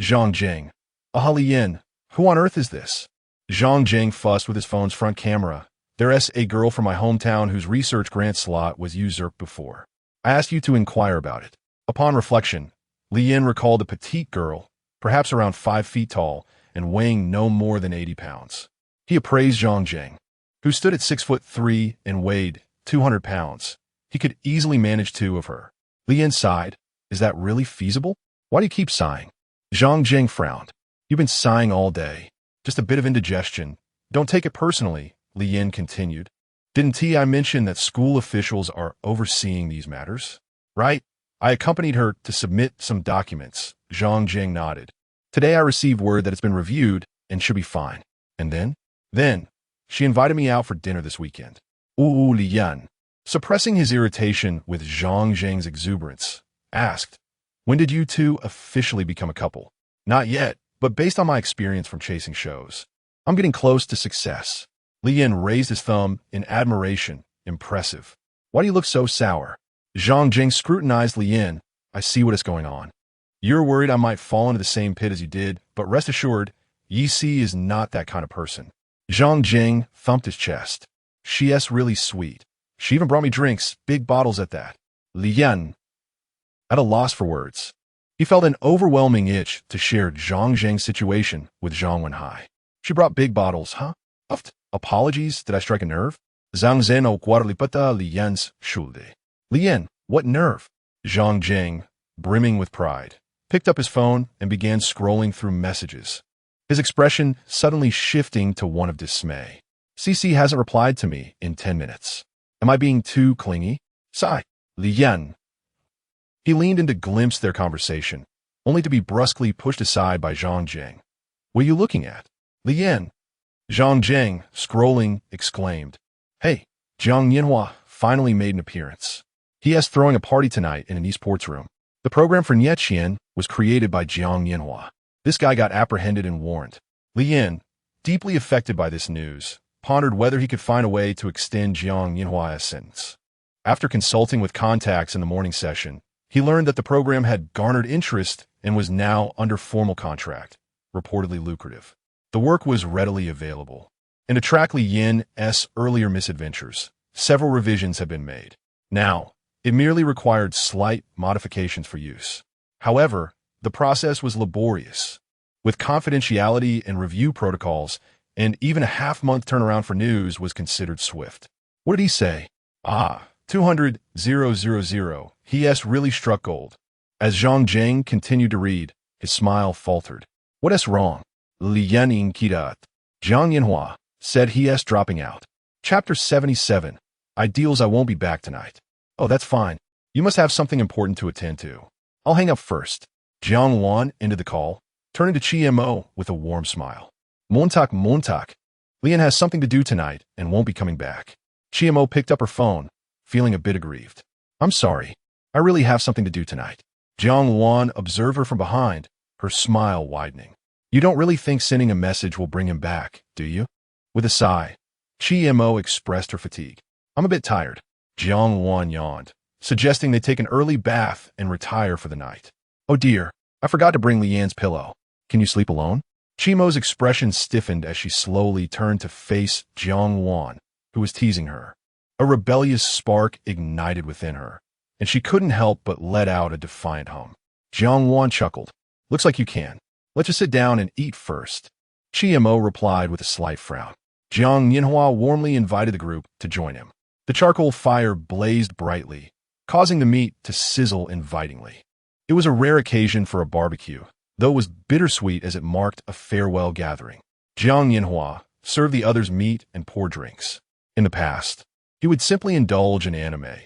"Zhang Jing." "Ah, Li Yan, who on earth is this?" Zhang Jing fussed with his phone's front camera. "There's a girl from my hometown whose research grant slot was usurped before. I asked you to inquire about it." Upon reflection, Li Yan recalled a petite girl, perhaps around 5 feet tall, and weighing no more than 80 pounds. He appraised Zhang Jing, who stood at 6'3" and weighed 200 pounds. He could easily manage 2 of her. Li Yan sighed. "Is that really feasible? Why do you keep sighing?" Zhang Jing frowned. "You've been sighing all day. Just a bit of indigestion. Don't take it personally," Li Yan continued. "Didn't I mention that school officials are overseeing these matters? Right? I accompanied her to submit some documents." Zhang Jing nodded. "Today I received word that it's been reviewed and should be fine. And then? Then, she invited me out for dinner this weekend." Ooh, Li Yan, suppressing his irritation with Zhang Jing's exuberance, asked, "When did you two officially become a couple?" "Not yet, but based on my experience from chasing shows, I'm getting close to success." Li Yan raised his thumb in admiration. "Impressive. Why do you look so sour?" Zhang Jing scrutinized Li Yan. "I see what is going on. You're worried I might fall into the same pit as you did, but rest assured, Yi Si is not that kind of person." Zhang Jing thumped his chest. "She's really sweet. She even brought me drinks, big bottles at that." Li Yan, at a loss for words. He felt an overwhelming itch to share Zhang Jing's situation with Zhang Wenhai. "She brought big bottles, huh? Uft. Apologies, did I strike a nerve?" Zhang Zhen o Guadalipata Li Yan's Schulde. "Li Yan, what nerve?" Zhang Jing, brimming with pride, picked up his phone and began scrolling through messages, his expression suddenly shifting to one of dismay. "CC hasn't replied to me in 10 minutes. Am I being too clingy?" Sigh. "Li Yan." He leaned in to glimpse their conversation, only to be brusquely pushed aside by Zhang Jing. "What are you looking at?" "Li Yan." Zhang Jing, scrolling, exclaimed, "Hey, Jiang Yanhua finally made an appearance. He is throwing a party tonight in an esports room. The program for Nietzschean was created by Jiang Yanhua. This guy got apprehended and warned." Li Yan, deeply affected by this news, pondered whether he could find a way to extend Jiang Yanhua's sentence. After consulting with contacts in the morning session, he learned that the program had garnered interest and was now under formal contract, reportedly lucrative. The work was readily available. And to track Li Yan's earlier misadventures, several revisions had been made. Now, it merely required slight modifications for use. However, the process was laborious. With confidentiality and review protocols, and even a half-month turnaround for news was considered swift. What did he say? 200,000. He really struck gold. As Zhang Jing continued to read, his smile faltered. "What is wrong?" Li Yan Kidat. Jiang Yanhua said he's dropping out. Chapter 77. Ideals. I won't be back tonight. "Oh, that's fine. You must have something important to attend to. I'll hang up first." Jiang Wan ended the call, turning to Chi-Mo with a warm smile. Montak. Li Yan has something to do tonight and won't be coming back." Chi-Mo picked up her phone, feeling a bit aggrieved. "I'm sorry. I really have something to do tonight." Jiang Wan observed her from behind, her smile widening. "You don't really think sending a message will bring him back, do you?" With a sigh, Chi-Mo expressed her fatigue. "I'm a bit tired." Jiang Wan yawned, suggesting they take an early bath and retire for the night. "Oh dear, I forgot to bring Li Yan's pillow. Can you sleep alone?" Chi-Mo's expression stiffened as she slowly turned to face Jiang Wan, who was teasing her. A rebellious spark ignited within her, and she couldn't help but let out a defiant hum. Jiang Wan chuckled. "Looks like you can. Let's just sit down and eat first." Chi-Mo replied with a slight frown. Jiang Yanhua warmly invited the group to join him. The charcoal fire blazed brightly, causing the meat to sizzle invitingly. It was a rare occasion for a barbecue, though it was bittersweet as it marked a farewell gathering. Jiang Yanhua served the others meat and pour drinks. In the past, he would simply indulge in anime,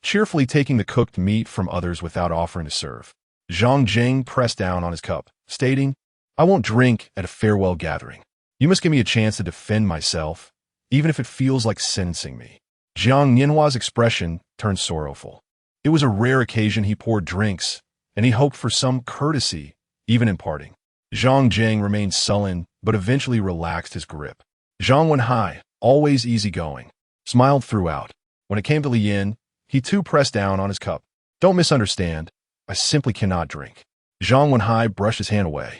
cheerfully taking the cooked meat from others without offering to serve. Zhang Jing pressed down on his cup, stating, "I won't drink at a farewell gathering. You must give me a chance to defend myself, even if it feels like sentencing me." Jiang Yanhua's expression turned sorrowful. It was a rare occasion he poured drinks, and he hoped for some courtesy, even in parting. Zhang Jing remained sullen, but eventually relaxed his grip. Zhang Wenhai, always easygoing, smiled throughout. When it came to Li Yin, he too pressed down on his cup. Don't misunderstand. I simply cannot drink. Zhang Wenhai brushed his hand away.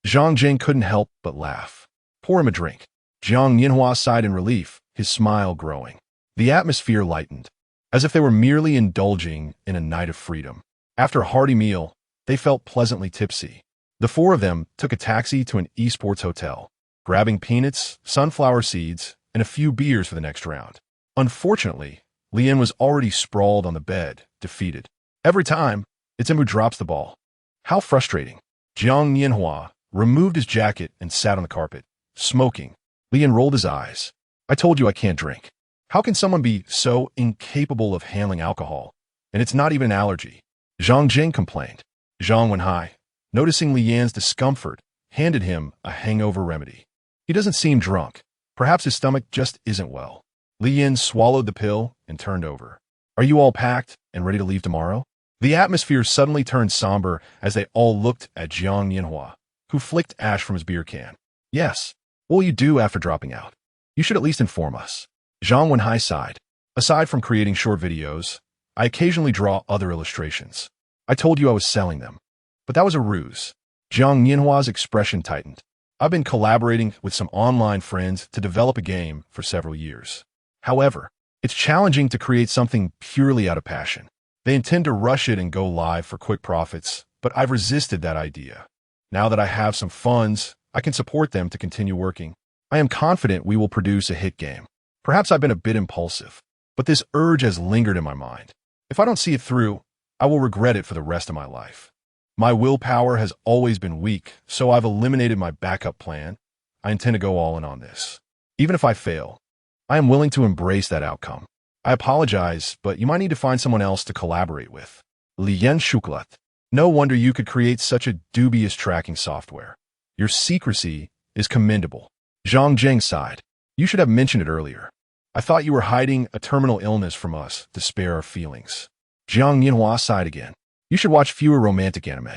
Zhang Jing couldn't help but laugh. Pour him a drink. Jiang Yinhua sighed in relief, his smile growing. The atmosphere lightened, as if they were merely indulging in a night of freedom. After a hearty meal, they felt pleasantly tipsy. The four of them took a taxi to an esports hotel, grabbing peanuts, sunflower seeds, and a few beers for the next round. Unfortunately, Lian was already sprawled on the bed, defeated. Every time, it's him who drops the ball. How frustrating. Jiang Yinhua removed his jacket and sat on the carpet, smoking. Lian rolled his eyes. I told you I can't drink. How can someone be so incapable of handling alcohol? And it's not even an allergy. Zhang Jing complained. Zhang Wenhai, noticing Li Yan's discomfort, handed him a hangover remedy. He doesn't seem drunk. Perhaps his stomach just isn't well. Li Yan swallowed the pill and turned over. Are you all packed and ready to leave tomorrow? The atmosphere suddenly turned somber as they all looked at Jiang Yinhua, who flicked ash from his beer can. Yes. What will you do after dropping out? You should at least inform us. Zhang Wenhai sighed. Aside from creating short videos, I occasionally draw other illustrations. I told you I was selling them. But that was a ruse. Jiang Yinhua's expression tightened. I've been collaborating with some online friends to develop a game for several years. However, it's challenging to create something purely out of passion. They intend to rush it and go live for quick profits, but I've resisted that idea. Now that I have some funds, I can support them to continue working. I am confident we will produce a hit game. Perhaps I've been a bit impulsive, but this urge has lingered in my mind. If I don't see it through, I will regret it for the rest of my life. My willpower has always been weak, so I've eliminated my backup plan. I intend to go all in on this. Even if I fail, I am willing to embrace that outcome. I apologize, but you might need to find someone else to collaborate with. Lian Shuklat. No wonder you could create such a dubious tracking software. Your secrecy is commendable. Zhang Jing sighed. You should have mentioned it earlier. I thought you were hiding a terminal illness from us to spare our feelings. Jiang Yinhua sighed again. You should watch fewer romantic anime.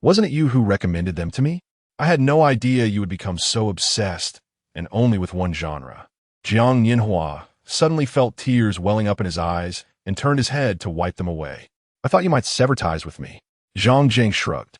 Wasn't it you who recommended them to me? I had no idea you would become so obsessed, and only with one genre. Jiang Yinhua suddenly felt tears welling up in his eyes and turned his head to wipe them away. I thought you might sever ties with me. Zhang Jing shrugged.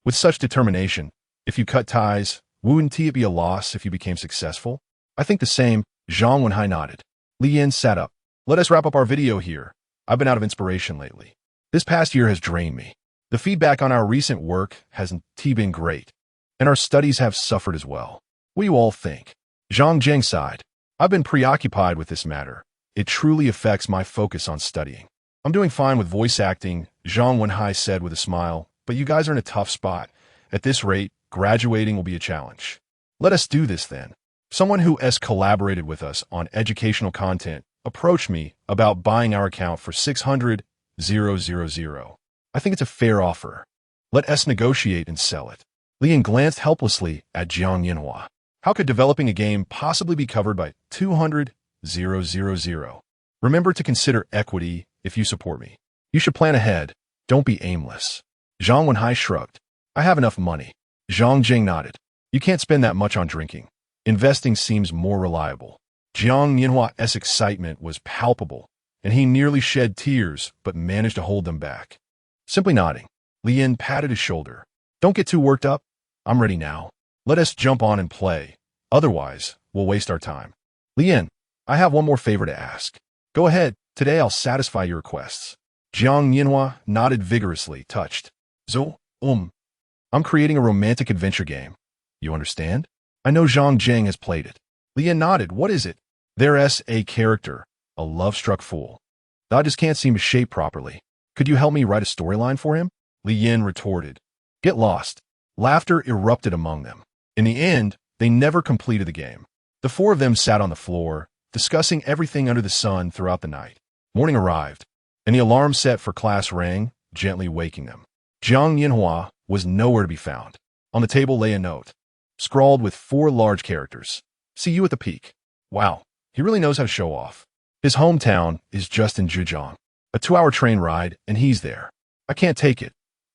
With such determination, if you cut ties, wouldn't it be a loss if you became successful? I think the same. Zhang Wenhai nodded. Li Yin sat up. Let us wrap up our video here. I've been out of inspiration lately. This past year has drained me. The feedback on our recent work hasn't been great, and our studies have suffered as well. What do you all think? Zhang Jing sighed. I've been preoccupied with this matter. It truly affects my focus on studying. I'm doing fine with voice acting, Zhang Wenhai said with a smile, but you guys are in a tough spot. At this rate, graduating will be a challenge. Let us do this then. Someone who has collaborated with us on educational content approached me about buying our account for 600,000. I think it's a fair offer. Let us negotiate and sell it. Lian glanced helplessly at Jiang Yinhua. How could developing a game possibly be covered by 200,000? Remember to consider equity if you support me. You should plan ahead. Don't be aimless. Zhang Wenhai shrugged. I have enough money. Zhang Jing nodded. You can't spend that much on drinking. Investing seems more reliable. Jiang Yinhua's excitement was palpable, and he nearly shed tears but managed to hold them back. Simply nodding, Lian patted his shoulder. Don't get too worked up. I'm ready now. Let us jump on and play. Otherwise, we'll waste our time. Lian, I have one more favor to ask. Go ahead. Today I'll satisfy your requests. Jiang Yinhua nodded vigorously, touched. I'm creating a romantic adventure game. You understand? I know Zhang Jing has played it. Lian nodded. What is it? There's a character, a love-struck fool. I just can't seem to shape properly. Could you help me write a storyline for him? Li Yin retorted. Get lost. Laughter erupted among them. In the end, they never completed the game. The four of them sat on the floor, discussing everything under the sun throughout the night. Morning arrived, and the alarm set for class rang, gently waking them. Jiang Yinhua was nowhere to be found. On the table lay a note, scrawled with 4 large characters. See you at the peak. Wow, he really knows how to show off. His hometown is just in Zhejiang. A 2-hour train ride, and he's there. I can't take it.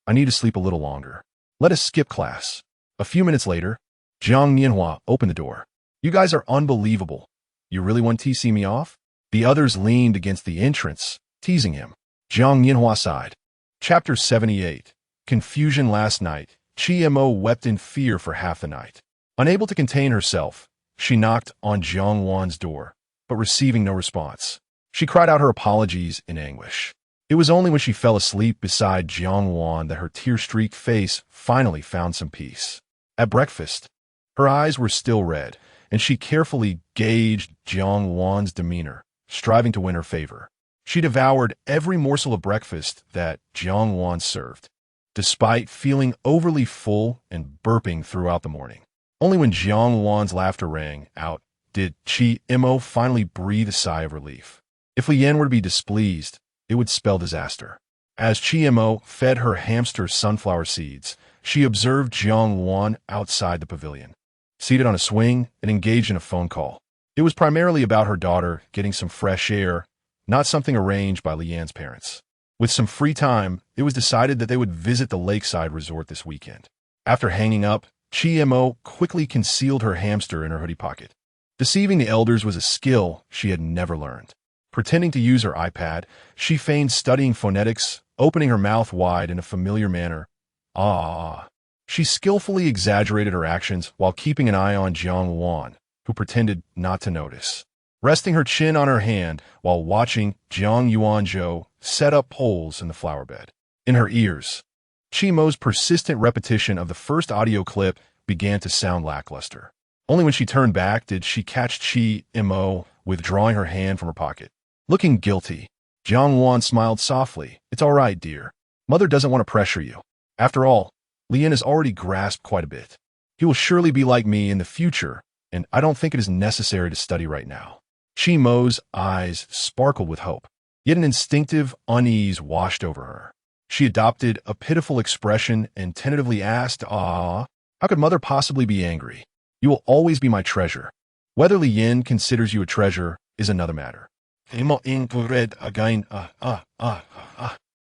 I need to sleep a little longer. Let us skip class. A few minutes later, Jiang Nianhua opened the door. You guys are unbelievable. You really want to see me off? The others leaned against the entrance, teasing him. Jiang Nianhua sighed. Chapter 78. Confusion last night. Chi Mo wept in fear for half the night. Unable to contain herself, she knocked on Jiang Wan's door, but receiving no response. She cried out her apologies in anguish. It was only when she fell asleep beside Jiang Wan that her tear-streaked face finally found some peace. At breakfast, her eyes were still red, and she carefully gauged Jiang Wan's demeanor, striving to win her favor. She devoured every morsel of breakfast that Jiang Wan served, despite feeling overly full and burping throughout the morning. Only when Jiang Wan's laughter rang out did Chi Mo finally breathe a sigh of relief. If Li Yan were to be displeased, it would spell disaster. As Chi Mo fed her hamster sunflower seeds, she observed Jiang Wan outside the pavilion, seated on a swing and engaged in a phone call. It was primarily about her daughter getting some fresh air, not something arranged by Li Yan's parents. With some free time, it was decided that they would visit the lakeside resort this weekend. After hanging up, Chi Mo quickly concealed her hamster in her hoodie pocket. Deceiving the elders was a skill she had never learned. Pretending to use her iPad, she feigned studying phonetics, opening her mouth wide in a familiar manner. Ah. She skillfully exaggerated her actions while keeping an eye on Jiang Wan, who pretended not to notice. Resting her chin on her hand while watching Jiang Yuanzhou set up poles in the flower bed. In her ears, Chi Mo's persistent repetition of the first audio clip began to sound lackluster. Only when she turned back did she catch Chi Mo withdrawing her hand from her pocket. Looking guilty, Jiang Wan smiled softly. It's all right, dear. Mother doesn't want to pressure you. After all, Li Yan has already grasped quite a bit. He will surely be like me in the future, and I don't think it is necessary to study right now. Chi Mo's eyes sparkled with hope, yet an instinctive unease washed over her. She adopted a pitiful expression and tentatively asked, how could Mother possibly be angry? You will always be my treasure. Whether Li Yan considers you a treasure is another matter.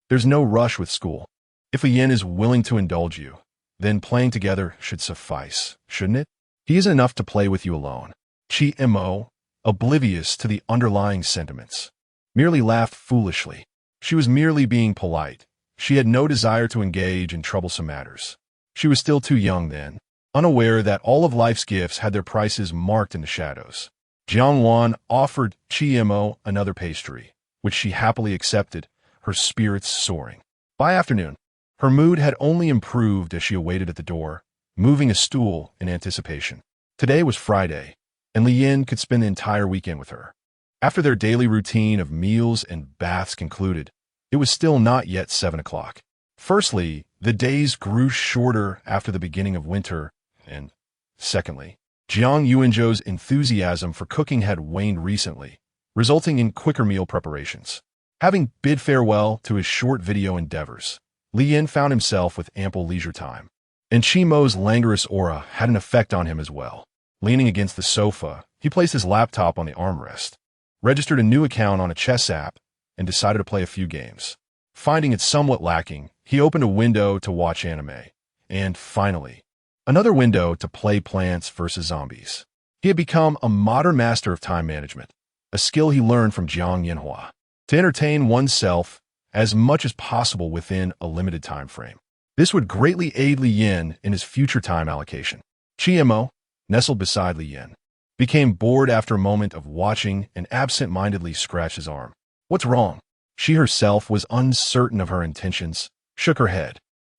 There's no rush with school. If Li Yan is willing to indulge you, then playing together should suffice, shouldn't it? He isn't enough to play with you alone. Chi Mo, oblivious to the underlying sentiments, merely laughed foolishly. She was merely being polite. She had no desire to engage in troublesome matters. She was still too young then, unaware that all of life's gifts had their prices marked in the shadows. Jiang Wan offered Chi Mo another pastry, which she happily accepted, her spirits soaring. By afternoon, her mood had only improved as she awaited at the door, moving a stool in anticipation. Today was Friday, and Li Yan could spend the entire weekend with her. After their daily routine of meals and baths concluded, it was still not yet 7 o'clock. Firstly, the days grew shorter after the beginning of winter, and secondly, Jiang Yuanzhou's enthusiasm for cooking had waned recently, resulting in quicker meal preparations. Having bid farewell to his short video endeavors, Li Yan found himself with ample leisure time. And Chi Mo's languorous aura had an effect on him as well. Leaning against the sofa, he placed his laptop on the armrest, registered a new account on a chess app, and decided to play a few games. Finding it somewhat lacking, he opened a window to watch anime, and finally, another window to play Plants vs. Zombies. He had become a modern master of time management, a skill he learned from Jiang Nianhua, to entertain oneself as much as possible within a limited time frame. This would greatly aid Li Yan in his future time allocation. Chi Mo, nestled beside Li Yan, became bored after a moment of watching and absent-mindedly scratched his arm. What's wrong? She herself was uncertain of her intentions, shook her head,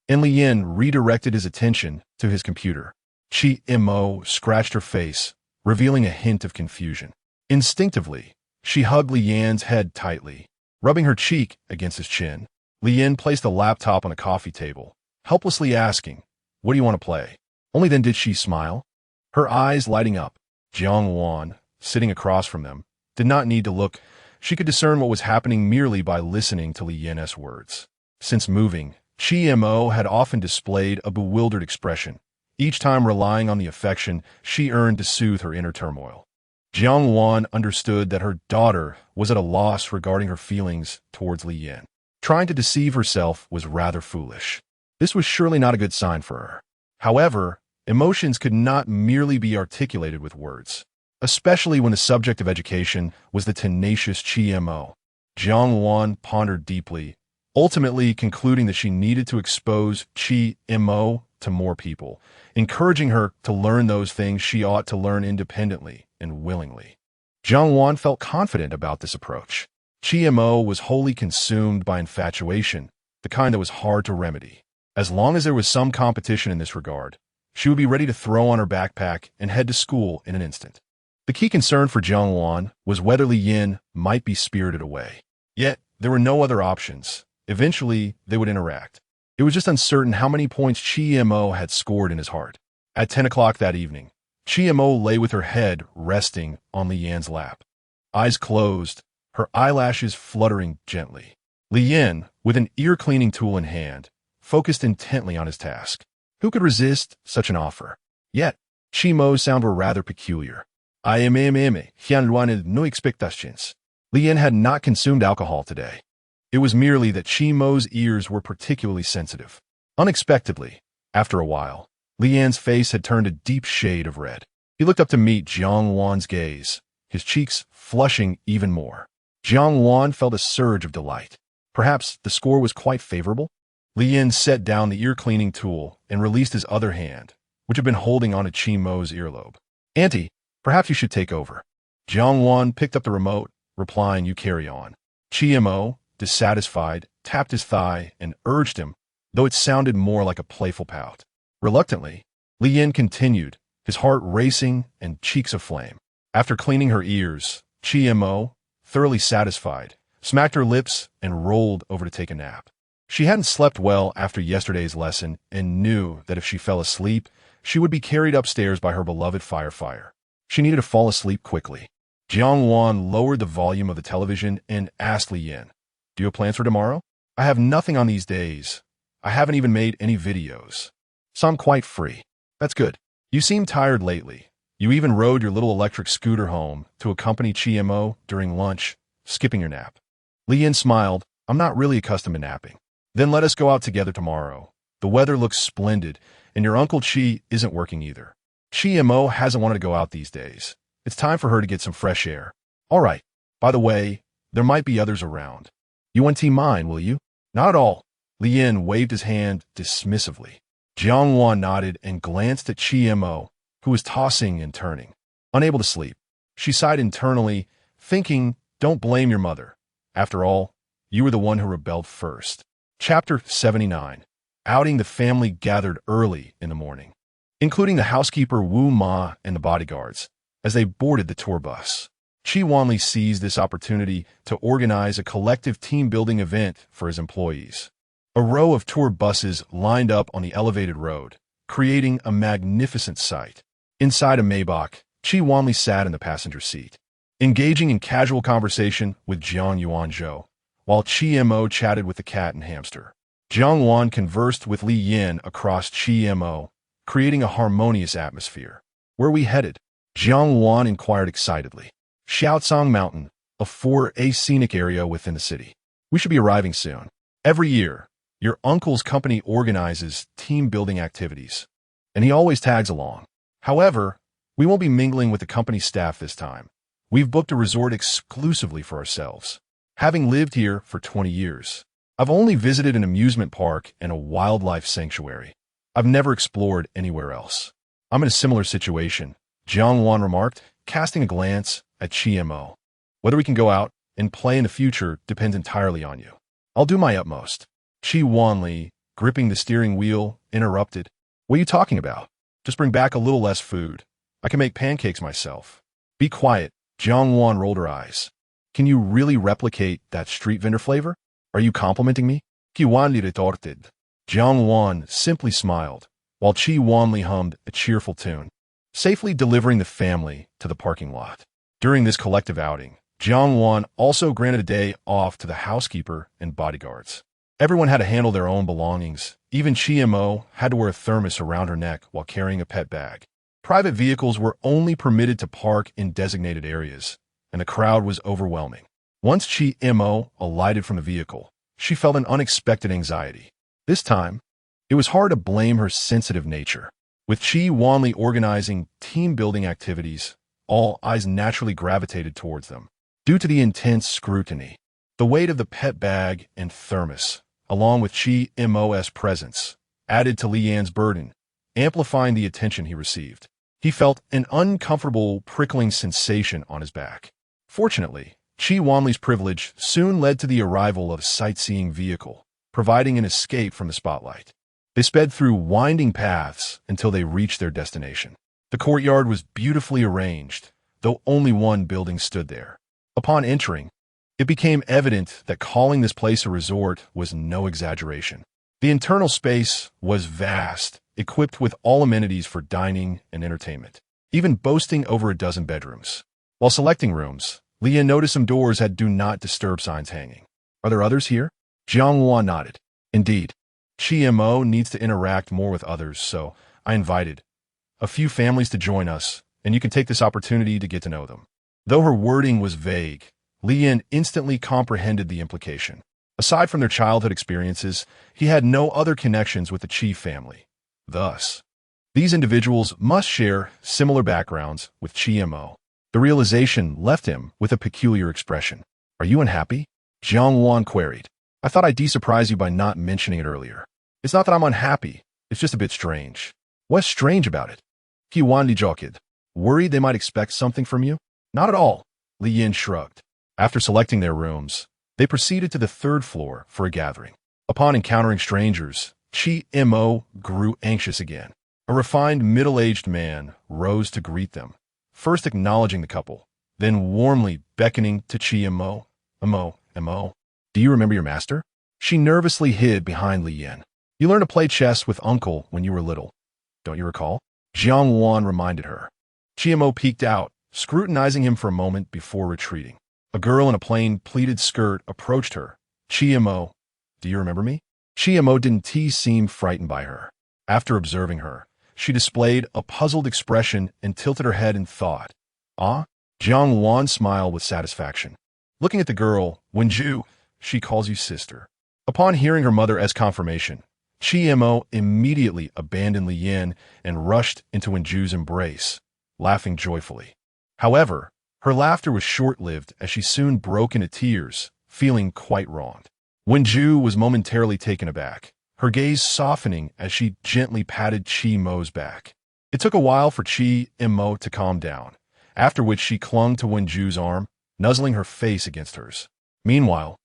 and Li Yan redirected his attention to his computer. Chi Mo scratched her face, revealing a hint of confusion. Instinctively, she hugged Li Yan's head tightly, rubbing her cheek against his chin. Li Yan placed the laptop on a coffee table, helplessly asking, "What do you want to play?" Only then did she smile, her eyes lighting up. Jiang Wan, sitting across from them, did not need to look. She could discern what was happening merely by listening to Li Yan's words. Since moving, Chi Mo had often displayed a bewildered expression, each time relying on the affection she earned to soothe her inner turmoil. Jiang Wan understood that her daughter was at a loss regarding her feelings towards Li Yan. Trying to deceive herself was rather foolish. This was surely not a good sign for her. However, emotions could not merely be articulated with words, especially when the subject of education was the tenacious Chi-Mo. Jiang pondered deeply, ultimately concluding that she needed to expose Chi-Mo to more people, encouraging her to learn those things she ought to learn independently and willingly. Jiang felt confident about this approach. Chi-Mo was wholly consumed by infatuation, the kind that was hard to remedy. As long as there was some competition in this regard, she would be ready to throw on her backpack and head to school in an instant. The key concern for Jiang was whether Li Yin might be spirited away. Yet, there were no other options. Eventually, they would interact. It was just uncertain how many points Chi-Mo had scored in his heart. At 10 o'clock that evening, Chi-Mo lay with her head resting on Li Yan's lap. Eyes closed, her eyelashes fluttering gently. Li Yin, with an ear-cleaning tool in hand, focused intently on his task. Who could resist such an offer? Yet, Chi-Mo's sound were rather peculiar. I am Hian no expectations. Li Yin had not consumed alcohol today. It was merely that Chi-Mo's ears were particularly sensitive. Unexpectedly, after a while, Li Yan's face had turned a deep shade of red. He looked up to meet Jiang gaze, his cheeks flushing even more. Jiang felt a surge of delight. Perhaps the score was quite favorable? Li Yin set down the ear-cleaning tool and released his other hand, which had been holding onto Chi-Mo's earlobe. Auntie, perhaps you should take over. Jiang picked up the remote, replying, you carry on. Chi-Mo, dissatisfied, tapped his thigh and urged him, though it sounded more like a playful pout. Reluctantly, Li Yin continued, his heart racing and cheeks aflame. After cleaning her ears, Chi-Mo, thoroughly satisfied, smacked her lips and rolled over to take a nap. She hadn't slept well after yesterday's lesson and knew that if she fell asleep, she would be carried upstairs by her beloved fire. She needed to fall asleep quickly. Jiang lowered the volume of the television and asked Li Yin, do you have plans for tomorrow? I have nothing on these days. I haven't even made any videos. So I'm quite free. That's good. You seem tired lately. You even rode your little electric scooter home to accompany Chi-Mo during lunch, skipping your nap. Li Yin smiled. I'm not really accustomed to napping. Then let us go out together tomorrow. The weather looks splendid, and your Uncle Chi isn't working either. Chi-Mo hasn't wanted to go out these days. It's time for her to get some fresh air. All right. By the way, there might be others around. You won't see mine, will you? Not at all. Li Yin waved his hand dismissively. Jiang nodded and glanced at Chi-Mo, who was tossing and turning. Unable to sleep, she sighed internally, thinking, don't blame your mother. After all, you were the one who rebelled first. Chapter 79. Outing. The family gathered early in the morning, including the housekeeper Wu Ma and the bodyguards, as they boarded the tour bus. Chi Wanli seized this opportunity to organize a collective team-building event for his employees. A row of tour buses lined up on the elevated road, creating a magnificent sight. Inside a Maybach, Chi Wanli sat in the passenger seat, engaging in casual conversation with Jiang Yuanzhou, while Chi-Mo chatted with the cat and hamster. Jiang conversed with Li Yin across Chi-Mo, creating a harmonious atmosphere. Where are we headed? Jiang inquired excitedly. Xiaocang Mountain, a 4A scenic area within the city. We should be arriving soon. Every year, your uncle's company organizes team-building activities, and he always tags along. However, we won't be mingling with the company staff this time. We've booked a resort exclusively for ourselves. Having lived here for 20 years, I've only visited an amusement park and a wildlife sanctuary. I've never explored anywhere else. I'm in a similar situation, Jiang remarked, casting a glance at Chi-Mo. Whether we can go out and play in the future depends entirely on you. I'll do my utmost. Chi Wanli, gripping the steering wheel, interrupted. What are you talking about? Just bring back a little less food. I can make pancakes myself. Be quiet. Jiang rolled her eyes. Can you really replicate that street vendor flavor? Are you complimenting me? Chi Wanli retorted. Jiang simply smiled, while Chi Wanli hummed a cheerful tune, safely delivering the family to the parking lot. During this collective outing, Jiang also granted a day off to the housekeeper and bodyguards. Everyone had to handle their own belongings. Even Chi-Mo had to wear a thermos around her neck while carrying a pet bag. Private vehicles were only permitted to park in designated areas, and the crowd was overwhelming. Once Chi-Mo alighted from the vehicle, she felt an unexpected anxiety. This time, It was hard to blame her sensitive nature. With Chi Wanli organizing team-building activities, all eyes naturally gravitated towards them. Due to the intense scrutiny, the weight of the pet bag and thermos, along with Chi Mo's presence, added to Li Yan's burden, amplifying the attention he received. He felt an uncomfortable, prickling sensation on his back. Fortunately, Chi Wanli's privilege soon led to the arrival of a sightseeing vehicle, providing an escape from the spotlight. They sped through winding paths until they reached their destination. The courtyard was beautifully arranged, though only one building stood there. Upon entering, it became evident that calling this place a resort was no exaggeration. The internal space was vast, equipped with all amenities for dining and entertainment, even boasting over a dozen bedrooms. While selecting rooms, Li Yan noticed some doors had "Do Not Disturb" signs hanging. "Are there others here?" Jiang Wan nodded. "Indeed. Chi Mo needs to interact more with others, so I invited a few families to join us, and you can take this opportunity to get to know them." Though her wording was vague, Li Yan instantly comprehended the implication. Aside from their childhood experiences, he had no other connections with the Chi family. Thus, these individuals must share similar backgrounds with Chi Mo. The realization left him with a peculiar expression. "Are you unhappy?" Jiang Wan queried. "I thought I'd de-surprise you by not mentioning it earlier." "It's not that I'm unhappy, it's just a bit strange." "What's strange about it?" Ki Wan Jokid. "Worried they might expect something from you?" "Not at all." Li Yan shrugged. After selecting their rooms, they proceeded to the third floor for a gathering. Upon encountering strangers, Chi Mo grew anxious again. A refined middle-aged man rose to greet them, first acknowledging the couple, then warmly beckoning to Chi Mo. Mo. "Do you remember your master?" She nervously hid behind Li Yan. "You learned to play chess with uncle when you were little. Don't you recall?" Jiang Wan reminded her. Chi Mo peeked out, scrutinizing him for a moment before retreating. A girl in a plain pleated skirt approached her. "Chi Mo, do you remember me?" Chi Mo didn't seem frightened by her. After observing her, she displayed a puzzled expression and tilted her head in thought. "Ah?" Jiang Wan smiled with satisfaction. Looking at the girl, "Wenju, she calls you sister." Upon hearing her mother's confirmation, Chi Mo immediately abandoned Li Yan and rushed into Wenju's embrace, laughing joyfully. However, her laughter was short-lived as she soon broke into tears, feeling quite wronged. Wenju was momentarily taken aback, her gaze softening as she gently patted Chi Mo's back. It took a while for Chi Mo to calm down, after which she clung to Wenju's arm, nuzzling her face against hers. Meanwhile,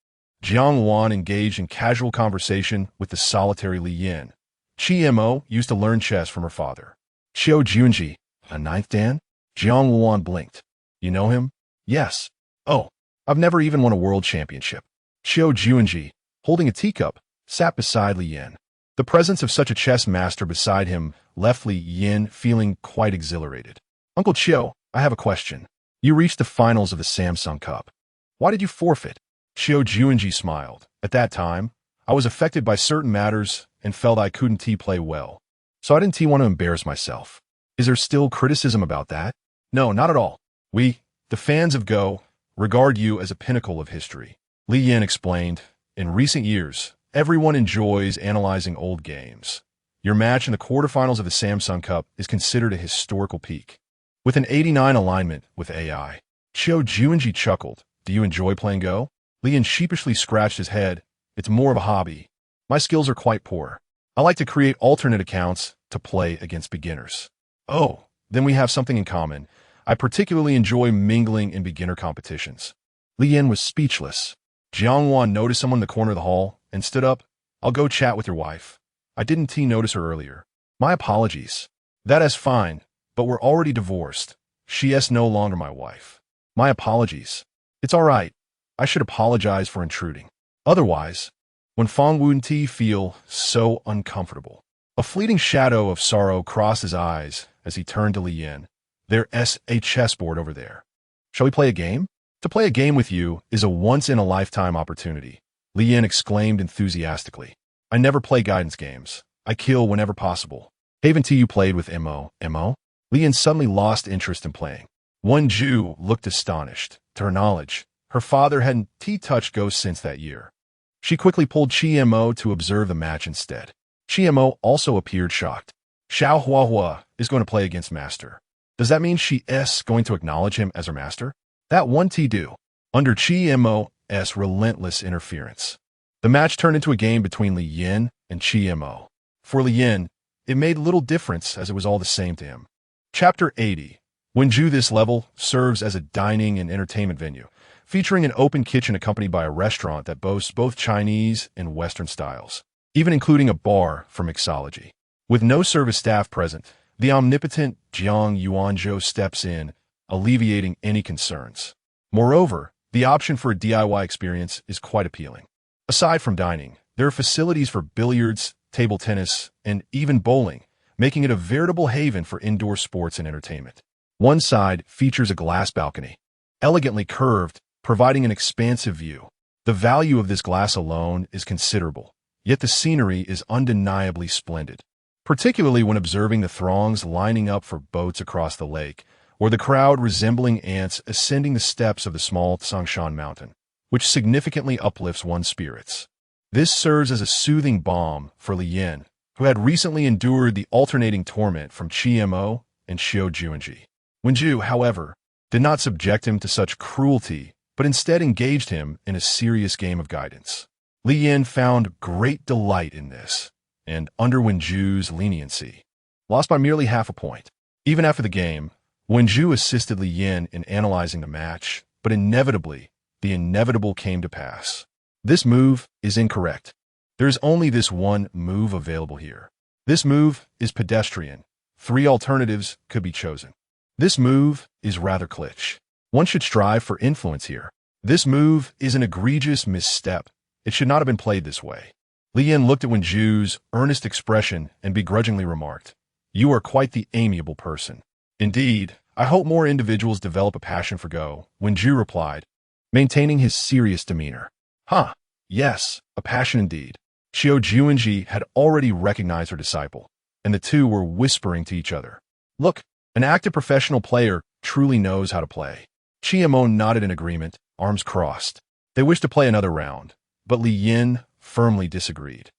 Jiang Wan engaged in casual conversation with the solitary Li Yan. Chi Mo used to learn chess from her father. "Xiao Junji, a ninth dan?" Jiang Wan blinked. "You know him?" "Yes." "Oh, I've never even won a world championship." Xiao Junji, holding a teacup, sat beside Li Yan. The presence of such a chess master beside him left Li Yan feeling quite exhilarated. "Uncle Xiao, I have a question. You reached the finals of the Samsung Cup. Why did you forfeit?" Xiao Junji smiled. "At that time, I was affected by certain matters and felt I couldn't play well. So I didn't want to embarrass myself." "Is there still criticism about that?" "No, not at all. We, the fans of Go, regard you as a pinnacle of history." Li Yan explained. "In recent years, everyone enjoys analyzing old games. Your match in the quarterfinals of the Samsung Cup is considered a historical peak. With an 89 alignment with AI. Xiao Junji chuckled. "Do you enjoy playing Go?" Li Yan sheepishly scratched his head. "It's more of a hobby. My skills are quite poor. I like to create alternate accounts to play against beginners." "Oh, then we have something in common. I particularly enjoy mingling in beginner competitions." Li Yan was speechless. Jiang Wan noticed someone in the corner of the hall and stood up. "I'll go chat with your wife. I didn't notice her earlier." "My apologies." "That is fine, but we're already divorced. She is no longer my wife." "My apologies." "It's all right. I should apologize for intruding. Otherwise, when Fong Wun-ti feel so uncomfortable." A fleeting shadow of sorrow crossed his eyes as he turned to Li Yan. "There's a chessboard over there. Shall we play a game?" "To play a game with you is a once-in-a-lifetime opportunity," Li Yan exclaimed enthusiastically. "I never play guidance games. I kill whenever possible." "Haven't you played with Mo? Li Yan suddenly lost interest in playing. Wenju looked astonished. To her knowledge, her father hadn't touched Go since that year. She quickly pulled Chi Mo to observe the match instead. Chiemo also appeared shocked. Xiao Huahua is going to play against Master. Does that mean she is going to acknowledge him as her master? That won't do. Under Chiemo's relentless interference, the match turned into a game between Li Yin and Chiemo. For Li Yin, it made little difference as it was all the same to him. Chapter 80. Wenju. This level serves as a dining and entertainment venue, featuring an open kitchen accompanied by a restaurant that boasts both Chinese and Western styles, even including a bar for mixology. With no service staff present, the omnipotent Jiang Yuanzhou steps in, alleviating any concerns. Moreover, the option for a DIY experience is quite appealing. Aside from dining, there are facilities for billiards, table tennis, and even bowling, making it a veritable haven for indoor sports and entertainment. One side features a glass balcony, elegantly curved, providing an expansive view. The value of this glass alone is considerable, yet the scenery is undeniably splendid, particularly when observing the throngs lining up for boats across the lake, or the crowd resembling ants ascending the steps of the small Tsangshan mountain, which significantly uplifts one's spirits. This serves as a soothing balm for Li Yin, who had recently endured the alternating torment from Chiemo and Xiao Juanji. Wenju, however, did not subject him to such cruelty, but instead engaged him in a serious game of guidance. Li Yin found great delight in this, and under Wenju's leniency, lost by merely half a point. Even after the game, Wenju assisted Li Yin in analyzing the match, but inevitably, the inevitable came to pass. This move is incorrect. There is only this one move available here. This move is pedestrian. 3 alternatives could be chosen. This move is rather glitch. One should strive for influence here. This move is an egregious misstep. It should not have been played this way. Li Yin looked at Wenju's earnest expression and begrudgingly remarked, "You are quite the amiable person." "Indeed, I hope more individuals develop a passion for Go," Wenju replied, maintaining his serious demeanor. "Huh, yes, a passion indeed." Xiao Juanji had already recognized her disciple, and the two were whispering to each other. "Look, an active professional player truly knows how to play." Chiemo nodded in agreement, arms crossed. They wished to play another round, but Li Yin firmly disagreed,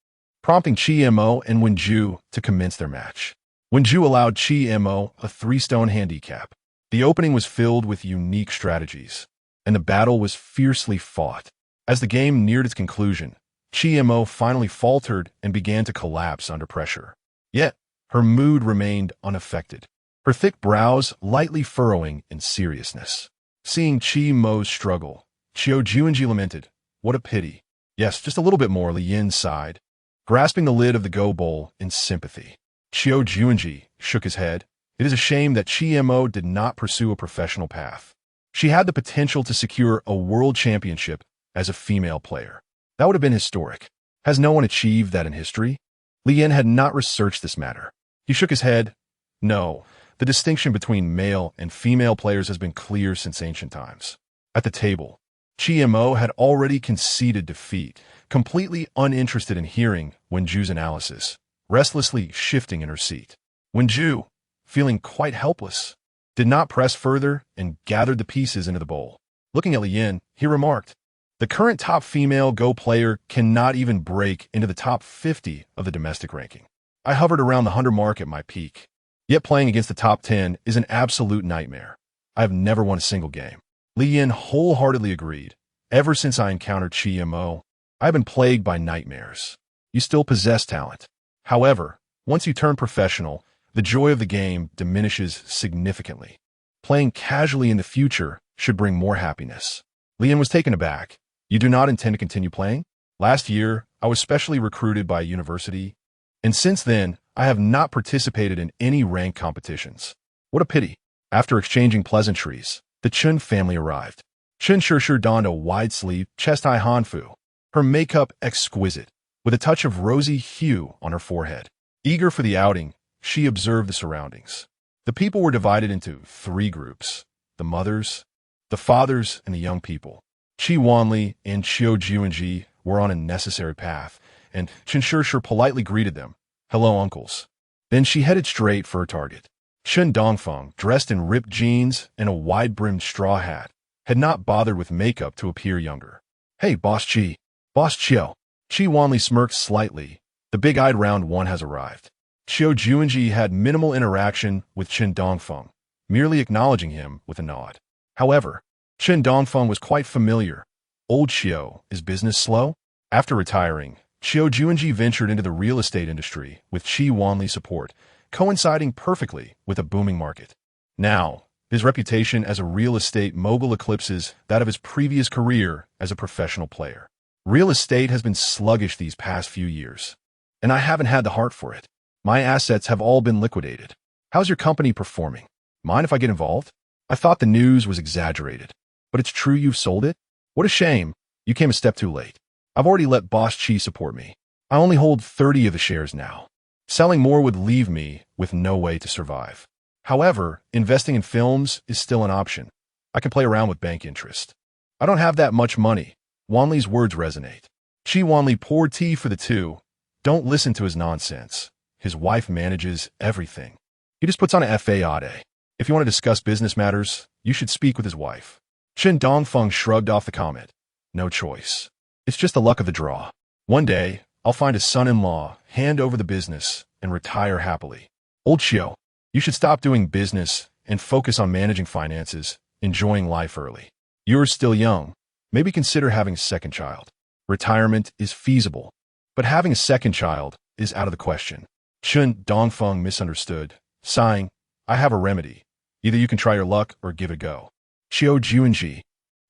prompting Chiemo and Wenju to commence their match. Wenju allowed Chiemo a 3-stone handicap. The opening was filled with unique strategies, and the battle was fiercely fought. As the game neared its conclusion, Chiemo finally faltered and began to collapse under pressure. Yet, her mood remained unaffected, her thick brows lightly furrowing in seriousness. Seeing Chiemo's struggle, Xiao Juanji lamented, "What a pity." "Yes, just a little bit more," Li Yin sighed, grasping the lid of the Go bowl in sympathy. Xiao Juanji shook his head. It is a shame that Chiemo did not pursue a professional path. She had the potential to secure a world championship as a female player. That would have been historic. Has no one achieved that in history? Li Yin had not researched this matter. He shook his head. No, the distinction between male and female players has been clear since ancient times. At the table, Chiemo had already conceded defeat, completely uninterested in hearing Wenju's analysis, restlessly shifting in her seat. Wenju, feeling quite helpless, did not press further and gathered the pieces into the bowl. Looking at Li Yin, he remarked, "The current top female Go player cannot even break into the top 50 of the domestic ranking. I hovered around the 100 mark at my peak. Yet playing against the top 10 is an absolute nightmare. I have never won a single game." Li Yin wholeheartedly agreed. "Ever since I encountered Chiemo, I have been plagued by nightmares. You still possess talent. However, once you turn professional, the joy of the game diminishes significantly. Playing casually in the future should bring more happiness." Li Yin was taken aback. "You do not intend to continue playing?" "Last year, I was specially recruited by a university, and since then, I have not participated in any rank competitions." "What a pity." After exchanging pleasantries, the Chun family arrived. Chun Shishir donned a wide-sleeved, chest-high hanfu, her makeup exquisite, with a touch of rosy hue on her forehead. Eager for the outing, she observed the surroundings. The people were divided into 3 groups: the mothers, the fathers, and the young people. Chi Wanli and Xiao Juanji were on a necessary path, and Chun Shishir politely greeted them. "Hello, uncles." Then she headed straight for her target. Chun Dongfeng, dressed in ripped jeans and a wide-brimmed straw hat, had not bothered with makeup to appear younger. "Hey, Boss Chi." "Boss Chiao." Chi Wanli smirked slightly, The big-eyed round one has arrived. Qiu Juanji had minimal interaction with Chen Dongfeng, merely acknowledging him with a nod. However, Chen Dongfeng was quite familiar. Old Qiu, is business slow? After retiring, Qiu Juanji ventured into the real estate industry with Qi Wanli's support, coinciding perfectly with a booming market. Now, his reputation as a real estate mogul eclipses that of his previous career as a professional player. Real estate has been sluggish these past few years, and I haven't had the heart for it. My assets have all been liquidated. How's your company performing? Mind if I get involved? I thought the news was exaggerated, but it's true you've sold it? What a shame. You came a step too late. I've already let Boss Chi support me. I only hold 30 of the shares now. Selling more would leave me with no way to survive. However, investing in films is still an option. I can play around with bank interest. I don't have that much money. Wanli's words resonate. Chi Wanli poured tea for the two. Don't listen to his nonsense. His wife manages everything. He just puts on a FAAD. If you want to discuss business matters, you should speak with his wife. Chen Dongfeng shrugged off the comment. No choice. It's just the luck of the draw. One day, I'll find a son-in-law, hand over the business, and retire happily. Old Qiu, you should stop doing business and focus on managing finances, enjoying life early. You're still young. Maybe consider having a second child. Retirement is feasible, but having a second child is out of the question. Chen Dongfeng misunderstood, sighing, I have a remedy. Either you can try your luck or give it a go. Qiu Juanji.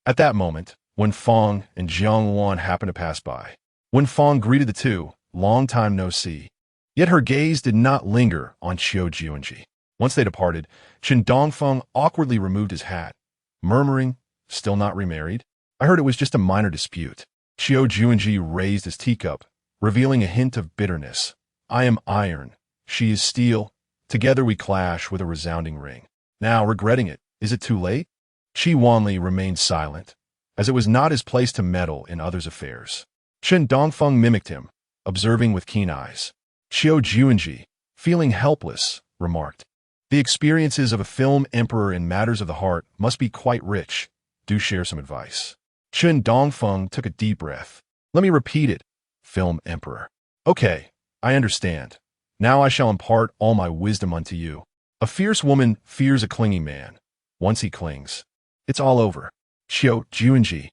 At that moment, Wen Fong and Jiang Wan happened to pass by. Wen Fong greeted the two, long time no see. Yet her gaze did not linger on Qiu Juanji. Once they departed, Chen Dongfeng awkwardly removed his hat, murmuring, still not remarried? I heard it was just a minor dispute. Qiu Juanji raised his teacup, revealing a hint of bitterness. I am iron. She is steel. Together we clash with a resounding ring. Now, regretting it, is it too late? Qi Wanli remained silent, as it was not his place to meddle in others' affairs. Chen Dongfeng mimicked him, observing with keen eyes. Qiu Juanji, feeling helpless, remarked, the experiences of a film emperor in matters of the heart must be quite rich. Do share some advice. Chen Dongfeng took a deep breath. Let me repeat it. Film emperor. Okay, I understand. Now I shall impart all my wisdom unto you. A fierce woman fears a clinging man. Once he clings, it's all over. Qiu Juanji.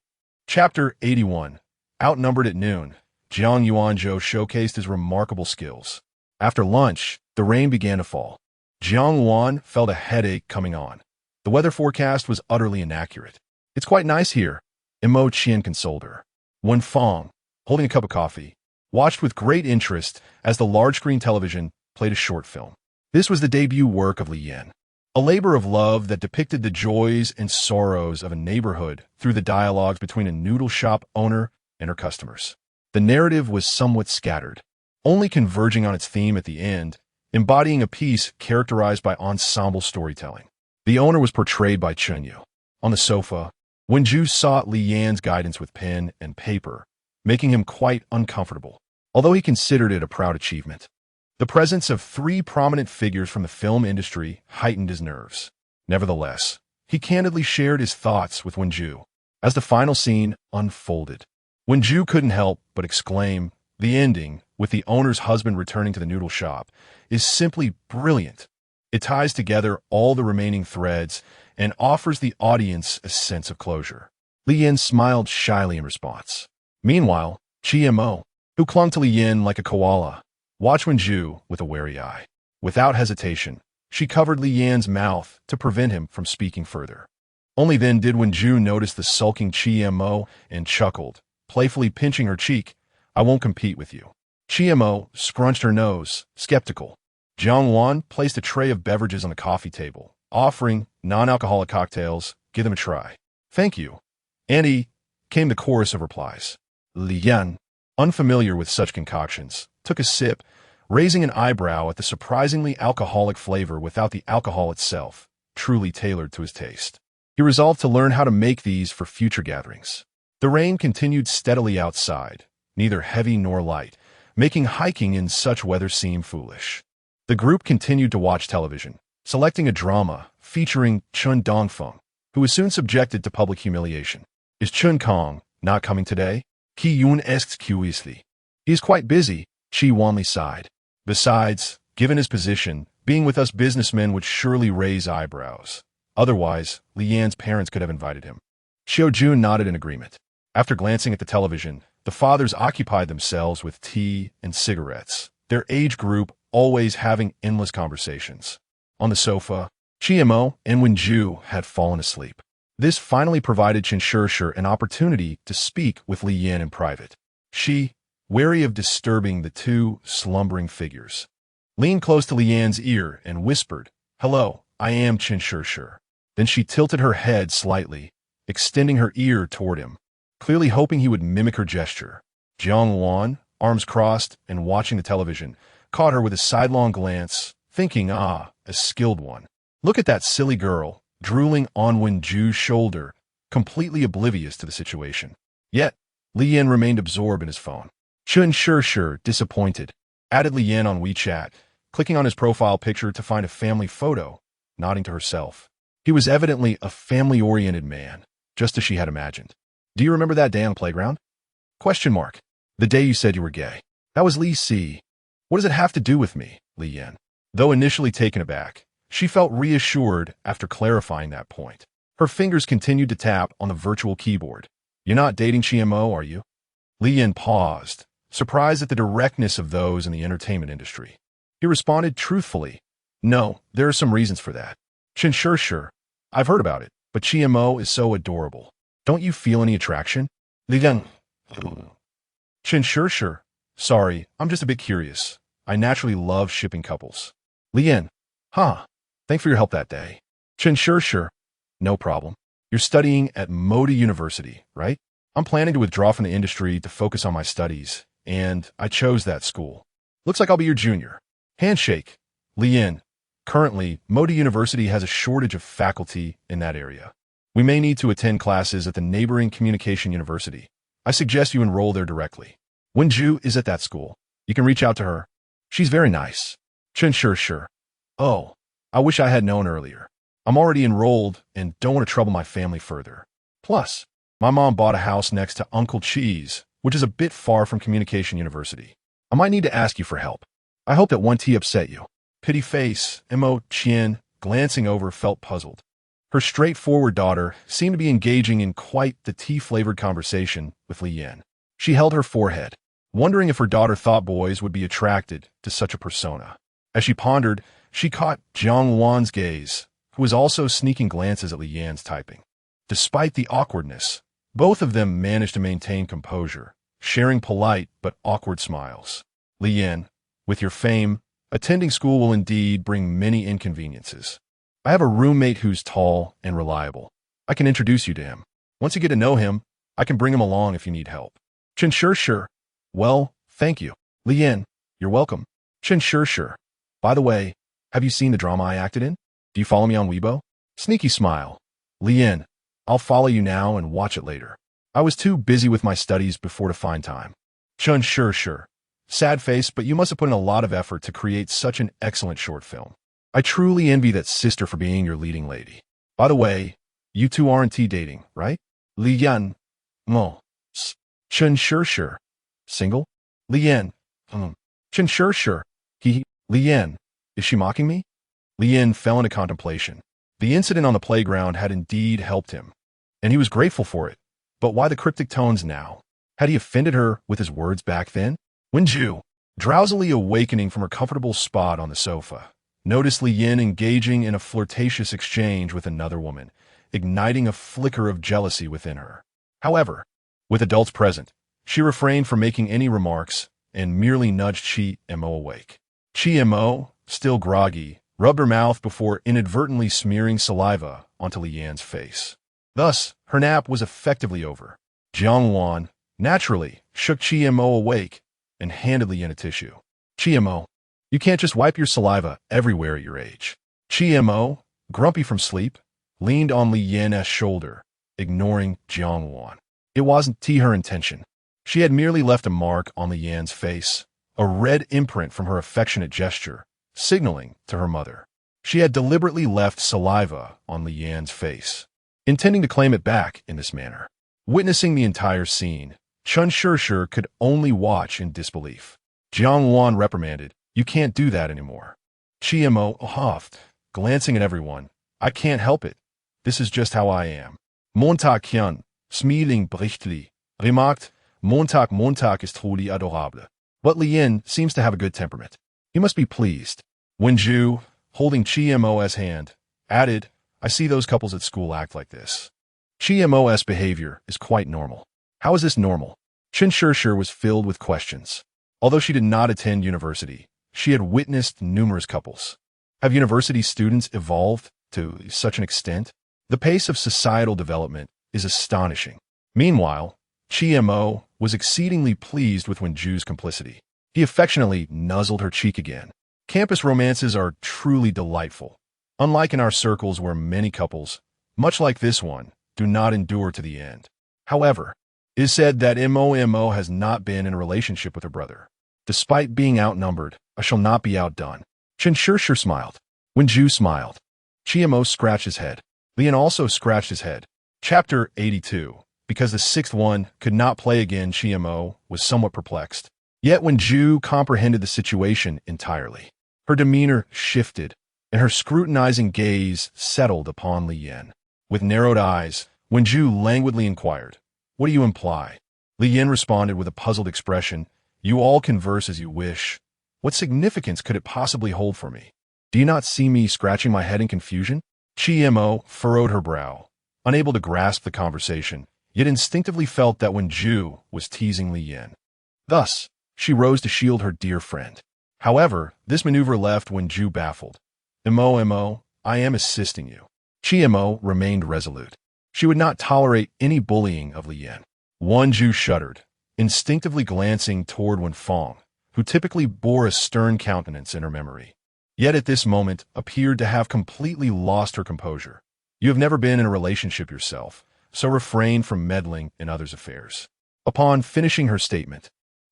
Chapter 81. Outnumbered at noon, Jiang Yuanzhou showcased his remarkable skills. After lunch, the rain began to fall. Jiang Wan felt a headache coming on. The weather forecast was utterly inaccurate. It's quite nice here, Mo Qian consoled her. Wen Fong, holding a cup of coffee, watched with great interest as the large-screen television played a short film. This was the debut work of Li Yan, a labor of love that depicted the joys and sorrows of a neighborhood through the dialogues between a noodle shop owner and her customers. The narrative was somewhat scattered, only converging on its theme at the end, embodying a piece characterized by ensemble storytelling. The owner was portrayed by Chen Yu. On the sofa, Wenju sought Li Yan's guidance with pen and paper, making him quite uncomfortable, although he considered it a proud achievement. The presence of three prominent figures from the film industry heightened his nerves. Nevertheless, he candidly shared his thoughts with Wenju as the final scene unfolded. Wenju couldn't help but exclaim, the ending, with the owner's husband returning to the noodle shop, is simply brilliant. It ties together all the remaining threads and offers the audience a sense of closure. Li Yan smiled shyly in response. Meanwhile, Qi Mo, who clung to Li Yan like a koala, watched Wenju with a wary eye. Without hesitation, she covered Li Yan's mouth to prevent him from speaking further. Only then did Wenju notice the sulking Qi Mo and chuckled, playfully pinching her cheek. I won't compete with you. Qi Mo scrunched her nose, skeptical. Jiang Wan placed a tray of beverages on the coffee table, offering non-alcoholic cocktails. Give them a try. Thank you. Auntie, came the chorus of replies. Li Yan, unfamiliar with such concoctions, took a sip, raising an eyebrow at the surprisingly alcoholic flavor without the alcohol itself, truly tailored to his taste. He resolved to learn how to make these for future gatherings. The rain continued steadily outside, neither heavy nor light, making hiking in such weather seem foolish. The group continued to watch television, selecting a drama featuring Chen Dongfeng, who was soon subjected to public humiliation. Is Chen Kong not coming today? He Yun asks curiously. He is quite busy, Chi wanly sighed. Besides, given his position, being with us businessmen would surely raise eyebrows. Otherwise, Lian's parents could have invited him. Xiao Jun nodded in agreement. After glancing at the television, the fathers occupied themselves with tea and cigarettes, their age group always having endless conversations. On the sofa, Chiemo and Wenju had fallen asleep. This finally provided Chen Shishir an opportunity to speak with Li Yan in private. She, wary of disturbing the two slumbering figures, leaned close to Li Yan's ear and whispered, "Hello, I am Chen Shishir." Then she tilted her head slightly, extending her ear toward him, clearly hoping he would mimic her gesture. Jiang Wan, arms crossed and watching the television, caught her with a sidelong glance, thinking, a skilled one. Look at that silly girl, drooling on Wenju's shoulder, completely oblivious to the situation. Yet, Li Yan remained absorbed in his phone. Chen Shishir, disappointed, added Li Yan on WeChat, clicking on his profile picture to find a family photo, nodding to herself. He was evidently a family-oriented man, just as she had imagined. "Do you remember that day on the playground?" The day you said you were gay. That was Li Si. What does it have to do with me, Li Yan? Though initially taken aback, she felt reassured after clarifying that point. Her fingers continued to tap on the virtual keyboard. "You're not dating Chiemo, are you?" Li Yan paused, surprised at the directness of those in the entertainment industry. He responded truthfully, "No, there are some reasons for that. Chen Shishir, I've heard about it, but Chiemo is so adorable. Don't you feel any attraction?" Li Yan. Chen Shishir, "Sorry, I'm just a bit curious. I naturally love shipping couples." Li Yan, thanks for your help that day. Chen Shishir, "No problem. You're studying at Moda University, right? I'm planning to withdraw from the industry to focus on my studies, and I chose that school. Looks like I'll be your junior." Handshake. Li Yan, currently, Moda University has a shortage of faculty in that area. We may need to attend classes at the neighboring Communication University. I suggest you enroll there directly. Wenju is at that school. You can reach out to her. She's very nice. Chen Shishir, "Oh, I wish I had known earlier. I'm already enrolled and don't want to trouble my family further. Plus, my mom bought a house next to Uncle Cheese, which is a bit far from Communication University. I might need to ask you for help. I hope that 1T upset you." Pity face, Mo Qian, glancing over, felt puzzled. Her straightforward daughter seemed to be engaging in quite the tea-flavored conversation with Li Yan. She held her forehead, wondering if her daughter thought boys would be attracted to such a persona. As she pondered, she caught Jiang Wan's gaze, who was also sneaking glances at Li Yan's typing. Despite the awkwardness, both of them managed to maintain composure, sharing polite but awkward smiles. "Li Yan, with your fame, attending school will indeed bring many inconveniences. I have a roommate who's tall and reliable. I can introduce you to him. Once you get to know him, I can bring him along if you need help." Chen Shishir, "Well, thank you." Li Yan, "You're welcome." Chen Shishir, "By the way, have you seen the drama I acted in? Do you follow me on Weibo?" Sneaky smile. Li Yan, "I'll follow you now and watch it later. I was too busy with my studies before to find time." Chen Shishir, sad face, but you must have put in a lot of effort to create such an excellent short film. I truly envy that sister for being your leading lady. By the way, you two aren't dating, right? Li Yan, "Mo." Chen Shishir, "Single?" Li Yan, Chen Shishir, Li Yan, "Is she mocking me?" Li Yan fell into contemplation. The incident on the playground had indeed helped him, and he was grateful for it. But why the cryptic tones now? Had he offended her with his words back then? Wenju, drowsily awakening from her comfortable spot on the sofa, noticed Li Yan engaging in a flirtatious exchange with another woman, igniting a flicker of jealousy within her. However, with adults present, she refrained from making any remarks and merely nudged Chi-Mo awake. Chi-Mo, still groggy, rubbed her mouth before inadvertently smearing saliva onto Li Yan's face. Thus, her nap was effectively over. Jiang Wan, naturally, shook Chi-Mo awake and handed Li Yan a tissue. "Chi-Mo, you can't just wipe your saliva everywhere at your age." Chi-Mo, grumpy from sleep, leaned on Li Yan's shoulder, ignoring Jiang Wan. It wasn't her intention. She had merely left a mark on Li Yan's face, a red imprint from her affectionate gesture, signaling to her mother. She had deliberately left saliva on Li Yan's face, intending to claim it back in this manner. Witnessing the entire scene, Chen Shishir could only watch in disbelief. Jiang Wan reprimanded, "You can't do that anymore." Chiemo huffed, glancing at everyone. "I can't help it. This is just how I am." Montag Hyun, smiling brichtly, remarked, Montag ist truly adorable. But Lien seems to have a good temperament. He must be pleased. Wenju, holding Chimo's hand, added, "I see those couples at school act like this." Chimo's behavior is quite normal. How is this normal? Chen Shishir was filled with questions. Although she did not attend university, she had witnessed numerous couples. Have university students evolved to such an extent? The pace of societal development is astonishing. Meanwhile, Chimo was exceedingly pleased with Wenju's complicity. He affectionately nuzzled her cheek again. Campus romances are truly delightful. Unlike in our circles where many couples, much like this one, do not endure to the end. However, it is said that Mo has not been in a relationship with her brother. Despite being outnumbered, I shall not be outdone. Chen Shishir smiled. Wenju smiled. Chimo scratched his head. Lien also scratched his head. Chapter 82. Because the sixth one could not play again, Chimo was somewhat perplexed. Yet Wenju comprehended the situation entirely. Her demeanor shifted, and her scrutinizing gaze settled upon Lien. With narrowed eyes, Wenju languidly inquired, "What do you imply?" Lien responded with a puzzled expression, "You all converse as you wish. What significance could it possibly hold for me? Do you not see me scratching my head in confusion?" Chimo furrowed her brow, unable to grasp the conversation, yet instinctively felt that Wenju was teasing Lien. Thus, she rose to shield her dear friend. However, this maneuver left Wenju baffled. Mo, I am assisting you." Chimo remained resolute. She would not tolerate any bullying of Lien. Wenju shuddered, instinctively glancing toward Wenfang, who typically bore a stern countenance in her memory, yet at this moment appeared to have completely lost her composure. "You have never been in a relationship yourself, so refrain from meddling in others' affairs." Upon finishing her statement,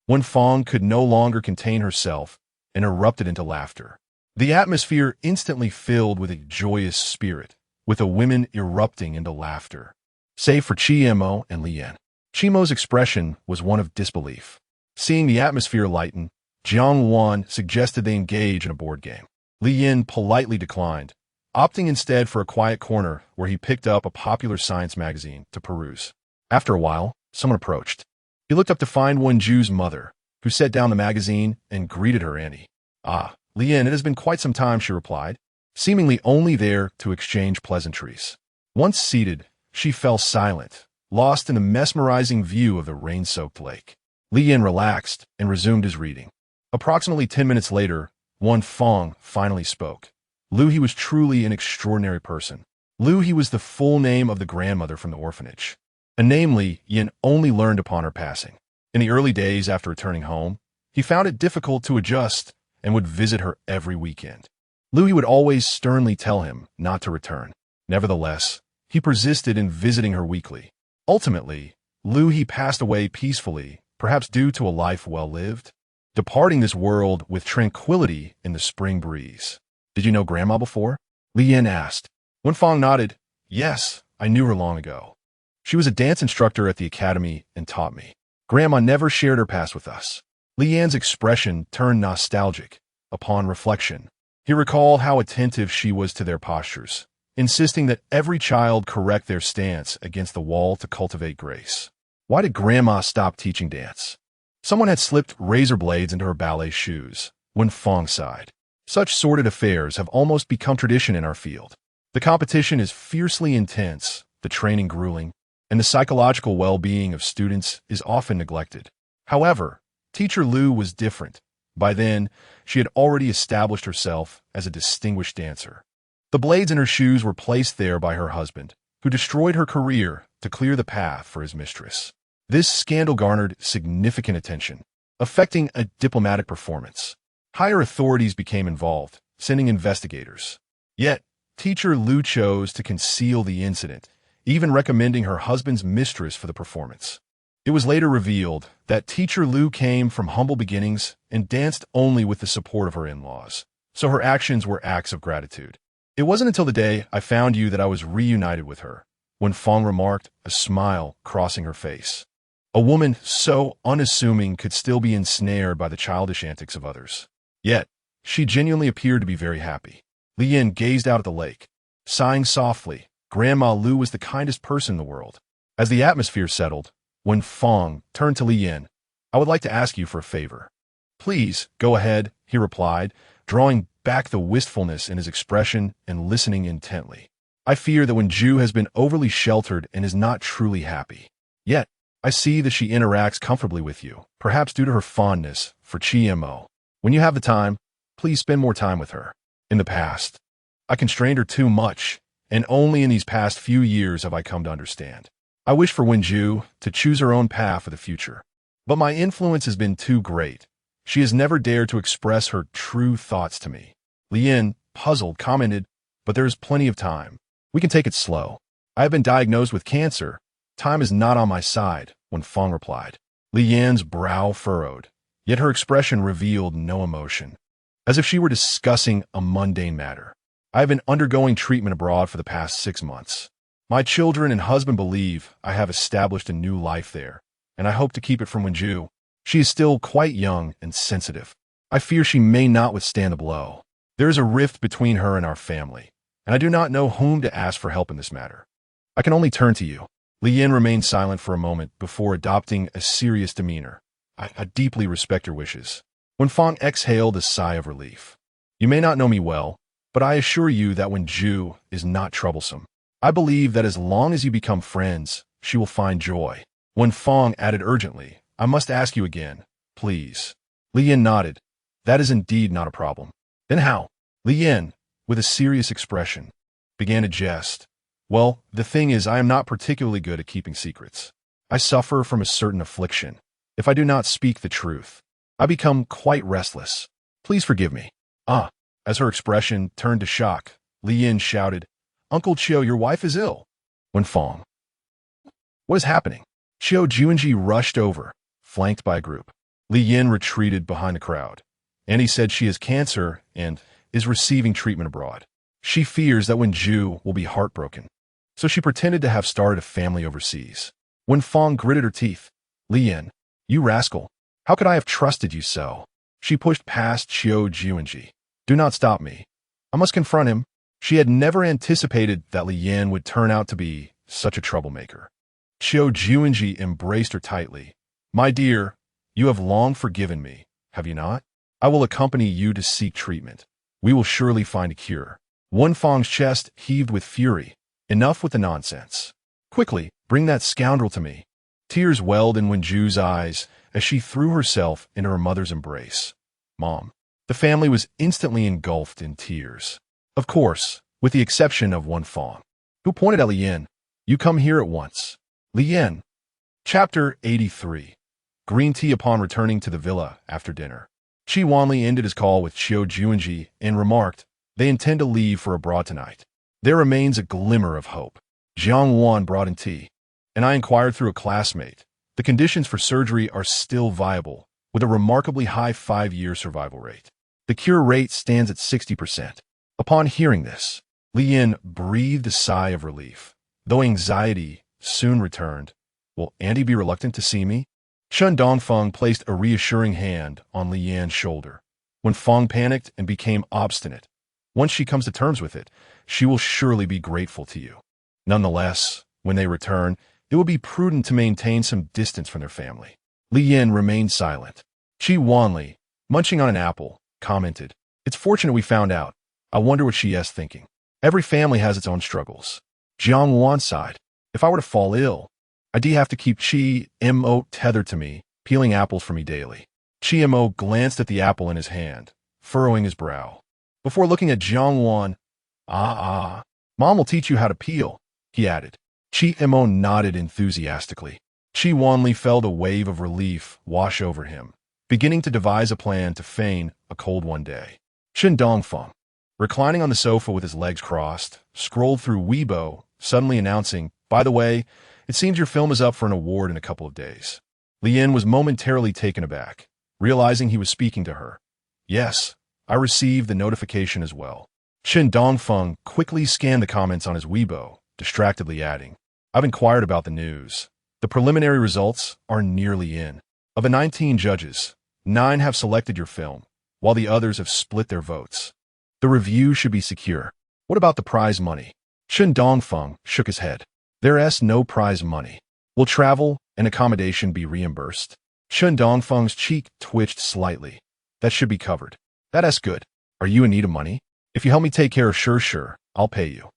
Wenfang could no longer contain herself and erupted into laughter. The atmosphere instantly filled with a joyous spirit, with the women erupting into laughter. Save for Chimo and Lien. Chimo's expression was one of disbelief. Seeing the atmosphere lighten, Jiang Wan suggested they engage in a board game. Lien politely declined, opting instead for a quiet corner where he picked up a popular science magazine to peruse. After a while, someone approached. He looked up to find Wenju's mother, who set down the magazine and greeted her auntie. "Ah, Lien, it has been quite some time," she replied, seemingly only there to exchange pleasantries. Once seated, she fell silent, lost in a mesmerizing view of the rain-soaked lake. Lien relaxed and resumed his reading. Approximately 10 minutes later, Wenfang finally spoke. Lu He was truly an extraordinary person. Lu He was the full name of the grandmother from the orphanage, a name Yin only learned upon her passing. In the early days after returning home, he found it difficult to adjust and would visit her every weekend. Lu He would always sternly tell him not to return. Nevertheless, he persisted in visiting her weekly. Ultimately, Lu He passed away peacefully, perhaps due to a life well lived, departing this world with tranquility in the spring breeze. "Did you know Grandma before?" Lien asked. Wenfang nodded. "Yes, I knew her long ago. She was a dance instructor at the academy and taught me. Grandma never shared her past with us." Lian's expression turned nostalgic. Upon reflection, he recalled how attentive she was to their postures, insisting that every child correct their stance against the wall to cultivate grace. Why did Grandma stop teaching dance? Someone had slipped razor blades into her ballet shoes. Wenfang sighed. Such sordid affairs have almost become tradition in our field. The competition is fiercely intense, the training grueling, and the psychological well-being of students is often neglected. However, Teacher Lu was different. By then, she had already established herself as a distinguished dancer. The blades in her shoes were placed there by her husband, who destroyed her career to clear the path for his mistress. This scandal garnered significant attention, affecting a diplomatic performance. Higher authorities became involved, sending investigators. Yet, Teacher Lu chose to conceal the incident, even recommending her husband's mistress for the performance. It was later revealed that Teacher Lu came from humble beginnings and danced only with the support of her in-laws, so her actions were acts of gratitude. "It wasn't until the day I found you that I was reunited with her," Wenfang remarked, a smile crossing her face. A woman so unassuming could still be ensnared by the childish antics of others. Yet, she genuinely appeared to be very happy. Li Yin gazed out at the lake, sighing softly. Grandma Lu was the kindest person in the world. As the atmosphere settled, when Fong turned to Li Yin, "I would like to ask you for a favor." "Please, go ahead," he replied, drawing back the wistfulness in his expression and listening intently. "I fear that when Ju has been overly sheltered and is not truly happy. Yet, I see that she interacts comfortably with you, perhaps due to her fondness for Mo. When you have the time, please spend more time with her. In the past, I constrained her too much, and only in these past few years have I come to understand. I wish for Wenju to choose her own path for the future. But my influence has been too great. She has never dared to express her true thoughts to me." Li Yin, puzzled, commented, "But there is plenty of time. We can take it slow. I have been diagnosed with cancer. Time is not on my side," when Fong replied. Li Yin's brow furrowed, yet her expression revealed no emotion, as if she were discussing a mundane matter. "I have been undergoing treatment abroad for the past 6 months. My children and husband believe I have established a new life there, and I hope to keep it from Wenju. She is still quite young and sensitive. I fear she may not withstand the blow. There is a rift between her and our family, and I do not know whom to ask for help in this matter. I can only turn to you." Li Yin remained silent for a moment before adopting a serious demeanor. I deeply respect your wishes." When Fong exhaled a sigh of relief. "You may not know me well, but I assure you that when Ju is not troublesome, I believe that as long as you become friends, she will find joy." When Fong added urgently, "I must ask you again, please." Li Yin nodded. "That is indeed not a problem." "Then how?" Li Yin, with a serious expression, began to jest. "Well, the thing is, I am not particularly good at keeping secrets. I suffer from a certain affliction. If I do not speak the truth, I become quite restless. Please forgive me." "Ah." As her expression turned to shock, Li Yin shouted, "Uncle Chiu, your wife is ill." When Fong, "What is happening?" Chiu Juanji rushed over, flanked by a group. Li Yin retreated behind the crowd. "And he said she has cancer and is receiving treatment abroad. She fears that when Ju will be heartbroken. So she pretended to have started a family overseas." When Fong gritted her teeth, "Li Yin, you rascal, how could I have trusted you so?" She pushed past Chiu Juanji. "Do not stop me. I must confront him." She had never anticipated that Li Yin would turn out to be such a troublemaker. Chiu Juanji embraced her tightly. "My dear, you have long forgiven me, have you not? I will accompany you to seek treatment. We will surely find a cure." Wen Fong's chest heaved with fury. "Enough with the nonsense. Quickly, bring that scoundrel to me." Tears welled in Wenju's eyes as she threw herself into her mother's embrace. "Mom." The family was instantly engulfed in tears. Of course, with the exception of Wen Fong, who pointed at Li Yin. "You come here at once." Li Yin. Chapter 83. Green tea upon returning to the villa after dinner. Chi Wanli ended his call with Chiu Juanji and remarked, "They intend to leave for abroad tonight. There remains a glimmer of hope." Jiang Wan brought in tea, and I inquired through a classmate. The conditions for surgery are still viable, with a remarkably high 5-year survival rate. The cure rate stands at 60%. Upon hearing this, Li Yin breathed a sigh of relief, though anxiety soon returned. "Will Andy be reluctant to see me?" Chen Dongfeng placed a reassuring hand on Li Yan's shoulder. When Fong panicked and became obstinate, once she comes to terms with it, she will surely be grateful to you. Nonetheless, when they return, it will be prudent to maintain some distance from their family. Li Yin remained silent. Chi Wanli, munching on an apple, commented, "It's fortunate we found out. I wonder what she is thinking. Every family has its own struggles." Jiang Wan sighed. "If I were to fall ill, I'd have to keep Chi Mo tethered to me, peeling apples for me daily." Chi Mo glanced at the apple in his hand, furrowing his brow. Before looking at Jiang Wan, Mom will teach you how to peel," he added. Chi Mo nodded enthusiastically. Chi Wanli felt a wave of relief wash over him, beginning to devise a plan to feign a cold one day. Chen Dongfeng, reclining on the sofa with his legs crossed, scrolled through Weibo, suddenly announcing, "By the way, it seems your film is up for an award in a couple of days." Li Yin was momentarily taken aback, realizing he was speaking to her. "Yes, I received the notification as well." Chen Dongfeng quickly scanned the comments on his Weibo, distractedly adding, "I've inquired about the news. The preliminary results are nearly in. Of the 19 judges, 9 have selected your film, while the others have split their votes. The review should be secure. What about the prize money? Chen Dongfeng shook his head. There's no prize money. Will travel and accommodation be reimbursed? Chen Dongfeng's cheek twitched slightly. That should be covered. That's good. Are you in need of money? If you help me take care of sure, I'll pay you.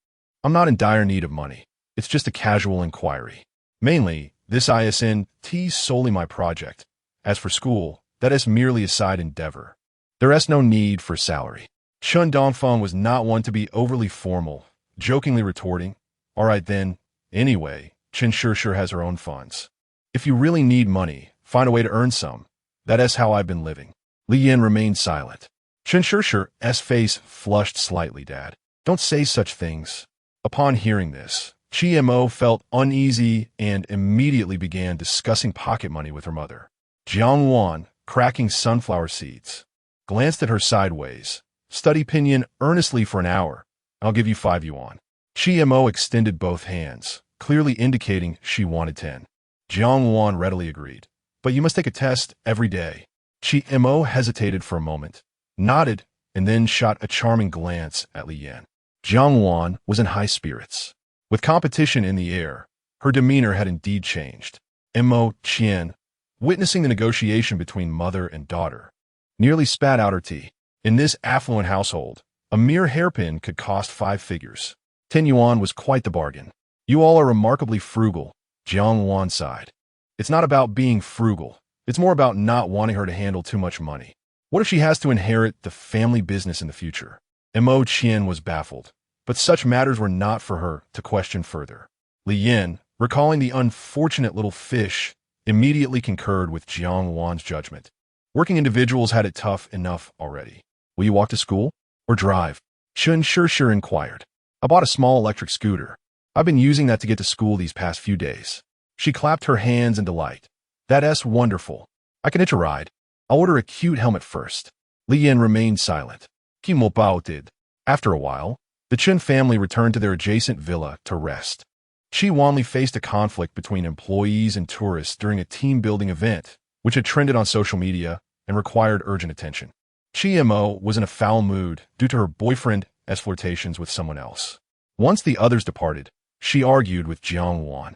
I'm not in dire need of money. It's just a casual inquiry. Mainly, this isn't solely my project. As for school, that is merely a side endeavor. There is no need for salary. Chen Dongfeng was not one to be overly formal, jokingly retorting, all right then, anyway, Chen Sure has her own funds. If you really need money, find a way to earn some. That is how I've been living. Li Yin remained silent. Chen Sure's face flushed slightly, Dad. Don't say such things. Upon hearing this, Chi Mo felt uneasy and immediately began discussing pocket money with her mother. Jiang Wan, cracking sunflower seeds, glanced at her sideways. Study pinyin earnestly for an hour. I'll give you 5 yuan. Chi Mo extended both hands, clearly indicating she wanted 10. Jiang Wan readily agreed. But you must take a test every day. Chi Mo hesitated for a moment, nodded, and then shot a charming glance at Li Yan. Jiang Wan was in high spirits. With competition in the air, her demeanor had indeed changed. Mo Qian, witnessing the negotiation between mother and daughter, nearly spat out her tea. In this affluent household, a mere hairpin could cost 5 figures. 10 yuan was quite the bargain. You all are remarkably frugal, Jiang Wan sighed. It's not about being frugal. It's more about not wanting her to handle too much money. What if she has to inherit the family business in the future? Mo Qian was baffled, but such matters were not for her to question further. Li Yin, recalling the unfortunate little fish, immediately concurred with Jiang Wan's judgment. Working individuals had it tough enough already. Will you walk to school or drive? Chen Sure inquired. I bought a small electric scooter. I've been using that to get to school these past few days. She clapped her hands in delight. That's wonderful. I can hitch a ride. I'll order a cute helmet first. Li Yin remained silent. Mo Bao did. After a while, the Chen family returned to their adjacent villa to rest. Chi Wanli faced a conflict between employees and tourists during a team-building event, which had trended on social media and required urgent attention. Chi Mo was in a foul mood due to her boyfriend's flirtations with someone else. Once the others departed, she argued with Jiang Wan.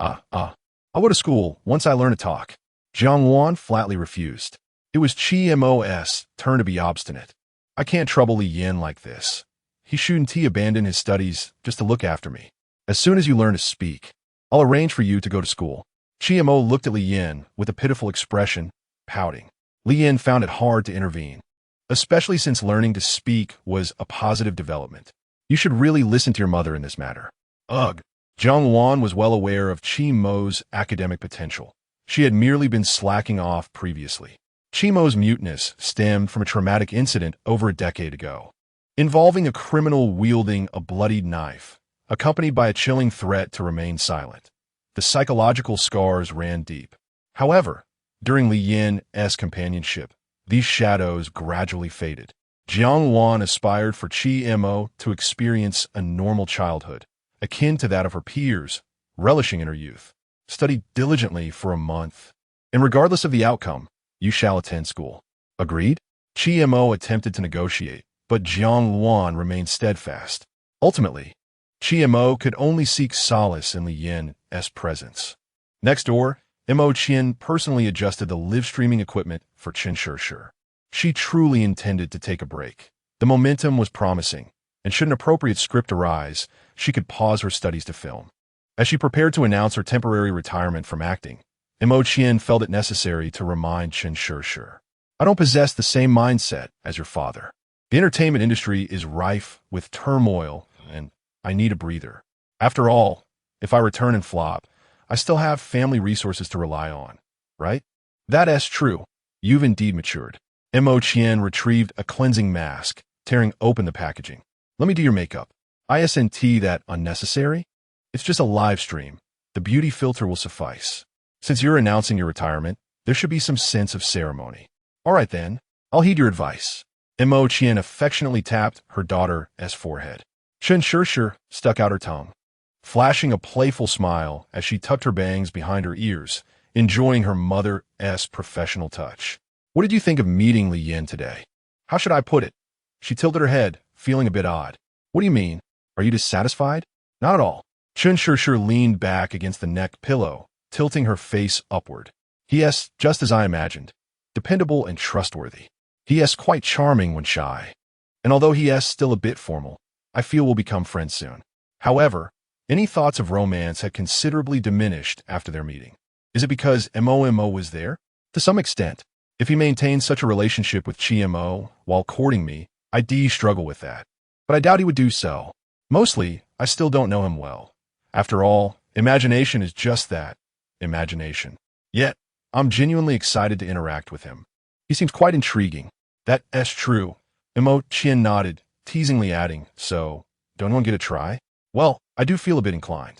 I'll go to school once I learn to talk. Jiang Wan flatly refused. It was Chi Mo's turn to be obstinate. I can't trouble Li Yin like this. He shouldn't abandon his studies just to look after me. As soon as you learn to speak, I'll arrange for you to go to school. Chi Mo looked at Li Yin with a pitiful expression, pouting. Li Yin found it hard to intervene, especially since learning to speak was a positive development. You should really listen to your mother in this matter. Ugh. Jiang Wan was well aware of Chi Mo's academic potential. She had merely been slacking off previously. Chi Mo's muteness stemmed from a traumatic incident over a decade ago, involving a criminal wielding a bloodied knife, accompanied by a chilling threat to remain silent. The psychological scars ran deep. However, during Li Yin's companionship, these shadows gradually faded. Jiang Wan aspired for Chi Mo to experience a normal childhood, akin to that of her peers, relishing in her youth. Study diligently for a month, and regardless of the outcome, you shall attend school. Agreed? Chi Mo attempted to negotiate, but Jiang Wan remained steadfast. Ultimately, Chi Mo could only seek solace in Li Yin's presence. Next door, Mo Qian personally adjusted the live streaming equipment for Chen Sure. She truly intended to take a break. The momentum was promising, and should an appropriate script arise, she could pause her studies to film. As she prepared to announce her temporary retirement from acting, Mo Qian felt it necessary to remind Chen Sure. I don't possess the same mindset as your father. The entertainment industry is rife with turmoil, and I need a breather. After all, if I return and flop, I still have family resources to rely on, right? That's true. You've indeed matured. Mo Qian retrieved a cleansing mask, tearing open the packaging. Let me do your makeup. Isn't that unnecessary? It's just a live stream. The beauty filter will suffice. Since you're announcing your retirement, there should be some sense of ceremony. All right then, I'll heed your advice. Mo Qian affectionately tapped her daughter's forehead. Chen Sure stuck out her tongue. flashing a playful smile as she tucked her bangs behind her ears, enjoying her mother's professional touch. What did you think of meeting Li Yin today? How should I put it? She tilted her head, feeling a bit odd. What do you mean? Are you dissatisfied? Not at all. Chun Shir leaned back against the neck pillow, tilting her face upward. He is just as I imagined. Dependable and trustworthy. He is quite charming when shy. And although he is still a bit formal, I feel we'll become friends soon. However, any thoughts of romance had considerably diminished after their meeting. Is it because Mo was there? To some extent. If he maintained such a relationship with Chi Mo while courting me, I'd struggle with that. But I doubt he would do so. Mostly, I still don't know him well. After all, imagination is just that, imagination. Yet, I'm genuinely excited to interact with him. He seems quite intriguing. That's true. Mo Chin nodded, teasingly adding, so, don't anyone get a try? Well, I do feel a bit inclined.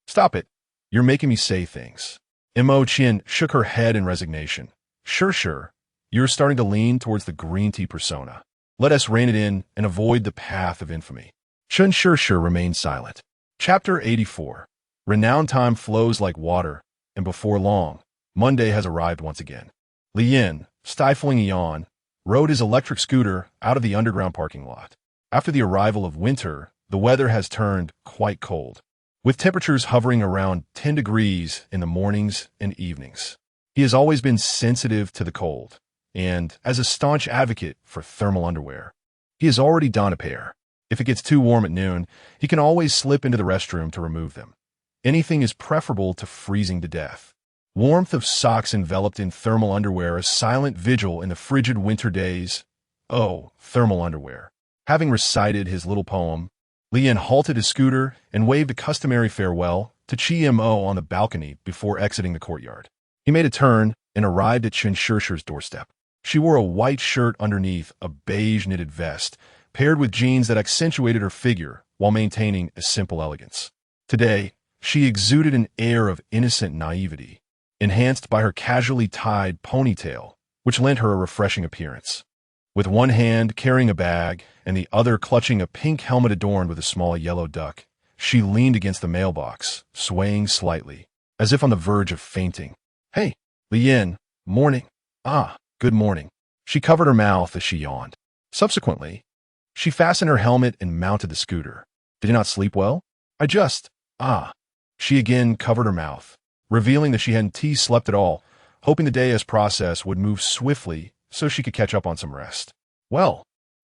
Stop it. You're making me say things. Mo Chin shook her head in resignation. Sure. You're starting to lean towards the green tea persona. Let us rein it in and avoid the path of infamy. Chun Sure remained silent. Chapter 84. Renowned time flows like water, and before long, Monday has arrived once again. Li Yin, stifling a yawn, rode his electric scooter out of the underground parking lot. After the arrival of winter, the weather has turned quite cold, with temperatures hovering around 10 degrees in the mornings and evenings. He has always been sensitive to the cold, and as a staunch advocate for thermal underwear, he has already donned a pair. If it gets too warm at noon, he can always slip into the restroom to remove them. Anything is preferable to freezing to death. Warmth of socks enveloped in thermal underwear, a silent vigil in the frigid winter days. Oh, thermal underwear. Having recited his little poem, Li Yin halted his scooter and waved a customary farewell to Chi Mo on the balcony before exiting the courtyard. He made a turn and arrived at Chun Shir's doorstep. She wore a white shirt underneath a beige knitted vest, paired with jeans that accentuated her figure while maintaining a simple elegance. Today, she exuded an air of innocent naivety, enhanced by her casually tied ponytail, which lent her a refreshing appearance. With one hand carrying a bag and the other clutching a pink helmet adorned with a small yellow duck, she leaned against the mailbox, swaying slightly, as if on the verge of fainting. Hey, Li Yin, morning. Good morning. She covered her mouth as she yawned. Subsequently, she fastened her helmet and mounted the scooter. Did you not sleep well? She again covered her mouth, revealing that she hadn't slept at all, hoping the day's process would move swiftly so she could catch up on some rest. Well,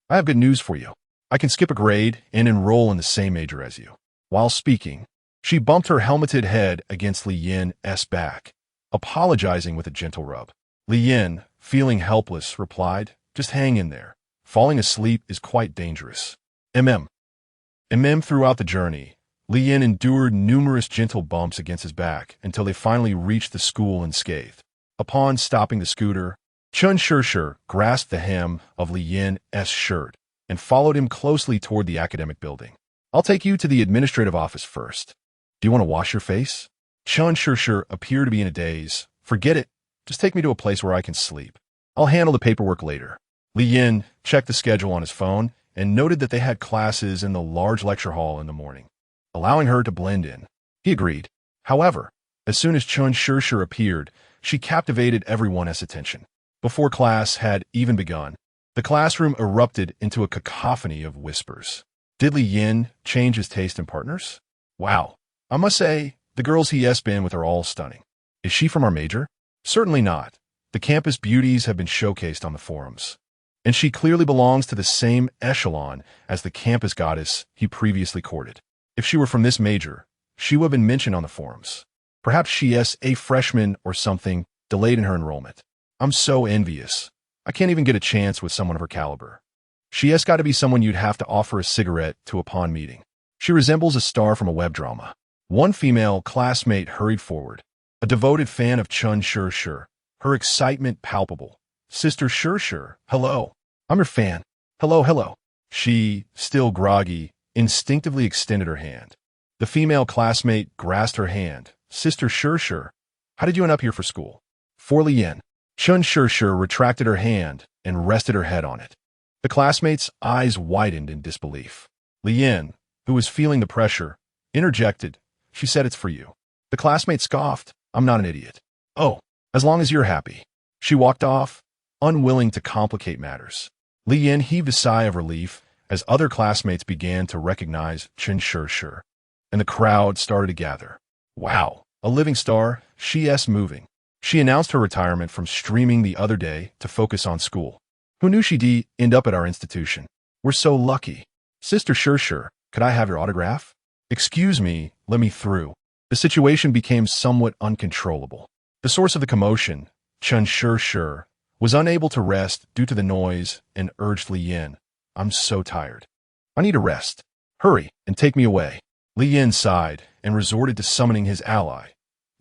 I have good news for you. I can skip a grade and enroll in the same major as you. While speaking, she bumped her helmeted head against Li Yin's back, apologizing with a gentle rub. Li Yin, feeling helpless, replied, just hang in there. Falling asleep is quite dangerous. Throughout the journey, Li Yin endured numerous gentle bumps against his back until they finally reached the school unscathed. Upon stopping the scooter, Chun Shir grasped the hem of Li Yin's shirt and followed him closely toward the academic building. I'll take you to the administrative office first. Do you want to wash your face? Chun Shir appeared to be in a daze. Forget it. Just take me to a place where I can sleep. I'll handle the paperwork later. Li Yin checked the schedule on his phone and noted that they had classes in the large lecture hall in the morning, allowing her to blend in. He agreed. However, as soon as Chun Shir appeared, she captivated everyone's attention. Before class had even begun, the classroom erupted into a cacophony of whispers. Did Li Yin change his taste in partners? Wow. I must say, the girls he's been with are all stunning. Is she from our major? Certainly not. The campus beauties have been showcased on the forums, and she clearly belongs to the same echelon as the campus goddess he previously courted. If she were from this major, she would have been mentioned on the forums. Perhaps she is a freshman or something delayed in her enrollment. I'm so envious. I can't even get a chance with someone of her caliber. She has got to be someone you'd have to offer a cigarette to upon meeting. She resembles a star from a web drama. One female classmate hurried forward, a devoted fan of Chun Shir, her excitement palpable. Sister Shir, hello. I'm your fan. Hello. She, still groggy, instinctively extended her hand. The female classmate grasped her hand. Sister Shir, how did you end up here for school? For Li Yin. Chun Shir retracted her hand and rested her head on it. The classmate's eyes widened in disbelief. Li Yin, who was feeling the pressure, interjected. She said it's for you. The classmate scoffed. I'm not an idiot. Oh, as long as you're happy. She walked off, unwilling to complicate matters. Li Yin heaved a sigh of relief as other classmates began to recognize Chen Shi, and the crowd started to gather. Wow, a living star, she's moving. She announced her retirement from streaming the other day to focus on school. Who knew she'd end up at our institution? We're so lucky. Sister Shi, could I have your autograph? Excuse me, let me through. The situation became somewhat uncontrollable. The source of the commotion, Chen Shi, was unable to rest due to the noise and urged Li Yin. I'm so tired. I need a rest. Hurry and take me away. Li Yin sighed and resorted to summoning his ally,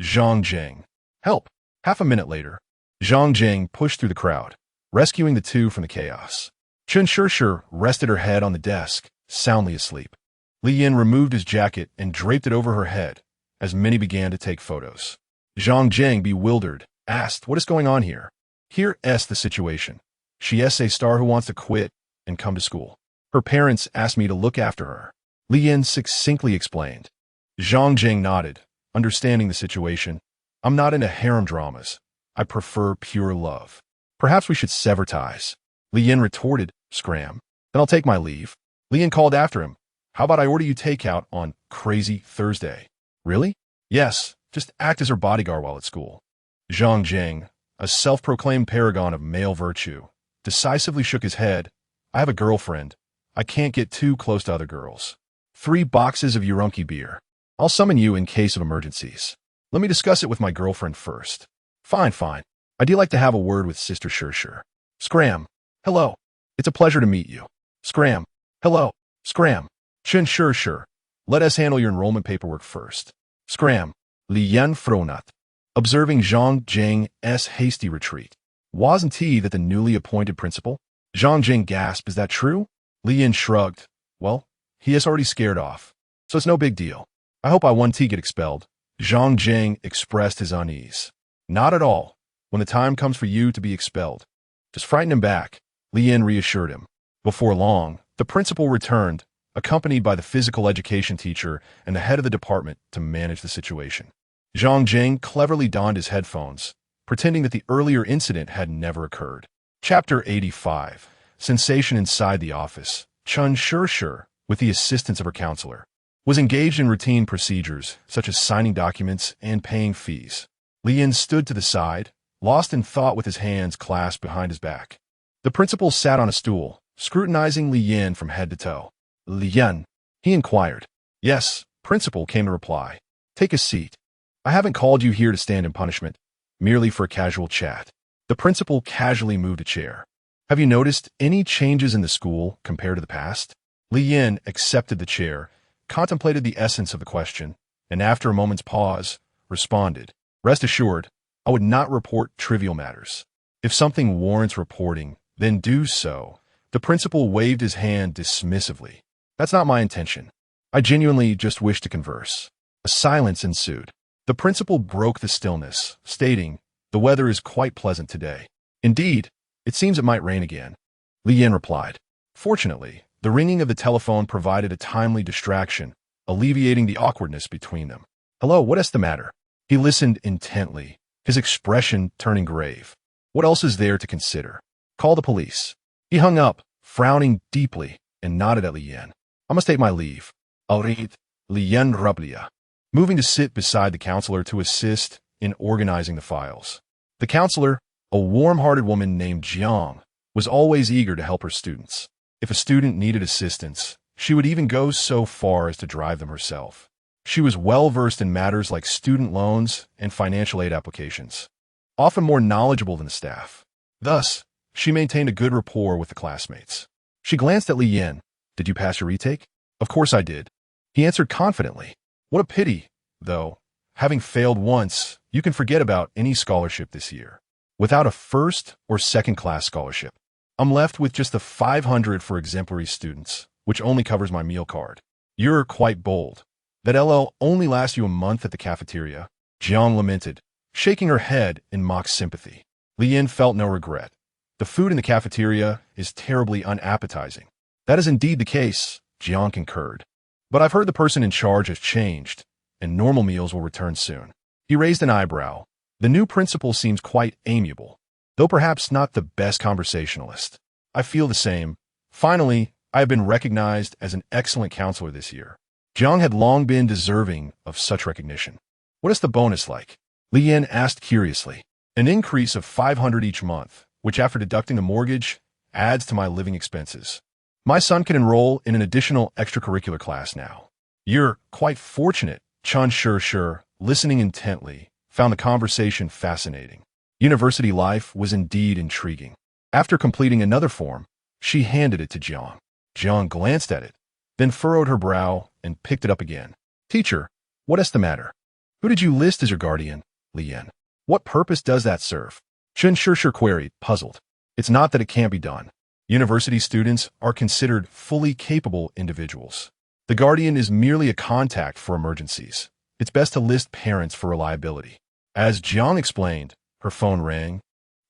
Zhang Jing. Help! Half a minute later, Zhang Jing pushed through the crowd, rescuing the two from the chaos. Chen Shi rested her head on the desk, soundly asleep. Li Yin removed his jacket and draped it over her head, as many began to take photos. Zhang Jing, bewildered, asked, what is going on here? Here's the situation. She's a star who wants to quit and come to school. Her parents asked me to look after her. Li Yin succinctly explained. Zhang Jing nodded, understanding the situation. I'm not into harem dramas. I prefer pure love. Perhaps we should sever ties. Li Yin retorted, scram. Then I'll take my leave. Li Yin called after him. How about I order you takeout on Crazy Thursday? Really? Yes, just act as her bodyguard while at school. Zhang Jing, a self-proclaimed paragon of male virtue, decisively shook his head. I have a girlfriend. I can't get too close to other girls. 3 boxes of Urumqi beer. I'll summon you in case of emergencies. Let me discuss it with my girlfriend first. Fine. I'd like to have a word with Sister Shi. Scram. Hello. It's a pleasure to meet you. Scram. Hello. Scram. Chen Shi. Let us handle your enrollment paperwork first. Scram. Li Yin fronat. Observing Zhang Jing's hasty retreat. Wasn't he that the newly appointed principal? Zhang Jing gasped, is that true? Li Yin shrugged. Well, he is already scared off, so it's no big deal. I hope I won't get expelled. Zhang Jing expressed his unease. Not at all. When the time comes for you to be expelled, just frighten him back, Li Yin reassured him. Before long, the principal returned, accompanied by the physical education teacher and the head of the department to manage the situation. Zhang Jing cleverly donned his headphones, pretending that the earlier incident had never occurred. Chapter 85. Sensation inside the office. Chen Shi, with the assistance of her counselor, was engaged in routine procedures such as signing documents and paying fees. Li Yin stood to the side, lost in thought with his hands clasped behind his back. The principal sat on a stool, scrutinizing Li Yin from head to toe. Li Yin, he inquired. Yes, principal, came the reply. Take a seat. I haven't called you here to stand in punishment, merely for a casual chat. The principal casually moved a chair. Have you noticed any changes in the school compared to the past? Li Yin accepted the chair, contemplated the essence of the question, and after a moment's pause, responded. Rest assured, I would not report trivial matters. If something warrants reporting, then do so. The principal waved his hand dismissively. That's not my intention. I genuinely just wish to converse. A silence ensued. The principal broke the stillness, stating, the weather is quite pleasant today. Indeed, it seems it might rain again. Li Yin replied. Fortunately, the ringing of the telephone provided a timely distraction, alleviating the awkwardness between them. Hello, what is the matter? He listened intently, his expression turning grave. What else is there to consider? Call the police. He hung up, frowning deeply, and nodded at Li Yin. I must take my leave. I'll read. Li Yin Rublia, moving to sit beside the counselor to assist in organizing the files. The counselor, a warm-hearted woman named Jiang, was always eager to help her students. If a student needed assistance, she would even go so far as to drive them herself. She was well-versed in matters like student loans and financial aid applications, often more knowledgeable than the staff. Thus, she maintained a good rapport with the classmates. She glanced at Li Yin. Did you pass your retake? Of course I did. He answered confidently. What a pity, though. Having failed once, you can forget about any scholarship this year. Without a first or second class scholarship, I'm left with just the 500 for exemplary students, which only covers my meal card. You're quite bold. That LL only lasts you a month at the cafeteria, Jiang lamented, shaking her head in mock sympathy. Li Yin felt no regret. The food in the cafeteria is terribly unappetizing. That is indeed the case, Jiang concurred. But I've heard the person in charge has changed, and normal meals will return soon. He raised an eyebrow. The new principal seems quite amiable, though perhaps not the best conversationalist. I feel the same. Finally, I have been recognized as an excellent counselor this year. Jiang had long been deserving of such recognition. What is the bonus like? Li Yan asked curiously. An increase of 500 each month, which after deducting the mortgage, adds to my living expenses. My son can enroll in an additional extracurricular class now. You're quite fortunate, Chun Shur, listening intently, found the conversation fascinating. University life was indeed intriguing. After completing another form, she handed it to Jiang. Jiang glanced at it, then furrowed her brow and picked it up again. Teacher, what is the matter? Who did you list as your guardian, Li Yan? What purpose does that serve? Chun Shur queried, puzzled. It's not that it can't be done. University students are considered fully capable individuals. The guardian is merely a contact for emergencies. It's best to list parents for reliability. As Jiang explained, her phone rang,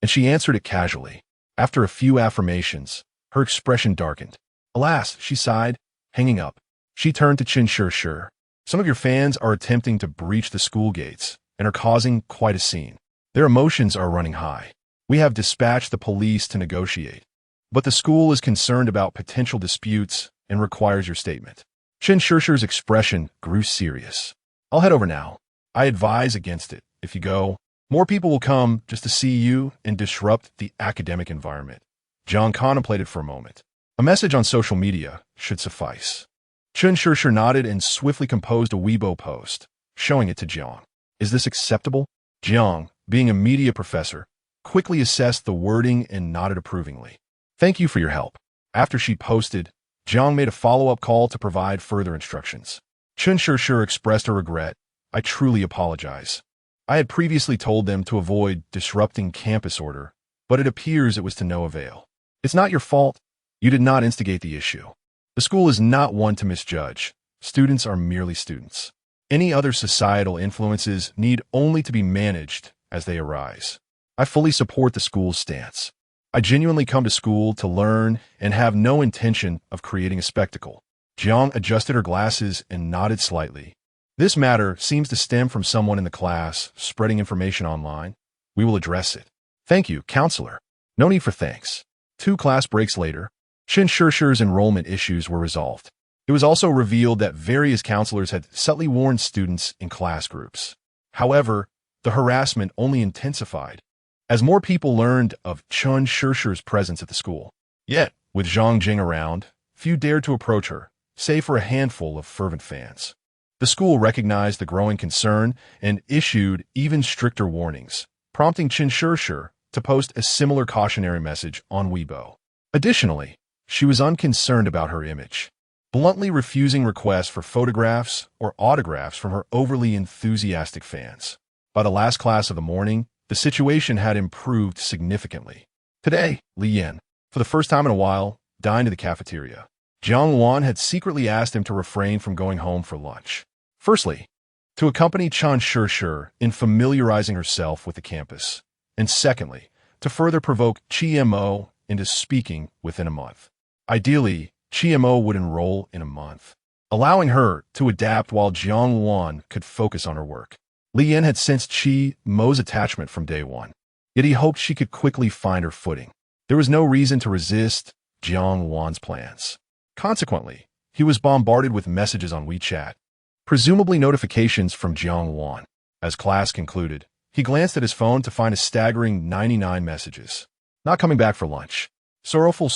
and she answered it casually. After a few affirmations, her expression darkened. Alas, she sighed, hanging up. She turned to Chun Shur. Some of your fans are attempting to breach the school gates and are causing quite a scene. Their emotions are running high. We have dispatched the police to negotiate, but the school is concerned about potential disputes and requires your statement. Chun Shur's expression grew serious. I'll head over now. I advise against it. If you go, more people will come just to see you and disrupt the academic environment. Jiang contemplated for a moment. A message on social media should suffice. Chun Shur nodded and swiftly composed a Weibo post, showing it to Jiang. Is this acceptable? Jiang, being a media professor, quickly assessed the wording and nodded approvingly. Thank you for your help. After she posted, Jiang made a follow-up call to provide further instructions. Chun Shur expressed her regret. I truly apologize. I had previously told them to avoid disrupting campus order, but it appears it was to no avail. It's not your fault. You did not instigate the issue. The school is not one to misjudge. Students are merely students. Any other societal influences need only to be managed as they arise. I fully support the school's stance. I genuinely come to school to learn and have no intention of creating a spectacle. Jiang adjusted her glasses and nodded slightly. This matter seems to stem from someone in the class spreading information online. We will address it. Thank you, counselor. No need for thanks. 2 class breaks later, Chun Shur's enrollment issues were resolved. It was also revealed that various counselors had subtly warned students in class groups. However, the harassment only intensified as more people learned of Chun Shur's presence at the school. Yet, with Zhang Jing around, few dared to approach her, save for a handful of fervent fans. The school recognized the growing concern and issued even stricter warnings, prompting Chun Shur to post a similar cautionary message on Weibo. Additionally, she was unconcerned about her image, bluntly refusing requests for photographs or autographs from her overly enthusiastic fans. By the last class of the morning, the situation had improved significantly. Today, Li Yan, for the first time in a while, dined in the cafeteria. Jiang Wan had secretly asked him to refrain from going home for lunch. Firstly, to accompany Chun Shur in familiarizing herself with the campus, and secondly, to further provoke Mo into speaking within a month. Ideally, Mo would enroll in a month, allowing her to adapt while Jiang Wan could focus on her work. Li Yan had sensed Mo's attachment from day one, yet he hoped she could quickly find her footing. There was no reason to resist Jiang Wan's plans. Consequently, he was bombarded with messages on WeChat, presumably notifications from Jiang Wan. As class concluded, he glanced at his phone to find a staggering 99 messages. Not coming back for lunch. Sorrowful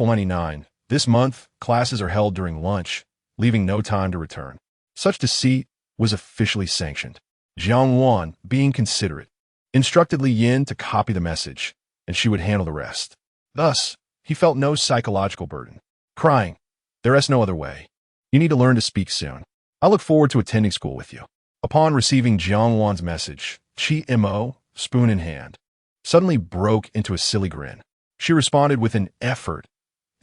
99. This month, classes are held during lunch, leaving no time to return. Such deceit was officially sanctioned. Jiang Wan, being considerate, instructed Li Yan to copy the message, and she would handle the rest. Thus, he felt no psychological burden. Crying, there is no other way. You need to learn to speak soon. I look forward to attending school with you. Upon receiving Jiang Wan's message, Mo, spoon in hand, suddenly broke into a silly grin. She responded with an effort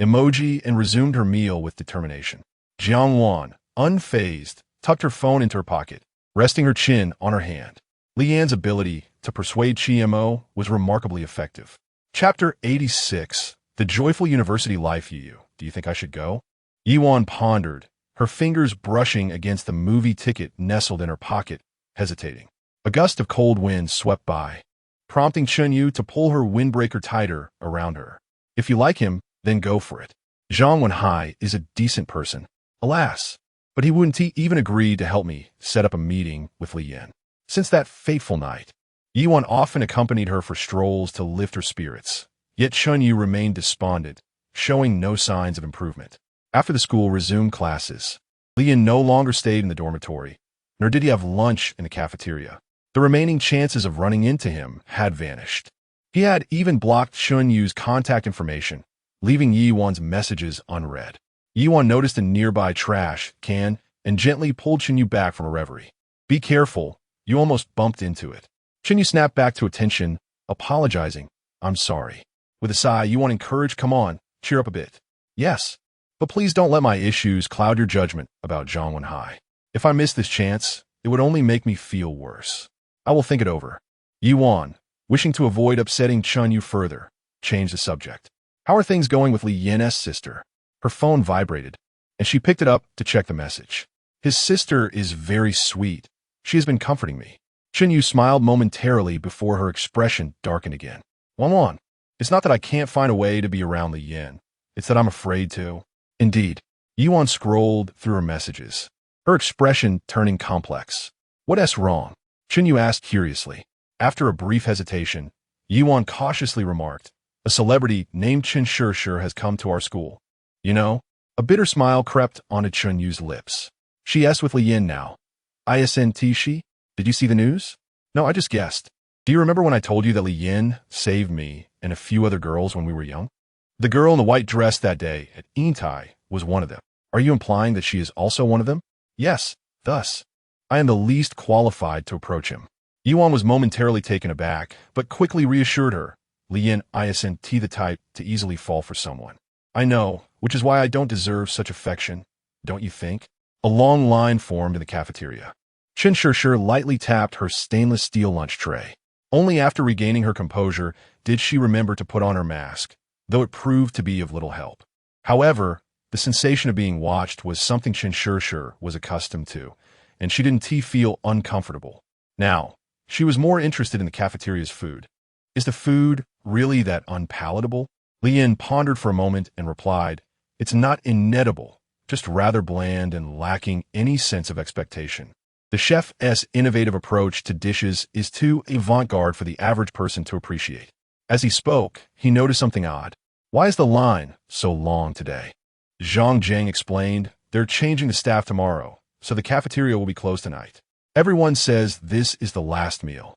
emoji and resumed her meal with determination. Jiang Wan, unfazed, tucked her phone into her pocket, resting her chin on her hand. Li Yan's ability to persuade Mo was remarkably effective. Chapter 86, The Joyful University Life. Do you think I should go? Yiwan pondered, her fingers brushing against the movie ticket nestled in her pocket, hesitating. A gust of cold wind swept by, prompting Chunyu to pull her windbreaker tighter around her. If you like him, then go for it. Zhang Wenhai is a decent person, alas, but he wouldn't even agree to help me set up a meeting with Li Yin. Since that fateful night, Yiwan often accompanied her for strolls to lift her spirits, yet Chunyu remained despondent, showing no signs of improvement. After the school resumed classes, Li Yin no longer stayed in the dormitory, nor did he have lunch in the cafeteria. The remaining chances of running into him had vanished. He had even blocked Chunyu's contact information, leaving Yiwan's messages unread. Yiwan noticed a nearby trash can and gently pulled Chunyu back from a reverie. Be careful, you almost bumped into it. Chunyu snapped back to attention, apologizing. I'm sorry. With a sigh, Yiwan encouraged, come on, cheer up a bit. Yes, but please don't let my issues cloud your judgment about Zhang Wenhai. If I miss this chance, it would only make me feel worse. I will think it over. Yiwan, wishing to avoid upsetting Chunyu further, changed the subject. How are things going with Li Yin's sister? Her phone vibrated, and she picked it up to check the message. His sister is very sweet. She has been comforting me. Chunyu smiled momentarily before her expression darkened again. Wan, it's not that I can't find a way to be around Li Yin. It's that I'm afraid to. Indeed. Yiwan scrolled through her messages, her expression turning complex. What's wrong? Chunyu asked curiously. After a brief hesitation, Yiwan cautiously remarked, a celebrity named Chen Shishir has come to our school. You know? A bitter smile crept onto Chunyu's lips. She asked with Li Yin now. Isn't she? Did you see the news? No, I just guessed. Do you remember when I told you that Li Yin saved me and a few other girls when we were young? The girl in the white dress that day at Intai was one of them. Are you implying that she is also one of them? Yes, thus. I am the least qualified to approach him. Yiwan was momentarily taken aback, but quickly reassured her. Li Yin isn't the type to easily fall for someone. I know, which is why I don't deserve such affection, don't you think? A long line formed in the cafeteria. Chen Shishir lightly tapped her stainless steel lunch tray. Only after regaining her composure did she remember to put on her mask, though it proved to be of little help. However, the sensation of being watched was something Chen Shishir was accustomed to, and she didn't feel uncomfortable. Now, she was more interested in the cafeteria's food. Is the food really that unpalatable? Li Yin pondered for a moment and replied, it's not inedible, just rather bland and lacking any sense of expectation. The chef's innovative approach to dishes is too avant-garde for the average person to appreciate. As he spoke, he noticed something odd. Why is the line so long today? Zhang Jiang explained, they're changing the staff tomorrow, so the cafeteria will be closed tonight. Everyone says this is the last meal,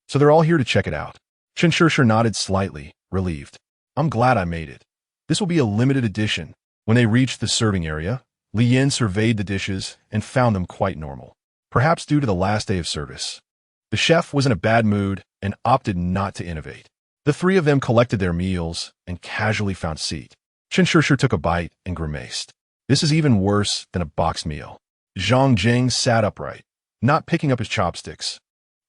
so they're all here to check it out. Chen Shishir nodded slightly, relieved. I'm glad I made it. This will be a limited edition. When they reached the serving area, Li Yin surveyed the dishes and found them quite normal, perhaps due to the last day of service. The chef was in a bad mood and opted not to innovate. The three of them collected their meals and casually found seat. Chen Shishir took a bite and grimaced. This is even worse than a boxed meal. Zhang Jiang sat upright, not picking up his chopsticks,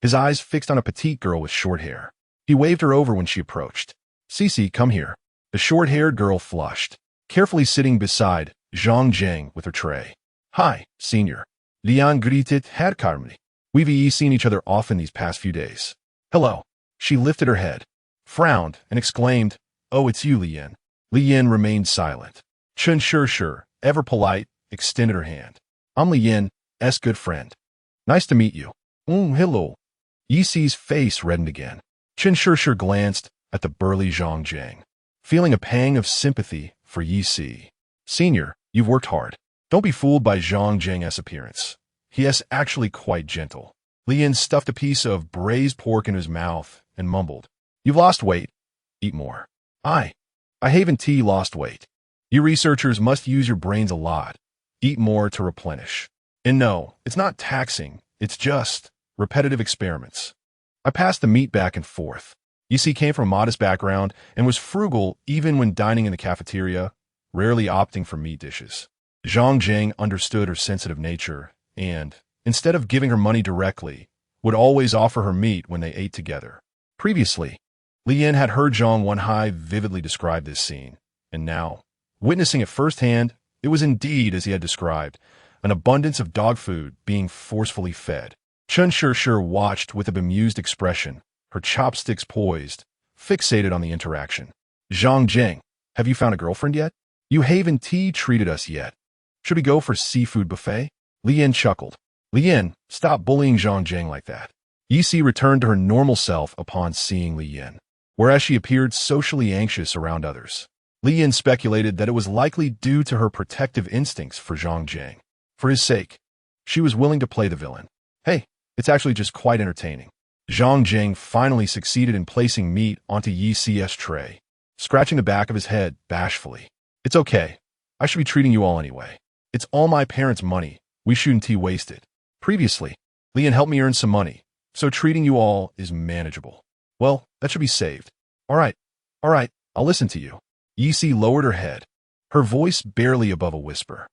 his eyes fixed on a petite girl with short hair. He waved her over when she approached. Cici, come here. The short-haired girl flushed, carefully sitting beside Zhang Jiang with her tray. Hi, senior. Lian greeted Herr Carmely. We've seen each other often these past few days. Hello. She lifted her head, frowned, and exclaimed, oh, it's you, Li Yin. Li Yin remained silent. Chen Shishir, ever polite, extended her hand. I'm Li Yin's good friend. Nice to meet you. Hello. Yici's face reddened again. Chen Shishir glanced at the burly Zhang Jiang, feeling a pang of sympathy for Yici. Senior, you've worked hard. Don't be fooled by Zhang Jiang's appearance. He is actually quite gentle. Li Yin stuffed a piece of braised pork in his mouth and mumbled. You've lost weight. Eat more. I haven't lost weight. You researchers must use your brains a lot. Eat more to replenish. And no, it's not taxing. It's just repetitive experiments. I passed the meat back and forth. Yici came from a modest background and was frugal even when dining in the cafeteria, rarely opting for meat dishes. Zhang Jiang understood her sensitive nature and, instead of giving her money directly, would always offer her meat when they ate together. Previously, Li Yin had heard Zhang Wenhai vividly describe this scene, and now, witnessing it firsthand, It was indeed as he had described, an abundance of dog food being forcefully fed. Chen Shishir watched with a bemused expression, her chopsticks poised, fixated on the interaction. Zhang Jing, have you found a girlfriend yet? You haven't treated us yet. Should we go for seafood buffet? Li Yin chuckled. Li Yin, stop bullying Zhang Jing like that. Yi Si returned to her normal self upon seeing Li Yin, whereas she appeared socially anxious around others. Li Yin speculated that it was likely due to her protective instincts for Zhang Jing. For his sake, she was willing to play the villain. Hey, it's actually just quite entertaining. Zhang Jing finally succeeded in placing meat onto Yi Si's tray, scratching the back of his head bashfully. It's okay. I should be treating you all anyway. It's all my parents' money. We shouldn't waste it. Previously, Li Yin helped me earn some money, so treating you all is manageable. Well, that should be saved. All right, I'll listen to you. Yi Si lowered her head, her voice barely above a whisper.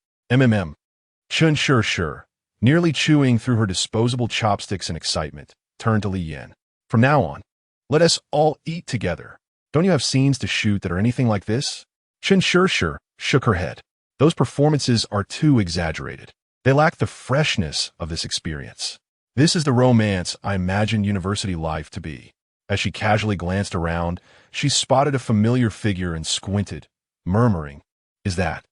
Chen Shishir, nearly chewing through her disposable chopsticks in excitement, turned to Li Yin. From now on, let us all eat together. Don't you have scenes to shoot that are anything like this? Chen Shishir shook her head. Those performances are too exaggerated. They lack the freshness of this experience. This is the romance I imagined university life to be. As she casually glanced around, she spotted a familiar figure and squinted, murmuring, "Is that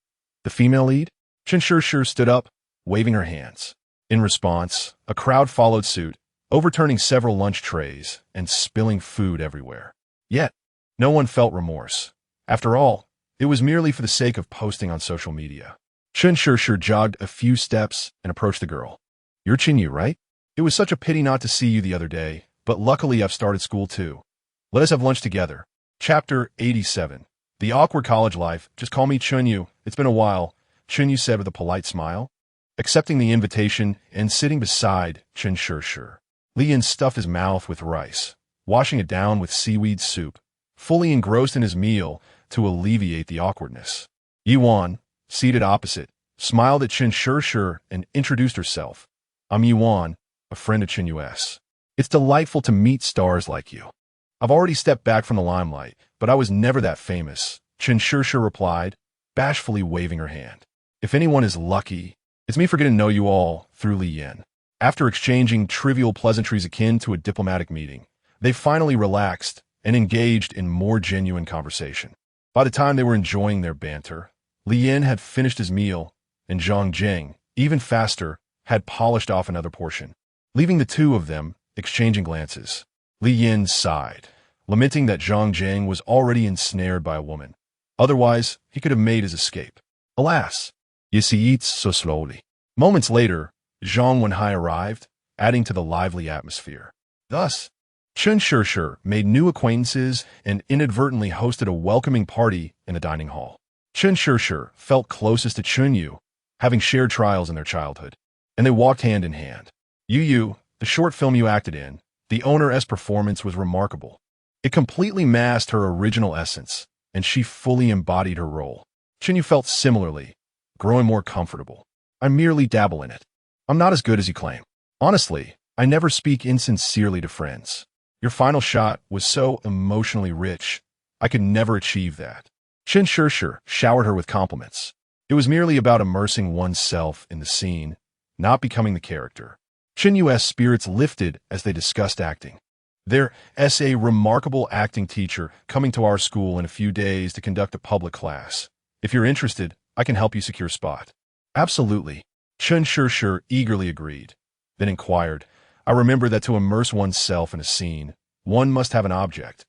the female lead?" Chen Shishir stood up, waving her hands. In response, a crowd followed suit, overturning several lunch trays and spilling food everywhere. Yet, no one felt remorse. After all, it was merely for the sake of posting on social media. Chen Shishir jogged a few steps and approached the girl. You're Chinyu, right? It was such a pity not to see you the other day, but luckily I've started school too. Let us have lunch together. Chapter 87. The awkward college life. Just call me Chinyu. It's been a while, Chinyu said with a polite smile. Accepting the invitation and sitting beside Chen Shishir, Li Yin stuffed his mouth with rice, washing it down with seaweed soup, fully engrossed in his meal to alleviate the awkwardness. Yuan, seated opposite, smiled at Chen Shishir and introduced herself. I'm Yuan, a friend of Chinyu's. It's delightful to meet stars like you. I've already stepped back from the limelight, but I was never that famous, Chen Shishir replied, bashfully waving her hand. If anyone is lucky, it's me for getting to know you all through Li Yin. After exchanging trivial pleasantries akin to a diplomatic meeting, they finally relaxed and engaged in more genuine conversation. By the time they were enjoying their banter, Li Yin had finished his meal, and Zhang Jing, even faster, had polished off another portion. Leaving the two of them exchanging glances, Li Yin sighed, lamenting that Zhang Jing was already ensnared by a woman. Otherwise, he could have made his escape. Alas, Yi Si eats so slowly. Moments later, Zhang Wenhai arrived, adding to the lively atmosphere. Thus, Chen Shishir made new acquaintances and inadvertently hosted a welcoming party in the dining hall. Chen Shishir felt closest to Chinyu, having shared trials in their childhood, and they walked hand in hand. Yu, the short film you acted in, the owner's performance was remarkable. It completely masked her original essence, and she fully embodied her role. Chinyu felt similarly, growing more comfortable. I merely dabble in it. I'm not as good as you claim. Honestly, I never speak insincerely to friends. Your final shot was so emotionally rich, I could never achieve that. Chen Shishir showered her with compliments. It was merely about immersing oneself in the scene, not becoming the character. Chinyu's spirits lifted as they discussed acting. There's a remarkable acting teacher coming to our school in a few days to conduct a public class. If you're interested, I can help you secure a spot. Absolutely. Chen Shishir eagerly agreed, then inquired, I remember that to immerse oneself in a scene, one must have an object.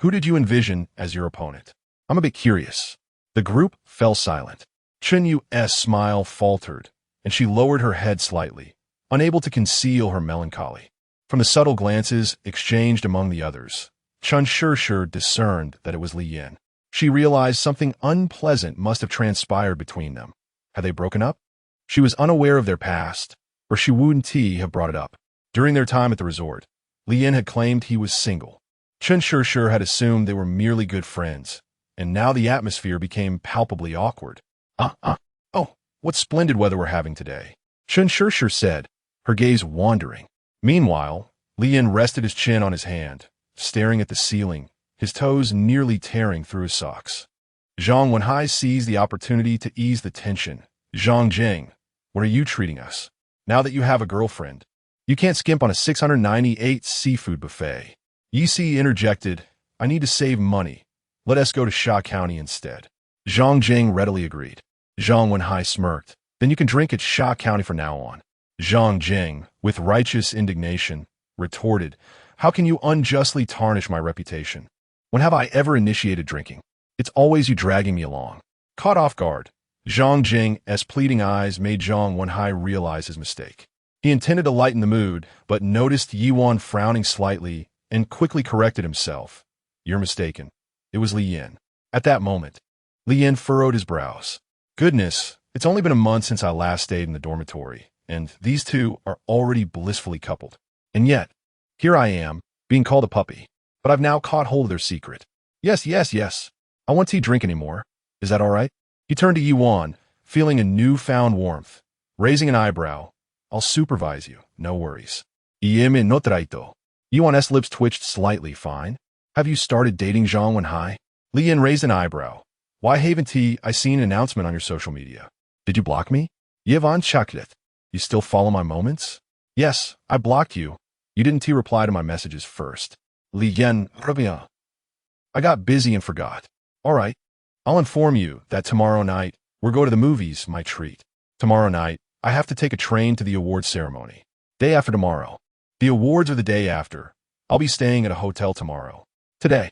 Who did you envision as your opponent? I'm a bit curious. The group fell silent. Chinyu's smile faltered, and she lowered her head slightly, unable to conceal her melancholy. From the subtle glances exchanged among the others, Chen Shishir discerned that it was Li Yin. She realized something unpleasant must have transpired between them. Had they broken up? She was unaware of their past, or she wouldn't have brought it up. During their time at the resort, Li Yin had claimed he was single. Chen Shishir had assumed they were merely good friends, and now the atmosphere became palpably awkward. Oh, what splendid weather we're having today, Chen Shishir said, her gaze wandering. Meanwhile, Li Yin rested his chin on his hand, staring at the ceiling, his toes nearly tearing through his socks. Zhang Wenhai seized the opportunity to ease the tension. Zhang Jing, what are you treating us? Now that you have a girlfriend, you can't skimp on a 698 seafood buffet. Yi interjected, I need to save money. Let us go to Sha County instead. Zhang Jing readily agreed. Zhang Wenhai smirked. Then you can drink at Sha County from now on. Zhang Jing, with righteous indignation, retorted, how can you unjustly tarnish my reputation? When have I ever initiated drinking? It's always you dragging me along. Caught off guard, Zhang Jing's pleading eyes made Zhang Wenhai realize his mistake. He intended to lighten the mood, but noticed Yi Wan frowning slightly and quickly corrected himself. You're mistaken. It was Li Yin. At that moment, Li Yin furrowed his brows. Goodness, it's only been a month since I last stayed in the dormitory, and these two are already blissfully coupled. And yet, here I am, being called a puppy. But I've now caught hold of their secret. Yes. I won't drink anymore. Is that all right? He turned to Yi Wan, feeling a newfound warmth. Raising an eyebrow, I'll supervise you, no worries. Ieme no traito. Yi Wan's lips twitched slightly. Fine. Have you started dating Zhang Wenhai? Li Yin raised an eyebrow. Why haven't I seen an announcement on your social media? Did you block me? Yevan Chaklet. You still follow my moments? Yes, I blocked you. You didn't reply to my messages first. Li Yin, Rabia. I got busy and forgot. All right. I'll inform you that tomorrow night, we'll go to the movies, my treat. Tomorrow night, I have to take a train to the awards ceremony. Day after tomorrow. The awards are the day after. I'll be staying at a hotel tomorrow. Today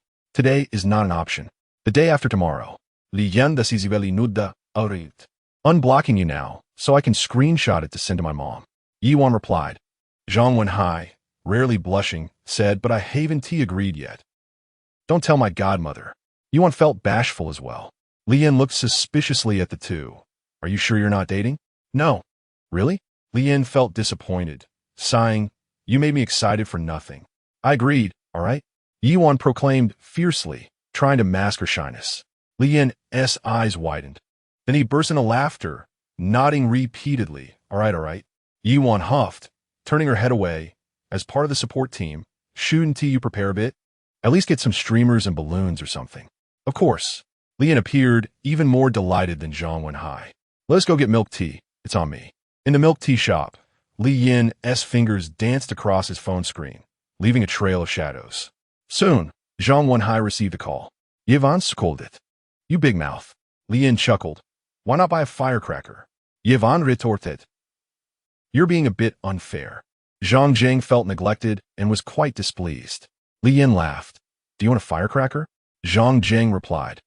is not an option. The day after tomorrow. Li Yin dasiziveli nuda aurit. Unblocking you now, so I can screenshot it to send to my mom. Yi Wan replied. Zhang Wenhai, rarely blushing, said, but I haven't agreed yet. Don't tell my godmother. Yi Wan felt bashful as well. Li Yin looked suspiciously at the two. Are you sure you're not dating? No. Really? Li Yin felt disappointed, sighing, you made me excited for nothing. I agreed, all right? Yi Wan proclaimed fiercely, trying to mask her shyness. Li Yin's eyes widened. Then he burst into laughter, nodding repeatedly. All right. Yi Wan huffed, turning her head away. As part of the support team, shouldn't you prepare a bit? At least get some streamers and balloons or something. Of course. Li Yin appeared even more delighted than Zhang Wenhai. Let's go get milk tea. It's on me. In the milk tea shop, Li Yin's fingers danced across his phone screen, leaving a trail of shadows. Soon, Zhang Wenhai received a call. Yevon scolded. You big mouth. Li Yin chuckled. Why not buy a firecracker? Yevon retorted. You're being a bit unfair. Zhang Jing felt neglected and was quite displeased. Li Yin laughed. Do you want a firecracker? Zhang Jing replied.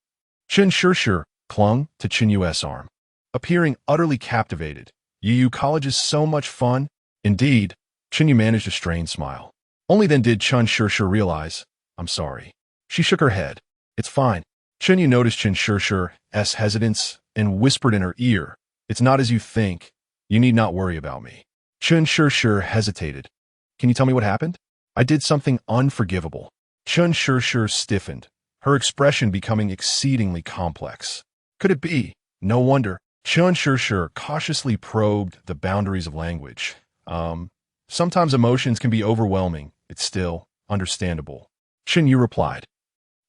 Chen Shishir clung to Chen Yu's arm. Appearing utterly captivated. Yu College is so much fun. Indeed, Chen Yu managed a strained smile. Only then did Chen Shishir realize, I'm sorry. She shook her head. It's fine. Chen Yu noticed Chen Shishir's hesitance and whispered in her ear, it's not as you think. You need not worry about me. Chen Shishir hesitated. Can you tell me what happened? I did something unforgivable. Chen Shishir stiffened, her expression becoming exceedingly complex. Could it be? No wonder. Chen Shishir cautiously probed the boundaries of language. Sometimes emotions can be overwhelming. It's still understandable. Chen Yu replied.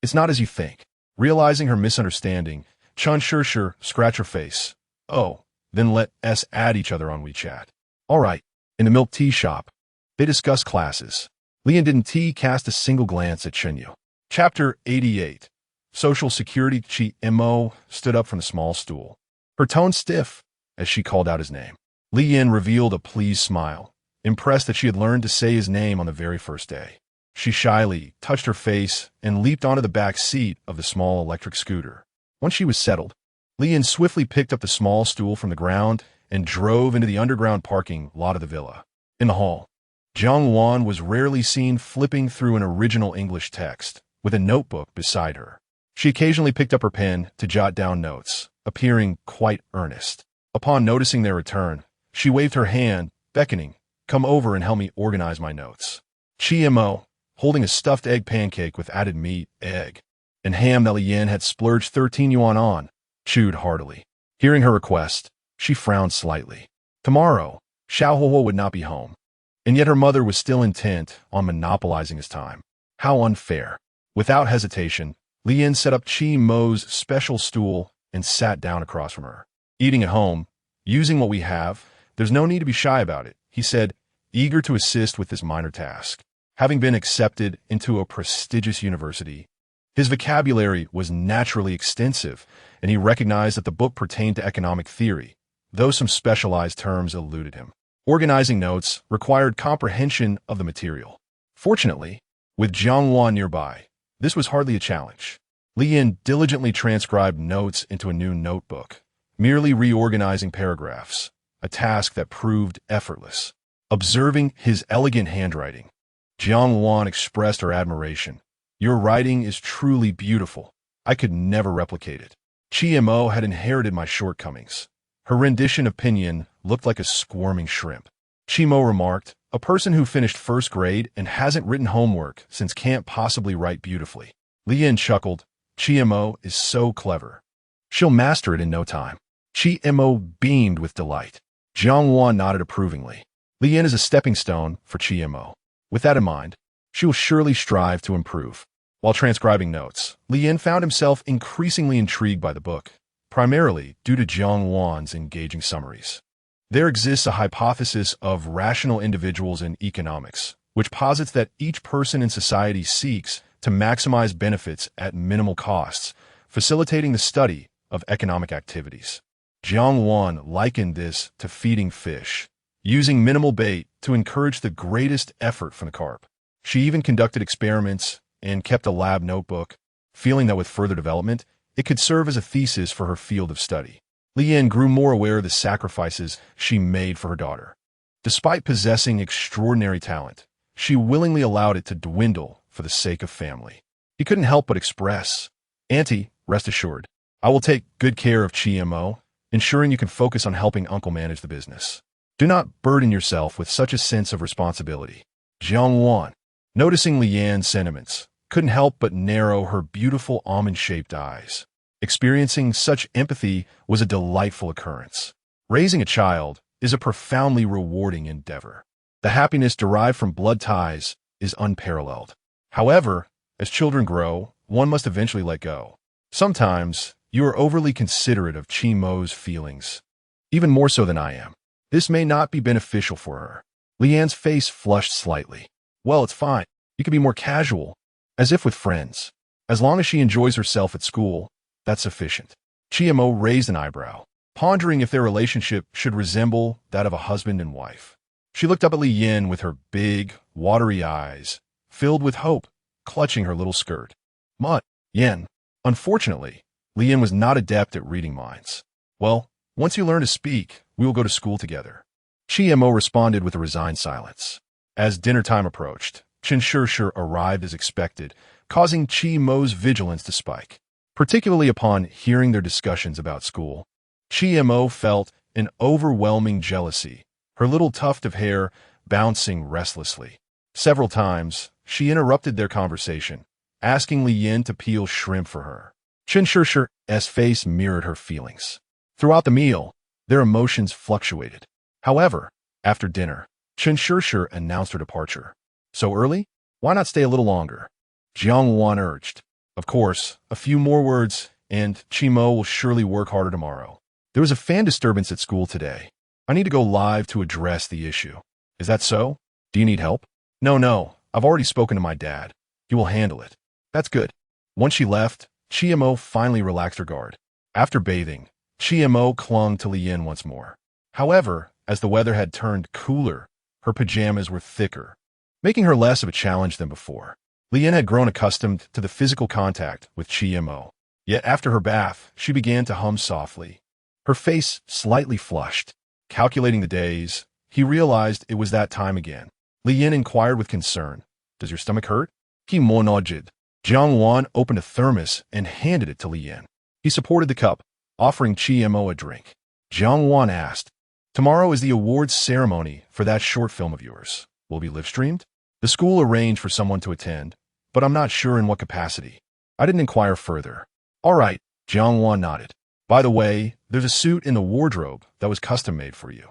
It's not as you think. Realizing her misunderstanding, Chen Shishir scratched her face. Oh, then let us add each other on WeChat. All right. In the milk tea shop, they discussed classes. Li Yin didn't cast a single glance at Chen Yu. Chapter 88. Social Security. Chi Mo stood up from the small stool. Her tone stiff as she called out his name. Li Yin revealed a pleased smile, impressed that she had learned to say his name on the very first day. She shyly touched her face and leaped onto the back seat of the small electric scooter. Once she was settled, Li Yin swiftly picked up the small stool from the ground and drove into the underground parking lot of the villa. In the hall, Jiang Wan was rarely seen flipping through an original English text, with a notebook beside her. She occasionally picked up her pen to jot down notes, appearing quite earnest. Upon noticing their return, she waved her hand, beckoning, come over and help me organize my notes. Chi Mo, holding a stuffed egg pancake with added meat, egg, and ham that Li Yin had splurged 13 yuan on, chewed heartily. Hearing her request, she frowned slightly. Tomorrow, Xiao Huo would not be home, and yet her mother was still intent on monopolizing his time. How unfair. Without hesitation, Lian set up Chi Mo's special stool and sat down across from her. Eating at home, using what we have, there's no need to be shy about it, he said, eager to assist with this minor task. Having been accepted into a prestigious university, his vocabulary was naturally extensive, and he recognized that the book pertained to economic theory, though some specialized terms eluded him. Organizing notes required comprehension of the material. Fortunately, with Jiangwan nearby, this was hardly a challenge. Lian diligently transcribed notes into a new notebook, merely reorganizing paragraphs, a task that proved effortless. Observing his elegant handwriting, Jiangwan expressed her admiration. Your writing is truly beautiful. I could never replicate it. Chi Mo had inherited my shortcomings. Her rendition of Pinyin looked like a squirming shrimp. Chi Mo remarked, a person who finished first grade and hasn't written homework since can't possibly write beautifully. Lian chuckled. Chi Mo is so clever. She'll master it in no time. Chi Mo beamed with delight. Jiangwan nodded approvingly. Lian is a stepping stone for Chi Mo. With that in mind, she will surely strive to improve. While transcribing notes, Lian found himself increasingly intrigued by the book, primarily due to Jiangwan's engaging summaries. There exists a hypothesis of rational individuals in economics, which posits that each person in society seeks to maximize benefits at minimal costs, facilitating the study of economic activities. Jiangwan likened this to feeding fish, using minimal bait to encourage the greatest effort from the carp. She even conducted experiments and kept a lab notebook, feeling that with further development, it could serve as a thesis for her field of study. Lian grew more aware of the sacrifices she made for her daughter. Despite possessing extraordinary talent, she willingly allowed it to dwindle for the sake of family. He couldn't help but express, Auntie, rest assured, I will take good care of Chi Mo, ensuring you can focus on helping Uncle manage the business. Do not burden yourself with such a sense of responsibility. Jiangwan, noticing Lian's sentiments, couldn't help but narrow her beautiful almond-shaped eyes. Experiencing such empathy was a delightful occurrence. Raising a child is a profoundly rewarding endeavor. The happiness derived from blood ties is unparalleled. However, as children grow, one must eventually let go. Sometimes, you are overly considerate of Chi Mo's feelings, even more so than I am. This may not be beneficial for her. Lian's face flushed slightly. Well, it's fine. You can be more casual, as if with friends. As long as she enjoys herself at school, that's sufficient. Chi Mo raised an eyebrow, pondering if their relationship should resemble that of a husband and wife. She looked up at Lian with her big, watery eyes, filled with hope, clutching her little skirt. Mud, Yen. Unfortunately, Lian was not adept at reading minds. Well, once you learn to speak, we will go to school together. Chi Mo responded with a resigned silence. As dinner time approached, Chen Shishir arrived as expected, causing Chi Mo's vigilance to spike. Particularly upon hearing their discussions about school, Chi Mo felt an overwhelming jealousy, her little tuft of hair bouncing restlessly. Several times, she interrupted their conversation, asking Lian to peel shrimp for her. Chen Shishir's face mirrored her feelings. Throughout the meal, their emotions fluctuated. However, after dinner, Chen Shishir announced her departure. So early? Why not stay a little longer? Jiangwan urged. Of course, a few more words, and Chi Mo will surely work harder tomorrow. There was a fan disturbance at school today. I need to go live to address the issue. Is that so? Do you need help? No, I've already spoken to my dad. He will handle it. That's good. Once she left, Chi Mo finally relaxed her guard. After bathing, Chi Mo clung to Lian once more. However, as the weather had turned cooler, her pajamas were thicker, making her less of a challenge than before. Lian had grown accustomed to the physical contact with Chi Mo. Yet after her bath, she began to hum softly. Her face slightly flushed. Calculating the days, he realized it was that time again. Lian inquired with concern, Does your stomach hurt? He nodded. Jiangwan opened a thermos and handed it to Lian. He supported the cup, offering Chi Mo a drink. Jiangwan asked, Tomorrow is the awards ceremony for that short film of yours. Will it be live-streamed? The school arranged for someone to attend, but I'm not sure in what capacity. I didn't inquire further. All right, Jiangwan nodded. By the way, there's a suit in the wardrobe that was custom-made for you.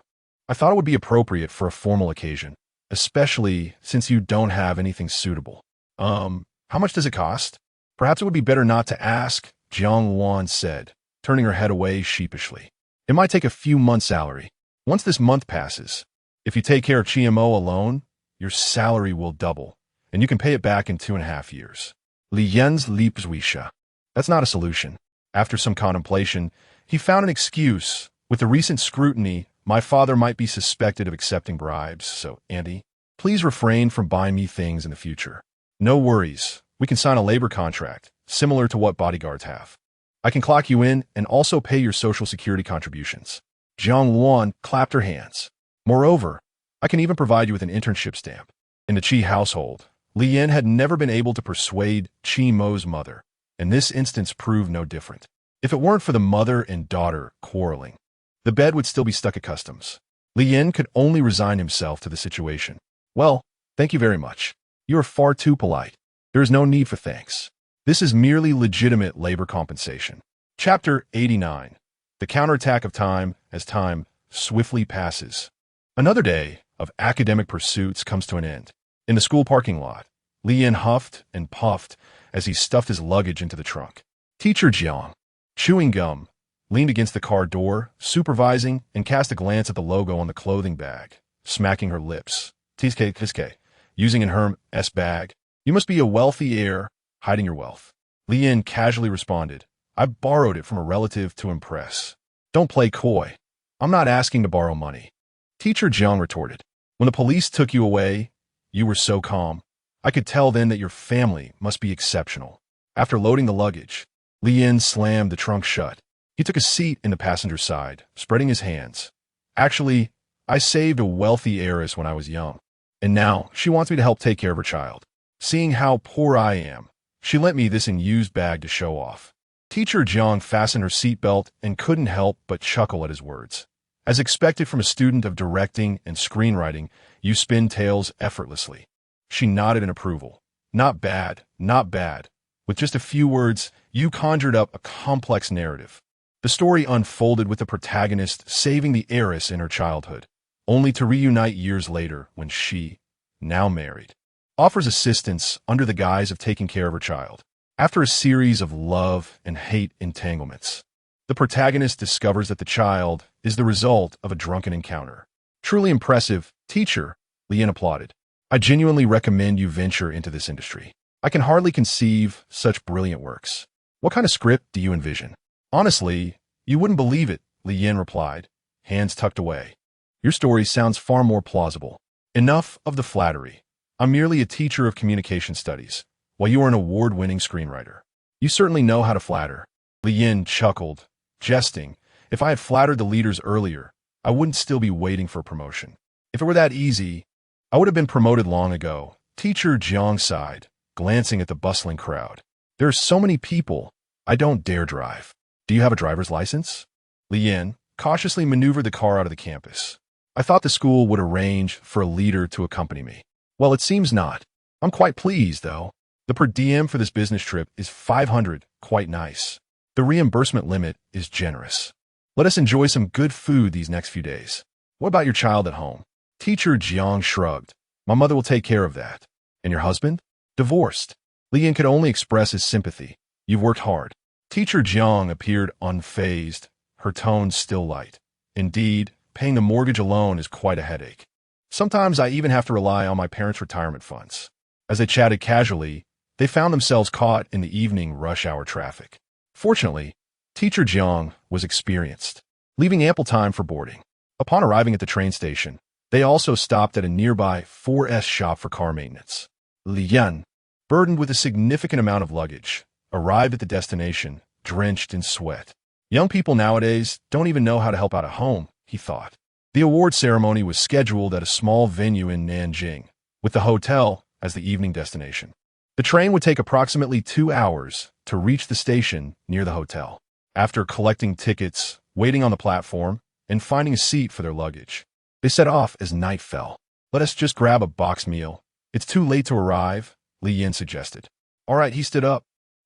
I thought it would be appropriate for a formal occasion, especially since you don't have anything suitable. How much does it cost? Perhaps it would be better not to ask, Jiang Luan said, turning her head away sheepishly. It might take a few months' salary. Once this month passes, if you take care of Chiemo alone, your salary will double, and you can pay it back in 2.5 years. Li Yan's Liebswisha. That's not a solution. After some contemplation, he found an excuse. With the recent scrutiny, my father might be suspected of accepting bribes, so, Andy, please refrain from buying me things in the future. No worries. We can sign a labor contract, similar to what bodyguards have. I can clock you in and also pay your Social Security contributions. Jiang Luan clapped her hands. Moreover, I can even provide you with an internship stamp. In the Qi household, Li Yan had never been able to persuade Qi Mo's mother, and this instance proved no different. If it weren't for the mother and daughter quarreling, the bed would still be stuck at customs. Li Yan could only resign himself to the situation. Well, thank you very much. You are far too polite. There is no need for thanks. This is merely legitimate labor compensation. Chapter 89. The counterattack of time as time swiftly passes. Another day of academic pursuits comes to an end. In the school parking lot, Li Yan huffed and puffed as he stuffed his luggage into the trunk. Teacher Jiang, chewing gum, leaned against the car door, supervising, and cast a glance at the logo on the clothing bag, smacking her lips. Tiske, using an Hermes bag. You must be a wealthy heir, hiding your wealth. Li Yan casually responded, I borrowed it from a relative to impress. Don't play coy. I'm not asking to borrow money. Teacher Jiang retorted. When the police took you away, you were so calm. I could tell then that your family must be exceptional. After loading the luggage, Li Yan slammed the trunk shut. He took a seat in the passenger side, spreading his hands. Actually, I saved a wealthy heiress when I was young, and now she wants me to help take care of her child. Seeing how poor I am, she lent me this used bag to show off. Teacher Jiang fastened her seatbelt and couldn't help but chuckle at his words. As expected from a student of directing and screenwriting, you spin tales effortlessly. She nodded in approval. Not bad, not bad. With just a few words, you conjured up a complex narrative. The story unfolded with the protagonist saving the heiress in her childhood, only to reunite years later when she, now married, offers assistance under the guise of taking care of her child. After a series of love and hate entanglements, the protagonist discovers that the child is the result of a drunken encounter. Truly impressive, teacher, Li Yan applauded. I genuinely recommend you venture into this industry. I can hardly conceive such brilliant works. What kind of script do you envision? Honestly, you wouldn't believe it, Li Yan replied, hands tucked away. Your story sounds far more plausible. Enough of the flattery. I'm merely a teacher of communication studies, while you are an award-winning screenwriter. You certainly know how to flatter. Li Yan chuckled, jesting. If I had flattered the leaders earlier, I wouldn't still be waiting for promotion. If it were that easy, I would have been promoted long ago. Teacher Jiang sighed, glancing at the bustling crowd. There are so many people, I don't dare drive. Do you have a driver's license? Li Yan cautiously maneuvered the car out of the campus. I thought the school would arrange for a leader to accompany me. Well, it seems not. I'm quite pleased, though. The per diem for this business trip is 500, quite nice. The reimbursement limit is generous. Let us enjoy some good food these next few days. What about your child at home? Teacher Jiang shrugged. My mother will take care of that. And your husband? Divorced. Li Yan could only express his sympathy. You've worked hard. Teacher Jiang appeared unfazed, her tone still light. Indeed, paying the mortgage alone is quite a headache. Sometimes I even have to rely on my parents' retirement funds. As they chatted casually, they found themselves caught in the evening rush hour traffic. Fortunately, Teacher Jiang was experienced, leaving ample time for boarding. Upon arriving at the train station, they also stopped at a nearby 4S shop for car maintenance. Li Yan, burdened with a significant amount of luggage, arrived at the destination, drenched in sweat. Young people nowadays don't even know how to help out at home, he thought. The award ceremony was scheduled at a small venue in Nanjing, with the hotel as the evening destination. The train would take approximately 2 hours to reach the station near the hotel. After collecting tickets, waiting on the platform, and finding a seat for their luggage, they set off as night fell. Let us just grab a box meal. It's too late to arrive, Li Yan suggested. All right, he stood up.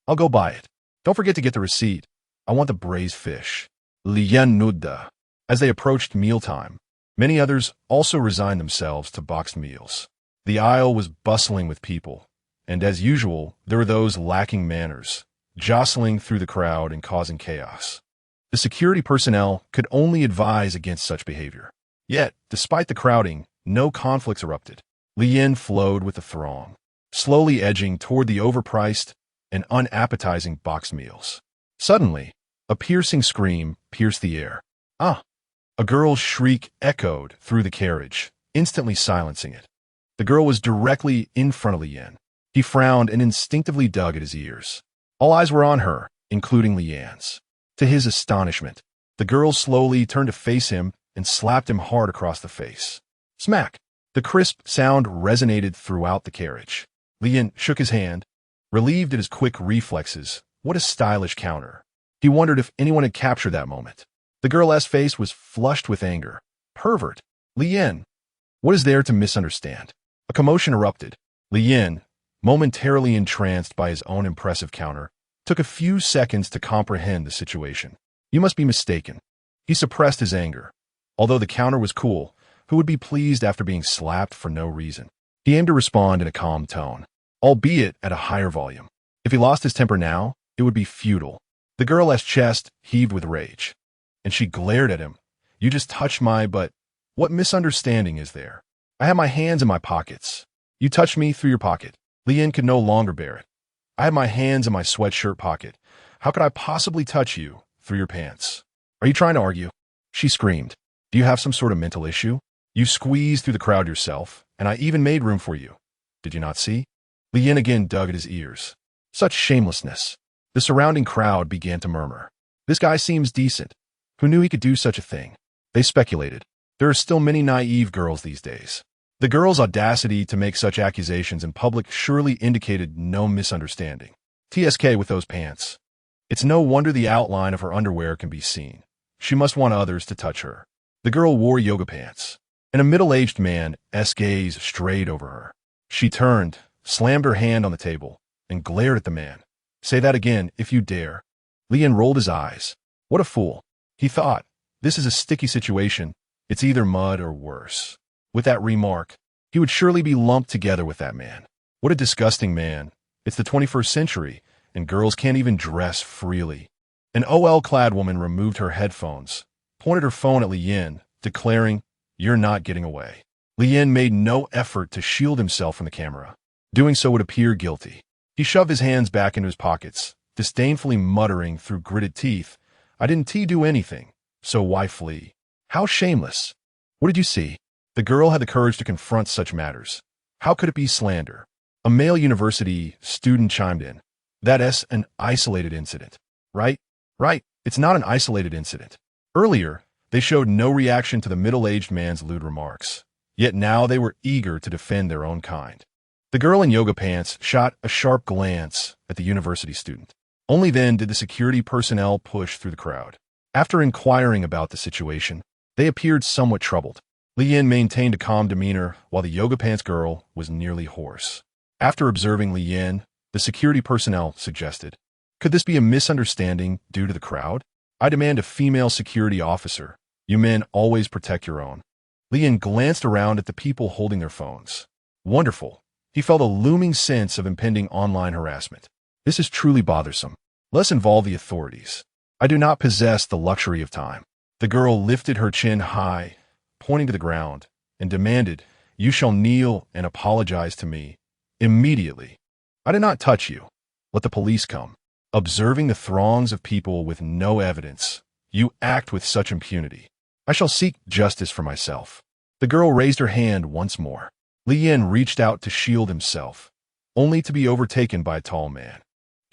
I'll go buy it. Don't forget to get the receipt. I want the braised fish. Li Yan nodded. As they approached mealtime, many others also resigned themselves to boxed meals. The aisle was bustling with people, and as usual, there were those lacking manners, jostling through the crowd and causing chaos. The security personnel could only advise against such behavior. Yet, despite the crowding, no conflicts erupted. Li Yin flowed with the throng, slowly edging toward the overpriced and unappetizing boxed meals. Suddenly, a piercing scream pierced the air. Ah! A girl's shriek echoed through the carriage, instantly silencing it. The girl was directly in front of Li Yin. He frowned and instinctively dug at his ears. All eyes were on her, including Li Yan's. To his astonishment, the girl slowly turned to face him and slapped him hard across the face. Smack! The crisp sound resonated throughout the carriage. Li Yin shook his hand, relieved at his quick reflexes. What a stylish counter. He wondered if anyone had captured that moment. The girl's face was flushed with anger. Pervert! Li Yin! What is there to misunderstand? A commotion erupted. Li Yin, momentarily entranced by his own impressive counter, took a few seconds to comprehend the situation. You must be mistaken. He suppressed his anger. Although the counter was cool, who would be pleased after being slapped for no reason? He aimed to respond in a calm tone, albeit at a higher volume. If he lost his temper now, it would be futile. The girl's chest heaved with rage, and she glared at him. You just touched my butt. What misunderstanding is there? I have my hands in my pockets. You touched me through your pocket. Li Yin could no longer bear it. I have my hands in my sweatshirt pocket. How could I possibly touch you through your pants? Are you trying to argue? She screamed. Do you have some sort of mental issue? You squeezed through the crowd yourself, and I even made room for you. Did you not see? Li Yin again dug at his ears. Such shamelessness. The surrounding crowd began to murmur. This guy seems decent. Who knew he could do such a thing? They speculated. There are still many naive girls these days. The girl's audacity to make such accusations in public surely indicated no misunderstanding. TSK with those pants. It's no wonder the outline of her underwear can be seen. She must want others to touch her. The girl wore yoga pants, and a middle-aged man's gaze strayed over her. She turned, slammed her hand on the table, and glared at the man. Say that again, if you dare. Li Yin rolled his eyes. What a fool. He thought, this is a sticky situation. It's either mud or worse. With that remark, he would surely be lumped together with that man. What a disgusting man. It's the 21st century, and girls can't even dress freely. An OL-clad woman removed her headphones, pointed her phone at Li Yin, declaring, You're not getting away. Li Yin made no effort to shield himself from the camera. Doing so would appear guilty. He shoved his hands back into his pockets, disdainfully muttering through gritted teeth, I didn't do anything, so why flee? How shameless. What did you see? The girl had the courage to confront such matters. How could it be slander? A male university student chimed in. That's an isolated incident. Right? Right. It's not an isolated incident. Earlier, they showed no reaction to the middle-aged man's lewd remarks. Yet now they were eager to defend their own kind. The girl in yoga pants shot a sharp glance at the university student. Only then did the security personnel push through the crowd. After inquiring about the situation, they appeared somewhat troubled. Li Yin maintained a calm demeanor while the yoga pants girl was nearly hoarse. After observing Li Yin, the security personnel suggested, Could this be a misunderstanding due to the crowd? I demand a female security officer. You men always protect your own. Li Yin glanced around at the people holding their phones. Wonderful. He felt a looming sense of impending online harassment. This is truly bothersome. Let's involve the authorities. I do not possess the luxury of time. The girl lifted her chin high, pointing to the ground, and demanded, You shall kneel and apologize to me. Immediately. I did not touch you. Let the police come. Observing the throngs of people with no evidence, you act with such impunity. I shall seek justice for myself. The girl raised her hand once more. Li Yin reached out to shield himself, only to be overtaken by a tall man.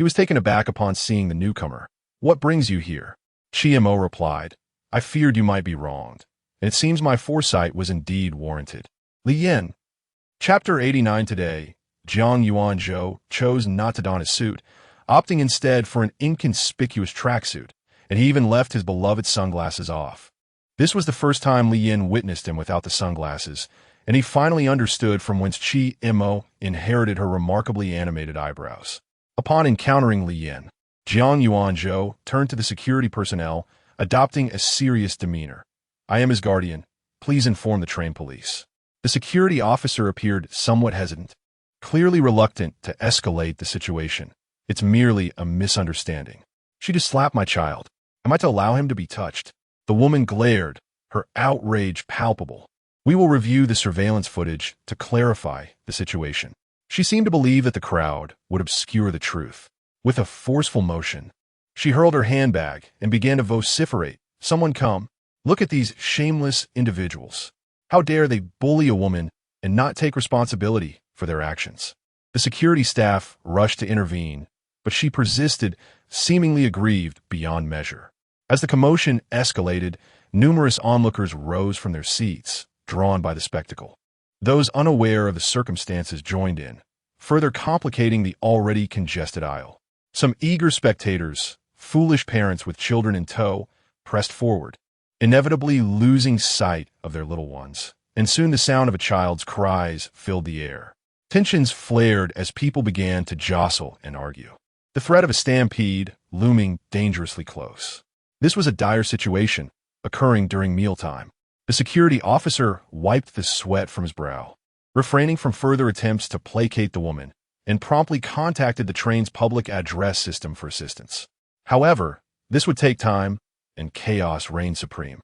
He was taken aback upon seeing the newcomer. What brings you here? Chiemo replied, I feared you might be wronged, and it seems my foresight was indeed warranted. Li Yin. Chapter 89 Today, Jiang Yuan Zhou chose not to don his suit, opting instead for an inconspicuous tracksuit, and he even left his beloved sunglasses off. This was the first time Li Yin witnessed him without the sunglasses, and he finally understood from whence Chi-Mo inherited her remarkably animated eyebrows. Upon encountering Li Yin, Jiang Yuan Zhou turned to the security personnel, adopting a serious demeanor. I am his guardian. Please inform the train police. The security officer appeared somewhat hesitant. clearly reluctant to escalate the situation. It's merely a misunderstanding. She just slapped my child. Am I to allow him to be touched? The woman glared, her outrage palpable. We will review the surveillance footage to clarify the situation. She seemed to believe that the crowd would obscure the truth. With a forceful motion, she hurled her handbag and began to vociferate. Someone come. Look at these shameless individuals. How dare they bully a woman and not take responsibility for their actions? The security staff rushed to intervene, but she persisted, seemingly aggrieved beyond measure. As the commotion escalated, numerous onlookers rose from their seats, drawn by the spectacle. Those unaware of the circumstances joined in, further complicating the already congested aisle. Some eager spectators, foolish parents with children in tow, pressed forward, inevitably losing sight of their little ones, and soon the sound of a child's cries filled the air. Tensions flared as people began to jostle and argue, the threat of a stampede looming dangerously close. This was a dire situation, occurring during mealtime. The security officer wiped the sweat from his brow, refraining from further attempts to placate the woman, and promptly contacted the train's public address system for assistance. However, this would take time, and chaos reigned supreme.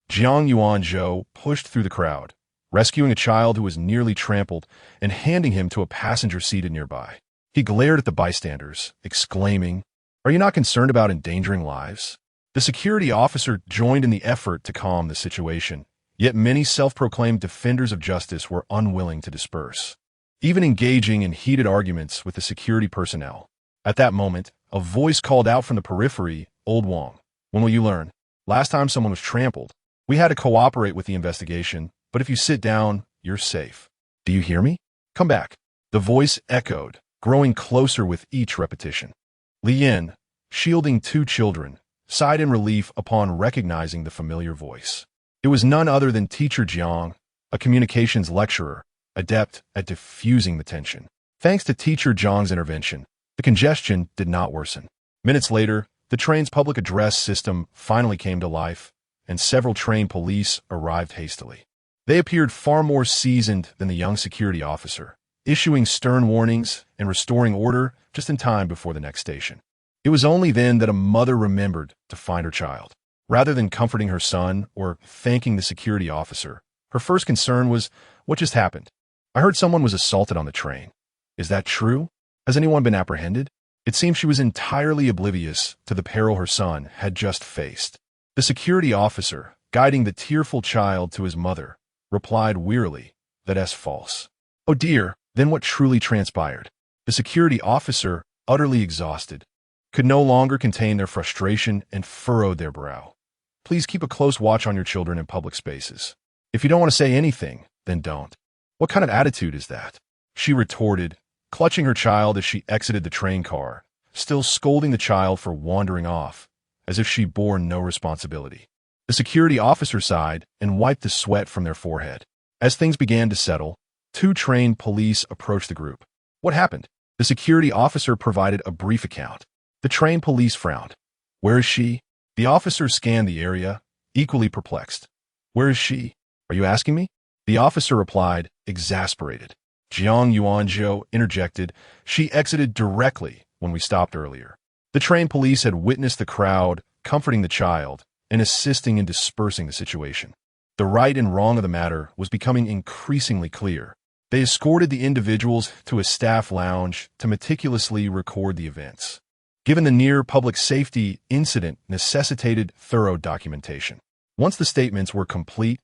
Jiang Yuanzhou pushed through the crowd, rescuing a child who was nearly trampled and handing him to a passenger seated nearby. He glared at the bystanders, exclaiming, "Are you not concerned about endangering lives?" The security officer joined in the effort to calm the situation, yet many self-proclaimed defenders of justice were unwilling to disperse, even engaging in heated arguments with the security personnel. At that moment, a voice called out from the periphery, "Old Wong, when will you learn? Last time someone was trampled, we had to cooperate with the investigation, but if you sit down, you're safe. Do you hear me? Come back." The voice echoed, growing closer with each repetition. Li Yin, shielding two children, sighed in relief upon recognizing the familiar voice. It was none other than Teacher Jiang, a communications lecturer, adept at diffusing the tension. Thanks to Teacher Jiang's intervention, the congestion did not worsen. Minutes later, the train's public address system finally came to life, and several train police arrived hastily. They appeared far more seasoned than the young security officer, issuing stern warnings and restoring order just in time before the next station. It was only then that a mother remembered to find her child. Rather than comforting her son or thanking the security officer, her first concern was, "What just happened? I heard someone was assaulted on the train. Is that true? Has anyone been apprehended?" It seemed she was entirely oblivious to the peril her son had just faced. The security officer, guiding the tearful child to his mother, replied wearily, "That's false." "Oh dear, then what truly transpired?" The security officer, utterly exhausted, could no longer contain their frustration and furrowed their brow. "Please keep a close watch on your children in public spaces. If you don't want to say anything, then don't." "What kind of attitude is that?" she retorted, clutching her child as she exited the train car, still scolding the child for wandering off, as if she bore no responsibility. The security officer sighed and wiped the sweat from their forehead. As things began to settle, two trained police approached the group. "What happened?" The security officer provided a brief account. The trained police frowned. "Where is she?" The officer scanned the area, equally perplexed. "Where is she? Are you asking me?" The officer replied, exasperated. Jiang Yuanzhou interjected, "She exited directly when we stopped earlier." The trained police had witnessed the crowd comforting the child and assisting in dispersing the situation. The right and wrong of the matter was becoming increasingly clear. They escorted the individuals to a staff lounge to meticulously record the events. Given the near public safety incident necessitated thorough documentation. Once the statements were complete,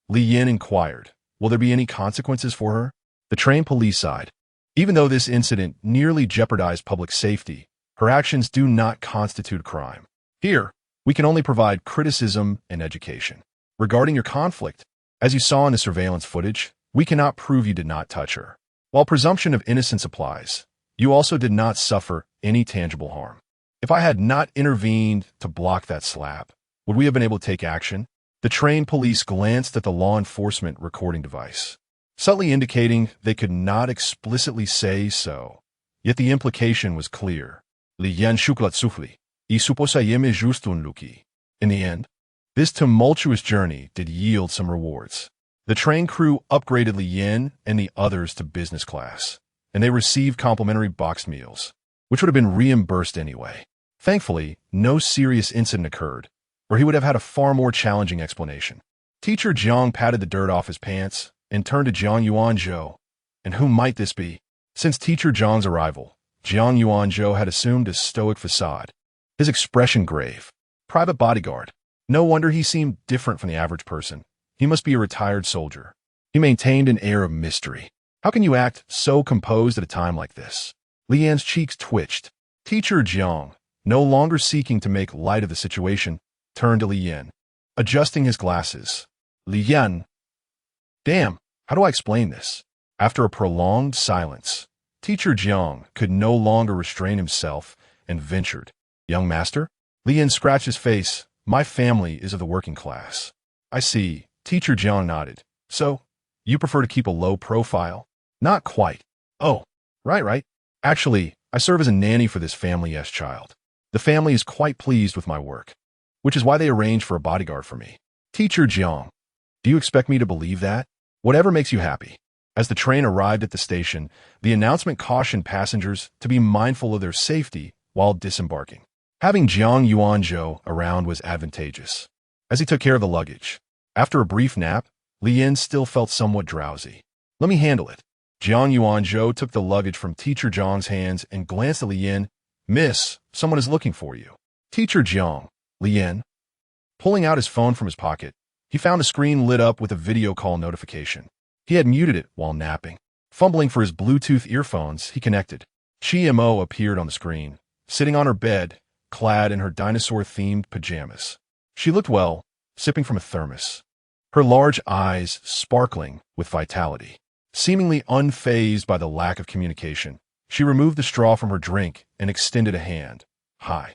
Li Yin inquired, "Will there be any consequences for her?" The trained police sighed. "Even though this incident nearly jeopardized public safety, her actions do not constitute a crime. Here, we can only provide criticism and education. Regarding your conflict, as you saw in the surveillance footage, we cannot prove you did not touch her. While presumption of innocence applies, you also did not suffer any tangible harm. If I had not intervened to block that slap, would we have been able to take action?" The trained police glanced at the law enforcement recording device, subtly indicating they could not explicitly say so, yet the implication was clear. Li Yan shuklat sufli, y suposayeme justun luki. In the end, this tumultuous journey did yield some rewards. The train crew upgraded Li Yin and the others to business class, and they received complimentary boxed meals, which would have been reimbursed anyway. Thankfully, no serious incident occurred, or he would have had a far more challenging explanation. Teacher Jiang patted the dirt off his pants and turned to Jiang Yuanzhou. And who might this be? Since Teacher Jiang's arrival, Jiang Yuanzhou had assumed a stoic facade, his expression grave. Private bodyguard. No wonder he seemed different from the average person. He must be a retired soldier. He maintained an air of mystery. How can you act so composed at a time like this? Li Yan's cheeks twitched. Teacher Jiang, no longer seeking to make light of the situation, turned to Li Yan, adjusting his glasses. Li Yan. Damn, how do I explain this? After a prolonged silence, Teacher Jiang could no longer restrain himself and ventured. Young master? Li Yan scratched his face. My family is of the working class. I see. Teacher Jiang nodded. So, you prefer to keep a low profile? Not quite. Oh, right. Actually, I serve as a nanny for this family's child. The family is quite pleased with my work, which is why they arranged for a bodyguard for me. Teacher Jiang, do you expect me to believe that? Whatever makes you happy. As the train arrived at the station, the announcement cautioned passengers to be mindful of their safety while disembarking. Having Jiang Yuanzhou around was advantageous, as he took care of the luggage. After a brief nap, Li Yan still felt somewhat drowsy. Let me handle it. Jiang Yuanzhou took the luggage from Teacher Jiang's hands and glanced at Li Yan. Miss, someone is looking for you. Teacher Jiang. Li Yan. Pulling out his phone from his pocket, he found a screen lit up with a video call notification. He had muted it while napping. Fumbling for his Bluetooth earphones, he connected. Chi Mo appeared on the screen, sitting on her bed, clad in her dinosaur-themed pajamas. She looked well, sipping from a thermos, her large eyes sparkling with vitality. Seemingly unfazed by the lack of communication, she removed the straw from her drink and extended a hand. Hi.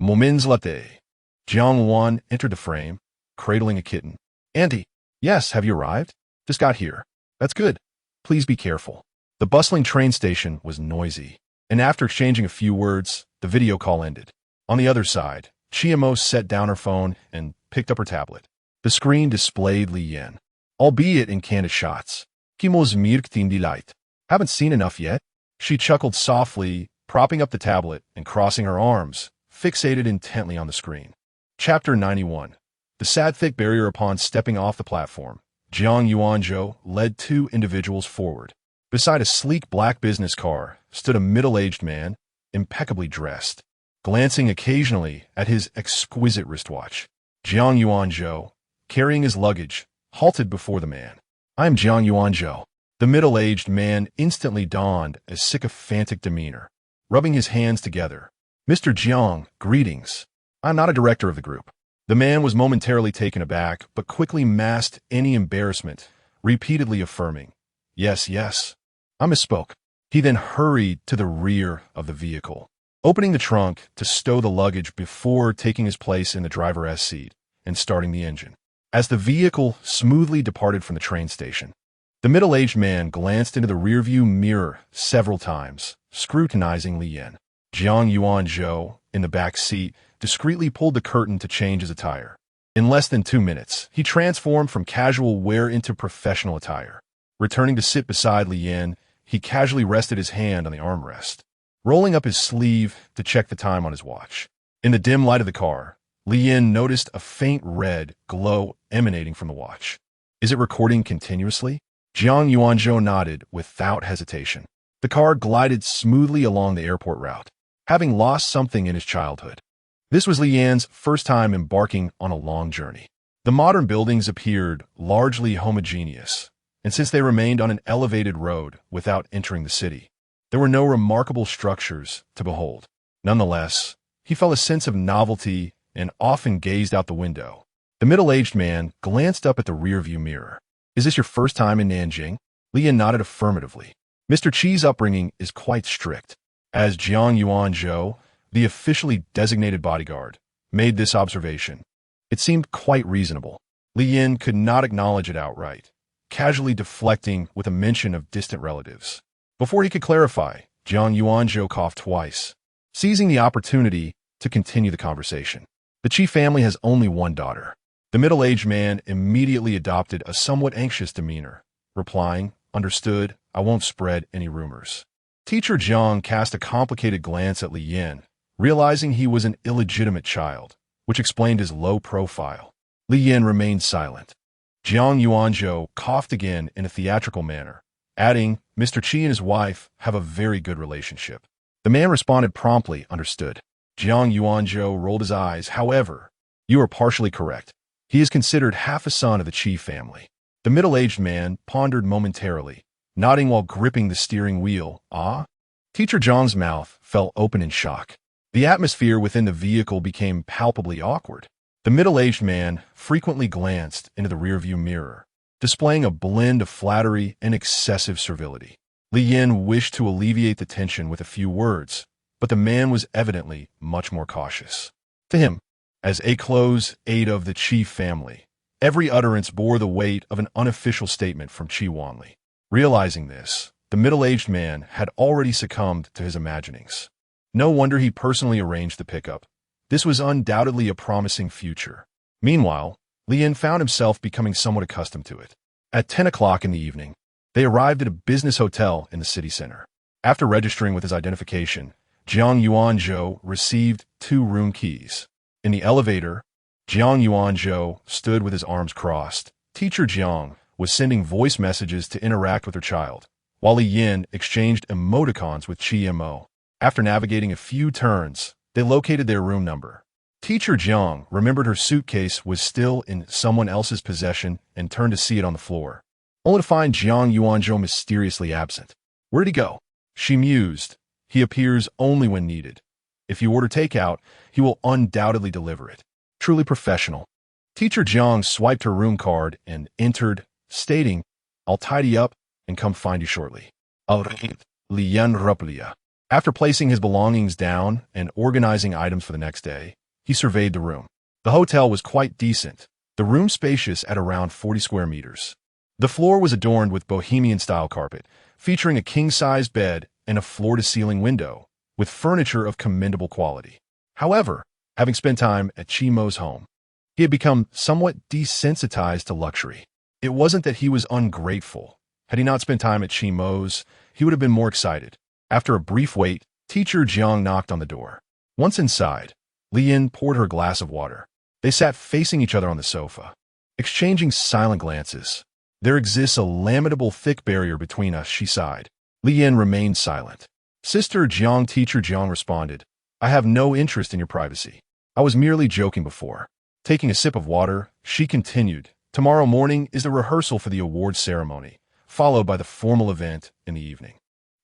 Momins latte. Jiang Wan entered the frame, cradling a kitten. Auntie. Yes, have you arrived? Just got here. That's good. Please be careful. The bustling train station was noisy, and after exchanging a few words, the video call ended. On the other side, Chiamo set down her phone and picked up her tablet. The screen displayed Li Yan, albeit in candid shots. Kimo's mirktin delight. Haven't seen enough yet? She chuckled softly, propping up the tablet and crossing her arms, fixated intently on the screen. Chapter 91. The sad thick barrier. Upon stepping off the platform, Jiang Yuanzhou led two individuals forward. Beside a sleek black business car stood a middle-aged man, impeccably dressed, glancing occasionally at his exquisite wristwatch. Jiang Yuanzhou, carrying his luggage, halted before the man. I am Jiang Yuanzhou. The middle-aged man instantly donned a sycophantic demeanor, rubbing his hands together. Mr. Jiang, greetings. I'm not a director of the group. The man was momentarily taken aback, but quickly masked any embarrassment, repeatedly affirming, Yes. I misspoke. He then hurried to the rear of the vehicle, opening the trunk to stow the luggage before taking his place in the driver's seat and starting the engine. As the vehicle smoothly departed from the train station, the middle-aged man glanced into the rearview mirror several times, scrutinizing Li Yan. Jiang Yuanzhou, in the back seat, discreetly pulled the curtain to change his attire. In less than 2 minutes, he transformed from casual wear into professional attire. Returning to sit beside Li Yan, he casually rested his hand on the armrest, rolling up his sleeve to check the time on his watch. In the dim light of the car, Li Yan noticed a faint red glow emanating from the watch. Is it recording continuously? Jiang Yuanzhou nodded without hesitation. The car glided smoothly along the airport route, having lost something in his childhood. This was Li Yan's first time embarking on a long journey. The modern buildings appeared largely homogeneous, and since they remained on an elevated road without entering the city, there were no remarkable structures to behold. Nonetheless, he felt a sense of novelty and often gazed out the window. The middle-aged man glanced up at the rearview mirror. Is this your first time in Nanjing? Li Yan nodded affirmatively. Mr. Chi's upbringing is quite strict. As Jiang Yuanzhou, the officially designated bodyguard, made this observation, it seemed quite reasonable. Li Yan could not acknowledge it outright, casually deflecting with a mention of distant relatives. Before he could clarify, Jiang Yuanzhou coughed twice, seizing the opportunity to continue the conversation. The Chi family has only one daughter. The middle-aged man immediately adopted a somewhat anxious demeanor, replying, Understood, I won't spread any rumors. Teacher Jiang cast a complicated glance at Li Yin, realizing he was an illegitimate child, which explained his low profile. Li Yin remained silent. Jiang Yuanzhou coughed again in a theatrical manner, adding, Mr. Qi and his wife have a very good relationship. The man responded promptly, understood. Jiang Yuanzhou rolled his eyes. However, you are partially correct. He is considered half a son of the Qi family. The middle-aged man pondered momentarily, nodding while gripping the steering wheel. Ah? Teacher Jiang's mouth fell open in shock. The atmosphere within the vehicle became palpably awkward. The middle-aged man frequently glanced into the rearview mirror, displaying a blend of flattery and excessive servility. Li Yin wished to alleviate the tension with a few words, but the man was evidently much more cautious. To him, as a close aide of the Qi family, every utterance bore the weight of an unofficial statement from Qi Wanli. Realizing this, the middle-aged man had already succumbed to his imaginings. No wonder he personally arranged the pickup. This was undoubtedly a promising future. Meanwhile, Li Yin found himself becoming somewhat accustomed to it. At 10 o'clock in the evening, they arrived at a business hotel in the city center. After registering with his identification, Jiang Yuanzhou received 2 room keys. In the elevator, Jiang Yuanzhou stood with his arms crossed. Teacher Jiang was sending voice messages to interact with her child, while Li Yin exchanged emoticons with Qi Mo. After navigating a few turns, they located their room number. Teacher Jiang remembered her suitcase was still in someone else's possession and turned to see it on the floor, only to find Jiang Yuanzhou mysteriously absent. Where'd he go? She mused. He appears only when needed. If you order takeout, he will undoubtedly deliver it. Truly professional. Teacher Jiang swiped her room card and entered, stating, I'll tidy up and come find you shortly. Li Yin Ruplia. After placing his belongings down and organizing items for the next day, he surveyed the room. The hotel was quite decent, the room spacious at around 40 square meters. The floor was adorned with bohemian-style carpet, featuring a king-sized bed and a floor-to-ceiling window, with furniture of commendable quality. However, having spent time at Qi Mo's home, he had become somewhat desensitized to luxury. It wasn't that he was ungrateful. Had he not spent time at Qi Mo's, he would have been more excited. After a brief wait, Teacher Jiang knocked on the door. Once inside, Li Yin poured her a glass of water. They sat facing each other on the sofa, exchanging silent glances. There exists a lamentable thick barrier between us, she sighed. Li Yin remained silent. Sister Jiang, Teacher Jiang responded, I have no interest in your privacy. I was merely joking before. Taking a sip of water, she continued, Tomorrow morning is the rehearsal for the awards ceremony, followed by the formal event in the evening.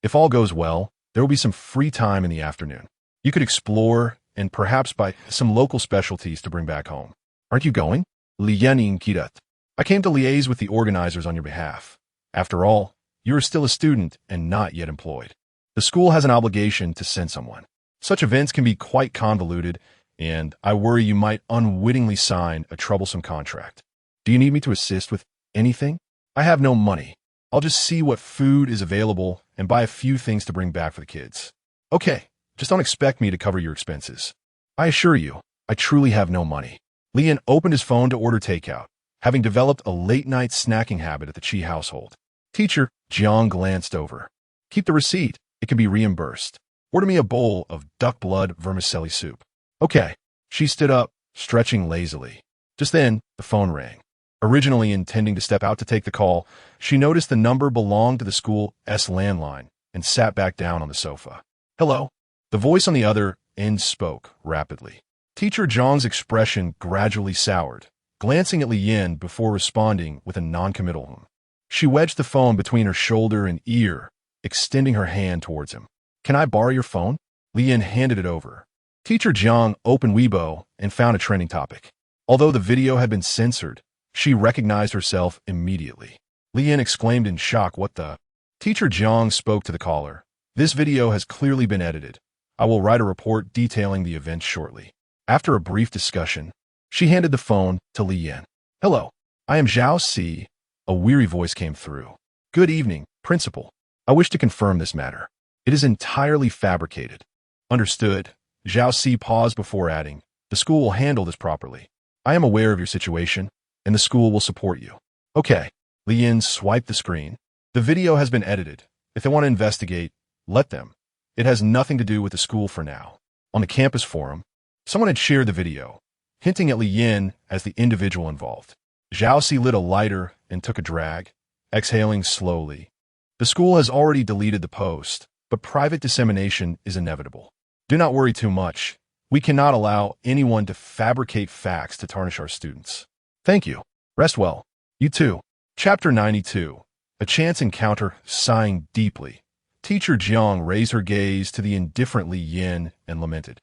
If all goes well, there will be some free time in the afternoon. You could explore and perhaps buy some local specialties to bring back home. Aren't you going? Li Yin Kidat. I came to liaise with the organizers on your behalf. After all, you are still a student and not yet employed. The school has an obligation to send someone. Such events can be quite convoluted, and I worry you might unwittingly sign a troublesome contract. Do you need me to assist with anything? I have no money. I'll just see what food is available and buy a few things to bring back for the kids. Okay, just don't expect me to cover your expenses. I assure you, I truly have no money. Li Yin opened his phone to order takeout, having developed a late-night snacking habit at the Qi household. Teacher Jiang glanced over. Keep the receipt. It can be reimbursed. Order me a bowl of duck blood vermicelli soup. Okay. She stood up, stretching lazily. Just then, the phone rang. Originally intending to step out to take the call, she noticed the number belonged to the school's landline and sat back down on the sofa. Hello? The voice on the other end spoke rapidly. Teacher Jiang's expression gradually soured, glancing at Li Yin before responding with a noncommittal. She wedged the phone between her shoulder and ear, extending her hand towards him. Can I borrow your phone? Li Yin handed it over. Teacher Jiang opened Weibo and found a trending topic. Although the video had been censored, she recognized herself immediately. Li Yin exclaimed in shock, What the? Teacher Jiang spoke to the caller. This video has clearly been edited. I will write a report detailing the events shortly. After a brief discussion, she handed the phone to Li Yin. Hello, I am Zhao Si. A weary voice came through. Good evening, Principal. I wish to confirm this matter. It is entirely fabricated. Understood. Zhao Si paused before adding, The school will handle this properly. I am aware of your situation, and the school will support you. Okay. Li Yin swiped the screen. The video has been edited. If they want to investigate, let them. It has nothing to do with the school for now. On the campus forum, someone had shared the video, hinting at Li Yin as the individual involved. Zhao lit a lighter and took a drag, exhaling slowly. The school has already deleted the post, but private dissemination is inevitable. Do not worry too much. We cannot allow anyone to fabricate facts to tarnish our students. Thank you. Rest well. You too. Chapter 92. A chance encounter. Sighing deeply, Teacher Jiang raised her gaze to the indifferent Li Yin and lamented.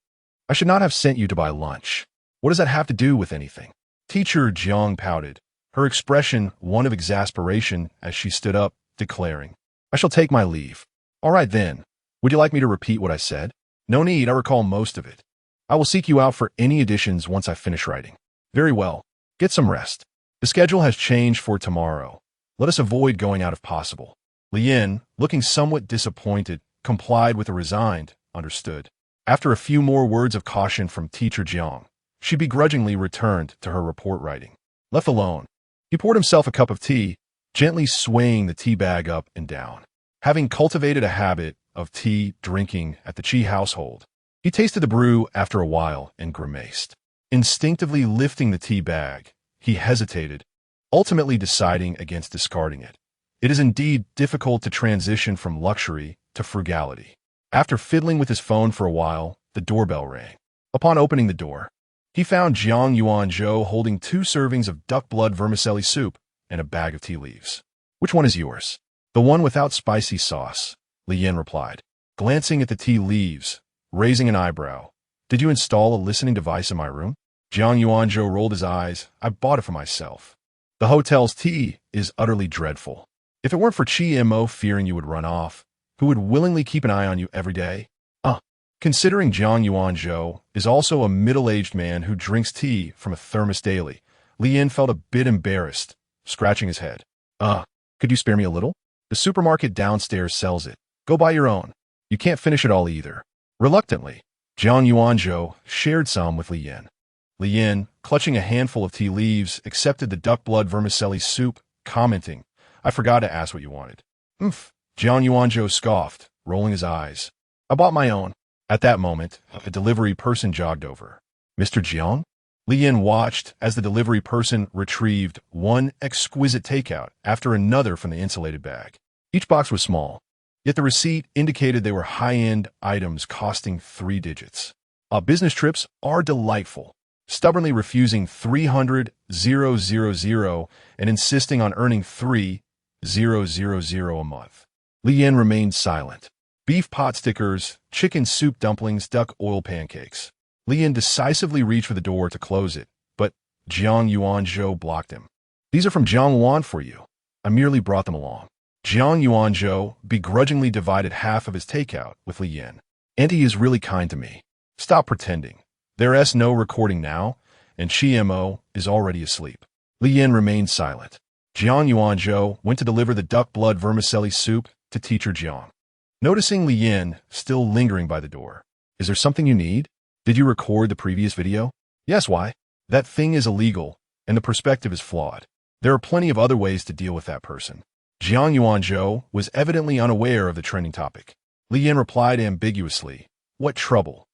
I should not have sent you to buy lunch. What does that have to do with anything? Teacher Jiang pouted, her expression one of exasperation as she stood up, declaring, I shall take my leave. All right then. Would you like me to repeat what I said? No need, I recall most of it. I will seek you out for any additions once I finish writing. Very well. Get some rest. The schedule has changed for tomorrow. Let us avoid going out if possible. Li Yin, looking somewhat disappointed, complied with a resigned, understood. After a few more words of caution from Teacher Jiang, she begrudgingly returned to her report writing. Left alone, he poured himself a cup of tea, gently swaying the tea bag up and down. Having cultivated a habit of tea drinking at the Chi household, he tasted the brew after a while and grimaced. Instinctively lifting the tea bag, he hesitated, ultimately deciding against discarding it. It is indeed difficult to transition from luxury to frugality. After fiddling with his phone for a while, the doorbell rang. Upon opening the door, he found Jiang Yuanzhou holding 2 servings of duck blood vermicelli soup and a bag of tea leaves. Which one is yours? The one without spicy sauce, Li Yin replied, glancing at the tea leaves, raising an eyebrow. Did you install a listening device in my room? Jiang Yuanzhou rolled his eyes. I bought it for myself. The hotel's tea is utterly dreadful. If it weren't for Chi Mo fearing you would run off, who would willingly keep an eye on you every day? Considering Jiang Yuanzhou is also a middle-aged man who drinks tea from a thermos daily, Li Yin felt a bit embarrassed, scratching his head. Could you spare me a little? The supermarket downstairs sells it. Go buy your own. You can't finish it all either. Reluctantly, Jiang Yuanzhou shared some with Li Yin. Li Yin, clutching a handful of tea leaves, accepted the duck blood vermicelli soup, commenting, I forgot to ask what you wanted. Jiang Yuanzhou scoffed, rolling his eyes. I bought my own. At that moment, a delivery person jogged over. Mr. Jiang? Li Yin watched as the delivery person retrieved one exquisite takeout after another from the insulated bag. Each box was small, yet the receipt indicated they were high-end items costing 3 digits. Business trips are delightful, stubbornly refusing 300,000 and insisting on earning 3,000 a month. Li Yin remained silent. Beef pot stickers, chicken soup dumplings, duck oil pancakes. Li Yin decisively reached for the door to close it, but Jiang Yuanzhou blocked him. These are from Jiang Wan for you. I merely brought them along. Jiang Yuanzhou begrudgingly divided half of his takeout with Li Yin. Auntie is really kind to me. Stop pretending. There's no recording now, and Chi Mo is already asleep. Li Yin remained silent. Jiang Yuanzhou went to deliver the duck blood vermicelli soup to Teacher Jiang. Noticing Li Yin still lingering by the door. Is there something you need? Did you record the previous video? Yes, why? That thing is illegal, and the perspective is flawed. There are plenty of other ways to deal with that person. Jiang Yuanzhou was evidently unaware of the trending topic. Li Yin replied ambiguously. What trouble?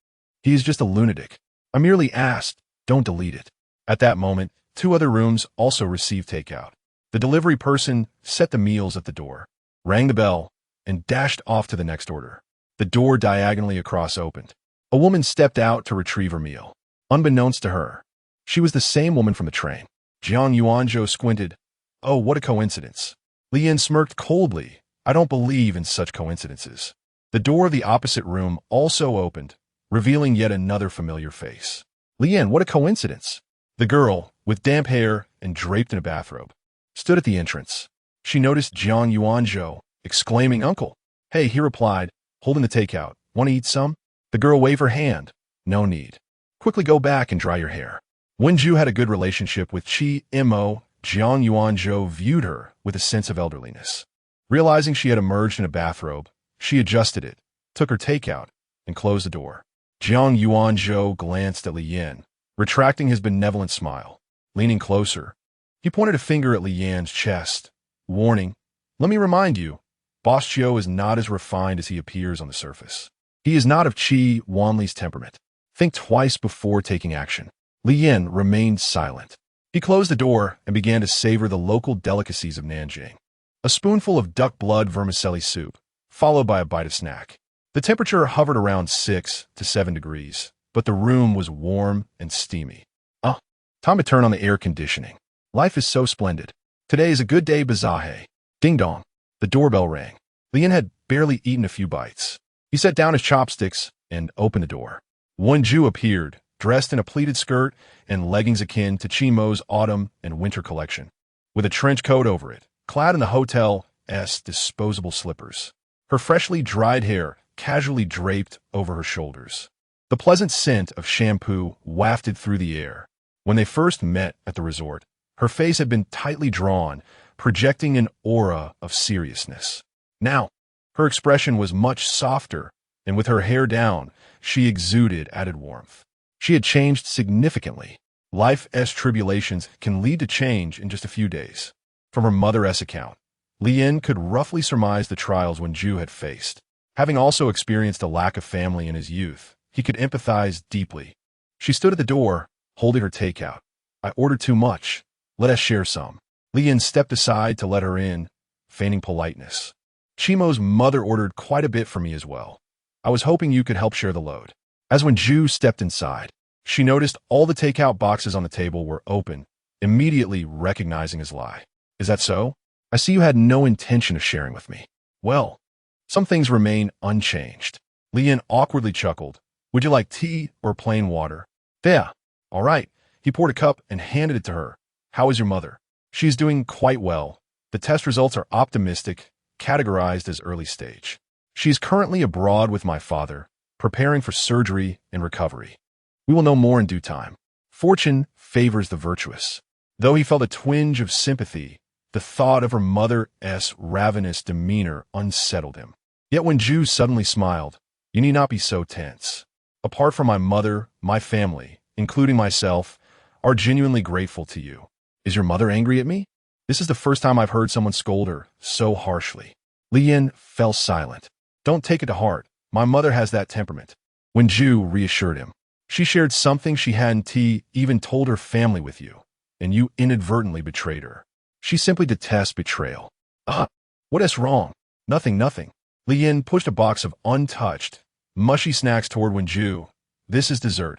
He is just a lunatic. I merely asked, don't delete it. At that moment, 2 other rooms also received takeout. The delivery person set the meals at the door, rang the bell, and dashed off to the next order. The door diagonally across opened. A woman stepped out to retrieve her meal. Unbeknownst to her, she was the same woman from the train. Jiang Yuanzhou squinted. Oh, what a coincidence. Li Yin smirked coldly. I don't believe in such coincidences. The door of the opposite room also opened, revealing yet another familiar face. Li Yin, what a coincidence. The girl, with damp hair and draped in a bathrobe, stood at the entrance. She noticed Jiang Yuanzhou, exclaiming, Uncle. Hey, he replied, holding the takeout. Want to eat some? The girl waved her hand. No need. Quickly go back and dry your hair. Wenju had a good relationship with Chi Mo. Jiang Yuanzhou viewed her with a sense of elderliness. Realizing she had emerged in a bathrobe, she adjusted it, took her takeout, and closed the door. Jiang Yuanzhou glanced at Li Yin, retracting his benevolent smile. Leaning closer, he pointed a finger at Li Yin's chest, warning, Let me remind you, Boss Chiu is not as refined as he appears on the surface. He is not of Chi Wanli's temperament. Think twice before taking action. Li Yin remained silent. He closed the door and began to savor the local delicacies of Nanjing. A spoonful of duck blood vermicelli soup, followed by a bite of snack. The temperature hovered around 6 to 7 degrees, but the room was warm and steamy. Time to turn on the air conditioning. Life is so splendid. Today is a good day, Bazahe. Ding dong. The doorbell rang. Li Yin had barely eaten a few bites. He set down his chopsticks and opened the door. Wenju appeared, dressed in a pleated skirt and leggings akin to Chimo's autumn and winter collection, with a trench coat over it, clad in the hotel's disposable slippers. Her freshly dried hair casually draped over her shoulders. The pleasant scent of shampoo wafted through the air. When they first met at the resort, her face had been tightly drawn, projecting an aura of seriousness. Now, her expression was much softer, and with her hair down, she exuded added warmth. She had changed significantly. Life's tribulations can lead to change in just a few days. From her mother's account, Li Yin could roughly surmise the trials Wenju had faced. Having also experienced a lack of family in his youth, he could empathize deeply. She stood at the door, holding her takeout. I ordered too much. Let us share some. Li Yin stepped aside to let her in, feigning politeness. Chimo's mother ordered quite a bit for me as well. I was hoping you could help share the load. As Wenju stepped inside, she noticed all the takeout boxes on the table were open, immediately recognizing his lie. Is that so? I see you had no intention of sharing with me. Well, some things remain unchanged. Li Yin awkwardly chuckled. Would you like tea or plain water? There. All right. He poured a cup and handed it to her. How is your mother? She is doing quite well. The test results are optimistic, categorized as early stage. She is currently abroad with my father, preparing for surgery and recovery. We will know more in due time. Fortune favors the virtuous. Though he felt a twinge of sympathy, the thought of her mother's ravenous demeanor unsettled him. Yet when Ju suddenly smiled, you need not be so tense. Apart from my mother, my family, including myself, are genuinely grateful to you. Is your mother angry at me? This is the first time I've heard someone scold her so harshly. Li Yin fell silent. Don't take it to heart. My mother has that temperament. When Ju reassured him, she shared something she hadn't even told her family with you, and you inadvertently betrayed her. She simply detests betrayal. What is wrong? Nothing. Li Yin pushed a box of untouched, mushy snacks toward Wenju. This is dessert.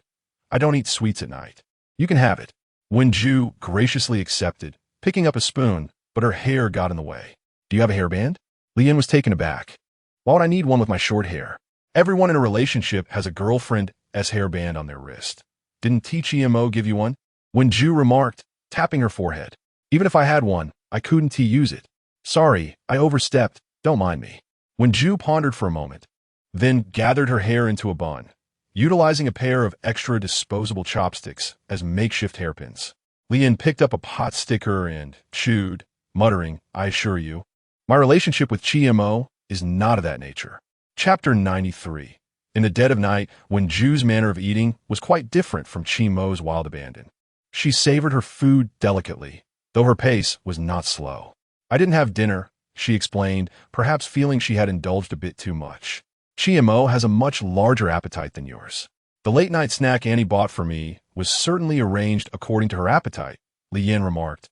I don't eat sweets at night. You can have it. Wenju graciously accepted, picking up a spoon, but her hair got in the way. Do you have a hairband? Li Yin was taken aback. Why would I need one with my short hair? Everyone in a relationship has a girlfriend's hairband on their wrist. Didn't TCMO give you one? Wenju remarked, tapping her forehead. Even if I had one, I couldn't use it. Sorry, I overstepped. Don't mind me. Wenju pondered for a moment, then gathered her hair into a bun, utilizing a pair of extra disposable chopsticks as makeshift hairpins. Li Yin picked up a pot sticker and chewed, muttering, I assure you, my relationship with GMO is not of that nature. Chapter 93. In the dead of night, when Ju's manner of eating was quite different from Chimo's wild abandon. She savored her food delicately, though her pace was not slow. I didn't have dinner, she explained, perhaps feeling she had indulged a bit too much. Chimo has a much larger appetite than yours. The late-night snack Annie bought for me was certainly arranged according to her appetite, Li Yin remarked,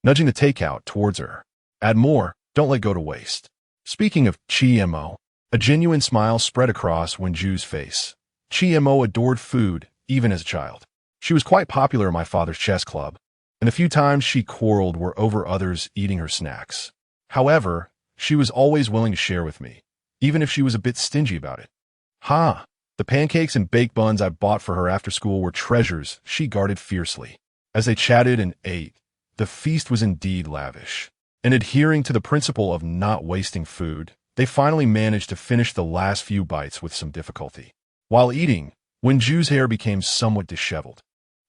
nudging the takeout towards her. Add more, don't let go to waste. Speaking of Chimo, a genuine smile spread across Wenju's face. Chimo adored food, even as a child. She was quite popular in my father's chess club, and the few times she quarreled were over others eating her snacks. However, she was always willing to share with me, even if she was a bit stingy about it. The pancakes and baked buns I bought for her after school were treasures she guarded fiercely. As they chatted and ate, the feast was indeed lavish. And adhering to the principle of not wasting food, they finally managed to finish the last few bites with some difficulty. While eating, Wenju's hair became somewhat disheveled.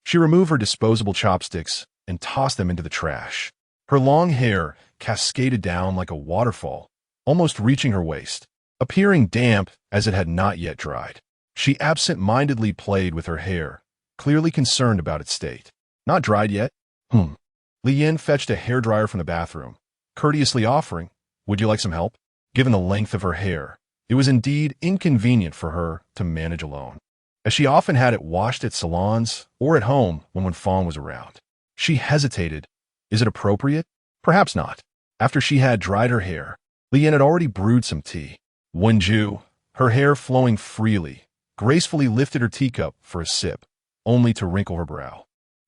She removed her disposable chopsticks and tossed them into the trash. Her long hair cascaded down like a waterfall, almost reaching her waist, appearing damp as it had not yet dried. She absent-mindedly played with her hair, clearly concerned about its state. Not dried yet? Li Yin fetched a hairdryer from the bathroom, courteously offering, Would you like some help? Given the length of her hair, it was indeed inconvenient for her to manage alone, as she often had it washed at salons or at home when Fong was around. She hesitated. Is it appropriate? Perhaps not. After she had dried her hair, Lian had already brewed some tea. Wenju, her hair flowing freely, gracefully lifted her teacup for a sip, only to wrinkle her brow.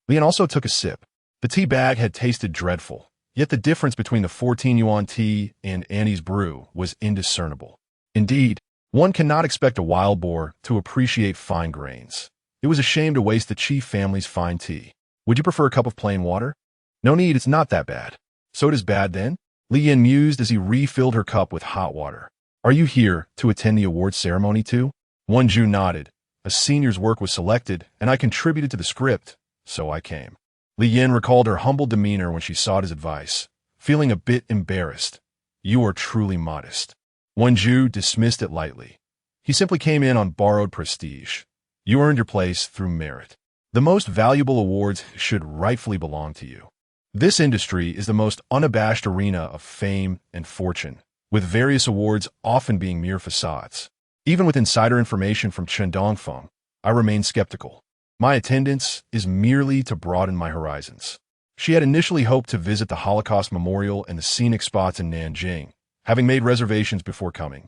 Lian also took a sip. The tea bag had tasted dreadful, yet the difference between the 14 yuan tea and Annie's brew was indiscernible. Indeed, one cannot expect a wild boar to appreciate fine grains. It was a shame to waste the chief family's fine tea. Would you prefer a cup of plain water? No need, it's not that bad. So it is bad then? Lian mused as he refilled her cup with hot water. Are you here to attend the awards ceremony too? Wenju nodded. A senior's work was selected, and I contributed to the script, so I came. Lian recalled her humble demeanor when she sought his advice, feeling a bit embarrassed. You are truly modest. Wenju dismissed it lightly. He simply came in on borrowed prestige. You earned your place through merit. The most valuable awards should rightfully belong to you. This industry is the most unabashed arena of fame and fortune, with various awards often being mere facades. Even with insider information from Chen Dongfeng, I remain skeptical. My attendance is merely to broaden my horizons. She had initially hoped to visit the Holocaust Memorial and the scenic spots in Nanjing, having made reservations before coming.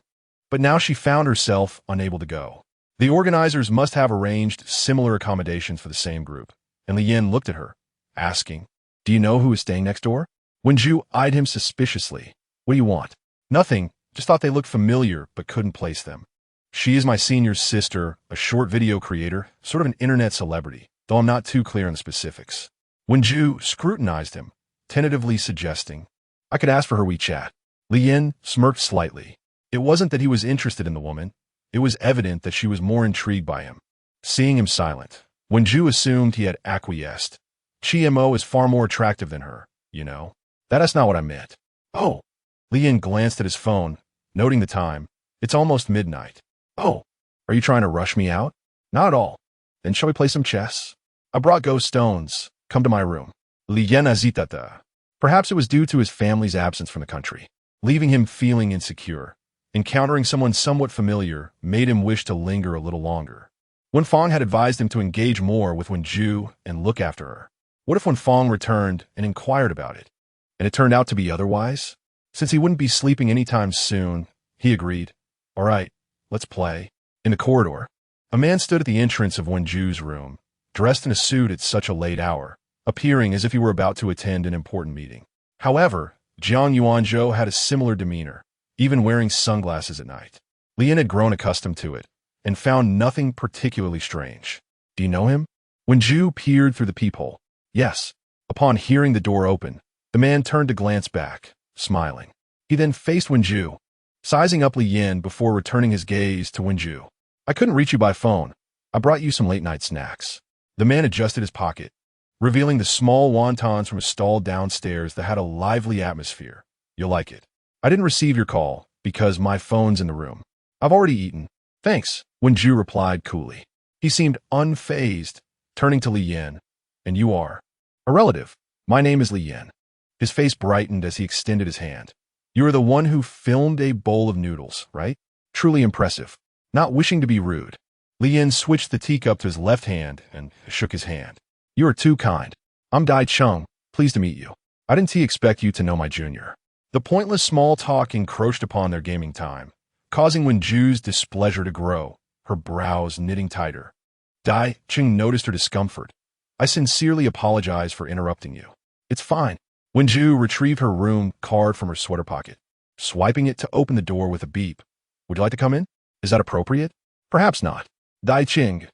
But now she found herself unable to go. The organizers must have arranged similar accommodations for the same group, and Lian looked at her, asking, Do you know who is staying next door? Wenju eyed him suspiciously. What do you want? Nothing, just thought they looked familiar but couldn't place them. She is my senior's sister, a short video creator, sort of an internet celebrity, though I'm not too clear on the specifics. Wenju scrutinized him, tentatively suggesting, I could ask for her WeChat. Lian smirked slightly. It wasn't that he was interested in the woman. It was evident that she was more intrigued by him. Seeing him silent, Wenju assumed he had acquiesced. Mo is far more attractive than her, you know. That's not what I meant. Oh. Lian glanced at his phone, noting the time. It's almost midnight. Oh, are you trying to rush me out? Not at all. Then shall we play some chess? I brought ghost stones. Come to my room. Lian hesitata. Perhaps it was due to his family's absence from the country, leaving him feeling insecure. Encountering someone somewhat familiar made him wish to linger a little longer. Fong had advised him to engage more with Wenju and look after her. What if Fong returned and inquired about it? And it turned out to be otherwise? Since he wouldn't be sleeping anytime soon, he agreed. All right, let's play. In the corridor, a man stood at the entrance of Wenju's room, dressed in a suit at such a late hour, appearing as if he were about to attend an important meeting. However, Jiang Yuanzhou had a similar demeanor, even wearing sunglasses at night. Lian had grown accustomed to it, and found nothing particularly strange. Do you know him? Wenju peered through the peephole. Yes. Upon hearing the door open, the man turned to glance back, smiling. He then faced Wenju, sizing up Lian before returning his gaze to Wenju. I couldn't reach you by phone. I brought you some late-night snacks. The man adjusted his pocket, revealing the small wontons from a stall downstairs that had a lively atmosphere. You'll like it. I didn't receive your call because my phone's in the room. I've already eaten. Thanks, Wenju replied coolly. He seemed unfazed, turning to Lian. And you are? A relative. My name is Lian. His face brightened as he extended his hand. You are the one who filmed a bowl of noodles, right? Truly impressive. Not wishing to be rude, Lian switched the teacup to his left hand and shook his hand. You are too kind. I'm Dai Chung. Pleased to meet you. I didn't expect you to know my junior. The pointless small talk encroached upon their gaming time, causing Wenju's displeasure to grow, her brows knitting tighter. Dai Chung noticed her discomfort. I sincerely apologize for interrupting you. It's fine. Wenju retrieved her room card from her sweater pocket, swiping it to open the door with a beep. Would you like to come in? Is that appropriate? Perhaps not. Dai Ching.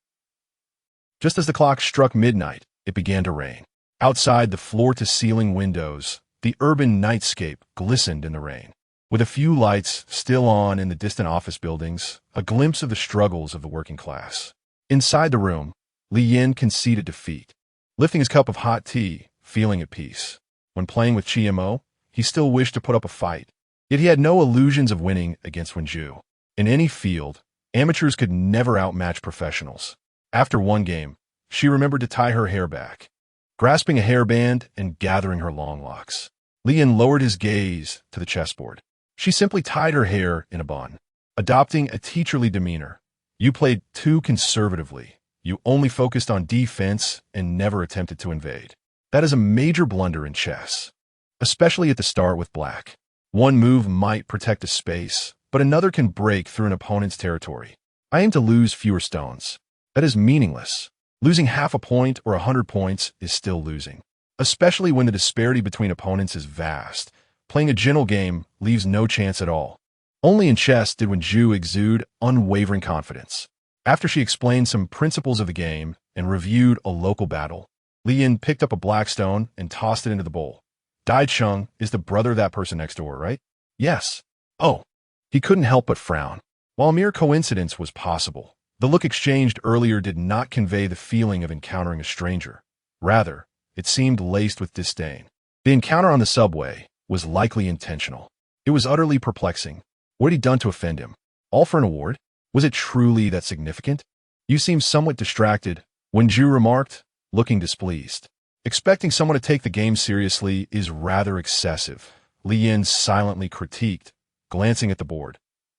Just as the clock struck midnight, it began to rain. Outside the floor-to-ceiling windows, the urban nightscape glistened in the rain. With a few lights still on in the distant office buildings, a glimpse of the struggles of the working class. Inside the room, Lian conceded defeat, lifting his cup of hot tea, feeling at peace. When playing with Mo, he still wished to put up a fight, yet he had no illusions of winning against Wenju. In any field, amateurs could never outmatch professionals. After one game, she remembered to tie her hair back, grasping a hairband and gathering her long locks. Lian lowered his gaze to the chessboard. She simply tied her hair in a bun, adopting a teacherly demeanor. You played too conservatively. You only focused on defense and never attempted to invade. That is a major blunder in chess, especially at the start with black. One move might protect a space, but another can break through an opponent's territory. I aim to lose fewer stones. That is meaningless. Losing half a point or 100 points is still losing, especially when the disparity between opponents is vast. Playing a gentle game leaves no chance at all. Only in chess did Wenju exude unwavering confidence. After she explained some principles of the game and reviewed a local battle, Li Yin picked up a black stone and tossed it into the bowl. Dai Cheng is the brother of that person next door, right? Yes. Oh. He couldn't help but frown. While a mere coincidence was possible, the look exchanged earlier did not convey the feeling of encountering a stranger. Rather, it seemed laced with disdain. The encounter on the subway was likely intentional. It was utterly perplexing. What had he done to offend him? All for an award? Was it truly that significant? You seem somewhat distracted, Wenju remarked, looking displeased. Expecting someone to take the game seriously is rather excessive, Li Yin silently critiqued, glancing at the board.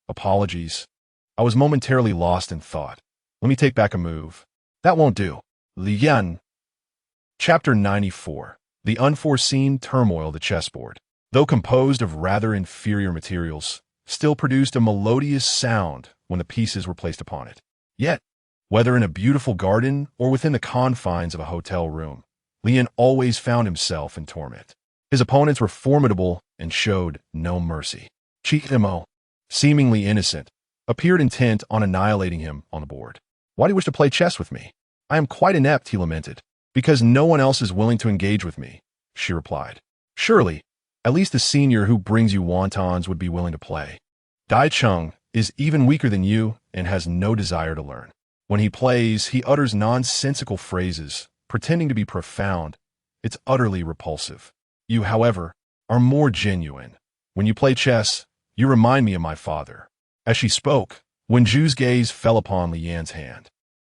Apologies. I was momentarily lost in thought. Let me take back a move. That won't do. Li Yin. Chapter 94. The Unforeseen Turmoil of the Chessboard. Though composed of rather inferior materials, still produced a melodious sound when the pieces were placed upon it. Yet, whether in a beautiful garden or within the confines of a hotel room, Li Yin always found himself in torment. His opponents were formidable and showed no mercy. Chi-Mo, seemingly innocent, appeared intent on annihilating him on the board. Why do you wish to play chess with me? I am quite inept, he lamented. Because no one else is willing to engage with me, she replied. Surely, at least the senior who brings you wontons would be willing to play. Dai Cheng is even weaker than you and has no desire to learn. When he plays, he utters nonsensical phrases, pretending to be profound. It's utterly repulsive. You, however, are more genuine. When you play chess, you remind me of my father. As she spoke, Wenju's gaze fell upon Li Yan's hand,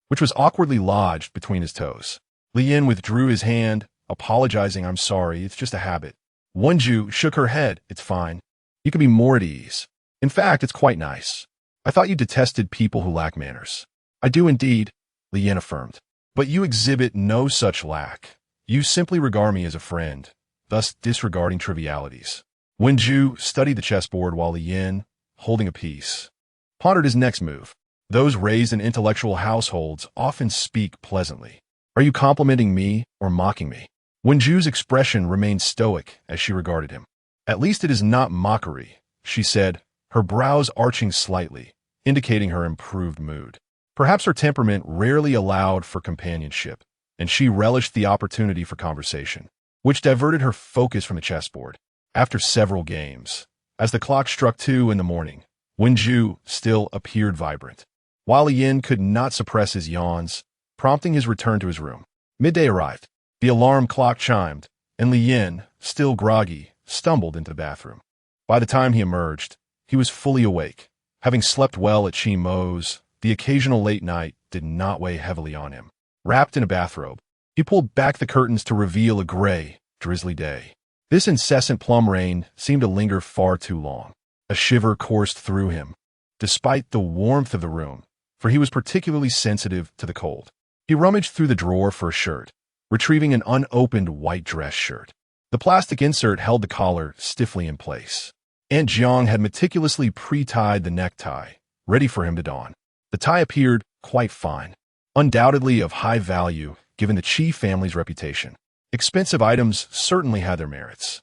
which was awkwardly lodged between his toes. Li Yin withdrew his hand, apologizing, I'm sorry, it's just a habit. Wenju shook her head, it's fine. You can be more at ease. In fact, it's quite nice. I thought you detested people who lack manners. I do indeed, Li Yin affirmed. But you exhibit no such lack. You simply regard me as a friend, thus disregarding trivialities. Wenju studied the chessboard while Li Yin, holding a piece, pondered his next move. Those raised in intellectual households often speak pleasantly. Are you complimenting me or mocking me? Wenju's expression remained stoic as she regarded him. At least it is not mockery, she said, her brows arching slightly, indicating her improved mood. Perhaps her temperament rarely allowed for companionship, and she relished the opportunity for conversation, which diverted her focus from the chessboard. After several games, as the clock struck 2 in the morning, Wenju still appeared vibrant, while Li Yin could not suppress his yawns, prompting his return to his room. Midday arrived. The alarm clock chimed, and Li Yin, still groggy, stumbled into the bathroom. By the time he emerged, he was fully awake. Having slept well at Chi-Mo's, the occasional late night did not weigh heavily on him. Wrapped in a bathrobe, he pulled back the curtains to reveal a gray, drizzly day. This incessant plum rain seemed to linger far too long. A shiver coursed through him, despite the warmth of the room, for he was particularly sensitive to the cold. He rummaged through the drawer for a shirt, retrieving an unopened white dress shirt. The plastic insert held the collar stiffly in place. Aunt Jiang had meticulously pre-tied the necktie, ready for him to don. The tie appeared quite fine, undoubtedly of high value given the Qi family's reputation. Expensive items certainly had their merits.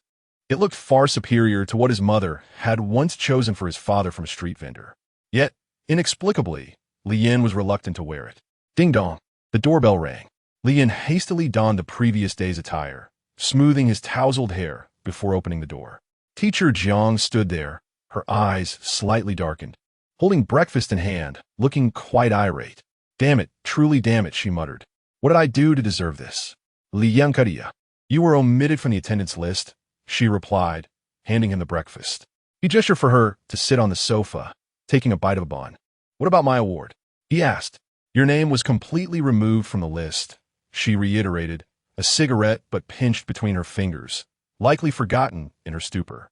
It looked far superior to what his mother had once chosen for his father from a street vendor. Yet, inexplicably, Li Yin was reluctant to wear it. Ding dong. The doorbell rang. Li Yin hastily donned the previous day's attire, smoothing his tousled hair before opening the door. Teacher Jiang stood there, her eyes slightly darkened, holding breakfast in hand, looking quite irate. Damn it, truly damn it, she muttered. What did I do to deserve this? Li Yin Karia. You were omitted from the attendance list, she replied, handing him the breakfast. He gestured for her to sit on the sofa, taking a bite of a bun. What about my award? He asked. Your name was completely removed from the list, she reiterated, a cigarette but pinched between her fingers, likely forgotten in her stupor.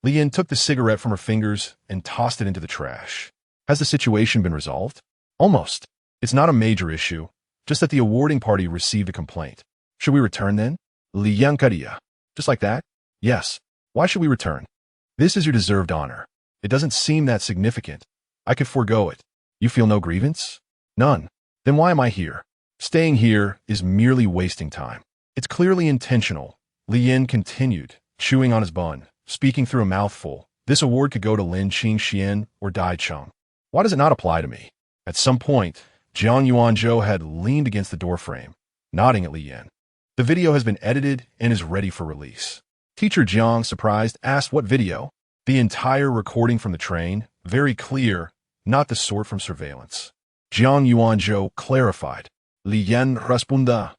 Li Yin took the cigarette from her fingers and tossed it into the trash. Has the situation been resolved? Almost. It's not a major issue, just that the awarding party received a complaint. Should we return then? Li Yin Karia. Just like that? Yes. Why should we return? This is your deserved honor. It doesn't seem that significant. I could forego it. You feel no grievance? None. Then why am I here? Staying here is merely wasting time. It's clearly intentional. Li Yin continued, chewing on his bun, speaking through a mouthful. This award could go to Lin Qingxian or Dai Cheng. Why does it not apply to me? At some point, Jiang Yuanzhou had leaned against the doorframe, nodding at Li Yin. The video has been edited and is ready for release. Teacher Jiang, surprised, asked what video? The entire recording from the train, very clear, not the sort from surveillance. Jiang Yuanzhou clarified. Li Yin responded.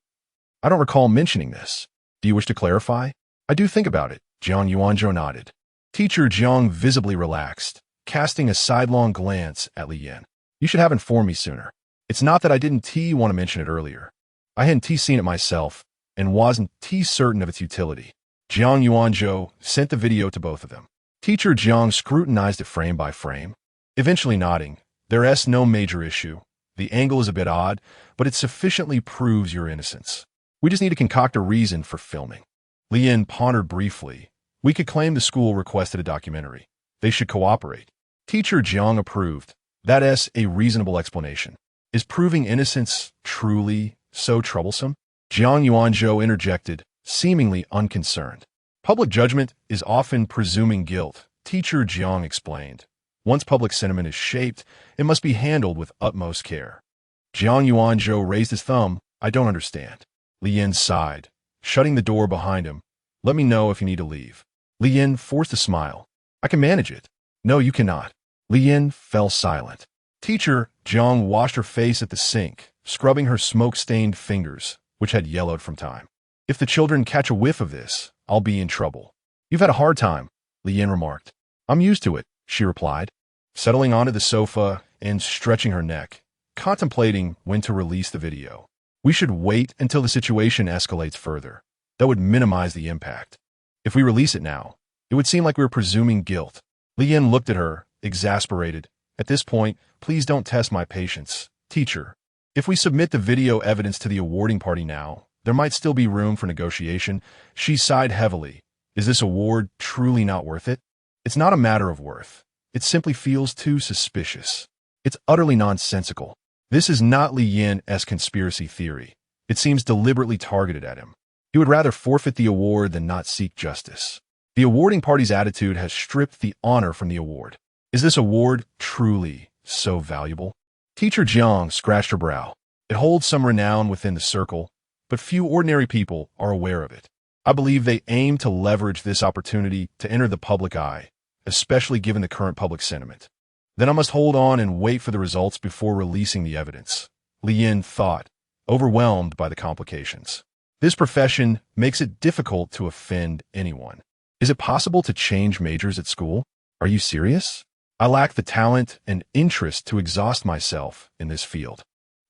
I don't recall mentioning this. Do you wish to clarify? I do think about it. Jiang Yuanzhou nodded. Teacher Jiang visibly relaxed, casting a sidelong glance at Li Yin. You should have informed me sooner. It's not that I didn't want to mention it earlier. I hadn't seen it myself, and wasn't certain of its utility. Jiang Yuanzhou sent the video to both of them. Teacher Jiang scrutinized it frame by frame, eventually nodding. There's no major issue. The angle is a bit odd, but it sufficiently proves your innocence. We just need to concoct a reason for filming. Li Yin pondered briefly. We could claim the school requested a documentary. They should cooperate. Teacher Jiang approved. That's a reasonable explanation. Is proving innocence truly so troublesome? Jiang Yuanzhou interjected, seemingly unconcerned. Public judgment is often presuming guilt, Teacher Jiang explained. Once public sentiment is shaped, it must be handled with utmost care. Jiang Yuanzhou raised his thumb. I don't understand. Li Yin sighed, shutting the door behind him. Let me know if you need to leave. Li Yin forced a smile. I can manage it. No, you cannot. Li Yin fell silent. Teacher Jiang washed her face at the sink, scrubbing her smoke-stained fingers, which had yellowed from time. If the children catch a whiff of this, I'll be in trouble. You've had a hard time, Li Yin remarked. I'm used to it, she replied, settling onto the sofa and stretching her neck, contemplating when to release the video. We should wait until the situation escalates further. That would minimize the impact. If we release it now, it would seem like we were presuming guilt. Li Yin looked at her, exasperated. At this point, please don't test my patience. Teacher, if we submit the video evidence to the awarding party now, there might still be room for negotiation. She sighed heavily. Is this award truly not worth it? It's not a matter of worth. It simply feels too suspicious. It's utterly nonsensical. This is not Li Yin's conspiracy theory. It seems deliberately targeted at him. He would rather forfeit the award than not seek justice. The awarding party's attitude has stripped the honor from the award. Is this award truly so valuable? Teacher Jiang scratched her brow. It holds some renown within the circle, but few ordinary people are aware of it. I believe they aim to leverage this opportunity to enter the public eye, especially given the current public sentiment. Then I must hold on and wait for the results before releasing the evidence. Li Yin thought, overwhelmed by the complications. This profession makes it difficult to offend anyone. Is it possible to change majors at school? Are you serious? I lack the talent and interest to exhaust myself in this field.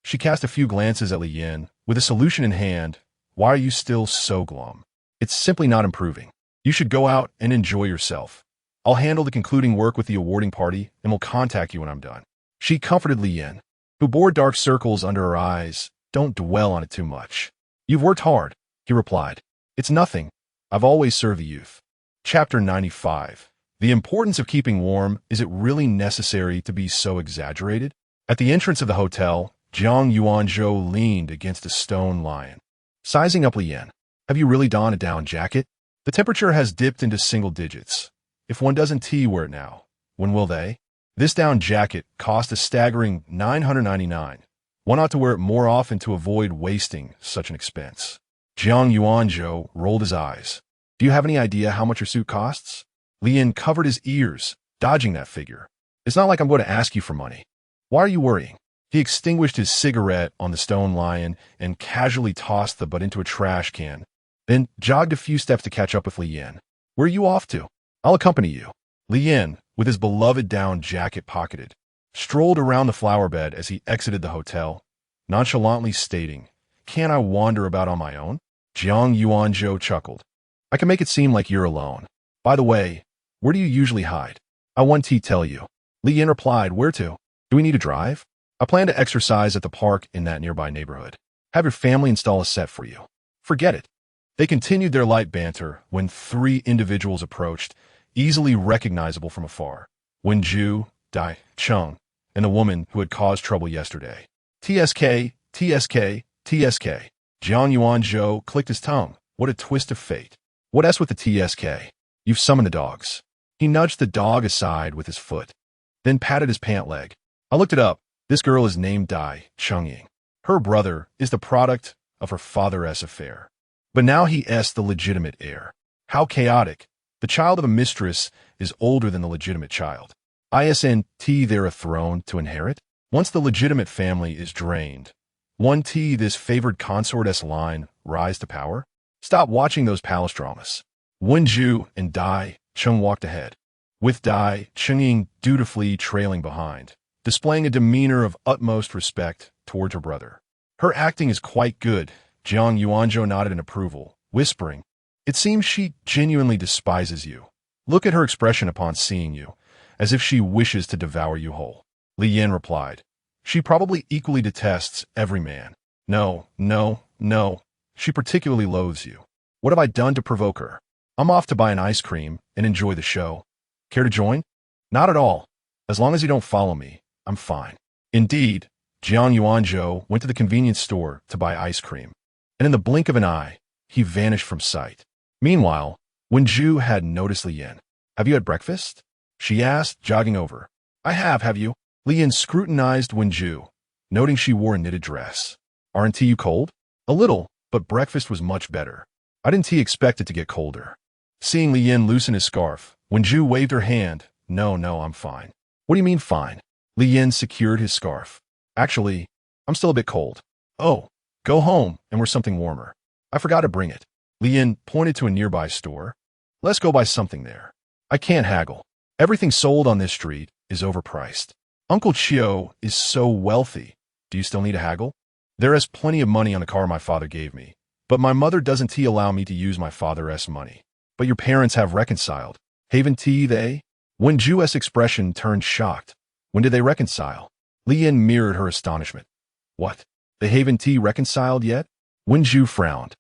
She cast a few glances at Li Yin. With a solution in hand, why are you still so glum? It's simply not improving. You should go out and enjoy yourself. I'll handle the concluding work with the awarding party and will contact you when I'm done. She comforted Li Yin, who bore dark circles under her eyes. Don't dwell on it too much. You've worked hard, he replied. It's nothing. I've always served the youth. Chapter 95. The importance of keeping warm. Is it really necessary to be so exaggerated? At the entrance of the hotel, Jiang Yuanzhou leaned against a stone lion. Sizing up Li Yin. Have you really donned a down jacket? The temperature has dipped into single digits. If one doesn't wear it now, when will they? This down jacket cost a staggering $999. One ought to wear it more often to avoid wasting such an expense. Jiang Yuanzhou rolled his eyes. Do you have any idea how much your suit costs? Li Yin covered his ears, dodging that figure. It's not like I'm going to ask you for money. Why are you worrying? He extinguished his cigarette on the stone lion and casually tossed the butt into a trash can, then jogged a few steps to catch up with Li Yin. Where are you off to? I'll accompany you. Li Yin, with his beloved down jacket pocketed, strolled around the flower bed as he exited the hotel, nonchalantly stating, Can't I wander about on my own? Jiang Yuanzhou chuckled. I can make it seem like you're alone. By the way, Where do you usually hide? I want to tell you. Li Yin replied, where to? Do we need to drive? I plan to exercise at the park in that nearby neighborhood. Have your family install a set for you. Forget it. They continued their light banter when three individuals approached, easily recognizable from afar. Wenju, Dai, Chung, and the woman who had caused trouble yesterday. TSK, TSK, TSK. Jiang Yuanzhou clicked his tongue. What a twist of fate. What S with the TSK? You've summoned the dogs. He nudged the dog aside with his foot, then patted his pant leg. I looked it up. This girl is named Dai Chungying. Her brother is the product of her father's affair. But now he is the legitimate heir. How chaotic. The child of a mistress is older than the legitimate child. Isn't there a throne to inherit? Once the legitimate family is drained, won't this favored consort's line rise to power? Stop watching those palace dramas. Wenju and Dai Chung walked ahead, with Dai Chungying dutifully trailing behind, displaying a demeanor of utmost respect towards her brother. Her acting is quite good. Jiang Yuanzhou nodded in approval, whispering, it seems she genuinely despises you. Look at her expression upon seeing you, as if she wishes to devour you whole. Li Yin replied, she probably equally detests every man. No, no, no. She particularly loathes you. What have I done to provoke her? I'm off to buy an ice cream and enjoy the show. Care to join? Not at all. As long as you don't follow me, I'm fine. Indeed, Jiang Yuanzhou went to the convenience store to buy ice cream, and in the blink of an eye, he vanished from sight. Meanwhile, Wenju had noticed Li Yin. Have you had breakfast? She asked, jogging over. I have you? Li Yin scrutinized Wenju, noting she wore a knitted dress. Aren't you cold? A little, but breakfast was much better. I didn't expect it to get colder. Seeing Li Yin loosen his scarf, Wenju waved her hand. No, I'm fine. What do you mean fine? Li Yin secured his scarf. Actually, I'm still a bit cold. Oh, go home and wear something warmer. I forgot to bring it. Li Yin pointed to a nearby store. Let's go buy something there. I can't haggle. Everything sold on this street is overpriced. Uncle Chio is so wealthy. Do you still need to haggle? There is plenty of money on the car my father gave me, but my mother doesn't allow me to use my father's money. But your parents have reconciled. Haven't they? Wenju's expression turned shocked. When did they reconcile? Li Yin mirrored her astonishment. What? They haven't reconciled yet? Wenju frowned.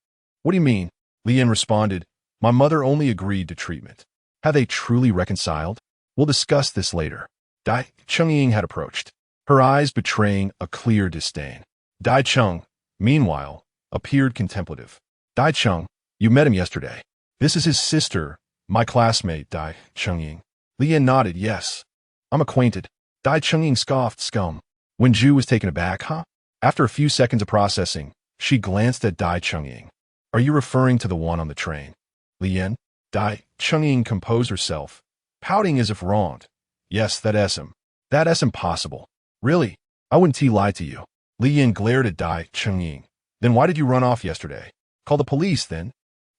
What do you mean? Li Yin responded, my mother only agreed to treatment. Have they truly reconciled? We'll discuss this later. Dai Chungying had approached, her eyes betraying a clear disdain. Dai Chung, meanwhile, appeared contemplative. Dai Chung, you met him yesterday. This is his sister, my classmate, Dai Chungying. Li Yin nodded, yes. I'm acquainted. Dai Chungying scoffed, scum. Wenju was taken aback, huh? After a few seconds of processing, she glanced at Dai Chungying. Are you referring to the one on the train? Li Yin? Dai Chungying composed herself, pouting as if wronged. Yes, that is him. That is impossible. Really? I wouldn't lie to you. Li Yin glared at Dai Chungying. Then why did you run off yesterday? Call the police, then.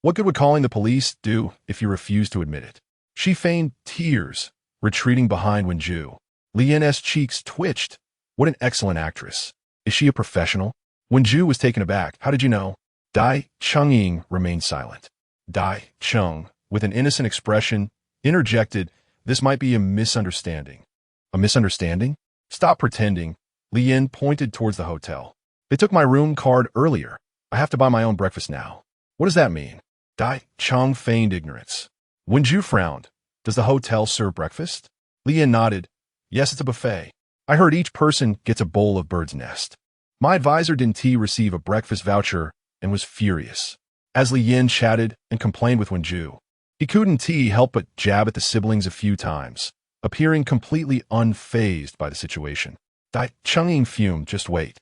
What good would calling the police do if you refuse to admit it? She feigned tears, retreating behind Wenju. Li Yin's cheeks twitched. What an excellent actress. Is she a professional? Wenju was taken aback. How did you know? Dai Chungying remained silent. Dai Chung, with an innocent expression, interjected, this might be a misunderstanding. A misunderstanding? Stop pretending. Li Yin pointed towards the hotel. They took my room card earlier. I have to buy my own breakfast now. What does that mean? Dai Chung feigned ignorance. Wenju frowned. Does the hotel serve breakfast? Li Yin nodded. Yes, it's a buffet. I heard each person gets a bowl of bird's nest. My advisor didn't receive a breakfast voucher and was furious. As Li Yin chatted and complained with Wenju, he couldn't help but jab at the siblings a few times, appearing completely unfazed by the situation. Dai Chungying fumed, just wait.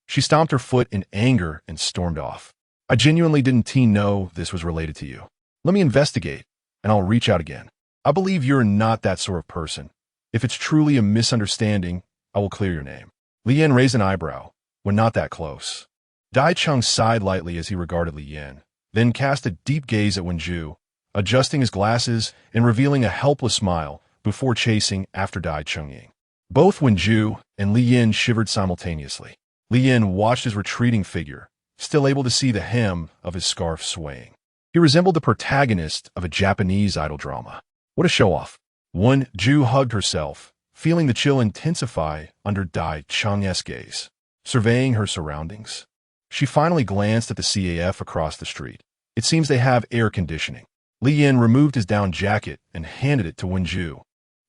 She stomped her foot in anger and stormed off. I genuinely didn't know this was related to you. Let me investigate, and I'll reach out again. I believe you're not that sort of person. If it's truly a misunderstanding, I will clear your name. Li Yin raised an eyebrow. We're not that close. Dai Chung sighed lightly as he regarded Li Yin, then cast a deep gaze at Wenju, adjusting his glasses and revealing a helpless smile before chasing after Dai Chungying. Both Wenju and Li Yin shivered simultaneously. Li Yin watched his retreating figure, still able to see the hem of his scarf swaying. He resembled the protagonist of a Japanese idol drama. What a show-off. Wen-ju hugged herself, feeling the chill intensify under Dai Chang's gaze. Surveying her surroundings, she finally glanced at the CAF across the street. It seems they have air conditioning. Li Yin removed his down jacket and handed it to Wen-ju.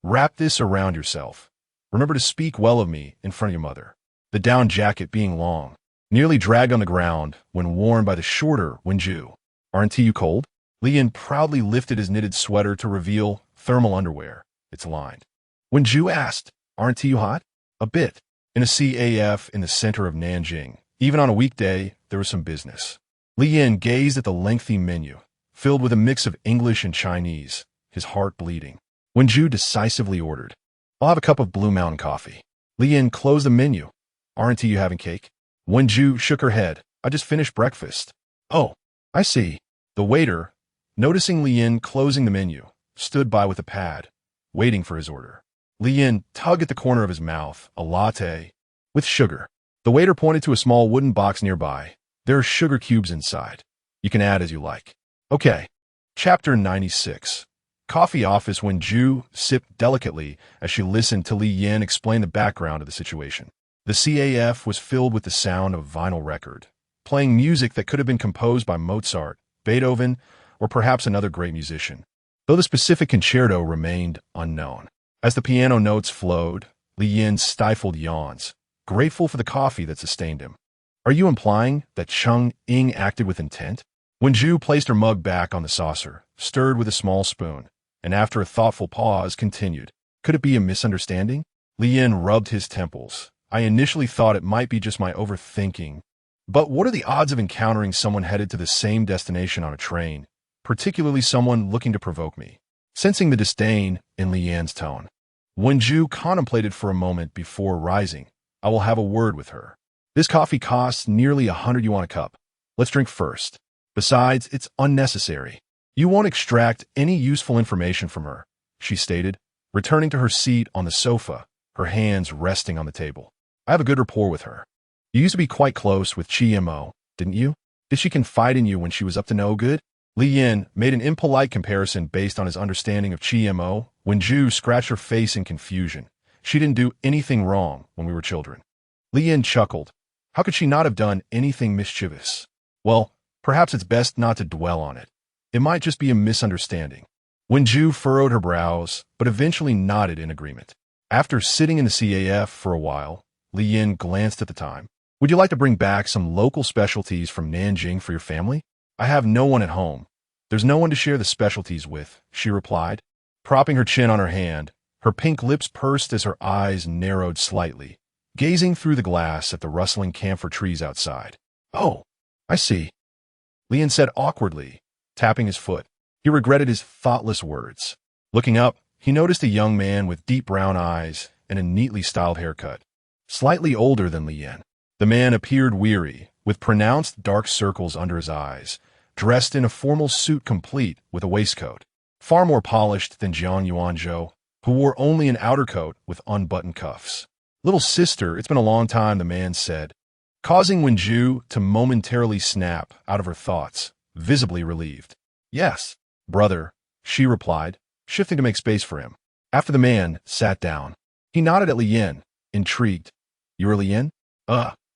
Wrap this around yourself. Remember to speak well of me in front of your mother. The down jacket, being long, nearly dragged on the ground when worn by the shorter Wen-ju. Aren't you cold? Li Yin proudly lifted his knitted sweater to reveal thermal underwear. It's lined. Wen-ju asked, aren't you hot? A bit. In a CAF in the center of Nanjing, even on a weekday, there was some business. Li Yin gazed at the lengthy menu, filled with a mix of English and Chinese, his heart bleeding. Wen-ju decisively ordered, I'll have a cup of Blue Mountain coffee. Li Yin closed the menu. Aren't you having cake? Wen-ju shook her head. I just finished breakfast. Oh, I see. The waiter, noticing Li Yin closing the menu, stood by with a pad, waiting for his order. Li Yin tugged at the corner of his mouth, a latte, with sugar. The waiter pointed to a small wooden box nearby. There are sugar cubes inside. You can add as you like. Okay. Chapter 96. Coffee office. Wen-ju sipped delicately as she listened to Li Yin explain the background of the situation. The CAF was filled with the sound of a vinyl record, playing music that could have been composed by Mozart, Beethoven, or perhaps another great musician, though the specific concerto remained unknown. As the piano notes flowed, Li Yin stifled yawns, grateful for the coffee that sustained him. Are you implying that Cheng Ying acted with intent? Wen-ju placed her mug back on the saucer, stirred with a small spoon, and after a thoughtful pause, continued. Could it be a misunderstanding? Li Yin rubbed his temples. I initially thought it might be just my overthinking. But what are the odds of encountering someone headed to the same destination on a train, particularly someone looking to provoke me? Sensing the disdain in Li Yin's tone, Wen-ju contemplated for a moment before rising. I will have a word with her. This coffee costs nearly 100 yuan a cup. Let's drink first. Besides, it's unnecessary. You won't extract any useful information from her, she stated, returning to her seat on the sofa, her hands resting on the table. I have a good rapport with her. You used to be quite close with Chi-mo, didn't you? Did she confide in you when she was up to no good? Li Yin made an impolite comparison based on his understanding of Chi-mo. Wen-ju scratched her face in confusion. She didn't do anything wrong when we were children. Li Yin chuckled. How could she not have done anything mischievous? Well, perhaps it's best not to dwell on it. It might just be a misunderstanding. Wen-ju furrowed her brows, but eventually nodded in agreement. After sitting in the CAF for a while, Li Yin glanced at the time. Would you like to bring back some local specialties from Nanjing for your family? I have no one at home. There's no one to share the specialties with, she replied, propping her chin on her hand. Her pink lips pursed as her eyes narrowed slightly, gazing through the glass at the rustling camphor trees outside. Oh, I see, Li Yin said awkwardly, tapping his foot. He regretted his thoughtless words. Looking up, he noticed a young man with deep brown eyes and a neatly styled haircut, slightly older than Li Yin. The man appeared weary, with pronounced dark circles under his eyes, dressed in a formal suit complete with a waistcoat, far more polished than Jiang Yuanzhou, who wore only an outer coat with unbuttoned cuffs. Little sister, it's been a long time, the man said, causing Wen-ju to momentarily snap out of her thoughts, visibly relieved. Yes, brother, she replied, shifting to make space for him. After the man sat down, he nodded at Li Yin, intrigued. You are Li Yin?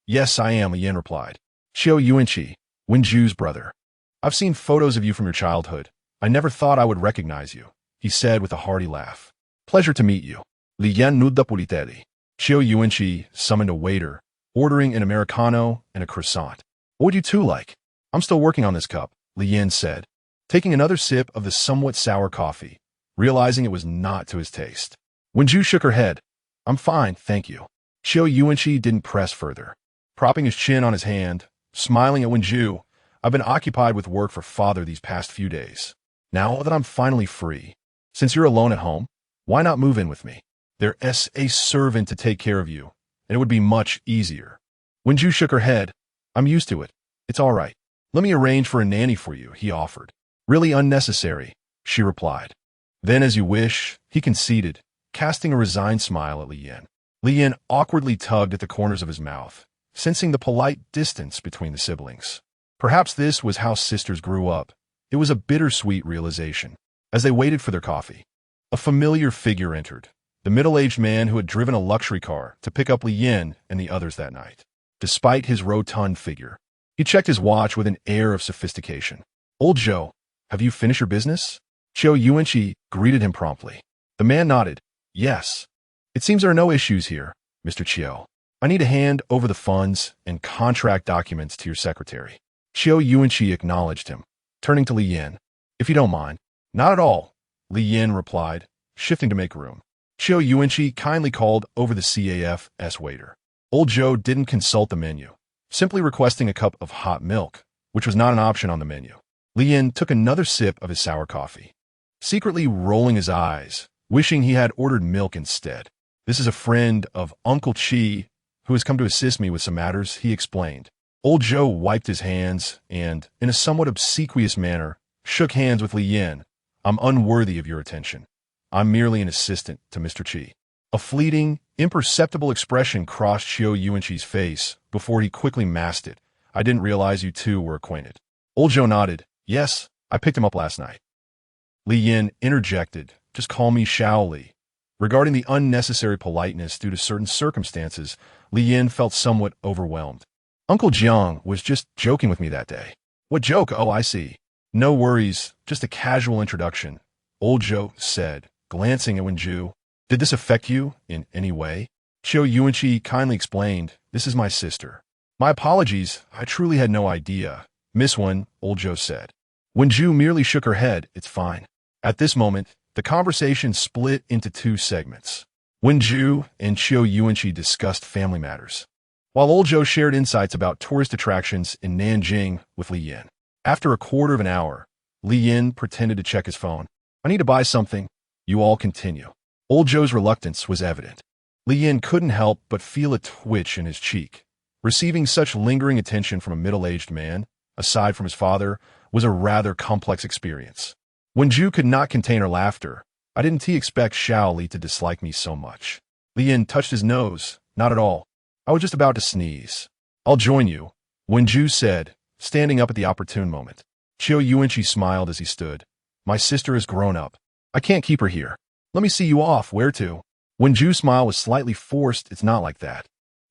Yes, I am, Li Yin replied. Xiao Yuanqi, Wen-ju's brother. I've seen photos of you from your childhood. I never thought I would recognize you, he said with a hearty laugh. Pleasure to meet you. Li Yin nuda politeli. Xiao Yuanqi summoned a waiter, ordering an Americano and a croissant. What would you two like? I'm still working on this cup, Li Yin said, taking another sip of the somewhat sour coffee, realizing it was not to his taste. Wen-ju shook her head. I'm fine, thank you. Xiao Yuanqi didn't press further. Propping his chin on his hand, smiling at Wen-ju, I've been occupied with work for father these past few days. Now that I'm finally free, since you're alone at home, why not move in with me? There's a servant to take care of you, and it would be much easier. Wen-ju shook her head. I'm used to it. It's all right. Let me arrange for a nanny for you, he offered. Really unnecessary, she replied. Then as you wish, he conceded, casting a resigned smile at Li Yin. Li Yin awkwardly tugged at the corners of his mouth, sensing the polite distance between the siblings. Perhaps this was how sisters grew up. It was a bittersweet realization. As they waited for their coffee, A familiar figure entered, the middle-aged man who had driven a luxury car to pick up Li Yin and the others that night. Despite his rotund figure, he checked his watch with an air of sophistication. "Old Joe, have you finished your business?" Chiao Yuanqi greeted him promptly. The man nodded. "Yes. It seems there are no issues here, Mr. Chiao. I need to hand over the funds and contract documents to your secretary." Chiao Yuanqi acknowledged him, turning to Li Yin. "If you don't mind." "Not at all," Li Yin replied, shifting to make room. Chiao Yuanqi kindly called over the CAF's waiter. Old Joe didn't consult the menu, simply requesting a cup of hot milk, which was not an option on the menu. Li Yin took another sip of his sour coffee, secretly rolling his eyes, wishing he had ordered milk instead. "This is a friend of Uncle Chi who has come to assist me with some matters," he explained. Old Joe wiped his hands and, in a somewhat obsequious manner, shook hands with Li Yin. "I'm unworthy of your attention. I'm merely an assistant to Mr. Chi." A fleeting, imperceptible expression crossed Chiao Yuanqi's face before he quickly masked it. "I didn't realize you two were acquainted." Old Joe nodded. "Yes, I picked him up last night." Li Yin interjected, "Just call me Xiao Li." Regarding the unnecessary politeness due to certain circumstances, Li Yin felt somewhat overwhelmed. "Uncle Jiang was just joking with me that day." "What joke? Oh, I see." "No worries, just a casual introduction," Old Joe said, glancing at Wenju. "Did this affect you in any way?" Chiao Yuanqi kindly explained, "This is my sister." "My apologies, I truly had no idea." "Miss Wen," Old Joe said. Wenju merely shook her head. "It's fine." At this moment, the conversation split into two segments. Wenju and Chiao Yuanqi discussed family matters, while Old Joe shared insights about tourist attractions in Nanjing with Li Yin. After a quarter of an hour, Li Yin pretended to check his phone. "I need to buy something." "You all continue." Old Joe's reluctance was evident. Li Yin couldn't help but feel a twitch in his cheek. Receiving such lingering attention from a middle-aged man, aside from his father, was a rather complex experience. Wenju could not contain her laughter. "I didn't expect Xiao Li to dislike me so much." Li Yin touched his nose. "Not at all. I was just about to sneeze." "I'll join you," Wenju said, standing up at the opportune moment. Chiao Yuanqi smiled as he stood. "My sister is grown up. I can't keep her here. Let me see you off. Where to?" Wenju's smile was slightly forced. "It's not like that.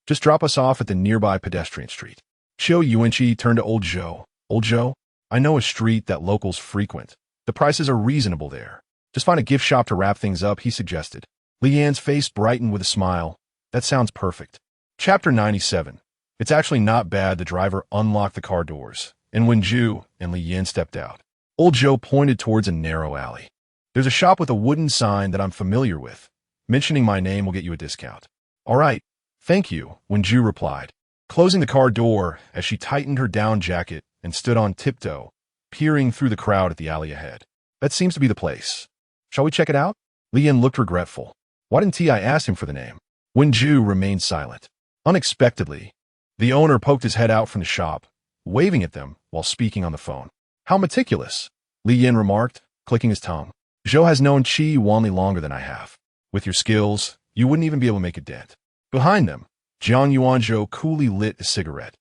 Just drop us off at the nearby pedestrian street." Chiao Yuanqi turned to Old Joe. "Old Joe, I know a street that locals frequent. The prices are reasonable there. Just find a gift shop to wrap things up," he suggested. Li Yan's face brightened with a smile. "That sounds perfect." Chapter 97. It's actually not bad. The driver unlocked the car doors, and Wenju and Li Yin stepped out. Old Joe pointed towards a narrow alley. "There's a shop with a wooden sign that I'm familiar with. Mentioning my name will get you a discount." "All right. Thank you," Wenju replied, closing the car door as she tightened her down jacket and stood on tiptoe, peering through the crowd at the alley ahead. "That seems to be the place. Shall we check it out?" Li Yin looked regretful. "Why didn't I ask him for the name?" Wenju remained silent. Unexpectedly, the owner poked his head out from the shop, waving at them while speaking on the phone. "How meticulous," Li Yin remarked, clicking his tongue. "Zhou has known Qi Wanli longer than I have. With your skills, you wouldn't even be able to make a dent." Behind them, Jiang Yuanzhou coolly lit a cigarette.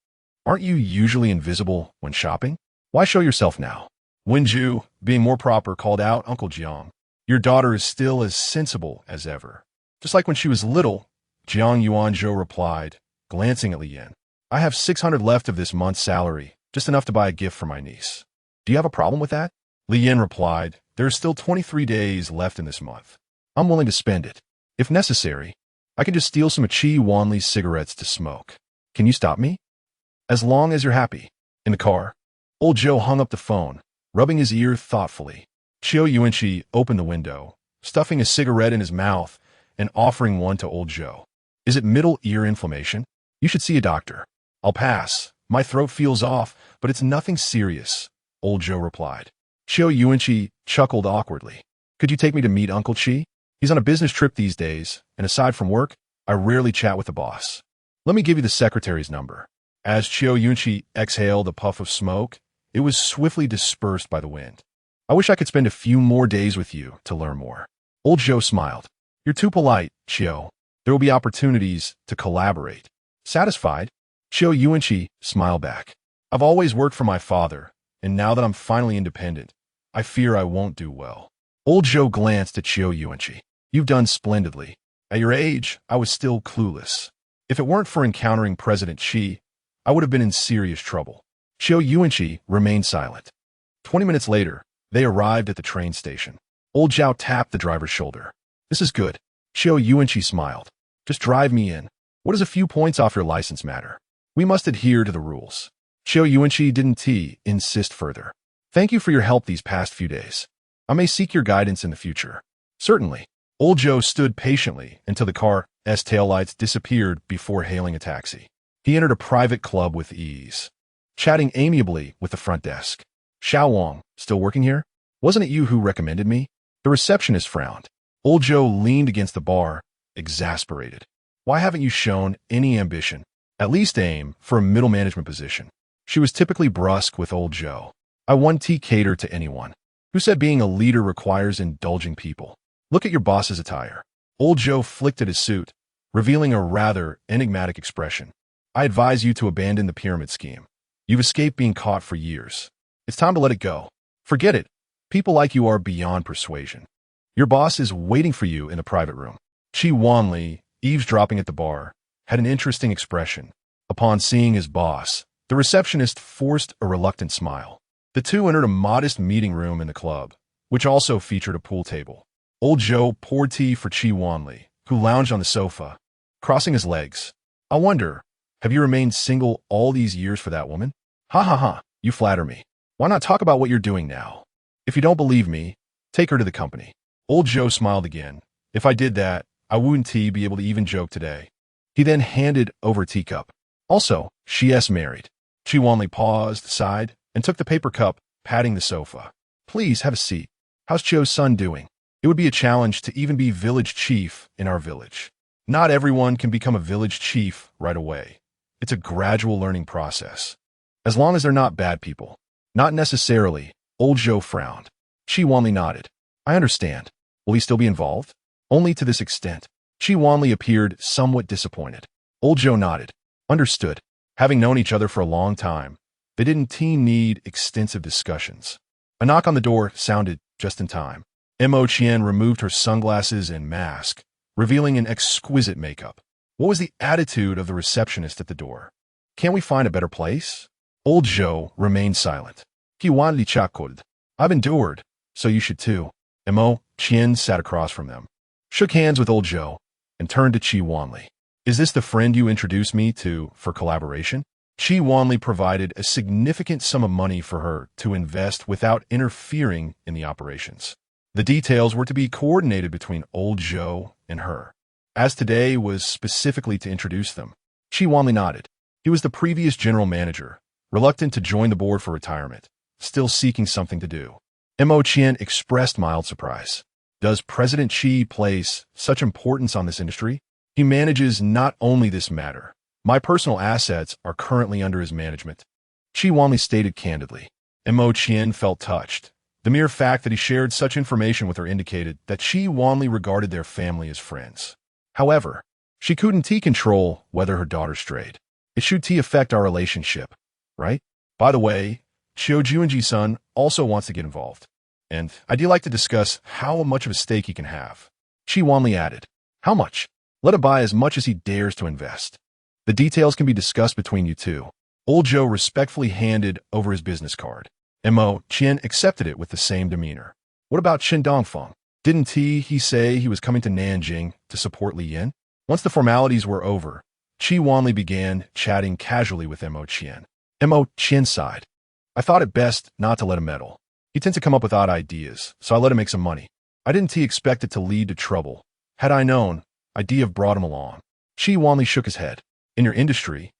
"Aren't you usually invisible when shopping? Why show yourself now?" Wenju, being more proper, called out, "Uncle Jiang, your daughter is still as sensible as ever. Just like when she was little." Jiang Yuanzhou replied, glancing at Li Yin. "I have 600 left of this month's salary, just enough to buy a gift for my niece. Do you have a problem with that?" Li Yin replied, "There are still 23 days left in this month. I'm willing to spend it. If necessary, I can just steal some of Qi Wanli's cigarettes to smoke. Can you stop me? As long as you're happy." In the car, Old Joe hung up the phone, rubbing his ear thoughtfully. Chiao Yuanqi opened the window, stuffing a cigarette in his mouth and offering one to Old Joe. "Is it middle ear inflammation? You should see a doctor." "I'll pass. My throat feels off, but it's nothing serious," Old Joe replied. Chiao Yuanqi chuckled awkwardly. "Could you take me to meet Uncle Chi? He's on a business trip these days, and aside from work, I rarely chat with the boss. Let me give you the secretary's number." As Chiao Yuanqi exhaled a puff of smoke, it was swiftly dispersed by the wind. "I wish I could spend a few more days with you to learn more." Old Joe smiled. "You're too polite, Chiao. There will be opportunities to collaborate." Satisfied, Chiao Yuanqi smiled back. "I've always worked for my father, and now that I'm finally independent, I fear I won't do well." Old Joe glanced at Chiyo Yuanchi. You've done splendidly. At your age, I was still clueless. If it weren't for encountering President Xi, I would have been in serious trouble. Chiyo Yuanchi remained silent. 20 minutes later, they arrived at the train station. Old Zhao tapped the driver's shoulder. This is good. Chiyo Yuanchi smiled. Just drive me in. What does a few points off your license matter? We must adhere to the rules. Chiyo Yuanchi didn't insist further. Thank you for your help these past few days. I may seek your guidance in the future. Certainly. Old Joe stood patiently until the car's taillights disappeared before hailing a taxi. He entered a private club with ease, chatting amiably with the front desk. Xiao Wang, still working here? Wasn't it you who recommended me? The receptionist frowned. Old Joe leaned against the bar, exasperated. Why haven't you shown any ambition? At least aim for a middle management position. She was typically brusque with Old Joe. I won't cater to anyone. Who said being a leader requires indulging people? Look at your boss's attire. Old Joe flicked at his suit, revealing a rather enigmatic expression. I advise you to abandon the pyramid scheme. You've escaped being caught for years. It's time to let it go. Forget it. People like you are beyond persuasion. Your boss is waiting for you in a private room. Chi Wanli, eavesdropping at the bar, had an interesting expression. Upon seeing his boss, the receptionist forced a reluctant smile. The two entered a modest meeting room in the club, which also featured a pool table. Old Joe poured tea for Chi Wanli, who lounged on the sofa, crossing his legs. I wonder, have you remained single all these years for that woman? Ha ha ha, you flatter me. Why not talk about what you're doing now? If you don't believe me, take her to the company. Old Joe smiled again. If I did that, I wouldn't be able to even joke today. He then handed over a teacup. Also, she's married. Chi Wanli paused, sighed, and took the paper cup, patting the sofa. Please have a seat. How's Chio's son doing? It would be a challenge to even be village chief in our village. Not everyone can become a village chief right away. It's a gradual learning process. As long as they're not bad people. Not necessarily. Old Joe frowned. Chi Wanli nodded. I understand. Will he still be involved? Only to this extent. Chi Wanli appeared somewhat disappointed. Old Joe nodded. Understood. Having known each other for a long time, they didn't need extensive discussions. A knock on the door sounded just in time. Mo Qian removed her sunglasses and mask, revealing an exquisite makeup. What was the attitude of the receptionist at the door? Can't we find a better place? Old Joe remained silent. Wanli chuckled. I've endured, so you should too. Mo Qian sat across from them, shook hands with Old Joe, and turned to Chi Wanli. Is this the friend you introduced me to for collaboration? Chi Wanli provided a significant sum of money for her to invest without interfering in the operations. The details were to be coordinated between Old Joe and her. As today was specifically to introduce them, Chi Wanli nodded. He was the previous general manager, reluctant to join the board for retirement, still seeking something to do. Mo Qian expressed mild surprise. Does President Xi place such importance on this industry? He manages not only this matter. My personal assets are currently under his management. Chi Wanli stated candidly. Mo Qian felt touched. The mere fact that he shared such information with her indicated that Chi Wanli regarded their family as friends. However, she couldn't control whether her daughter strayed. It should affect our relationship, right? By the way, Chiyo Juanji's son also wants to get involved. And I'd like to discuss how much of a stake he can have. Chi Wanli added. How much? Let him buy as much as he dares to invest. The details can be discussed between you two. Old Joe respectfully handed over his business card. Mo Qian accepted it with the same demeanor. What about Chen Dongfeng? Didn't he say he was coming to Nanjing to support Li Yin? Once the formalities were over, Chi Wanli began chatting casually with Mo Qian. Mo Qian sighed. I thought it best not to let him meddle. He tends to come up with odd ideas, so I let him make some money. I didn't expect it to lead to trouble. Had I known, I'd have brought him along. Chi Wanli shook his head. In your industry,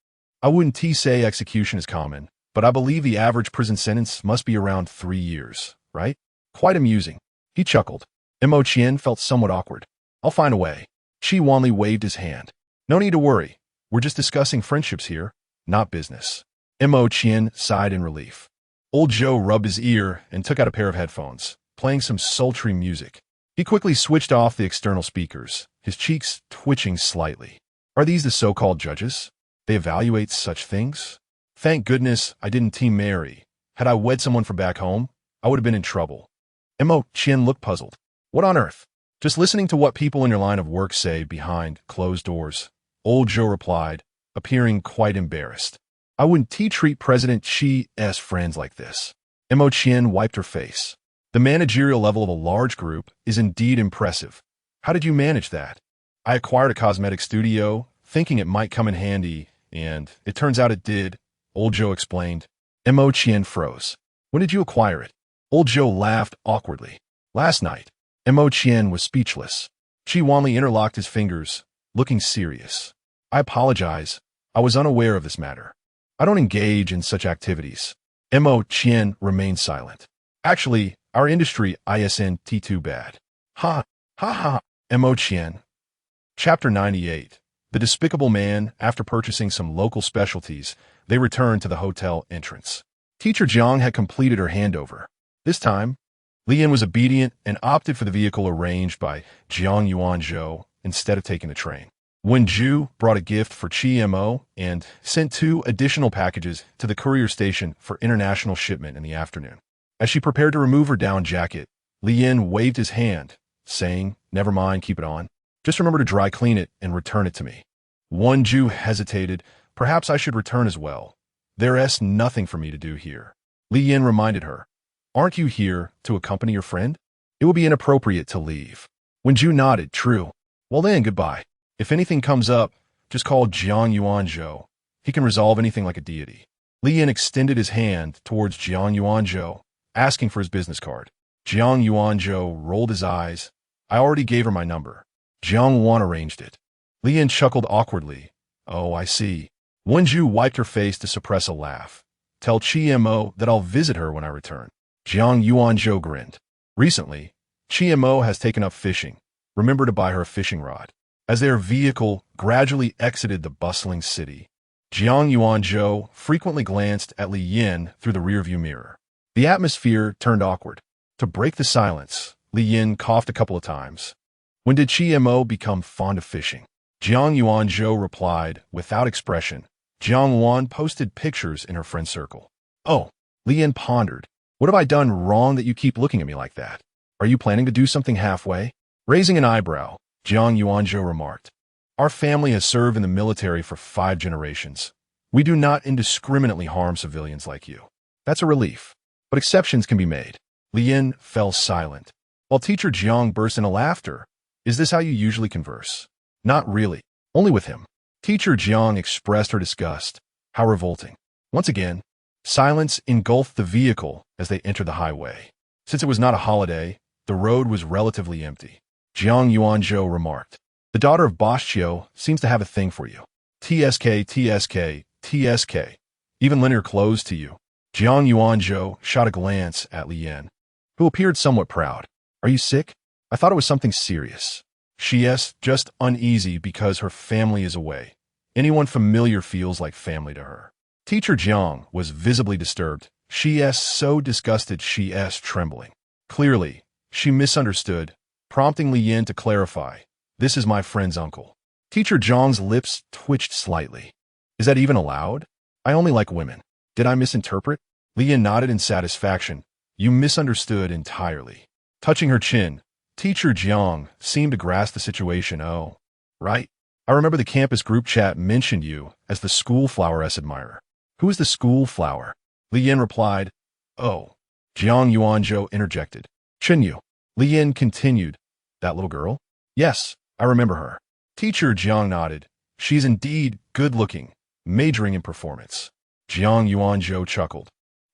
I wouldn't say execution is common, but I believe the average prison sentence must be around 3 years, right? Quite amusing. He chuckled. Mo Qian felt somewhat awkward. I'll find a way. Chi Wanli waved his hand. No need to worry. We're just discussing friendships here, not business. Mo Qian sighed in relief. Old Joe rubbed his ear and took out a pair of headphones, playing some sultry music. He quickly switched off the external speakers, his cheeks twitching slightly. Are these the so-called judges? They evaluate such things? Thank goodness I didn't marry. Had I wed someone from back home, I would have been in trouble. Mo Chin looked puzzled. What on earth? Just listening to what people in your line of work say behind closed doors, old Joe replied, appearing quite embarrassed. I wouldn't treat President Chi's friends like this. Mo Chin wiped her face. The managerial level of a large group is indeed impressive. How did you manage that? I acquired a cosmetic studio, thinking it might come in handy, and it turns out it did, old Joe explained. Mo Chin froze. When did you acquire it? Old Joe laughed awkwardly. Last night. Mo Chin was speechless. Chi Wanli interlocked his fingers, looking serious. I apologize. I was unaware of this matter. I don't engage in such activities. Mo Chin remained silent. Actually, our industry isn't too bad. Ha, ha ha, Mo Chin. Chapter 98. The Despicable Man. After purchasing some local specialties, they returned to the hotel entrance. Teacher Jiang had completed her handover. This time, Lian was obedient and opted for the vehicle arranged by Jiang Yuanzhou instead of taking the train. Wen Zhu brought a gift for Chi Mo and sent 2 additional packages to the courier station for international shipment in the afternoon. As she prepared to remove her down jacket, Lian waved his hand, saying, "Never mind, keep it on. Just remember to dry clean it and return it to me." Wen Zhu hesitated. Perhaps I should return as well. There's nothing for me to do here. Lian reminded her. Aren't you here to accompany your friend? It would be inappropriate to leave. Wen Zhu nodded. True. Well then, goodbye. If anything comes up, just call Jiang Yuanzhou. He can resolve anything like a deity. Lian extended his hand towards Jiang Yuanzhou, asking for his business card. Jiang Yuanzhou rolled his eyes. I already gave her my number. Jiang Wan arranged it. Lian chuckled awkwardly. Oh, I see. Wen Zhu wiped her face to suppress a laugh. Tell Chi Mo that I'll visit her when I return. Jiang Yuanzhou grinned. Recently, Chi Mo has taken up fishing. Remember to buy her a fishing rod. As their vehicle gradually exited the bustling city, Jiang Yuanzhou frequently glanced at Li Yin through the rearview mirror. The atmosphere turned awkward. To break the silence, Li Yin coughed a couple of times. When did Chi Mo become fond of fishing? Jiang Yuanzhou replied, without expression. Jiang Wan posted pictures in her friend circle. Oh, Li Yin pondered. What have I done wrong that you keep looking at me like that? Are you planning to do something halfway? Raising an eyebrow, Jiang Yuanzhou remarked. Our family has served in the military for 5 generations. We do not indiscriminately harm civilians like you. That's a relief. But exceptions can be made. Li Yin fell silent, while teacher Jiang burst into laughter. Is this how you usually converse? Not really. Only with him. Teacher Jiang expressed her disgust. How revolting. Once again, silence engulfed the vehicle as they entered the highway. Since it was not a holiday, the road was relatively empty. Jiang Yuanzhou remarked. The daughter of Boss Chiu seems to have a thing for you. TSK, TSK, TSK. Even lend her clothes to you. Jiang Yuanzhou shot a glance at Li Yin, who appeared somewhat proud. Are you sick? I thought it was something serious. She's just uneasy because her family is away. Anyone familiar feels like family to her. Teacher Jiang was visibly disturbed. She's so disgusted she's trembling. Clearly, she misunderstood, prompting Li Yin to clarify. This is my friend's uncle. Teacher Jiang's lips twitched slightly. Is that even allowed? I only like women. Did I misinterpret? Li Yin nodded in satisfaction. You misunderstood entirely. Touching her chin, Teacher Jiang seemed to grasp the situation. Oh, right. I remember the campus group chat mentioned you as the school floweress admirer. Who is the school flower? Li Yin replied. Oh. Jiang Yuanzhou interjected. Chinyu. Li Yin continued. That little girl? Yes, I remember her. Teacher Jiang nodded. She's indeed good-looking, majoring in performance. Jiang Yuanzhou chuckled.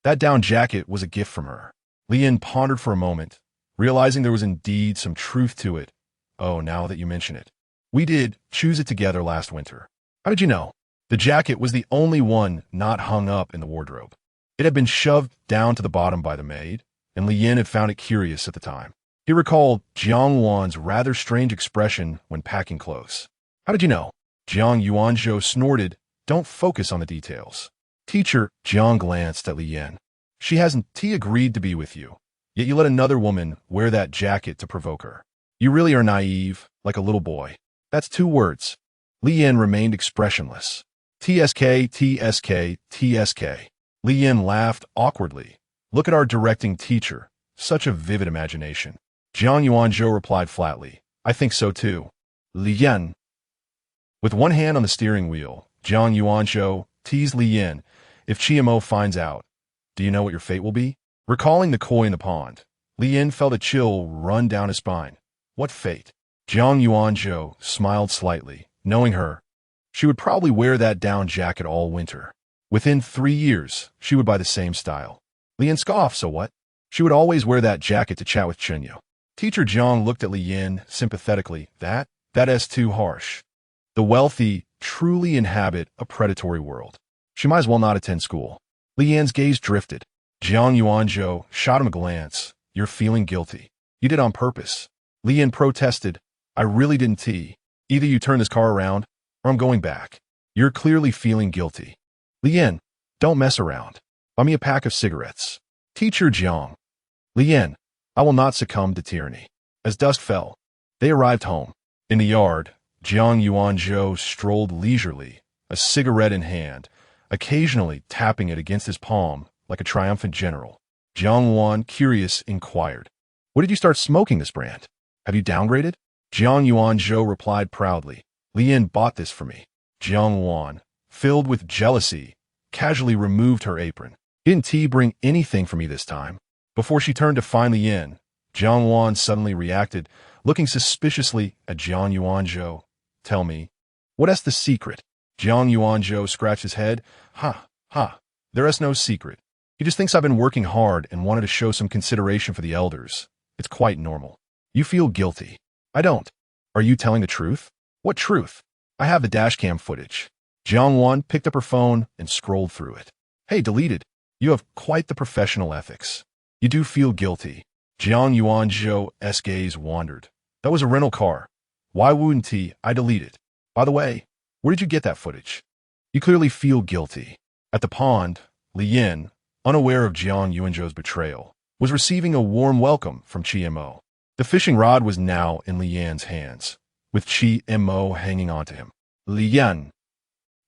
That down jacket was a gift from her. Li Yin pondered for a moment, realizing there was indeed some truth to it. Oh, now that you mention it. We did choose it together last winter. How did you know? The jacket was the only one not hung up in the wardrobe. It had been shoved down to the bottom by the maid, and Li Yin had found it curious at the time. He recalled Jiang Wan's rather strange expression when packing clothes. How did you know? Jiang Yuanzhou snorted. Don't focus on the details. Teacher Jiang glanced at Li Yin. She hasn't agreed to be with you, yet you let another woman wear that jacket to provoke her. You really are naive, like a little boy. That's 2 words. Li Yin remained expressionless. TSK, TSK, TSK. Li Yin laughed awkwardly. Look at our directing teacher. Such a vivid imagination. Jiang Yuanzhou replied flatly, I think so too. Li Yan. With one hand on the steering wheel, Jiang Yuanzhou teased Li Yan, if Chiemo finds out, do you know what your fate will be? Recalling the koi in the pond, Li Yan felt a chill run down his spine. What fate? Jiang Yuanzhou smiled slightly, knowing her. She would probably wear that down jacket all winter. Within 3 years, she would buy the same style. Li Yan scoffed, so what? She would always wear that jacket to chat with Chenyo. Teacher Jiang looked at Li Yan sympathetically. That's too harsh. The wealthy truly inhabit a predatory world. She might as well not attend school. Li Yan's gaze drifted. Jiang Yuanzhou shot him a glance. You're feeling guilty. You did on purpose. Li Yan protested. I really didn't tea. Either you turn this car around, or I'm going back. You're clearly feeling guilty. Li Yan, don't mess around. Buy me a pack of cigarettes. Teacher Jiang. Li Yan, I will not succumb to tyranny. As dusk fell, they arrived home. In the yard, Jiang Yuanzhou strolled leisurely, a cigarette in hand, occasionally tapping it against his palm like a triumphant general. Jiang Wan, curious, inquired, When did you start smoking this brand? Have you downgraded? Jiang Yuanzhou replied proudly, Li Yan bought this for me. Jiang Wan, filled with jealousy, casually removed her apron. Didn't T bring anything for me this time? Before she turned to find Li Yan, Jiang Wan suddenly reacted, looking suspiciously at Jiang Yuanzhou. Tell me, what's the secret? Jiang Yuanzhou scratched his head. There is no secret. He just thinks I've been working hard and wanted to show some consideration for the elders. It's quite normal. You feel guilty. I don't. Are you telling the truth? What truth? I have the dashcam footage. Jiang Wan picked up her phone and scrolled through it. Hey, deleted. You have quite the professional ethics. You do feel guilty. Jiang Yuanzhou's gaze wandered. That was a rental car. Why wouldn't I delete it? By the way, where did you get that footage? You clearly feel guilty. At the pond, Li Yan, unaware of Jiang Yuanzhou's betrayal, was receiving a warm welcome from Chiemo. The fishing rod was now in Li Yan's hands, with Chiemo hanging onto him. Li Yan,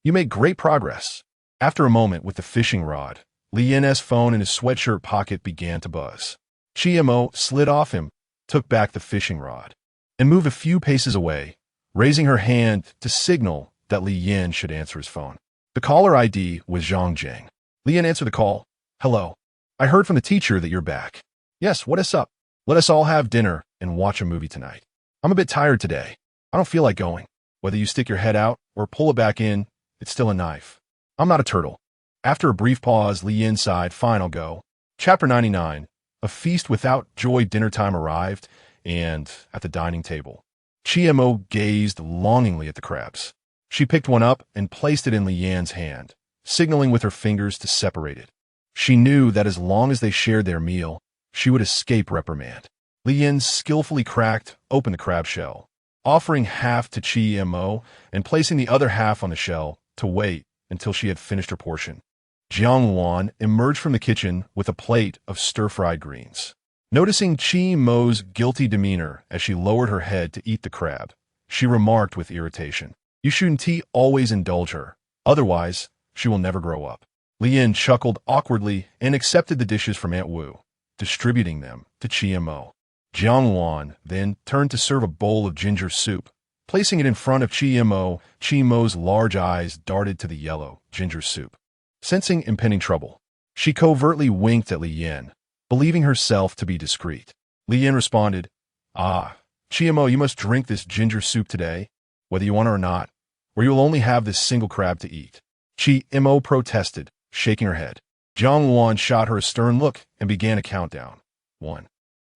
you make great progress. After a moment with the fishing rod, Li Yan's phone in his sweatshirt pocket began to buzz. Chiemo slid off him, took back the fishing rod, and moved a few paces away, raising her hand to signal that Li Yan should answer his phone. The caller ID was Zhang Jiang. Li Yan answered the call. Hello. I heard from the teacher that you're back. Yes, what is up? Let us all have dinner and watch a movie tonight. I'm a bit tired today. I don't feel like going. Whether you stick your head out or pull it back in, it's still a knife. I'm not a turtle. After a brief pause, Li Yan sighed, fine, I'll go. Chapter 99. A feast without joy. Dinner time arrived, and at the dining table, Chiemo gazed longingly at the crabs. She picked one up and placed it in Li Yan's hand, signaling with her fingers to separate it. She knew that as long as they shared their meal, she would escape reprimand. Li Yan skillfully cracked open the crab shell, offering half to Chiemo and placing the other half on the shell to wait until she had finished her portion. Jiang Wan emerged from the kitchen with a plate of stir-fried greens. Noticing Chiemo's guilty demeanor as she lowered her head to eat the crab, she remarked with irritation, You shouldn't always indulge her, otherwise she will never grow up. Li Yan chuckled awkwardly and accepted the dishes from Aunt Wu, distributing them to Chiemo. Jiang Wan then turned to serve a bowl of ginger soup. Placing it in front of Chiemo, Chiemo's large eyes darted to the yellow ginger soup. Sensing impending trouble, she covertly winked at Li Yan, believing herself to be discreet. Li Yan responded, Chiemo, you must drink this ginger soup today, whether you want it or not, or you will only have this single crab to eat. Chiemo protested, shaking her head. Jiang Wan shot her a stern look and began a countdown. 1,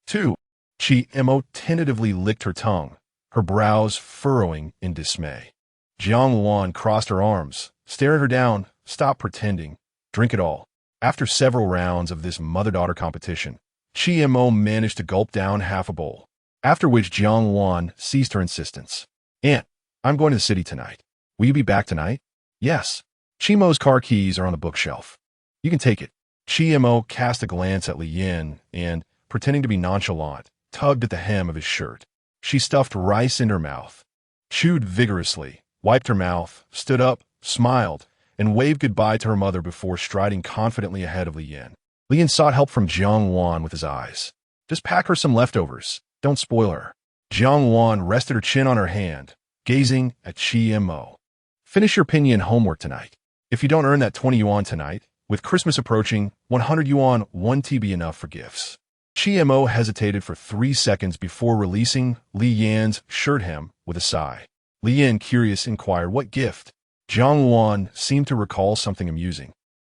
2. Chiemo tentatively licked her tongue, her brows furrowing in dismay. Jiang Wan crossed her arms, staring her down. Stop pretending. Drink it all. After several rounds of this mother-daughter competition, Chiemo managed to gulp down half a bowl, after which Jiang Wan ceased her insistence. Aunt, I'm going to the city tonight. Will you be back tonight? Yes. Chiemo's car keys are on the bookshelf. You can take it. Chiemo cast a glance at Li Yan and, pretending to be nonchalant, tugged at the hem of his shirt. She stuffed rice in her mouth, chewed vigorously, wiped her mouth, stood up, smiled, and waved goodbye to her mother before striding confidently ahead of Li Yan. Li Yan sought help from Jiang Wan with his eyes. Just pack her some leftovers. Don't spoil her. Jiang Wan rested her chin on her hand, gazing at Chi Mo. Finish your pinyin homework tonight. If you don't earn that 20 yuan tonight, with Christmas approaching, 100 yuan won't be enough for gifts. Chi Mo hesitated for 3 seconds before releasing Li Yan's shirt hem with a sigh. Li Yan, curious, inquired what gift. Jiang Wan seemed to recall something amusing,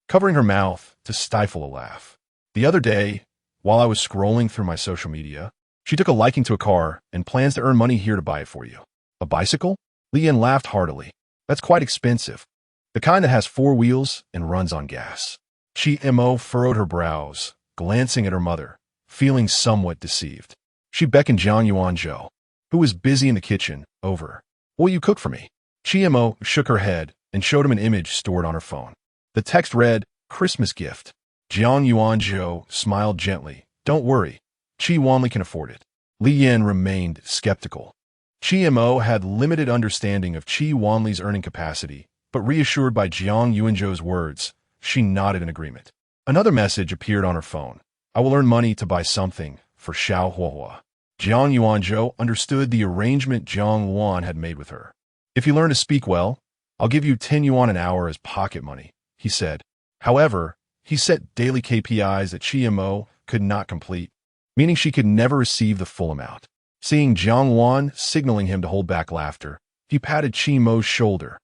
covering her mouth to stifle a laugh. The other day, while I was scrolling through my social media, she took a liking to a car and plans to earn money here to buy it for you. A bicycle? Li Yan laughed heartily. That's quite expensive. The kind that has 4 wheels and runs on gas. Chi Mo furrowed her brows, glancing at her mother, feeling somewhat deceived. She beckoned Jiang Yuanzhou, who was busy in the kitchen, over. Will you cook for me? Chi Mo shook her head and showed him an image stored on her phone. The text read, Christmas gift. Jiang Yuanzhou smiled gently. Don't worry. Chi Wanli can afford it. Li Yan remained skeptical. Chi Mo had limited understanding of Chi Wanli's earning capacity, but reassured by Jiang Yuanzhou's words, she nodded in agreement. Another message appeared on her phone. I will earn money to buy something for Xiao Huahua. Jiang Yuanzhou understood the arrangement Jiang Wan had made with her. If you learn to speak well, I'll give you 10 yuan an hour as pocket money, he said. However, he set daily KPIs that Chi Mo could not complete, meaning she could never receive the full amount. Seeing Jiang Wan signaling him to hold back laughter, he patted Chi Mo's shoulder.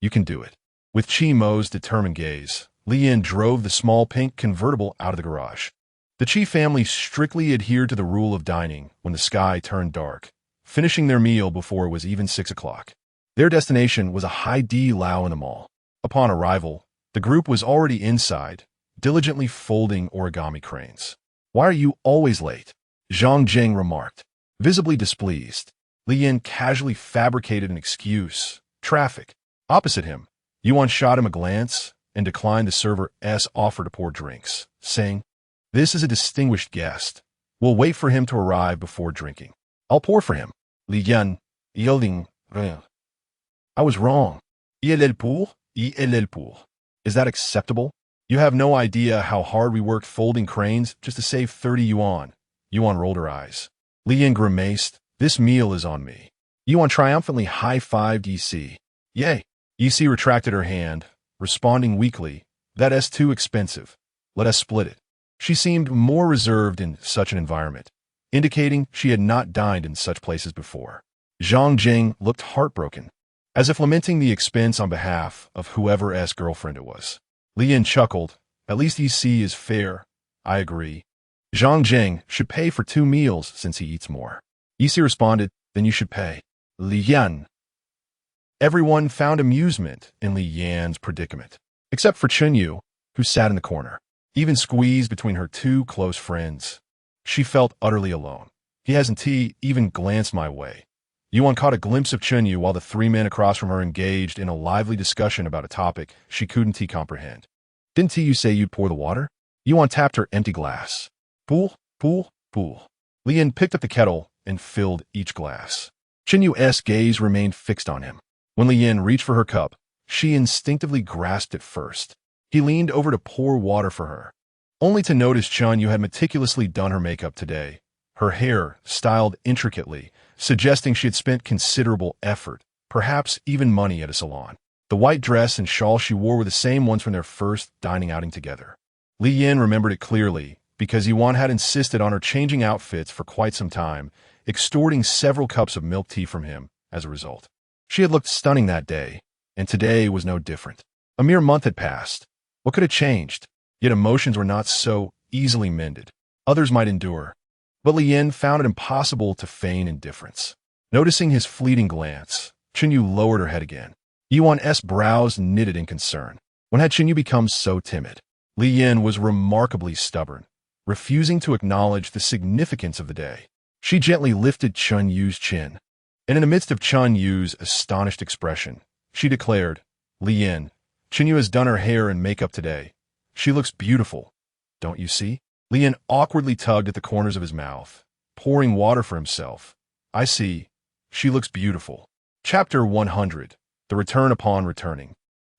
You can do it. With Chi Mo's determined gaze, Li Yan drove the small pink convertible out of the garage. The Chi family strictly adhered to the rule of dining when the sky turned dark, finishing their meal before it was even 6 o'clock. Their destination was a Hai-Di Lao in the mall. Upon arrival, the group was already inside, diligently folding origami cranes. Why are you always late? Zhang Jing remarked, visibly displeased. Li Yan casually fabricated an excuse. Traffic. Opposite him, Yuan shot him a glance and declined the server's offer to pour drinks, saying, This is a distinguished guest. We'll wait for him to arrive before drinking. I'll pour for him. Li Yan, yielding. I was wrong. Il est pour. Is that acceptable? You have no idea how hard we worked folding cranes just to save 30 yuan. Yuan rolled her eyes. Li Yan grimaced. This meal is on me. Yuan triumphantly high-fived EC. Yay. EC retracted her hand, responding weakly. That's too expensive. Let us split it. She seemed more reserved in such an environment, indicating she had not dined in such places before. Zhang Jing looked heartbroken, as if lamenting the expense on behalf of whoever's girlfriend it was. Li Yan chuckled. At least EC is fair. I agree. Zhang Jing should pay for 2 meals since he eats more. EC responded, then you should pay. Li Yan. Everyone found amusement in Li Yan's predicament, except for Chunyu, who sat in the corner, even squeezed between her 2 close friends. She felt utterly alone. He hasn't even glanced my way. Yuan caught a glimpse of Chunyu while the 3 men across from her engaged in a lively discussion about a topic she couldn't comprehend. Didn't you say you'd pour the water? Yuan tapped her empty glass. Pool. Li Yan picked up the kettle and filled each glass. Chunyu's gaze remained fixed on him. When Li Yan reached for her cup, she instinctively grasped it first. He leaned over to pour water for her, only to notice Chunyu had meticulously done her makeup today, her hair styled intricately, suggesting she had spent considerable effort, perhaps even money at a salon. The white dress and shawl she wore were the same ones from their first dining outing together. Li Yan remembered it clearly, because Yuan had insisted on her changing outfits for quite some time, extorting several cups of milk tea from him as a result. She had looked stunning that day, and today was no different. A mere month had passed. What could have changed? Yet emotions were not so easily mended. Others might endure, but Li Yan found it impossible to feign indifference. Noticing his fleeting glance, Chunyu lowered her head again. Yuan's brows knitted in concern. When had Chunyu become so timid? Li Yan was remarkably stubborn, refusing to acknowledge the significance of the day. She gently lifted Chunyu's chin, and in the midst of Chunyu's astonished expression, she declared, Li Yan, Chunyu has done her hair and makeup today. She looks beautiful, don't you see? Li Yan awkwardly tugged at the corners of his mouth, pouring water for himself. I see. She looks beautiful. Chapter 100. The Return Upon Returning.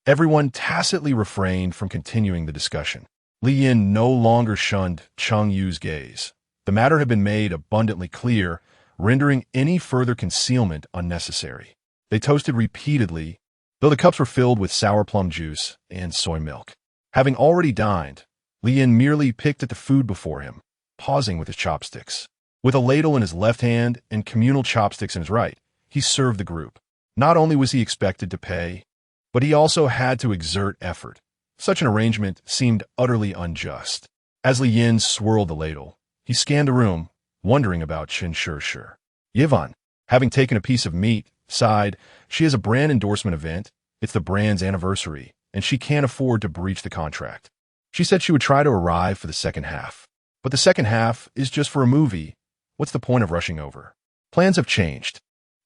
Everyone tacitly refrained from continuing the discussion. Li Yan no longer shunned Chunyu's gaze. The matter had been made abundantly clear, rendering any further concealment unnecessary. They toasted repeatedly, though the cups were filled with sour plum juice and soy milk. Having already dined, Li Yin merely picked at the food before him, pausing with his chopsticks. With a ladle in his left hand and communal chopsticks in his right, he served the group. Not only was he expected to pay, but he also had to exert effort. Such an arrangement seemed utterly unjust. As Li Yin swirled the ladle, he scanned the room, wondering about Chen Shir. Yvonne, having taken a piece of meat, sighed. She has a brand endorsement event. It's the brand's anniversary, and she can't afford to breach the contract. She said she would try to arrive for the second half. But the second half is just for a movie. What's the point of rushing over? Plans have changed.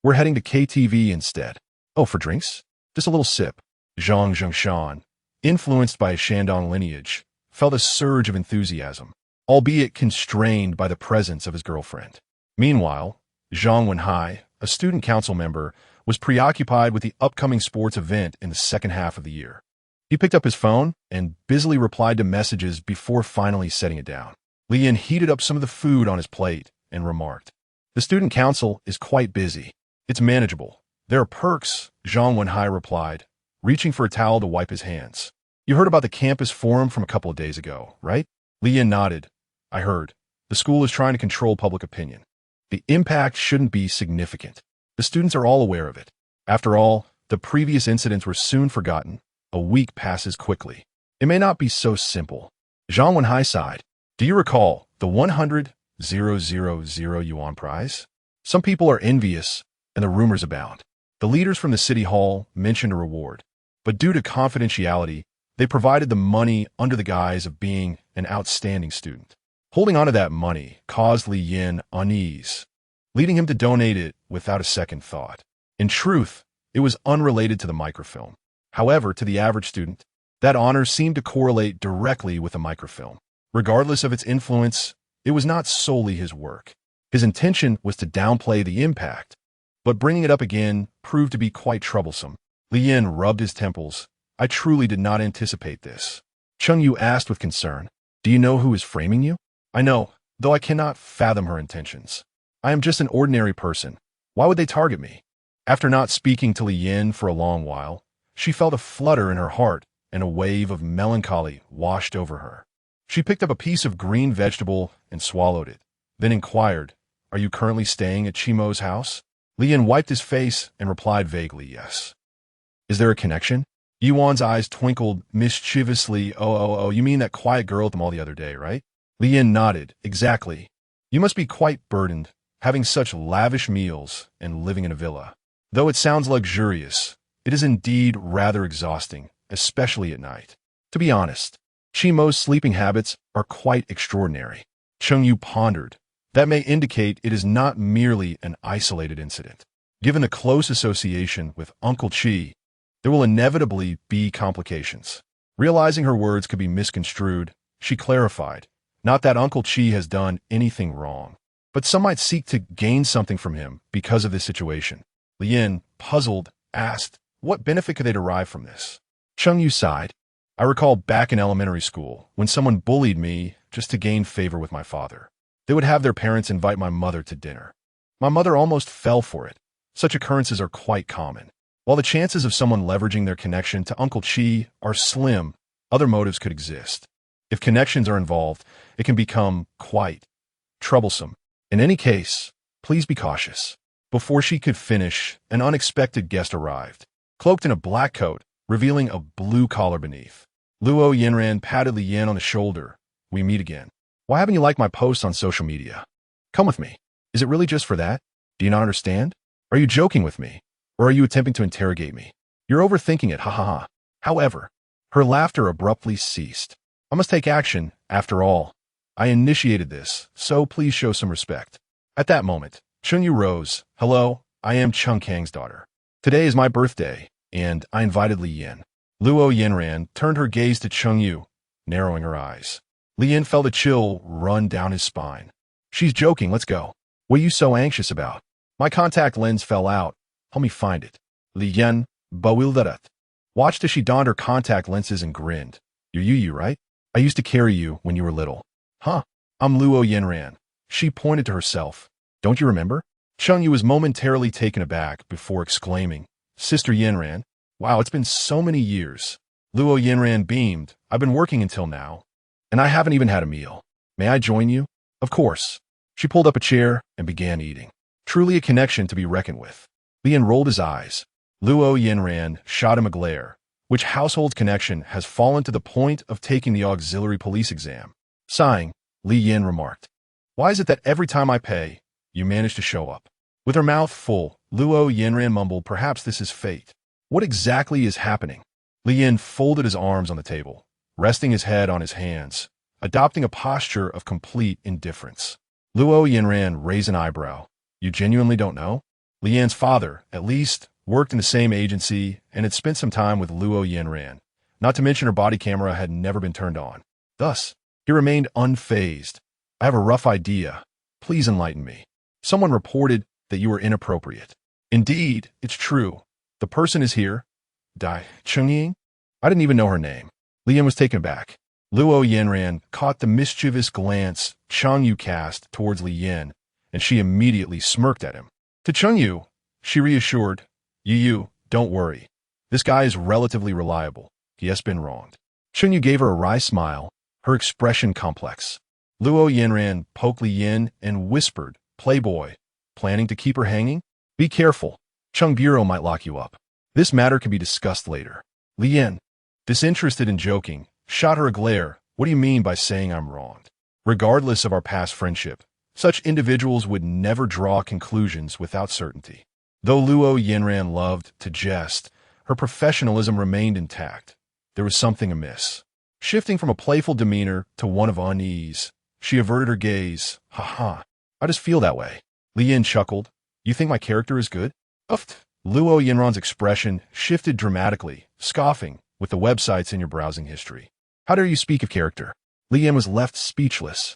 We're heading to KTV instead. Oh, for drinks? Just a little sip. Zhang Zhengshan, influenced by his Shandong lineage, felt a surge of enthusiasm, albeit constrained by the presence of his girlfriend. Meanwhile, Zhang Wenhai, a student council member, was preoccupied with the upcoming sports event in the second half of the year. He picked up his phone and busily replied to messages before finally setting it down. Li Yin heated up some of the food on his plate and remarked, "The student council is quite busy. It's manageable. There are perks," Zhang Wenhai replied, reaching for a towel to wipe his hands. "You heard about the campus forum from a couple of days ago, right?" Li Yin nodded. "I heard. The school is trying to control public opinion. The impact shouldn't be significant. The students are all aware of it. After all, the previous incidents were soon forgotten. A week passes quickly. It may not be so simple." Zhang Wenhai sighed. "Do you recall the 100,000 yuan prize? Some people are envious, and the rumors abound. The leaders from the city hall mentioned a reward, but due to confidentiality, they provided the money under the guise of being an outstanding student. Holding on to that money caused Li Yin unease, leading him to donate it without a second thought. In truth, it was unrelated to the microfilm. However, to the average student, that honor seemed to correlate directly with the microfilm. Regardless of its influence, it was not solely his work. His intention was to downplay the impact, but bringing it up again proved to be quite troublesome. Li Yin rubbed his temples. "I truly did not anticipate this." Cheng Yu asked with concern, "Do you know who is framing you?" "I know, though I cannot fathom her intentions. I am just an ordinary person. Why would they target me?" After not speaking to Li Yin for a long while, she felt a flutter in her heart and a wave of melancholy washed over her. She picked up a piece of green vegetable and swallowed it, then inquired, "Are you currently staying at Chimo's house?" Li Yin wiped his face and replied vaguely, "Yes." "Is there a connection?" Yuan's eyes twinkled mischievously. Oh, you mean that quiet girl at the mall the other day, right?" Li Yin nodded. "Exactly. You must be quite burdened, having such lavish meals and living in a villa. Though it sounds luxurious, it is indeed rather exhausting, especially at night. To be honest, Chimo's sleeping habits are quite extraordinary." Cheng Yu pondered. That may indicate it is not merely an isolated incident. Given the close association with Uncle Chi, there will inevitably be complications. Realizing her words could be misconstrued, she clarified, "Not that Uncle Chi has done anything wrong, but some might seek to gain something from him because of this situation." Li Yin, puzzled, asked, "What benefit could they derive from this?" Cheng Yu sighed. "I recall back in elementary school when someone bullied me just to gain favor with my father. They would have their parents invite my mother to dinner. My mother almost fell for it. Such occurrences are quite common. While the chances of someone leveraging their connection to Uncle Chi are slim, other motives could exist. If connections are involved, it can become quite troublesome. In any case, please be cautious." Before she could finish, an unexpected guest arrived, cloaked in a black coat, revealing a blue collar beneath. Luo Yinran patted Li Yin on the shoulder. "We meet again. Why haven't you liked my posts on social media? Come with me. Is it really just for that? Do you not understand? Are you joking with me? Or are you attempting to interrogate me? You're overthinking it, ha ha ha." However, her laughter abruptly ceased. "I must take action, after all. I initiated this, so please show some respect." At that moment, Cheng Yu rose. "Hello, I am Cheng Kang's daughter. Today is my birthday, and I invited Li Yin." Luo Yinran turned her gaze to Cheng Yu, narrowing her eyes. Li Yin felt a chill run down his spine. "She's joking, let's go. What are you so anxious about?" "My contact lens fell out. Help me find it." Li Yin bewildered. Watched as she donned her contact lenses and grinned. "You're you, right? I used to carry you when you were little." "Huh, I'm Luo Yinran." She pointed to herself. Don't you remember? Cheng Yu was momentarily taken aback before exclaiming, Sister Yinran, wow, it's been so many years. Luo Yinran beamed. I've been working until now, and I haven't even had a meal. May I join you? Of course. She pulled up a chair and began eating. Truly a connection to be reckoned with. Lian rolled his eyes. Luo Yinran shot him a glare. Which household connection has fallen to the point of taking the auxiliary police exam? Sighing, Li Yin remarked. Why is it that every time I pay, you manage to show up? With her mouth full, Luo Yinran mumbled, perhaps this is fate. What exactly is happening? Li Yin folded his arms on the table, resting his head on his hands, adopting a posture of complete indifference. Luo Yinran raised an eyebrow. You genuinely don't know? Li Yin's father, at least, worked in the same agency and had spent some time with Luo Yinran. Not to mention her body camera had never been turned on. Thus, he remained unfazed. I have a rough idea. Please enlighten me. Someone reported that you were inappropriate. Indeed, it's true. The person is here. Dai Chungying? I didn't even know her name. Li Yin was taken aback. Luo Yinran caught the mischievous glance Cheng Yu cast towards Li Yin, and she immediately smirked at him. To Cheng Yu, she reassured, Yu, don't worry. This guy is relatively reliable. He has been wronged. Cheng Yu gave her a wry smile, her expression complex. Luo Yinran poked Li Yin and whispered, Playboy, planning to keep her hanging? Be careful. Cheng Bureau might lock you up. This matter can be discussed later. Li Yin, disinterested in joking, shot her a glare. What do you mean by saying I'm wronged? Regardless of our past friendship, such individuals would never draw conclusions without certainty. Though Luo Yinran loved to jest, her professionalism remained intact. There was something amiss. Shifting from a playful demeanor to one of unease, she averted her gaze. Ha, I just feel that way. Li Yin chuckled. You think my character is good? Uft. Luo Yinran's expression shifted dramatically, scoffing, with the websites in your browsing history. How dare you speak of character? Li Yin was left speechless.